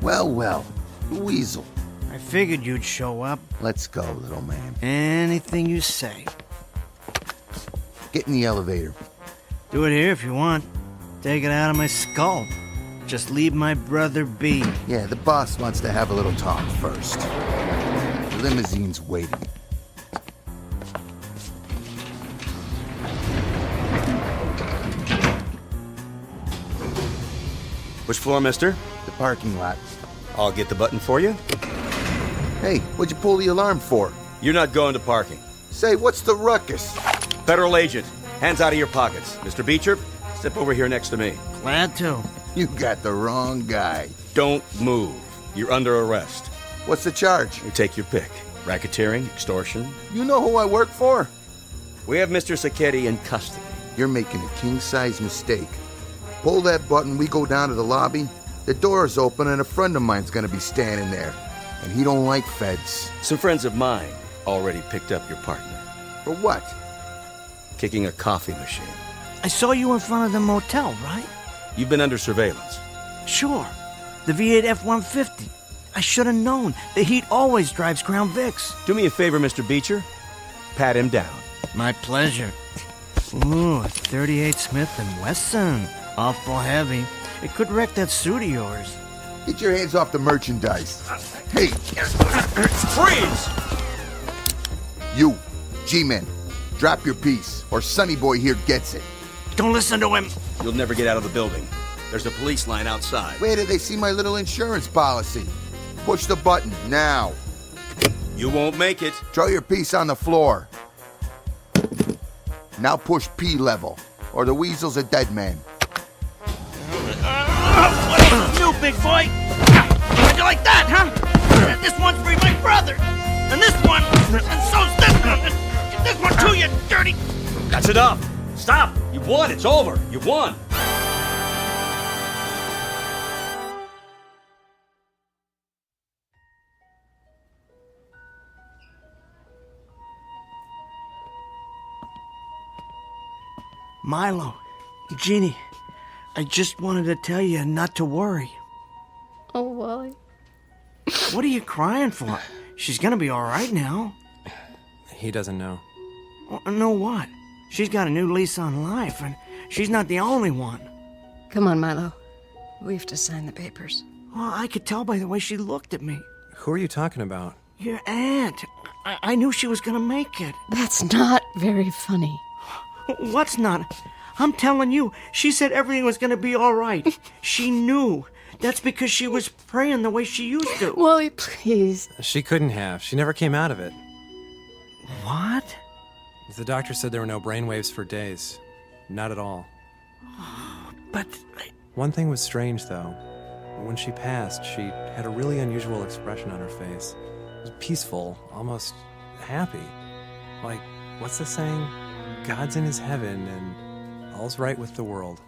Well, Weasel. I figured you'd show up. Let's go, little man. Anything you say. Get in the elevator. Do it here if you want. Take it out of my skull. Just leave my brother be. Yeah, the boss wants to have a little talk first. The limousine's waiting. Which floor, mister? The parking lot. I'll get the button for you. Hey, what'd you pull the alarm for? You're not going to parking. Say, what's the ruckus? Federal agent, hands out of your pockets. Mr. Beecher, step over here next to me. Glad to. You got the wrong guy. Don't move. You're under arrest. What's the charge? You take your pick. Racketeering, extortion. You know who I work for? We have Mr. Sacchetti in custody. You're making a king-size mistake. Pull that button, we go down to the lobby. The door's open and a friend of mine's gonna be standing there. And he don't like feds. Some friends of mine already picked up your partner. For what? Kicking a coffee machine. I saw you in front of the motel, right? You've been under surveillance. Sure. The V8 F-150. I should have known. The heat always drives Crown Vics. Do me a favor, Mr. Beecher. Pat him down. My pleasure. Ooh, a 38 Smith & Wesson. Awful heavy. It could wreck that suit of yours. Get your hands off the merchandise. Hey! Freeze! You, G-Men, drop your piece, or Sonny Boy here gets it. Don't listen to him. You'll never get out of the building. There's a police line outside. Where did they see my little insurance policy? Push the button, now. You won't make it. Throw your piece on the floor. Now push P level, or the Weasel's a dead man. What else is new, big boy? How'd you like that, huh? This one's for my brother. And this one, and so's this one. And this one too, you dirty... That's enough. Stop. You won. It's over. You won. Milo, Jeannie, I just wanted to tell you not to worry. Oh, Wally. What are you crying for? She's gonna be all right now. He doesn't know. Know what? She's got a new lease on life, and she's not the only one. Come on, Milo. We have to sign the papers. Well, I could tell by the way she looked at me. Who are you talking about? Your aunt. I knew she was gonna make it. That's not very funny. What's not? I'm telling you, she said everything was gonna be all right. She knew. That's because she was praying the way she used to. Wally, please. She couldn't have. She never came out of it. What? The doctor said there were no brainwaves for days. Not at all. But... One thing was strange, though. When she passed, she had a really unusual expression on her face. It was peaceful, almost happy. Like, what's the saying? God's in his heaven and all's right with the world.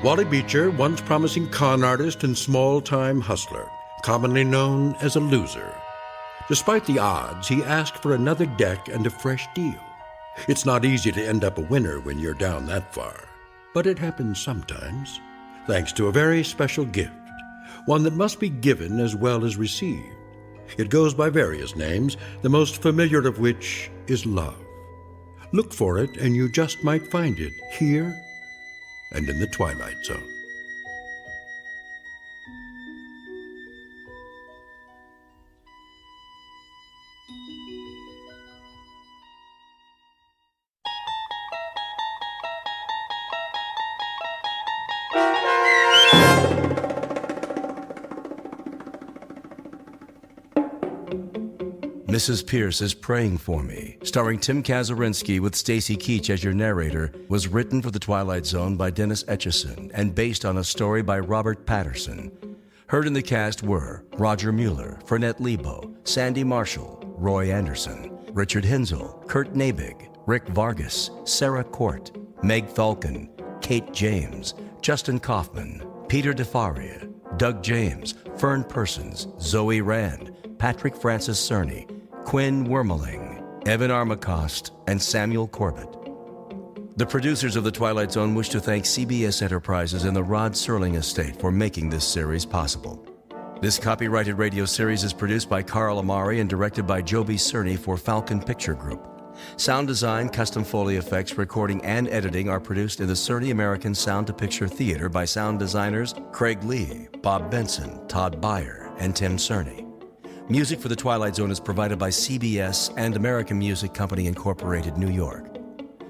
Wally Beecher, once promising con artist and small-time hustler, commonly known as a loser. Despite the odds, he asked for another deck and a fresh deal. It's not easy to end up a winner when you're down that far, but it happens sometimes, thanks to a very special gift, one that must be given as well as received. It goes by various names, the most familiar of which is love. Look for it, and you just might find it here and in the Twilight Zone. Mrs. Pierce is Praying for Me, starring Tim Kazurinsky with Stacy Keach as your narrator, was written for The Twilight Zone by Dennis Etchison and based on a story by Robert Patterson. Heard in the cast were Roger Mueller, Fernette Lebo, Sandy Marshall, Roy Anderson, Richard Hinzel, Kurt Nabig, Rick Vargas, Sarah Court, Meg Thalken, Kate James, Justin Kaufman, Peter DeFaria, Doug James, Fern Persons, Zoe Rand, Patrick Francis Cerny, Quinn Wormeling, Evan Armacost, and Samuel Corbett. The producers of The Twilight Zone wish to thank CBS Enterprises and the Rod Serling estate for making this series possible. This copyrighted radio series is produced by Carl Amari and directed by Joby Cerny for Falcon Picture Group. Sound design, custom Foley effects, recording, and editing are produced in the Cerny American Sound to Picture Theater by sound designers Craig Lee, Bob Benson, Todd Beyer, and Tim Cerny. Music for The Twilight Zone is provided by CBS and American Music Company Incorporated, New York.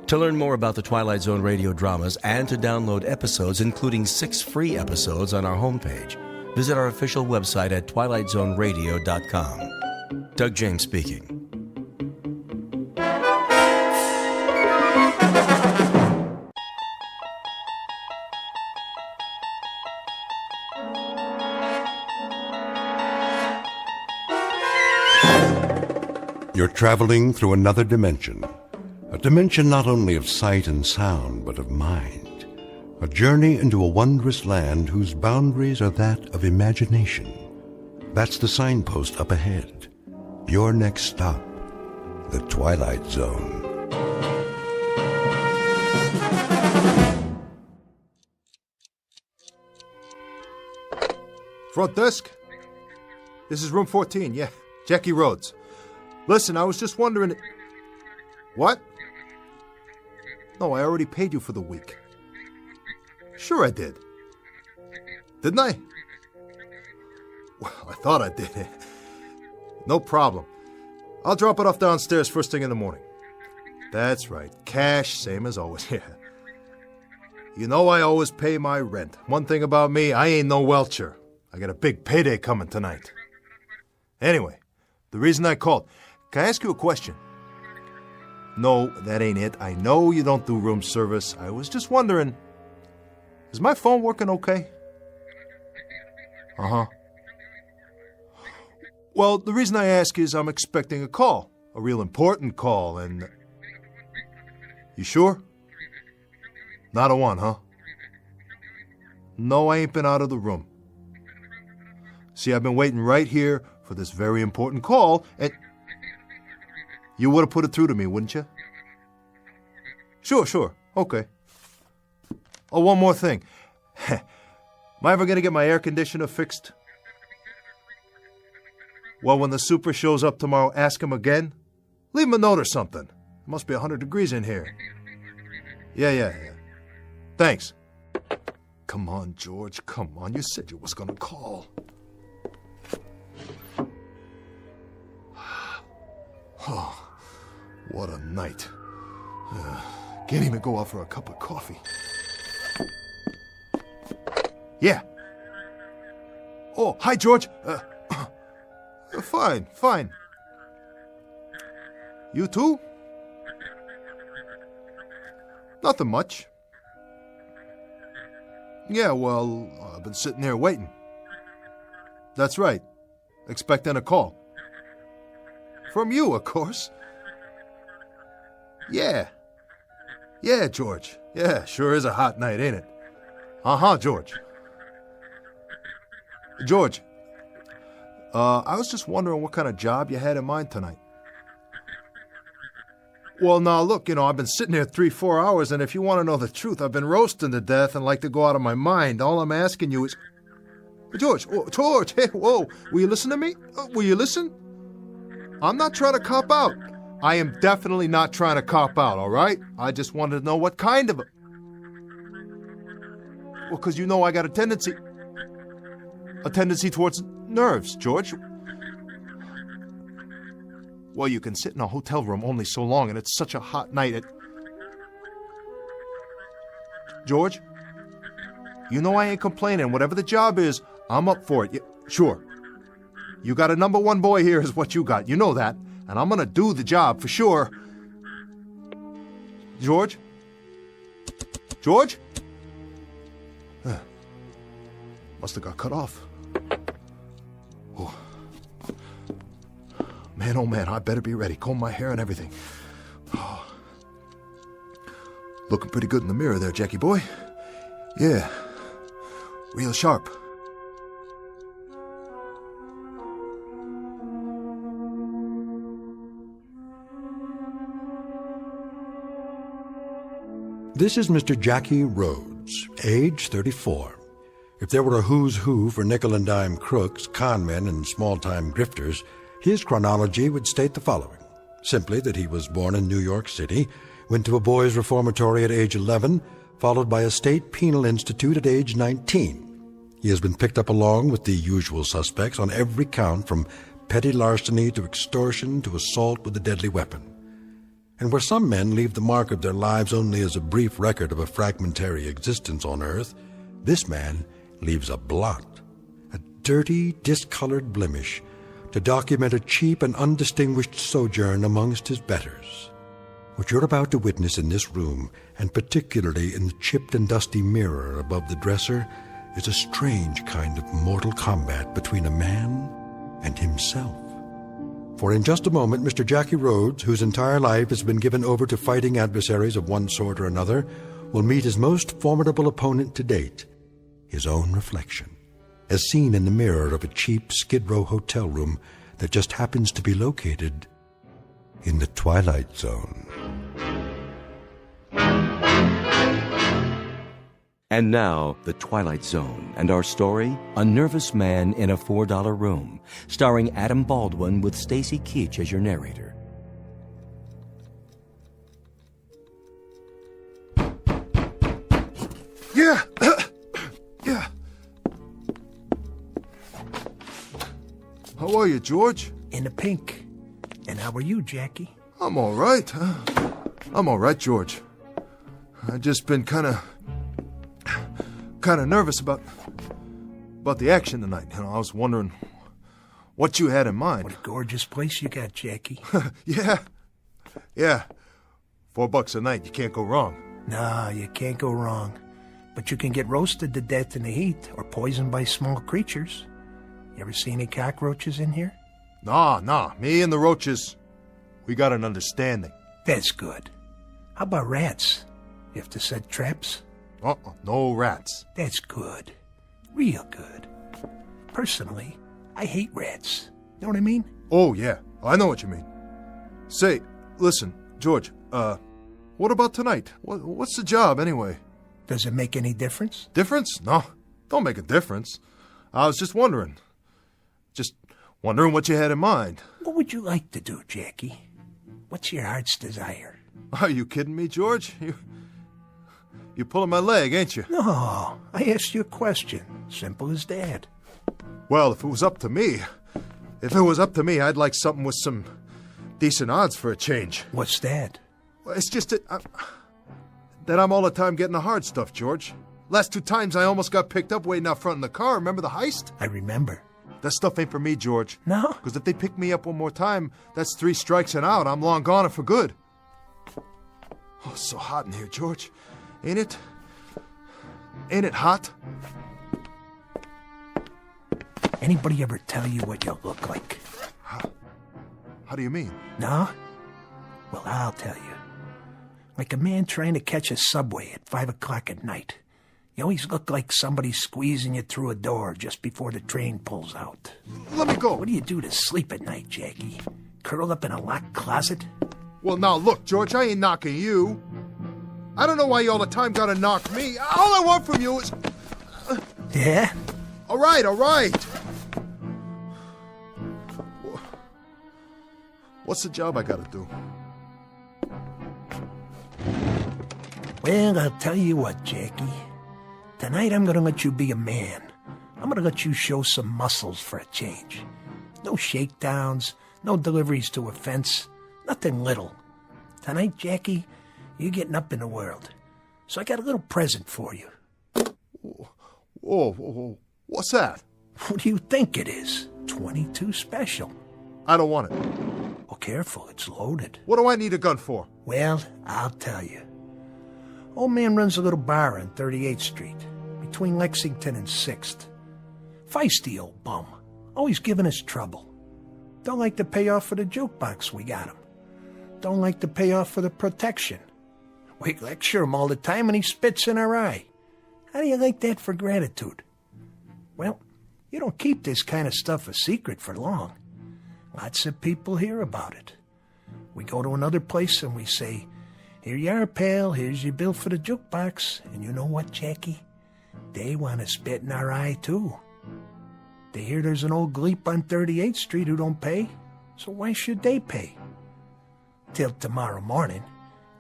To learn more about the Twilight Zone radio dramas and to download episodes, including 6 free episodes on our homepage, visit our official website at twilightzoneradio.com. Doug James speaking. You're traveling through another dimension. A dimension not only of sight and sound, but of mind. A journey into a wondrous land whose boundaries are that of imagination. That's the signpost up ahead. Your next stop, the Twilight Zone. Front desk? This is room 14, yeah. Jackie Rhodes. Listen, I was just wondering... What? No, I already paid you for the week. Sure I did. Didn't I? Well, I thought I did. No problem. I'll drop it off downstairs first thing in the morning. That's right. Cash, same as always. Yeah. You know I always pay my rent. One thing about me, I ain't no welcher. I got a big payday coming tonight. Anyway, the reason I called... Can I ask you a question? No, that ain't it. I know you don't do room service. I was just wondering, is my phone working okay? Uh-huh. Well, the reason I ask is I'm expecting a call. A real important call, and... You sure? Not a one, huh? No, I ain't been out of the room. See, I've been waiting right here for this very important call, and... You would have put it through to me, wouldn't you? Sure. Okay. Oh, one more thing. Am I ever going to get my air conditioner fixed? Well, when the super shows up tomorrow, ask him again. Leave him a note or something. It must be 100 degrees in here. Yeah. Thanks. Come on, George. Come on. You said you was going to call. Oh. What a night. Can't even go out for a cup of coffee. Yeah. Oh, hi, George. Fine. You too? Nothing much. Yeah, well, I've been sitting there waiting. That's right. Expecting a call. From you, of course. Yeah, George. Yeah, sure is a hot night, ain't it? Uh-huh, George. George, I was just wondering what kind of job you had in mind tonight. Well, now, look, I've been sitting here 3-4 hours, and if you want to know the truth, I've been roasting to death and like to go out of my mind. All I'm asking you is... George, hey, whoa, will you listen to me? Will you listen? I'm not trying to cop out. I am definitely not trying to cop out, all right? I just wanted to know what kind of a... Well, because I got a tendency towards nerves, George. Well, you can sit in a hotel room only so long, and it's such a hot night. George, I ain't complaining. Whatever the job is, I'm up for it. Sure. You got a number one boy here is what you got. You know that. and I'm gonna do the job for sure. George? George? Must have got cut off. Oh. Man, oh man, I better be ready. Comb my hair and everything. Oh. Looking pretty good in the mirror there, Jackie boy. Yeah. Real sharp. This is Mr. Jackie Rhodes, age 34. If there were a who's who for nickel and dime crooks, conmen, and small-time grifters, his chronology would state the following. Simply that he was born in New York City, went to a boys' reformatory at age 11, followed by a state penal institute at age 19. He has been picked up along with the usual suspects on every count from petty larceny to extortion to assault with a deadly weapon. And where some men leave the mark of their lives only as a brief record of a fragmentary existence on earth, this man leaves a blot, a dirty, discolored blemish, to document a cheap and undistinguished sojourn amongst his betters. What you're about to witness in this room, and particularly in the chipped and dusty mirror above the dresser, is a strange kind of mortal combat between a man and himself. For in just a moment, Mr. Jackie Rhodes, whose entire life has been given over to fighting adversaries of one sort or another, will meet his most formidable opponent to date, his own reflection, as seen in the mirror of a cheap Skid Row hotel room that just happens to be located in the Twilight Zone. And now, The Twilight Zone, and our story, A Nervous Man in a $4 Room, starring Adam Baldwin with Stacy Keach as your narrator. Yeah! Yeah. How are you, George? In the pink. And how are you, Jackie? I'm all right. I'm all right, George. I've just been kind of nervous about the action tonight. You know, I was wondering what you had in mind. What a gorgeous place you got, Jackie. Yeah. $4 a night. You can't go wrong. No, you can't go wrong. But you can get roasted to death in the heat or poisoned by small creatures. You ever see any cockroaches in here? Nah. Me and the roaches, we got an understanding. That's good. How about rats? You have to set traps? No rats. That's good. Real good. Personally, I hate rats. Know what I mean? Oh, yeah. I know what you mean. Say, listen, George, what about tonight? What's the job, anyway? Does it make any difference? Difference? No, don't make a difference. I was just wondering. Just wondering what you had in mind. What would you like to do, Jackie? What's your heart's desire? Are you kidding me, George? You're pulling my leg, ain't you? No, I asked you a question. Simple as that. Well, if it was up to me, I'd like something with some decent odds for a change. What's that? Well, it's just that I'm all the time getting the hard stuff, George. Last 2 times I almost got picked up waiting out front in the car. Remember the heist? I remember. That stuff ain't for me, George. No? Because if they pick me up one more time, that's 3 strikes and out. I'm long gone and for good. Oh, it's so hot in here, George. Ain't it? Ain't it hot? Anybody ever tell you what you look like? How do you mean? No? Well, I'll tell you. Like a man trying to catch a subway at 5 o'clock at night. You always look like somebody squeezing you through a door just before the train pulls out. Let me go. What do you do to sleep at night, Jackie? Curl up in a locked closet? Well, now look, George, I ain't knocking you. I don't know why you all the time gotta knock me. All I want from you is... Yeah? All right. What's the job I gotta do? Well, I'll tell you what, Jackie. Tonight I'm gonna let you be a man. I'm gonna let you show some muscles for a change. No shakedowns, no deliveries to a fence, nothing little. Tonight, Jackie, you're getting up in the world. So I got a little present for you. Whoa. What's that? What do you think it is? 22 special. I don't want it. Oh, careful, it's loaded. What do I need a gun for? Well, I'll tell you. Old man runs a little bar on 38th Street, between Lexington and 6th. Feisty old bum, always giving us trouble. Don't like to pay off for the jukebox we got him. Don't like to pay off for the protection. We lecture him all the time and he spits in our eye. How do you like that for gratitude? Well, you don't keep this kind of stuff a secret for long. Lots of people hear about it. We go to another place and we say, "Here you are, pal, here's your bill for the jukebox." And you know what, Jackie? They want to spit in our eye, too. They hear there's an old gleep on 38th Street who don't pay, so why should they pay? Till tomorrow morning,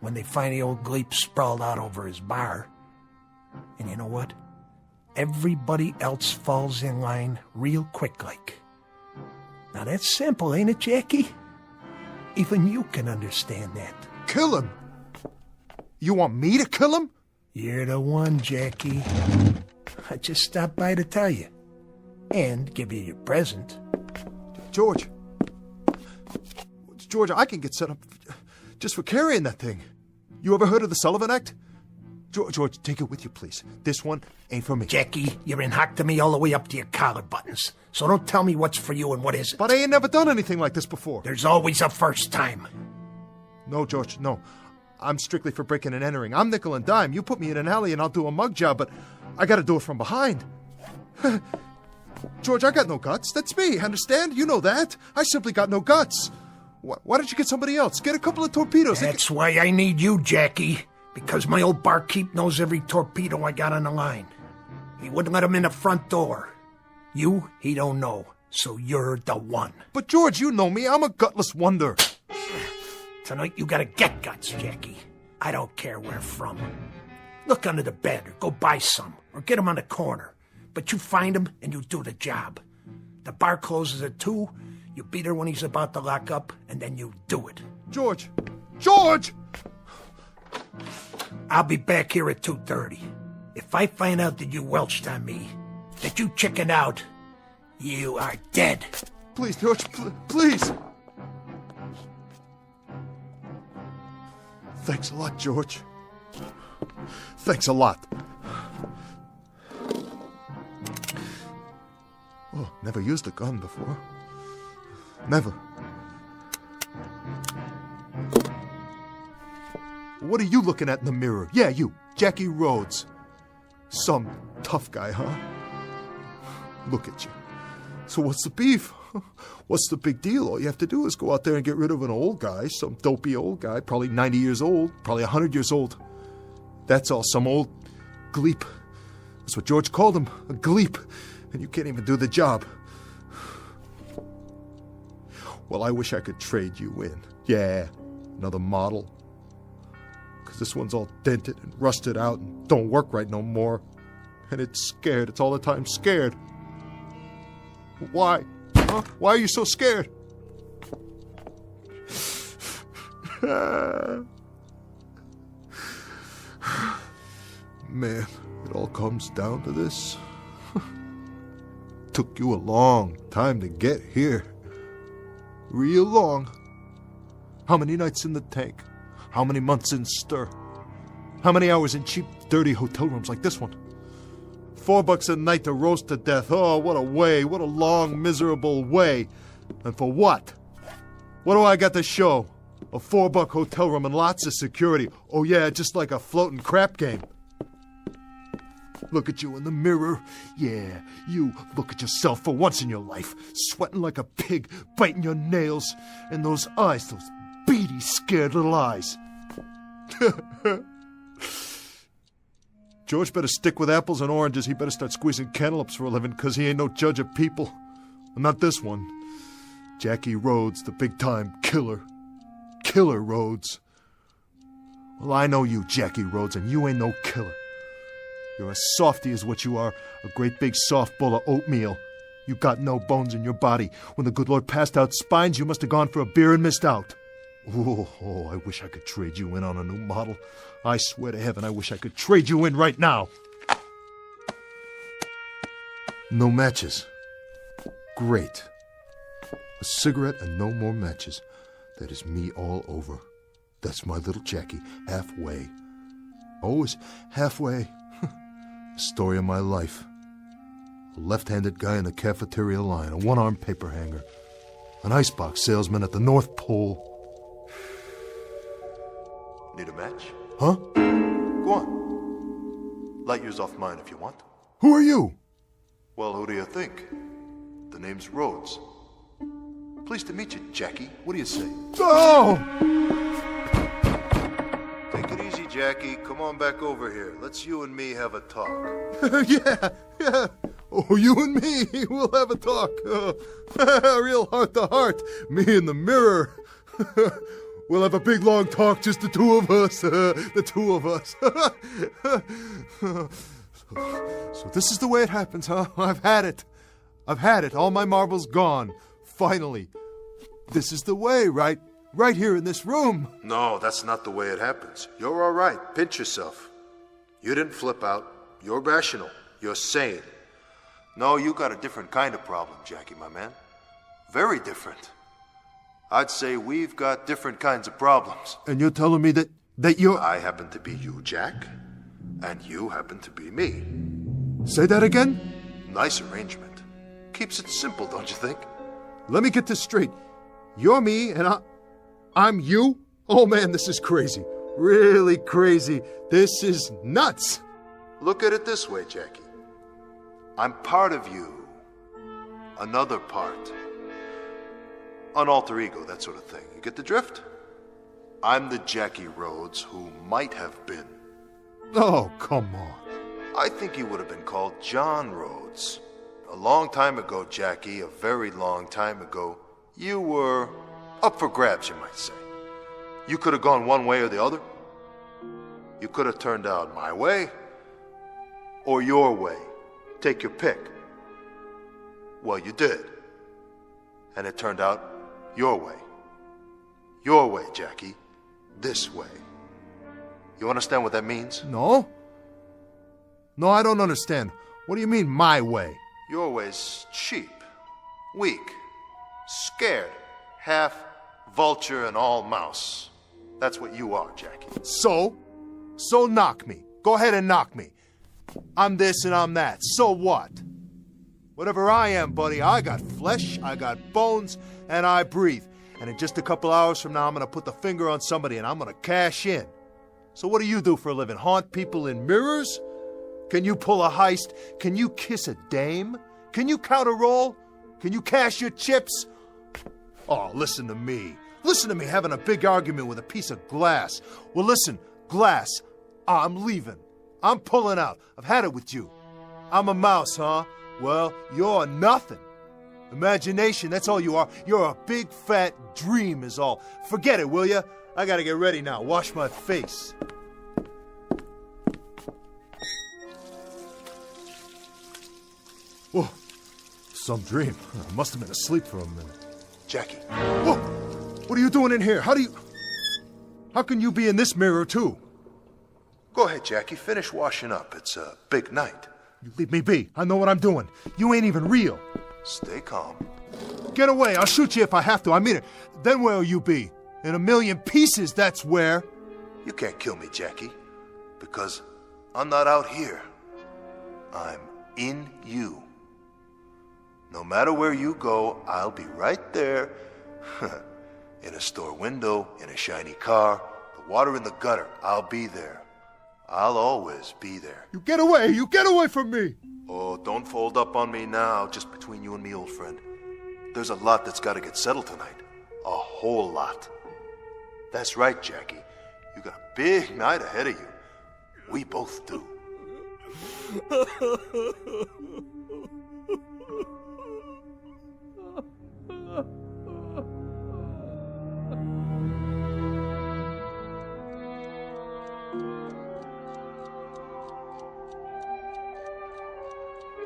when they find the old gleep sprawled out over his bar. And you know what? Everybody else falls in line real quick like. Now that's simple, ain't it, Jackie? Even you can understand that. Kill him? You want me to kill him? You're the one, Jackie. I just stopped by to tell you. And give you your present. George, I can get set up just for carrying that thing. You ever heard of the Sullivan Act? George, take it with you, please. This one ain't for me. Jackie, you're in hock to me all the way up to your collar buttons. So don't tell me what's for you and what isn't. But I ain't never done anything like this before. There's always a first time. No, George, no. I'm strictly for breaking and entering. I'm nickel and dime. You put me in an alley and I'll do a mug job, but I gotta do it from behind. George, I got no guts. That's me, understand? You know that. I simply got no guts. Why don't you get somebody else? Get a couple of torpedoes. That's why I need you, Jackie. Because my old barkeep knows every torpedo I got on the line. He wouldn't let him in the front door. You, he don't know. So you're the one. But George, you know me. I'm a gutless wonder. Tonight you gotta get guts, Jackie. I don't care where from. Look under the bed or go buy some. Or get them on the corner. But you find him and you do the job. The bar closes at 2. You beat her when he's about to lock up, and then you do it. George! George! I'll be back here at 2:30. If I find out that you welched on me, that you chickened out, you are dead. Please, George, please. Thanks a lot, George. Thanks a lot. Oh, never used a gun before. Never. What are you looking at in the mirror? Yeah, you, Jackie Rhodes. Some tough guy, huh? Look at you. So what's the beef? What's the big deal? All you have to do is go out there and get rid of an old guy, some dopey old guy, probably 90 years old, probably 100 years old. That's all, some old gleep. That's what George called him, a gleep. And you can't even do the job. Well, I wish I could trade you in. Yeah, another model. Because this one's all dented and rusted out and don't work right no more. And it's scared. It's all the time scared. Why? Huh? Why are you so scared? Man, it all comes down to this. Took you a long time to get here. Real long. How many nights in the tank? How many months in stir? How many hours in cheap, dirty hotel rooms like this one? $4 a night to roast to death. Oh, what a way. What a long, miserable way. And for what? What do I got to show? A $4 hotel room and lots of security. Oh yeah, just like a floating crap game. Look at you in the mirror. Yeah, you look at yourself for once in your life. Sweating like a pig, biting your nails. And those eyes, those beady, scared little eyes. George better stick with apples and oranges. He better start squeezing cantaloupes for a living, because he ain't no judge of people. Not this one. Jackie Rhodes, the big-time killer. Killer Rhodes. Well, I know you, Jackie Rhodes, and you ain't no killer. You're a softy is what you are, a great big soft bowl of oatmeal. You got no bones in your body. When the good Lord passed out spines, you must have gone for a beer and missed out. Oh, I wish I could trade you in on a new model. I swear to heaven, I wish I could trade you in right now. No matches. Great. A cigarette and no more matches. That is me all over. That's my little Jackie, halfway. Always halfway. Story of my life. A left-handed guy in the cafeteria line, a one-armed paper hanger, an icebox salesman at the North Pole. Need a match? Huh? Go on. Light yours off mine if you want. Who are you? Well, who do you think? The name's Rhodes. Pleased to meet you, Jackie. What do you say? Oh! Take it easy, Jackie. Come on back over here. Let's you and me have a talk. Yeah. Oh, you and me, we'll have a talk. Real heart to heart. Me in the mirror. We'll have a big, long talk, just the two of us. The two of us. So this is the way it happens, huh? I've had it. All my marbles gone. Finally. This is the way, right? Right here in this room. No, that's not the way it happens. You're all right. Pinch yourself. You didn't flip out. You're rational. You're sane. No, you got a different kind of problem, Jackie, my man. Very different. I'd say we've got different kinds of problems. And you're telling me that you're... I happen to be you, Jack, and you happen to be me. Say that again? Nice arrangement. Keeps it simple, don't you think? Let me get this straight. You're me, and I'm you? Oh, man, this is crazy. Really crazy. This is nuts. Look at it this way, Jackie. I'm part of you. Another part. An alter ego, that sort of thing. You get the drift? I'm the Jackie Rhodes who might have been. Oh, come on. I think he would have been called John Rhodes. A long time ago, Jackie, a very long time ago, you were up for grabs, you might say. You could have gone one way or the other. You could have turned out my way or your way. Take your pick. Well, you did. And it turned out your way. Your way, Jackie. This way. You understand what that means? No. No, I don't understand. What do you mean, my way? Your way's cheap, weak, scared, half vulture and all mouse. That's what you are, Jackie. So knock me. Go ahead and knock me. I'm this and I'm that. So what? Whatever I am, buddy, I got flesh, I got bones, and I breathe. And in just a couple hours from now, I'm going to put the finger on somebody and I'm going to cash in. So what do you do for a living? Haunt people in mirrors? Can you pull a heist? Can you kiss a dame? Can you count a roll? Can you cash your chips? Oh, listen to me. Listen to me having a big argument with a piece of glass. Well, listen, glass, I'm leaving. I'm pulling out. I've had it with you. I'm a mouse, huh? Well, you're nothing. Imagination, that's all you are. You're a big fat dream is all. Forget it, will ya? I gotta get ready now. Wash my face. Whoa, some dream. I must have been asleep for a minute. Jackie. Whoa, what are you doing in here? How can you be in this mirror too? Go ahead, Jackie. Finish washing up. It's a big night. You leave me be. I know what I'm doing. You ain't even real. Stay calm. Get away. I'll shoot you if I have to. I mean it. Then where'll you be? In a million pieces, that's where. You can't kill me, Jackie, because I'm not out here. I'm in you. No matter where you go, I'll be right there. In a store window, in a shiny car, the water in the gutter, I'll be there. I'll always be there. You get away! You get away from me! Oh, don't fold up on me now, just between you and me, old friend. There's a lot that's got to get settled tonight. A whole lot. That's right, Jackie. You got a big night ahead of you. We both do.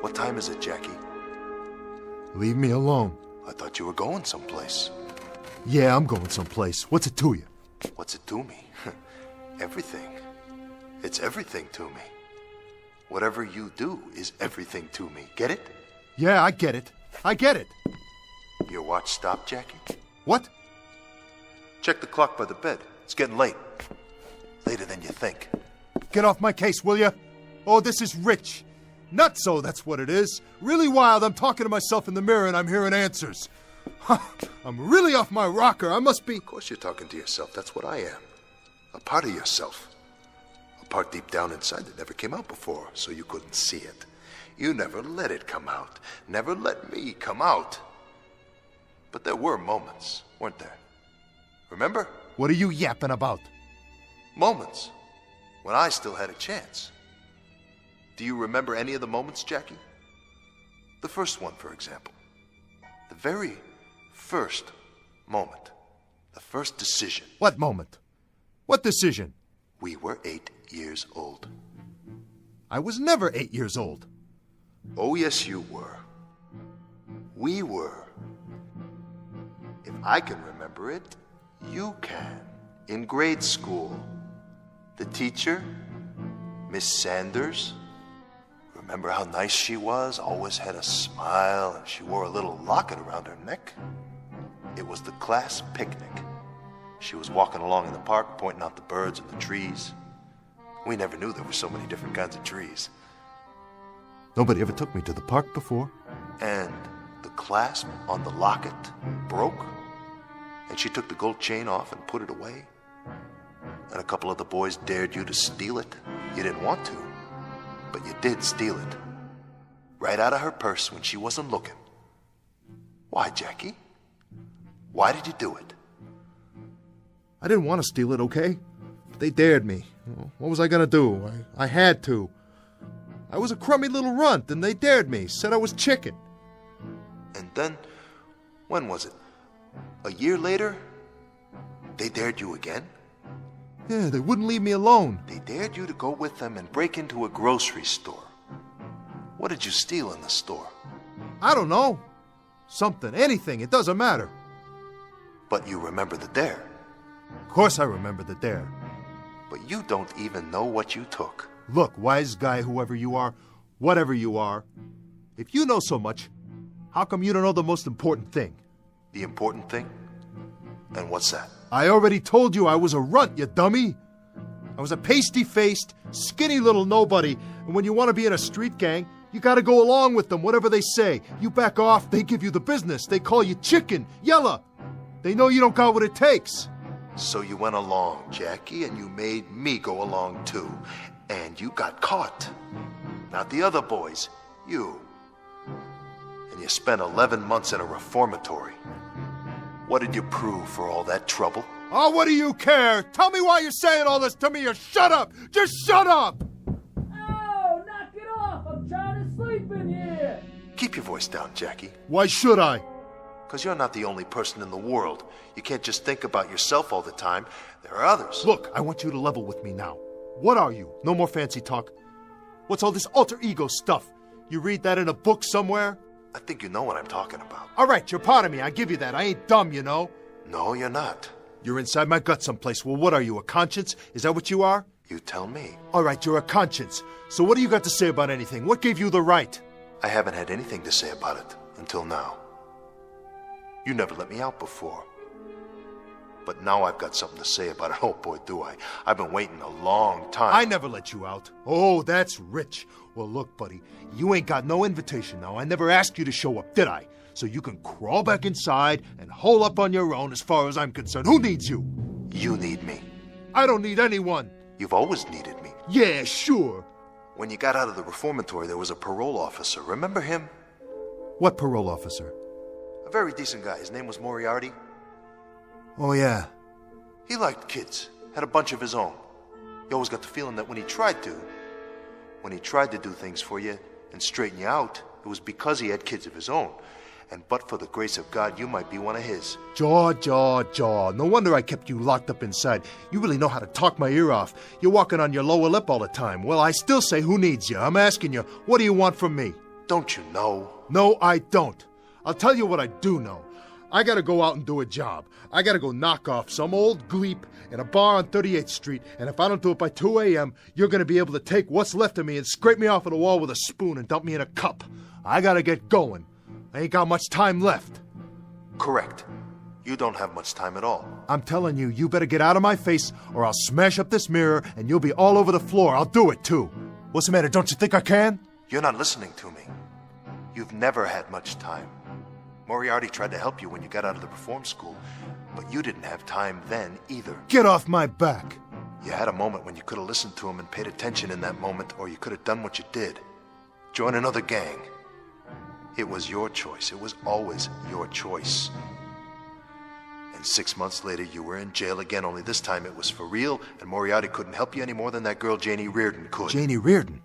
What time is it, Jackie? Leave me alone. I thought you were going someplace. Yeah, I'm going someplace. What's it to you? What's it to me? Everything. It's everything to me. Whatever you do is everything to me. Get it? Yeah, I get it. I get it. Your watch stopped, Jackie? What? Check the clock by the bed. It's getting late. Later than you think. Get off my case, will you? Oh, this is rich. Nutso, that's what it is. Really wild. I'm talking to myself in the mirror and I'm hearing answers. I'm really off my rocker. I must be... Of course you're talking to yourself. That's what I am. A part of yourself. A part deep down inside that never came out before, so you couldn't see it. You never let it come out. Never let me come out. But there were moments, weren't there? Remember? What are you yapping about? Moments. When I still had a chance. Do you remember any of the moments, Jackie? The first one, for example. The very first moment. The first decision. What moment? What decision? We were 8 years old. I was never 8 years old. Oh, yes, you were. We were. If I can remember it, you can. In grade school. The teacher, Miss Sanders. Remember how nice she was? Always had a smile, and she wore a little locket around her neck. It was the class picnic. She was walking along in the park, pointing out the birds and the trees. We never knew there were so many different kinds of trees. Nobody ever took me to the park before. And the clasp on the locket broke, and she took the gold chain off and put it away. And a couple of the boys dared you to steal it. You didn't want to, but you did steal it. Right out of her purse when she wasn't looking. Why, Jackie? Why did you do it? I didn't want to steal it, okay? But they dared me. What was I going to do? I had to. I was a crummy little runt, and they dared me, said I was chicken. And then, when was it? A year later? They dared you again? Yeah, they wouldn't leave me alone. They dared you to go with them and break into a grocery store. What did you steal in the store? I don't know. Something, anything, it doesn't matter. But you remember the dare. Of course I remember the dare. But you don't even know what you took. Look, wise guy, whoever you are, whatever you are, if you know so much, how come you don't know the most important thing? The important thing? And what's that? I already told you I was a runt, you dummy. I was a pasty-faced, skinny little nobody, and when you want to be in a street gang, you gotta go along with them, whatever they say. You back off, they give you the business. They call you chicken, yella. They know you don't got what it takes. So you went along, Jackie, and you made me go along too. And you got caught. Not the other boys, you. And you spent 11 months in a reformatory. What did you prove for all that trouble? Oh, what do you care? Tell me why you're saying all this to me, or shut up! Just shut up! Oh, knock it off! I'm trying to sleep in here! Keep your voice down, Jackie. Why should I? Because you're not the only person in the world. You can't just think about yourself all the time. There are others. Look, I want you to level with me now. What are you? No more fancy talk. What's all this alter ego stuff? You read that in a book somewhere? I think you know what I'm talking about. All right, you're part of me. I give you that. I ain't dumb, you know. No, you're not. You're inside my gut someplace. Well, what are you, a conscience? Is that what you are? You tell me. All right, you're a conscience. So what do you got to say about anything? What gave you the right? I haven't had anything to say about it until now. You never let me out before. But now I've got something to say about it. Oh, boy, do I. I've been waiting a long time. I never let you out. Oh, that's rich. Well, look, buddy, you ain't got no invitation now. I never asked you to show up, did I? So you can crawl back inside and hole up on your own as far as I'm concerned. Who needs you? You need me. I don't need anyone. You've always needed me. Yeah, sure. When you got out of the reformatory, there was a parole officer. Remember him? What parole officer? A very decent guy. His name was Moriarty. Oh, yeah. He liked kids. Had a bunch of his own. You always got the feeling that when he tried to do things for you and straighten you out, it was because he had kids of his own. And but for the grace of God, you might be one of his. Jaw. No wonder I kept you locked up inside. You really know how to talk my ear off. You're walking on your lower lip all the time. Well, I still say, who needs you? I'm asking you, what do you want from me? Don't you know? No, I don't. I'll tell you what I do know. I gotta go out and do a job. I gotta go knock off some old gleep in a bar on 38th Street, and if I don't do it by 2 a.m., you're gonna be able to take what's left of me and scrape me off of the wall with a spoon and dump me in a cup. I gotta get going. I ain't got much time left. Correct. You don't have much time at all. I'm telling you, you better get out of my face or I'll smash up this mirror and you'll be all over the floor. I'll do it, too. What's the matter? Don't you think I can? You're not listening to me. You've never had much time. Moriarty tried to help you when you got out of the reform school, but you didn't have time then either. Get off my back! You had a moment when you could have listened to him and paid attention in that moment, or you could have done what you did. Join another gang. It was your choice. It was always your choice. And 6 months later, you were in jail again, only this time it was for real, and Moriarty couldn't help you any more than that girl Janie Reardon could. Janie Reardon?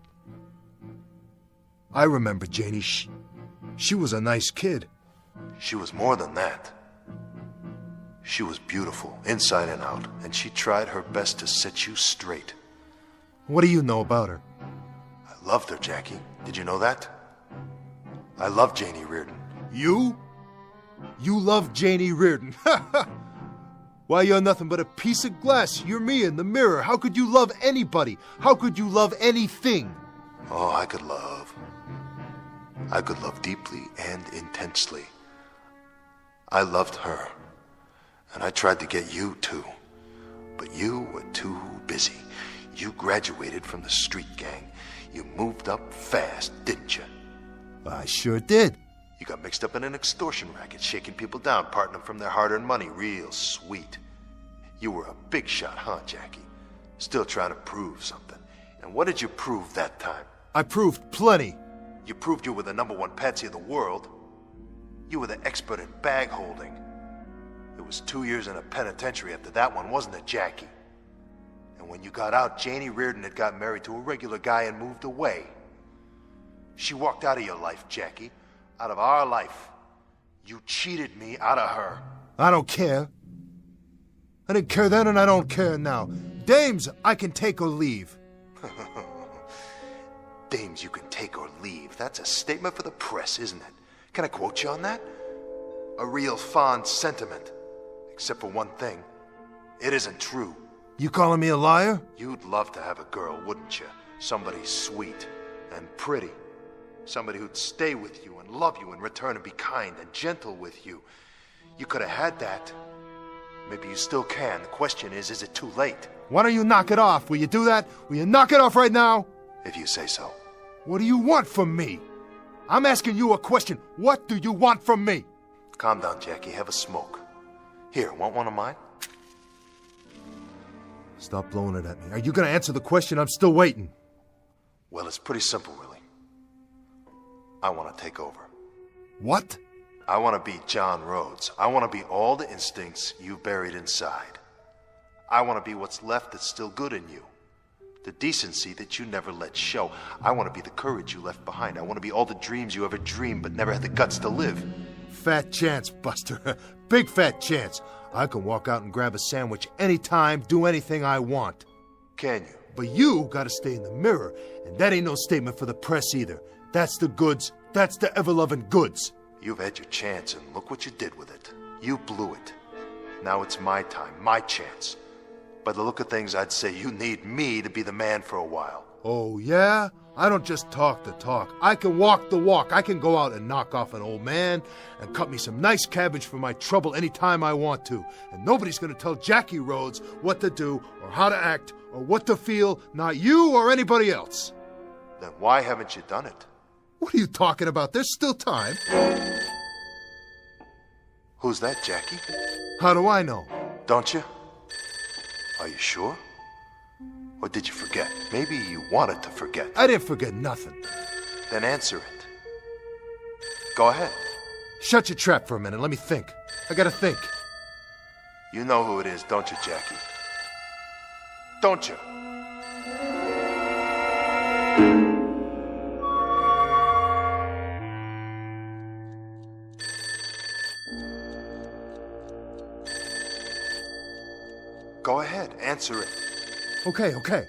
I remember Janie. She was a nice kid. She was more than that. She was beautiful, inside and out, and she tried her best to set you straight. What do you know about her? I loved her, Jackie. Did you know that? I love Janie Reardon. You? You love Janie Reardon? Why, you're nothing but a piece of glass. You're me in the mirror. How could you love anybody? How could you love anything? Oh, I could love. I could love deeply and intensely. I loved her. And I tried to get you, too. But you were too busy. You graduated from the street gang. You moved up fast, didn't you? I sure did. You got mixed up in an extortion racket, shaking people down, parting them from their hard-earned money. Real sweet. You were a big shot, huh, Jackie? Still trying to prove something. And what did you prove that time? I proved plenty. You proved you were the #1 patsy of the world. You were the expert in bag holding. It was 2 years in a penitentiary after that one, wasn't it, Jackie? And when you got out, Janie Reardon had got married to a regular guy and moved away. She walked out of your life, Jackie. Out of our life. You cheated me out of her. I don't care. I didn't care then and I don't care now. Dames, I can take or leave. Dames you can take or leave. That's a statement for the press, isn't it? Can I quote you on that? A real fond sentiment. Except for one thing. It isn't true. You calling me a liar? You'd love to have a girl, wouldn't you? Somebody sweet and pretty. Somebody who'd stay with you and love you in return and be kind and gentle with you. You could have had that. Maybe you still can. The question is it too late? Why don't you knock it off? Will you do that? Will you knock it off right now? If you say so. What do you want from me? I'm asking you a question. What do you want from me? Calm down, Jackie. Have a smoke. Here, want one of mine? Stop blowing it at me. Are you going to answer the question? I'm still waiting. Well, it's pretty simple, really. I want to take over. What? I want to be John Rhodes. I want to be all the instincts you've buried inside. I want to be what's left that's still good in you. The decency that you never let show. I want to be the courage you left behind. I want to be all the dreams you ever dreamed but never had the guts to live. Fat chance, Buster. Big fat chance. I can walk out and grab a sandwich anytime, do anything I want. Can you? But you gotta stay in the mirror, and that ain't no statement for the press either. That's the goods. That's the ever-loving goods. You've had your chance, and look what you did with it. You blew it. Now it's my time, my chance. By the look of things, I'd say you need me to be the man for a while. Oh, yeah? I don't just talk the talk. I can walk the walk. I can go out and knock off an old man and cut me some nice cabbage for my trouble anytime I want to. And nobody's going to tell Jackie Rhodes what to do or how to act or what to feel, not you or anybody else. Then why haven't you done it? What are you talking about? There's still time. Who's that, Jackie? How do I know? Don't you? Are you sure? Or did you forget? Maybe you wanted to forget. I didn't forget nothing. Then answer it. Go ahead. Shut your trap for a minute. Let me think. I gotta think. You know who it is, don't you, Jackie? Don't you? Go ahead, answer it. Okay.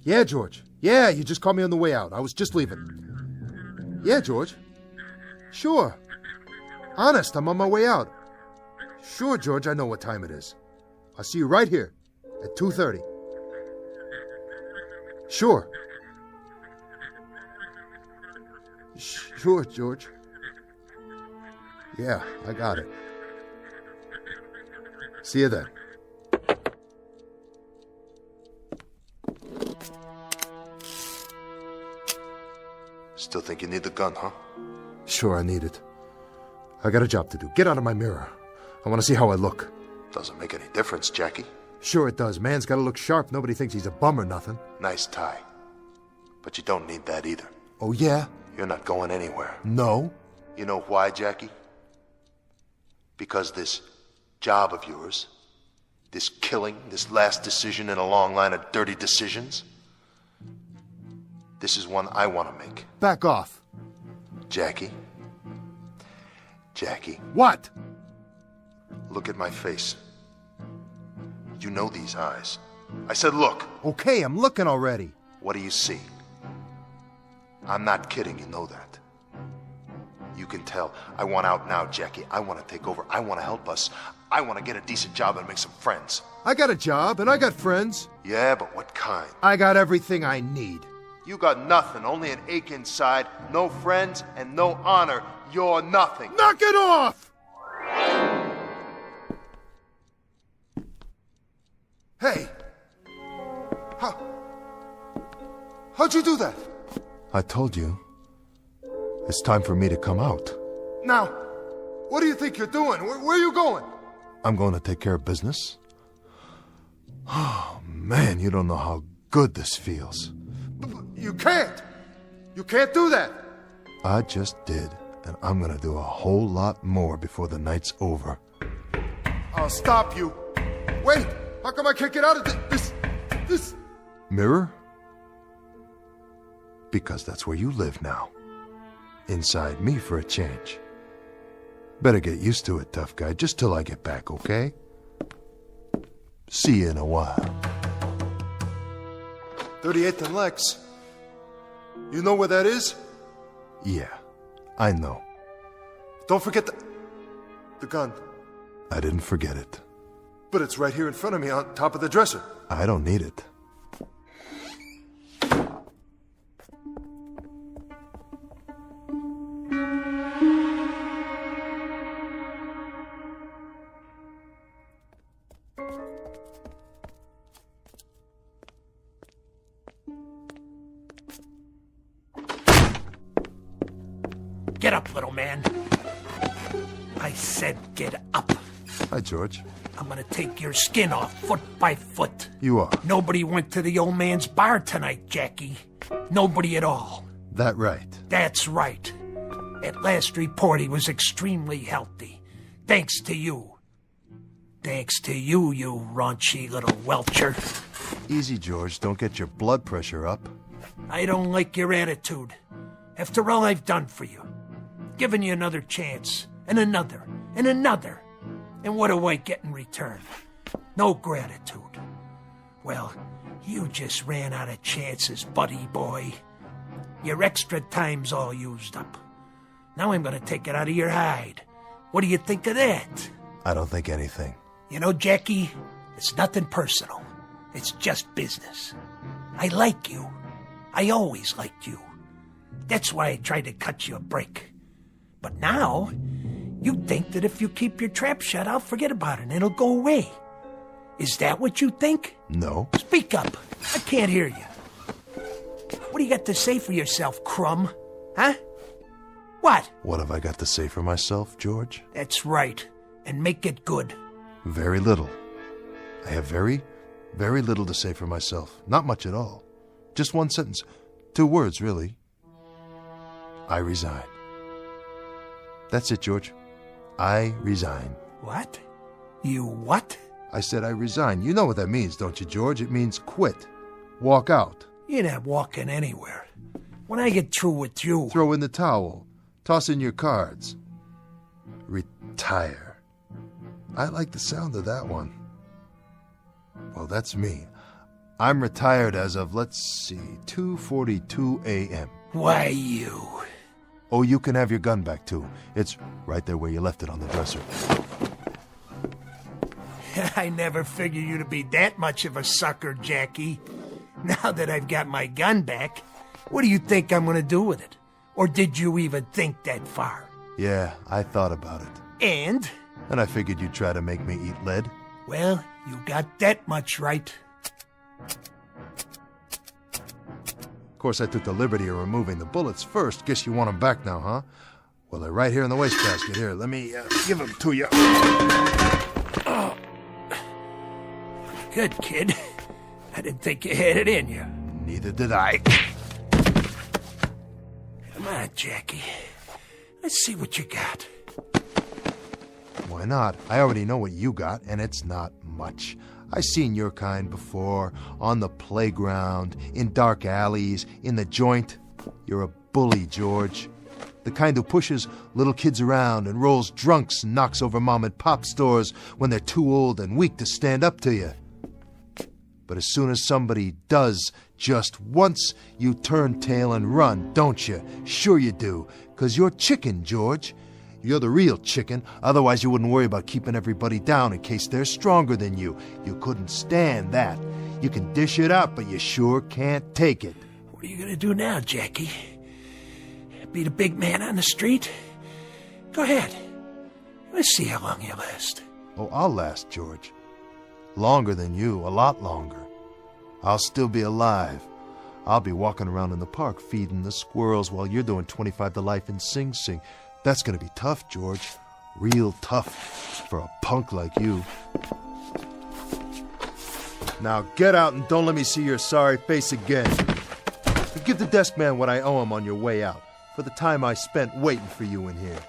Yeah, George. Yeah, you just called me on the way out. I was just leaving. Yeah, George. Sure. Honest, I'm on my way out. Sure, George, I know what time it is. I'll see you right here at 2:30. Sure. Sure, George. Yeah, I got it. See you then. Still think you need the gun, huh? Sure, I need it. I got a job to do. Get out of my mirror. I want to see how I look. Doesn't make any difference, Jackie. Sure it does. Man's got to look sharp. Nobody thinks he's a bum or nothing. Nice tie. But you don't need that either. Oh, yeah? You're not going anywhere. No. You know why, Jackie? Because this job of yours, this killing, this last decision in a long line of dirty decisions, this is one I want to make. Back off. Jackie. Jackie. What? Look at my face. You know these eyes. I said look. Okay, I'm looking already. What do you see? I'm not kidding, you know that. You can tell. I want out now, Jackie. I want to take over. I want to help us. I want to get a decent job and make some friends. I got a job and I got friends. Yeah, but what kind? I got everything I need. You got nothing, only an ache inside, no friends, and no honor. You're nothing. Knock it off! Hey! How'd you do that? I told you. It's time for me to come out. Now, what do you think you're doing? Where are you going? I'm going to take care of business. Oh, man, you don't know how good this feels. You can't! You can't do that! I just did, and I'm going to do a whole lot more before the night's over. I'll stop you. Wait! How come I can't get out of this? Mirror? Because that's where you live now. Inside me for a change. Better get used to it, tough guy, just till I get back, okay? See you in a while. 38th and Lex. You know where that is? Yeah, I know. Don't forget the gun. I didn't forget it. But it's right here in front of me on top of the dresser. I don't need it. Get up, little man. I said get up. Hi, George. I'm gonna take your skin off, foot by foot. You are. Nobody went to the old man's bar tonight, Jackie. Nobody at all. That right. That's right. At last report, he was extremely healthy. Thanks to you. Thanks to you, you raunchy little welcher. Easy, George. Don't get your blood pressure up. I don't like your attitude. After all I've done for you. Given you another chance, and another, and another. And what do I get in return? No gratitude. Well, you just ran out of chances, buddy boy. Your extra time's all used up. Now I'm gonna take it out of your hide. What do you think of that? I don't think anything. You know, Jackie, it's nothing personal. It's just business. I like you. I always liked you. That's why I tried to cut you a break. But now, you think that if you keep your trap shut, I'll forget about it and it'll go away. Is that what you think? No. Speak up. I can't hear you. What do you got to say for yourself, crumb? Huh? What? What have I got to say for myself, George? That's right. And make it good. Very little. I have very, very little to say for myself. Not much at all. Just one sentence. 2 words, really. I resign. That's it, George. I resign. What? You what? I said I resign. You know what that means, don't you, George? It means quit. Walk out. You're not walking anywhere. When I get through with you... Throw in the towel. Toss in your cards. Retire. I like the sound of that one. Well, that's me. I'm retired as of, let's see, 2:42 a.m. Why, you... Oh, you can have your gun back, too. It's right there where you left it on the dresser. I never figured you to be that much of a sucker, Jackie. Now that I've got my gun back, what do you think I'm going to do with it? Or did you even think that far? Yeah, I thought about it. And? And I figured you'd try to make me eat lead. Well, you got that much right. Of course, I took the liberty of removing the bullets first. Guess you want them back now, huh? Well, they're right here in the wastebasket. Here, let me give them to you. Oh. Good, kid. I didn't think you had it in you. Neither did I. Come on, Jackie. Let's see what you got. Why not? I already know what you got, and it's not much. I've seen your kind before, on the playground, in dark alleys, in the joint. You're a bully, George. The kind who pushes little kids around and rolls drunks and knocks over mom-and-pop stores when they're too old and weak to stand up to you. But as soon as somebody does just once, you turn tail and run, don't you? Sure you do, 'cause you're chicken, George. You're the real chicken, otherwise you wouldn't worry about keeping everybody down in case they're stronger than you. You couldn't stand that. You can dish it up, but you sure can't take it. What are you gonna do now, Jackie? Be the big man on the street? Go ahead. Let's see how long you last. Oh, I'll last, George. Longer than you, a lot longer. I'll still be alive. I'll be walking around in the park feeding the squirrels while you're doing 25 to life in Sing Sing. That's gonna be tough, George. Real tough for a punk like you. Now get out and don't let me see your sorry face again. Give the desk man what I owe him on your way out, for the time I spent waiting for you in here.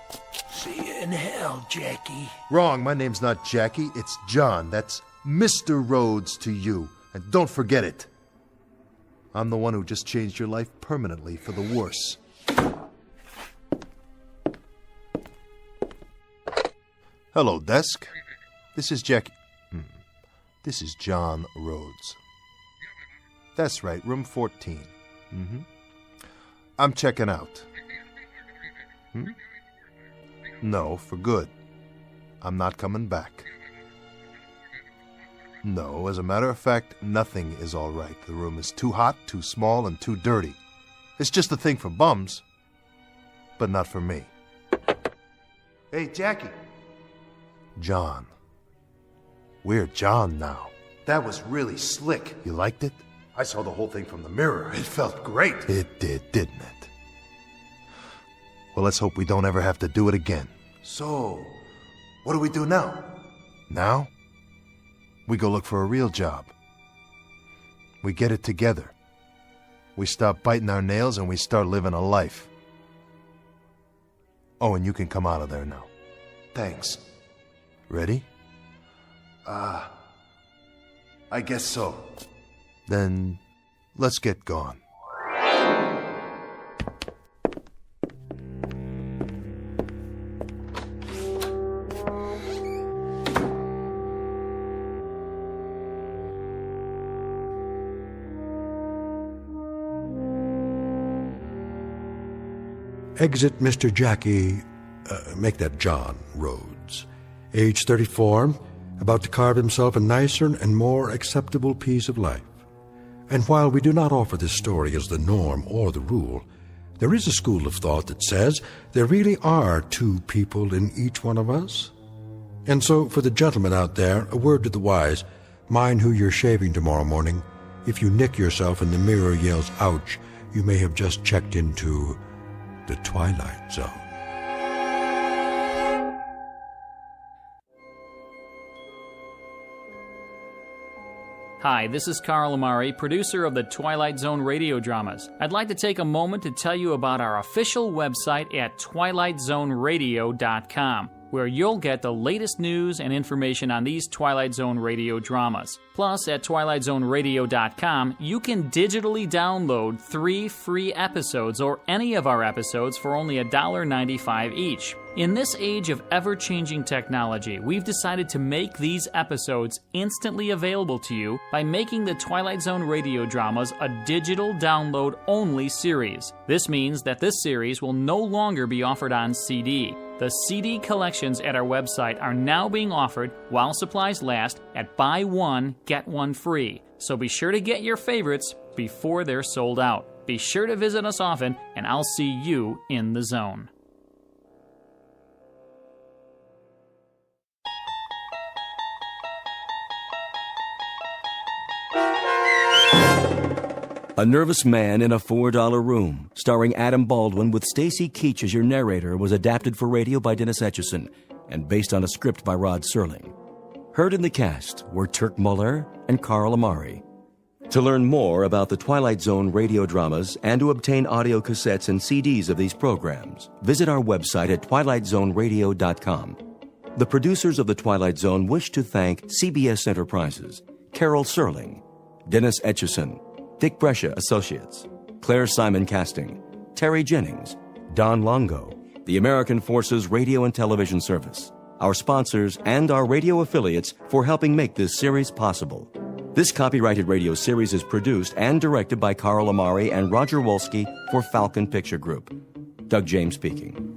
See you in hell, Jackie. Wrong, my name's not Jackie, it's John. That's Mr. Rhodes to you. And don't forget it. I'm the one who just changed your life permanently for the worse. Hello, desk. This is Jackie. This is John Rhodes. That's right, room 14. I'm checking out. No, for good. I'm not coming back. No, as a matter of fact, nothing is all right. The room is too hot, too small, and too dirty. It's just a thing for bums, but not for me. Hey, Jackie. John. We're John now. That was really slick. You liked it? I saw the whole thing from the mirror. It felt great. It did, didn't it? Well, let's hope we don't ever have to do it again. So, what do we do now? Now? We go look for a real job. We get it together. We stop biting our nails and we start living a life. Oh, and you can come out of there now. Thanks. Ready? I guess so. Then, let's get gone. Exit Mr. Jackie, make that John Rhodes, age 34, about to carve himself a nicer and more acceptable piece of life. And while we do not offer this story as the norm or the rule, there is a school of thought that says there really are two people in each one of us. And so, for the gentlemen out there, a word to the wise, mind who you're shaving tomorrow morning. If you nick yourself and the mirror yells, ouch, you may have just checked into the Twilight Zone. Hi, this is Carl Amari, producer of the Twilight Zone radio dramas. I'd like to take a moment to tell you about our official website at twilightzoneradio.com, where you'll get the latest news and information on these Twilight Zone radio dramas. Plus, at twilightzoneradio.com, you can digitally download 3 free episodes or any of our episodes for only $1.95 each. In this age of ever-changing technology, we've decided to make these episodes instantly available to you by making the Twilight Zone radio dramas a digital download-only series. This means that this series will no longer be offered on CD. The CD collections at our website are now being offered, while supplies last, at buy one, get one free. So be sure to get your favorites before they're sold out. Be sure to visit us often, and I'll see you in the zone. A Nervous Man in a $4 Room, starring Adam Baldwin with Stacy Keach as your narrator, was adapted for radio by Dennis Etchison and based on a script by Rod Serling. Heard in the cast were Turk Muller and Carl Amari. To learn more about the Twilight Zone radio dramas and to obtain audio cassettes and CDs of these programs, visit our website at twilightzoneradio.com. The producers of The Twilight Zone wish to thank CBS Enterprises, Carol Serling, Dennis Etchison, Dick Brescia Associates, Claire Simon Casting, Terry Jennings, Don Longo, the American Forces Radio and Television Service, our sponsors, and our radio affiliates for helping make this series possible. This copyrighted radio series is produced and directed by Carl Amari and Roger Wolski for Falcon Picture Group. Doug James speaking.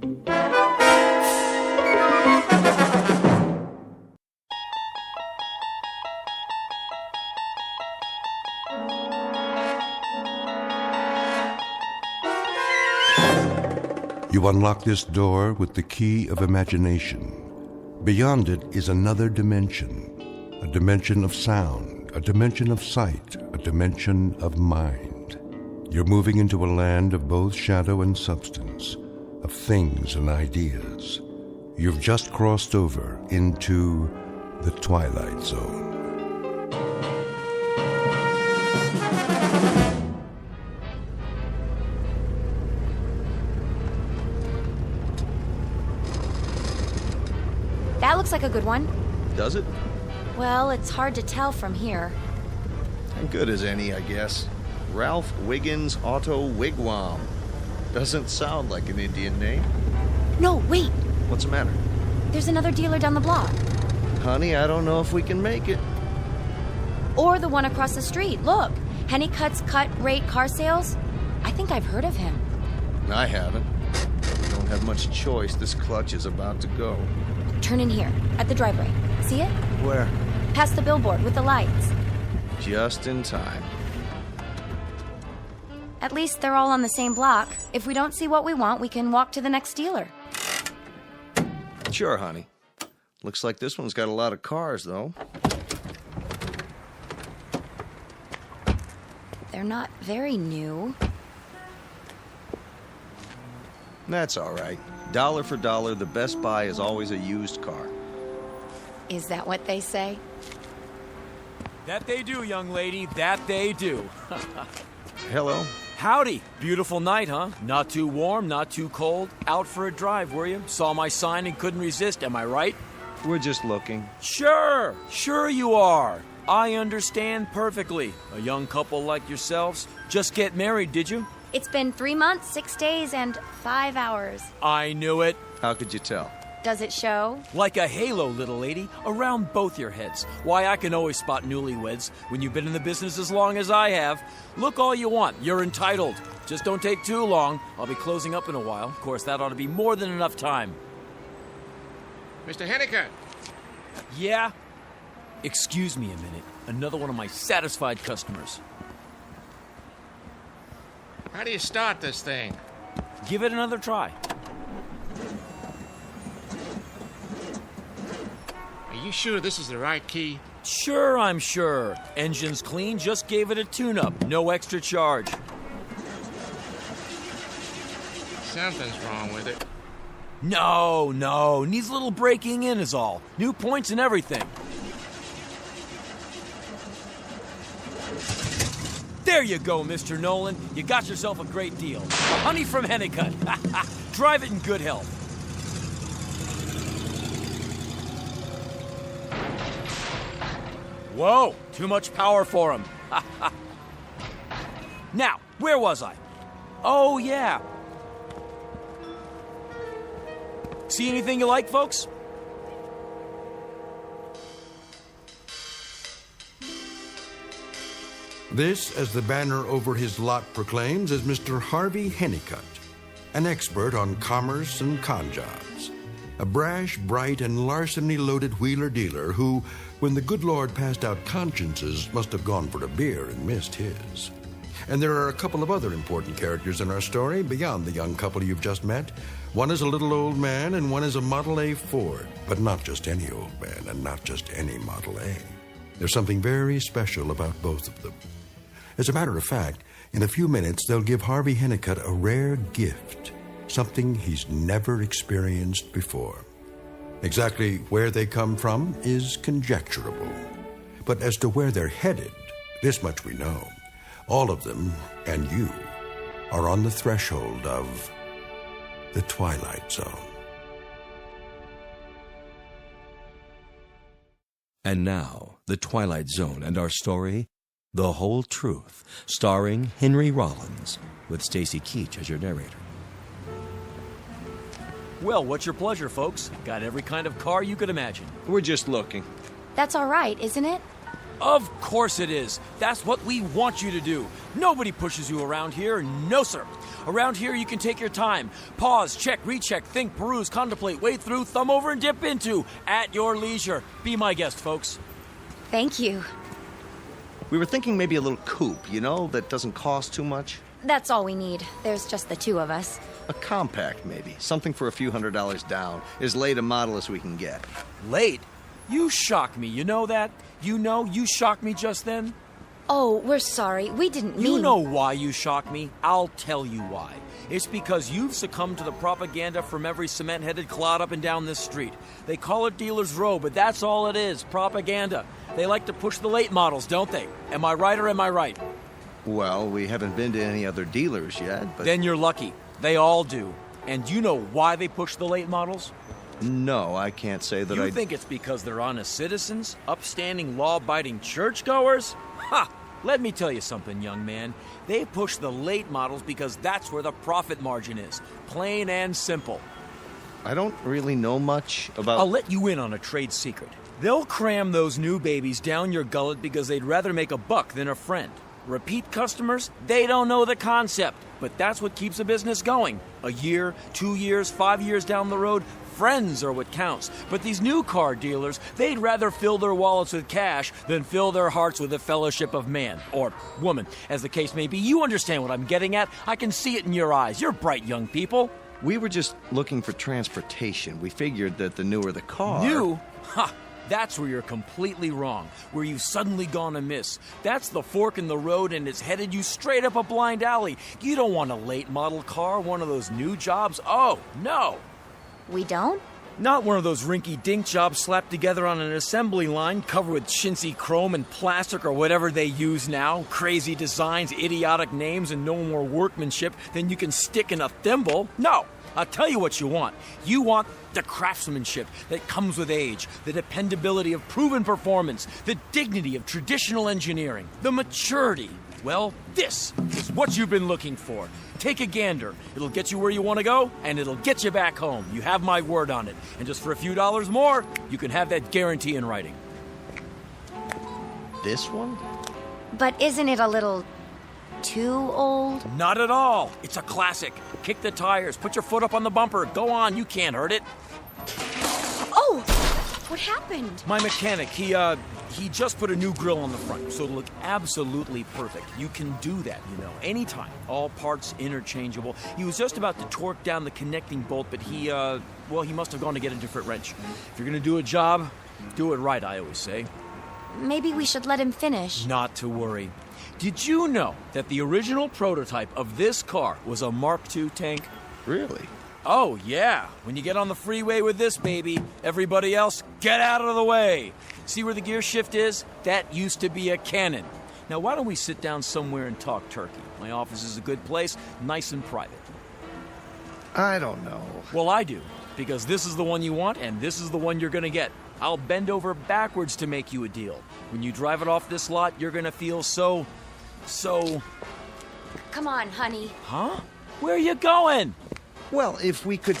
You unlock this door with the key of imagination. Beyond it is another dimension, a dimension of sound, a dimension of sight, a dimension of mind. You're moving into a land of both shadow and substance, of things and ideas. You've just crossed over into the Twilight Zone. That looks like a good one. Does it? Well, it's hard to tell from here. And good as any, I guess. Ralph Wiggins Auto Wigwam. Doesn't sound like an Indian name. No, wait. What's the matter? There's another dealer down the block. Honey, I don't know if we can make it. Or the one across the street. Look. Hennicut's Cut Rate Car Sales. I think I've heard of him. I haven't. We don't have much choice. This clutch is about to go. Turn in here, at the driveway. See it? Where? Past the billboard with the lights. Just in time. At least they're all on the same block. If we don't see what we want, we can walk to the next dealer. Sure, honey. Looks like this one's got a lot of cars, though. They're not very new. That's all right. Dollar for dollar, the best buy is always a used car. Is that what they say? That they do, young lady. That they do. Hello. Howdy. Beautiful night, huh? Not too warm, not too cold. Out for a drive, were you? Saw my sign and couldn't resist, am I right? We're just looking. Sure you are. I understand perfectly. A young couple like yourselves. Just get married, did you? It's been 3 months, 6 days, and 5 hours. I knew it. How could you tell? Does it show? Like a halo, little lady, around both your heads. Why, I can always spot newlyweds when you've been in the business as long as I have. Look all you want. You're entitled. Just don't take too long. I'll be closing up in a while. Of course, that ought to be more than enough time. Mr. Henniker! Yeah? Excuse me a minute. Another one of my satisfied customers. How do you start this thing? Give it another try. Are you sure this is the right key? Sure, I'm sure. Engine's clean, just gave it a tune-up. No extra charge. Something's wrong with it. No. Needs a little breaking in is all. New points and everything. There you go, Mr. Nolan. You got yourself a great deal. Honey from Hennicut. Drive it in good health. Whoa, too much power for him. Now, where was I? Oh, yeah. See anything you like, folks? This, as the banner over his lot proclaims, is Mr. Harvey Hennicut, an expert on commerce and con jobs. A brash, bright, and larceny-loaded wheeler-dealer who, when the good Lord passed out consciences, must have gone for a beer and missed his. And there are a couple of other important characters in our story beyond the young couple you've just met. One is a little old man and one is a Model A Ford, but not just any old man and not just any Model A. There's something very special about both of them. As a matter of fact, In a few minutes, they'll give Harvey Hennicutt a rare gift, something he's never experienced before. Exactly where they come from is conjecturable. But as to where they're headed, this much we know. All of them, and you, are on the threshold of the Twilight Zone. And now, The Twilight Zone and our story, The Whole Truth, starring Henry Rollins, with Stacy Keach as your narrator. Well, what's your pleasure, folks? Got every kind of car you could imagine. We're just looking. That's all right, isn't it? Of course it is. That's what we want you to do. Nobody pushes you around here. No, sir. Around here, you can take your time. Pause, check, recheck, think, peruse, contemplate, wade through, thumb over, and dip into. At your leisure. Be my guest, folks. Thank you. We were thinking maybe a little coupe, that doesn't cost too much. That's all we need. There's just the two of us. A compact, maybe. Something for a few $100s down. As late a model as we can get. Late? You shock me, you know that? You shocked me just then? Oh, we're sorry. We didn't mean... You know why you shocked me. I'll tell you why. It's because you've succumbed to the propaganda from every cement-headed clod up and down this street. They call it Dealer's Row, but that's all it is, propaganda. They like to push the late models, don't they? Am I right or am I right? Well, we haven't been to any other dealers yet, but... Then you're lucky. They all do. And you know why they push the late models? No, I can't say that You think it's because they're honest citizens? Upstanding, law-abiding churchgoers? Ha! Let me tell you something, young man. They push the late models because that's where the profit margin is. Plain and simple. I don't really know much about... I'll let you in on a trade secret. They'll cram those new babies down your gullet because they'd rather make a buck than a friend. Repeat customers, they don't know the concept, but that's what keeps a business going. A year, 2 years, 5 years down the road, friends are what counts. But these new car dealers, they'd rather fill their wallets with cash than fill their hearts with the fellowship of man, or woman, as the case may be. You understand what I'm getting at? I can see it in your eyes. You're bright young people. We were just looking for transportation. We figured that the newer the car... New? Ha! That's where you're completely wrong, where you've suddenly gone amiss. That's the fork in the road and it's headed you straight up a blind alley. You don't want a late model car, one of those new jobs. Oh, no. We don't? Not one of those rinky-dink jobs slapped together on an assembly line, covered with chintzy chrome and plastic or whatever they use now. Crazy designs, idiotic names, and no more workmanship than you can stick in a thimble. No. I'll tell you what you want. You want the craftsmanship that comes with age, the dependability of proven performance, the dignity of traditional engineering, the maturity. Well, this is what you've been looking for. Take a gander. It'll get you where you want to go, and it'll get you back home. You have my word on it. And just for a few dollars more, you can have that guarantee in writing. This one? But isn't it a little... too old? Not at all. It's a classic. Kick the tires, put your foot up on the bumper. Go on, you can't hurt it. Oh! What happened? My mechanic, he just put a new grill on the front, so it'll look absolutely perfect. You can do that, anytime. All parts interchangeable. He was just about to torque down the connecting bolt, but he must have gone to get a different wrench. If you're gonna do a job, do it right, I always say. Maybe we should let him finish. Not to worry. Did you know that the original prototype of this car was a Mark II tank? Really? Oh, yeah. When you get on the freeway with this baby, everybody else, get out of the way. See where the gear shift is? That used to be a cannon. Now, why don't we sit down somewhere and talk turkey? My office is a good place, nice and private. I don't know. Well, I do, because this is the one you want, and this is the one you're going to get. I'll bend over backwards to make you a deal. When you drive it off this lot, you're going to feel so... Come on, honey. Huh? Where are you going? Well, if we could...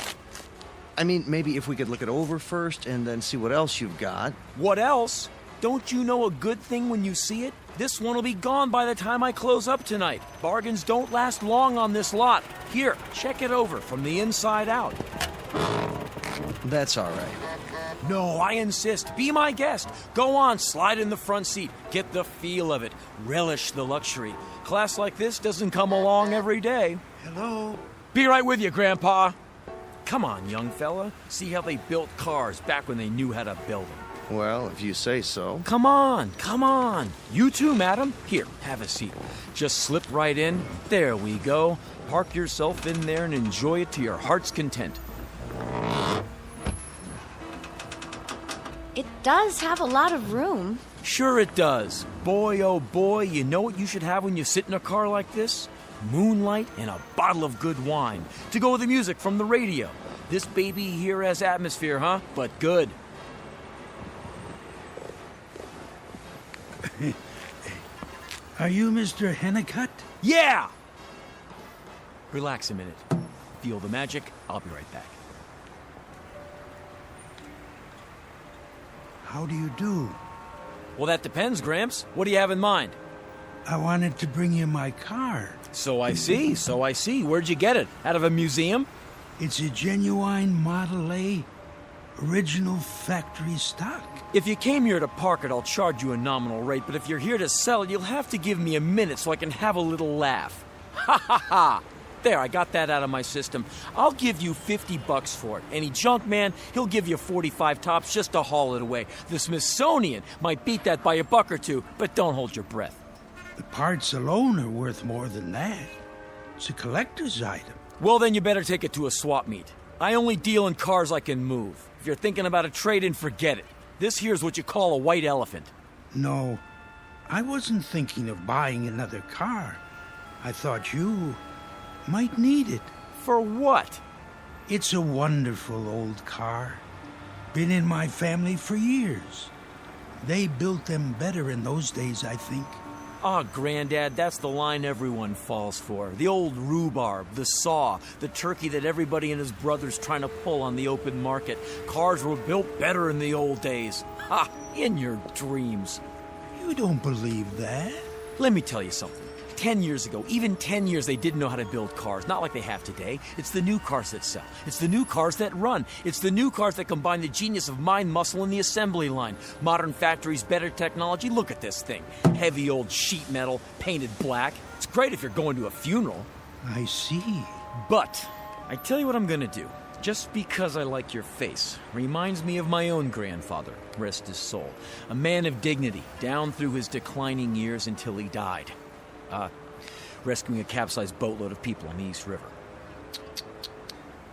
maybe if we could look it over first and then see what else you've got. What else? Don't you know a good thing when you see it? This one will be gone by the time I close up tonight. Bargains don't last long on this lot. Here, check it over from the inside out. That's all right. No, I insist. Be my guest. Go on, slide in the front seat. Get the feel of it. Relish the luxury. Class like this doesn't come along every day. Hello? Be right with you, Grandpa. Come on, young fella. See how they built cars back when they knew how to build them. Well, if you say so. Come on, come on. You too, madam. Here, have a seat. Just slip right in. There we go. Park yourself in there and enjoy it to your heart's content. It does have a lot of room. Sure it does. Boy, oh boy, you know what you should have when you sit in a car like this? Moonlight and a bottle of good wine to go with the music from the radio. This baby here has atmosphere, huh? But good. Are you Mr. Hennicutt? Yeah! Relax a minute. Feel the magic. I'll be right back. How do you do? Well, that depends, Gramps. What do you have in mind? I wanted to bring you my car. So I see. Where'd you get it? Out of a museum? It's a genuine Model A, original factory stock. If you came here to park it, I'll charge you a nominal rate, but if you're here to sell it, you'll have to give me a minute so I can have a little laugh. Ha ha ha! There, I got that out of my system. I'll give you $50 for it. Any junk man, he'll give you 45 tops just to haul it away. The Smithsonian might beat that by $1 or $2, but don't hold your breath. The parts alone are worth more than that. It's a collector's item. Well, then you better take it to a swap meet. I only deal in cars I can move. If you're thinking about a trade-in, forget it. This here's what you call a white elephant. No, I wasn't thinking of buying another car. I thought you might need it. For what? It's a wonderful old car. Been in my family for years. They built them better in those days, I think. Ah, Granddad, that's the line everyone falls for. The old rhubarb, the saw, the turkey that everybody and his brother's trying to pull on the open market. Cars were built better in the old days. Ha! In your dreams. You don't believe that? Let me tell you something. 10 years ago, even 10 years, they didn't know how to build cars. Not like they have today. It's the new cars that sell. It's the new cars that run. It's the new cars that combine the genius of mind muscle in the assembly line. Modern factories, better technology. Look at this thing. Heavy old sheet metal, painted black. It's great if you're going to a funeral. I see. But I tell you what I'm gonna do. Just because I like your face reminds me of my own grandfather, rest his soul. A man of dignity, down through his declining years until he died. Rescuing a capsized boatload of people on the East River.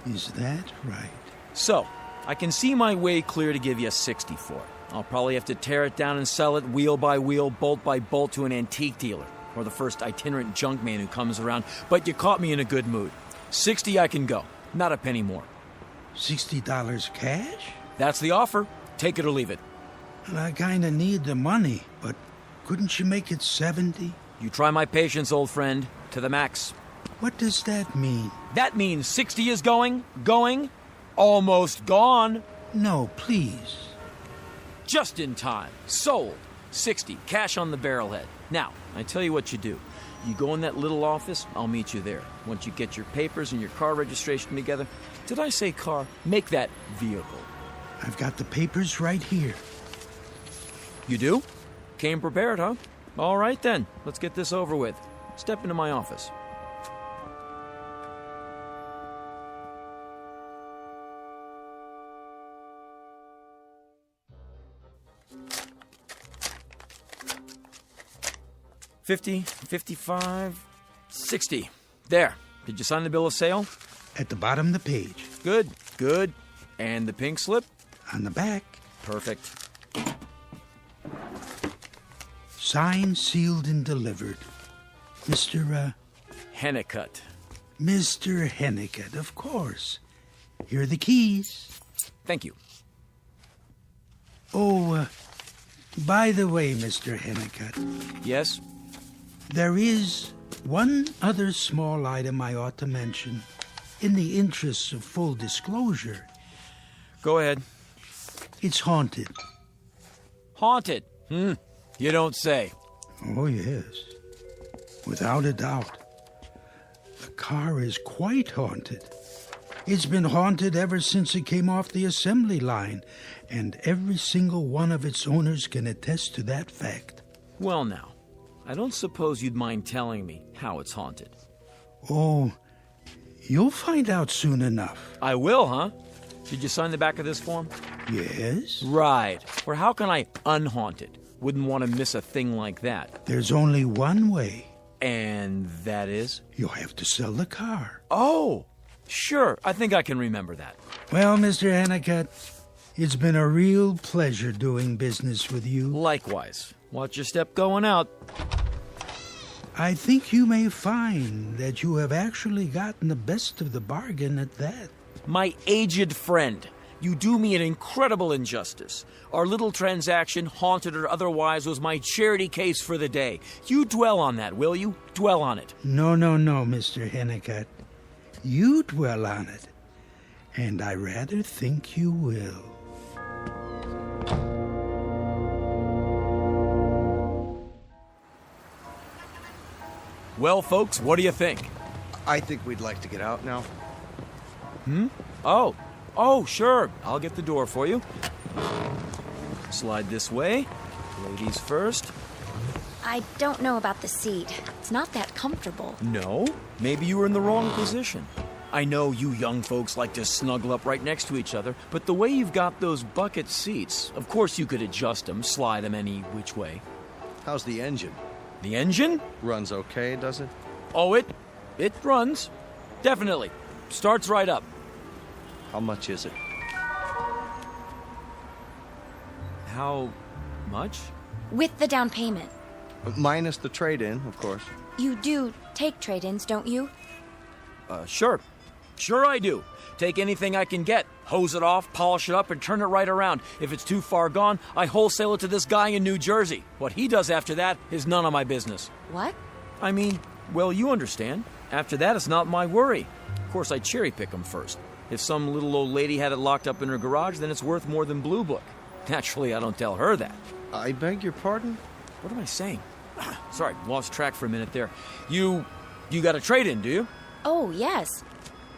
Is that right? So, I can see my way clear to give you 60 for it. I'll probably have to tear it down and sell it wheel by wheel, bolt by bolt to an antique dealer, or the first itinerant junk man who comes around, but you caught me in a good mood. 60 I can go, not a penny more. $60 cash? That's the offer. Take it or leave it. Well, I kinda need the money, but couldn't you make it 70? You try my patience, old friend, to the max. What does that mean? That means 60 is going, almost gone. No, please. Just in time. Sold. 60, cash on the barrelhead. Now, I tell you what you do. You go in that little office, I'll meet you there. Once you get your papers and your car registration together, did I say car? Make that vehicle. I've got the papers right here. You do? Came prepared, huh? All right then, let's get this over with. Step into my office. $50, $55, $60. There. Did you sign the bill of sale? At the bottom of the page. Good. And the pink slip? On the back. Perfect. Signed, sealed, and delivered. Mr. Hennicutt. Mr. Hennicutt, of course. Here are the keys. Thank you. Oh, by the way, Mr. Hennicutt. Yes? There is one other small item I ought to mention, in the interests of full disclosure. Go ahead. It's haunted. Haunted? You don't say. Oh, yes. Without a doubt. The car is quite haunted. It's been haunted ever since it came off the assembly line, and every single one of its owners can attest to that fact. Well, now, I don't suppose you'd mind telling me how it's haunted. Oh, you'll find out soon enough. I will, huh? Did you sign the back of this form? Yes? Right. Or how can I unhaunt it? Wouldn't want to miss a thing like that. There's only one way. And that is? You have to sell the car. Oh, sure. I think I can remember that. Well, Mr. Hannicut, it's been a real pleasure doing business with you. Likewise. Watch your step going out. I think you may find that you have actually gotten the best of the bargain at that. My aged friend, you do me an incredible injustice. Our little transaction, haunted or otherwise, was my charity case for the day. You dwell on that, will you? Dwell on it. No, Mr. Hannicut. You dwell on it. And I rather think you will. Well, folks, what do you think? I think we'd like to get out now. Oh, sure. I'll get the door for you. Slide this way. Ladies first. I don't know about the seat. It's not that comfortable. No? Maybe you were in the wrong position. I know you young folks like to snuggle up right next to each other, but the way you've got those bucket seats, of course you could adjust them, slide them any which way. How's the engine? The engine? Runs okay, does it? Oh, it runs. Definitely. Starts right up. How much is it? How much? With the down payment. Minus the trade-in, of course. You do take trade-ins, don't you? Sure. Sure I do. Take anything I can get, hose it off, polish it up, and turn it right around. If it's too far gone, I wholesale it to this guy in New Jersey. What he does after that is none of my business. What? I mean, well, you understand. After that, it's not my worry. Of course, I cherry-pick them first. If some little old lady had it locked up in her garage, then it's worth more than Blue Book. Naturally, I don't tell her that. I beg your pardon? What am I saying? Sorry, lost track for a minute there. You got a trade-in, do you? Oh, yes.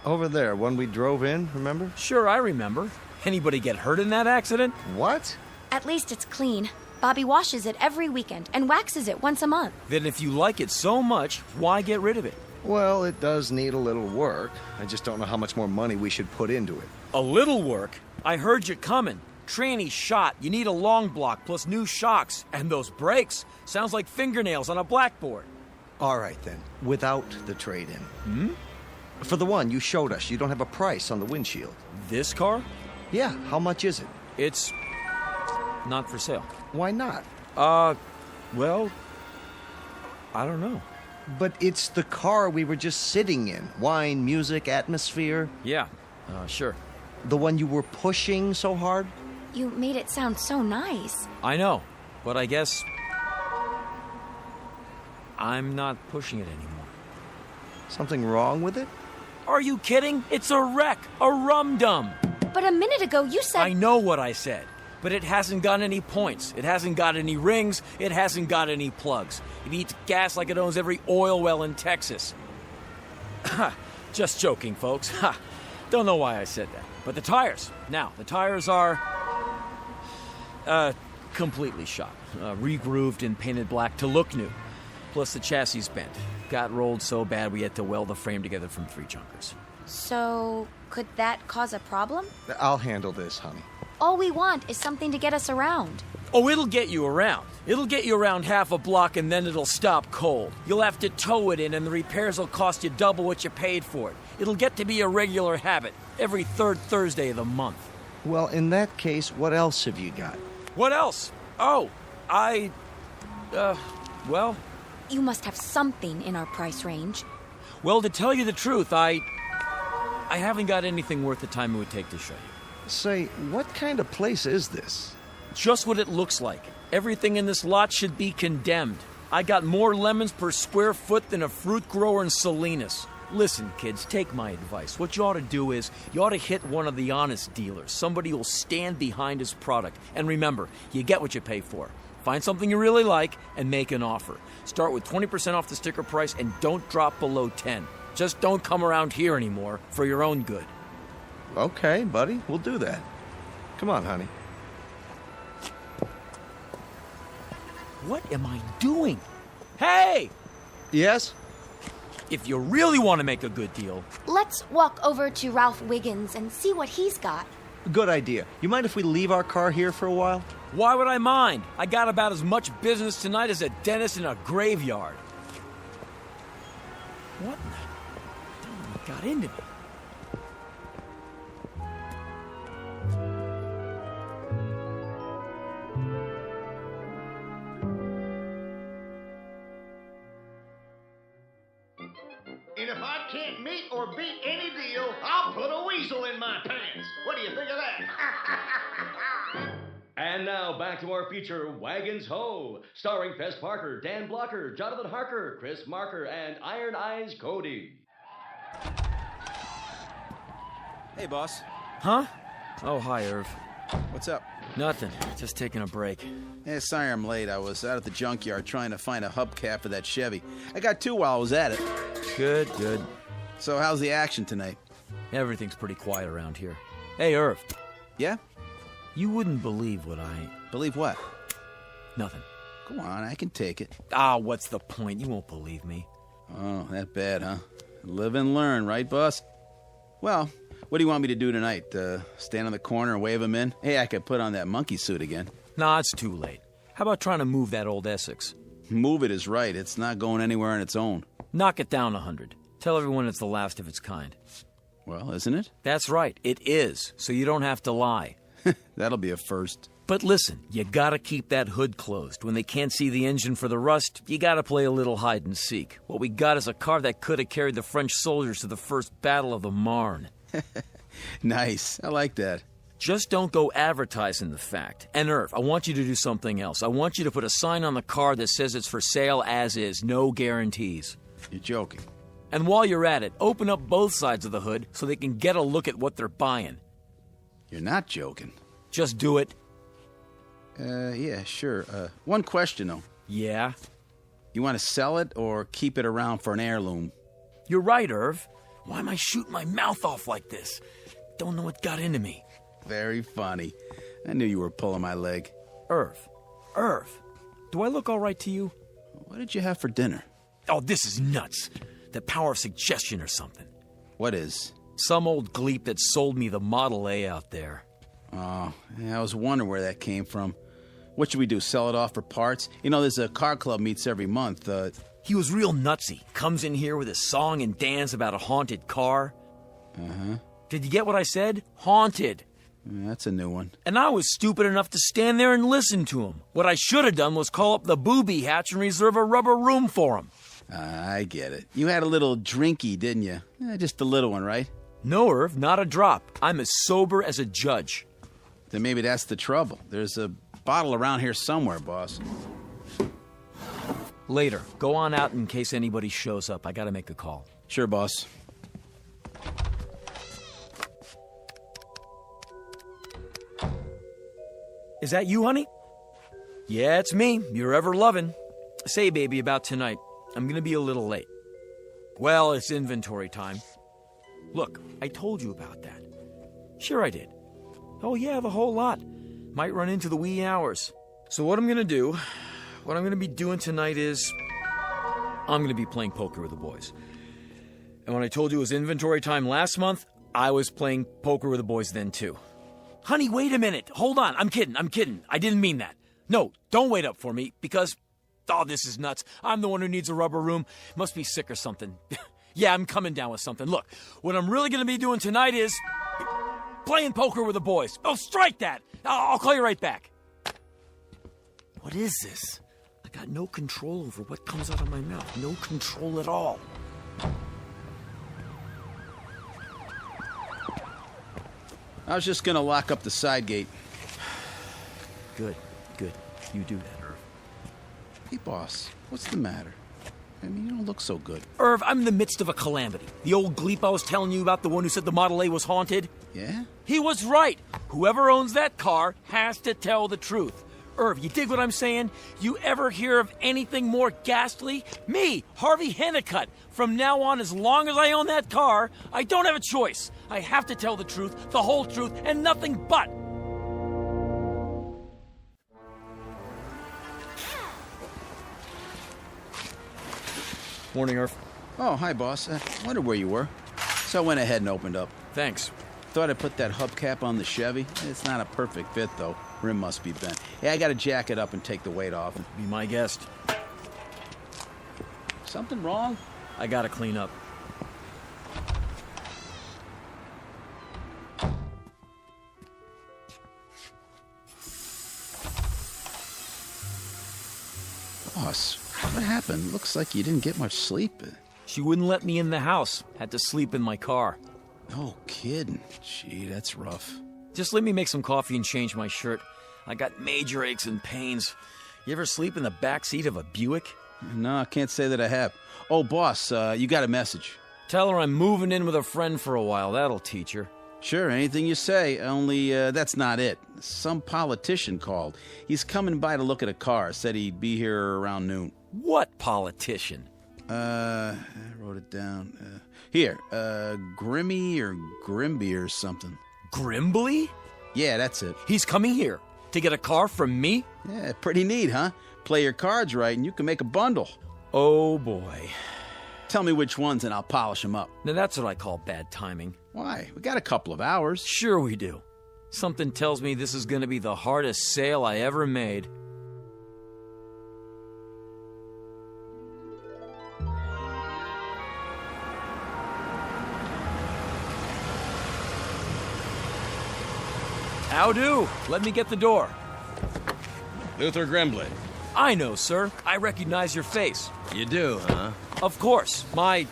Over there, when we drove in, remember? Sure, I remember. Anybody get hurt in that accident? What? At least it's clean. Bobby washes it every weekend and waxes it once a month. Then if you like it so much, why get rid of it? Well, it does need a little work. I just don't know how much more money we should put into it. A little work? I heard you coming. Tranny shot. You need a long block plus new shocks. And those brakes. Sounds like fingernails on a blackboard. All right, then. Without the trade-in. For the one you showed us, you don't have a price on the windshield. This car? Yeah, how much is it? It's not for sale. Why not? Well, I don't know. But it's the car we were just sitting in. Wine, music, atmosphere. Yeah, sure. The one you were pushing so hard? You made it sound so nice. I know, but I guess I'm not pushing it anymore. Something wrong with it? Are you kidding? It's a wreck, a rum-dum. But a minute ago you said... I know what I said, but it hasn't got any points. It hasn't got any rings. It hasn't got any plugs. It eats gas like it owns every oil well in Texas. Just joking, folks. Don't know why I said that. But the tires. Now, the tires are... completely shot. Re-grooved and painted black to look new. Plus the chassis bent. Got rolled so bad we had to weld the frame together from 3 junkers. So, could that cause a problem? I'll handle this, honey. All we want is something to get us around. Oh, it'll get you around. It'll get you around half a block and then it'll stop cold. You'll have to tow it in and the repairs will cost you double what you paid for it. It'll get to be a regular habit, every 3rd Thursday of the month. Well, in that case, what else have you got? What else? Oh, well... You must have something in our price range. Well, to tell you the truth, I haven't got anything worth the time it would take to show you. Say, what kind of place is this? Just what it looks like. Everything in this lot should be condemned. I got more lemons per square foot than a fruit grower in Salinas. Listen, kids, take my advice. What you ought to do is, you ought to hit one of the honest dealers. Somebody who'll stand behind his product. And remember, you get what you pay for. Find something you really like and make an offer. Start with 20% off the sticker price and don't drop below 10. Just don't come around here anymore for your own good. Okay, buddy, we'll do that. Come on, honey. What am I doing? Hey! Yes? If you really want to make a good deal... Let's walk over to Ralph Wiggins and see what he's got. Good idea. You mind if we leave our car here for a while? Why would I mind? I got about as much business tonight as a dentist in a graveyard. What got into me? And if I can't meet or beat any deal, I'll put a weasel in my pants. What do you think of that? And now back to our feature, Wagons Ho, starring Fess Parker, Dan Blocker, Jonathan Harker, Chris Marker, and Iron Eyes Cody. Hey, boss. Huh? Oh, hi, Irv. What's up? Nothing. Just taking a break. Yeah, sorry I'm late. I was out at the junkyard trying to find a hubcap for that Chevy. I got two while I was at it. Good, good. So how's the action tonight? Everything's pretty quiet around here. Hey, Irv. Yeah? You wouldn't believe what I... Believe what? Nothing. Go on, I can take it. Ah, what's the point? You won't believe me. Oh, that bad, huh? Live and learn, right, boss? Well, what do you want me to do tonight? Stand on the corner and wave him in? Hey, I could put on that monkey suit again. Nah, it's too late. How about trying to move that old Essex? Move it is right. It's not going anywhere on its own. Knock it down 100. Tell everyone it's the last of its kind. Well, isn't it? That's right. It is, so you don't have to lie. That'll be a first. But listen, you gotta keep that hood closed. When they can't see the engine for the rust, you gotta play a little hide and seek. What we got is a car that could have carried the French soldiers to the first battle of the Marne. Nice. I like that. Just don't go advertising the fact. And Irv, I want you to do something else. I want you to put a sign on the car that says it's for sale as is, no guarantees. You're joking. And while you're at it, open up both sides of the hood so they can get a look at what they're buying. You're not joking. Just do it. Yeah, sure. One question, though. Yeah? You want to sell it or keep it around for an heirloom? You're right, Irv. Why am I shooting my mouth off like this? Don't know what got into me. Very funny. I knew you were pulling my leg. Irv, do I look all right to you? What did you have for dinner? Oh, this is nuts. The power of suggestion or something. What is? Some old gleep that sold me the Model A out there. Oh, yeah, I was wondering where that came from. What should we do, sell it off for parts? You know, there's a car club meets every month. He was real nutsy. Comes in here with a song and dance about a haunted car. Uh-huh. Did you get what I said? Haunted. Yeah, that's a new one. And I was stupid enough to stand there and listen to him. What I should have done was call up the booby hatch and reserve a rubber room for him. I get it. You had a little drinky, didn't you? Just a little one, right? No, Irv, not a drop. I'm as sober as a judge. Then maybe that's the trouble. There's a bottle around here somewhere, boss. Later. Go on out in case anybody shows up. I gotta make a call. Sure, boss. Is that you, honey? Yeah, it's me. You're ever loving. Say, baby, about tonight. I'm gonna be a little late. Well, it's inventory time. Look, I told you about that. Sure I did. Oh yeah, the whole lot. Might run into the wee hours. So what I'm gonna be doing tonight is... I'm gonna be playing poker with the boys. And when I told you it was inventory time last month, I was playing poker with the boys then too. Honey, wait a minute. Hold on. I'm kidding. I didn't mean that. No, don't wait up for me, because... Oh, this is nuts. I'm the one who needs a rubber room. Must be sick or something. Yeah, I'm coming down with something. Look, what I'm really gonna be doing tonight is... playing poker with the boys. Oh, strike that! I'll call you right back. What is this? I got no control over what comes out of my mouth. No control at all. I was just gonna lock up the side gate. Good. You do that, Irv. Hey, boss, what's the matter? I mean, you don't look so good. Irv, I'm in the midst of a calamity. The old gleep I was telling you about, the one who said the Model A was haunted? Yeah? He was right. Whoever owns that car has to tell the truth. Irv, you dig what I'm saying? You ever hear of anything more ghastly? Me, Harvey Hennicutt. From now on, as long as I own that car, I don't have a choice. I have to tell the truth, the whole truth, and nothing but. Morning, Irv. Oh, hi, boss. Wondered where you were. So I went ahead and opened up. Thanks. thought I'd put that hubcap on the Chevy. It's not a perfect fit, though. Rim must be bent. Hey, I gotta jack it up and take the weight off. Be my guest. Something wrong? I gotta clean up. Boss, what happened? Looks like you didn't get much sleep. She wouldn't let me in the house. Had to sleep in my car. No kidding. Gee, that's rough. Just let me make some coffee and change my shirt. I got major aches and pains. You ever sleep in the back seat of a Buick? No, I can't say that I have. Oh, boss, you got a message. Tell her I'm moving in with a friend for a while. That'll teach her. Sure, anything you say, only that's not it. Some politician called. He's coming by to look at a car. Said he'd be here around noon. What politician? I wrote it down. Here, Grimmy or Grimby or something. Grimbley? Yeah, that's it. He's coming here to get a car from me? Yeah, pretty neat, huh? Play your cards right and you can make a bundle. Oh, boy. Tell me which ones and I'll polish them up. Now, that's what I call bad timing. Why? We got a couple of hours. Sure we do. Something tells me this is going to be the hardest sale I ever made. How do? Let me get the door. Luther Grimbley. I know, sir. I recognize your face. You do, huh? Of course. My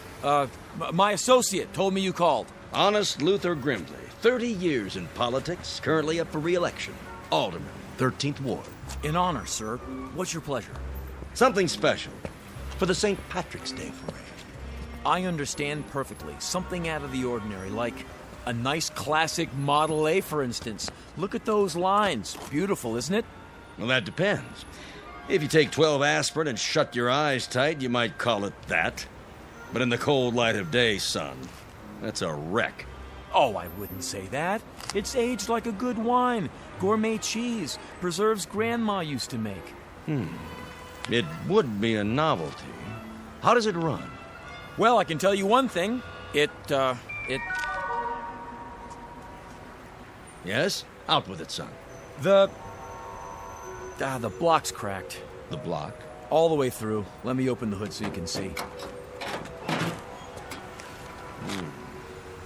associate told me you called. Honest Luther Grimbley. 30 years in politics, currently up for re-election. Alderman, 13th Ward. In honor, sir. What's your pleasure? Something special for the St. Patrick's Day parade. I understand perfectly. Something out of the ordinary, like a nice classic Model A, for instance. Look at those lines. Beautiful, isn't it? Well, that depends. If you take 12 aspirin and shut your eyes tight, you might call it that. But in the cold light of day, son, that's a wreck. Oh, I wouldn't say that. It's aged like a good wine. Gourmet cheese. Preserves Grandma used to make. It would be a novelty. How does it run? Well, I can tell you one thing. It... Yes? Out with it, son. The block's cracked. The block? All the way through. Let me open the hood so you can see.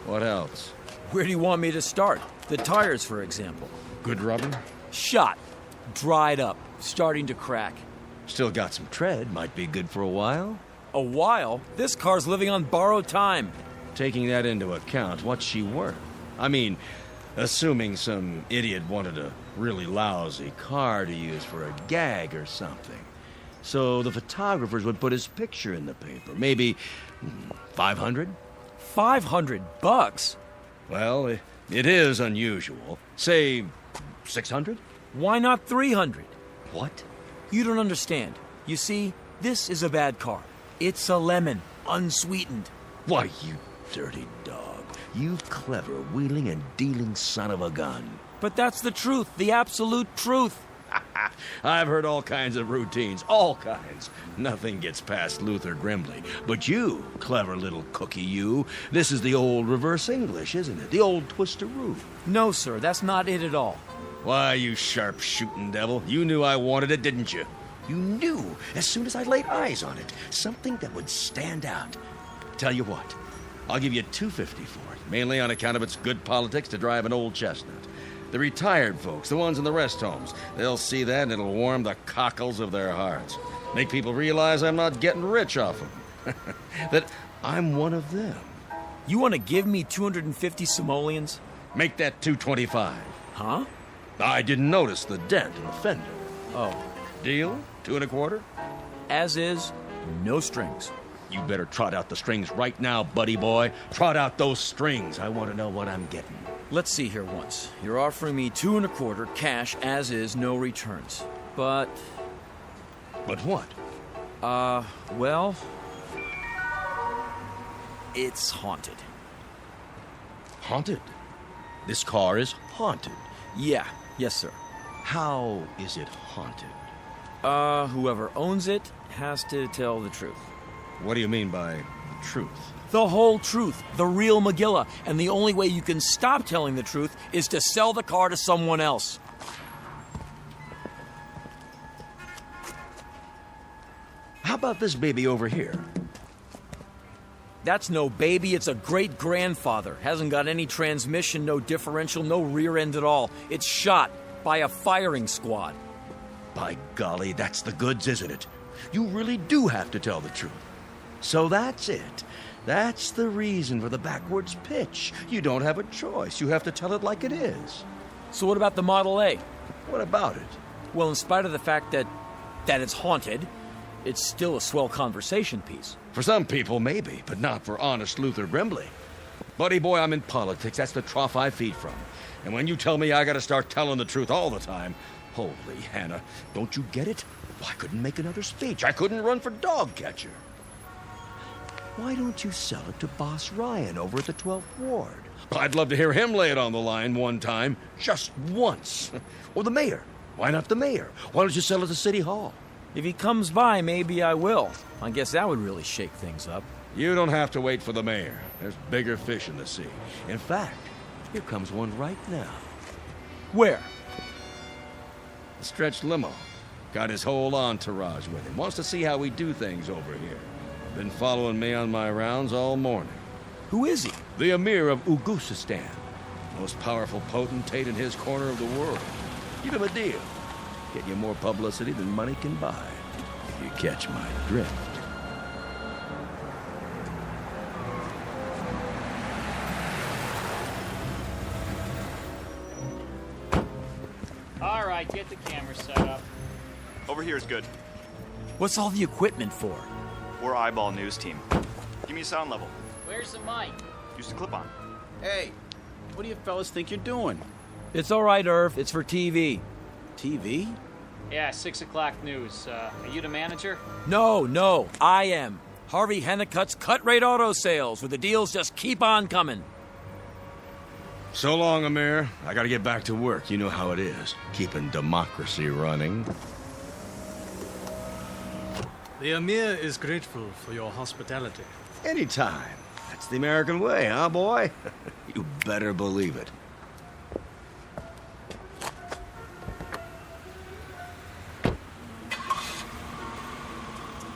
What else? Where do you want me to start? The tires, for example. Good rubber? Shot. Dried up. Starting to crack. Still got some tread. Might be good for a while. A while? This car's living on borrowed time. Taking that into account, what's she worth? I mean, assuming some idiot wanted a really lousy car to use for a gag or something. So the photographers would put his picture in the paper. Maybe 500? $500? Well, it is unusual. Say 600? Why not 300? What? You don't understand. You see, this is a bad car. It's a lemon, unsweetened. Why, you dirty dog. You clever, wheeling and dealing son of a gun. But that's the truth, the absolute truth. I've heard all kinds of routines, all kinds. Nothing gets past Luther Grimbley. But you, clever little cookie, you, this is the old reverse English, isn't it? The old twisteroo. No, sir, that's not it at all. Why, you sharp-shooting devil, you knew I wanted it, didn't you? You knew, as soon as I laid eyes on it, something that would stand out. Tell you what, I'll give you $250 for it, mainly on account of its good politics to drive an old chestnut. The retired folks, the ones in the rest homes, they'll see that and it'll warm the cockles of their hearts. Make people realize I'm not getting rich off them. That I'm one of them. You want to give me 250 simoleons? Make that 225. Huh? I didn't notice the dent in the fender. Oh. Deal? 2 1/4? As is, no strings. You better trot out the strings right now, buddy boy. Trot out those strings. I want to know what I'm getting. Let's see here once. You're offering me 2 1/4 cash, as is, no returns. But... But what? Well... It's haunted. Haunted? This car is haunted? Yeah. Yes, sir. How is it haunted? Whoever owns it has to tell the truth. What do you mean by truth? The whole truth, the real Megillah, and the only way you can stop telling the truth is to sell the car to someone else. How about this baby over here? That's no baby, it's a great-grandfather. Hasn't got any transmission, no differential, no rear end at all. It's shot by a firing squad. By golly, that's the goods, isn't it? You really do have to tell the truth. So that's it. That's the reason for the backwards pitch. You don't have a choice. You have to tell it like it is. So what about the Model A? What about it? Well, in spite of the fact that it's haunted, it's still a swell conversation piece. For some people, maybe, but not for honest Luther Brimley. Buddy boy, I'm in politics. That's the trough I feed from. And when you tell me I gotta start telling the truth all the time, holy Hannah, don't you get it? Well, I couldn't make another speech. I couldn't run for dog catcher. Why don't you sell it to Boss Ryan over at the 12th Ward? I'd love to hear him lay it on the line one time, just once. Or the mayor. Why not the mayor? Why don't you sell it to City Hall? If he comes by, maybe I will. I guess that would really shake things up. You don't have to wait for the mayor. There's bigger fish in the sea. In fact, here comes one right now. Where? The stretch limo. Got his whole entourage with him. Wants to see how we do things over here. Been following me on my rounds all morning. Who is he? The Emir of Ugusistan. Most powerful potentate in his corner of the world. Give him a deal. Get you more publicity than money can buy. If you catch my drift. All right, get the camera set up. Over here is good. What's all the equipment for? We're Eyeball News Team. Give me a sound level. Where's the mic? Use the clip-on. Hey, what do you fellas think you're doing? It's all right, Irv. It's for TV. TV? Yeah, 6 o'clock news. Are you the manager? No, I am. Harvey Hennicutt's Cut Rate Auto Sales, where the deals just keep on coming. So long, Amir. I gotta get back to work. You know how it is. Keeping democracy running. The Emir is grateful for your hospitality. Anytime. That's the American way, huh, boy? You better believe it.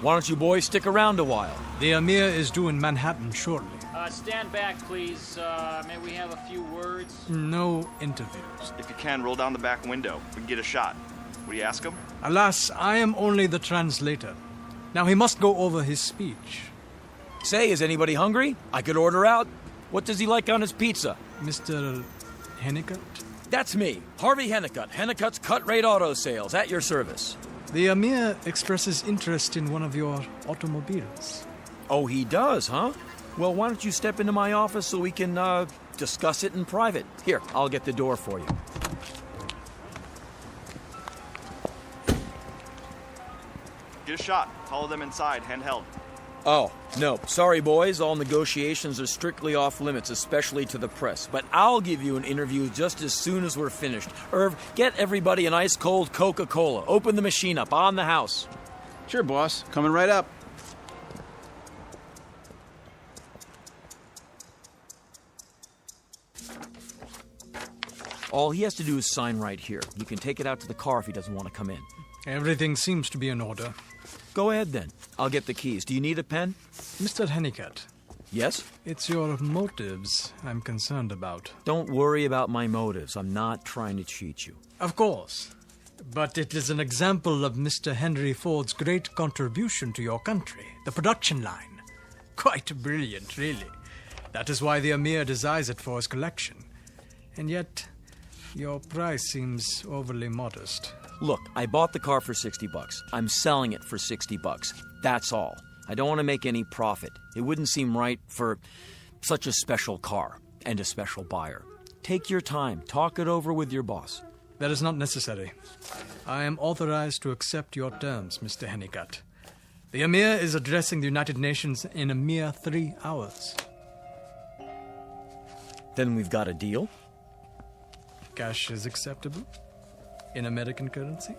Why don't you boys stick around a while? The Emir is due in Manhattan shortly. Stand back, please. May we have a few words? No interviews. If you can, roll down the back window. We can get a shot. Will you ask him? Alas, I am only the translator. Now he must go over his speech. Say, is anybody hungry? I could order out. What does he like on his pizza? Mr. Hennicutt? That's me, Harvey Hennicutt. Hennicutt's Cut Rate Auto Sales, at your service. The Emir expresses interest in one of your automobiles. Oh, he does, huh? Well, why don't you step into my office so we can, discuss it in private. Here, I'll get the door for you. Get a shot. Follow them inside, handheld. Oh, no. Sorry, boys. All negotiations are strictly off limits, especially to the press. But I'll give you an interview just as soon as we're finished. Irv, get everybody an ice-cold Coca-Cola. Open the machine up on the house. Sure, boss. Coming right up. All he has to do is sign right here. You can take it out to the car if he doesn't want to come in. Everything seems to be in order. Go ahead, then. I'll get the keys. Do you need a pen? Mr. Hennicutt. Yes? It's your motives I'm concerned about. Don't worry about my motives. I'm not trying to cheat you. Of course. But it is an example of Mr. Henry Ford's great contribution to your country, the production line. Quite brilliant, really. That is why the Emir desires it for his collection. And yet, your price seems overly modest. Look, I bought the car for $60. I'm selling it for $60. That's all. I don't want to make any profit. It wouldn't seem right for such a special car and a special buyer. Take your time. Talk it over with your boss. That is not necessary. I am authorized to accept your terms, Mr. Hennicutt. The Emir is addressing the United Nations in a mere 3 hours. Then we've got a deal? Cash is acceptable? in American currency?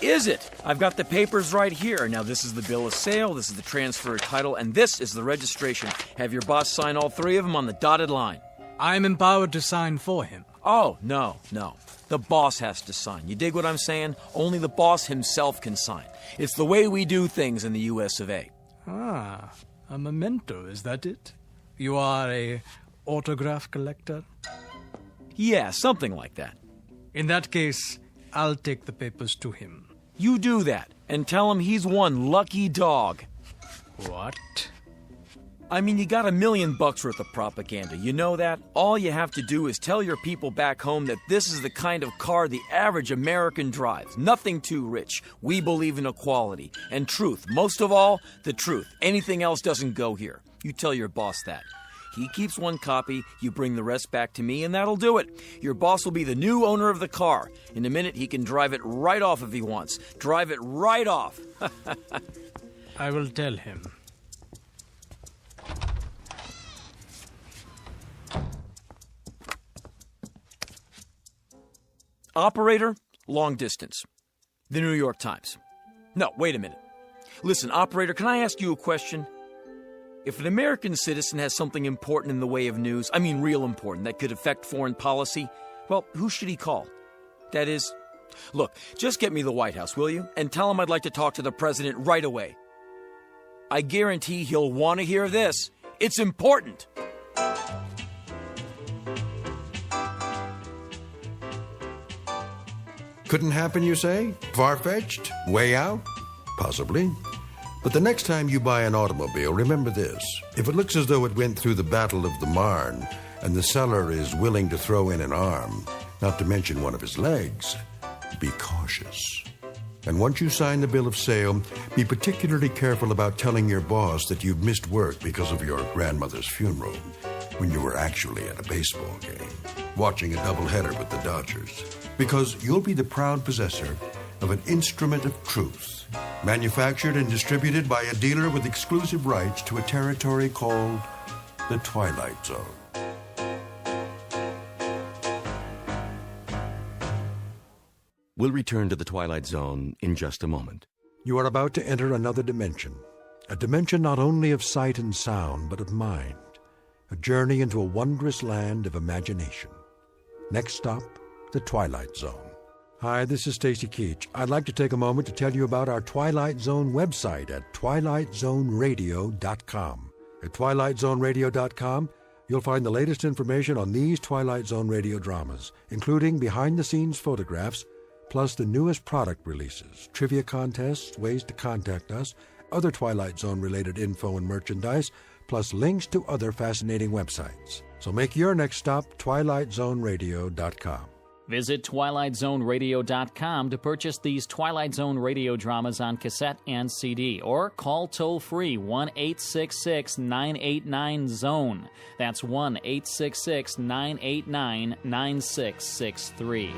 Is it? I've got the papers right here. Now, this is the bill of sale, this is the transfer of title, and this is the registration. Have your boss sign all three of them on the dotted line. I'm empowered to sign for him. Oh, no. The boss has to sign. You dig what I'm saying? Only the boss himself can sign. It's the way we do things in the US of A. Ah, a memento, is that it? You are a autograph collector? Yeah, something like that. In that case, I'll take the papers to him. You do that, and tell him he's one lucky dog. What? I mean, you got $1 million worth of propaganda. You know that? All you have to do is tell your people back home that this is the kind of car the average American drives. Nothing too rich. We believe in equality. And truth. Most of all, the truth. Anything else doesn't go here. You tell your boss that. He keeps one copy, you bring the rest back to me, and that'll do it. Your boss will be the new owner of the car. In a minute, he can drive it right off if he wants. Drive it right off. I will tell him. Operator, long distance. The New York Times. No, wait a minute. Listen, operator, can I ask you a question? If an American citizen has something important in the way of news, I mean real important, that could affect foreign policy, well, who should he call? That is, look, just get me the White House, will you? And tell him I'd like to talk to the president right away. I guarantee he'll want to hear this. It's important. Couldn't happen, you say? Far-fetched? Way out? Possibly. But the next time you buy an automobile, remember this. If it looks as though it went through the Battle of the Marne, and the seller is willing to throw in an arm, not to mention one of his legs, be cautious. And once you sign the bill of sale, be particularly careful about telling your boss that you've missed work because of your grandmother's funeral, when you were actually at a baseball game, watching a doubleheader with the Dodgers. Because you'll be the proud possessor of an instrument of truth, manufactured and distributed by a dealer with exclusive rights to a territory called the Twilight Zone. We'll return to the Twilight Zone in just a moment. You are about to enter another dimension, a dimension not only of sight and sound, but of mind, a journey into a wondrous land of imagination. Next stop, the Twilight Zone. Hi, this is Stacy Keach. I'd like to take a moment to tell you about our Twilight Zone website at twilightzoneradio.com. At twilightzoneradio.com, you'll find the latest information on these Twilight Zone radio dramas, including behind-the-scenes photographs, plus the newest product releases, trivia contests, ways to contact us, other Twilight Zone-related info and merchandise, plus links to other fascinating websites. So make your next stop twilightzoneradio.com. Visit twilightzoneradio.com to purchase these Twilight Zone radio dramas on cassette and CD, or call toll-free 1-866-989-ZONE. That's 1-866-989-9663.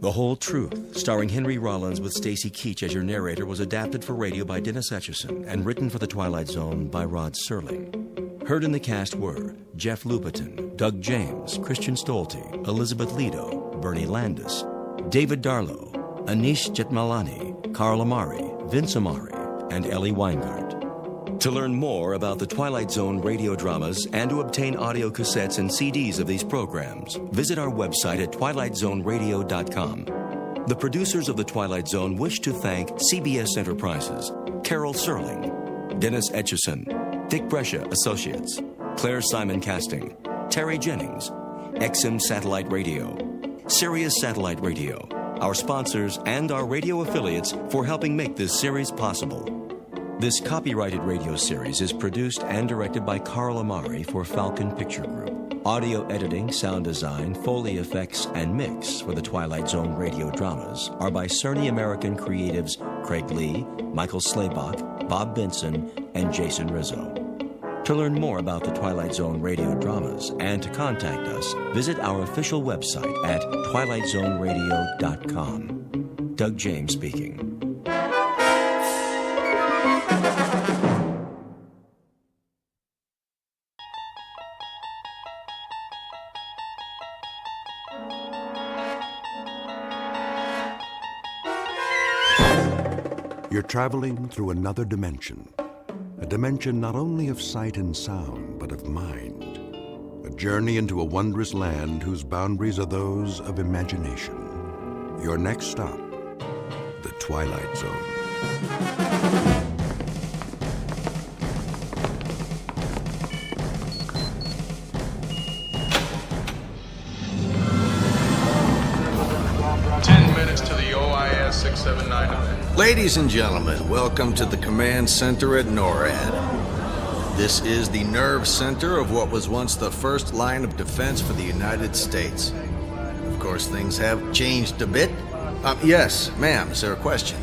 The Whole Truth, starring Henry Rollins with Stacy Keach as your narrator, was adapted for radio by Dennis Etchison and written for The Twilight Zone by Rod Serling. Heard in the cast were Jeff Lupetin, Doug James, Christian Stolte, Elizabeth Lido, Bernie Landis, David Darlow, Anish Jetmalani, Carl Amari, Vince Amari, and Ellie Weingart. To learn more about the Twilight Zone radio dramas and to obtain audio cassettes and CDs of these programs, visit our website at twilightzoneradio.com. The producers of The Twilight Zone wish to thank CBS Enterprises, Carol Serling, Dennis Etchison, Dick Brescia Associates, Claire Simon Casting, Terry Jennings, XM Satellite Radio, Sirius Satellite Radio, our sponsors and our radio affiliates for helping make this series possible. This copyrighted radio series is produced and directed by Carl Amari for Falcon Picture Group. Audio editing, sound design, Foley effects, and mix for the Twilight Zone radio dramas are by Cerny American creatives Craig Lee, Michael Slaybach, Bob Benson, and Jason Rizzo. To learn more about the Twilight Zone radio dramas and to contact us, visit our official website at twilightzoneradio.com. Doug James speaking. You're traveling through another dimension. A dimension not only of sight and sound, but of mind. A journey into a wondrous land whose boundaries are those of imagination. Your next stop, the Twilight Zone. Ladies and gentlemen, welcome to the command center at NORAD. This is the nerve center of what was once the first line of defense for the United States. Of course, things have changed a bit. Yes, ma'am, is there a question?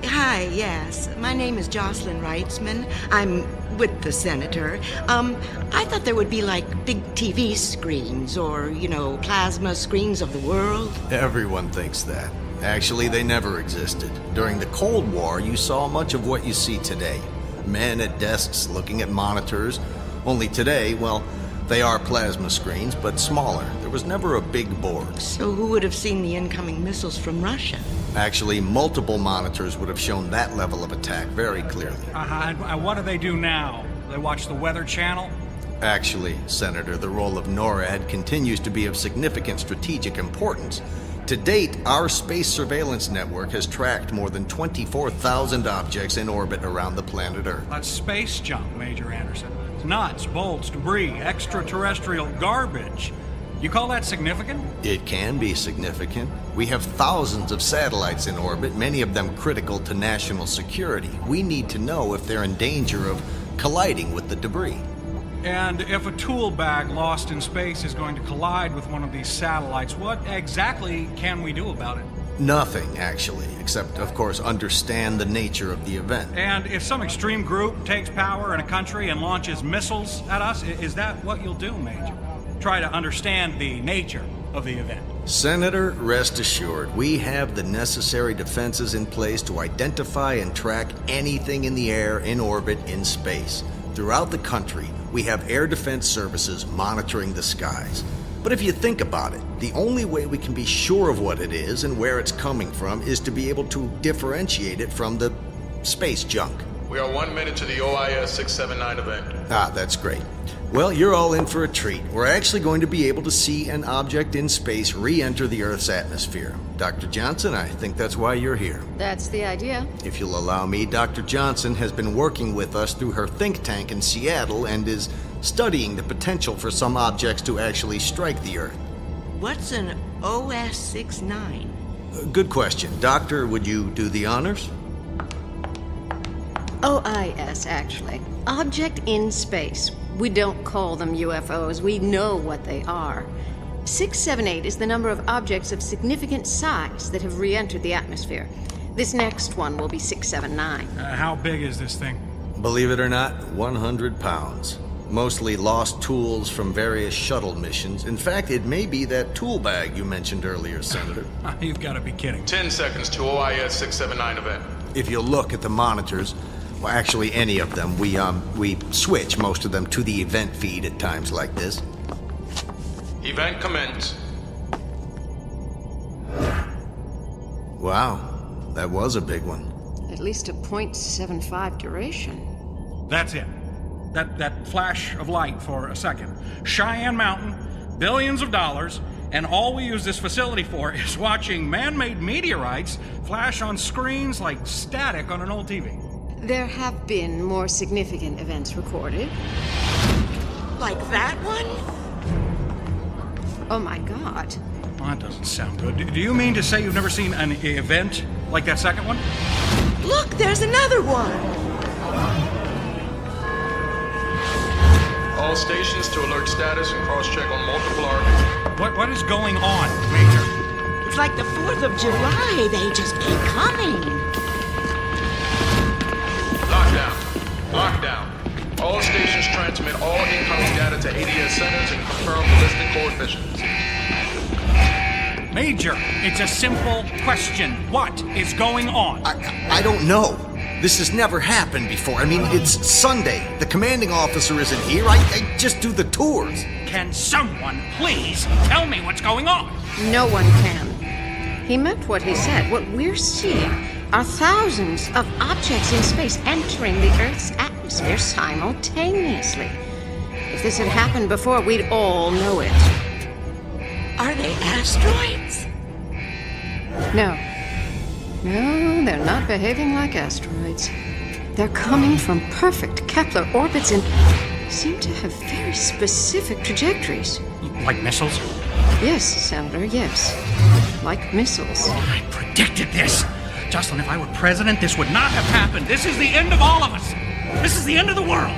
Hi, yes. My name is Jocelyn Reitzman. I'm with the senator. I thought there would be like big TV screens or, plasma screens of the world. Everyone thinks that. Actually, they never existed. During the Cold War, you saw much of what you see today. Men at desks looking at monitors. Only today, well, they are plasma screens, but smaller. There was never a big board. So who would have seen the incoming missiles from Russia? Actually, multiple monitors would have shown that level of attack very clearly. And what do they do now? They watch the Weather Channel? Actually, Senator, the role of NORAD continues to be of significant strategic importance. To date, our space surveillance network has tracked more than 24,000 objects in orbit around the planet Earth. That's space junk, Major Anderson. It's nuts, bolts, debris, extraterrestrial garbage. You call that significant? It can be significant. We have thousands of satellites in orbit, many of them critical to national security. We need to know if they're in danger of colliding with the debris. And if a tool bag lost in space is going to collide with one of these satellites, what exactly can we do about it? Nothing, actually, except, of course, understand the nature of the event. And if some extreme group takes power in a country and launches missiles at us, is that what you'll do, Major? Try to understand the nature of the event. Senator, rest assured, we have the necessary defenses in place to identify and track anything in the air, in orbit, in space. Throughout the country, we have air defense services monitoring the skies. But if you think about it, the only way we can be sure of what it is and where it's coming from is to be able to differentiate it from the space junk. We are 1 minute to the OIS 679 event. That's great. Well, you're all in for a treat. We're actually going to be able to see an object in space re-enter the Earth's atmosphere. Dr. Johnson, I think that's why you're here. That's the idea. If you'll allow me, Dr. Johnson has been working with us through her think tank in Seattle and is studying the potential for some objects to actually strike the Earth. What's an OS-69? Good question. Doctor, would you do the honors? OIS, actually. Object in space. We don't call them UFOs. We know what they are. 678 is the number of objects of significant size that have re-entered the atmosphere. This next one will be 679. How big is this thing? Believe it or not, 100 pounds. Mostly lost tools from various shuttle missions. In fact, it may be that tool bag you mentioned earlier, Senator. You've got to be kidding. 10 seconds to OIS 679 event. If you look at the monitors, well, actually any of them, we switch most of them to the event feed at times like this. Event commence. Wow, that was a big one. At least a .75 duration. That's it. That flash of light for a second. Cheyenne Mountain, billions of dollars, and all we use this facility for is watching man-made meteorites flash on screens like static on an old TV. There have been more significant events recorded. Like that one? Oh my God. Well, that doesn't sound good. Do you mean to say you've never seen an event like that second one? Look, there's another one! All stations to alert status and cross-check on multiple orbits. What is going on, Major? It's like the 4th of July. They just keep coming. Lockdown. All stations transmit all incoming data to ADS centers and confirm ballistic coefficients. Major, it's a simple question. What is going on? I don't know. This has never happened before. I mean, it's Sunday. The commanding officer isn't here. I just do the tours. Can someone please tell me what's going on? No one can. He meant what he said. What we're seeing are thousands of objects in space entering the Earth's atmosphere simultaneously. If this had happened before, we'd all know it. Are they asteroids? No. No, they're not behaving like asteroids. They're coming from perfect Kepler orbits and seem to have very specific trajectories. Like missiles? Yes, Senator, yes. Like missiles. I predicted this. Jocelyn, if I were president, this would not have happened. This is the end of all of us. This is the end of the world.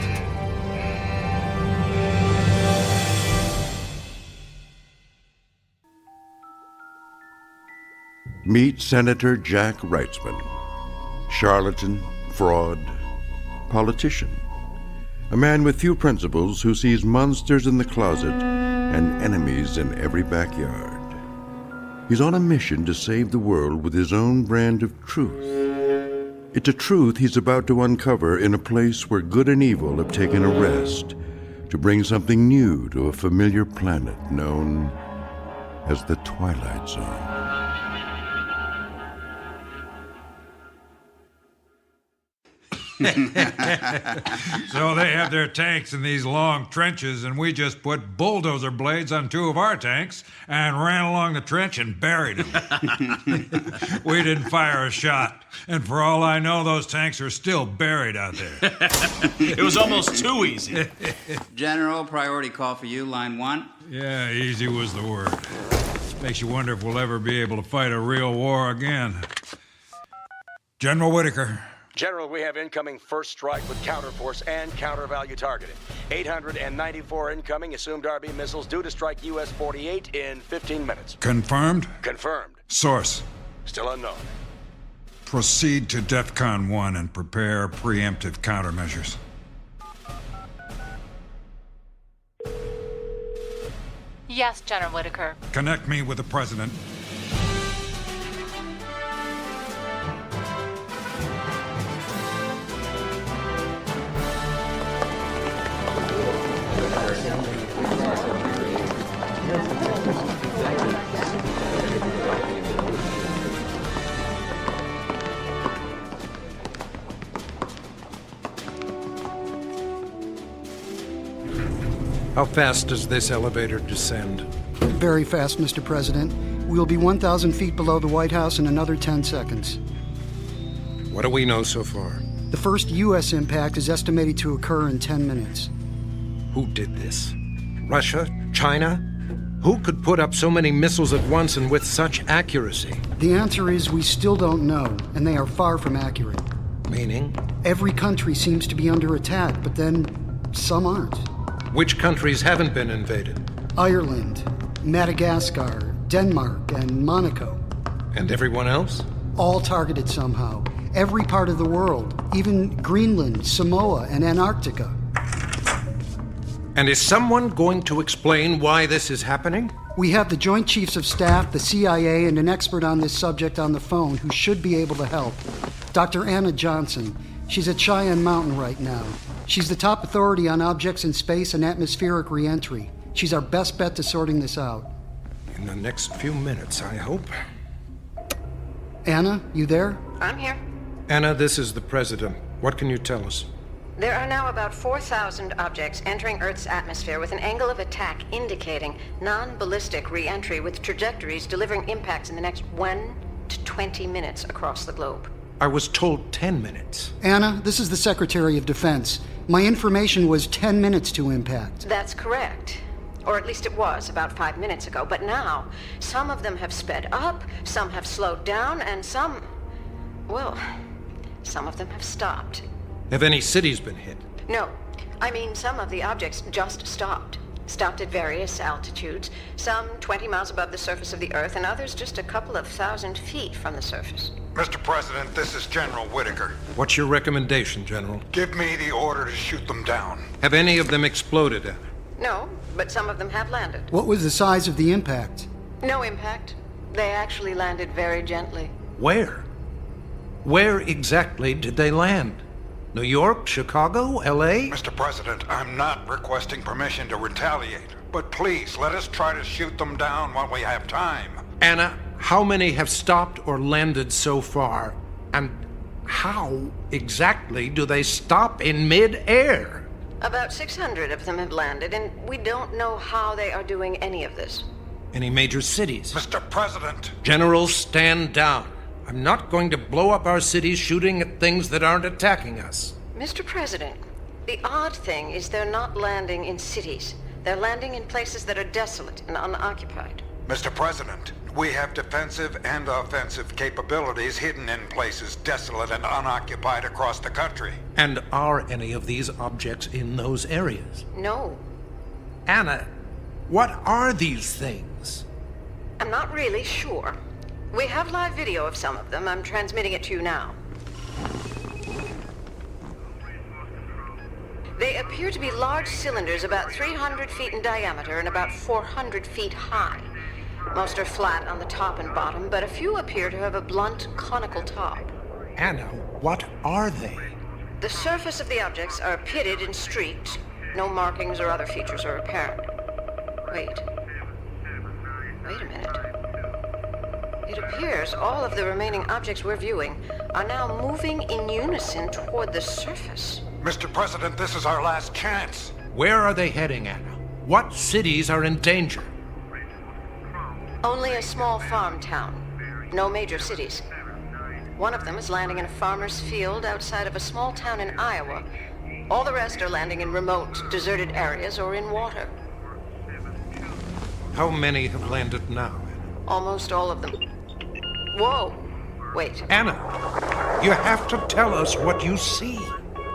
Meet Senator Jack Wrightsman, charlatan, fraud, politician, a man with few principles who sees monsters in the closet and enemies in every backyard. He's on a mission to save the world with his own brand of truth. It's a truth he's about to uncover in a place where good and evil have taken a rest to bring something new to a familiar planet known as the Twilight Zone. So they have their tanks in these long trenches, and we just put bulldozer blades on two of our tanks and ran along the trench and buried them. We didn't fire a shot, and for all I know, those tanks are still buried out there. It was almost too easy. General, priority call for you, line 1. Yeah, easy was the word. Makes you wonder if we'll ever be able to fight a real war again. General Whitaker. General, we have incoming first strike with counterforce and counter-value targeting. 894 incoming assumed RB missiles due to strike US 48 in 15 minutes. Confirmed? Confirmed. Source? Still unknown. Proceed to DEFCON 1 and prepare preemptive countermeasures. Yes, General Whitaker. Connect me with the President. How fast does this elevator descend? Very fast, Mr. President. We'll be 1,000 feet below the White House in another 10 seconds. What do we know so far? The first U.S. impact is estimated to occur in 10 minutes. Who did this? Russia? China? Who could put up so many missiles at once and with such accuracy? The answer is we still don't know, and they are far from accurate. Meaning? Every country seems to be under attack, but then some aren't. Which countries haven't been invaded? Ireland, Madagascar, Denmark, and Monaco. And everyone else? All targeted somehow. Every part of the world, even Greenland, Samoa, and Antarctica. And is someone going to explain why this is happening? We have the Joint Chiefs of Staff, the CIA, and an expert on this subject on the phone who should be able to help. Dr. Anna Johnson. She's at Cheyenne Mountain right now. She's the top authority on objects in space and atmospheric re-entry. She's our best bet to sorting this out. In the next few minutes, I hope. Anna, you there? I'm here. Anna, this is the President. What can you tell us? There are now about 4,000 objects entering Earth's atmosphere with an angle of attack indicating non-ballistic re-entry with trajectories delivering impacts in the next 1 to 20 minutes across the globe. I was told 10 minutes. Anna, this is the Secretary of Defense. My information was 10 minutes to impact. That's correct. Or at least it was about 5 minutes ago. But now, some of them have sped up, some have slowed down, and some of them have stopped. Have any cities been hit? No. I mean, some of the objects just stopped. Stopped at various altitudes, some 20 miles above the surface of the Earth, and others just a couple of thousand feet from the surface. Mr. President, this is General Whitaker. What's your recommendation, General? Give me the order to shoot them down. Have any of them exploded? No, but some of them have landed. What was the size of the impact? No impact. They actually landed very gently. Where? Where exactly did they land? New York, Chicago, L.A.? Mr. President, I'm not requesting permission to retaliate, but please let us try to shoot them down while we have time. Anna, how many have stopped or landed so far? And how exactly do they stop in mid-air? About 600 of them have landed, and we don't know how they are doing any of this. Any major cities? Mr. President! General, stand down. I'm not going to blow up our cities shooting at things that aren't attacking us. Mr. President, the odd thing is they're not landing in cities. They're landing in places that are desolate and unoccupied. Mr. President, we have defensive and offensive capabilities hidden in places desolate and unoccupied across the country. And are any of these objects in those areas? No. Anna, what are these things? I'm not really sure. We have live video of some of them. I'm transmitting it to you now. They appear to be large cylinders about 300 feet in diameter and about 400 feet high. Most are flat on the top and bottom, but a few appear to have a blunt, conical top. Anna, what are they? The surface of the objects are pitted and streaked. No markings or other features are apparent. Wait a minute. It appears all of the remaining objects we're viewing are now moving in unison toward the surface. Mr. President, this is our last chance. Where are they heading, Anna? What cities are in danger? Only a small farm town. No major cities. One of them is landing in a farmer's field outside of a small town in Iowa. All the rest are landing in remote, deserted areas or in water. How many have landed now? Almost all of them. Whoa! Wait. Anna, you have to tell us what you see.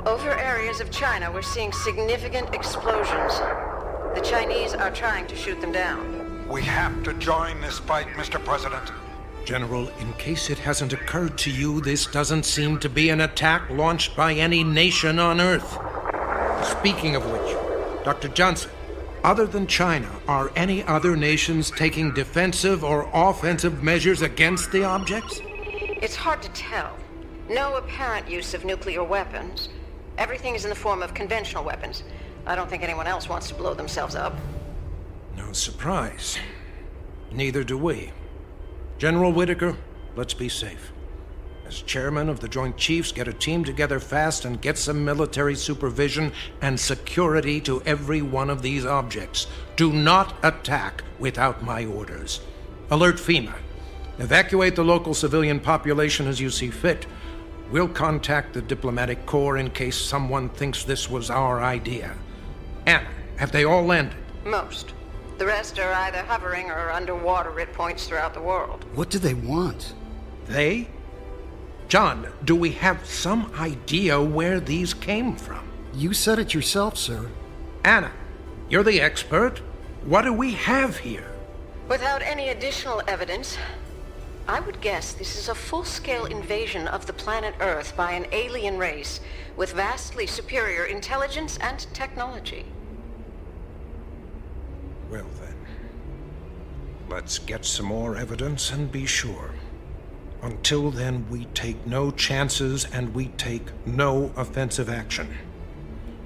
Over areas of China, we're seeing significant explosions. The Chinese are trying to shoot them down. We have to join this fight, Mr. President. General, in case it hasn't occurred to you, this doesn't seem to be an attack launched by any nation on Earth. Speaking of which, Dr. Johnson, other than China, are any other nations taking defensive or offensive measures against the objects? It's hard to tell. No apparent use of nuclear weapons. Everything is in the form of conventional weapons. I don't think anyone else wants to blow themselves up. No surprise. Neither do we. General Whitaker, let's be safe. As chairman of the Joint Chiefs, get a team together fast and get some military supervision and security to every one of these objects. Do not attack without my orders. Alert FEMA. Evacuate the local civilian population as you see fit. We'll contact the diplomatic corps in case someone thinks this was our idea. Anna, have they all landed? Most. The rest are either hovering or underwater at points throughout the world. What do they want? They? John, do we have some idea where these came from? You said it yourself, sir. Anna, you're the expert. What do we have here? Without any additional evidence, I would guess this is a full-scale invasion of the planet Earth by an alien race with vastly superior intelligence and technology. Well then, let's get some more evidence and be sure. Until then, we take no chances and we take no offensive action.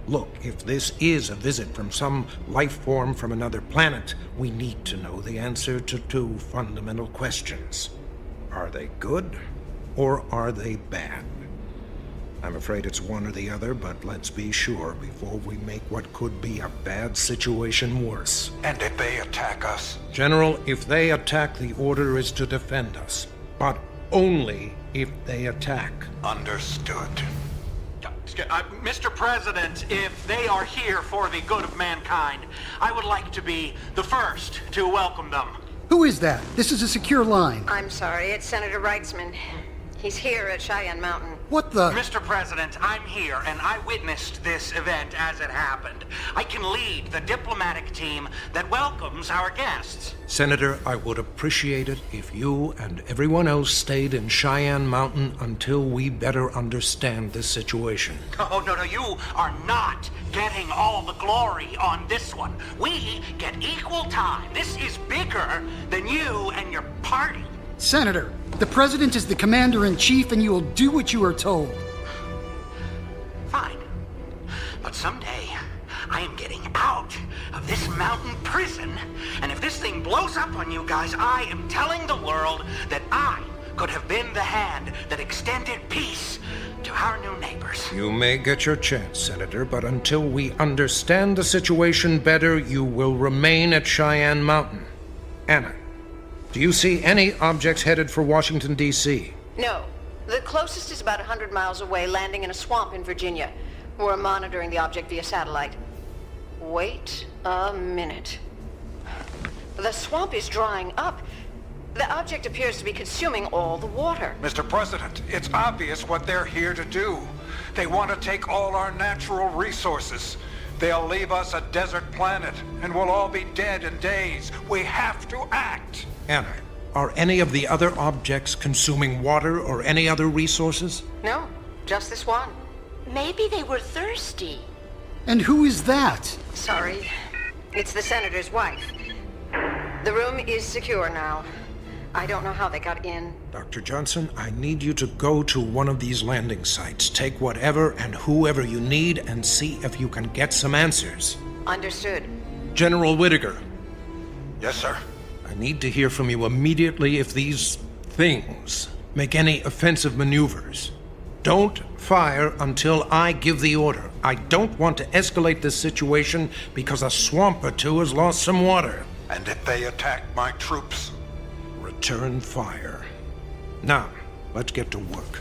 Look, if this is a visit from some life form from another planet, we need to know the answer to two fundamental questions. Are they good, or are they bad? I'm afraid it's one or the other, but let's be sure before we make what could be a bad situation worse. And if they attack us? General, if they attack, the order is to defend us. But only if they attack. Understood. Mr. President, if they are here for the good of mankind, I would like to be the first to welcome them. Who is that? This is a secure line. I'm sorry, it's Senator Reitzman. He's here at Cheyenne Mountain. What the? Mr. President, I'm here, and I witnessed this event as it happened. I can lead the diplomatic team that welcomes our guests. Senator, I would appreciate it if you and everyone else stayed in Cheyenne Mountain until we better understand this situation. Oh, no, you are not getting all the glory on this one. We get equal time. This is bigger than you and your party. Senator, the President is the Commander-in-Chief, and you will do what you are told. Fine. But someday, I am getting out of this mountain prison, and if this thing blows up on you guys, I am telling the world that I could have been the hand that extended peace to our new neighbors. You may get your chance, Senator, but until we understand the situation better, you will remain at Cheyenne Mountain. Anna, do you see any objects headed for Washington, D.C.? No. The closest is about 100 miles away, landing in a swamp in Virginia. We're monitoring the object via satellite. Wait a minute. The swamp is drying up. The object appears to be consuming all the water. Mr. President, it's obvious what they're here to do. They want to take all our natural resources. They'll leave us a desert planet, and we'll all be dead in days. We have to act. Anna, are any of the other objects consuming water or any other resources? No, just this one. Maybe they were thirsty. And who is that? Sorry. It's the Senator's wife. The room is secure now. I don't know how they got in. Dr. Johnson, I need you to go to one of these landing sites. Take whatever and whoever you need and see if you can get some answers. Understood. General Whittaker. Yes, sir. I need to hear from you immediately if these things make any offensive maneuvers. Don't fire until I give the order. I don't want to escalate this situation because a swamp or two has lost some water. And if they attack my troops? Return fire. Now, let's get to work.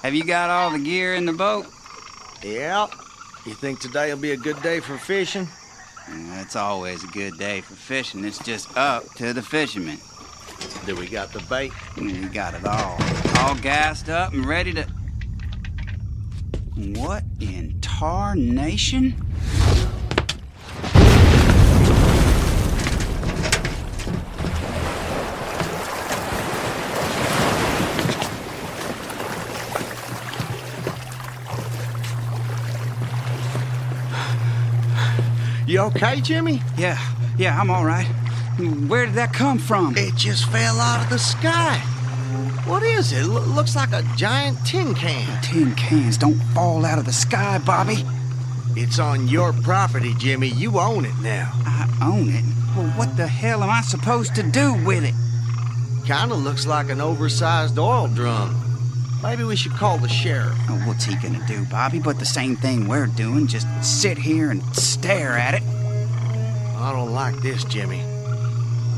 Have you got all the gear in the boat? Yeah. You think today'll be a good day for fishing? It's always a good day for fishing. It's just up to the fishermen. Do we got the bait? We got it all. All gassed up and ready to... What in tarnation? You okay, Jimmy? Yeah, I'm all right. Where did that come from? It just fell out of the sky. What is it? Looks like a giant tin can. Tin cans don't fall out of the sky, Bobby. It's on your property, Jimmy. You own it now. I own it? Well, what the hell am I supposed to do with it? Kinda looks like an oversized oil drum. Maybe we should call the sheriff. Oh, what's he gonna do, Bobby, but the same thing we're doing, just sit here and stare at it? I don't like this, Jimmy.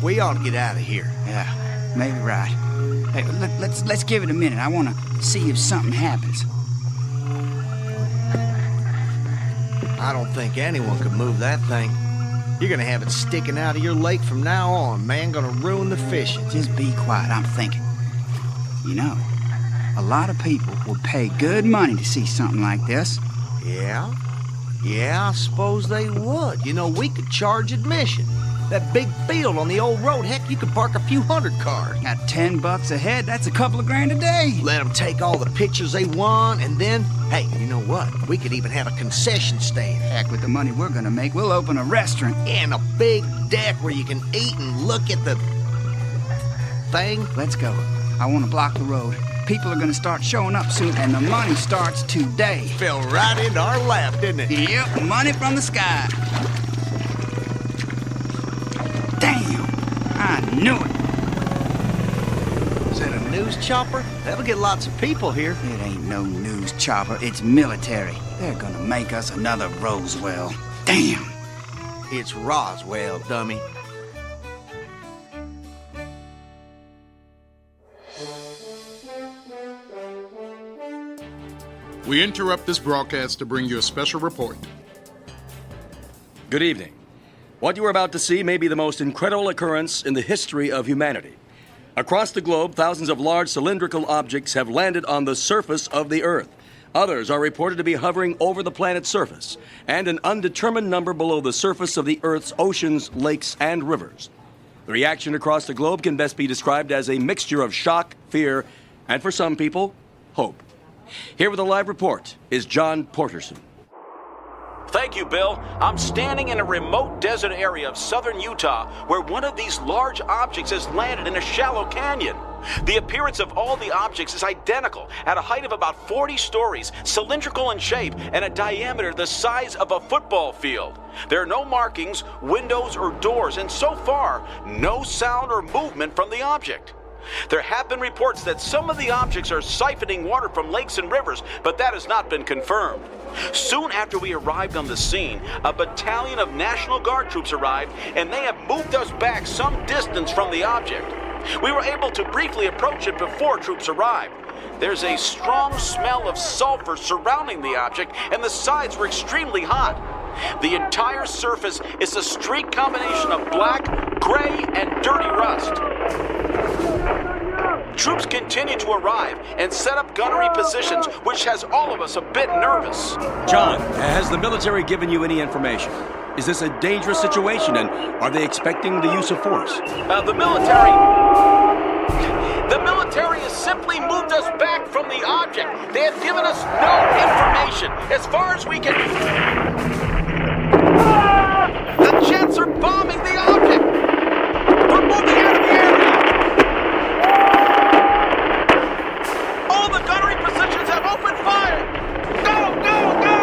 We ought to get out of here. Yeah, maybe right. Hey, let's give it a minute. I want to see if something happens. I don't think anyone could move that thing. You're gonna have it sticking out of your lake from now on, man. Gonna ruin the fishing. Just be quiet, I'm thinking. You know, a lot of people would pay good money to see something like this. Yeah? Yeah, I suppose they would. You know, we could charge admission. That big field on the old road, heck, you could park a few hundred cars. At $10 a head, that's a couple of grand a day. Let them take all the pictures they want, and then, hey, you know what? We could even have a concession stand. Heck, with the money we're gonna make, we'll open a restaurant. And a big deck where you can eat and look at the thing. Let's go. I want to block the road. People are gonna start showing up soon, and the money starts today. Fell right into our lap, didn't it? Yep, money from the sky. Damn, I knew it. Is that a news chopper? That'll get lots of people here. It ain't no news chopper, it's military. They're gonna make us another Roswell. Damn. It's Roswell, dummy. We interrupt this broadcast to bring you a special report. Good evening. What you are about to see may be the most incredible occurrence in the history of humanity. Across the globe, thousands of large cylindrical objects have landed on the surface of the Earth. Others are reported to be hovering over the planet's surface, and an undetermined number below the surface of the Earth's oceans, lakes, and rivers. The reaction across the globe can best be described as a mixture of shock, fear, and for some people, hope. Here with a live report is John Porterson. Thank you, Bill. I'm standing in a remote desert area of southern Utah where one of these large objects has landed in a shallow canyon. The appearance of all the objects is identical, at a height of about 40 stories, cylindrical in shape, and a diameter the size of a football field. There are no markings, windows, or doors, and so far, no sound or movement from the object. There have been reports that some of the objects are siphoning water from lakes and rivers, but that has not been confirmed. Soon after we arrived on the scene, a battalion of National Guard troops arrived, and they have moved us back some distance from the object. We were able to briefly approach it before troops arrived. There's a strong smell of sulfur surrounding the object, and the sides were extremely hot. The entire surface is a streaked combination of black, gray, and dirty rust. Troops continue to arrive and set up gunnery positions, which has all of us a bit nervous. John, has the military given you any information? Is this a dangerous situation, and are they expecting the use of force? The military has simply moved us back from the object. They have given us no information as far as we can... The jets are bombing the object! We're moving out of the area! All the gunnery positions have opened fire! Go, go, go!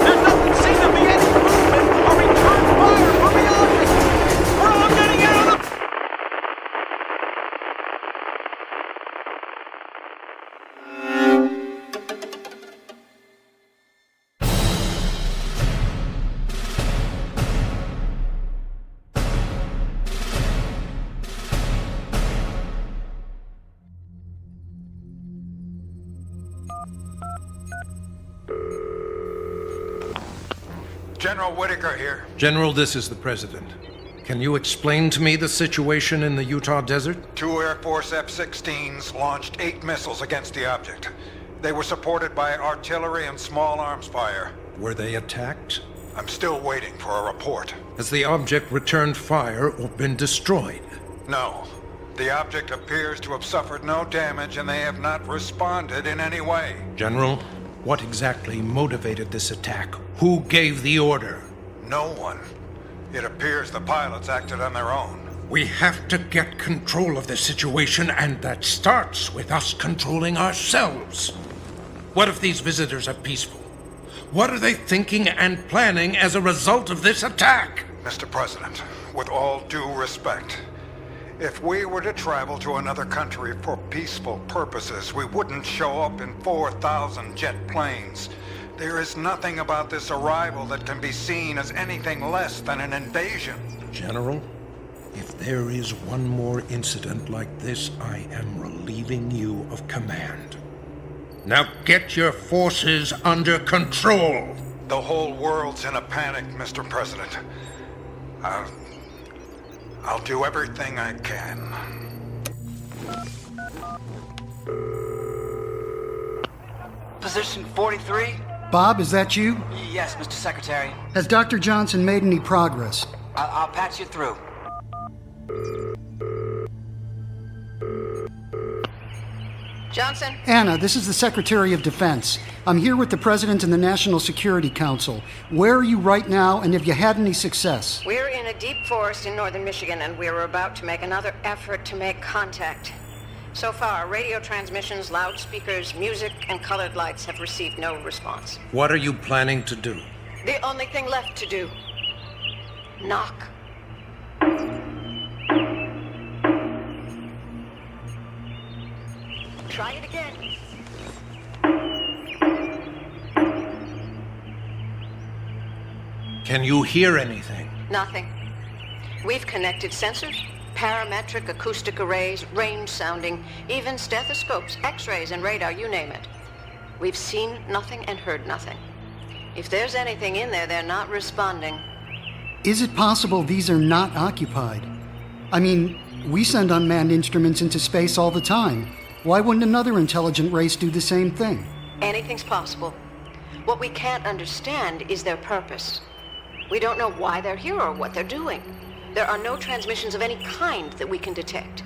There doesn't seem to be any movement or return fire from the object! We're all getting out of the... General Whitaker here. General, this is the President. Can you explain to me the situation in the Utah desert? 2 Air Force F-16s launched 8 missiles against the object. They were supported by artillery and small arms fire. Were they attacked? I'm still waiting for a report. Has the object returned fire or been destroyed? No. The object appears to have suffered no damage, and they have not responded in any way. General, what exactly motivated this attack? Who gave the order? No one. It appears the pilots acted on their own. We have to get control of this situation, and that starts with us controlling ourselves. What if these visitors are peaceful? What are they thinking and planning as a result of this attack? Mr. President, with all due respect, if we were to travel to another country for peaceful purposes, we wouldn't show up in 4,000 jet planes. There is nothing about this arrival that can be seen as anything less than an invasion. General, if there is one more incident like this, I am relieving you of command. Now get your forces under control. The whole world's in a panic, Mr. President. I'll do everything I can. Position 43? Bob, is that you? Yes, Mr. Secretary. Has Dr. Johnson made any progress? I'll patch you through. Johnson? Anna, this is the Secretary of Defense. I'm here with the President and the National Security Council. Where are you right now, and have you had any success? We're in a deep forest in northern Michigan, and we're about to make another effort to make contact. So far, radio transmissions, loudspeakers, music, and colored lights have received no response. What are you planning to do? The only thing left to do. Knock. Try it again. Can you hear anything? Nothing. We've connected sensors, Parametric acoustic arrays, range sounding, even stethoscopes, x-rays, and radar, you name it. We've seen nothing and heard nothing. If there's anything in there, they're not responding. Is it possible these are not occupied? I mean, we send unmanned instruments into space all the time. Why wouldn't another intelligent race do the same thing? Anything's possible. What we can't understand is their purpose. We don't know why they're here or what they're doing. There are no transmissions of any kind that we can detect.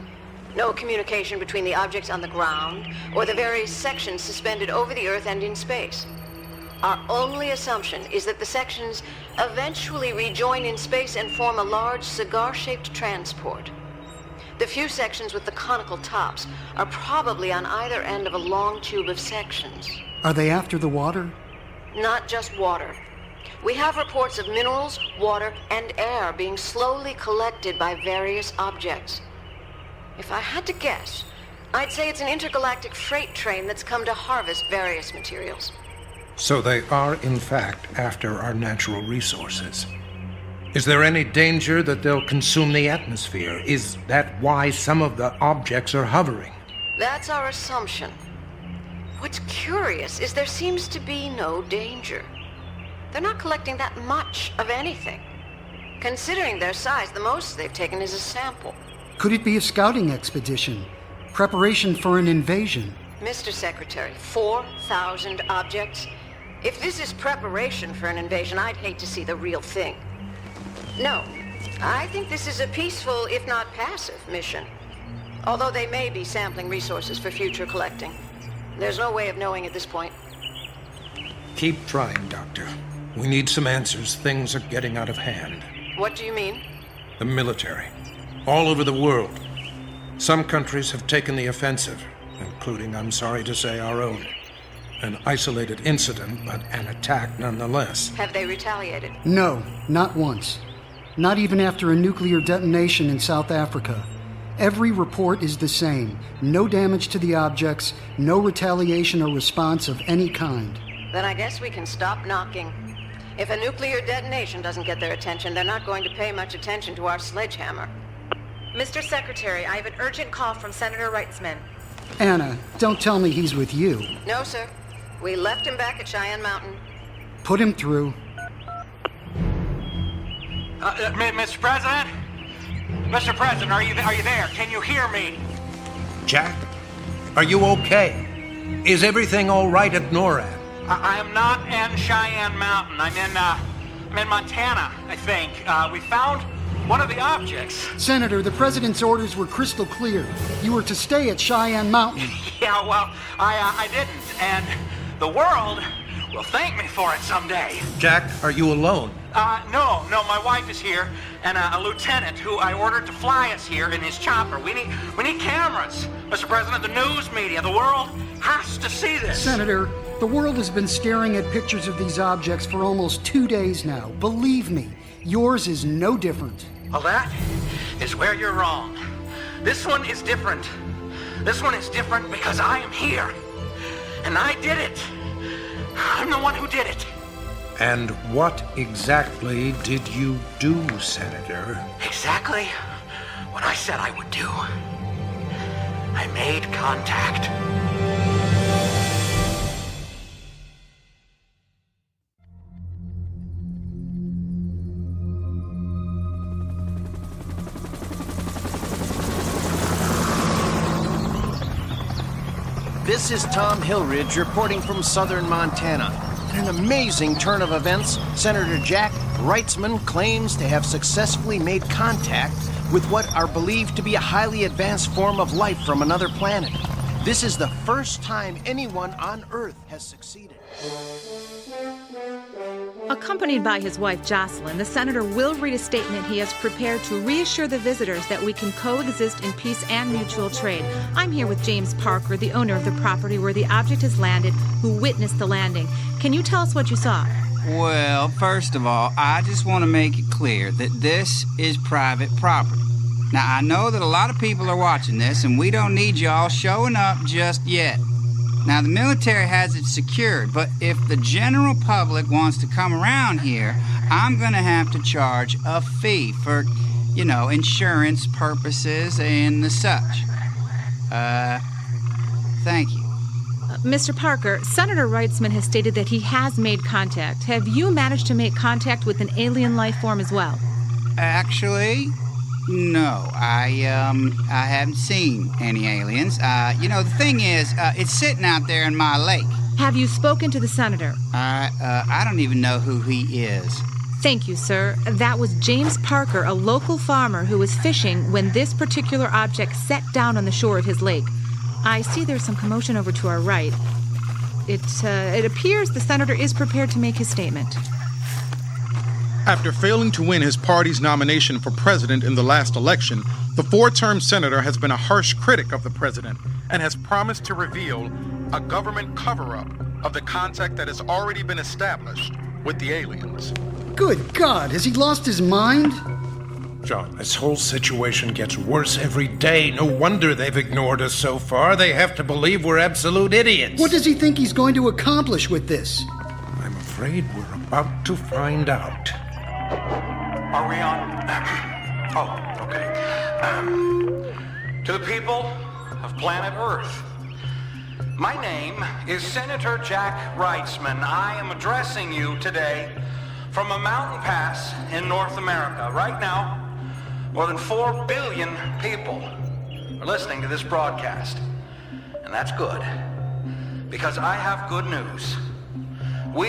No communication between the objects on the ground or the various sections suspended over the Earth and in space. Our only assumption is that the sections eventually rejoin in space and form a large cigar-shaped transport. The few sections with the conical tops are probably on either end of a long tube of sections. Are they after the water? Not just water. We have reports of minerals, water, and air being slowly collected by various objects. If I had to guess, I'd say it's an intergalactic freight train that's come to harvest various materials. So they are, in fact, after our natural resources. Is there any danger that they'll consume the atmosphere? Is that why some of the objects are hovering? That's our assumption. What's curious is there seems to be no danger. They're not collecting that much of anything. Considering their size, the most they've taken is a sample. Could it be a scouting expedition? Preparation for an invasion? Mr. Secretary, 4,000 objects? If this is preparation for an invasion, I'd hate to see the real thing. No, I think this is a peaceful, if not passive, mission. Although they may be sampling resources for future collecting. There's no way of knowing at this point. Keep trying, Doctor. We need some answers. Things are getting out of hand. What do you mean? The military. All over the world. Some countries have taken the offensive, including, I'm sorry to say, our own. An isolated incident, but an attack nonetheless. Have they retaliated? No, not once. Not even after a nuclear detonation in South Africa. Every report is the same. No damage to the objects, no retaliation or response of any kind. Then I guess we can stop knocking. If a nuclear detonation doesn't get their attention, they're not going to pay much attention to our sledgehammer. Mr. Secretary, I have an urgent call from Senator Reitzman. Anna, don't tell me he's with you. No, sir. We left him back at Cheyenne Mountain. Put him through. Mr. President? Mr. President, are you there? Can you hear me? Jack, are you okay? Is everything all right at NORAD? I am not in Cheyenne Mountain. I'm in Montana, I think. We found one of the objects. Senator, the president's orders were crystal clear. You were to stay at Cheyenne Mountain. Yeah, well, I didn't, and the world will thank me for it someday. Jack, are you alone? No, my wife is here, and a lieutenant who I ordered to fly us here in his chopper. We need cameras. Mr. President, the news media, the world has to see this. Senator, the world has been staring at pictures of these objects for almost 2 days now. Believe me, yours is no different. Well, that is where you're wrong. This one is different. This one is different because I am here. And I did it. I'm the one who did it. And what exactly did you do, Senator? Exactly what I said I would do. I made contact. This is Tom Hillridge reporting from southern Montana. In an amazing turn of events, Senator Jack Reitzman claims to have successfully made contact with what are believed to be a highly advanced form of life from another planet. This is the first time anyone on Earth has succeeded. Accompanied by his wife Jocelyn, the senator will read a statement he has prepared to reassure the visitors that we can coexist in peace and mutual trade. I'm here with James Parker, the owner of the property where the object has landed, who witnessed the landing. Can you tell us what you saw? Well, first of all, I just want to make it clear that this is private property. Now, I know that a lot of people are watching this, and we don't need y'all showing up just yet. Now, the military has it secured, but if the general public wants to come around here, I'm going to have to charge a fee for, insurance purposes and the such. Thank you. Mr. Parker, Senator Wrightsman has stated that he has made contact. Have you managed to make contact with an alien life form as well? Actually, no. I haven't seen any aliens. The thing is, it's sitting out there in my lake. Have you spoken to the senator? I don't even know who he is. Thank you, sir. That was James Parker, a local farmer who was fishing when this particular object set down on the shore of his lake. I see there's some commotion over to our right. It appears the senator is prepared to make his statement. After failing to win his party's nomination for president in the last election, the four-term senator has been a harsh critic of the president and has promised to reveal a government cover-up of the contact that has already been established with the aliens. Good God, has he lost his mind? John, this whole situation gets worse every day. No wonder they've ignored us so far. They have to believe we're absolute idiots. What does he think he's going to accomplish with this? I'm afraid we're about to find out. Are we on? Oh, okay. To the people of planet Earth, my name is Senator Jack Wrightsman. I am addressing you today from a mountain pass in North America. Right now, more than 4 billion people are listening to this broadcast. And that's good, because I have good news. We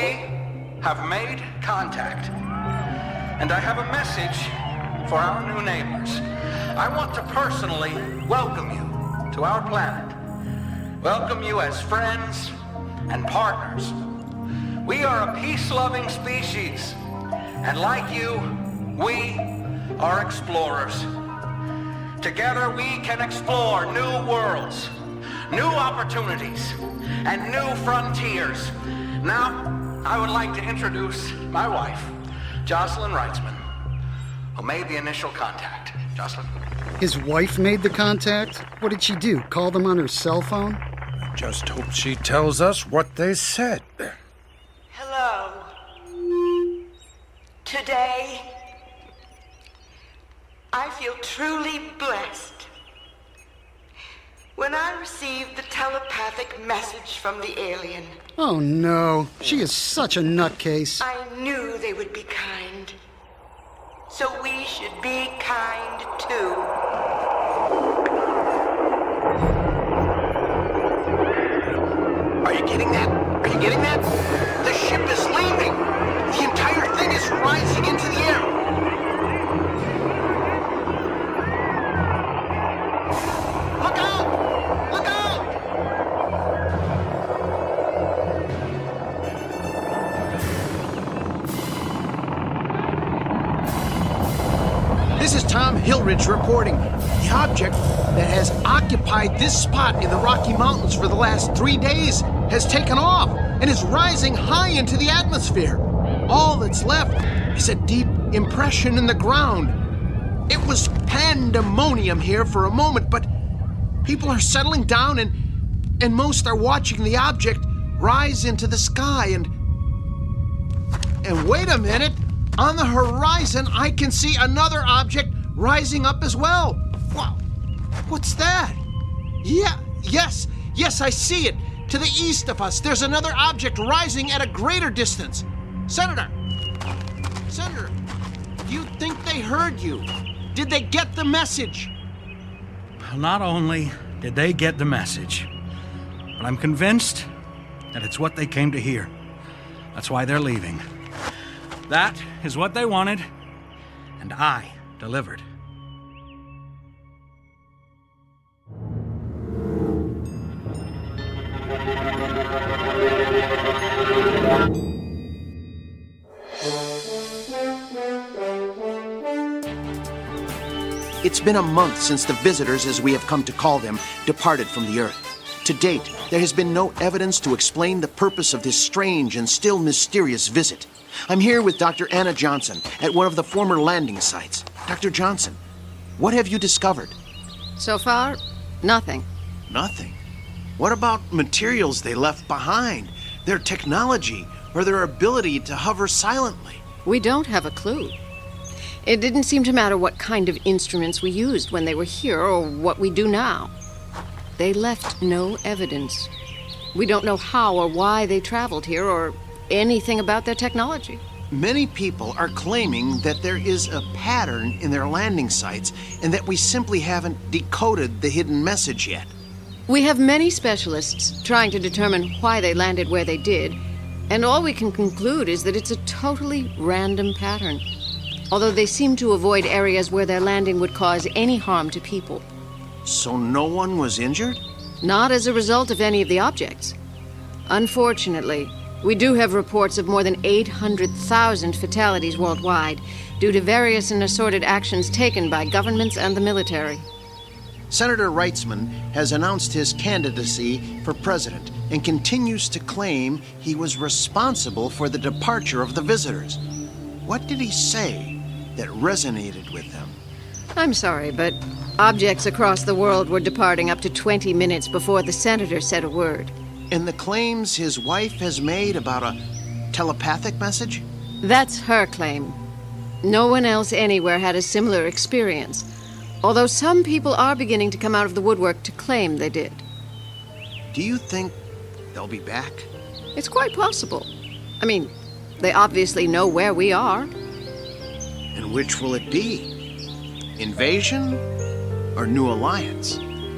have made contact, and I have a message for our new neighbors. I want to personally welcome you to our planet. Welcome you as friends and partners. We are a peace-loving species, and like you, we are explorers. Together we can explore new worlds, new opportunities, and new frontiers. Now, I would like to introduce my wife, Jocelyn Wrightsman, who made the initial contact. Jocelyn? His wife made the contact? What did she do, call them on her cell phone? I just hope she tells us what they said. Hello. Today, I feel truly blessed when I received the telepathic message from the alien. Oh no, she is such a nutcase. I knew they would be kind. So we should be kind too. Are you getting that? Are you getting that? The ship is leaving. The entire thing is rising into the air. Look out! Look out! This is Tom Hillridge reporting. The object that has occupied this spot in the Rocky Mountains for the last 3 days has taken off and is rising high into the atmosphere. All that's left is a deep impression in the ground. It was pandemonium here for a moment, but people are settling down and most are watching the object rise into the sky and wait a minute, on the horizon I can see another object rising up as well. Wow, what's that? Yes, I see it. To the east of us, there's another object rising at a greater distance. Senator, do you think they heard you? Did they get the message? Well, not only did they get the message, but I'm convinced that it's what they came to hear. That's why they're leaving. That is what they wanted, and I delivered. It's been a month since the visitors, as we have come to call them, departed from the Earth. To date, there has been no evidence to explain the purpose of this strange and still mysterious visit. I'm here with Dr. Anna Johnson at one of the former landing sites. Dr. Johnson, what have you discovered? So far, nothing. Nothing? What about materials they left behind? Their technology or their ability to hover silently? We don't have a clue. It didn't seem to matter what kind of instruments we used when they were here or what we do now. They left no evidence. We don't know how or why they traveled here or anything about their technology. Many people are claiming that there is a pattern in their landing sites and that we simply haven't decoded the hidden message yet. We have many specialists trying to determine why they landed where they did, and all we can conclude is that it's a totally random pattern, although they seem to avoid areas where their landing would cause any harm to people. So no one was injured? Not as a result of any of the objects. Unfortunately, we do have reports of more than 800,000 fatalities worldwide due to various and assorted actions taken by governments and the military. Senator Reitzman has announced his candidacy for president and continues to claim he was responsible for the departure of the visitors. What did he say that resonated with them? I'm sorry, but objects across the world were departing up to 20 minutes before the senator said a word. And the claims his wife has made about a telepathic message? That's her claim. No one else anywhere had a similar experience, although some people are beginning to come out of the woodwork to claim they did. Do you think they'll be back? It's quite possible. I mean, they obviously know where we are. And which will it be? Invasion or new alliance?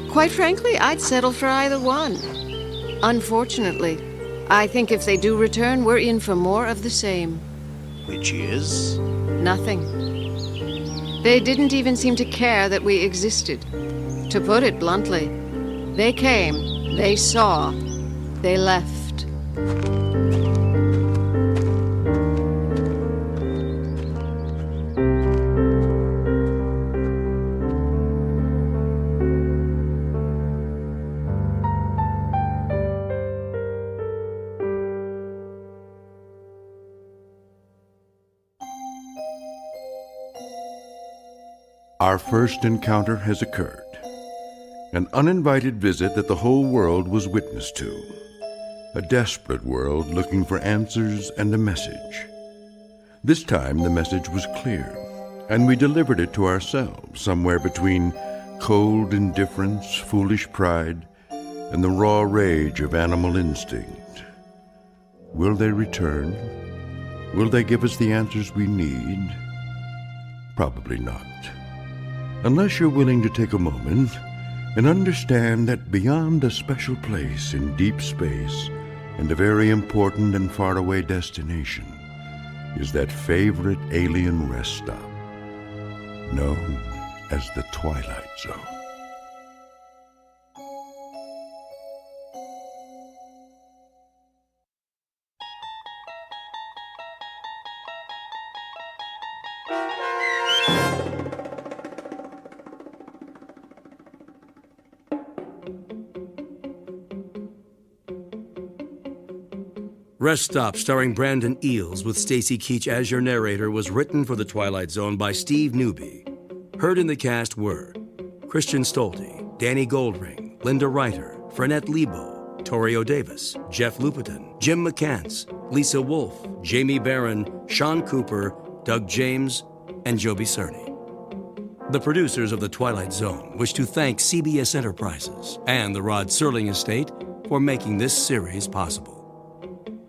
Quite frankly, I'd settle for either one. Unfortunately, I think if they do return, we're in for more of the same. Which is? Nothing. They didn't even seem to care that we existed. To put it bluntly, they came, they saw, they left. Our first encounter has occurred. An uninvited visit that the whole world was witness to. A desperate world looking for answers and a message. This time the message was clear, and we delivered it to ourselves somewhere between cold indifference, foolish pride, and the raw rage of animal instinct. Will they return? Will they give us the answers we need? Probably not. Unless you're willing to take a moment and understand that beyond a special place in deep space and a very important and faraway destination is that favorite alien rest stop known as the Twilight Zone. Rest Stop, starring Brandon Eales with Stacy Keach as your narrator, was written for The Twilight Zone by Steve Newby. Heard in the cast were Christian Stolte, Danny Goldring, Linda Reiter, Frenette Lebo, Torrio Davis, Jeff Lupitan, Jim McCants, Lisa Wolfe, Jamie Barron, Sean Cooper, Doug James, and Joby Cerny. The producers of The Twilight Zone wish to thank CBS Enterprises and the Rod Serling Estate for making this series possible.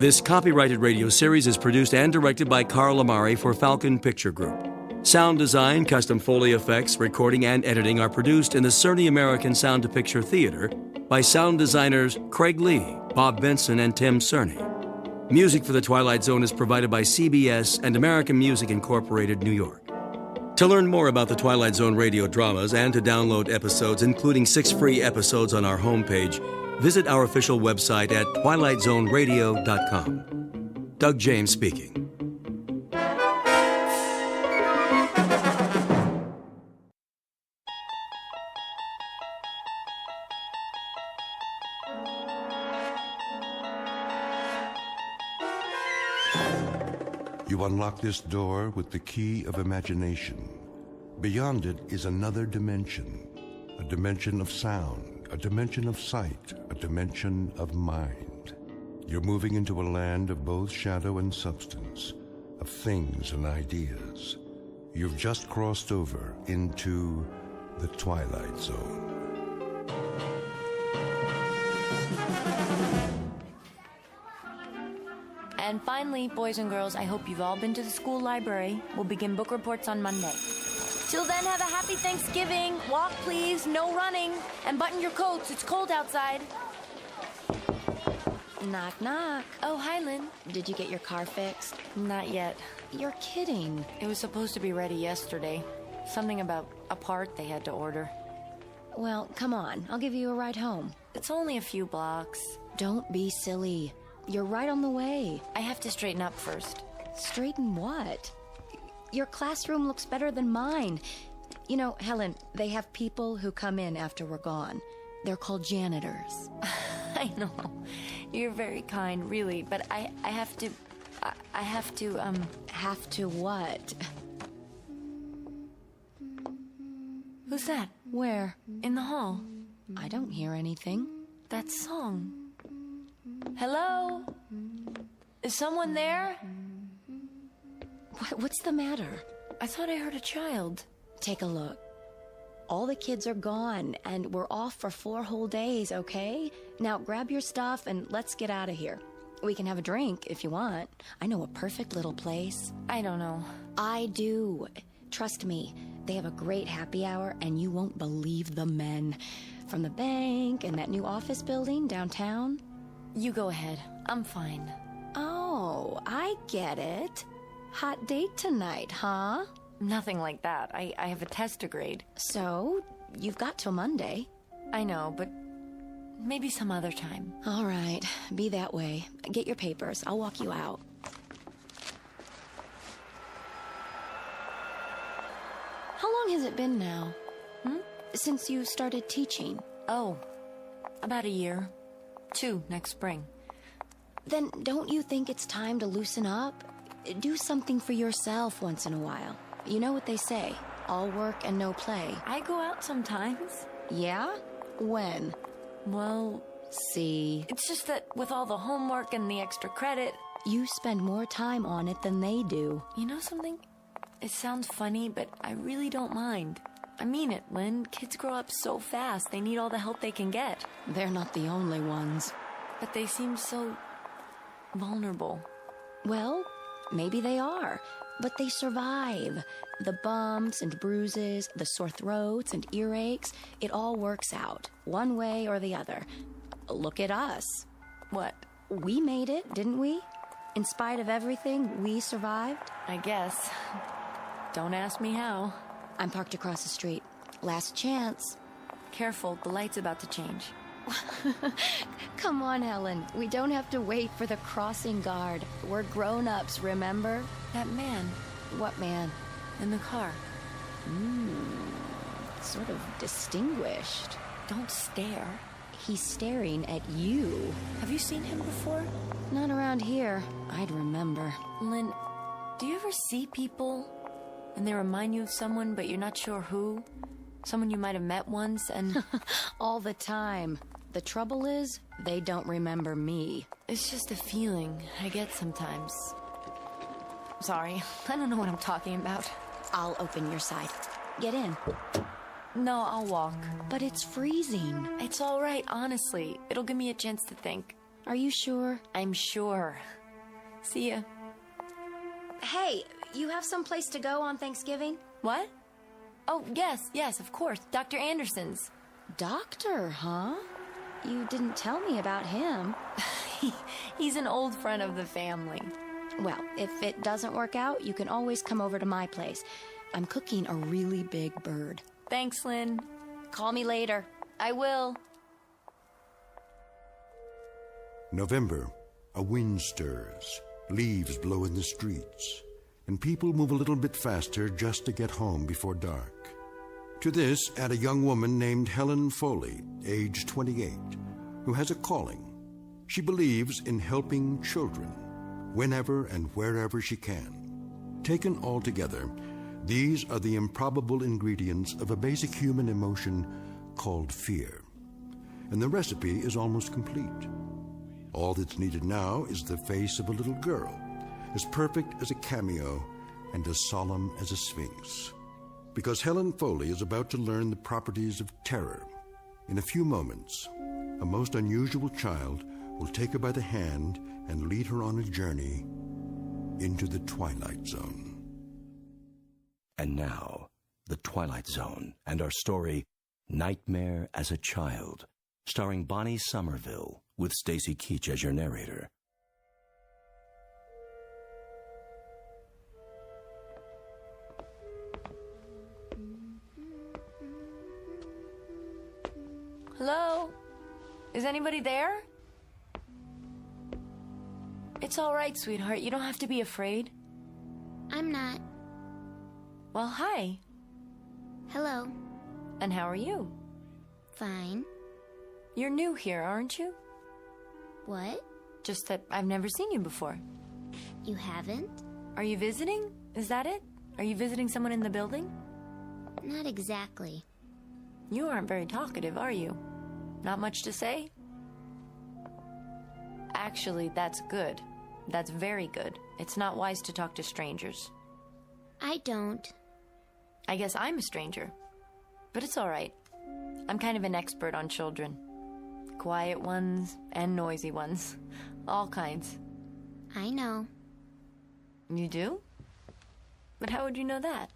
This copyrighted radio series is produced and directed by Carl Amari for Falcon Picture Group. Sound design, custom Foley effects, recording, and editing are produced in the Cerny American Sound to Picture Theater by sound designers Craig Lee, Bob Benson, and Tim Cerny. Music for The Twilight Zone is provided by CBS and American Music Incorporated, New York. To learn more about the Twilight Zone radio dramas and to download episodes, including 6 free episodes on our homepage, visit our official website at twilightzoneradio.com. Doug James speaking. You unlock this door with the key of imagination. Beyond it is another dimension, a dimension of sound, a dimension of sight, a dimension of mind. You're moving into a land of both shadow and substance, of things and ideas. You've just crossed over into the Twilight Zone. And finally, boys and girls, I hope you've all been to the school library. We'll begin book reports on Monday. Till then, have a happy Thanksgiving. Walk, please. No running. And button your coats. It's cold outside. Knock, knock. Oh, hi, Lynn. Did you get your car fixed? Not yet. You're kidding. It was supposed to be ready yesterday. Something about a part they had to order. Well, come on. I'll give you a ride home. It's only a few blocks. Don't be silly. You're right on the way. I have to straighten up first. Straighten what? Your classroom looks better than mine. You know, Helen, they have people who come in after we're gone. They're called janitors. I know. You're very kind, really, but I have to... Have to what? Who's that? Where? In the hall. I don't hear anything. That song. Hello? Is someone there? What's the matter? I thought I heard a child. Take a look. All the kids are gone, and we're off for 4 whole days, okay? Now grab your stuff and let's get out of here. We can have a drink if you want. I know a perfect little place. I don't know. I do. Trust me, they have a great happy hour, and you won't believe the men. From the bank and that new office building downtown. You go ahead. I'm fine. Oh, I get it. Hot date tonight, huh? Nothing like that. I have a test to grade. So, you've got till Monday. I know, but maybe some other time. All right, be that way. Get your papers. I'll walk you out. How long has it been now? Since you started teaching? Oh, about a year. 2 next spring. Then don't you think it's time to loosen up? Do something for yourself once in a while. You know what they say, all work and no play. I go out sometimes. Yeah? When? Well, see. It's just that with all the homework and the extra credit... You spend more time on it than they do. You know something? It sounds funny, but I really don't mind. I mean it, Lynn. Kids grow up so fast, they need all the help they can get. They're not the only ones. But they seem so... vulnerable. Well, maybe they are. But they survive. The bumps and bruises, the sore throats and earaches, it all works out, one way or the other. Look at us. What? We made it, didn't we? In spite of everything, we survived. I guess. Don't ask me how. I'm parked across the street. Last chance. Careful, the light's about to change. Come on, Helen. We don't have to wait for the crossing guard. We're grown-ups, remember? That man. What man? In the car. Sort of distinguished. Don't stare. He's staring at you. Have you seen him before? Not around here. I'd remember. Lynn, do you ever see people and they remind you of someone, but you're not sure who? Someone you might have met once and... All the time. The trouble is, they don't remember me. It's just a feeling I get sometimes. Sorry, I don't know what I'm talking about. I'll open your side. Get in. No, I'll walk. But it's freezing. It's all right, honestly. It'll give me a chance to think. Are you sure? I'm sure. See ya. Hey, you have some place to go on Thanksgiving? What? Oh, yes, of course. Dr. Anderson's. Doctor, huh? You didn't tell me about him. He's an old friend of the family. Well, if it doesn't work out, you can always come over to my place. I'm cooking a really big bird. Thanks, Lynn. Call me later. I will. November, a wind stirs, leaves blow in the streets, and people move a little bit faster just to get home before dark. To this, add a young woman named Helen Foley, age 28, who has a calling. She believes in helping children, whenever and wherever she can. Taken all together, these are the improbable ingredients of a basic human emotion called fear. And the recipe is almost complete. All that's needed now is the face of a little girl, as perfect as a cameo and as solemn as a sphinx. Because Helen Foley is about to learn the properties of terror. In a few moments, a most unusual child will take her by the hand and lead her on a journey into the Twilight Zone. And now, the Twilight Zone and our story, Nightmare as a Child, starring Bonnie Somerville, with Stacy Keach as your narrator. Hello? Is anybody there? It's all right, sweetheart. You don't have to be afraid. I'm not. Well, hi. Hello. And how are you? Fine. You're new here, aren't you? What? Just that I've never seen you before. You haven't? Are you visiting? Is that it? Are you visiting someone in the building? Not exactly. You aren't very talkative, are you? Not much to say? Actually, that's good. That's very good. It's not wise to talk to strangers. I don't. I guess I'm a stranger. But it's all right. I'm kind of an expert on children. Quiet ones and noisy ones. All kinds. I know. You do? But how would you know that?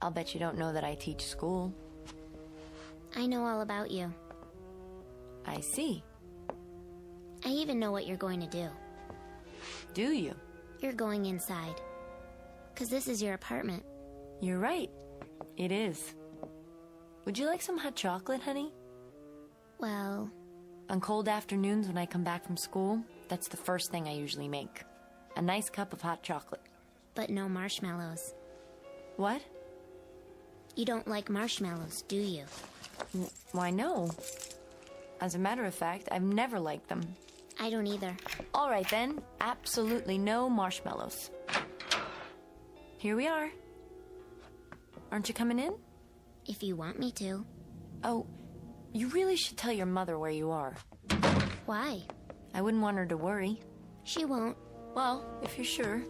I'll bet you don't know that I teach school. I know all about you. I see. I even know what you're going to do. Do you? You're going inside. 'Cause this is your apartment. You're right. It is. Would you like some hot chocolate, honey? Well... On cold afternoons when I come back from school, that's the first thing I usually make. A nice cup of hot chocolate. But no marshmallows. What? You don't like marshmallows, do you? Why, no. As a matter of fact, I've never liked them. I don't either. All right, then. Absolutely no marshmallows. Here we are. Aren't you coming in? If you want me to. Oh, you really should tell your mother where you are. Why? I wouldn't want her to worry. She won't. Well, if you're sure,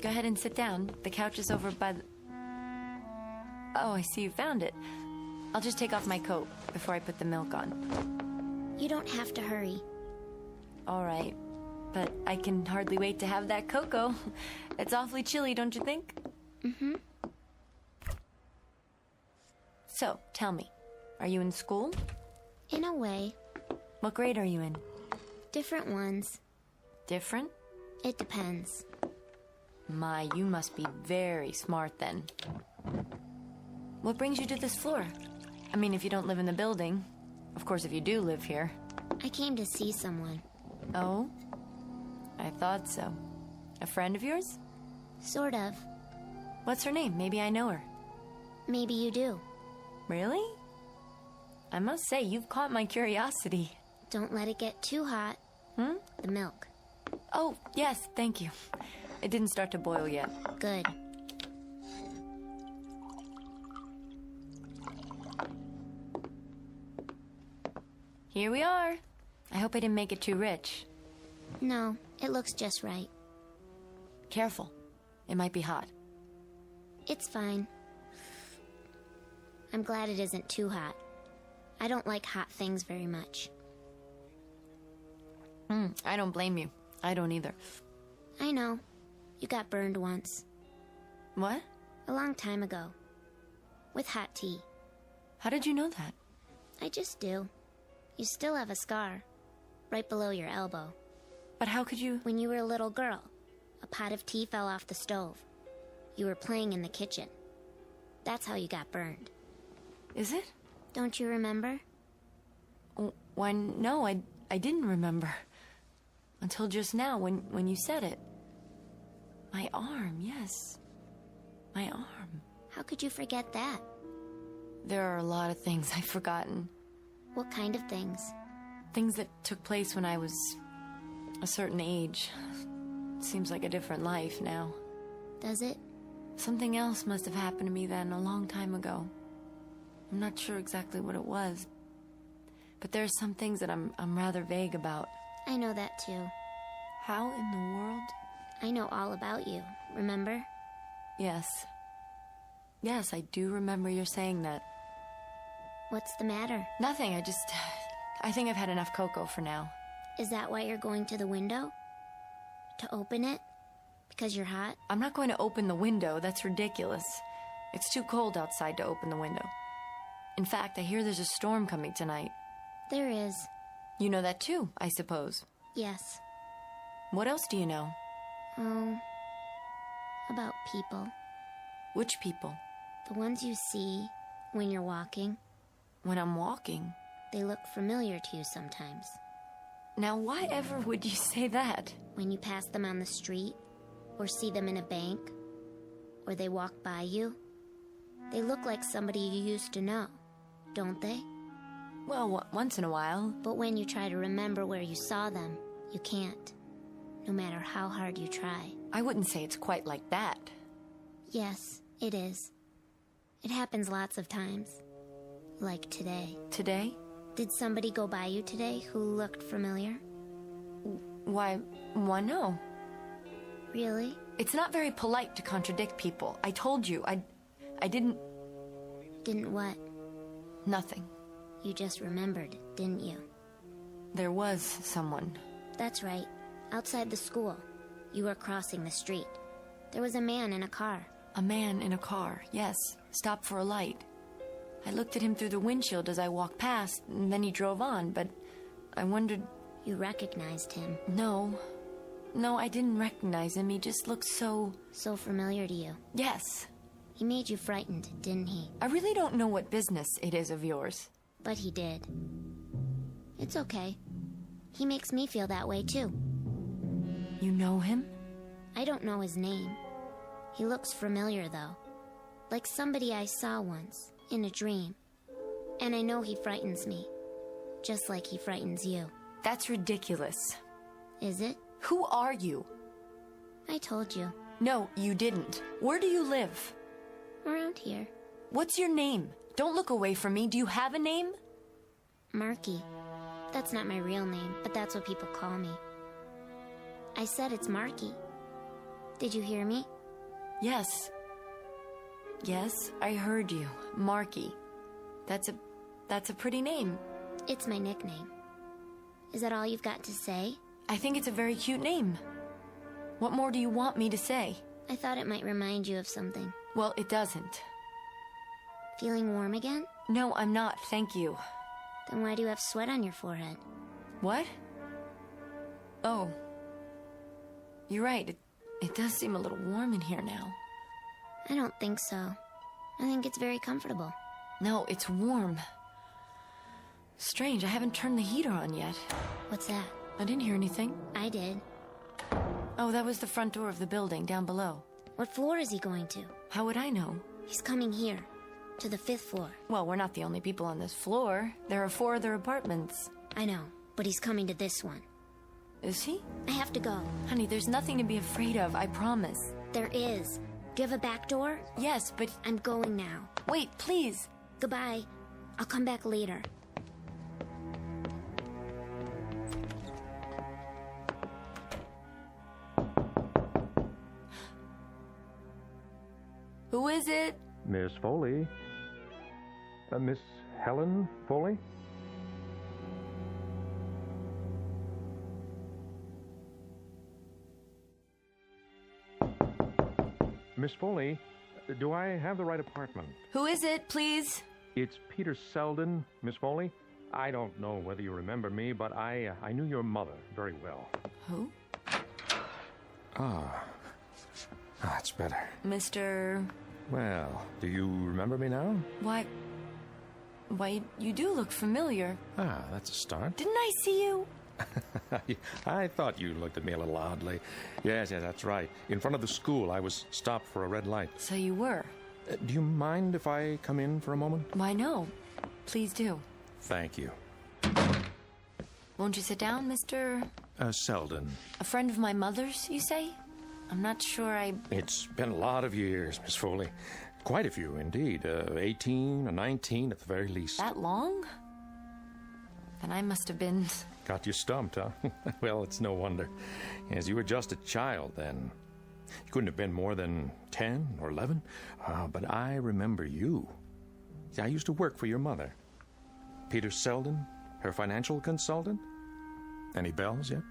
go ahead and sit down. The couch is over by the... Oh, I see you found it. I'll just take off my coat before I put the milk on. You don't have to hurry. All right, but I can hardly wait to have that cocoa. It's awfully chilly, don't you think? Mm-hmm. So, tell me, are you in school? In a way. What grade are you in? Different ones. Different? It depends. My, you must be very smart then. What brings you to this floor? I mean, if you don't live in the building. Of course, if you do live here. I came to see someone. Oh? I thought so. A friend of yours? Sort of. What's her name? Maybe I know her. Maybe you do. Really? I must say, you've caught my curiosity. Don't let it get too hot. The milk. Oh, yes, thank you. It didn't start to boil yet. Good. Here we are. I hope I didn't make it too rich. No, it looks just right. Careful. It might be hot. It's fine. I'm glad it isn't too hot. I don't like hot things very much. I don't blame you. I don't either. I know. You got burned once. What? A long time ago. With hot tea. How did you know that? I just do. You still have a scar. Right below your elbow. But how could you... When you were a little girl, a pot of tea fell off the stove. You were playing in the kitchen. That's how you got burned. Is it? Don't you remember? Why, no, I didn't remember. Until just now, when you said it. My arm, yes. My arm. How could you forget that? There are a lot of things I've forgotten. What kind of things? Things that took place when I was a certain age. Seems like a different life now. Does it? Something else must have happened to me then, a long time ago. I'm not sure exactly what it was. But there are some things that I'm rather vague about. I know that too. How in the world? I know all about you, remember? Yes. Yes, I do remember you saying that. What's the matter? Nothing, I think I've had enough cocoa for now. Is that why you're going to the window? To open it? Because you're hot? I'm not going to open the window, that's ridiculous. It's too cold outside to open the window. In fact, I hear there's a storm coming tonight. There is. You know that too, I suppose. Yes. What else do you know? Oh, about people. Which people? The ones you see when you're walking. When I'm walking? They look familiar to you sometimes. Now, why ever would you say that? When you pass them on the street, or see them in a bank, or they walk by you, they look like somebody you used to know, don't they? Well, once in a while. But when you try to remember where you saw them, you can't, no matter how hard you try. I wouldn't say it's quite like that. Yes, it is. It happens lots of times. Like today. Today? Did somebody go by you today who looked familiar? Why no. Really? It's not very polite to contradict people. I told you, I didn't... Didn't what? Nothing. You just remembered, didn't you? There was someone. That's right. Outside the school. You were crossing the street. There was a man in a car. A man in a car, yes. Stopped for a light. I looked at him through the windshield as I walked past, and then he drove on, but I wondered... You recognized him? No, I didn't recognize him. He just looked so... So familiar to you? Yes. He made you frightened, didn't he? I really don't know what business it is of yours. But he did. It's okay. He makes me feel that way, too. You know him? I don't know his name. He looks familiar, though. Like somebody I saw once, in a dream. And I know he frightens me. Just like he frightens you. That's ridiculous. Is it? Who are you? I told you. No, you didn't. Where do you live? Around here. What's your name? Don't look away from me. Do you have a name? Marky. That's not my real name, but that's what people call me. I said it's Marky. Did you hear me? Yes. Yes, I heard you. Marky. That's a pretty name. It's my nickname. Is that all you've got to say? I think it's a very cute name. What more do you want me to say? I thought it might remind you of something. Well, it doesn't. Feeling warm again? No, I'm not, thank you. Then why do you have sweat on your forehead? What? Oh. You're right, it does seem a little warm in here now. I don't think so. I think it's very comfortable. No, it's warm. Strange, I haven't turned the heater on yet. What's that? I didn't hear anything. I did. Oh, that was the front door of the building, down below. What floor is he going to? How would I know? He's coming here, to the 5th floor. Well, we're not the only people on this floor. There are 4 other apartments. I know, but he's coming to this one. Is he? I have to go. Honey, there's nothing to be afraid of, I promise. There is. Do you have a back door? Yes, but... I'm going now. Wait, please. Goodbye. I'll come back later. Who is it? Miss Foley. Miss Helen Foley? Miss Foley, do I have the right apartment? Who is it, please? It's Peter Selden, Miss Foley. I don't know whether you remember me, but I knew your mother very well. Who? That's better. Mr... Well, do you remember me now? Why, you do look familiar. That's a start. Didn't I see you? I thought you looked at me a little oddly. Yes, that's right. In front of the school, I was stopped for a red light. So you were. Do you mind if I come in for a moment? Why, no. Please do. Thank you. Won't you sit down, Mr... Selden. A friend of my mother's, you say? I'm not sure It's been a lot of years, Miss Foley. Quite a few, indeed. 18 or 19 at the very least. That long? Then I must have been... Got you stumped, huh? Well, it's no wonder, as you were just a child then. You couldn't have been more than 10 or 11, but I remember you. See, I used to work for your mother. Peter Selden, her financial consultant. Any bells yet?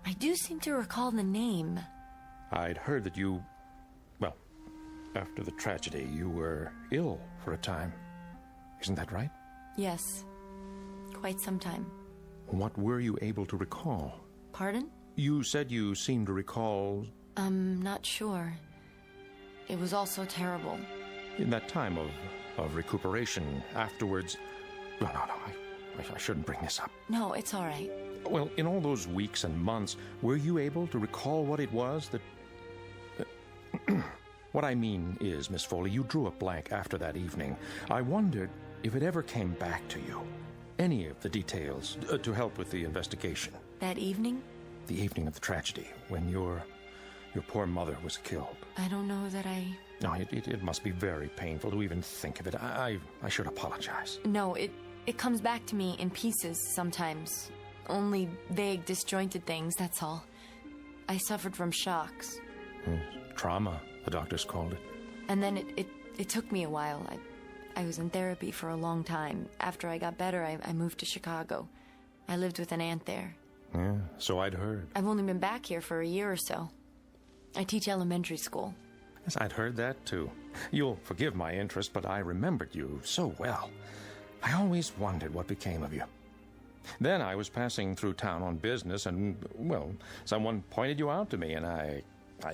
I do seem to recall the name. I'd heard that you, well, after the tragedy, you were ill for a time. Isn't that right? Yes. Quite some time. What were you able to recall? Pardon? You said you seemed to recall... I'm not sure. It was all so terrible. In that time of recuperation afterwards... No, I shouldn't bring this up. No, it's all right. Well, in all those weeks and months, were you able to recall what it was that... What I mean is, Miss Foley, you drew a blank after that evening. I wondered if it ever came back to you. Any of the details to help with the investigation. That evening? The evening of the tragedy, when your poor mother was killed. I don't know that I... No, it must be very painful to even think of it. I should apologize. No, it comes back to me in pieces sometimes. Only vague, disjointed things, that's all. I suffered from shocks. Trauma, the doctors called it. And then it took me a while. I was in therapy for a long time. After I got better, I moved to Chicago. I lived with an aunt there. Yeah, so I'd heard. I've only been back here for a year or so. I teach elementary school. Yes, I'd heard that, too. You'll forgive my interest, but I remembered you so well. I always wondered what became of you. Then I was passing through town on business, and, well, someone pointed you out to me, and I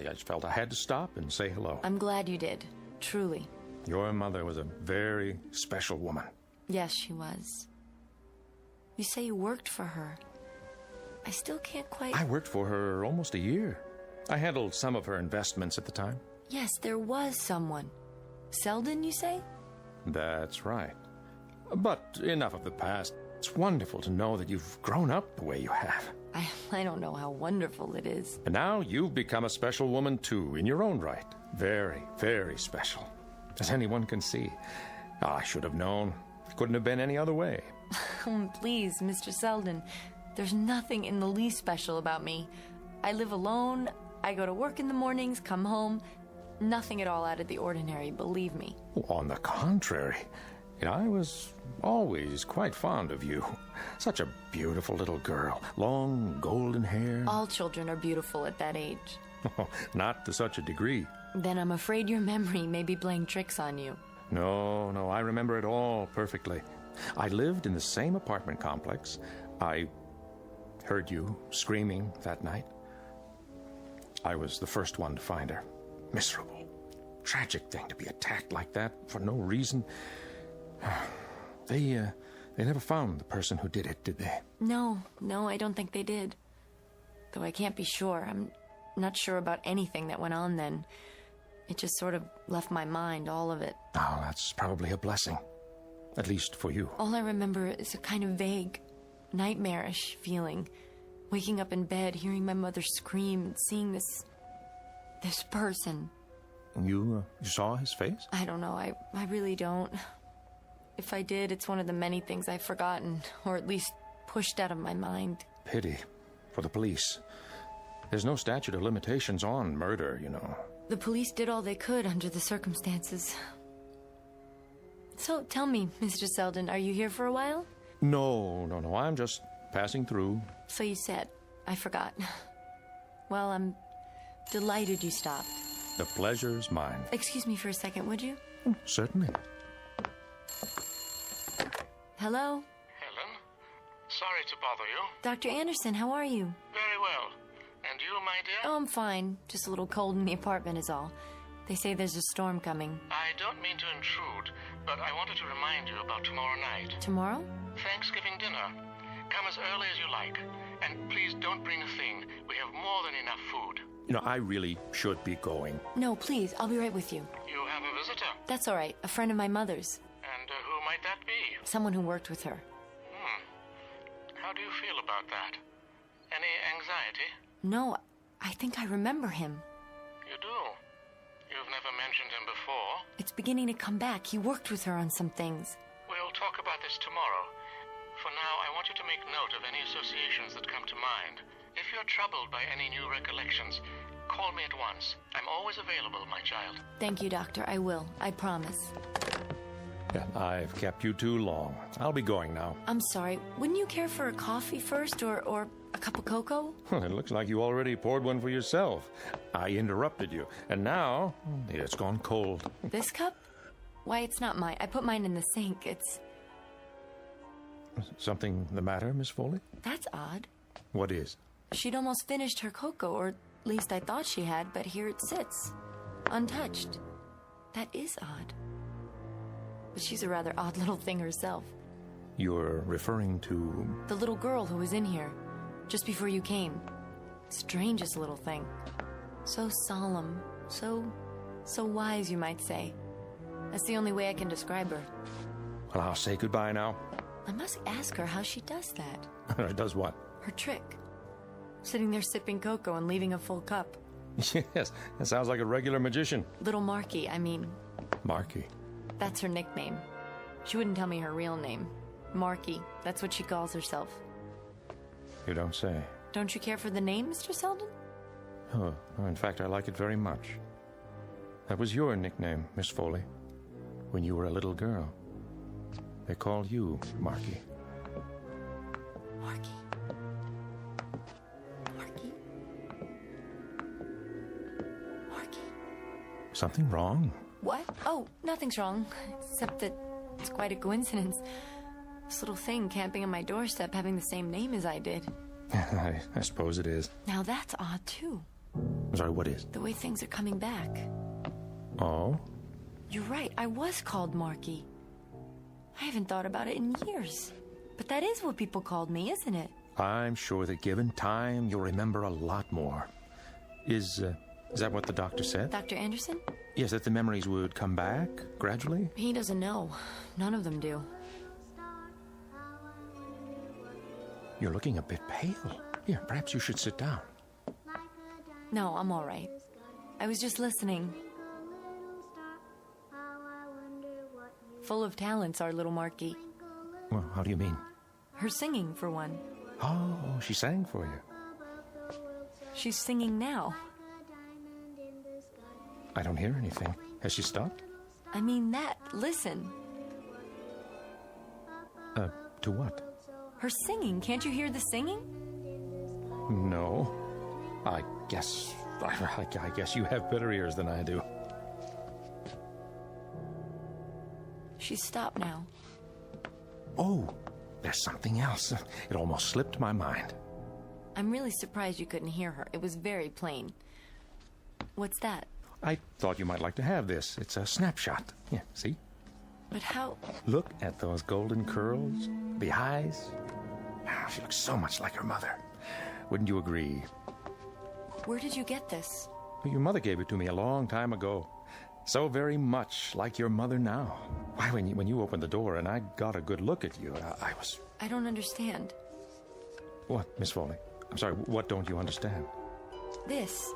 just felt I had to stop and say hello. I'm glad you did, truly. Your mother was a very special woman. Yes, she was. You say you worked for her. I still can't quite... I worked for her almost a year. I handled some of her investments at the time. Yes, there was someone. Selden, you say? That's right. But enough of the past. It's wonderful to know that you've grown up the way you have. I don't know how wonderful it is. And now you've become a special woman, too, in your own right. Very, very special. As anyone can see. I should have known. It couldn't have been any other way. Please, Mr. Selden. There's nothing in the least special about me. I live alone. I go to work in the mornings, come home. Nothing at all out of the ordinary, believe me. On the contrary. I was always quite fond of you. Such a beautiful little girl. Long, golden hair. All children are beautiful at that age. Oh, not to such a degree. Then I'm afraid your memory may be playing tricks on you. No, I remember it all perfectly. I lived in the same apartment complex. I heard you screaming that night. I was the first one to find her. Miserable. Tragic thing to be attacked like that for no reason. They never found the person who did it, did they? No, I don't think they did. Though I can't be sure. I'm not sure about anything that went on then. It just sort of left my mind, all of it. Oh, that's probably a blessing. At least for you. All I remember is a kind of vague, nightmarish feeling. Waking up in bed, hearing my mother scream, and seeing this person. You saw his face? I don't know. I really don't. If I did, it's one of the many things I've forgotten, or at least pushed out of my mind. Pity for the police. There's no statute of limitations on murder, you know. The police did all they could under the circumstances. So, tell me, Mr. Selden, are you here for a while? No. I'm just passing through. So you said. I forgot. Well, I'm delighted you stopped. The pleasure's mine. Excuse me for a second, would you? Certainly. Hello? Helen? Sorry to bother you. Dr. Anderson, how are you? Very well. And you, my dear? Oh, I'm fine. Just a little cold in the apartment is all. They say there's a storm coming. I don't mean to intrude, but I wanted to remind you about tomorrow night. Tomorrow? Thanksgiving dinner. Come as early as you like. And please don't bring a thing. We have more than enough food. I really should be going. No, please. I'll be right with you. You have a visitor? That's all right. A friend of my mother's. And who might that be? Someone who worked with her. How do you feel about that? Any anxiety? No, I think I remember him. You do? You've never mentioned him before? It's beginning to come back. He worked with her on some things. We'll talk about this tomorrow. For now, I want you to make note of any associations that come to mind. If you're troubled by any new recollections, call me at once. I'm always available, my child. Thank you, Doctor. I will. I promise. Yeah, I've kept you too long. I'll be going now. I'm sorry. Wouldn't you care for a coffee first or a cup of cocoa? It looks like you already poured one for yourself. I interrupted you, and now it's gone cold. This cup? Why, it's not mine. I put mine in the sink. It's... Something the matter, Miss Foley? That's odd. What is? She'd almost finished her cocoa, or at least I thought she had, but here it sits, untouched. That is odd. But she's a rather odd little thing herself. You're referring to... The little girl who was in here, just before you came. Strangest little thing. So solemn, so wise, you might say. That's the only way I can describe her. Well, I'll say goodbye now. I must ask her how she does that. Does what? Her trick. Sitting there sipping cocoa and leaving a full cup. Yes, that sounds like a regular magician. Little Marky, I mean. Marky? That's her nickname. She wouldn't tell me her real name. Marky, that's what she calls herself. You don't say. Don't you care for the name, Mr. Selden? Oh, in fact, I like it very much. That was your nickname, Miss Foley, when you were a little girl. They called you Marky. Marky. Marky. Marky. Something wrong? What? Oh, nothing's wrong. Except that it's quite a coincidence. This little thing camping on my doorstep having the same name as I did. I suppose it is. Now that's odd, too. I'm sorry, what is? The way things are coming back. Oh? You're right, I was called Marky. I haven't thought about it in years. But that is what people called me, isn't it? I'm sure that given time, you'll remember a lot more. Is that what the doctor said? Dr. Anderson? Yes, that the memories would come back gradually? He doesn't know. None of them do. You're looking a bit pale. Here, perhaps you should sit down. No, I'm all right. I was just listening. Full of talents, our little Marky. Well, how do you mean? Her singing, for one. Oh, she sang for you. She's singing now. I don't hear anything. Has she stopped? I mean that. Listen. To what? Her singing. Can't you hear the singing? No. I guess you have better ears than I do. She's stopped now. Oh, there's something else. It almost slipped my mind. I'm really surprised you couldn't hear her. It was very plain. What's that? I thought you might like to have this. It's a snapshot. Yeah, see? But how? Look at those golden curls, the eyes. Oh, she looks so much like her mother. Wouldn't you agree? Where did you get this? Your mother gave it to me a long time ago. So very much like your mother now. Why, when you opened the door and I got a good look at you, I was... I don't understand. What, Miss Foley? I'm sorry, what don't you understand? This.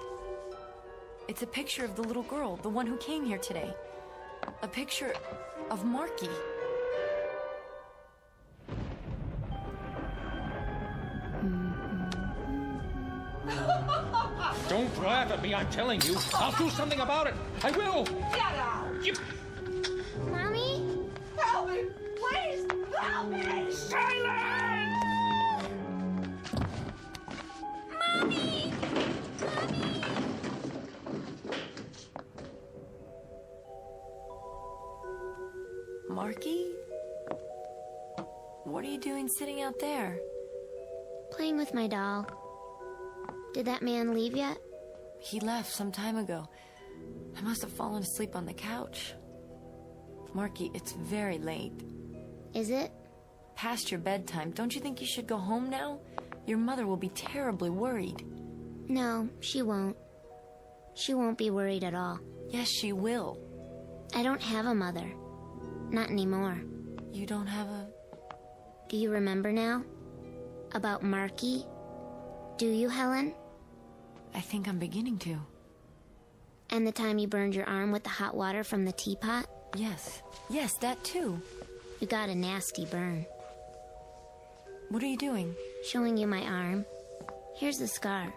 It's a picture of the little girl, the one who came here today. A picture of Marky. Don't laugh at me, I'm telling you. I'll do something about it. I will. Get out! Mommy? Help me! Please! Help me! Silence! Mommy! Marky? What are you doing sitting out there? Playing with my doll. Did that man leave yet? He left some time ago. I must have fallen asleep on the couch. Marky, it's very late. Is it? Past your bedtime. Don't you think you should go home now? Your mother will be terribly worried. No, she won't. She won't be worried at all. Yes, she will. I don't have a mother. Not anymore. You don't have a... Do you remember now? About Marky? Do you, Helen? I think I'm beginning to. And the time you burned your arm with the hot water from the teapot? Yes. Yes, that too. You got a nasty burn. What are you doing? Showing you my arm. Here's the scar,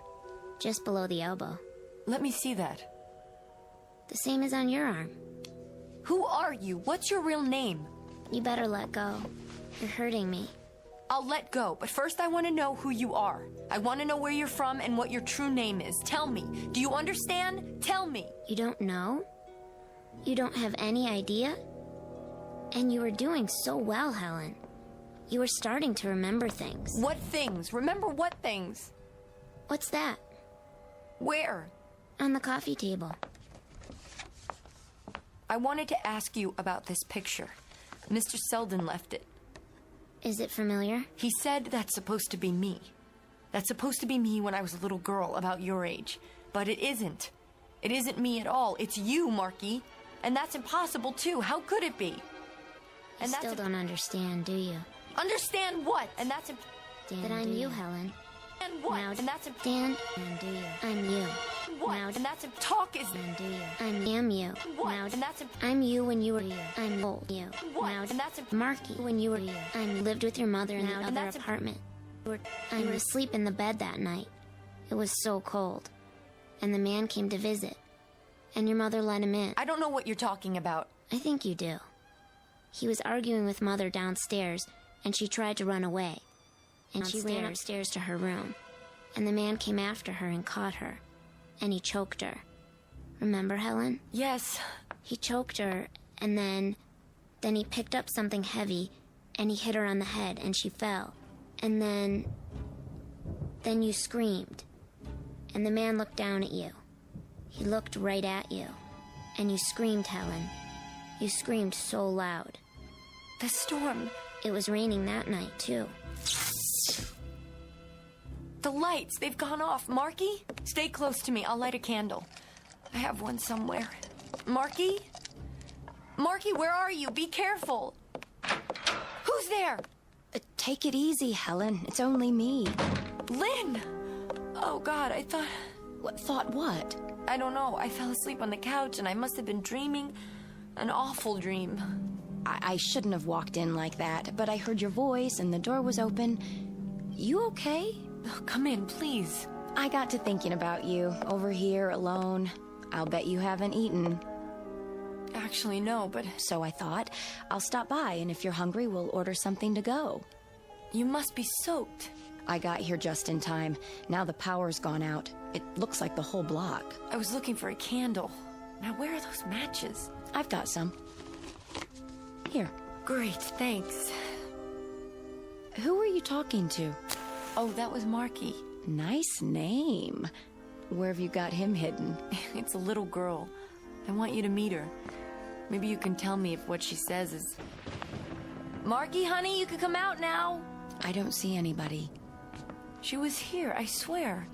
just below the elbow. Let me see that. The same as on your arm. Who are you? What's your real name? You better let go. You're hurting me. I'll let go, but first I want to know who you are. I want to know where you're from and what your true name is. Tell me. Do you understand? Tell me. You don't know? You don't have any idea? And you were doing so well, Helen. You were starting to remember things. What things? Remember what things? What's that? Where? On the coffee table. I wanted to ask you about this picture. Mr. Selden left it. Is it familiar? He said that's supposed to be me. That's supposed to be me when I was a little girl about your age. But it isn't. It isn't me at all. It's you, Marky. And that's impossible, too. How could it be? You still don't understand, do you? Understand what? And that's that I'm you, Helen. And what? Now, and that's stand and do you? I'm you. What? Now, and that's talk is and do you? I am you. What? Now, and that's I'm you when you were you. I'm old you. What? Now, and that's Marky when you were you. I lived with your mother in the other apartment. I was asleep in the bed that night. It was so cold. And the man came to visit. And your mother let him in. I don't know what you're talking about. I think you do. He was arguing with Mother downstairs, and she tried to run away. And she ran upstairs to her room. And the man came after her and caught her. And he choked her. Remember, Helen? Yes. He choked her, and then he picked up something heavy, and he hit her on the head, and she fell. And then you screamed. And the man looked down at you. He looked right at you. And you screamed, Helen. You screamed so loud. The storm. It was raining that night, too. The lights, they've gone off. Marky, stay close to me. I'll light a candle. I have one somewhere. Marky? Marky, where are you? Be careful. Who's there? Take it easy, Helen. It's only me. Lynn! Oh, God, I thought... Thought what? I don't know. I fell asleep on the couch, and I must have been dreaming an awful dream. I shouldn't have walked in like that, but I heard your voice, and the door was open. You okay? Oh, come in, please. I got to thinking about you, over here, alone. I'll bet you haven't eaten. Actually, no, but... So I thought, I'll stop by, and if you're hungry, we'll order something to go. You must be soaked. I got here just in time. Now the power's gone out. It looks like the whole block. I was looking for a candle. Now, where are those matches? I've got some. Here. Great, thanks. Who were you talking to? Oh, that was Marky. Nice name. Where have you got him hidden? It's a little girl. I want you to meet her. Maybe you can tell me if what she says is... Marky, honey, you can come out now. I don't see anybody. She was here, I swear.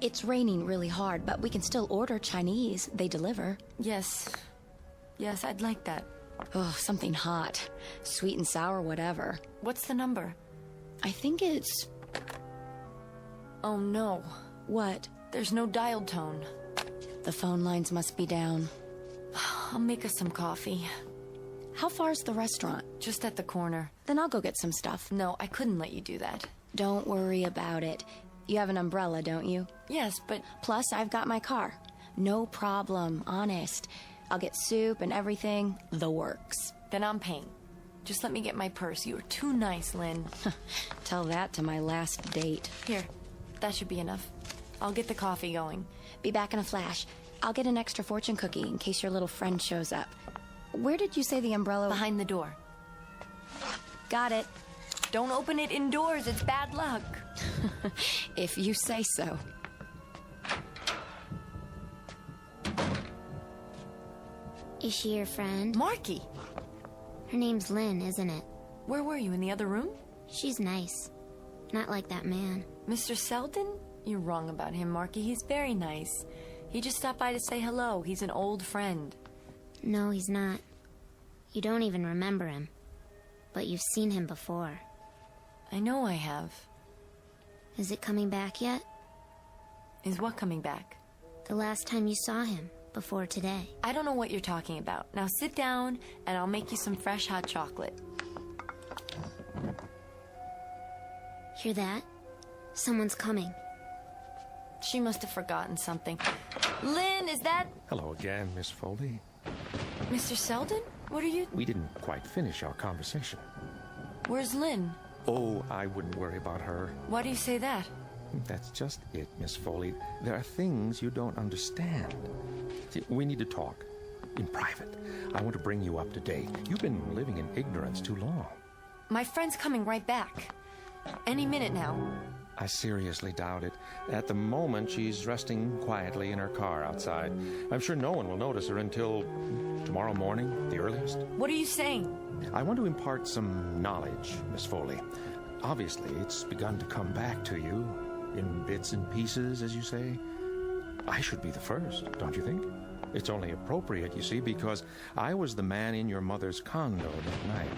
It's raining really hard, but we can still order Chinese. They deliver. Yes. Yes, I'd like that. Oh, something hot. Sweet and sour, whatever. What's the number? I think it's... Oh, no. What? There's no dial tone. The phone lines must be down. I'll make us some coffee. How far's the restaurant? Just at the corner. Then I'll go get some stuff. No, I couldn't let you do that. Don't worry about it. You have an umbrella, don't you? Yes, but... Plus, I've got my car. No problem, honest. I'll get soup and everything. The works. Then I'm paying. Just let me get my purse. You are too nice, Lynn. Tell that to my last date. Here, that should be enough. I'll get the coffee going. Be back in a flash. I'll get an extra fortune cookie in case your little friend shows up. Where did you say the umbrella... Behind the door. Got it. Don't open it indoors. It's bad luck. If you say so. Is she your friend? Marky. Her name's Lynn, isn't it? Where were you, in the other room? She's nice. Not like that man. Mr. Selden? You're wrong about him, Marky. He's very nice. He just stopped by to say hello. He's an old friend. No, he's not. You don't even remember him. But you've seen him before. I know I have. Is it coming back yet? Is what coming back? The last time you saw him, before today. I don't know what you're talking about. Now sit down, and I'll make you some fresh hot chocolate. Hear that? Someone's coming. She must have forgotten something. Lynn, is that... Hello again, Miss Foley. Mr. Selden? What are you... We didn't quite finish our conversation. Where's Lynn? Oh, I wouldn't worry about her. Why do you say that? That's just it, Miss Foley. There are things you don't understand. See, we need to talk. In private. I want to bring you up to date. You've been living in ignorance too long. My friend's coming right back. Any minute now. I seriously doubt it. At the moment, she's resting quietly in her car outside. I'm sure no one will notice her until tomorrow morning, the earliest. What are you saying? I want to impart some knowledge, Miss Foley. Obviously, it's begun to come back to you, in bits and pieces, as you say. I should be the first, don't you think? It's only appropriate, you see, because I was the man in your mother's condo that night.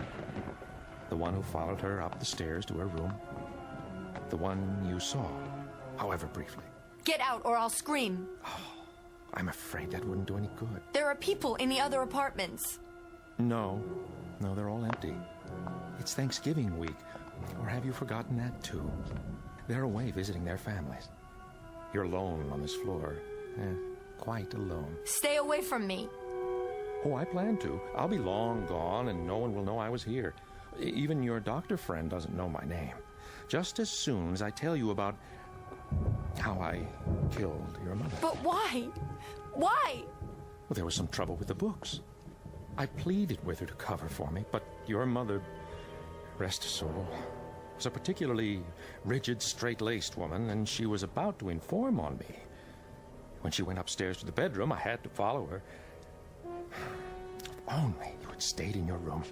The one who followed her up the stairs to her room. The one you saw, however briefly. Get out or I'll scream. Oh, I'm afraid that wouldn't do any good. There are people in the other apartments. No, they're all empty. It's Thanksgiving week. Or have you forgotten that too? They're away visiting their families. You're alone on this floor. Quite alone. Stay away from me. Oh, I plan to. I'll be long gone and no one will know I was here. Even your doctor friend doesn't know my name. Just as soon as I tell you about how I killed your mother. But why? Why? Well, there was some trouble with the books. I pleaded with her to cover for me, but your mother, rest her soul, was a particularly rigid, straight-laced woman, and she was about to inform on me. When she went upstairs to the bedroom, I had to follow her. If only you had stayed in your room.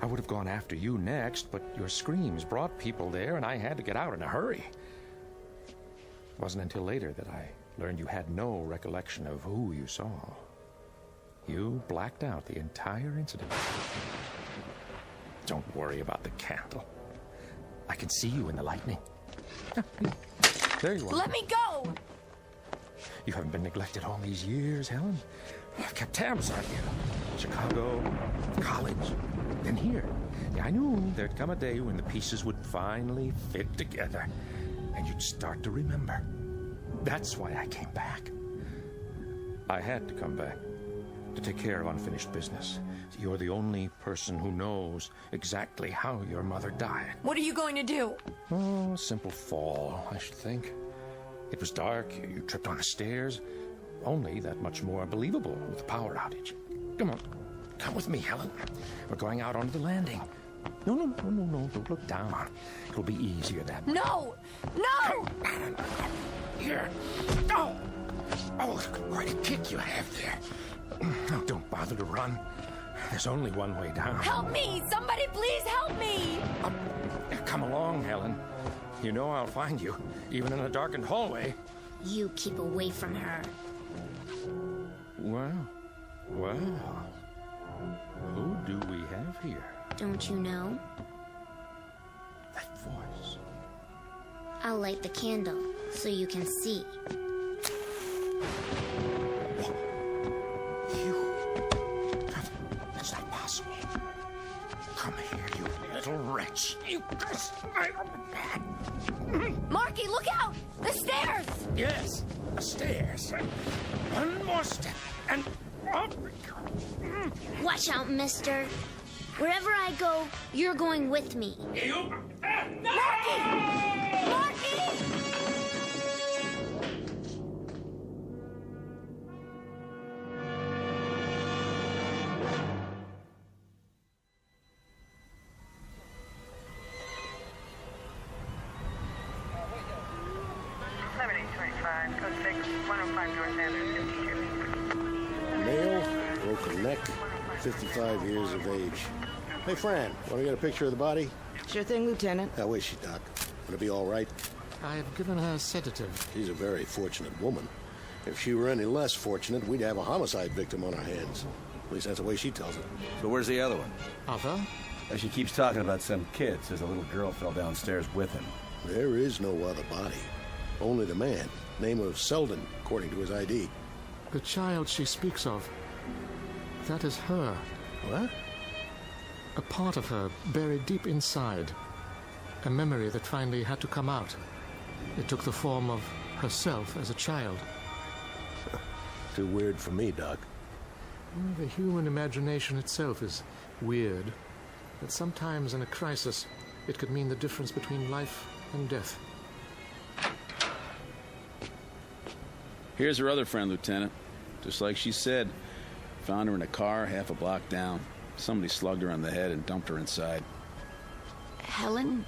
I would have gone after you next, but your screams brought people there, and I had to get out in a hurry. It wasn't until later that I learned you had no recollection of who you saw. You blacked out the entire incident. Don't worry about the candle. I can see you in the lightning. There you are. Let me go! You haven't been neglected all these years, Helen. I've kept tabs on you. Chicago, college, then here. I knew there'd come a day when the pieces would finally fit together, and you'd start to remember. That's why I came back. I had to come back to take care of unfinished business. You're the only person who knows exactly how your mother died. What are you going to do? Oh, a simple fall, I should think. It was dark, you tripped on the stairs. Only that much more believable with the power outage. Come on, come with me, Helen. We're going out onto the landing. No, don't look down. It'll be easier that way. No! Here. Oh, quite a kick you have there. Oh, don't bother to run. There's only one way down. Help me! Somebody please help me! Come along, Helen. You know I'll find you, even in a darkened hallway. You keep away from her. Well. Who do we have here? Don't you know? That voice. I'll light the candle so you can see. That's not possible. Come here, you little wretch. You... Marky, look out! The stairs! Yes, the stairs. One more step, and up we go. Watch out, mister. Wherever I go, you're going with me. Marky! Marky! Male, broken neck, 55 years of age. Hey, Fran, want to get a picture of the body? Sure thing, Lieutenant. How is she, Doc? Gonna be all right? I've given her a sedative. She's a very fortunate woman. If she were any less fortunate, we'd have a homicide victim on our hands. At least that's the way she tells it. So where's the other one? Other? She keeps talking about some kid. Says a little girl fell downstairs with him. There is no other body. Only the man. Name of Selden, according to his ID. The child she speaks of. That is her. What? A part of her buried deep inside. A memory that finally had to come out. It took the form of herself as a child. Too weird for me, Doc. The human imagination itself is weird. But sometimes in a crisis, it could mean the difference between life and death. Here's her other friend, Lieutenant. Just like she said, found her in a car half a block down. Somebody slugged her on the head and dumped her inside. Helen?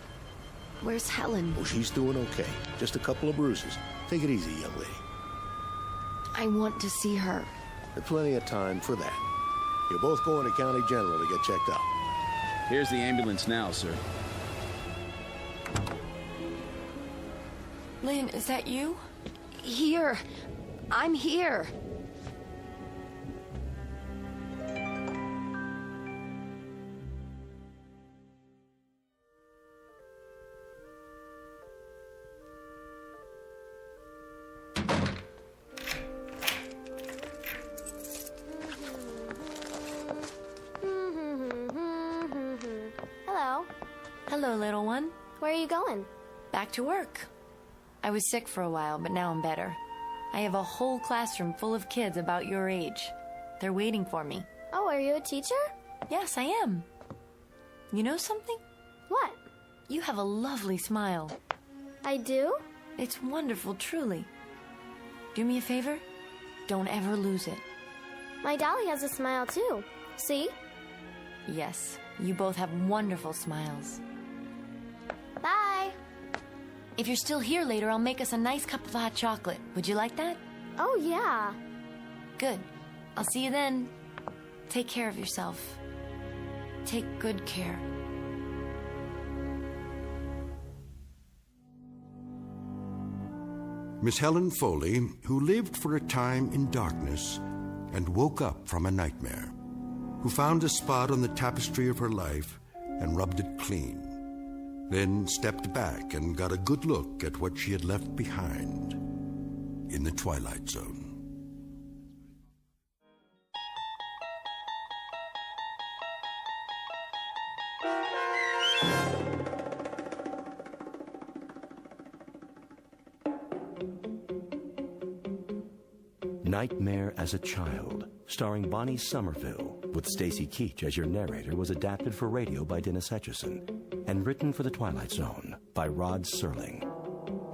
Where's Helen? Oh, she's doing okay. Just a couple of bruises. Take it easy, young lady. I want to see her. There's plenty of time for that. You're both going to County General to get checked out. Here's the ambulance now, sir. Lynn, is that you? Here. I'm here. Hello. Hello, little one. Where are you going? Back to work. I was sick for a while, but now I'm better. I have a whole classroom full of kids about your age. They're waiting for me. Oh, are you a teacher? Yes, I am. You know something? What? You have a lovely smile. I do? It's wonderful, truly. Do me a favor? Don't ever lose it. My dolly has a smile, too. See? Yes, you both have wonderful smiles. Bye. If you're still here later, I'll make us a nice cup of hot chocolate. Would you like that? Oh, yeah. Good. I'll see you then. Take care of yourself. Take good care. Miss Helen Foley, who lived for a time in darkness and woke up from a nightmare, who found a spot on the tapestry of her life and rubbed it clean, then stepped back and got a good look at what she had left behind in the Twilight Zone. Nightmare as a Child, starring Bonnie Somerville, with Stacy Keach as your narrator, was adapted for radio by Dennis Etchison and written for The Twilight Zone by Rod Serling.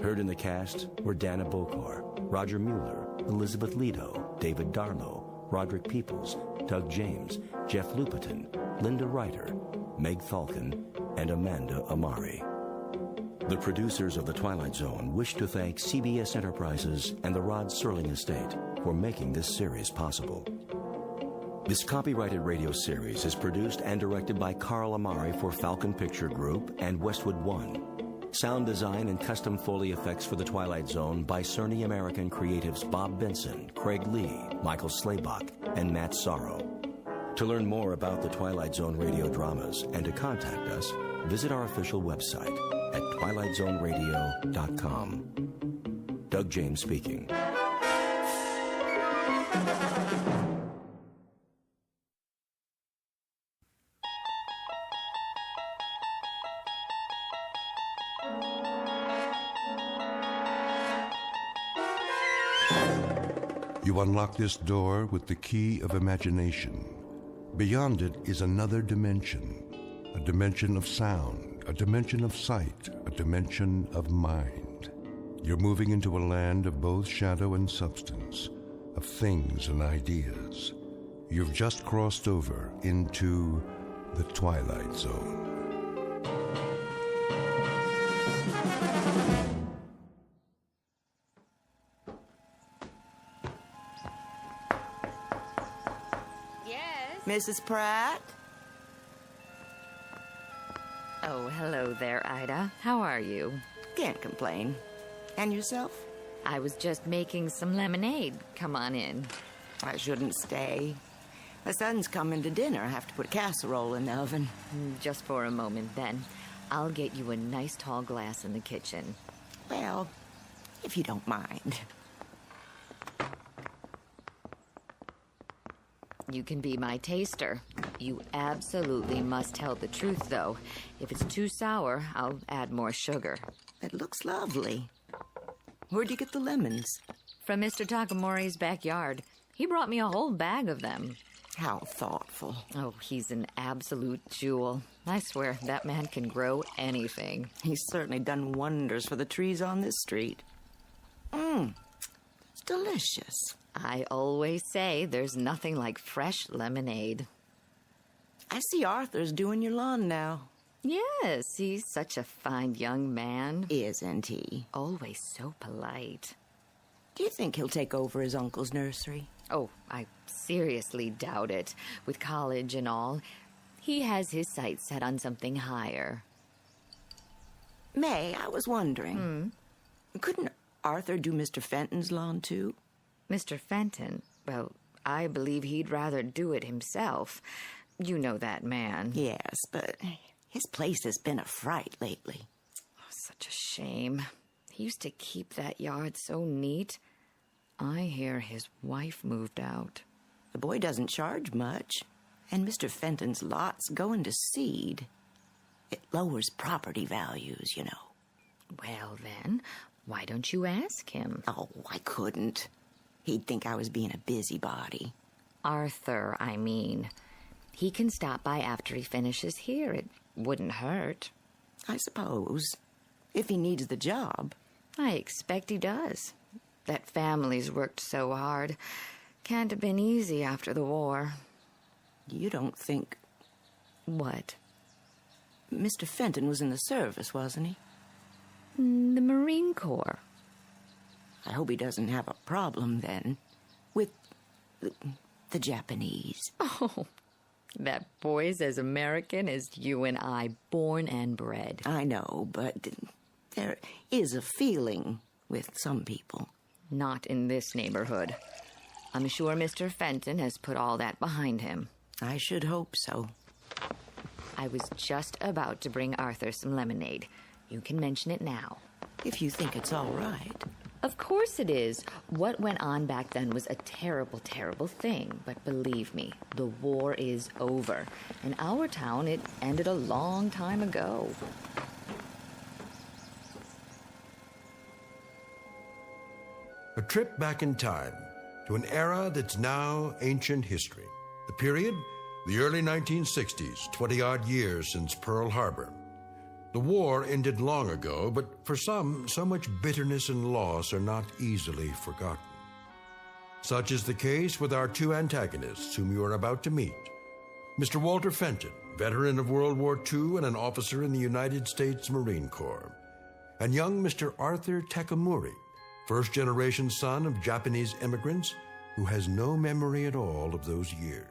Heard in the cast were Dana Bokor, Roger Mueller, Elizabeth Leto, David Darlow, Roderick Peoples, Doug James, Jeff Lupetin, Linda Ryder, Meg Falcon, and Amanda Amari. The producers of The Twilight Zone wish to thank CBS Enterprises and the Rod Serling Estate for making this series possible. This copyrighted radio series is produced and directed by Carl Amari for Falcon Picture Group and Westwood One. Sound design and custom Foley effects for The Twilight Zone by Cerny American creatives Bob Benson, Craig Lee, Michael Slaybach, and Matt Sorrow. To learn more about the Twilight Zone radio dramas and to contact us, visit our official website at twilightzoneradio.com. Doug James speaking. You unlock this door with the key of imagination. Beyond it is another dimension, a dimension of sound, a dimension of sight, a dimension of mind. You're moving into a land of both shadow and substance, of things and ideas. You've just crossed over into the Twilight Zone. Mrs. Pratt? Oh, hello there, Ida. How are you? Can't complain. And yourself? I was just making some lemonade. Come on in. I shouldn't stay. My son's coming to dinner. I have to put a casserole in the oven. Just for a moment, then. I'll get you a nice tall glass in the kitchen. Well, if you don't mind. You can be my taster. You absolutely must tell the truth, though. If it's too sour, I'll add more sugar. It looks lovely. Where'd you get the lemons? From Mr. Takamori's backyard. He brought me a whole bag of them. How thoughtful. Oh, he's an absolute jewel. I swear, that man can grow anything. He's certainly done wonders for the trees on this street. It's delicious. I always say there's nothing like fresh lemonade. I see Arthur's doing your lawn now. Yes, he's such a fine young man. Isn't he? Always so polite. Do you think he'll take over his uncle's nursery? Oh, I seriously doubt it. With college and all, he has his sights set on something higher. May, I was wondering, couldn't Arthur do Mr. Fenton's lawn, too? Mr. Fenton? Well, I believe he'd rather do it himself. You know that man. Yes, but his place has been a fright lately. Oh, such a shame. He used to keep that yard so neat. I hear his wife moved out. The boy doesn't charge much, and Mr. Fenton's lot's going to seed. It lowers property values, you know. Well, then, why don't you ask him? Oh, I couldn't. He'd think I was being a busybody. Arthur, I mean. He can stop by after he finishes here. It wouldn't hurt. I suppose. If he needs the job. I expect he does. That family's worked so hard. Can't have been easy after the war. You don't think... What? Mr. Fenton was in the service, wasn't he? The Marine Corps. I hope he doesn't have a problem, then, with the Japanese. Oh, that boy's as American as you and I, born and bred. I know, but there is a feeling with some people. Not in this neighborhood. I'm sure Mr. Fenton has put all that behind him. I should hope so. I was just about to bring Arthur some lemonade. You can mention it now. If you think it's all right. Of course it is. What went on back then was a terrible, terrible thing. But believe me, the war is over. In our town, it ended a long time ago. A trip back in time to an era that's now ancient history. The period, the early 1960s, 20-odd years since Pearl Harbor. The war ended long ago, but for some, so much bitterness and loss are not easily forgotten. Such is the case with our two antagonists whom you are about to meet. Mr. Walter Fenton, veteran of World War II and an officer in the United States Marine Corps, and young Mr. Arthur Takamori, first-generation son of Japanese immigrants who has no memory at all of those years.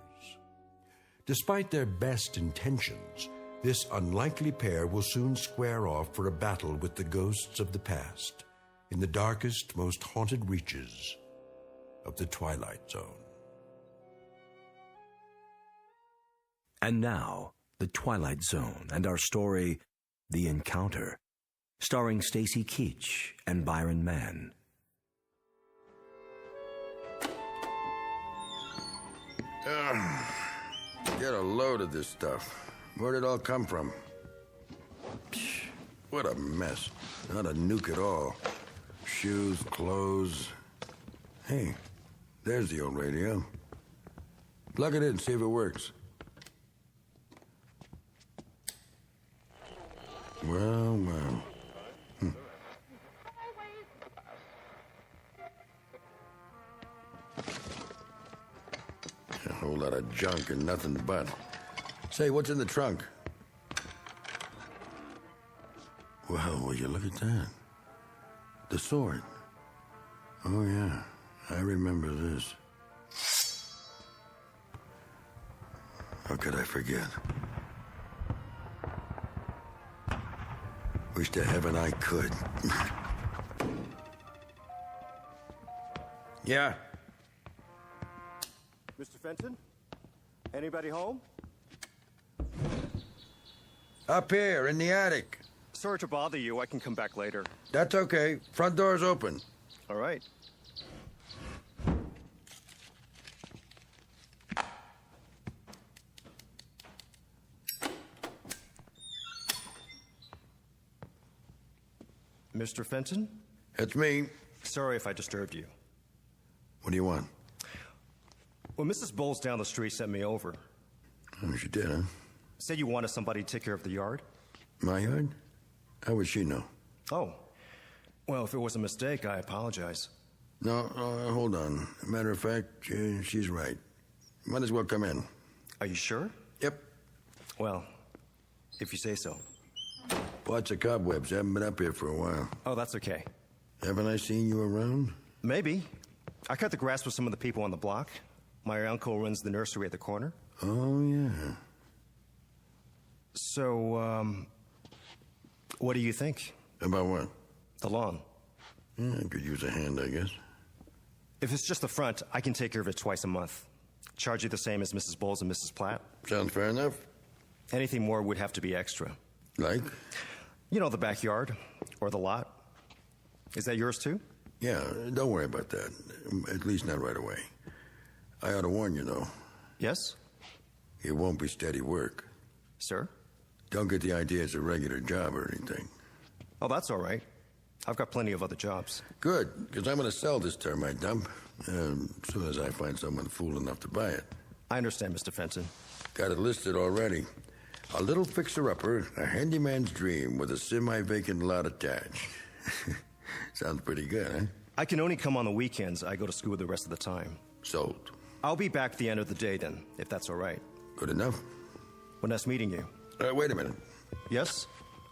Despite their best intentions, this unlikely pair will soon square off for a battle with the ghosts of the past in the darkest, most haunted reaches of the Twilight Zone. And now, the Twilight Zone and our story, The Encounter, starring Stacy Keach and Byron Mann. Get a load of this stuff. Where'd it all come from? Psh, what a mess. Not a nuke at all. Shoes, clothes. Hey, there's the old radio. Plug it in, see if it works. Well, well. A whole lot of junk and nothing but. Say, what's in the trunk? Well, will you look at that? The sword. Oh, yeah. I remember this. How could I forget? Wish to heaven I could. Yeah. Mr. Fenton? Anybody home? Up here, in the attic. Sorry to bother you. I can come back later. That's okay. Front door's open. All right. Mr. Fenton? That's me. Sorry if I disturbed you. What do you want? Well, Mrs. Bowles down the street sent me over. Oh, she did, huh? Said you wanted somebody to take care of the yard. My yard? How would she know? Oh. Well, if it was a mistake, I apologize. No, hold on. Matter of fact, she's right. Might as well come in. Are you sure? Yep. Well, if you say so. Lots of cobwebs. Haven't been up here for a while. Oh, that's okay. Haven't I seen you around? Maybe. I cut the grass with some of the people on the block. My uncle runs the nursery at the corner. Oh, yeah. So, what do you think? About what? The lawn. Yeah, I could use a hand, I guess. If it's just the front, I can take care of it twice a month. Charge you the same as Mrs. Bowles and Mrs. Platt. Sounds fair enough. Anything more would have to be extra. Like? You know, the backyard or the lot. Is that yours too? Yeah, don't worry about that. At least not right away. I ought to warn you, though. Yes? It won't be steady work. Sir? Don't get the idea it's a regular job or anything. Oh, that's all right. I've got plenty of other jobs. Good, because I'm going to sell this termite dump as soon as I find someone fool enough to buy it. I understand, Mr. Fenton. Got it listed already. A little fixer-upper, a handyman's dream with a semi-vacant lot attached. Sounds pretty good, huh? I can only come on the weekends. I go to school the rest of the time. Sold. I'll be back at the end of the day then, if that's all right. Good enough. Well, nice meeting you. Wait a minute. Yes?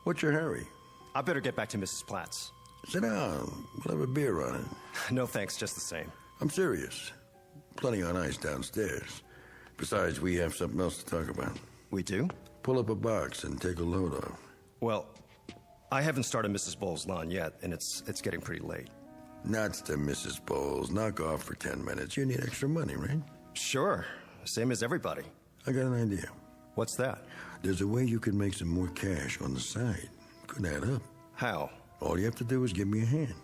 What's your hurry? I better get back to Mrs. Platt's. Sit down. We'll have a beer on it. No thanks, just the same. I'm serious. Plenty on ice downstairs. Besides, we have something else to talk about. We do? Pull up a box and take a load off. Well, I haven't started Mrs. Bowles' lawn yet, and it's getting pretty late. Nuts to Mrs. Bowles. Knock off for 10 minutes. You need extra money, right? Sure. Same as everybody. I got an idea. What's that? There's a way you can make some more cash on the side. Could add up. How? All you have to do is give me a hand.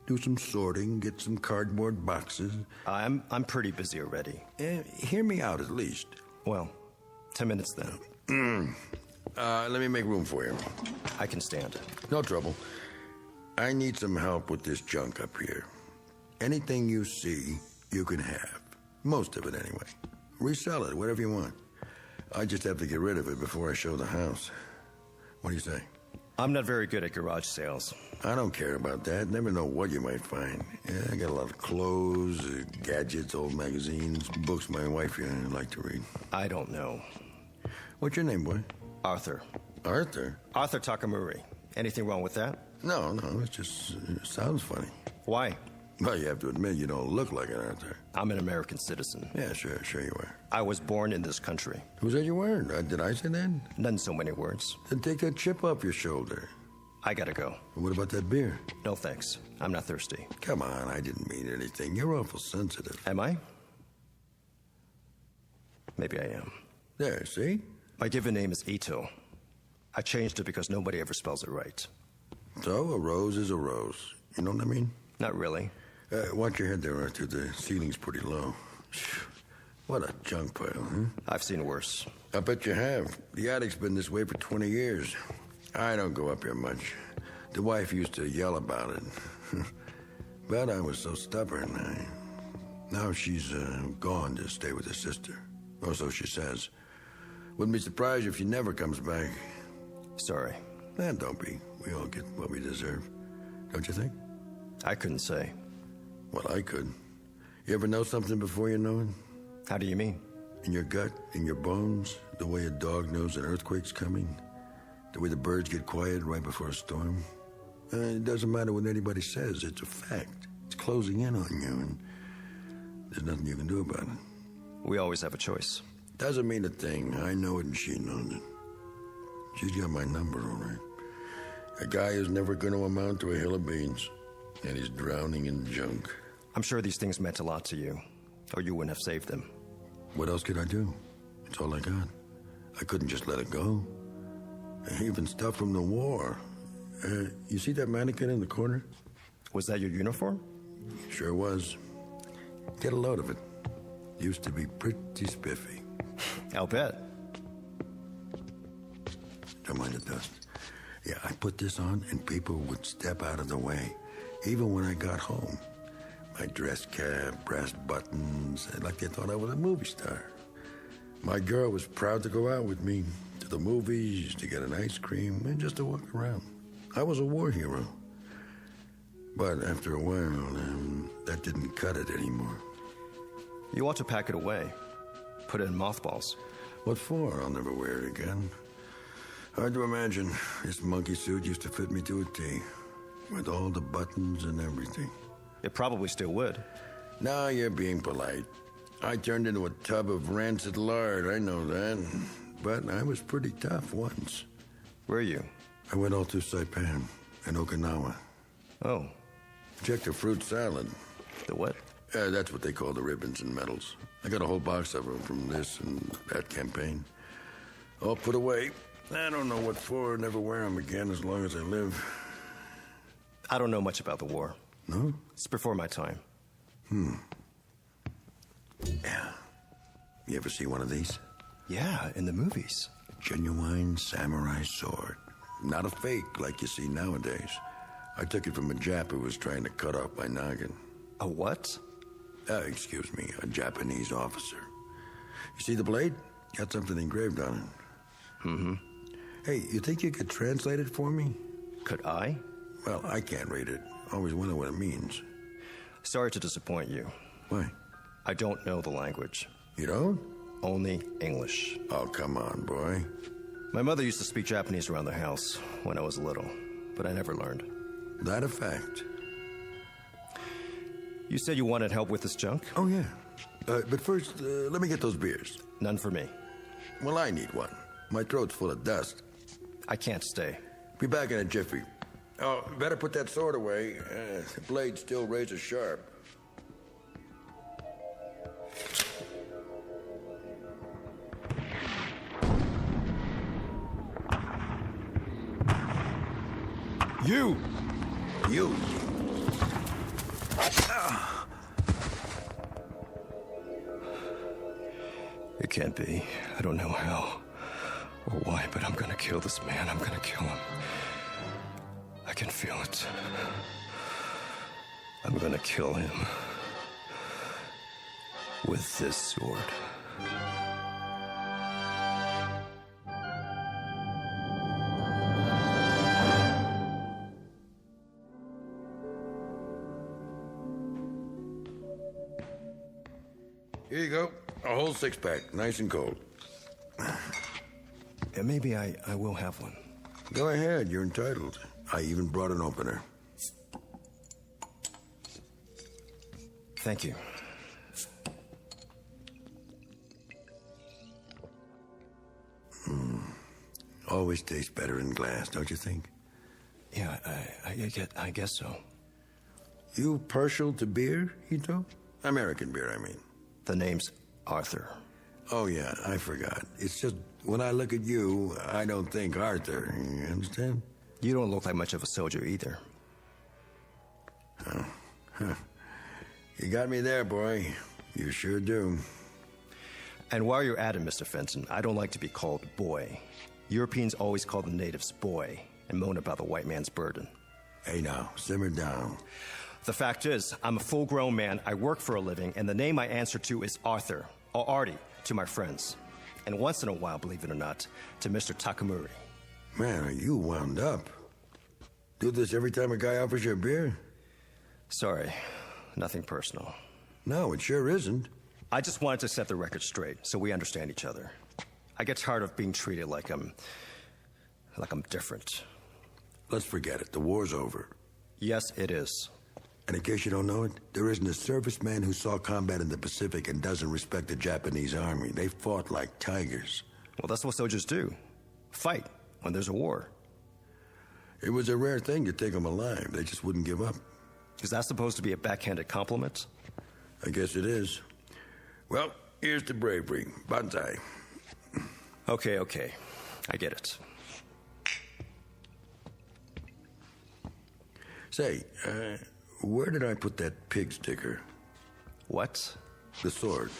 Do some sorting, get some cardboard boxes. I'm pretty busy already. Hear me out at least. Well, 10 minutes then. Let me make room for you. I can stand. No trouble. I need some help with this junk up here. Anything you see, you can have. Most of it, anyway. Resell it, whatever you want. I just have to get rid of it before I show the house. What do you say? I'm not very good at garage sales. I don't care about that. Never know what you might find. Yeah, I got a lot of clothes, gadgets, old magazines, books my wife like to read. I don't know. What's your name, boy? Arthur. Arthur? Arthur Takamori. Anything wrong with that? No, it just sounds funny. Why? Well, you have to admit you don't look like an Arthur. I'm an American citizen. Yeah, sure you are. I was born in this country. Who said you weren't? Did I say that? None so many words. Then take that chip off your shoulder. I gotta go. What about that beer? No thanks. I'm not thirsty. Come on, I didn't mean anything. You're awful sensitive. Am I? Maybe I am. There, see? My given name is Ito. I changed it because nobody ever spells it right. So, a rose is a rose. You know what I mean? Not really. Watch your head there, Arthur. The ceiling's pretty low. What a junk pile, huh? I've seen worse. I bet you have. The attic's been this way for 20 years. I don't go up here much. The wife used to yell about it. But I was so stubborn. Now she's gone to stay with her sister. Or so she says. Wouldn't be surprised if she never comes back. Sorry. Don't be. We all get what we deserve. Don't you think? I couldn't say. Well, I could. You ever know something before you know it? How do you mean? In your gut, in your bones, the way a dog knows an earthquake's coming, the way the birds get quiet right before a storm. It doesn't matter what anybody says, it's a fact. It's closing in on you, and there's nothing you can do about it. We always have a choice. Doesn't mean a thing. I know it and she knows it. She's got my number, all right. A guy who's never going to amount to a hill of beans, and he's drowning in junk. I'm sure these things meant a lot to you, or you wouldn't have saved them. What else could I do? It's all I got. I couldn't just let it go. Even stuff from the war. You see that mannequin in the corner? Was that your uniform? Sure was. Get a load of it. Used to be pretty spiffy. I'll bet. Don't mind the dust. Yeah, I put this on and people would step out of the way, even when I got home. My dress cap, brass buttons, like they thought I was a movie star. My girl was proud to go out with me to the movies, to get an ice cream, and just to walk around. I was a war hero. But after a while, that didn't cut it anymore. You ought to pack it away. Put it in mothballs. What for? I'll never wear it again. Hard to imagine. This monkey suit used to fit me to a T, with all the buttons and everything. It probably still would. No, you're being polite. I turned into a tub of rancid lard, I know that. But I was pretty tough once. Were you? I went all through Saipan and Okinawa. Oh. Check the fruit salad. The what? That's what they call the ribbons and medals. I got a whole box of them from this and that campaign. All put away. I don't know what for. Never wear them again as long as I live. I don't know much about the war. No? It's before my time. Yeah. You ever see one of these? Yeah, in the movies. Genuine samurai sword. Not a fake like you see nowadays. I took it from a Jap who was trying to cut off my noggin. A what? Excuse me, a Japanese officer. You see the blade? Got something engraved on it. Mm-hmm. Hey, you think you could translate it for me? Could I? Well, I can't read it. Always wonder what it means. Sorry to disappoint you. Why? I don't know the language. You don't? Only English. Oh, come on, boy. My mother used to speak Japanese around the house when I was little, but I never learned. That a fact. You said you wanted help with this junk? Oh, yeah. But first, let me get those beers. None for me. Well, I need one. My throat's full of dust. I can't stay. Be back in a jiffy. Oh, better put that sword away. The blade's still razor sharp. You! It can't be. I don't know how or why, but I'm gonna kill this man. I'm gonna kill him. I can feel it. I'm gonna kill him with this sword. Here you go. A whole six-pack, nice and cold. Yeah, maybe I will have one. Go ahead, you're entitled. I even brought an opener. Thank you. Always tastes better in glass, don't you think? Yeah, I guess so. You partial to beer, Hito? American beer, I mean. The name's Arthur. Oh, yeah, I forgot. It's just, when I look at you, I don't think Arthur. You understand? You don't look like much of a soldier either. Oh, huh. You got me there, boy. You sure do. And while you're at it, Mr. Fenton, I don't like to be called boy. Europeans always call the natives boy and moan about the white man's burden. Hey, now, simmer down. The fact is, I'm a full-grown man, I work for a living, and the name I answer to is Arthur, or Artie, to my friends. And once in a while, believe it or not, to Mr. Takamuri. Man, are you wound up? Do this every time a guy offers you a beer? Sorry, nothing personal. No, it sure isn't. I just wanted to set the record straight, so we understand each other. I get tired of being treated like I'm different. Let's forget it. The war's over. Yes, it is. And in case you don't know it, there isn't a serviceman who saw combat in the Pacific and doesn't respect the Japanese army. They fought like tigers. Well, that's what soldiers do. Fight when there's a war. It was a rare thing to take them alive. They just wouldn't give up. Is that supposed to be a backhanded compliment? I guess it is. Well, here's to bravery. Banzai. Okay. I get it. Say, where did I put that pig sticker? What? The sword.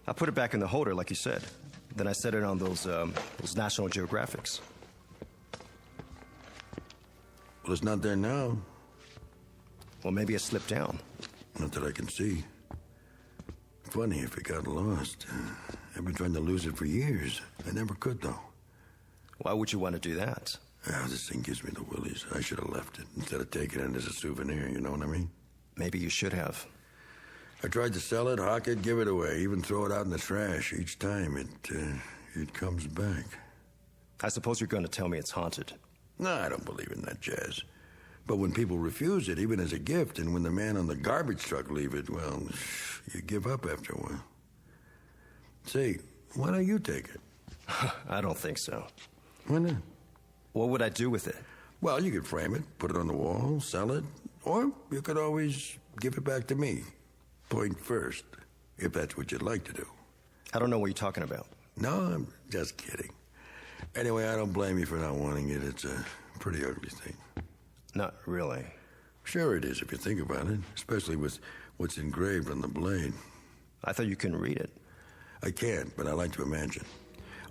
I put it back in the holder, like you said. Then I set it on those National Geographics. Well, it's not there now. Well, maybe it slipped down. Not that I can see. Funny if it got lost. I've been trying to lose it for years. I never could, though. Why would you want to do that? This thing gives me the willies. I should have left it instead of taking it as a souvenir, you know what I mean? Maybe you should have. I tried to sell it, hawk it, give it away, even throw it out in the trash. Each time it comes back. I suppose you're going to tell me it's haunted. No, I don't believe in that jazz. But when people refuse it, even as a gift, and when the man on the garbage truck leave it, well, you give up after a while. Say, why don't you take it? I don't think so. Why not? What would I do with it? Well, you could frame it, put it on the wall, sell it, or you could always give it back to me. Point first, if that's what you'd like to do. I don't know what you're talking about. No, I'm just kidding. Anyway, I don't blame you for not wanting it. It's a pretty ugly thing. Not really. Sure it is, if you think about it, especially with what's engraved on the blade. I thought you couldn't read it. I can't, but I like to imagine.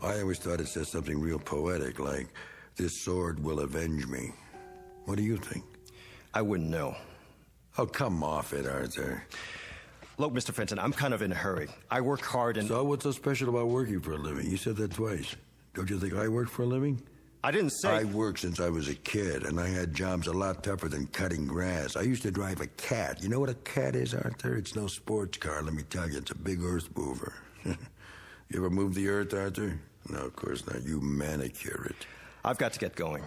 I always thought it said something real poetic, like, "This sword will avenge me." What do you think? I wouldn't know. Oh, come off it, Arthur. Look, Mr. Fenton, I'm kind of in a hurry. I work hard and... So what's so special about working for a living? You said that twice. Don't you think I work for a living? I didn't say... I worked since I was a kid, and I had jobs a lot tougher than cutting grass. I used to drive a cat. You know what a cat is, Arthur? It's no sports car, let me tell you. It's a big earth mover. You ever move the earth, Arthur? No, of course not. You manicure it. I've got to get going.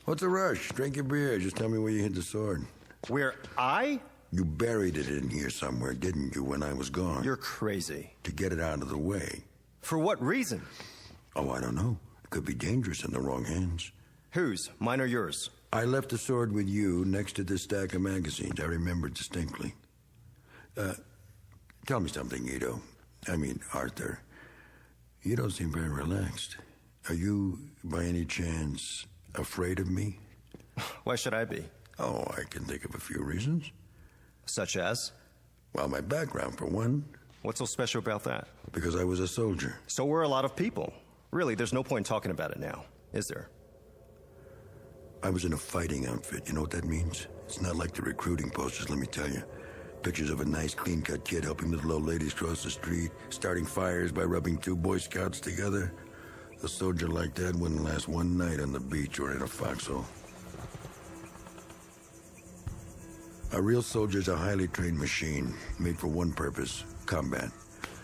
What's the rush? Drink your beer. Just tell me where you hid the sword. Where I? You buried it in here somewhere, didn't you, when I was gone? You're crazy. To get it out of the way. For what reason? Oh, I don't know. It could be dangerous in the wrong hands. Whose? Mine or yours? I left the sword with you next to this stack of magazines. I remember distinctly. Tell me something, Arthur. You don't seem very relaxed. Are you, by any chance, afraid of me? Why should I be? Oh, I can think of a few reasons. Such as? Well, my background, for one. What's so special about that? Because I was a soldier. So were a lot of people. Really, there's no point in talking about it now, is there? I was in a fighting outfit. You know what that means? It's not like the recruiting posters, let me tell you. Pictures of a nice, clean-cut kid helping little old ladies cross the street, starting fires by rubbing two Boy Scouts together. A soldier like that wouldn't last one night on the beach or in a foxhole. A real soldier's a highly trained machine, made for one purpose, combat.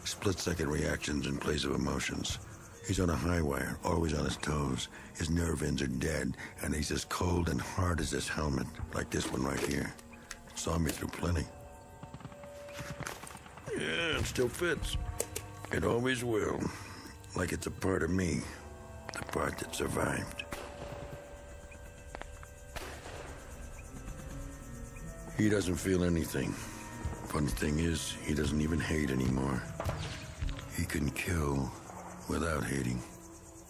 Split-second reactions in place of emotions. He's on a high wire, always on his toes. His nerve ends are dead, and he's as cold and hard as this helmet, like this one right here. Saw me through plenty. Yeah, it still fits. It always will. Like it's a part of me, the part that survived. He doesn't feel anything. Funny thing is, he doesn't even hate anymore. He can kill without hating.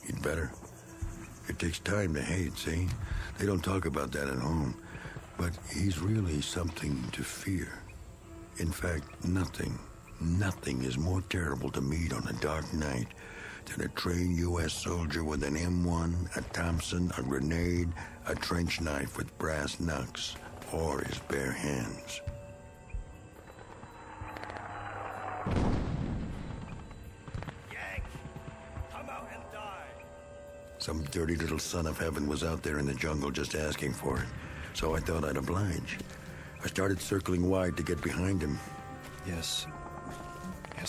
He'd better. It takes time to hate, see? They don't talk about that at home. But he's really something to fear. In fact, nothing is more terrible to meet on a dark night than a trained U.S. soldier with an M1, a Thompson, a grenade, a trench knife with brass knucks, or his bare hands. Yank! Come out and die! Some dirty little son of heaven was out there in the jungle just asking for it, so I thought I'd oblige. I started circling wide to get behind him. Yes,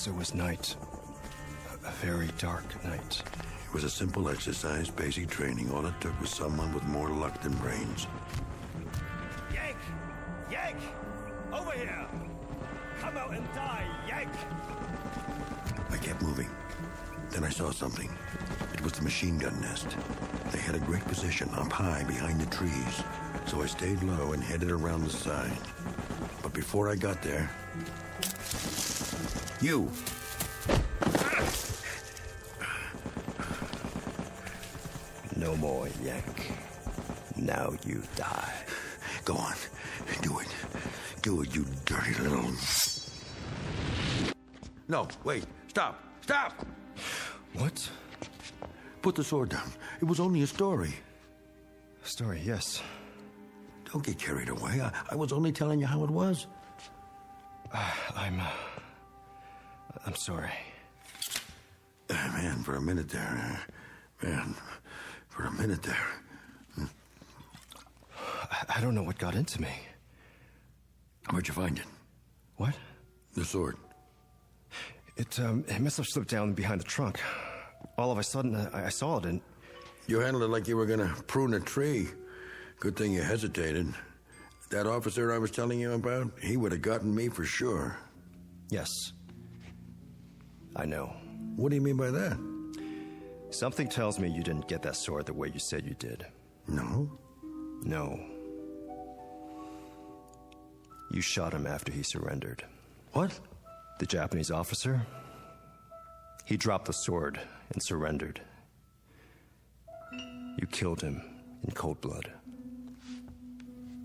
it was night. A very dark night. It was a simple exercise, basic training. All it took was someone with more luck than brains. Yank! Yank! Over here! Come out and die, Yank! I kept moving. Then I saw something. It was the machine gun nest. They had a great position up high behind the trees, so I stayed low and headed around the side. But before I got there... You! No more, Yank. Now you die. Go on. Do it. Do it, you dirty little... No, wait. Stop. Stop! What? Put the sword down. It was only a story. Story, yes. Don't get carried away. I was only telling you how it was. I'm sorry. Man, for a minute there. I don't know what got into me. Where'd you find it? What? The sword. It must have slipped down behind the trunk. All of a sudden, I saw it and... You handled it like you were gonna prune a tree. Good thing you hesitated. That officer I was telling you about, he would have gotten me for sure. Yes. I know. What do you mean by that? Something tells me you didn't get that sword the way you said you did. No? No. You shot him after he surrendered. What? The Japanese officer? He dropped the sword and surrendered. You killed him in cold blood.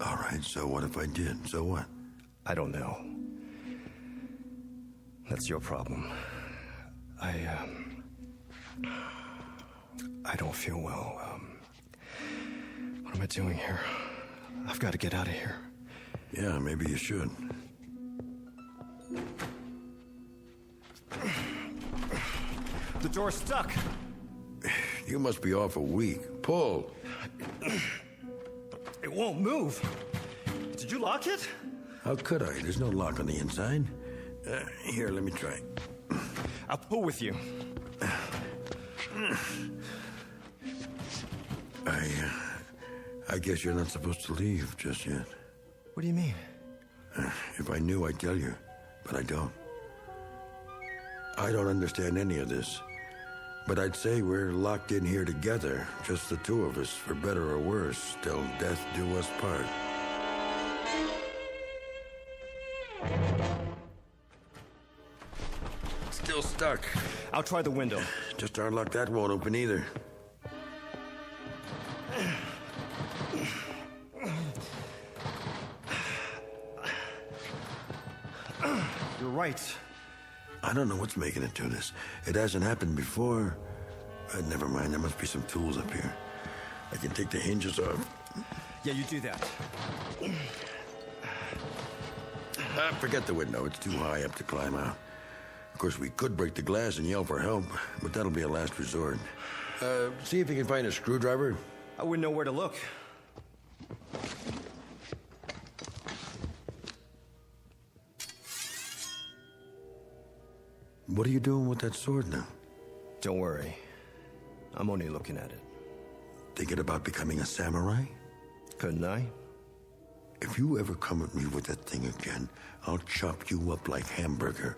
All right, so what if I did? So what? I don't know. That's your problem. I don't feel well. What am I doing here? I've got to get out of here. Yeah, maybe you should. The door's stuck. You must be awful weak. Pull. It won't move. Did you lock it? How could I? There's no lock on the inside. Here, let me try. I'll pull with you. I guess you're not supposed to leave just yet. What do you mean? If I knew, I'd tell you, but I don't. I don't understand any of this, but I'd say we're locked in here together, just the two of us, for better or worse, till death do us part. Still stuck. I'll try the window. Just our luck that won't open either. You're right. I don't know what's making it do this. It hasn't happened before. Never mind, there must be some tools up here. I can take the hinges off. Yeah, you do that. Forget the window. It's too high up to climb out. Of course, we could break the glass and yell for help, but that'll be a last resort. See if you can find a screwdriver. I wouldn't know where to look. What are you doing with that sword now? Don't worry. I'm only looking at it. Thinking about becoming a samurai? Couldn't I? If you ever come at me with that thing again, I'll chop you up like hamburger.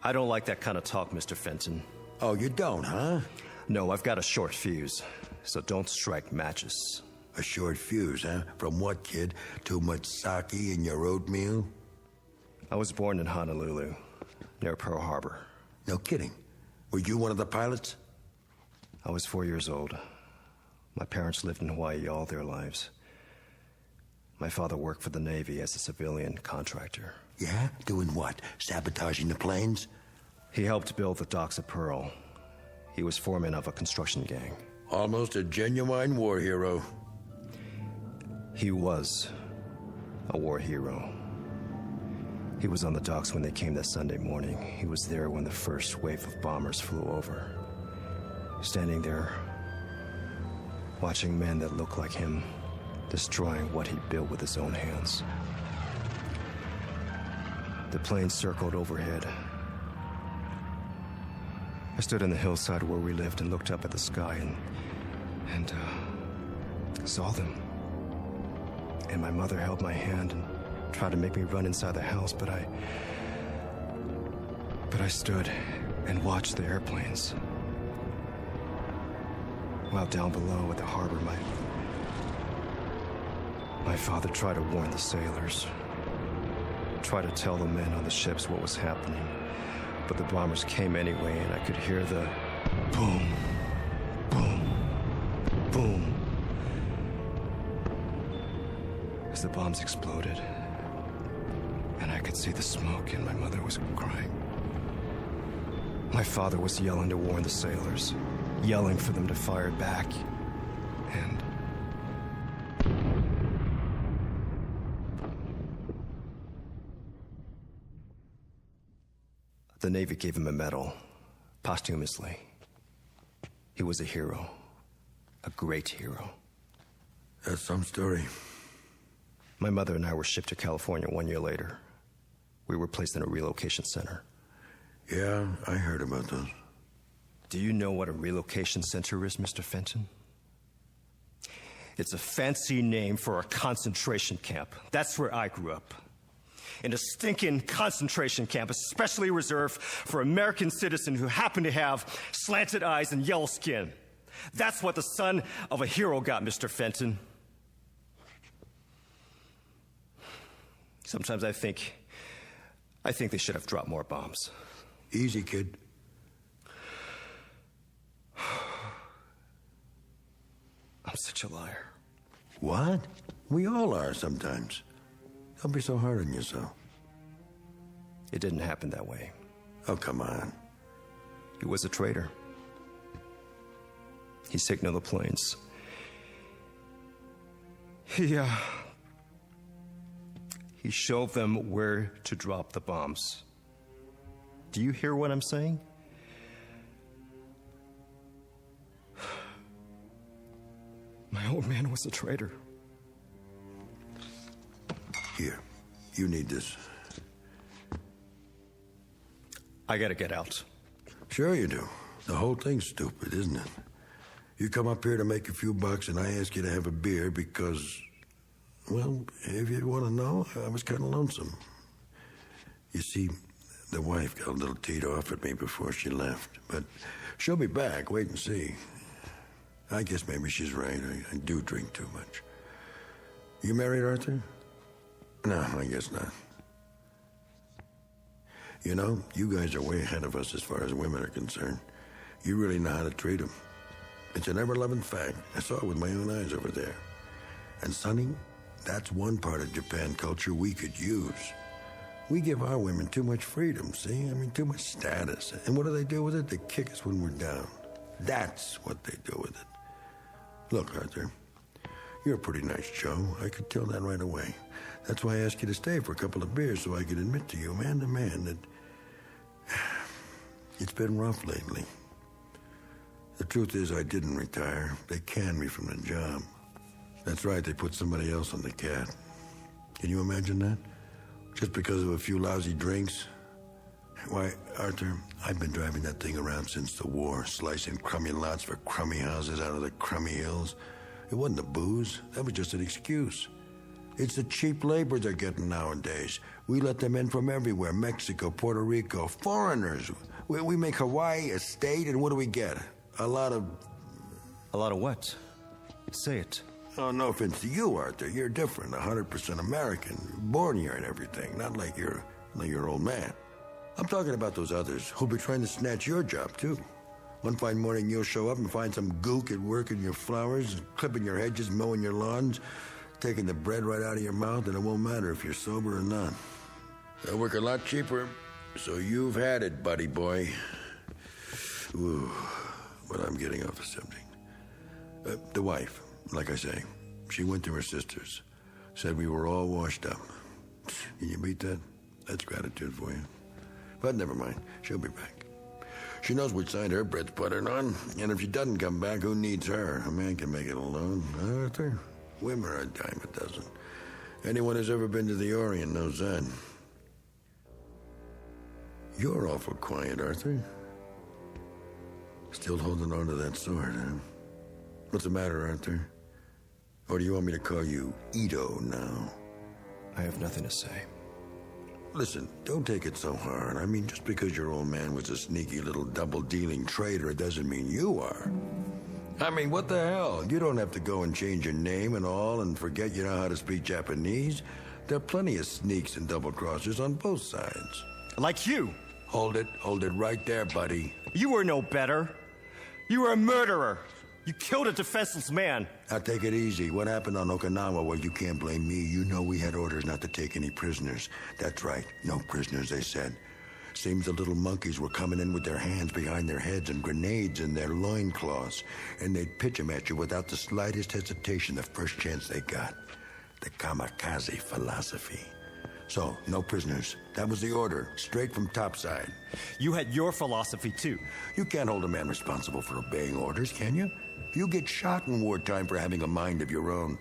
I don't like that kind of talk, Mr. Fenton. Oh, you don't, huh? No, I've got a short fuse, so don't strike matches. A short fuse, huh? From what, kid? Too much sake in your oatmeal? I was born in Honolulu, near Pearl Harbor. No kidding. Were you one of the pilots? I was 4 years old. My parents lived in Hawaii all their lives. My father worked for the Navy as a civilian contractor. Yeah? Doing what? Sabotaging the planes? He helped build the docks at Pearl. He was foreman of a construction gang. Almost a genuine war hero. He was a war hero. He was on the docks when they came that Sunday morning. He was there when the first wave of bombers flew over. Standing there, watching men that looked like him, destroying what he built with his own hands. The plane circled overhead. I stood on the hillside where we lived and looked up at the sky and saw them. And my mother held my hand and tried to make me run inside the house, but I stood and watched the airplanes. While down below at the harbor, my father tried to warn the sailors, tried to tell the men on the ships what was happening, but the bombers came anyway, and I could hear the boom, boom, boom as the bombs exploded. And I could see the smoke, and my mother was crying. My father was yelling to warn the sailors, yelling for them to fire back. And The Navy gave him a medal, posthumously. He was a hero. A great hero. That's some story. My mother and I were shipped to California 1 year later. We were placed in a relocation center. Yeah, I heard about those. Do you know what a relocation center is, Mr. Fenton? It's a fancy name for a concentration camp. That's where I grew up. In a stinking concentration camp, especially reserved for American citizens who happen to have slanted eyes and yellow skin. That's what the son of a hero got, Mr. Fenton. Sometimes I think they should have dropped more bombs. Easy, kid. I'm such a liar. What? We all are sometimes. Don't be so hard on yourself. It didn't happen that way. Oh, come on. He was a traitor. He signaled the planes. He showed them where to drop the bombs. Do you hear what I'm saying? My old man was a traitor. Here, you need this. I gotta get out. Sure you do. The whole thing's stupid, isn't it? You come up here to make a few bucks and I ask you to have a beer because, well, if you want to know, I was kind of lonesome. You see, the wife got a little teed off at me before she left, but she'll be back. Wait and see. I guess maybe she's right. I do drink too much. You married, Arthur? No, I guess not. You know, you guys are way ahead of us as far as women are concerned. You really know how to treat them. It's an ever-loving fact. I saw it with my own eyes over there. And, Sonny, that's one part of Japan culture we could use. We give our women too much freedom, see? I mean, too much status. And what do they do with it? They kick us when we're down. That's what they do with it. Look, Arthur, you're a pretty nice Joe. I could tell that right away. That's why I asked you to stay for a couple of beers so I could admit to you, man to man, that it's been rough lately. The truth is I didn't retire. They canned me from the job. That's right, they put somebody else on the cat. Can you imagine that? Just because of a few lousy drinks? Why, Arthur, I've been driving that thing around since the war, slicing crummy lots for crummy houses out of the crummy hills. It wasn't the booze. That was just an excuse. It's the cheap labor they're getting nowadays. We let them in from everywhere, Mexico, Puerto Rico, foreigners. We make Hawaii a state, and what do we get? A lot of what? Say it. Oh, no offense to you, Arthur. You're different, 100% American. Born here and everything, not like you're old man. I'm talking about those others who'll be trying to snatch your job, too. One fine morning, you'll show up and find some gook at work in your flowers, clipping your hedges, mowing your lawns, taking the bread right out of your mouth, and it won't matter if you're sober or not. They'll work a lot cheaper, so you've had it, buddy boy. Ooh, but I'm getting off the subject. The wife, like I say, she went to her sister's, said we were all washed up. Can you beat that? That's gratitude for you. But never mind, she'll be back. She knows which side her bread's buttered on, and if she doesn't come back, who needs her? A man can make it alone. Arthur, women are a dime a dozen. Anyone who's ever been to the Orient knows that. You're awful quiet, Arthur. Still holding on to that sword, huh? What's the matter, Arthur? Or do you want me to call you Ito now? I have nothing to say. Listen, don't take it so hard. I mean, just because your old man was a sneaky little double-dealing traitor, it doesn't mean you are. I mean, what the hell? You don't have to go and change your name and all and forget you know how to speak Japanese. There are plenty of sneaks and double-crossers on both sides. Like you. Hold it right there, buddy. You were no better. You were a murderer. You killed a defenseless man. Now take it easy. What happened on Okinawa? Well, you can't blame me. You know we had orders not to take any prisoners. That's right. No prisoners, they said. Seems the little monkeys were coming in with their hands behind their heads and grenades in their loincloths. And they'd pitch them at you without the slightest hesitation the first chance they got. The kamikaze philosophy. So, no prisoners. That was the order, straight from topside. You had your philosophy, too. You can't hold a man responsible for obeying orders, can you? You get shot in wartime for having a mind of your own.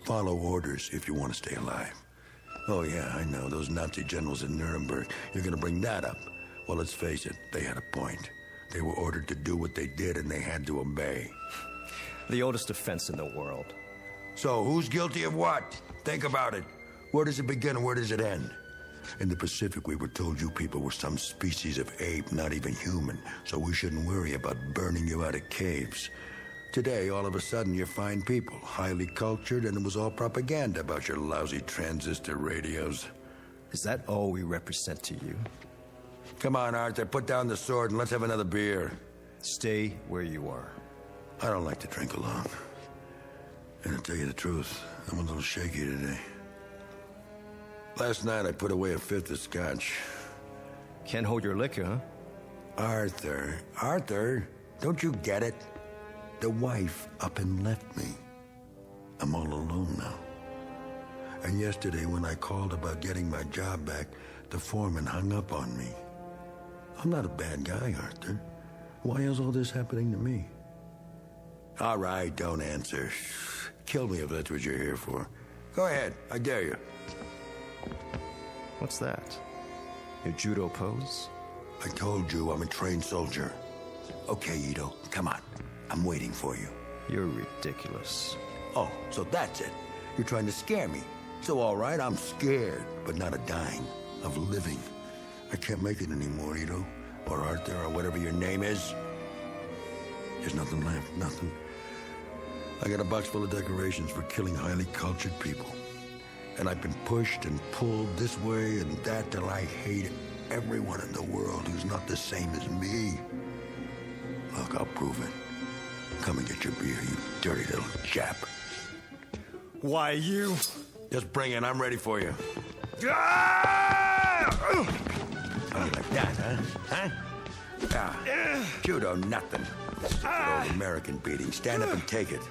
Follow orders if you want to stay alive. Oh, yeah, I know, those Nazi generals in Nuremberg. You're going to bring that up. Well, let's face it, they had a point. They were ordered to do what they did, and they had to obey. The oldest offense in the world. So, who's guilty of what? Think about it. Where does it begin and where does it end? In the Pacific, we were told you people were some species of ape, not even human, so we shouldn't worry about burning you out of caves. Today, all of a sudden, you're fine people, highly cultured, and it was all propaganda about your lousy transistor radios. Is that all we represent to you? Come on, Arthur, put down the sword and let's have another beer. Stay where you are. I don't like to drink alone. And to tell you the truth, I'm a little shaky today. Last night, I put away a fifth of scotch. Can't hold your liquor, huh? Arthur, don't you get it? The wife up and left me. I'm all alone now. And yesterday, when I called about getting my job back, the foreman hung up on me. I'm not a bad guy, Arthur. Why is all this happening to me? All right, don't answer. Kill me if that's what you're here for. Go ahead, I dare you. What's that? Your judo pose? I told you I'm a trained soldier. Okay, Ito, come on. I'm waiting for you. You're ridiculous. Oh, so that's it. You're trying to scare me. So all right, I'm scared, but not of dying, of living. I can't make it anymore, Ito. Or Arthur, or whatever your name is. There's nothing left, nothing. I got a box full of decorations for killing highly cultured people. And I've been pushed and pulled this way and that till I hate everyone in the world who's not the same as me. Look, I'll prove it. Come and get your beer, you dirty little chap. Why, you? Just bring it, I'm ready for you. How you like that, huh? Judo, nothing. This is a good old American beating. Stand up and take it.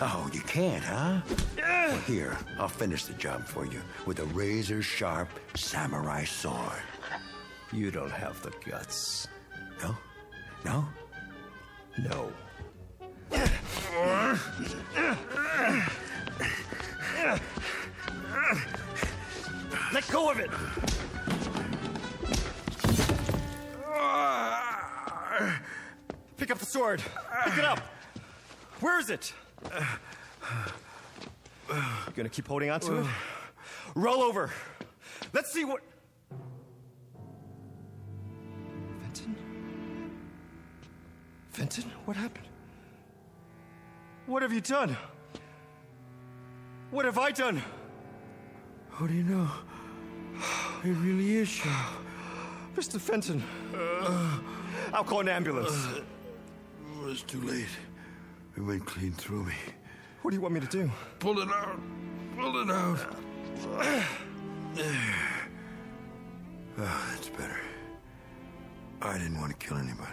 Oh, you can't, huh? Well, here, I'll finish the job for you with a razor-sharp samurai sword. You don't have the guts. No? No? No. Let go of it! Pick up the sword. Pick it up. Where is it? You gonna keep holding on to it? Roll over. Let's see what... Fenton? Fenton? What happened? What have you done? What have I done? How do you know? It really is sharp. Mr. Fenton. I'll call an ambulance. It's too late. It went clean through me. What do you want me to do? Pull it out. Pull it out. There. Oh, that's better. I didn't want to kill anybody.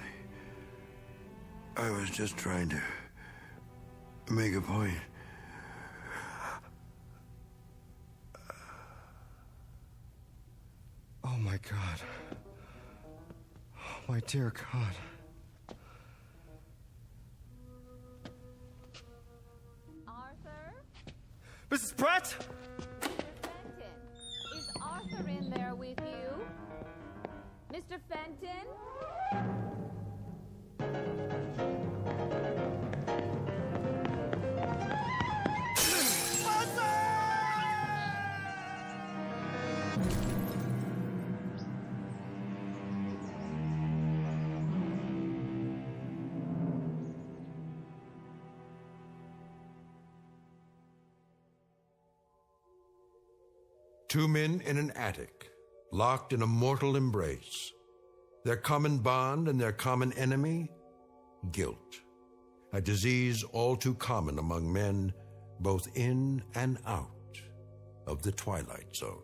I was just trying to make a point. Oh, my God. Oh, my dear God. Arthur? Mrs. Pratt? Mr. Fenton, is Arthur in there with you? Mr. Fenton? Two men in an attic, locked in a mortal embrace. Their common bond and their common enemy? Guilt. A disease all too common among men, both in and out of the Twilight Zone.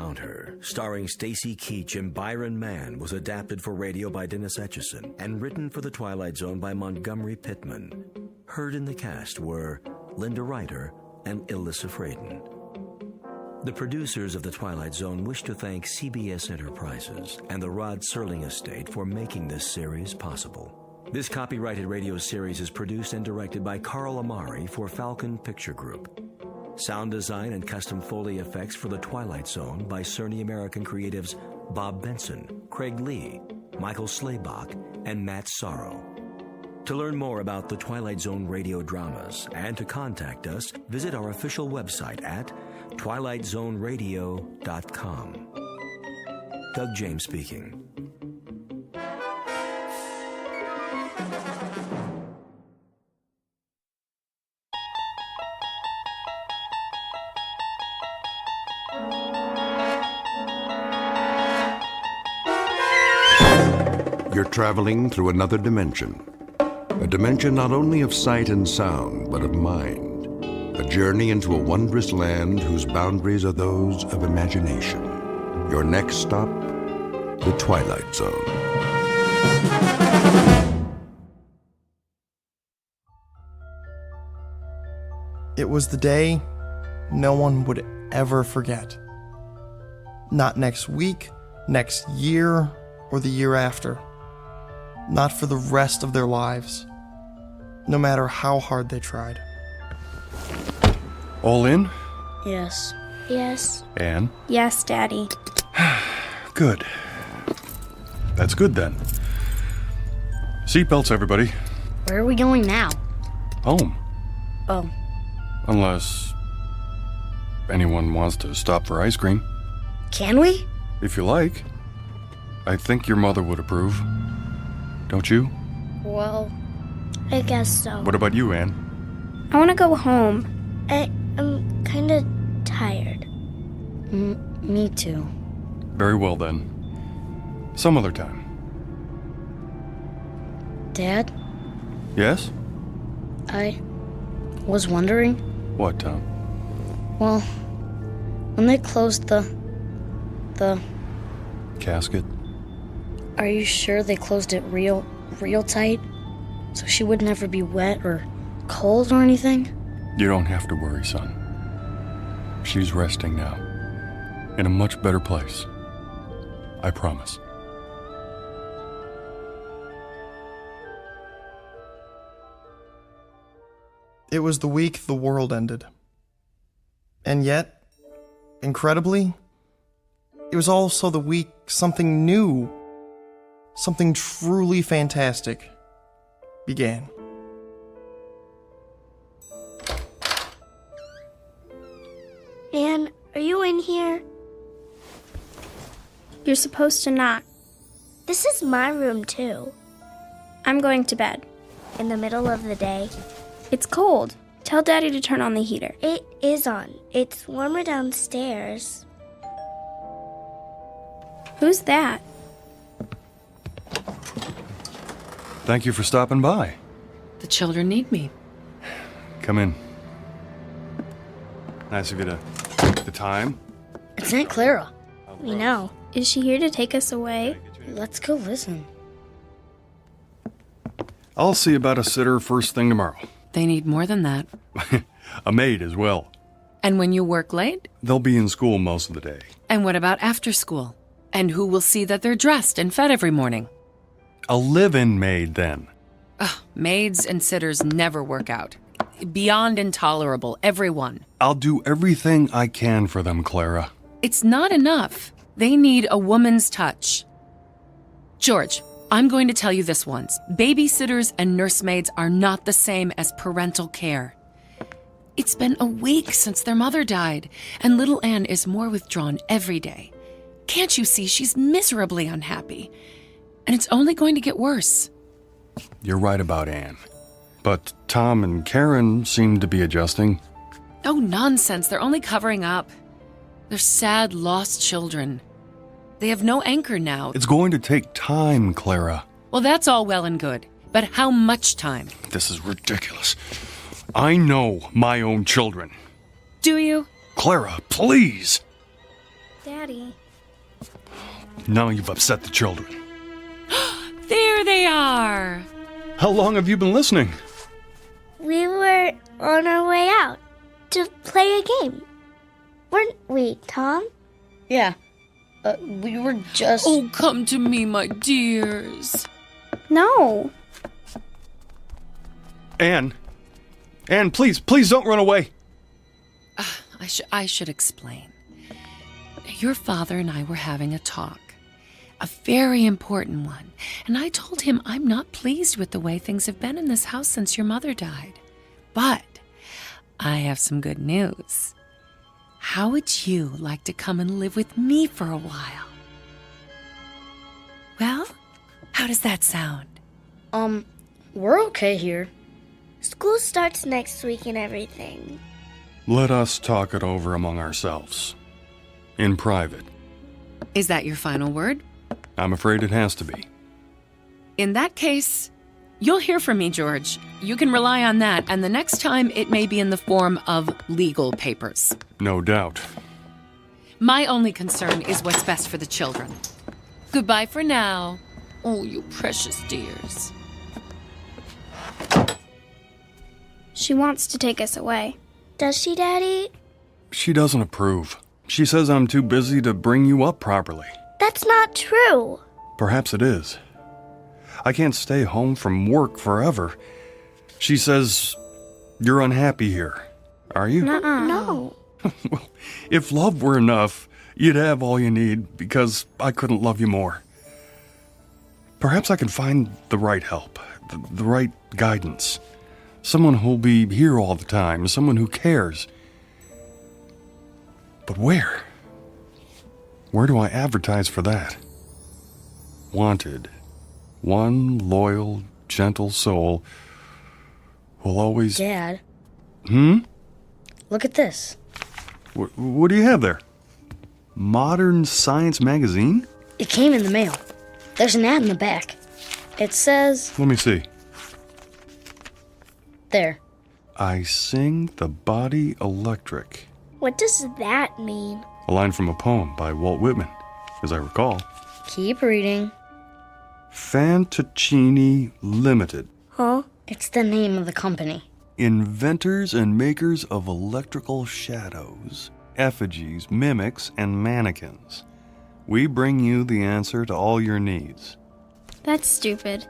Encounter, starring Stacy Keach and Byron Mann, was adapted for radio by Dennis Etchison and written for The Twilight Zone by Montgomery Pittman. Heard in the cast were Linda Ryder and Alyssa Fraden. The producers of The Twilight Zone wish to thank CBS Enterprises and the Rod Serling estate for making this series possible. This copyrighted radio series is produced and directed by Carl Amari for Falcon Picture Group. Sound design and custom Foley effects for The Twilight Zone by Cerny American creatives Bob Benson, Craig Lee, Michael Slaybach, and Matt Sorrow. To learn more about The Twilight Zone radio dramas and to contact us, visit our official website at twilightzoneradio.com. Doug James speaking. You're traveling through another dimension. A dimension not only of sight and sound, but of mind. A journey into a wondrous land whose boundaries are those of imagination. Your next stop, the Twilight Zone. It was the day no one would ever forget. Not next week, next year, or the year after. Not for the rest of their lives, no matter how hard they tried. All in? Yes. Yes. Anne? Yes, Daddy. Good. That's good then. Seatbelts, everybody. Where are we going now? Home. Oh. Unless anyone wants to stop for ice cream. Can we? If you like. I think your mother would approve. Don't you? Well, I guess so. What about you, Anne? I want to go home. I'm kind of tired. Me too. Very well then. Some other time. Dad? Yes? I was wondering. What, Tom? Well, when they closed the casket. Are you sure they closed it real tight? So she would never be wet or cold or anything? You don't have to worry, son. She's resting now. In a much better place. I promise. It was the week the world ended. And yet, incredibly, it was also the week something new, something truly fantastic began. Anne, are you in here? You're supposed to knock. This is my room, too. I'm going to bed. In the middle of the day? It's cold. Tell Daddy to turn on the heater. It is on. It's warmer downstairs. Who's that? Thank you for stopping by. The children need me. Come in. Nice of you to take the time. It's Aunt Clara. We know. Is she here to take us away? Let's go listen. I'll see about a sitter first thing tomorrow. They need more than that. A maid as well. And when you work late? They'll be in school most of the day. And what about after school? And who will see that they're dressed and fed every morning? A live-in maid, then. Ugh, maids and sitters never work out. Beyond intolerable, everyone. I'll do everything I can for them, Clara. It's not enough. They need a woman's touch. George, I'm going to tell you this once. Babysitters and nursemaids are not the same as parental care. It's been a week since their mother died, and little Anne is more withdrawn every day. Can't you see she's miserably unhappy? And it's only going to get worse. You're right about Anne. But Tom and Karen seem to be adjusting. Oh, nonsense. They're only covering up. They're sad, lost children. They have no anchor now. It's going to take time, Clara. Well, that's all well and good. But how much time? This is ridiculous. I know my own children. Do you? Clara, please. Daddy. Now you've upset the children. There they are. How long have you been listening? We were on our way out to play a game. Weren't we, Tom? Yeah. We were just... Oh, come to me, my dears. No. Anne, please don't run away. I should explain. Your father and I were having a talk. A very important one. And I told him I'm not pleased with the way things have been in this house since your mother died. But I have some good news. How would you like to come and live with me for a while? Well, how does that sound? We're okay here. School starts next week and everything. Let us talk it over among ourselves. In private. Is that your final word? I'm afraid it has to be. In that case, you'll hear from me, George. You can rely on that, and the next time it may be in the form of legal papers. No doubt. My only concern is what's best for the children. Goodbye for now. Oh, you precious dears. She wants to take us away. Does she, Daddy? She doesn't approve. She says I'm too busy to bring you up properly. That's not true. Perhaps it is. I can't stay home from work forever. She says you're unhappy here. Are you? No. Well, if love were enough, you'd have all you need because I couldn't love you more. Perhaps I can find the right help, the right guidance. Someone who'll be here all the time, someone who cares. But where? Where do I advertise for that? Wanted. One loyal, gentle soul will always... Dad. Look at this. What do you have there? Modern Science magazine? It came in the mail. There's an ad in the back. It says... Let me see. There. I sing the body electric. What does that mean? A line from a poem by Walt Whitman, as I recall. Keep reading. Fantaccini Limited. Huh? It's the name of the company. Inventors and makers of electrical shadows, effigies, mimics, and mannequins. We bring you the answer to all your needs. That's stupid.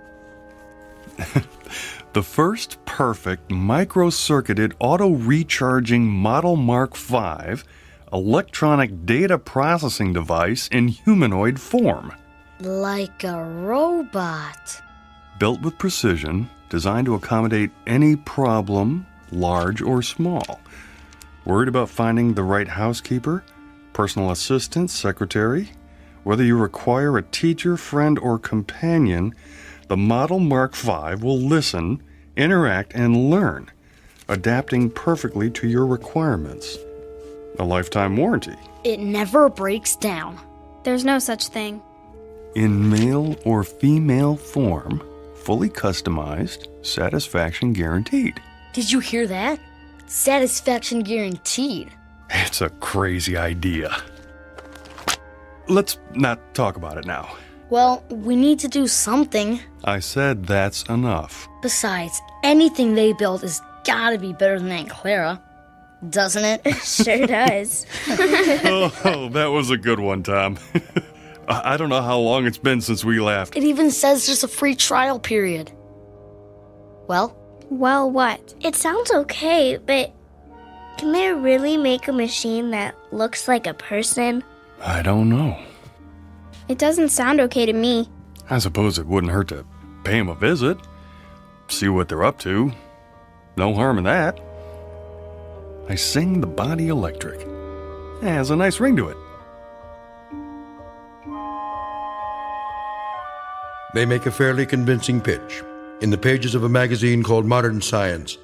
The first perfect micro-circuited auto-recharging Model Mark V electronic data processing device in humanoid form. Like a robot. Built with precision, designed to accommodate any problem, large or small. Worried about finding the right housekeeper, personal assistant, secretary? Whether you require a teacher, friend, or companion, the Model Mark V will listen, interact, and learn, adapting perfectly to your requirements. A lifetime warranty. It never breaks down. There's no such thing. In male or female form, fully customized, satisfaction guaranteed. Did you hear that? Satisfaction guaranteed. It's a crazy idea. Let's not talk about it now. Well, we need to do something. I said that's enough. Besides, anything they build has gotta be better than Aunt Clara. Doesn't it? Sure does. Oh, that was a good one, Tom. I don't know how long it's been since we laughed. It even says there's a free trial period. Well? Well, what? It sounds okay, but can they really make a machine that looks like a person? I don't know. It doesn't sound okay to me. I suppose it wouldn't hurt to pay them a visit. See what they're up to. No harm in that. I sing the body electric. It has a nice ring to it. They make a fairly convincing pitch in the pages of a magazine called Modern Science.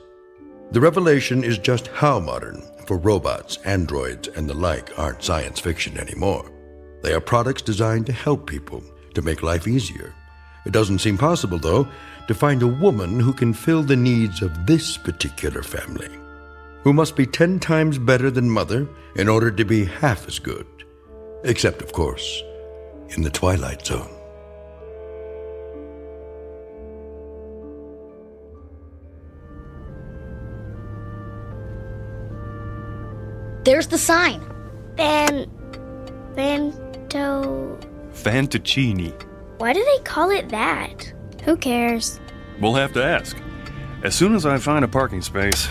The revelation is just how modern, for robots, androids, and the like aren't science fiction anymore. They are products designed to help people, to make life easier. It doesn't seem possible, though, to find a woman who can fill the needs of this particular family, who must be 10 times better than mother in order to be half as good. Except, of course, in the Twilight Zone. There's the sign. Fantuccini. Why do they call it that? Who cares? We'll have to ask. As soon as I find a parking space.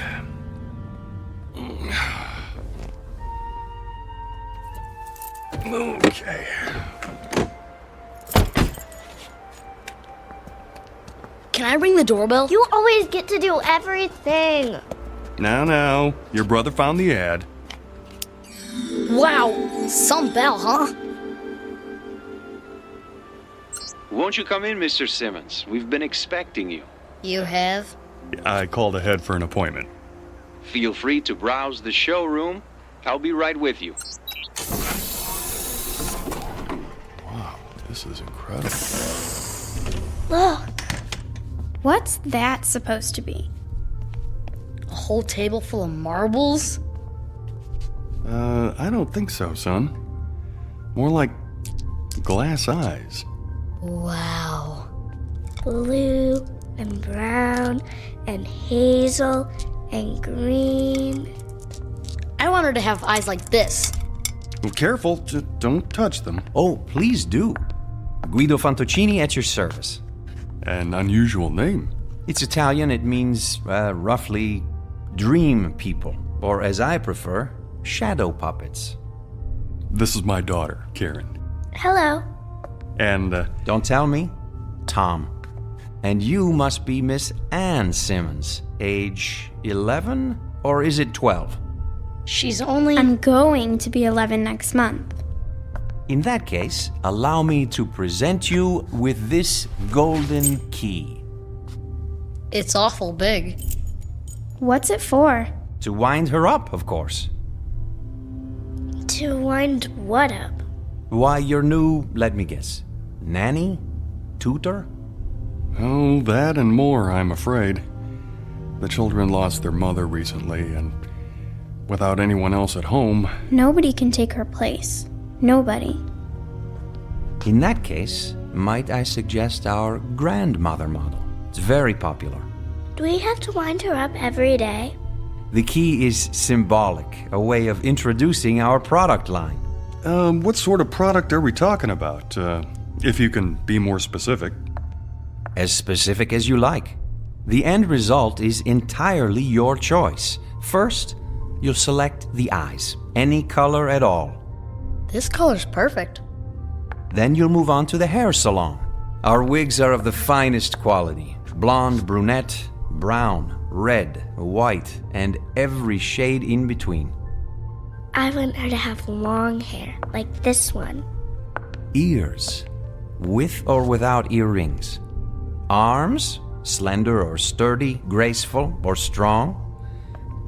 Okay. Can I ring the doorbell? You always get to do everything. Now, your brother found the ad. Wow, some bell, huh? Won't you come in, Mr. Simmons? We've been expecting you. You have? I called ahead for an appointment. Feel free to browse the showroom. I'll be right with you. Wow, this is incredible. Look. What's that supposed to be? A whole table full of marbles? I don't think so, son. More like glass eyes. Wow. Blue and brown and hazel and green. I want her to have eyes like this. Well, careful, don't touch them. Oh, please do. Guido Fantuccini at your service. An unusual name. It's Italian. It means, roughly, dream people. Or, as I prefer, shadow puppets. This is my daughter, Karen. Hello. And, Don't tell me. Tom. And you must be Miss Ann Simmons. Age 11? Or is it 12? She's only... I'm going to be 11 next month. In that case, allow me to present you with this golden key. It's awful big. What's it for? To wind her up, of course. To wind what up? Why, your new, let me guess, nanny? Tutor? Oh, that and more, I'm afraid. The children lost their mother recently, and without anyone else at home... Nobody can take her place. Nobody. In that case, might I suggest our grandmother model? It's very popular. Do we have to wind her up every day? The key is symbolic, a way of introducing our product line. What sort of product are we talking about? If you can be more specific. As specific as you like. The end result is entirely your choice. First, you'll select the eyes, any color at all. This color's perfect. Then you'll move on to the hair salon. Our wigs are of the finest quality. Blonde, brunette, brown, red, white, and every shade in between. I want her to have long hair, like this one. Ears, with or without earrings. Arms, slender or sturdy, graceful or strong.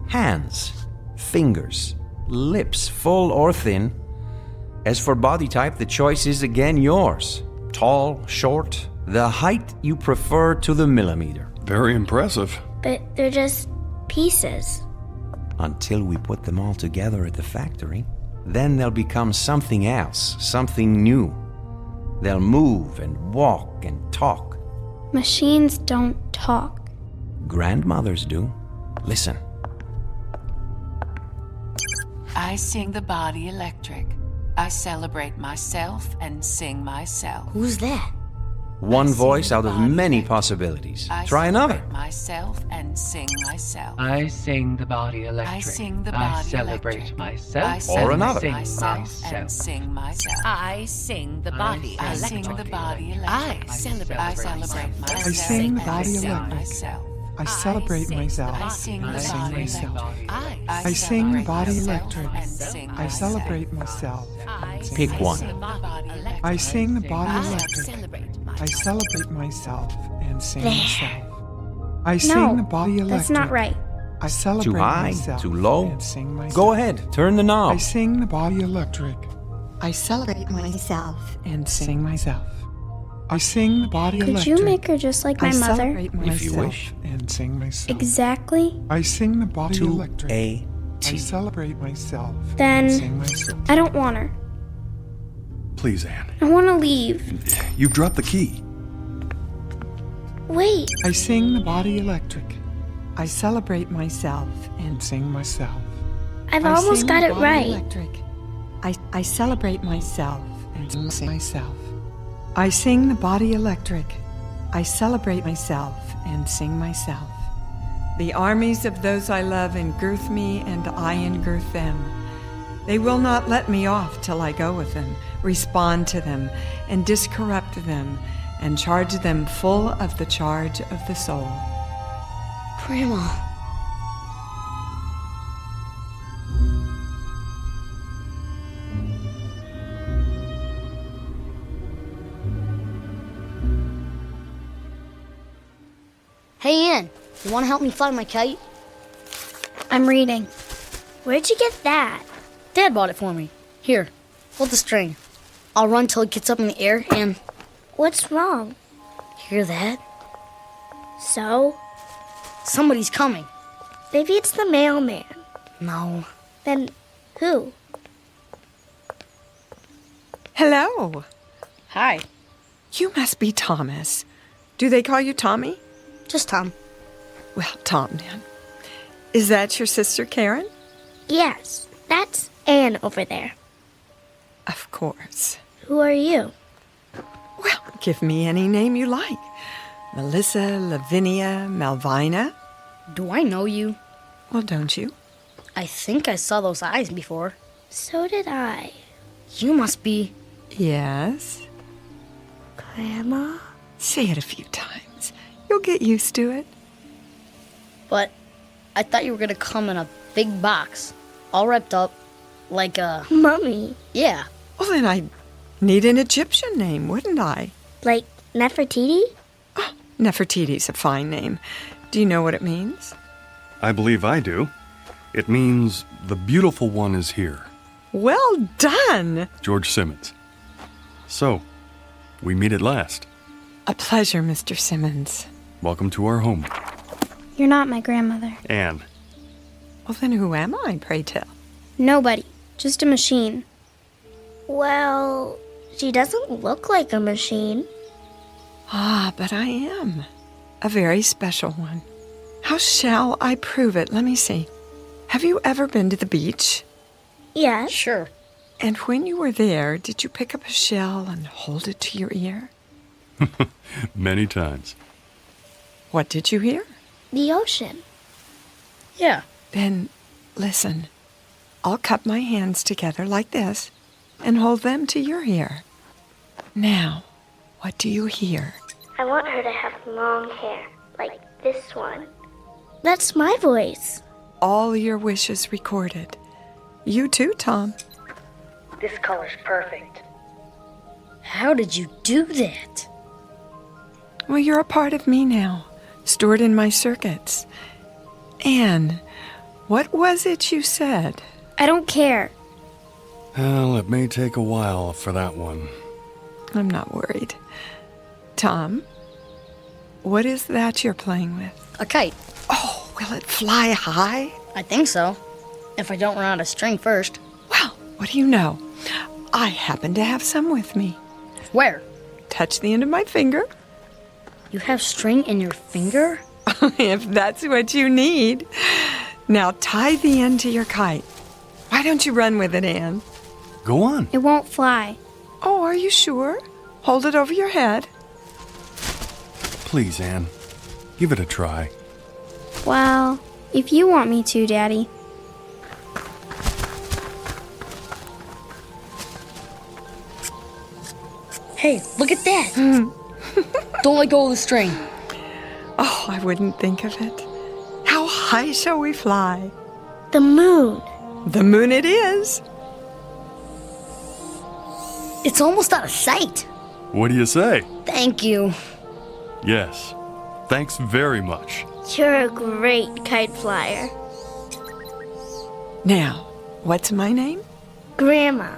Hands, fingers, lips, full or thin. As for body type, the choice is again yours. Tall, short, the height you prefer to the millimeter. Very impressive. But they're just pieces. Until we put them all together at the factory. Then they'll become something else, something new. They'll move and walk and talk. Machines don't talk. Grandmothers do. Listen. I sing the body electric. I celebrate myself and sing myself. Who's that? One voice out of many possibilities. Try another. Myself and sing myself. I sing the body electric. I sing the body I celebrate electric. myself. Or another. Sing myself and sing myself. I sing the body electric. I sing the body electric. I celebrate myself. I sing the body electric. Myself. I celebrate myself. I sing and sing myself. I sing the body electric. I celebrate myself. Pick one. I sing the body electric. I celebrate myself and sing myself. I sing the body electric. That's not right. I celebrate Too high? myself Too low? and sing myself. Go ahead, turn the knob. I sing the body electric. I celebrate myself and sing myself. I sing the body electric. Could you make her just like my mother? Celebrate myself If you wish. and sing myself. Exactly. I sing the body electric. 2-A-T. I celebrate myself Then and sing myself. I don't want her. Please, Anne. I want to leave. You've dropped the key. Wait. I sing the body electric. I celebrate myself and sing myself. I've almost got it right. Electric. I celebrate myself and sing myself. I sing the body electric. I celebrate myself and sing myself. The armies of those I love engirth me, and I engirth them. They will not let me off till I go with them, respond to them, and discorrupt them, and charge them full of the charge of the soul. Grandma. Hey, Ann, you want to help me fly my kite? I'm reading. Where'd you get that? Dad bought it for me. Here, hold the string. I'll run till it gets up in the air and... What's wrong? Hear that? So? Somebody's coming. Maybe it's the mailman. No. Then who? Hello. Hi. You must be Thomas. Do they call you Tommy? Just Tom. Well, Tom, then. Is that your sister, Karen? Yes, that's Anne over there. Of course. Who are you? Well, give me any name you like. Melissa, Lavinia, Malvina. Do I know you? Well, don't you? I think I saw those eyes before. So did I. You must be... Yes? Grandma? Say it a few times. You'll get used to it. But I thought you were going to come in a big box, all wrapped up like a... Mummy. Yeah. Well, then I'd need an Egyptian name, wouldn't I? Like Nefertiti? Oh, Nefertiti's a fine name. Do you know what it means? I believe I do. It means the beautiful one is here. Well done! George Simmons. So, we meet at last. A pleasure, Mr. Simmons. Welcome to our home. You're not my grandmother. Anne. Well, then who am I, pray tell? Nobody. Just a machine. Well, she doesn't look like a machine. Ah, but I am. A very special one. How shall I prove it? Let me see. Have you ever been to the beach? Yes. Sure. And when you were there, did you pick up a shell and hold it to your ear? Many times. What did you hear? The ocean. Yeah. Then listen. I'll cup my hands together like this and hold them to your ear. Now, what do you hear? I want her to have long hair, like this one. That's my voice. All your wishes recorded. You too, Tom. This color's perfect. How did you do that? Well, you're a part of me now, stored in my circuits. Anne, what was it you said? I don't care. Well, it may take a while for that one. I'm not worried. Tom, what is that you're playing with? A kite. Oh, will it fly high? I think so. If I don't run out of string first. Well, what do you know? I happen to have some with me. Where? Touch the end of my finger. You have string in your finger? If that's what you need. Now tie the end to your kite. Why don't you run with it, Anne? Go on. It won't fly. Oh, are you sure? Hold it over your head. Please, Anne. Give it a try. Well, if you want me to, Daddy. Hey, look at that! Don't let go of the string. Oh, I wouldn't think of it. How high shall we fly? The moon. The moon it is. It's almost out of sight. What do you say? Thank you. Yes. Thanks very much. You're a great kite flyer. Now, what's my name? Grandma.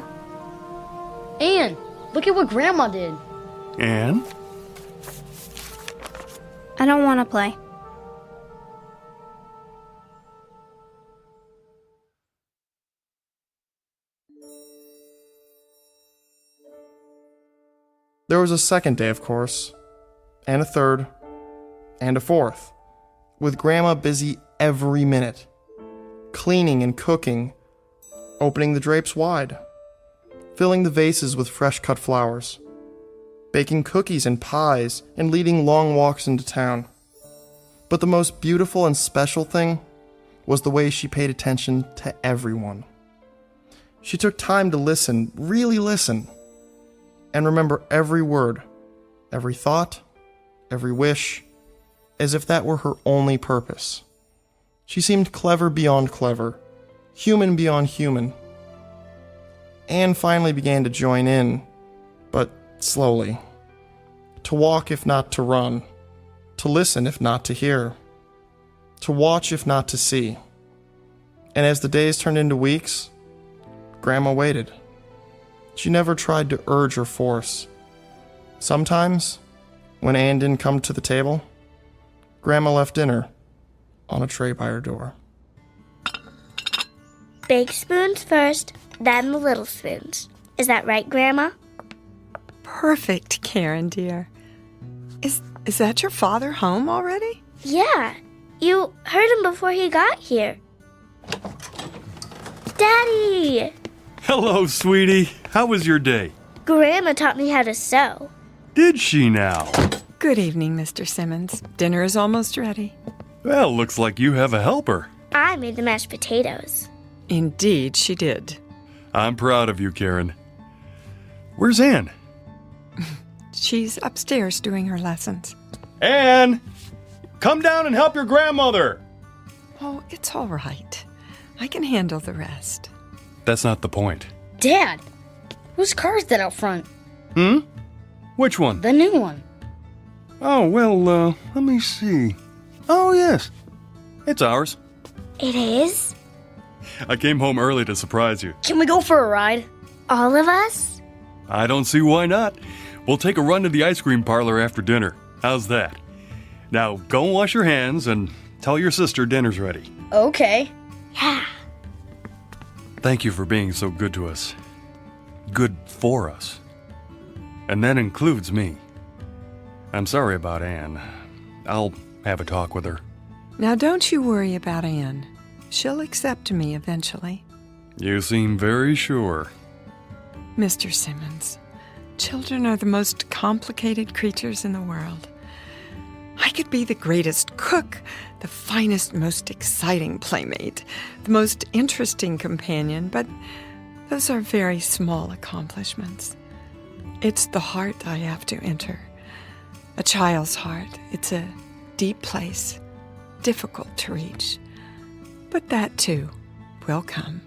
Anne, look at what Grandma did. Anne? I don't want to play. There was a second day, of course, and a third, and a fourth, with Grandma busy every minute, cleaning and cooking, opening the drapes wide, filling the vases with fresh-cut flowers, baking cookies and pies, and leading long walks into town. But the most beautiful and special thing was the way she paid attention to everyone. She took time to listen, really listen, and remember every word, every thought, every wish, as if that were her only purpose. She seemed clever beyond clever, human beyond human. Anne finally began to join in, but slowly. To walk if not to run, to listen if not to hear, to watch if not to see. And as the days turned into weeks, Grandma waited. She never tried to urge or force. Sometimes, when Anne didn't come to the table, Grandma left dinner on a tray by her door. Big spoons first, then the little spoons. Is that right, Grandma? Perfect, Karen, dear. Is that your father home already? Yeah. You heard him before he got here. Daddy! Hello, sweetie. How was your day? Grandma taught me how to sew. Did she now? Good evening, Mr. Simmons. Dinner is almost ready. Well, looks like you have a helper. I made the mashed potatoes. Indeed, she did. I'm proud of you, Karen. Where's Anne? She's upstairs doing her lessons. Anne! Come down and help your grandmother! Oh, it's all right. I can handle the rest. That's not the point. Dad, whose car is that out front? Which one? The new one. Oh, well, let me see. Oh, yes. It's ours. It is? I came home early to surprise you. Can we go for a ride? All of us? I don't see why not. We'll take a run to the ice cream parlor after dinner. How's that? Now, go and wash your hands and tell your sister dinner's ready. Okay. Yeah. Thank you for being so good to us. Good for us. And that includes me. I'm sorry about Anne. I'll have a talk with her. Now, don't you worry about Anne. She'll accept me eventually. You seem very sure. Mr. Simmons, children are the most complicated creatures in the world. I could be the greatest cook, the finest, most exciting playmate, the most interesting companion, but those are very small accomplishments. It's the heart I have to enter. A child's heart. It's a deep place, difficult to reach. But that, too, will come.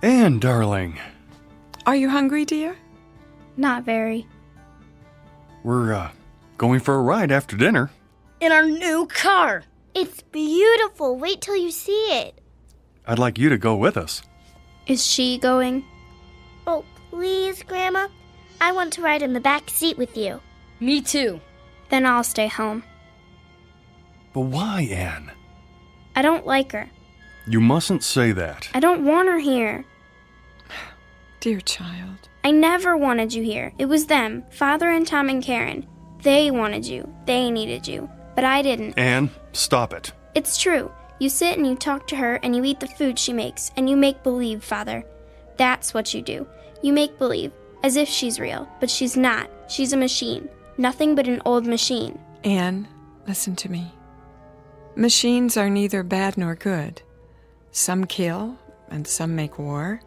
Anne, darling. Are you hungry, dear? Not very. We're, going for a ride after dinner. In our new car. It's beautiful. Wait till you see it. I'd like you to go with us. Is she going? Oh, please, Grandma. I want to ride in the back seat with you. Me too. Then I'll stay home. But why, Anne? I don't like her. You mustn't say that. I don't want her here. Dear child. I never wanted you here. It was them, Father and Tom and Karen. They wanted you. They needed you. But I didn't. Anne, stop it. It's true. You sit and you talk to her and you eat the food she makes and you make believe, Father. That's what you do. You make believe, as if she's real, but she's not. She's a machine. Nothing but an old machine. Anne, listen to me. Machines are neither bad nor good. Some kill, and some make war,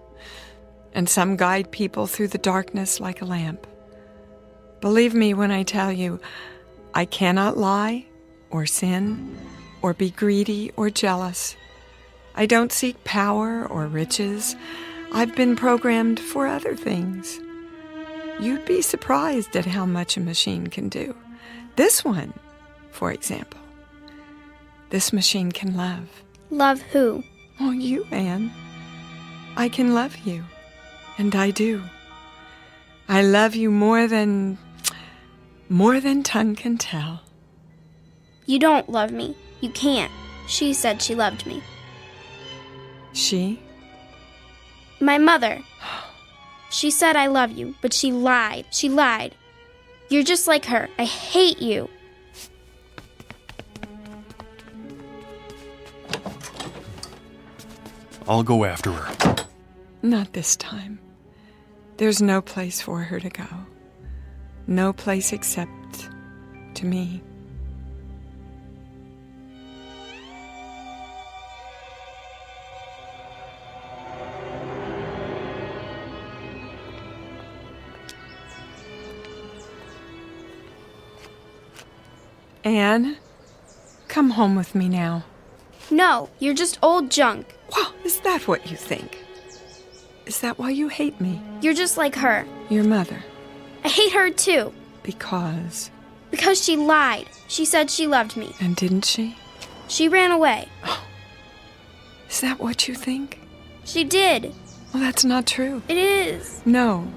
and some guide people through the darkness like a lamp. Believe me when I tell you, I cannot lie, or sin, or be greedy or jealous. I don't seek power or riches. I've been programmed for other things. You'd be surprised at how much a machine can do. This one, for example. This machine can love. Love who? Oh, you, Anne. I can love you. And I do. I love you more than tongue can tell. You don't love me. You can't. She said she loved me. She? My mother. She said I love you, but she lied. She lied. You're just like her. I hate you. I'll go after her. Not this time. There's no place for her to go. No place except to me. Anne, come home with me now. No, you're just old junk. Well, is that what you think? Is that why you hate me? You're just like her. Your mother. I hate her too. Because? Because she lied. She said she loved me. And didn't she? She ran away. Is that what you think? She did. Well, that's not true. It is. No.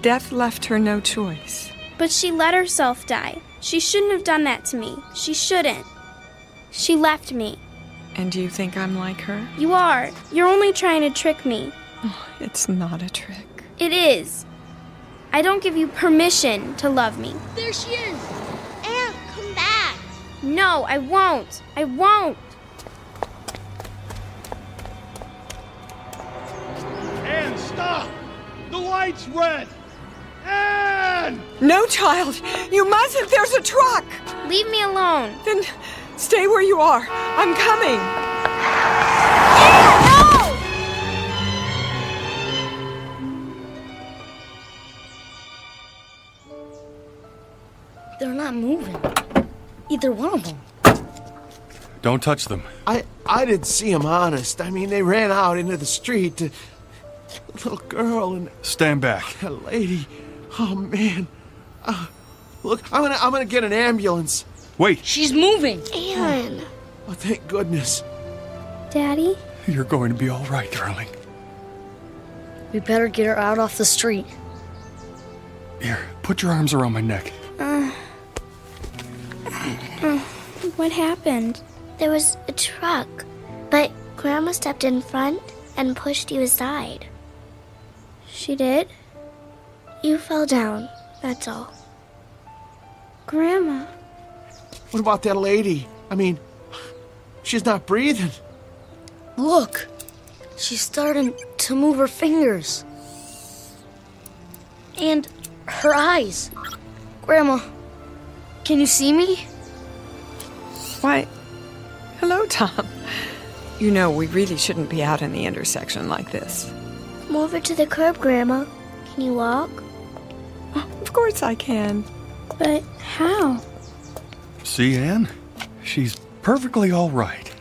Death left her no choice. But she let herself die. She shouldn't have done that to me. She shouldn't. She left me. And do you think I'm like her? You are. You're only trying to trick me. Oh, it's not a trick. It is. I don't give you permission to love me. There she is. Anne, come back. No, I won't. I won't. Anne, stop! The light's red! Anne! No, child! You mustn't! There's a truck! Leave me alone. Then stay where you are. I'm coming. No! They're not moving. Either one of them. Don't touch them. I didn't see him, honest. I mean, they ran out into the street. A little girl and Stand back. a lady. Oh, man. Look, I'm gonna get an ambulance. Wait. She's moving. Anne. Oh, thank goodness. Daddy? You're going to be all right, darling. We better get her out off the street. Here, put your arms around my neck. What happened? There was a truck, but Grandma stepped in front and pushed you aside. She did? You fell down, that's all. Grandma. What about that lady? I mean, she's not breathing. Look. She's starting to move her fingers. And her eyes. Grandma, can you see me? Why, hello, Tom. You know, we really shouldn't be out in the intersection like this. Come over to the curb, Grandma. Can you walk? Oh, of course I can. But how? See, Anne? She's perfectly all right.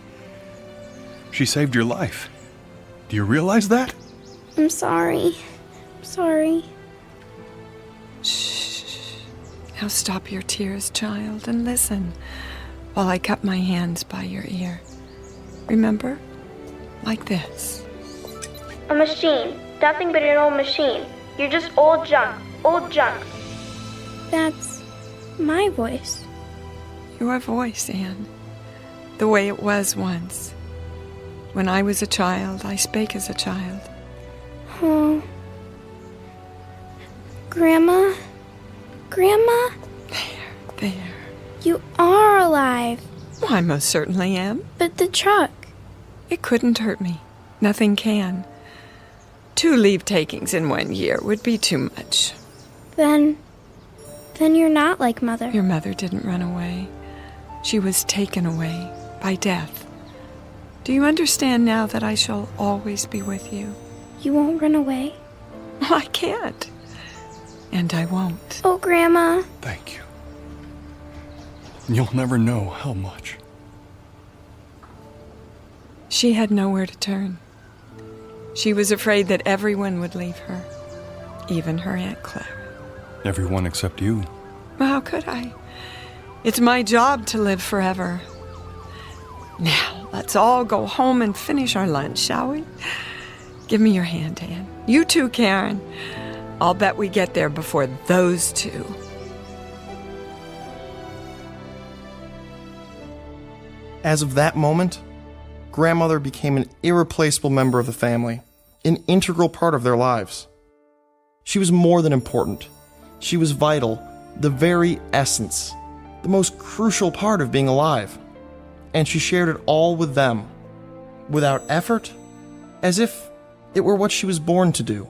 She saved your life. Do you realize that? I'm sorry. I'm sorry. Shh. Now stop your tears, child, and listen while I cup my hands by your ear. Remember? Like this. A machine. Nothing but an old machine. You're just old junk. Old junk. That's my voice. Your voice, Anne. The way it was once. When I was a child, I spake as a child. Oh. Grandma? Grandma? There. You are alive. Well, I most certainly am. But the truck. It couldn't hurt me. Nothing can. 2 leave-takings in 1 year would be too much. Then you're not like Mother. Your mother didn't run away. She was taken away by death. Do you understand now that I shall always be with you? You won't run away? I can't. And I won't. Oh, Grandma. Thank you. You'll never know how much. She had nowhere to turn. She was afraid that everyone would leave her, even her Aunt Clara. Everyone except you. Well, how could I? It's my job to live forever. Now, let's all go home and finish our lunch, shall we? Give me your hand, Anne. You too, Karen. I'll bet we get there before those two. As of that moment, Grandmother became an irreplaceable member of the family, an integral part of their lives. She was more than important. She was vital, the very essence, the most crucial part of being alive. And she shared it all with them, without effort, as if it were what she was born to do.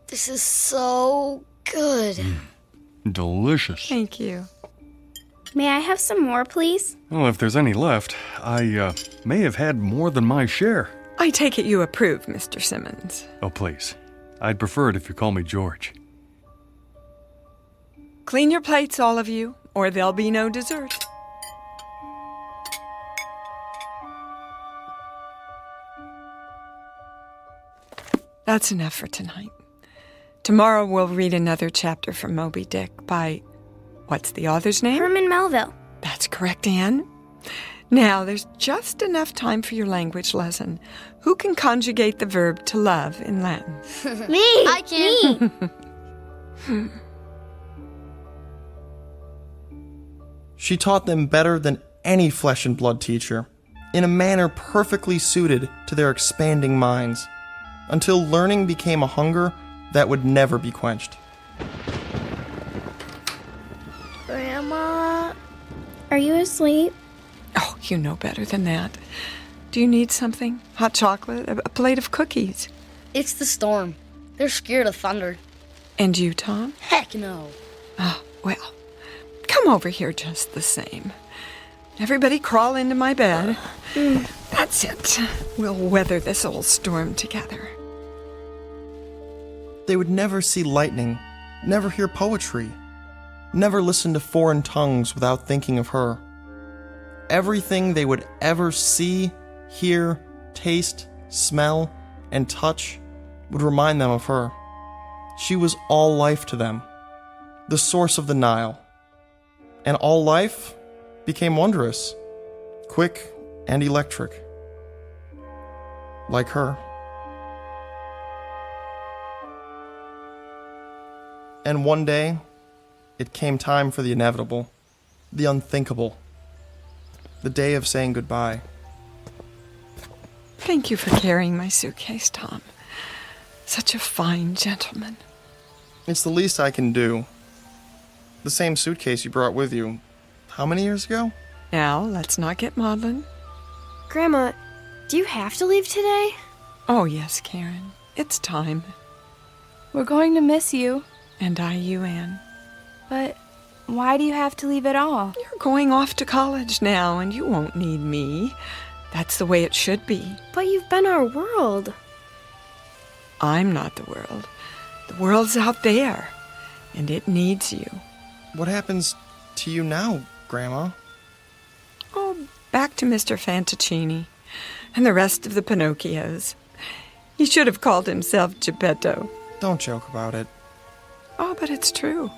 This is so good. Delicious. Thank you. May I have some more, please? Well, if there's any left, I may have had more than my share. I take it you approve, Mr. Simmons. Oh, please. I'd prefer it if you call me George. Clean your plates, all of you, or there'll be no dessert. That's enough for tonight. Tomorrow we'll read another chapter from Moby Dick by, what's the author's name? Herman Melville. That's correct, Anne. Now, there's just enough time for your language lesson. Who can conjugate the verb to love in Latin? Me! I can! Me! She taught them better than any flesh and blood teacher, in a manner perfectly suited to their expanding minds, until learning became a hunger that would never be quenched. Grandma, are you asleep? Oh, you know better than that. Do you need something? Hot chocolate? A plate of cookies? It's the storm. They're scared of thunder. And you, Tom? Heck no. Oh, well, come over here just the same. Everybody crawl into my bed. That's it. We'll weather this old storm together. They would never see lightning, never hear poetry, never listen to foreign tongues without thinking of her. Everything they would ever see, hear, taste, smell, and touch would remind them of her. She was all life to them, the source of the Nile. And all life became wondrous, quick and electric, like her. And one day, it came time for the inevitable, the unthinkable, the day of saying goodbye. Thank you for carrying my suitcase, Tom. Such a fine gentleman. It's the least I can do. The same suitcase you brought with you, how many years ago? Now, let's not get maudlin. Grandma, do you have to leave today? Oh, yes, Karen. It's time. We're going to miss you. And I you, Anne. But why do you have to leave at all? You're going off to college now, and you won't need me. That's the way it should be. But you've been our world. I'm not the world. The world's out there, and it needs you. What happens to you now, Grandma? Oh, back to Mr. Fantaccini and the rest of the Pinocchios. He should have called himself Geppetto. Don't joke about it. Oh, but it's true.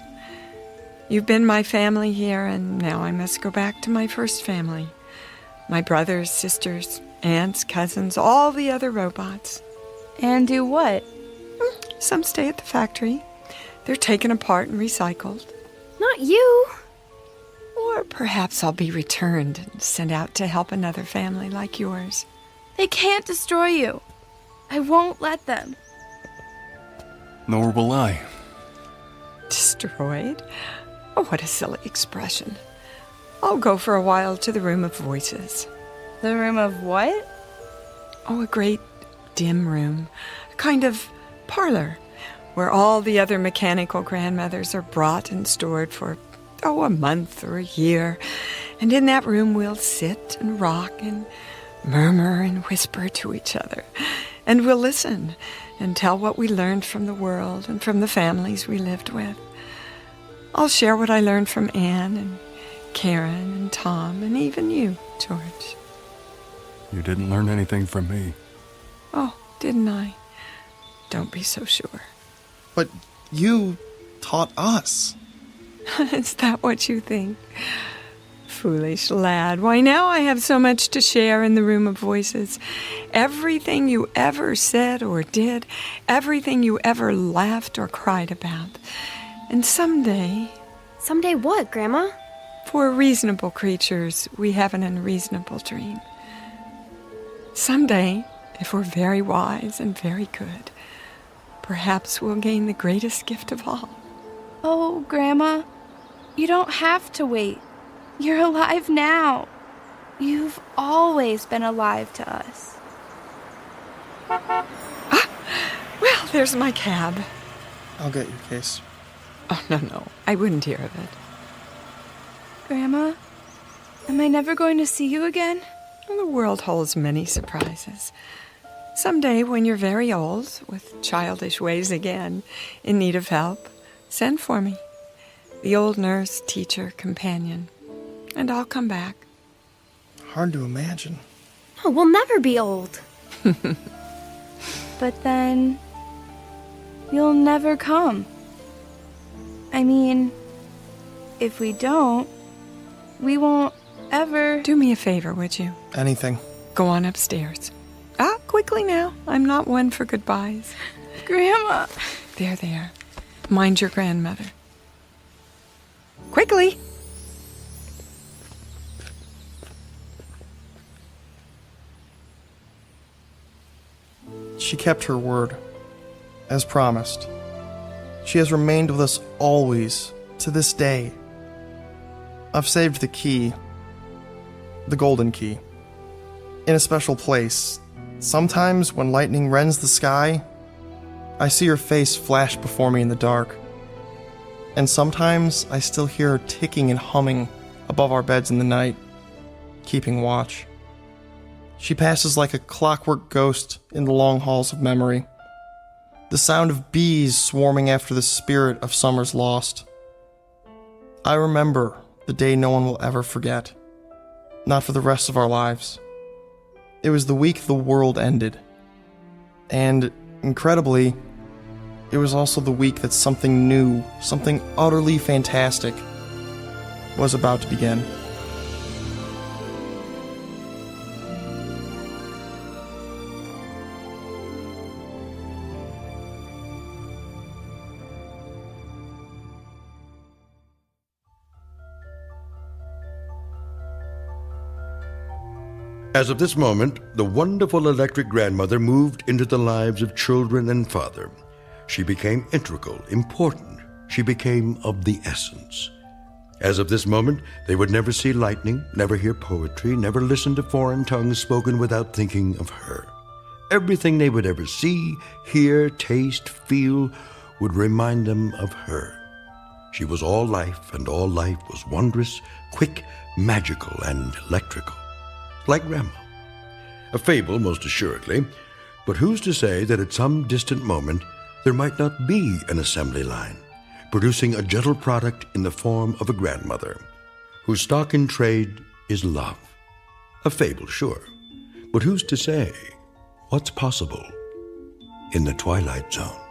You've been my family here, and now I must go back to my first family. My brothers, sisters, aunts, cousins, all the other robots. And do what? Some stay at the factory. They're taken apart and recycled. Not you. Or perhaps I'll be returned and sent out to help another family like yours. They can't destroy you. I won't let them. Nor will I. Destroyed? Oh, what a silly expression. I'll go for a while to the room of voices. The room of what? Oh, a great dim room. A kind of parlor where all the other mechanical grandmothers are brought and stored for, a month or a year. And in that room we'll sit and rock and murmur and whisper to each other. And we'll listen and tell what we learned from the world and from the families we lived with. I'll share what I learned from Anne and Karen and Tom and even you, George. You didn't learn anything from me. Oh, didn't I? Don't be so sure. But you taught us. Is that what you think? foolish lad. Why, now I have so much to share in the room of voices. Everything you ever said or did, everything you ever laughed or cried about. And someday... Someday what, Grandma? For reasonable creatures, we have an unreasonable dream. Someday, if we're very wise and very good, perhaps we'll gain the greatest gift of all. Oh, Grandma, you don't have to wait. You're alive now. You've always been alive to us. Well, there's my cab. I'll get your case. Oh, no, I wouldn't hear of it. Grandma, am I never going to see you again? Well, the world holds many surprises. Someday, when you're very old, with childish ways again, in need of help, send for me. The old nurse, teacher, companion. And I'll come back. Hard to imagine. No, we'll never be old. But then, you'll never come. I mean, if we don't, we won't ever... Do me a favor, would you? Anything. Go on upstairs. Quickly now. I'm not one for goodbyes. Grandma! There. Mind your grandmother. Quickly! She kept her word, as promised. She has remained with us always, to this day. I've saved the key, the golden key, in a special place. Sometimes when lightning rends the sky, I see her face flash before me in the dark. And sometimes I still hear her ticking and humming above our beds in the night, keeping watch. She passes like a clockwork ghost in the long halls of memory. The sound of bees swarming after the spirit of summer's lost. I remember the day no one will ever forget. Not for the rest of our lives. It was the week the world ended. And, incredibly, it was also the week that something new, something utterly fantastic, was about to begin. As of this moment, the wonderful electric grandmother moved into the lives of children and father. She became integral, important. She became of the essence. As of this moment, they would never see lightning, never hear poetry, never listen to foreign tongues spoken without thinking of her. Everything they would ever see, hear, taste, feel would remind them of her. She was all life, and all life was wondrous, quick, magical, and electrical. Like Grandma. A fable, most assuredly, but who's to say that at some distant moment there might not be an assembly line, producing a gentle product in the form of a grandmother, whose stock in trade is love. A fable, sure, but who's to say what's possible in the Twilight Zone?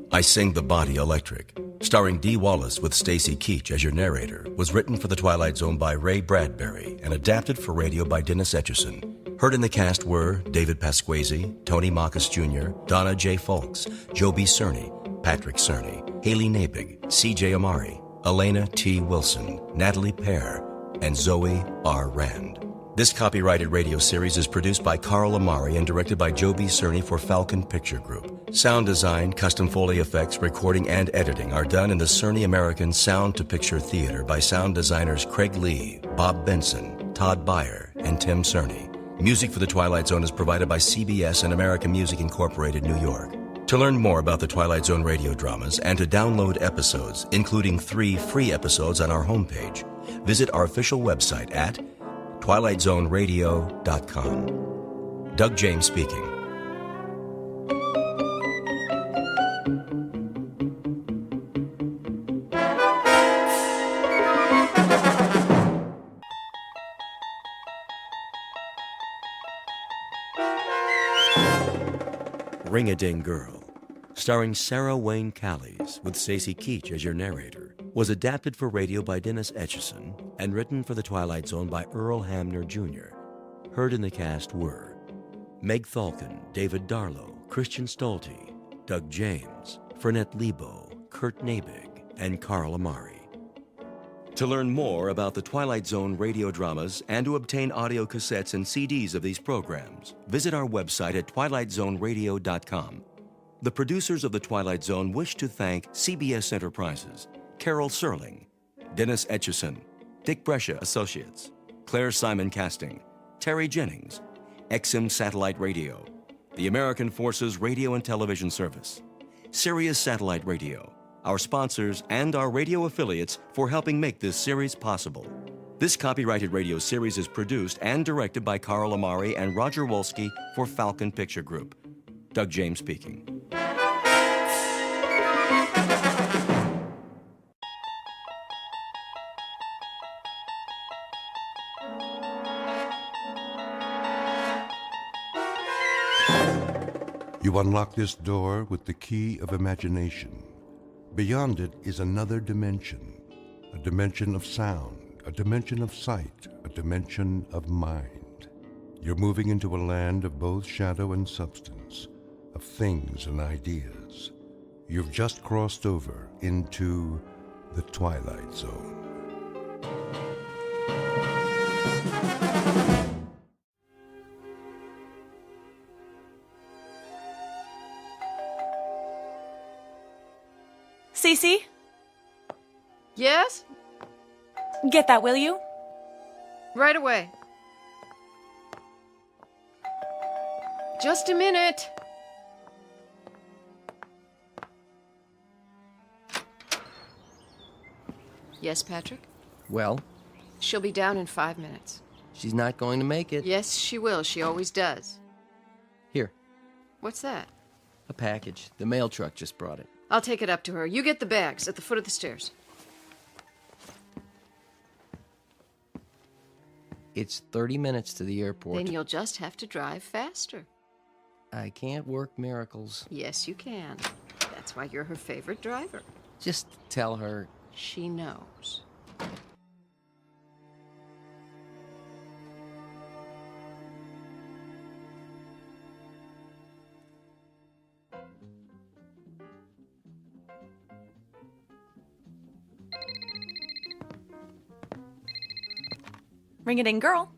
I Sing the Body Electric, starring Dee Wallace with Stacy Keach as your narrator, was written for The Twilight Zone by Ray Bradbury and adapted for radio by Dennis Etchison. Heard in the cast were David Pasquesi, Tony Marcus Jr., Donna J. Folks, Joe B. Cerny, Patrick Cerny, Haley Nabig, C.J. Amari, Elena T. Wilson, Natalie Pear, and Zoe R. Rand. This copyrighted radio series is produced by Carl Amari and directed by Joe B. Cerny for Falcon Picture Group. Sound design, custom Foley effects, recording, and editing are done in the Cerny American Sound to Picture Theater by sound designers Craig Lee, Bob Benson, Todd Beyer, and Tim Cerny. Music for The Twilight Zone is provided by CBS and American Music Incorporated, New York. To learn more about the Twilight Zone radio dramas and to download episodes, including 3 free episodes on our homepage, visit our official website at twilightzoneradio.com. Doug James speaking. Ring-a-Ding Girl, starring Sarah Wayne Callies with Stacy Keach as your narrator, was adapted for radio by Dennis Etchison and written for The Twilight Zone by Earl Hamner Jr. Heard in the cast were Meg Thalken, David Darlow, Christian Stolte, Doug James, Fernette Lebo, Kurt Nabig, and Carl Amari. To learn more about the Twilight Zone radio dramas and to obtain audio cassettes and CDs of these programs, visit our website at twilightzoneradio.com. The producers of The Twilight Zone wish to thank CBS Enterprises, Carol Serling, Dennis Etchison, Dick Brescia Associates, Claire Simon Casting, Terry Jennings, XM Satellite Radio, the American Forces Radio and Television Service, Sirius Satellite Radio, our sponsors, and our radio affiliates for helping make this series possible. This copyrighted radio series is produced and directed by Carl Amari and Roger Wolski for Falcon Picture Group. Doug James speaking. You unlock this door with the key of imagination. Beyond it is another dimension, a dimension of sound, a dimension of sight, a dimension of mind. You're moving into a land of both shadow and substance, of things and ideas. You've just crossed over into the Twilight Zone. Cece? Yes? Get that, will you? Right away. Just a minute. Yes, Patrick? Well, She'll be down in 5 minutes. she's not going to make it. Yes, she will. She always does. Here, What's that? a package. The mail truck just brought it. I'll take it up to her. You get the bags at the foot of the stairs. It's 30 minutes to the airport. Then you'll just have to drive faster. I can't work miracles. Yes, you can. That's why you're her favorite driver. Just tell her. She knows. Ring-a-ding girl.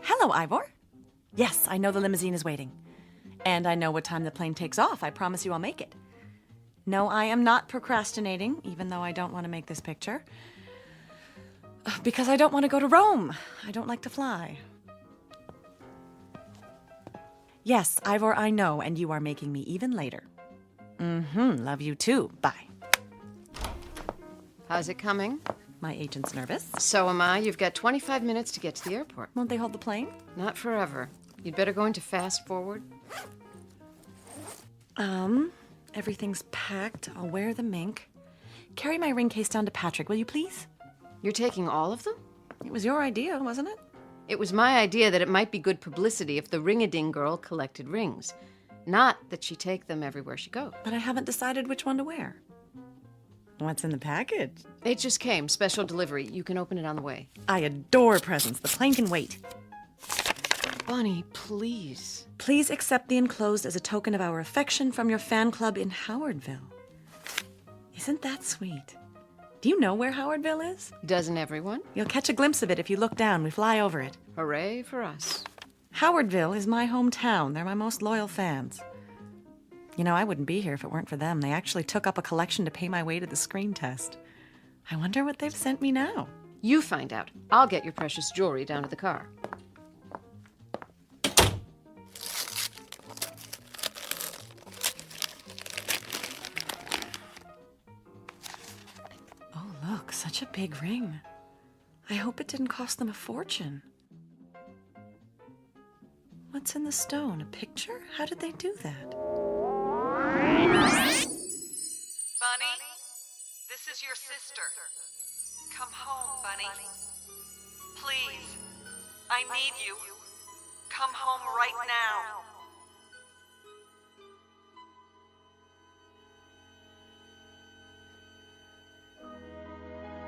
Hello, Ivor. Yes, I know the limousine is waiting. And I know what time the plane takes off. I promise you I'll make it. No, I am not procrastinating, even though I don't want to make this picture. Because I don't want to go to Rome. I don't like to fly. Yes, Ivor, I know, and you are making me even later. Love you too. Bye. How's it coming? My agent's nervous. So am I. You've got 25 minutes to get to the airport. Won't they hold the plane? Not forever. You'd better go into fast forward. Everything's packed. I'll wear the mink. Carry my ring case down to Patrick, will you please? You're taking all of them? It was your idea, wasn't it? It was my idea that it might be good publicity if the ring-a-ding girl collected rings. Not that she take them everywhere she goes. But I haven't decided which one to wear. What's in the package? It just came. Special delivery. You can open it on the way. I adore presents. The plane can wait. Bunny, please. Please accept the enclosed as a token of our affection from your fan club in Howardville. Isn't that sweet? Do you know where Howardville is? Doesn't everyone? You'll catch a glimpse of it if you look down. We fly over it. Hooray for us. Howardville is my hometown. They're my most loyal fans. You know, I wouldn't be here if it weren't for them. They actually took up a collection to pay my way to the screen test. I wonder what they've sent me now. You find out. I'll get your precious jewelry down to the car. Oh, look, such a big ring. I hope it didn't cost them a fortune. What's in the stone? A picture? How did they do that? Bunny, this is your sister. Come home, Bunny. Please, I need you. Come home right now.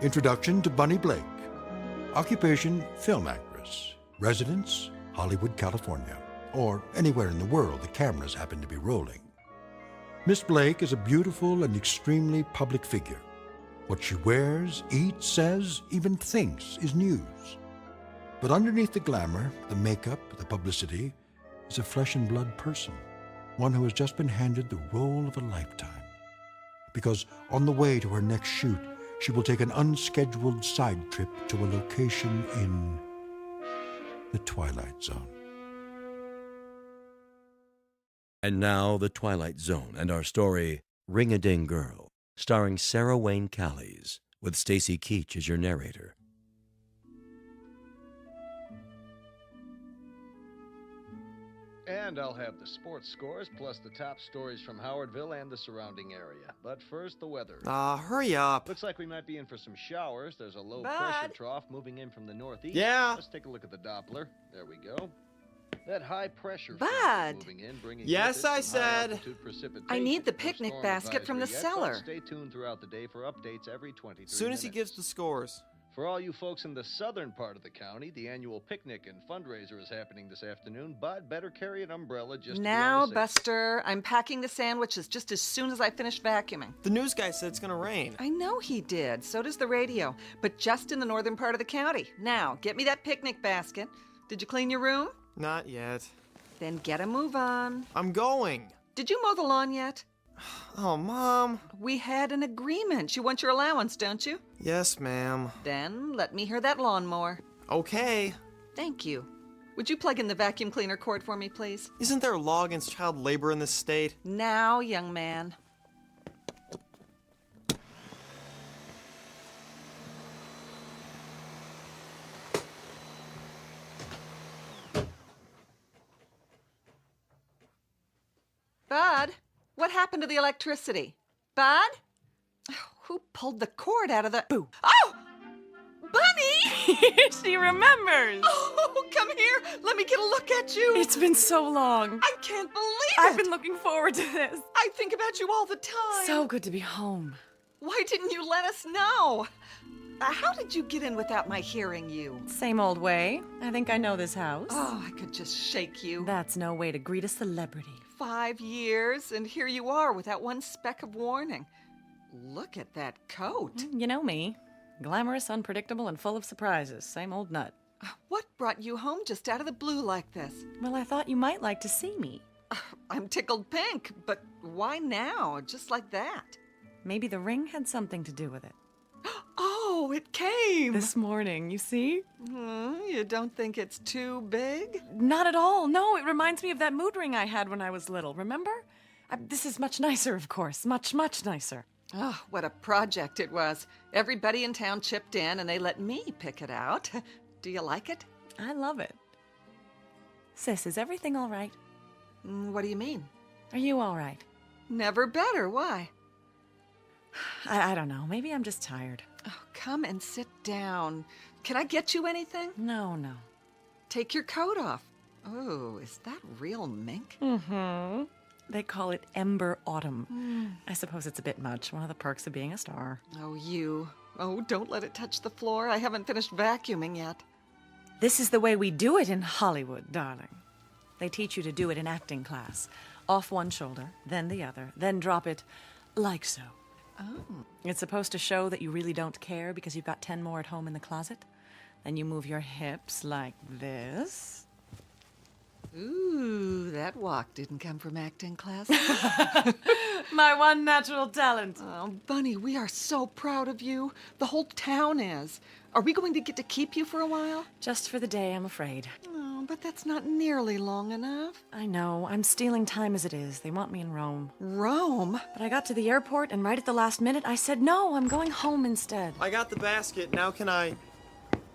Introduction to Bunny Blake. Occupation, film actress. Residence, Hollywood, California. Or anywhere in the world the cameras happen to be rolling. Miss Blake is a beautiful and extremely public figure. What she wears, eats, says, even thinks is news. But underneath the glamour, the makeup, the publicity, is a flesh and blood person. One who has just been handed the role of a lifetime. Because on the way to her next shoot, she will take an unscheduled side trip to a location in the Twilight Zone. And now, The Twilight Zone and our story, Ring-a-Ding Girl, starring Sarah Wayne Callies, with Stacy Keach as your narrator. And I'll have the sports scores, plus the top stories from Howardville and the surrounding area. But first, the weather. Hurry up. Looks like we might be in for some showers. There's a low Bud? pressure trough moving in from the northeast. Yeah? Let's take a look at the Doppler. There we go. That high pressure Bud. front is moving in, bringing Yes, with it I some high said. altitude precipitation. I need the No picnic storm basket from the advisory yet, but cellar. Stay tuned throughout the day for updates every 23 Soon as he minutes. gives the scores. For all you folks in the southern part of the county, the annual picnic and fundraiser is happening this afternoon. Bud, better carry an umbrella just Now, to be on the safe. Buster, I'm packing the sandwiches just as soon as I finish vacuuming. The news guy said it's gonna rain. I know he did. So does the radio. But just in the northern part of the county. Now, get me that picnic basket. Did you clean your room? Not yet. Then get a move on. I'm going. Did you mow the lawn yet? Oh, Mom. We had an agreement. You want your allowance, don't you? Yes, ma'am. Then let me hear that lawnmower. Okay. Thank you. Would you plug in the vacuum cleaner cord for me, please? Isn't there a law against child labor in this state? Now, young man. Bud, what happened to the electricity? Bud? Who pulled the cord out of the... Boo. Oh! Bunny! She remembers. Oh, come here. Let me get a look at you. It's been so long. I can't believe I've it. been looking forward to this. I think about you all the time. So good to be home. Why didn't you let us know? How did you get in without my hearing you? Same old way. I think I know this house. Oh, I could just shake you. That's no way to greet a celebrity. 5 years, and here you are without one speck of warning. Look at that coat. You know me. Glamorous, unpredictable, and full of surprises. Same old nut. What brought you home just out of the blue like this? Well, I thought you might like to see me. I'm tickled pink, but why now? Just like that? Maybe the ring had something to do with it. Oh, it came! This morning, you see? You don't think it's too big? Not at all. No, it reminds me of that mood ring I had when I was little, remember? This is much nicer, of course. Much, much nicer. Oh, what a project it was. Everybody in town chipped in and they let me pick it out. Do you like it? I love it. Sis, is everything all right? What do you mean? Are you all right? Never better. Why? I don't know. Maybe I'm just tired. Oh, come and sit down. Can I get you anything? No. Take your coat off. Oh, is that real mink? Mm-hmm. They call it Ember Autumn. I suppose it's a bit much. One of the perks of being a star. Oh, you. Oh, don't let it touch the floor. I haven't finished vacuuming yet. This is the way we do it in Hollywood, darling. They teach you to do it in acting class. Off one shoulder, then the other, then drop it like so. Oh. It's supposed to show that you really don't care because you've got 10 more at home in the closet. Then you move your hips like this. Ooh, that walk didn't come from acting class. My one natural talent. Oh, Bunny, we are so proud of you. The whole town is. Are we going to get to keep you for a while? Just for the day, I'm afraid. Oh, but that's not nearly long enough. I know. I'm stealing time as it is. They want me in Rome. Rome? But I got to the airport, and right at the last minute, I said, no, I'm going home instead. I got the basket. Now can I...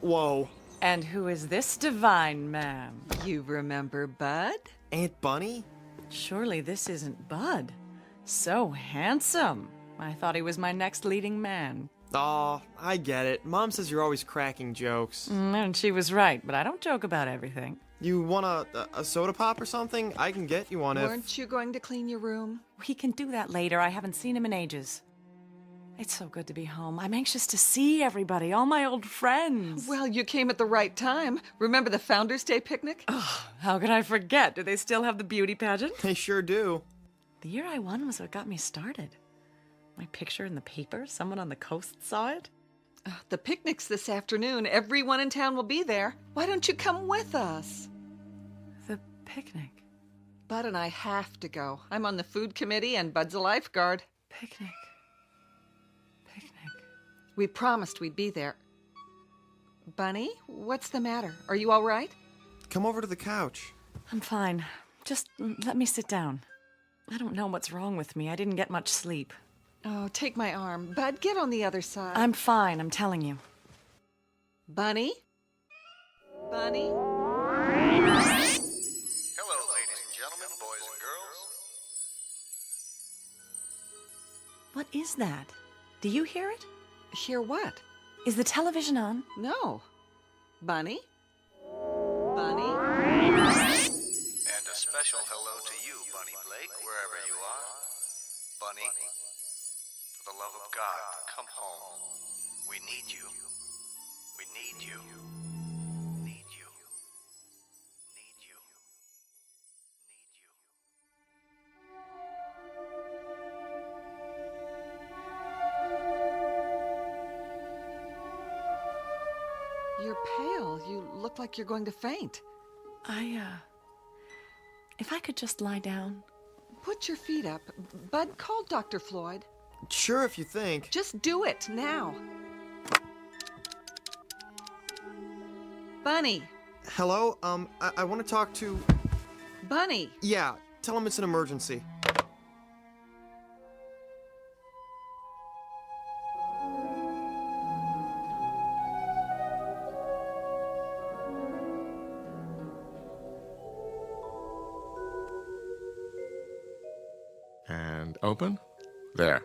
Whoa. And who is this divine man? You remember Bud? Aunt Bunny? Surely this isn't Bud. So handsome. I thought he was my next leading man. Aw, I get it. Mom says you're always cracking jokes. And she was right, but I don't joke about everything. You want a soda pop or something? I can get you one if... Weren't you going to clean your room? He can do that later. I haven't seen him in ages. It's so good to be home. I'm anxious to see everybody, all my old friends. Well, you came at the right time. Remember the Founders' Day picnic? Oh, how could I forget? Do they still have the beauty pageant? They sure do. The year I won was what got me started. My picture in the paper, someone on the coast saw it. The picnic's this afternoon. Everyone in town will be there. Why don't you come with us? The picnic? Bud and I have to go. I'm on the food committee and Bud's a lifeguard. Picnic. We promised we'd be there. Bunny, what's the matter? Are you all right? Come over to the couch. I'm fine. Just let me sit down. I don't know what's wrong with me. I didn't get much sleep. Oh, take my arm. Bud, get on the other side. I'm fine, I'm telling you. Bunny? Bunny? Hello, ladies and gentlemen, boys and girls. What is that? Do you hear it? Hear what? Is the television on? No. Bunny? Bunny? And a special hello to you, Bunny Blake, wherever you are. Bunny, for the love of God, come home. We need you. We need you. Need you. Need you. Need you. You're pale. You look like you're going to faint. If I could just lie down. Put your feet up. Bud, call Dr. Floyd. Sure, if you think. Just do it, now. Bunny. Hello? I want to talk to... Bunny. Yeah, tell him it's an emergency. And open. There.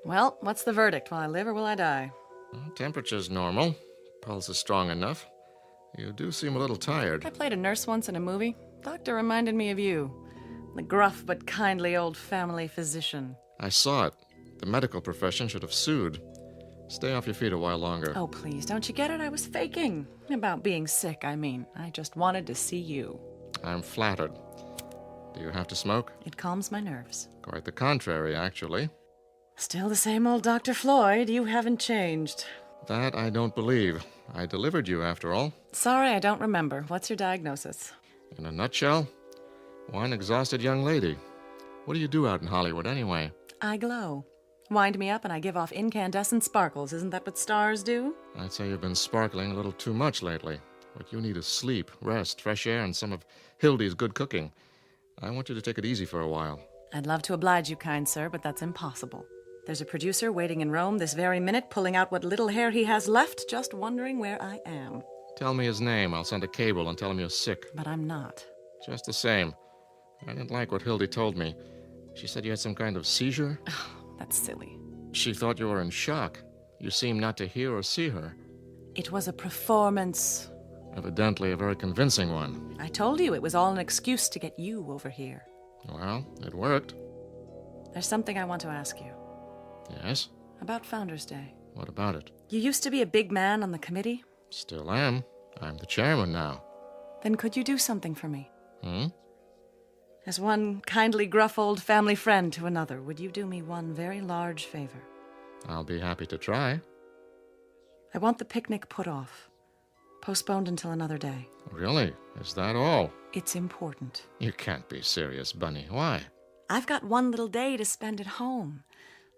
Well, what's the verdict? Will I live or will I die? Temperature's normal. Pulse is strong enough. You do seem a little tired. I played a nurse once in a movie. Doctor reminded me of you. The gruff but kindly old family physician. I saw it. The medical profession should have sued. Stay off your feet a while longer. Oh, please, don't you get it? I was faking. About being sick, I mean. I just wanted to see you. I'm flattered. Do you have to smoke? It calms my nerves. Quite the contrary, actually. Still the same old Dr. Floyd. You haven't changed. That I don't believe. I delivered you, after all. Sorry, I don't remember. What's your diagnosis? In a nutshell, one exhausted young lady. What do you do out in Hollywood, anyway? I glow. Wind me up and I give off incandescent sparkles. Isn't that what stars do? I'd say you've been sparkling a little too much lately. What you need is sleep, rest, fresh air, and some of Hildy's good cooking. I want you to take it easy for a while. I'd love to oblige you, kind sir, but that's impossible. There's a producer waiting in Rome this very minute, pulling out what little hair he has left, just wondering where I am. Tell me his name. I'll send a cable and tell him you're sick. But I'm not. Just the same. I didn't like what Hildy told me. She said you had some kind of seizure. That's silly. She thought you were in shock. You seemed not to hear or see her. It was a performance. Evidently a very convincing one. I told you it was all an excuse to get you over here. Well, it worked. There's something I want to ask you. Yes? About Founders' Day. What about it? You used to be a big man on the committee. Still am. I'm the chairman now. Then could you do something for me? Hmm? As one kindly, gruff old family friend to another, would you do me one very large favor? I'll be happy to try. I want the picnic put off. Postponed until another day. Really? Is that all? It's important. You can't be serious, Bunny. Why? I've got one little day to spend at home.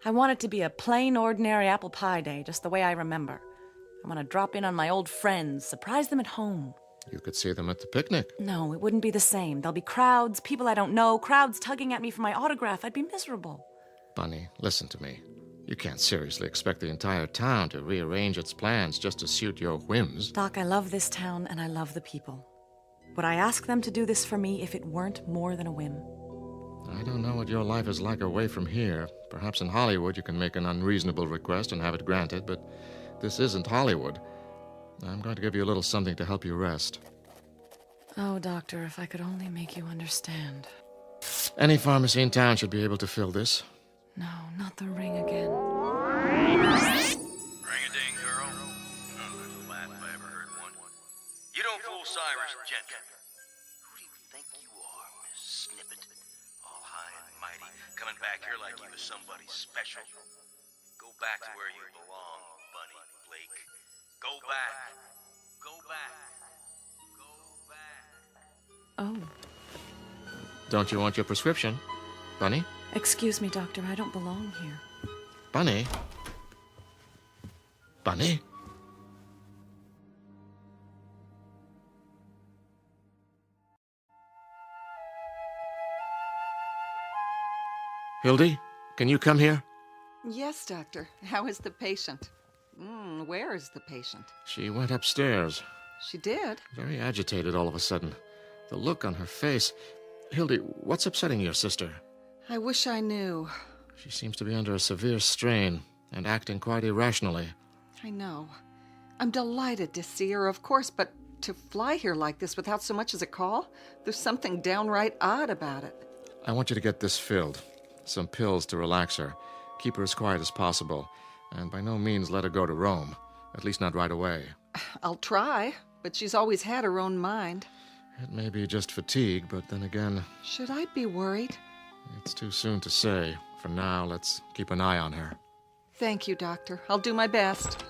I want it to be a plain, ordinary apple pie day, just the way I remember. I want to drop in on my old friends, surprise them at home. You could see them at the picnic. No, it wouldn't be the same. There'll be crowds, people I don't know, crowds tugging at me for my autograph. I'd be miserable. Bunny, listen to me. You can't seriously expect the entire town to rearrange its plans just to suit your whims. Doc, I love this town and I love the people. Would I ask them to do this for me if it weren't more than a whim? I don't know what your life is like away from here. Perhaps in Hollywood you can make an unreasonable request and have it granted, but this isn't Hollywood. I'm going to give you a little something to help you rest. Oh, Doctor, if I could only make you understand. Any pharmacy in town should be able to fill this. No, not the ring again. back here like you was somebody special. Go back to where you belong, Bunny Blake. Go back. Go back. Go back. Oh. Don't you want your prescription, Bunny? Excuse me, Doctor. I don't belong here. Bunny? Bunny? Hildy, can you come here? Yes, Doctor. How is the patient? Where is the patient? She went upstairs. She did? Very agitated all of a sudden. The look on her face. Hildy, what's upsetting your sister? I wish I knew. She seems to be under a severe strain and acting quite irrationally. I know. I'm delighted to see her, of course, but to fly here like this without so much as a call? There's something downright odd about it. I want you to get this filled. Some pills to relax her. Keep her as quiet as possible. And by no means let her go to Rome. At least not right away. I'll try, but she's always had her own mind. It may be just fatigue, but then again... Should I be worried? It's too soon to say. For now, let's keep an eye on her. Thank you, Doctor. I'll do my best.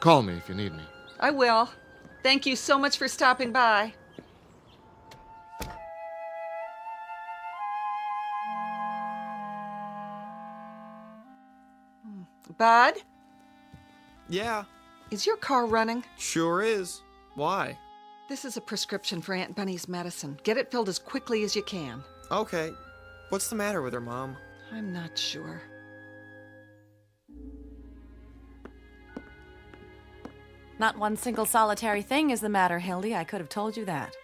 Call me if you need me. I will. Thank you so much for stopping by. Bud? Yeah. Is your car running? Sure is. Why? This is a prescription for Aunt Bunny's medicine. Get it filled as quickly as you can. Okay. What's the matter with her, Mom? I'm not sure. Not one single solitary thing is the matter, Hildy. I could have told you that.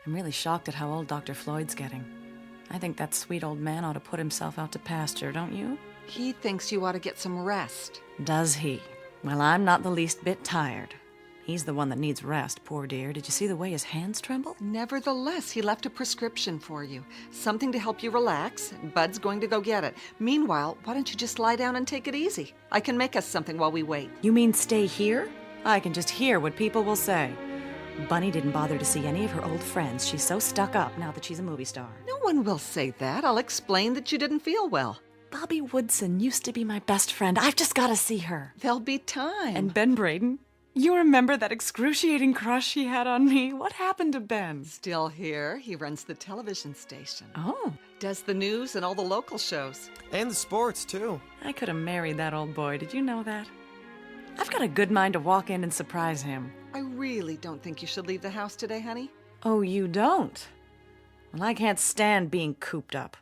I'm really shocked at how old Dr. Floyd's getting. I think that sweet old man ought to put himself out to pasture, don't you? He thinks you ought to get some rest. Does he? Well, I'm not the least bit tired. He's the one that needs rest, poor dear. Did you see the way his hands tremble? Nevertheless, he left a prescription for you. Something to help you relax. Bud's going to go get it. Meanwhile, why don't you just lie down and take it easy? I can make us something while we wait. You mean stay here? I can just hear what people will say. Bunny didn't bother to see any of her old friends. She's so stuck up now that she's a movie star. No one will say that. I'll explain that you didn't feel well. Bobby Woodson used to be my best friend. I've just got to see her. There'll be time. And Ben Braden? You remember that excruciating crush he had on me? What happened to Ben? Still here. He runs the television station. Oh. Does the news and all the local shows. And the sports, too. I could have married that old boy. Did you know that? I've got a good mind to walk in and surprise him. I really don't think you should leave the house today, honey. Oh, you don't? Well, I can't stand being cooped up.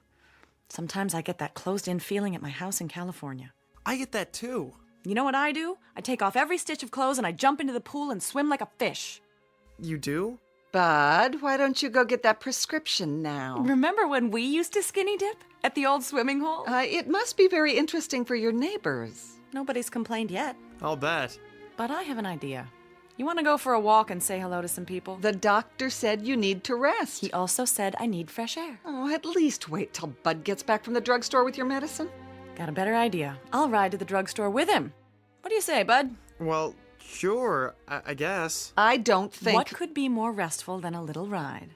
Sometimes I get that closed-in feeling at my house in California. I get that, too. You know what I do? I take off every stitch of clothes and I jump into the pool and swim like a fish. You do? Bud, why don't you go get that prescription now? Remember when we used to skinny dip at the old swimming hole? It must be very interesting for your neighbors. Nobody's complained yet. I'll bet. But I have an idea. You want to go for a walk and say hello to some people? The doctor said you need to rest. He also said I need fresh air. Oh, at least wait till Bud gets back from the drugstore with your medicine. Got a better idea. I'll ride to the drugstore with him. What do you say, Bud? Well, sure, I guess. I don't think... What could be more restful than a little ride?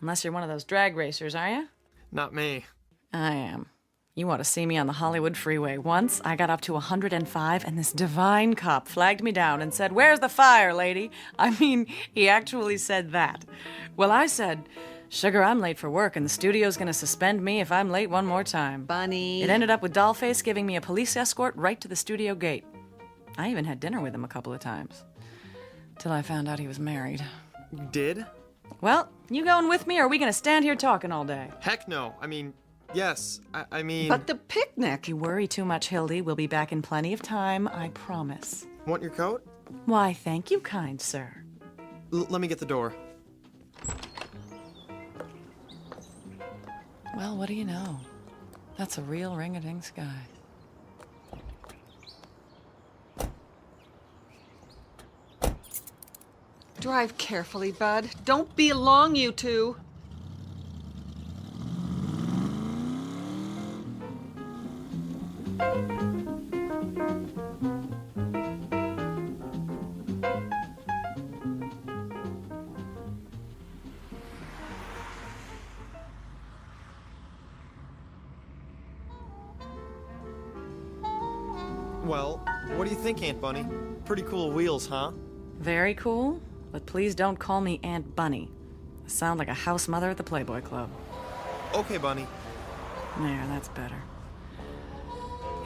Unless you're one of those drag racers, are you? Not me. I am. You ought to see me on the Hollywood freeway. Once, I got up to 105, and this divine cop flagged me down and said, "Where's the fire, lady?" I mean, he actually said that. Well, I said, "Sugar, I'm late for work, and the studio's gonna suspend me if I'm late one more time." Bunny. It ended up with Dollface giving me a police escort right to the studio gate. I even had dinner with him a couple of times. Till I found out he was married. You did? Well, you going with me, or are we gonna stand here talking all day? Heck no. I mean, yes. I mean... But the picnic! You worry too much, Hildy. We'll be back in plenty of time, I promise. Want your coat? Why, thank you, kind sir. Let me get the door. Well, what do you know? That's a real ring-a-ding sky. Drive carefully, Bud. Don't be long, you two. Well, what do you think, Aunt Bunny? Pretty cool wheels, huh? Very cool, but please don't call me Aunt Bunny. I sound like a house mother at the Playboy Club. Okay, Bunny. There, that's better.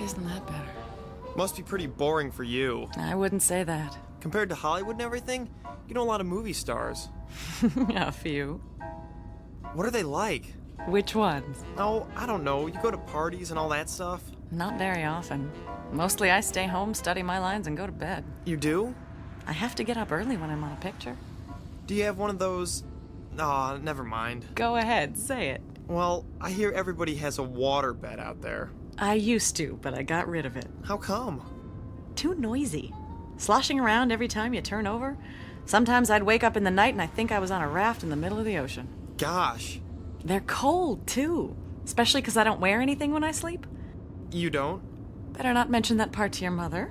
Isn't that better? Must be pretty boring for you. I wouldn't say that. Compared to Hollywood and everything, you know a lot of movie stars. A few. What are they like? Which ones? Oh, I don't know. You go to parties and all that stuff? Not very often. Mostly I stay home, study my lines, and go to bed. You do? I have to get up early when I'm on a picture. Do you have one of those... Aw, never mind. Go ahead, say it. Well, I hear everybody has a water bed out there. I used to, but I got rid of it. How come? Too noisy. Sloshing around every time you turn over. Sometimes I'd wake up in the night and I think I was on a raft in the middle of the ocean. Gosh. They're cold, too. Especially because I don't wear anything when I sleep. You don't? Better not mention that part to your mother.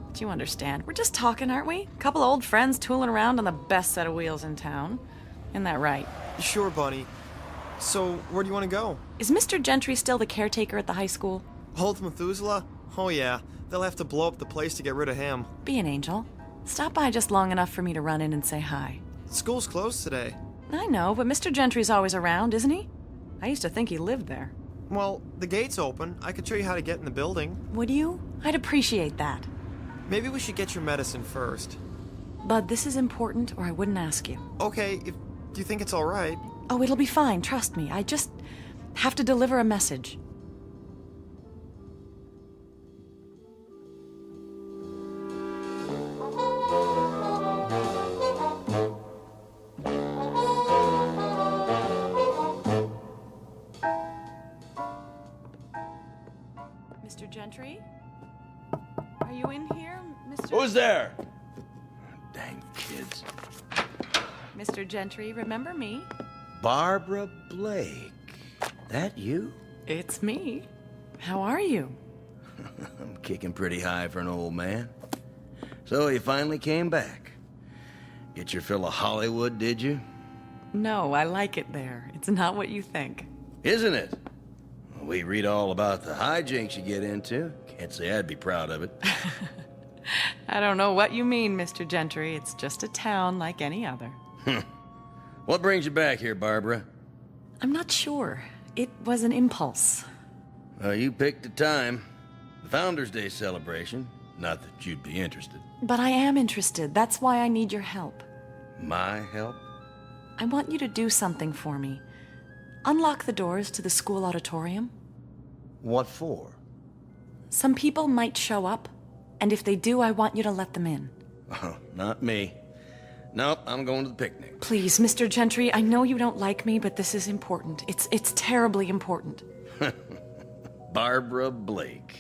But you understand. We're just talking, aren't we? A couple of old friends tooling around on the best set of wheels in town. Isn't that right? Sure, Bunny. So, where do you want to go? Is Mr. Gentry still the caretaker at the high school? Old Methuselah? Oh yeah, they'll have to blow up the place to get rid of him. Be an angel. Stop by just long enough for me to run in and say hi. School's closed today. I know, but Mr. Gentry's always around, isn't he? I used to think he lived there. Well, the gate's open. I could show you how to get in the building. Would you? I'd appreciate that. Maybe we should get your medicine first. Bud, this is important, or I wouldn't ask you. Okay, do you think it's all right? Oh, it'll be fine, trust me. I just have to deliver a message. Mr. Gentry? Are you in here, Mr. Who's there? Dang kids. Mr. Gentry, remember me? Barbara Blake. That you? It's me. How are you? I'm kicking pretty high for an old man. So you finally came back. Get your fill of Hollywood, did you? No, I like it there. It's not what you think. Isn't it? We read all about the hijinks you get into. Can't say I'd be proud of it. I don't know what you mean, Mr. Gentry. It's just a town like any other. What brings you back here, Barbara? I'm not sure. It was an impulse. You picked a time. The Founders' Day celebration. Not that you'd be interested. But I am interested. That's why I need your help. My help? I want you to do something for me. Unlock the doors to the school auditorium. What for? Some people might show up, and if they do, I want you to let them in. Oh, not me. Nope, I'm going to the picnic. Please, Mr. Gentry, I know you don't like me, but this is important. It's terribly important. Barbara Blake.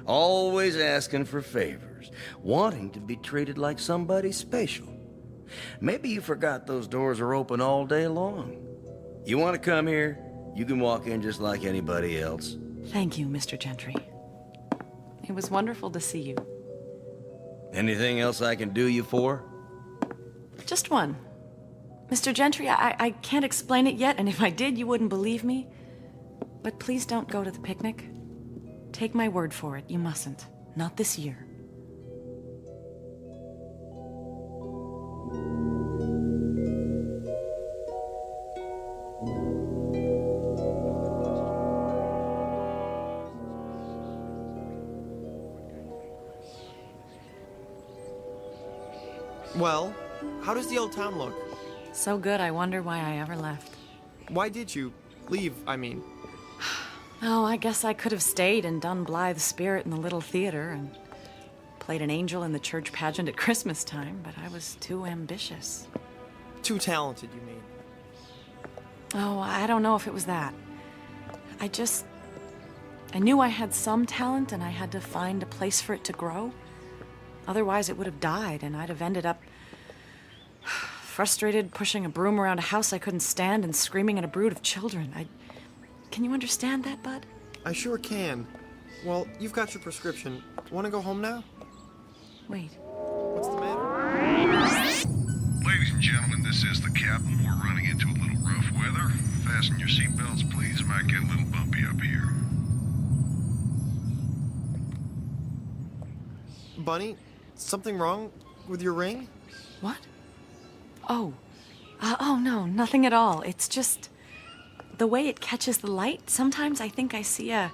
Always asking for favors. Wanting to be treated like somebody special. Maybe you forgot those doors are open all day long. You want to come here, you can walk in just like anybody else. Thank you, Mr. Gentry. It was wonderful to see you. Anything else I can do you for? Just one. Mr. Gentry, I can't explain it yet, and if I did, you wouldn't believe me. But please don't go to the picnic. Take my word for it, you mustn't. Not this year. Well, how does the old town look? So good, I wonder why I ever left. Why did you leave, I mean? Oh, I guess I could have stayed and done Blythe's Spirit in the little theater and played an angel in the church pageant at Christmas time, but I was too ambitious. Too talented, you mean? Oh, I don't know if it was that. I knew I had some talent and I had to find a place for it to grow. Otherwise, it would have died and I'd have ended up frustrated, pushing a broom around a house I couldn't stand and screaming at a brood of children. Can you understand that, Bud? I sure can. Well, you've got your prescription. Want to go home now? Wait. What's the matter? Ladies and gentlemen, this is the captain. We're running into a little rough weather. Fasten your seatbelts, please. Might get a little bumpy up here. Bunny, something wrong with your ring? What? Oh. Oh, no, nothing at all. It's just the way it catches the light. Sometimes I think I see a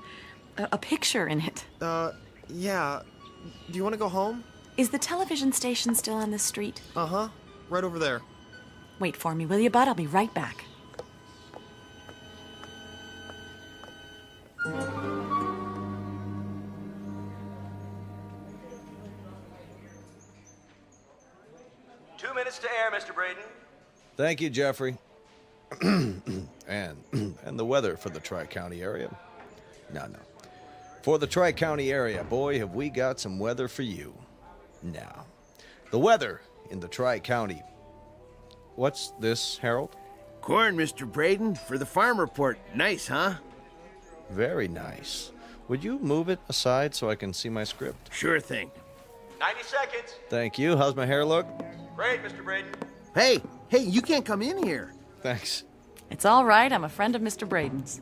picture in it. Yeah. Do you want to go home? Is the television station still on this street? Uh-huh. Right over there. Wait for me, will you, bud? I'll be right back. Two minutes to air, Mr. Braden. Thank you, Jeffrey. and the weather for the Tri-County area. No. For the Tri-County area, boy, have we got some weather for you. Now, the weather in the Tri-County. What's this, Harold? Corn, Mr. Braden, for the farm report. Nice, huh? Very nice. Would you move it aside so I can see my script? Sure thing. 90 seconds. Thank you. How's my hair look? Great, Mr. Braden. Hey, you can't come in here. Thanks. It's all right. I'm a friend of Mr. Braden's.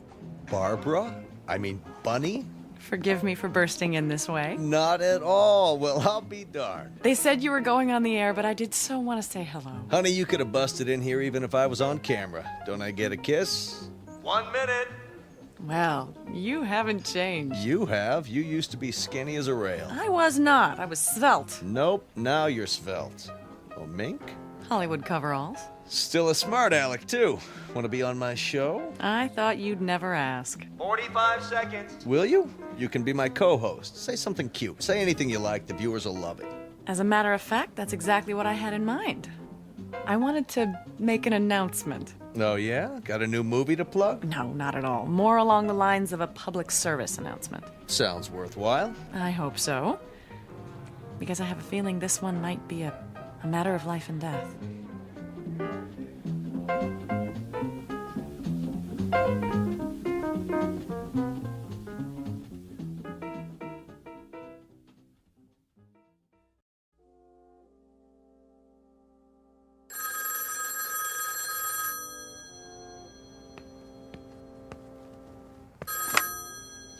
Barbara? I mean, Bunny? Forgive me for bursting in this way. Not at all. Well, I'll be darned. They said you were going on the air, but I did so want to say hello. Honey, you could have busted in here even if I was on camera. Don't I get a kiss? 1 minute. Well, you haven't changed. You have. You used to be skinny as a rail. I was not. I was svelte. Nope, now you're svelte. Oh, mink? Hollywood coveralls. Still a smart aleck, too. Want to be on my show? I thought you'd never ask. 45 seconds. Will you? You can be my co-host. Say something cute. Say anything you like. The viewers will love it. As a matter of fact, that's exactly what I had in mind. I wanted to make an announcement. Oh, yeah? Got a new movie to plug? No, not at all. More along the lines of a public service announcement. Sounds worthwhile. I hope so. Because I have a feeling this one might be a matter of life and death.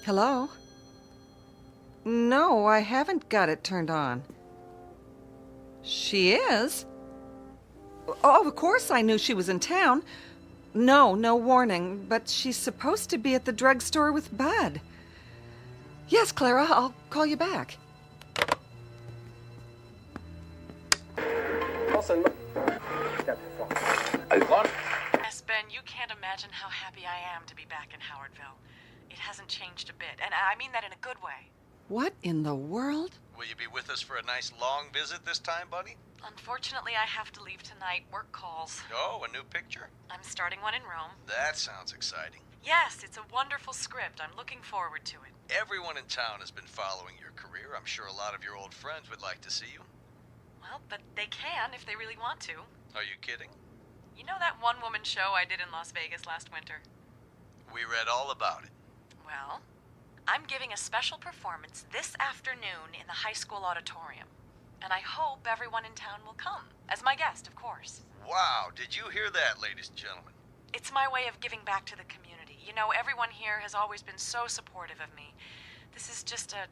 Hello? No, I haven't got it turned on. She is? Oh, of course I knew she was in town. No warning, but she's supposed to be at the drugstore with Bud. Yes, Clara, I'll call you back. Yes, Ben, you can't imagine how happy I am to be back in Howardville. It hasn't changed a bit, and I mean that in a good way. What in the world? Will you be with us for a nice long visit this time, buddy? Unfortunately, I have to leave tonight. Work calls. Oh, a new picture? I'm starting one in Rome. That sounds exciting. Yes, it's a wonderful script. I'm looking forward to it. Everyone in town has been following your career. I'm sure a lot of your old friends would like to see you. Well, but they can if they really want to. Are you kidding? You know that one-woman show I did in Las Vegas last winter? We read all about it. Well, I'm giving a special performance this afternoon in the high school auditorium. And I hope everyone in town will come. As my guest, of course. Wow, did you hear that, ladies and gentlemen? It's my way of giving back to the community. You know, everyone here has always been so supportive of me. This is just a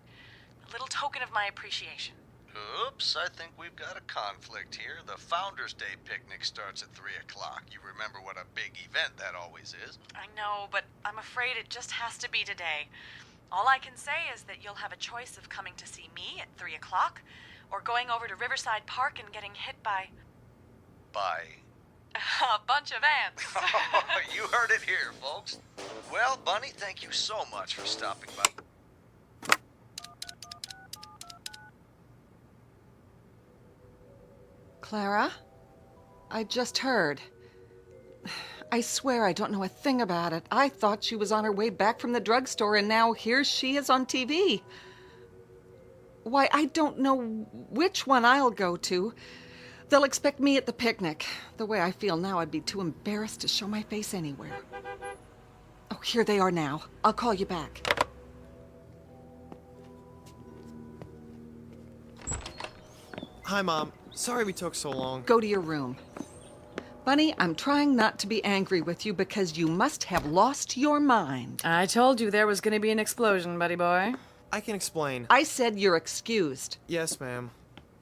little token of my appreciation. Oops, I think we've got a conflict here. The Founders Day picnic starts at 3 o'clock. You remember what a big event that always is. I know, but I'm afraid it just has to be today. All I can say is that you'll have a choice of coming to see me at 3 o'clock or going over to Riverside Park and getting hit by... By? A bunch of ants. You heard it here, folks. Well, Bunny, thank you so much for stopping by. Clara? I just heard. I swear I don't know a thing about it. I thought she was on her way back from the drugstore, and now here she is on TV. Why, I don't know which one I'll go to. They'll expect me at the picnic. The way I feel now, I'd be too embarrassed to show my face anywhere. Oh, here they are now. I'll call you back. Hi, Mom. Sorry we took so long. Go to your room. Bunny, I'm trying not to be angry with you because you must have lost your mind. I told you there was going to be an explosion, buddy boy. I can explain. I said you're excused. Yes, ma'am.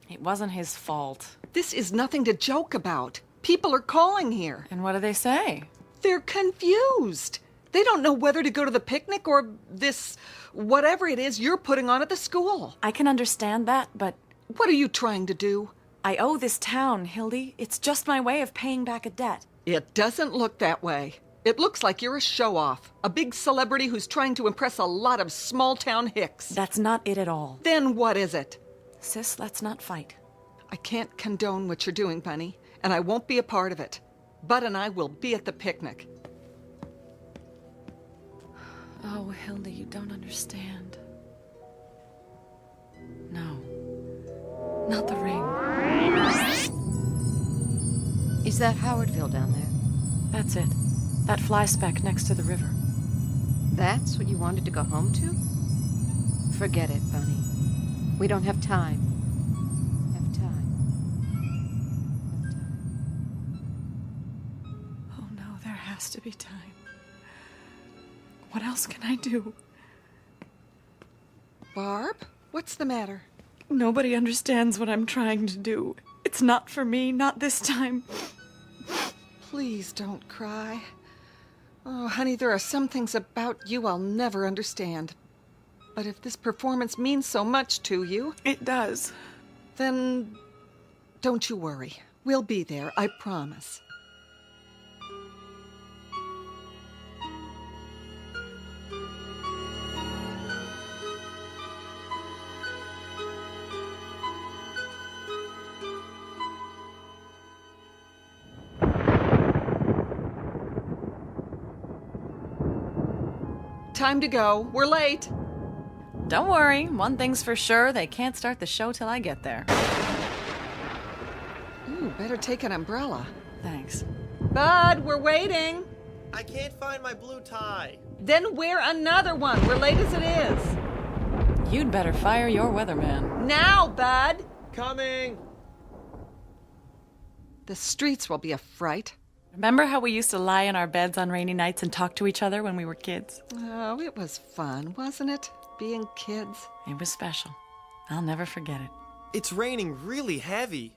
It wasn't his fault. This is nothing to joke about. People are calling here. And what do they say? They're confused. They don't know whether to go to the picnic or this, whatever it is you're putting on at the school. I can understand that, but... What are you trying to do? I owe this town, Hildy. It's just my way of paying back a debt. It doesn't look that way. It looks like you're a show-off, a big celebrity who's trying to impress a lot of small-town hicks. That's not it at all. Then what is it? Sis, let's not fight. I can't condone what you're doing, Bunny, and I won't be a part of it. Bud and I will be at the picnic. Oh, Hildy, you don't understand. No. Not the ring. Is that Howardville down there? That's it. That fly speck next to the river. That's what you wanted to go home to? Forget it, Bunny. We don't have time. Oh no, there has to be time. What else can I do? Barb, what's the matter? Nobody understands what I'm trying to do. It's not for me, not this time. Please don't cry. Oh, honey, there are some things about you I'll never understand. But if this performance means so much to you... It does. Then don't you worry. We'll be there, I promise. Time to go. We're late. Don't worry. One thing's for sure. They can't start the show till I get there. Ooh, better take an umbrella. Thanks. Bud, we're waiting. I can't find my blue tie. Then wear another one. We're late as it is. You'd better fire your weatherman. Now, Bud. Coming. The streets will be a fright. Remember how we used to lie in our beds on rainy nights and talk to each other when we were kids? Oh, it was fun, wasn't it? Being kids. It was special. I'll never forget it. It's raining really heavy.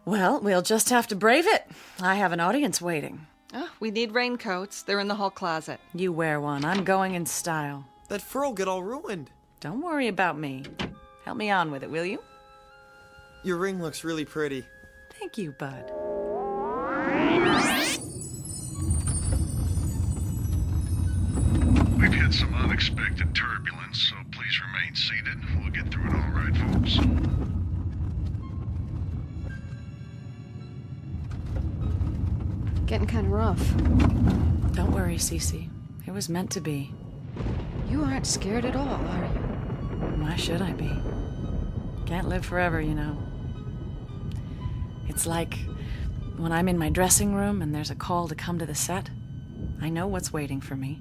Well, we'll just have to brave it. I have an audience waiting. Oh, we need raincoats. They're in the hall closet. You wear one. I'm going in style. That fur'll get all ruined. Don't worry about me. Help me on with it, will you? Your ring looks really pretty. Thank you, Bud. We've had some unexpected turbulence, so please remain seated. We'll get through it all right, folks. Getting kind of rough. Don't worry, Cece. It was meant to be. You aren't scared at all, are you? Why should I be? Can't live forever, you know. It's like when I'm in my dressing room and there's a call to come to the set. I know what's waiting for me.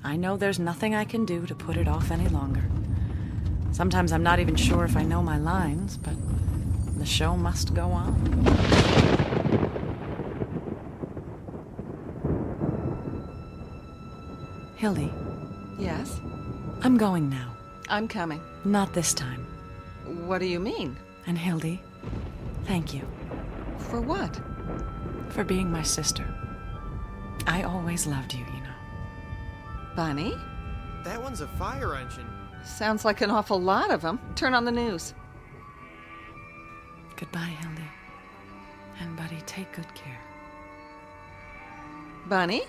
I know there's nothing I can do to put it off any longer. Sometimes I'm not even sure if I know my lines, but the show must go on. Hildy. Yes? I'm going now. I'm coming. Not this time. What do you mean? And Hildy, thank you. For what? For being my sister. I always loved you, you know. Bunny? That one's a fire engine. Sounds like an awful lot of them. Turn on the news. Goodbye, Hildy. And Buddy, take good care. Bunny?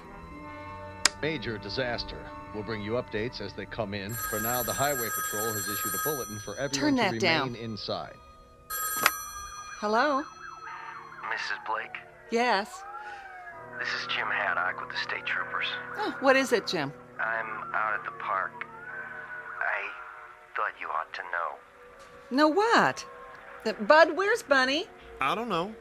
Major disaster. We'll bring you updates as they come in. For now, the Highway Patrol has issued a bulletin for everyone to remain inside. Hello? Mrs. Blake? Yes. This is Jim Haddock with the State Troopers. Oh, what is it, Jim? I'm out at the park. I thought you ought to know. Know what? Bud, where's Bunny? I don't know.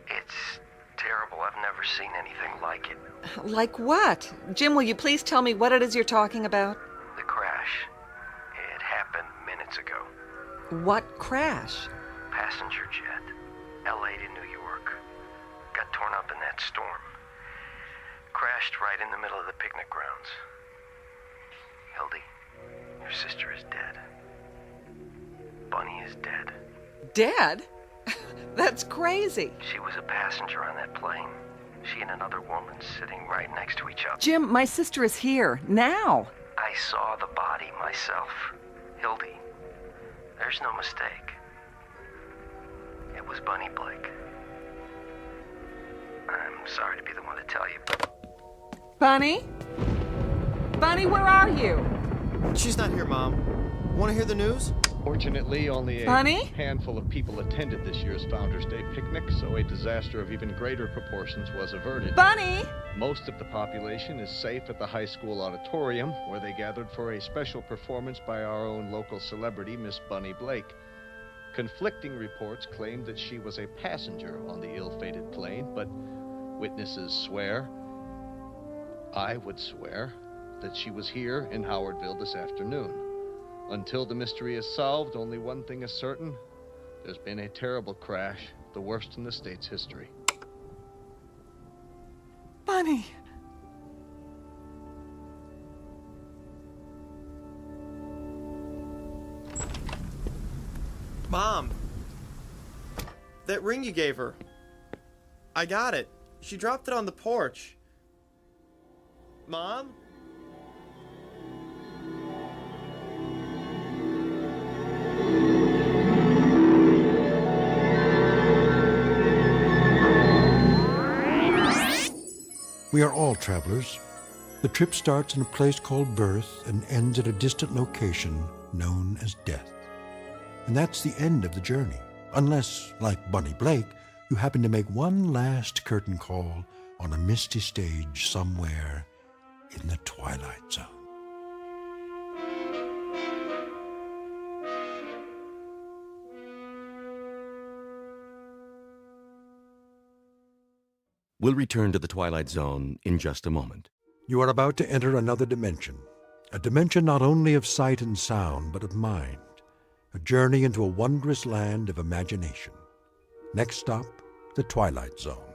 It's terrible. I've never seen anything like it. Like what? Jim, will you please tell me what it is you're talking about? The crash. It happened minutes ago. What crash? Passenger jet. LA to New York. Got torn up in that storm. Crashed right in the middle of the picnic grounds. Hildy, your sister is dead. Bunny is dead. Dead? That's crazy. She was a passenger on that plane. She and another woman sitting right next to each other. Jim, my sister is here, now. I saw the body myself. Hildy. There's no mistake. It was Bunny Blake. I'm sorry to be the one to tell you. Bunny? Bunny, where are you? She's not here, Mom. Want to hear the news? Fortunately, only a Bunny? handful of people attended this year's Founders Day picnic, so a disaster of even greater proportions was averted. Bunny! Most of the population is safe at the high school auditorium, where they gathered for a special performance by our own local celebrity, Miss Bunny Blake. Conflicting reports claimed that she was a passenger on the ill-fated plane, but witnesses swear, I would swear, that she was here in Howardville this afternoon. Until the mystery is solved, only one thing is certain. There's been a terrible crash, the worst in the state's history. Bunny! Mom! That ring you gave her. I got it. She dropped it on the porch. Mom? We are all travelers. The trip starts in a place called birth and ends at a distant location known as death. And that's the end of the journey, unless, like Bunny Blake, you happen to make one last curtain call on a misty stage somewhere in the Twilight Zone. We'll return to the Twilight Zone in just a moment. You are about to enter another dimension, a dimension not only of sight and sound, but of mind, a journey into a wondrous land of imagination. Next stop, the Twilight Zone.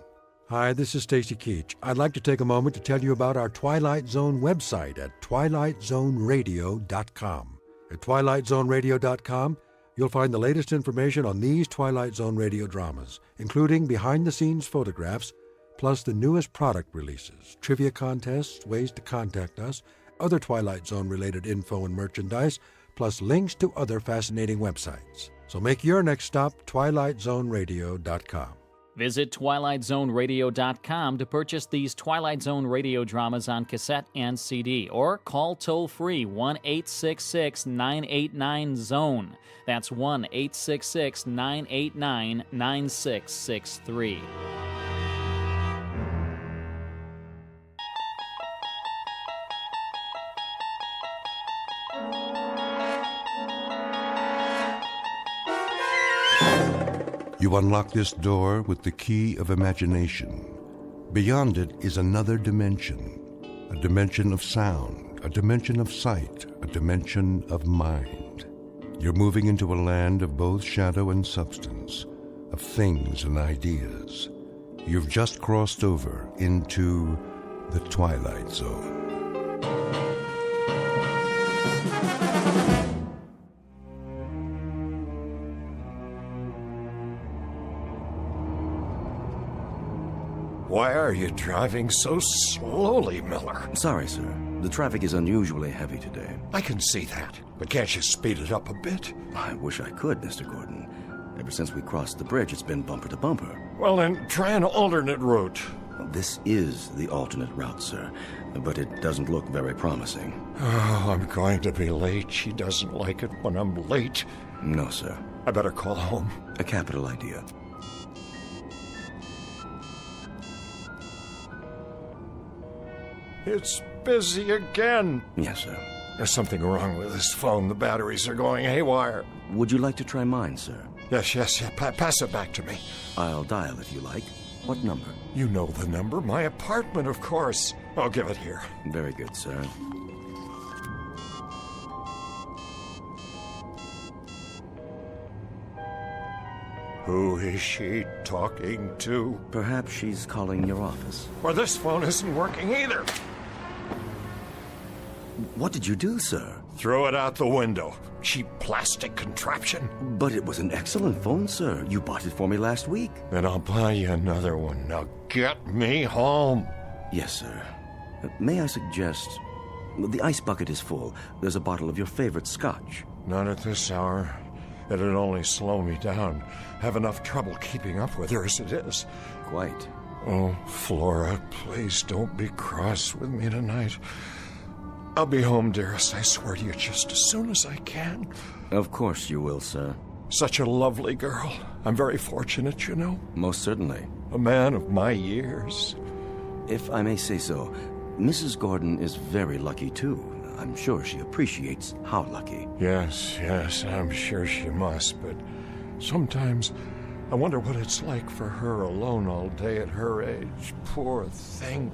Hi, this is Stacy Keach. I'd like to take a moment to tell you about our Twilight Zone website at twilightzoneradio.com. At twilightzoneradio.com, you'll find the latest information on these Twilight Zone radio dramas, including behind-the-scenes photographs, plus the newest product releases, trivia contests, ways to contact us, other Twilight Zone-related info and merchandise, plus links to other fascinating websites. So make your next stop twilightzoneradio.com. Visit twilightzoneradio.com to purchase these Twilight Zone radio dramas on cassette and CD, or call toll-free 1-866-989-ZONE. That's 1-866-989-9663. You unlock this door with the key of imagination. Beyond it is another dimension, a dimension of sound, a dimension of sight, a dimension of mind. You're moving into a land of both shadow and substance, of things and ideas. You've just crossed over into the Twilight Zone. Why are you driving so slowly, Miller? Sorry, sir. The traffic is unusually heavy today. I can see that, but can't you speed it up a bit? I wish I could, Mr. Gordon. Ever since we crossed the bridge, it's been bumper to bumper. Well, then, try an alternate route. This is the alternate route, sir, but it doesn't look very promising. Oh, I'm going to be late. She doesn't like it when I'm late. No, sir. I better call home. A capital idea. It's busy again. Yes, sir. There's something wrong with this phone. The batteries are going haywire. Would you like to try mine, sir? Yes. Pass it back to me. I'll dial if you like. What number? You know the number. My apartment, of course. I'll give it here. Very good, sir. Who is she talking to? Perhaps she's calling your office. Or this phone isn't working either. What did you do, sir? Throw it out the window. Cheap plastic contraption. But it was an excellent phone, sir. You bought it for me last week. Then I'll buy you another one. Now get me home. Yes, sir. May I suggest... The ice bucket is full. There's a bottle of your favorite scotch. Not at this hour. It'd only slow me down. Have enough trouble keeping up with her as it is. Quite. Oh, Flora, please don't be cross with me tonight. I'll be home, dearest, I swear to you, just as soon as I can. Of course you will, sir. Such a lovely girl. I'm very fortunate, you know. Most certainly. A man of my years. If I may say so, Mrs. Gordon is very lucky, too. I'm sure she appreciates how lucky. Yes, I'm sure she must, but sometimes I wonder what it's like for her alone all day at her age. Poor thing.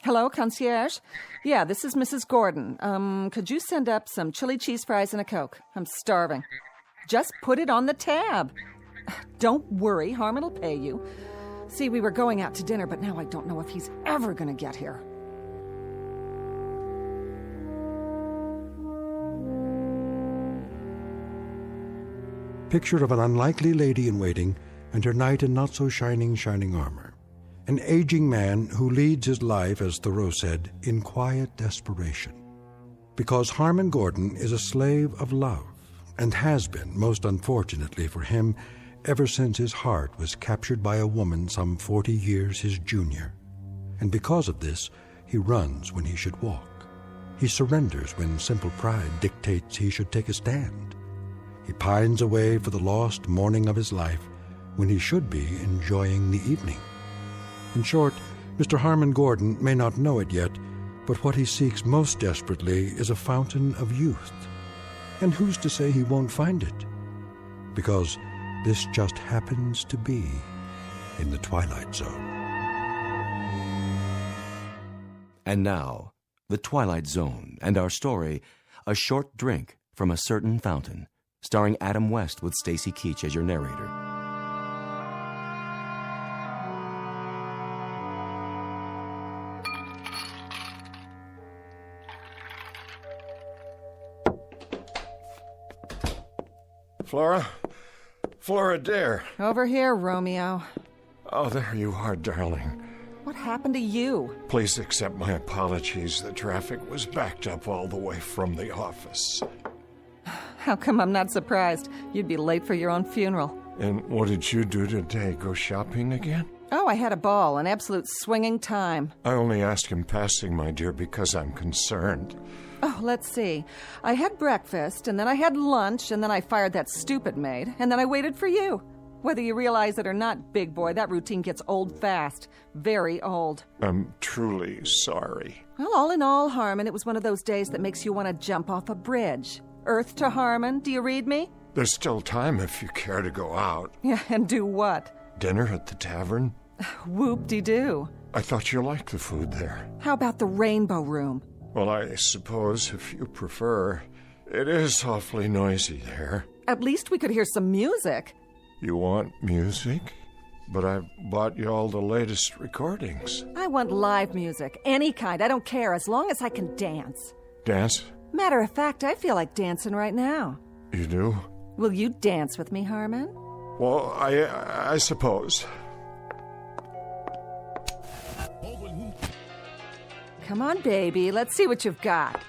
Hello, concierge? Yeah, this is Mrs. Gordon. Could you send up some chili cheese fries and a Coke? I'm starving. Just put it on the tab. Don't worry, Harmon will pay you. See, we were going out to dinner, but now I don't know if he's ever going to get here. Picture of an unlikely lady in waiting and her knight in not-so-shining armor. An aging man who leads his life, as Thoreau said, in quiet desperation. Because Harmon Gordon is a slave of love, and has been, most unfortunately for him, ever since his heart was captured by a woman some 40 years his junior. And because of this, he runs when he should walk. He surrenders when simple pride dictates he should take a stand. He pines away for the lost morning of his life when he should be enjoying the evening. In short, Mr. Harmon Gordon may not know it yet, but what he seeks most desperately is a fountain of youth. And who's to say he won't find it? Because this just happens to be in the Twilight Zone. And now, the Twilight Zone and our story, A Short Drink from a Certain Fountain, starring Adam West with Stacy Keach as your narrator. Flora, dear. Over here, Romeo. Oh, there you are, darling. What happened to you? Please accept my apologies. The traffic was backed up all the way from the office. How come I'm not surprised? You'd be late for your own funeral. And what did you do today? Go shopping again? Oh, I had a ball, an absolute swinging time. I only ask in passing, my dear, because I'm concerned. Oh, let's see. I had breakfast, and then I had lunch, and then I fired that stupid maid, and then I waited for you. Whether you realize it or not, big boy, that routine gets old fast. Very old. I'm truly sorry. Well, all in all, Harmon, it was one of those days that makes you want to jump off a bridge. Earth to Harmon, do you read me? There's still time if you care to go out. Yeah, and do what? Dinner at the tavern? Whoop-de-doo. I thought you liked the food there. How about the Rainbow Room? Well, I suppose, if you prefer, it is awfully noisy there. At least we could hear some music. You want music? But I've bought you all the latest recordings. I want live music, any kind, I don't care, as long as I can dance. Dance? Matter of fact, I feel like dancing right now. You do? Will you dance with me, Harmon? Well, I suppose. Come on, baby. Let's see what you've got.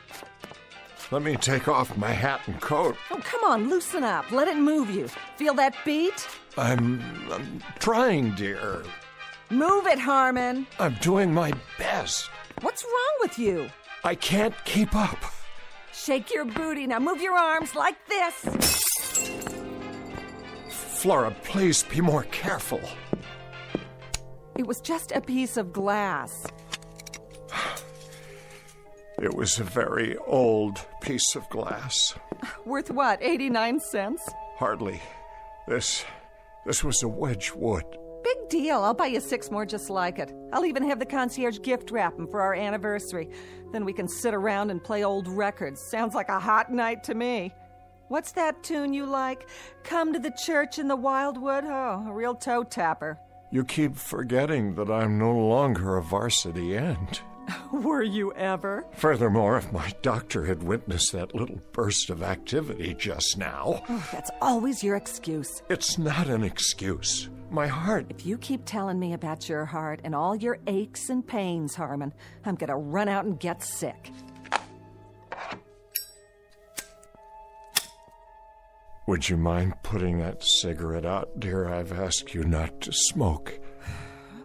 Let me take off my hat and coat. Oh, come on. Loosen up. Let it move you. Feel that beat? I'm trying, dear. Move it, Harmon. I'm doing my best. What's wrong with you? I can't keep up. Shake your booty. Now move your arms like this. Flora, please be more careful. It was just a piece of glass. It was a very old piece of glass. Worth what, 89 cents? Hardly. This was a Wedgwood. Big deal. I'll buy you 6 more just like it. I'll even have the concierge gift wrap them for our anniversary. Then we can sit around and play old records. Sounds like a hot night to me. What's that tune you like? Come to the church in the wildwood? Oh, a real toe tapper. You keep forgetting that I'm no longer a varsity end. Were you ever? Furthermore, if my doctor had witnessed that little burst of activity just now... Oh, that's always your excuse. It's not an excuse. My heart... If you keep telling me about your heart and all your aches and pains, Harmon, I'm gonna run out and get sick. Would you mind putting that cigarette out, dear? I've asked you not to smoke.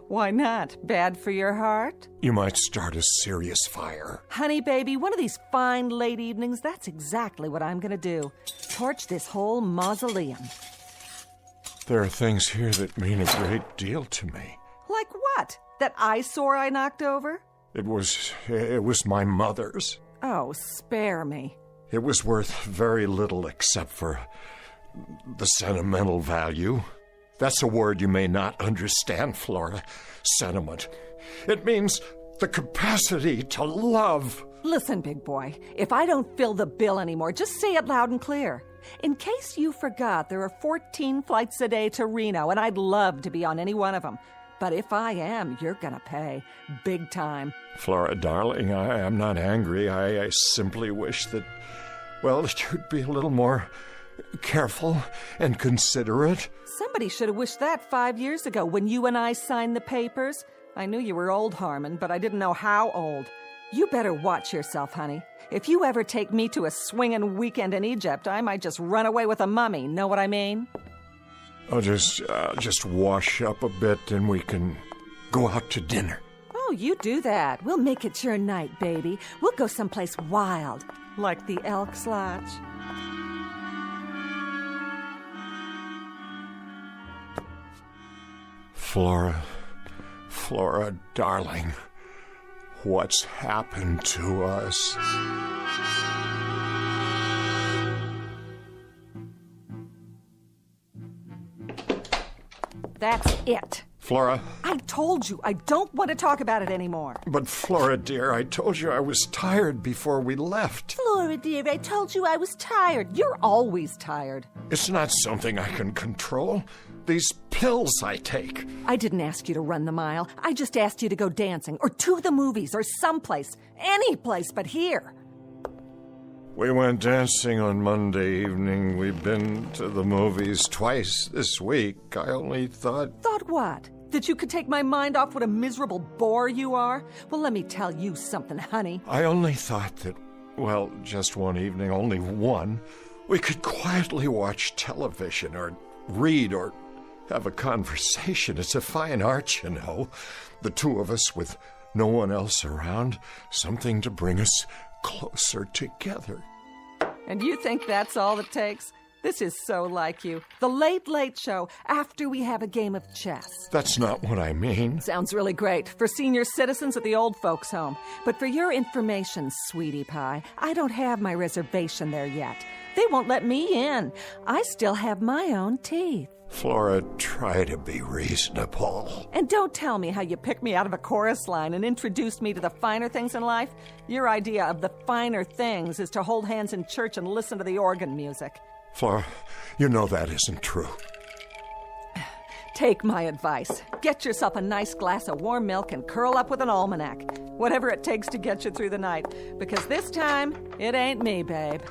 Why not? Bad for your heart? You might start a serious fire. Honey, baby, one of these fine late evenings, that's exactly what I'm gonna do. Torch this whole mausoleum. There are things here that mean a great deal to me. Like what? That eyesore I knocked over? It was my mother's. Oh, spare me. It was worth very little except for the sentimental value. That's a word you may not understand, Flora. Sentiment. It means the capacity to love. Listen, big boy, if I don't fill the bill anymore, just say it loud and clear. In case you forgot, there are 14 flights a day to Reno, and I'd love to be on any one of them. But if I am, you're gonna pay. Big time. Flora, darling, I am not angry. I simply wish that, well, that you'd be a little more careful and considerate. Somebody should have wished that 5 years ago when you and I signed the papers. I knew you were old, Harmon, but I didn't know how old. You better watch yourself, honey. If you ever take me to a swinging weekend in Egypt, I might just run away with a mummy. Know what I mean? I'll just wash up a bit and we can go out to dinner. Oh, you do that. We'll make it your night, baby. We'll go someplace wild, like the Elks Lodge. Flora, darling, what's happened to us? That's it. Flora? I told you, I don't want to talk about it anymore. But Flora, dear, I told you I was tired before we left. Flora, dear, I told you I was tired. You're always tired. It's not something I can control. These pills I take. I didn't ask you to run the mile. I just asked you to go dancing or to the movies or someplace. Any place but here. We went dancing on Monday evening. We've been to the movies twice this week. I only thought... Thought what? That you could take my mind off what a miserable bore you are? Well, let me tell you something, honey. I only thought that, well, just one evening, only one, we could quietly watch television or read or have a conversation. It's a fine art, you know. The two of us with no one else around. Something to bring us closer together. And you think that's all it takes? This is so like you. The Late Late Show after we have a game of chess. That's not what I mean. Sounds really great for senior citizens at the old folks' home. But for your information, sweetie pie, I don't have my reservation there yet. They won't let me in. I still have my own teeth. Flora, try to be reasonable. And don't tell me how you picked me out of a chorus line and introduced me to the finer things in life. Your idea of the finer things is to hold hands in church and listen to the organ music. Flora, you know that isn't true. Take my advice. Get yourself a nice glass of warm milk and curl up with an almanac. Whatever it takes to get you through the night. Because this time, it ain't me, babe.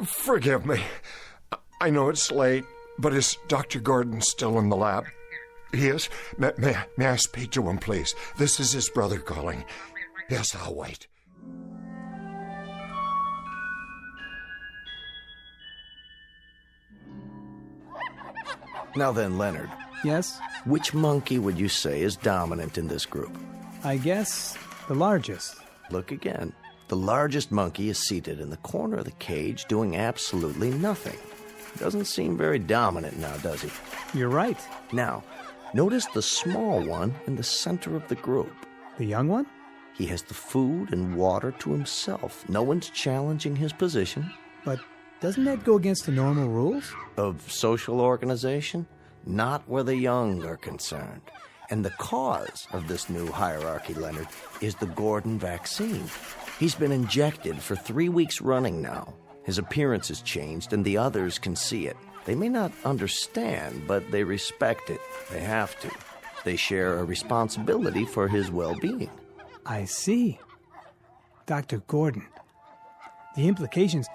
Forgive me. I know it's late, but is Dr. Gordon still in the lab? He is? May I speak to him, please? This is his brother calling. Yes, I'll wait. Now then, Leonard. Yes? Which monkey would you say is dominant in this group? I guess the largest. Look again. The largest monkey is seated in the corner of the cage doing absolutely nothing. Doesn't seem very dominant now, does he? You're right. Now, Notice the small one in the center of the group. The young one? He has the food and water to himself. No one's challenging his position. But doesn't that go against the normal rules? Of social organization? Not where the young are concerned. And the cause of this new hierarchy, Leonard, is the Gordon vaccine. He's been injected for 3 weeks running now. His appearance has changed, and the others can see it. They may not understand, but they respect it. They have to. They share a responsibility for his well-being. I see. Dr. Gordon. The implications...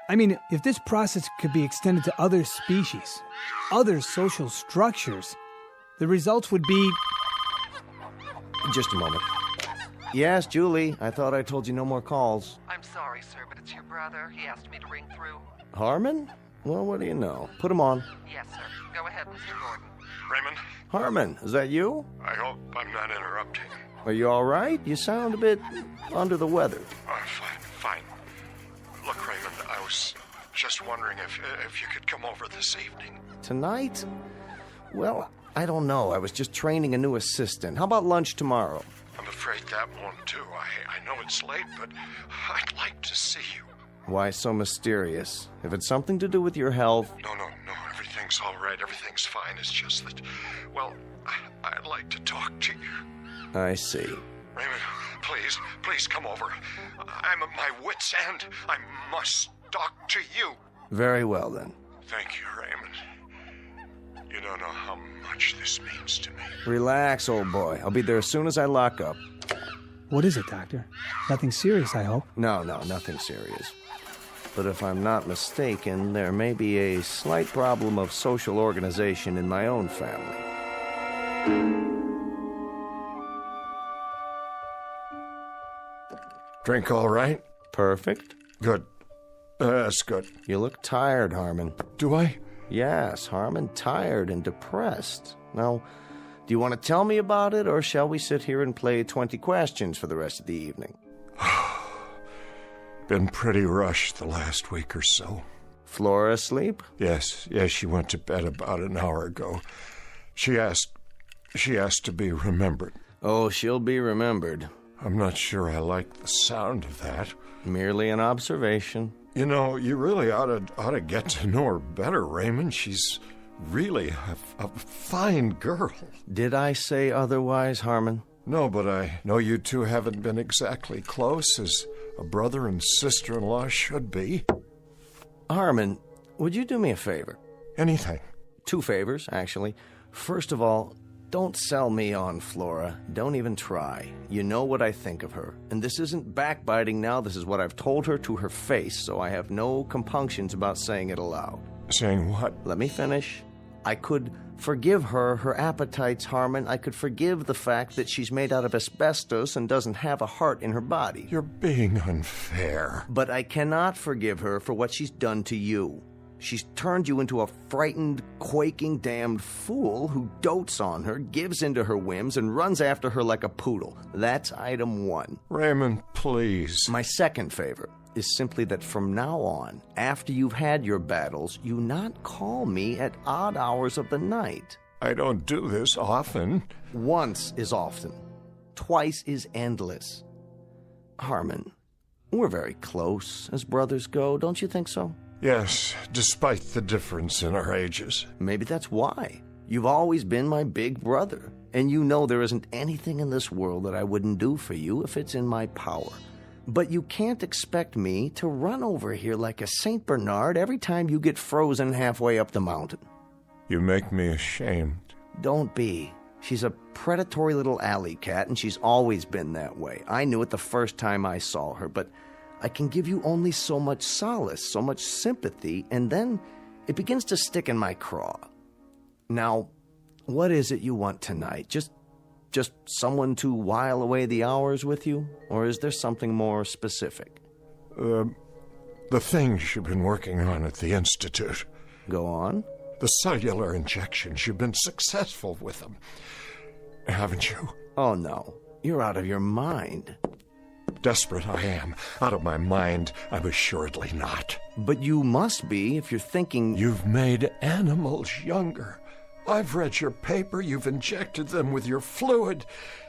I mean, if this process could be extended to other species, other social structures, the results would be... Just a moment. Yes, Julie, I thought I told you no more calls. I'm sorry, sir, but it's your brother. He asked me to ring through. Harmon? Well, what do you know? Put him on. Yes, sir. Go ahead, Mr. Gordon. Raymond? Harmon, is that you? I hope I'm not interrupting. Are you all right? You sound a bit under the weather. Fine. Look, Raymond, I was just wondering if you could come over this evening. Tonight? Well, I don't know. I was just training a new assistant. How about lunch tomorrow? I'm afraid that won't do. I know it's late, but I'd like to see you. Why so mysterious? If it's something to do with your health... No, everything's all right. Everything's fine. It's just that, well, I'd like to talk to you. I see. Raymond, please come over. I'm at my wit's end. I must talk to you. Very well, then. Thank you, Raymond. You don't know how much this means to me. Relax, old boy. I'll be there as soon as I lock up. What is it, Doctor? Nothing serious, I hope. No, nothing serious. But if I'm not mistaken, there may be a slight problem of social organization in my own family. Drink all right? Perfect. Good. That's good. You look tired, Harmon. Do I? Yes, Harmon, tired and depressed. Now, do you want to tell me about it, or shall we sit here and play 20 questions for the rest of the evening? Been pretty rushed the last week or so. Flora asleep? Yes, she went to bed about an hour ago. She asked to be remembered. Oh, she'll be remembered. I'm not sure I like the sound of that. Merely an observation. You know, you really ought to get to know her better, Raymond. She's really a fine girl. Did I say otherwise, Harmon? No, but I know you two haven't been exactly close, as a brother and sister-in-law should be. Harmon, would you do me a favor? Anything. 2 favors, actually. First of all, don't sell me on Flora. Don't even try. You know what I think of her. And this isn't backbiting now. This is what I've told her to her face, so I have no compunctions about saying it aloud. Saying what? Let me finish. I could forgive her appetites, Harmon. I could forgive the fact that she's made out of asbestos and doesn't have a heart in her body. You're being unfair. But I cannot forgive her for what she's done to you. She's turned you into a frightened, quaking, damned fool who dotes on her, gives into her whims, and runs after her like a poodle. That's item 1. Raymond, please. My second favor is simply that from now on, after you've had your battles, you not call me at odd hours of the night. I don't do this often. Once is often. Twice is endless. Harmon, we're very close as brothers go, don't you think so? Yes, despite the difference in our ages. Maybe that's why. You've always been my big brother, and you know there isn't anything in this world that I wouldn't do for you if it's in my power. But you can't expect me to run over here like a St. Bernard every time you get frozen halfway up the mountain. You make me ashamed. Don't be. She's a predatory little alley cat, and she's always been that way. I knew it the first time I saw her, but I can give you only so much solace, so much sympathy, and then it begins to stick in my craw. Now, what is it you want tonight? Just someone to while away the hours with you? Or is there something more specific? The things you've been working on at the Institute. Go on. The cellular injections. You've been successful with them, haven't you? Oh, no. You're out of your mind. Desperate I am. Out of my mind, I'm assuredly not. But you must be if you're thinking... You've made animals younger. I've read your paper. You've injected them with your fluid,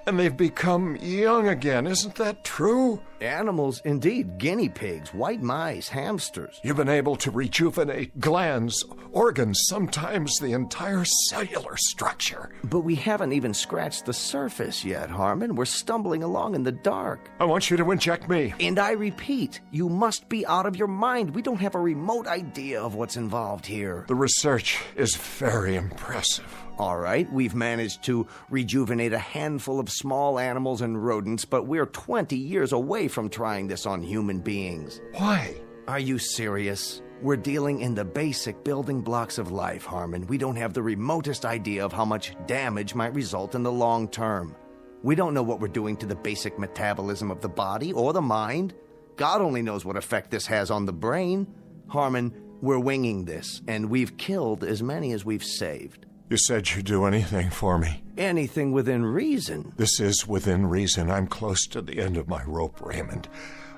and they've become young again. Isn't that true? Animals, indeed. Guinea pigs, white mice, hamsters. You've been able to rejuvenate glands, organs, sometimes the entire cellular structure. But we haven't even scratched the surface yet, Harmon. We're stumbling along in the dark. I want you to inject me. And I repeat, you must be out of your mind. We don't have a remote idea of what's involved here. The research is very impressive. All right, we've managed to rejuvenate a handful of small animals and rodents, but we're 20 years away from trying this on human beings. Why? Are you serious? We're dealing in the basic building blocks of life, Harmon. We don't have the remotest idea of how much damage might result in the long term. We don't know what we're doing to the basic metabolism of the body or the mind. God only knows what effect this has on the brain. Harmon, we're winging this, and we've killed as many as we've saved. You said you'd do anything for me. Anything within reason. This is within reason. I'm close to the end of my rope, Raymond.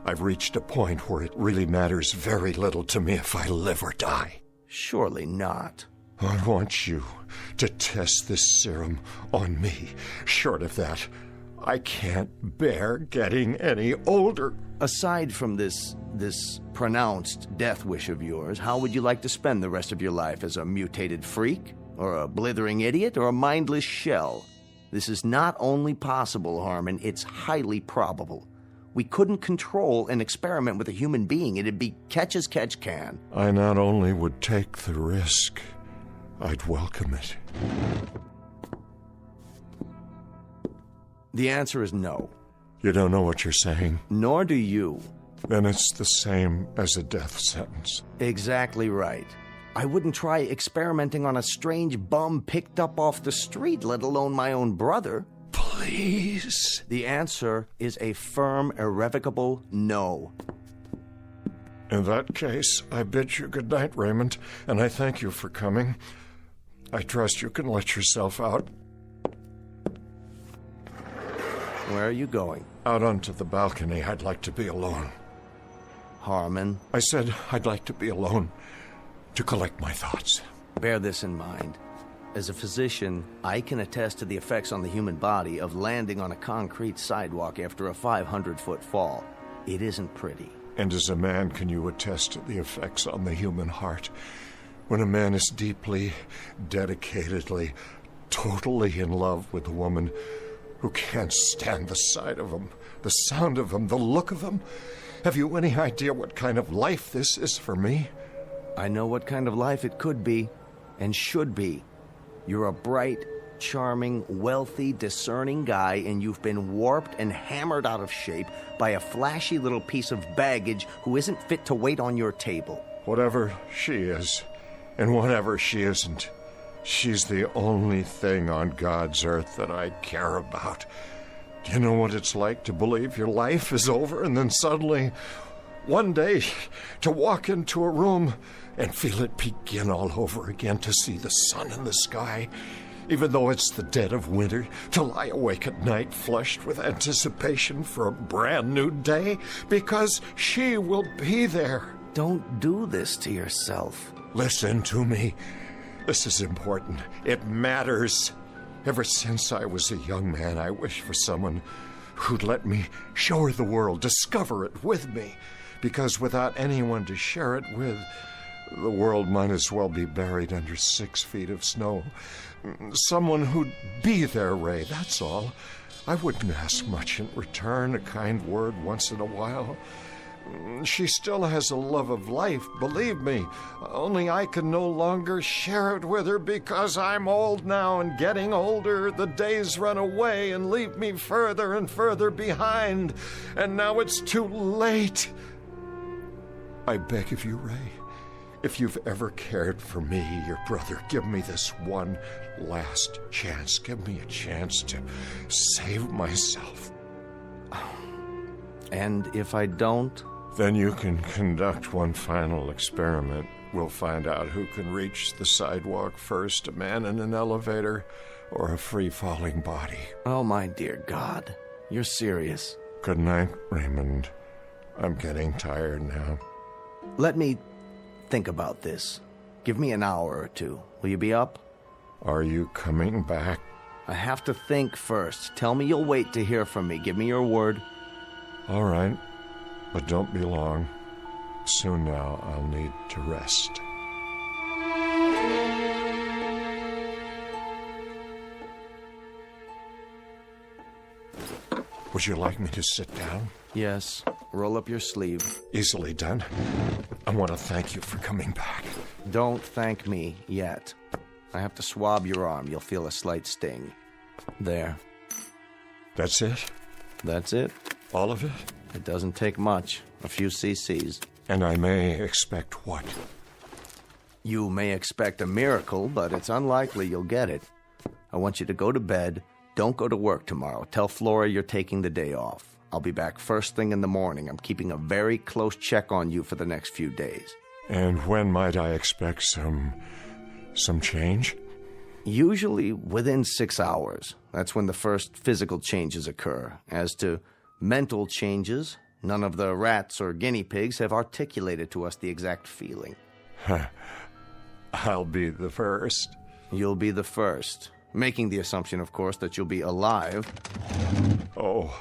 I've reached a point where it really matters very little to me if I live or die. Surely not. I want you to test this serum on me. Short of that, I can't bear getting any older. Aside from this pronounced death wish of yours, how would you like to spend the rest of your life? As a mutated freak? Or a blithering idiot? Or a mindless shell? This is not only possible, Harmon, it's highly probable. We couldn't control an experiment with a human being. It'd be catch as catch can. I not only would take the risk, I'd welcome it. The answer is no. You don't know what you're saying? Nor do you. Then it's the same as a death sentence. Exactly right. I wouldn't try experimenting on a strange bum picked up off the street, let alone my own brother. Please? The answer is a firm, irrevocable no. In that case, I bid you good night, Raymond, and I thank you for coming. I trust you can let yourself out. Where are you going? Out onto the balcony. I'd like to be alone. Harmon? I said I'd like to be alone, to collect my thoughts. Bear this in mind. As a physician, I can attest to the effects on the human body of landing on a concrete sidewalk after a 500-foot fall. It isn't pretty. And as a man, can you attest to the effects on the human heart? When a man is deeply, dedicatedly, totally in love with a woman who can't stand the sight of him, the sound of him, the look of him. Have you any idea what kind of life this is for me? I know what kind of life it could be, and should be. You're a bright, charming, wealthy, discerning guy, and you've been warped and hammered out of shape by a flashy little piece of baggage who isn't fit to wait on your table. Whatever she is, and whatever she isn't, she's the only thing on God's earth that I care about. Do you know what it's like to believe your life is over and then suddenly, one day, to walk into a room and feel it begin all over again, to see the sun in the sky, even though it's the dead of winter, to lie awake at night flushed with anticipation for a brand new day, because she will be there. Don't do this to yourself. Listen to me. This is important. It matters. Ever since I was a young man, I wished for someone who'd let me show her the world, discover it with me. Because without anyone to share it with, the world might as well be buried under 6 feet of snow. Someone who'd be there, Ray, that's all. I wouldn't ask much in return, a kind word once in a while. She still has a love of life, believe me. Only I can no longer share it with her because I'm old now, and getting older, the days run away and leave me further and further behind. And now it's too late. I beg of you, Ray, if you've ever cared for me, your brother, give me this one last chance. Give me a chance to save myself. And if I don't? Then you can conduct one final experiment. We'll find out who can reach the sidewalk first, a man in an elevator or a free-falling body. Oh, my dear God. You're serious. Good night, Raymond. I'm getting tired now. Let me think about this. Give me an hour or two. Will you be up? Are you coming back? I have to think first. Tell me you'll wait to hear from me. Give me your word. All right, but don't be long. Soon now, I'll need to rest. Would you like me to sit down? Yes. Roll up your sleeve. Easily done. I want to thank you for coming back. Don't thank me yet. I have to swab your arm. You'll feel a slight sting. There. That's it? That's it. All of it? It doesn't take much. A few cc's. And I may expect what? You may expect a miracle, but it's unlikely you'll get it. I want you to go to bed. Don't go to work tomorrow. Tell Flora you're taking the day off. I'll be back first thing in the morning. I'm keeping a very close check on you for the next few days. And when might I expect some change? Usually within 6 hours. That's when the first physical changes occur. As to mental changes, none of the rats or guinea pigs have articulated to us the exact feeling. I'll be the first. You'll be the first. Making the assumption, of course, that you'll be alive. Oh,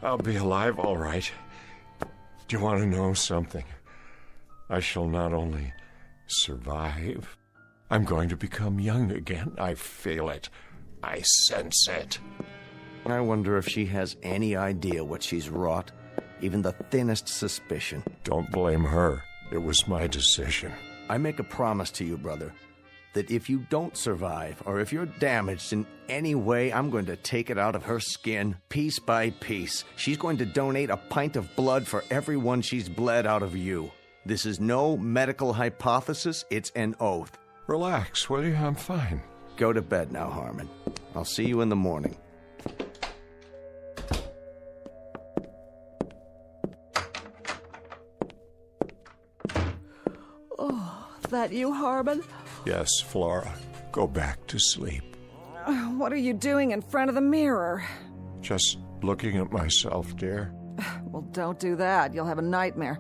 I'll be alive, all right. Do you want to know something? I shall not only survive, I'm going to become young again. I feel it. I sense it. I wonder if she has any idea what she's wrought. Even the thinnest suspicion. Don't blame her. It was my decision. I make a promise to you, brother, that if you don't survive, or if you're damaged in any way, I'm going to take it out of her skin, piece by piece. She's going to donate a pint of blood for everyone she's bled out of you. This is no medical hypothesis, it's an oath. Relax, will you? I'm fine. Go to bed now, Harmon. I'll see you in the morning. Oh, that you, Harmon? Yes, Flora. Go back to sleep. What are you doing in front of the mirror? Just looking at myself, dear. Well, don't do that. You'll have a nightmare.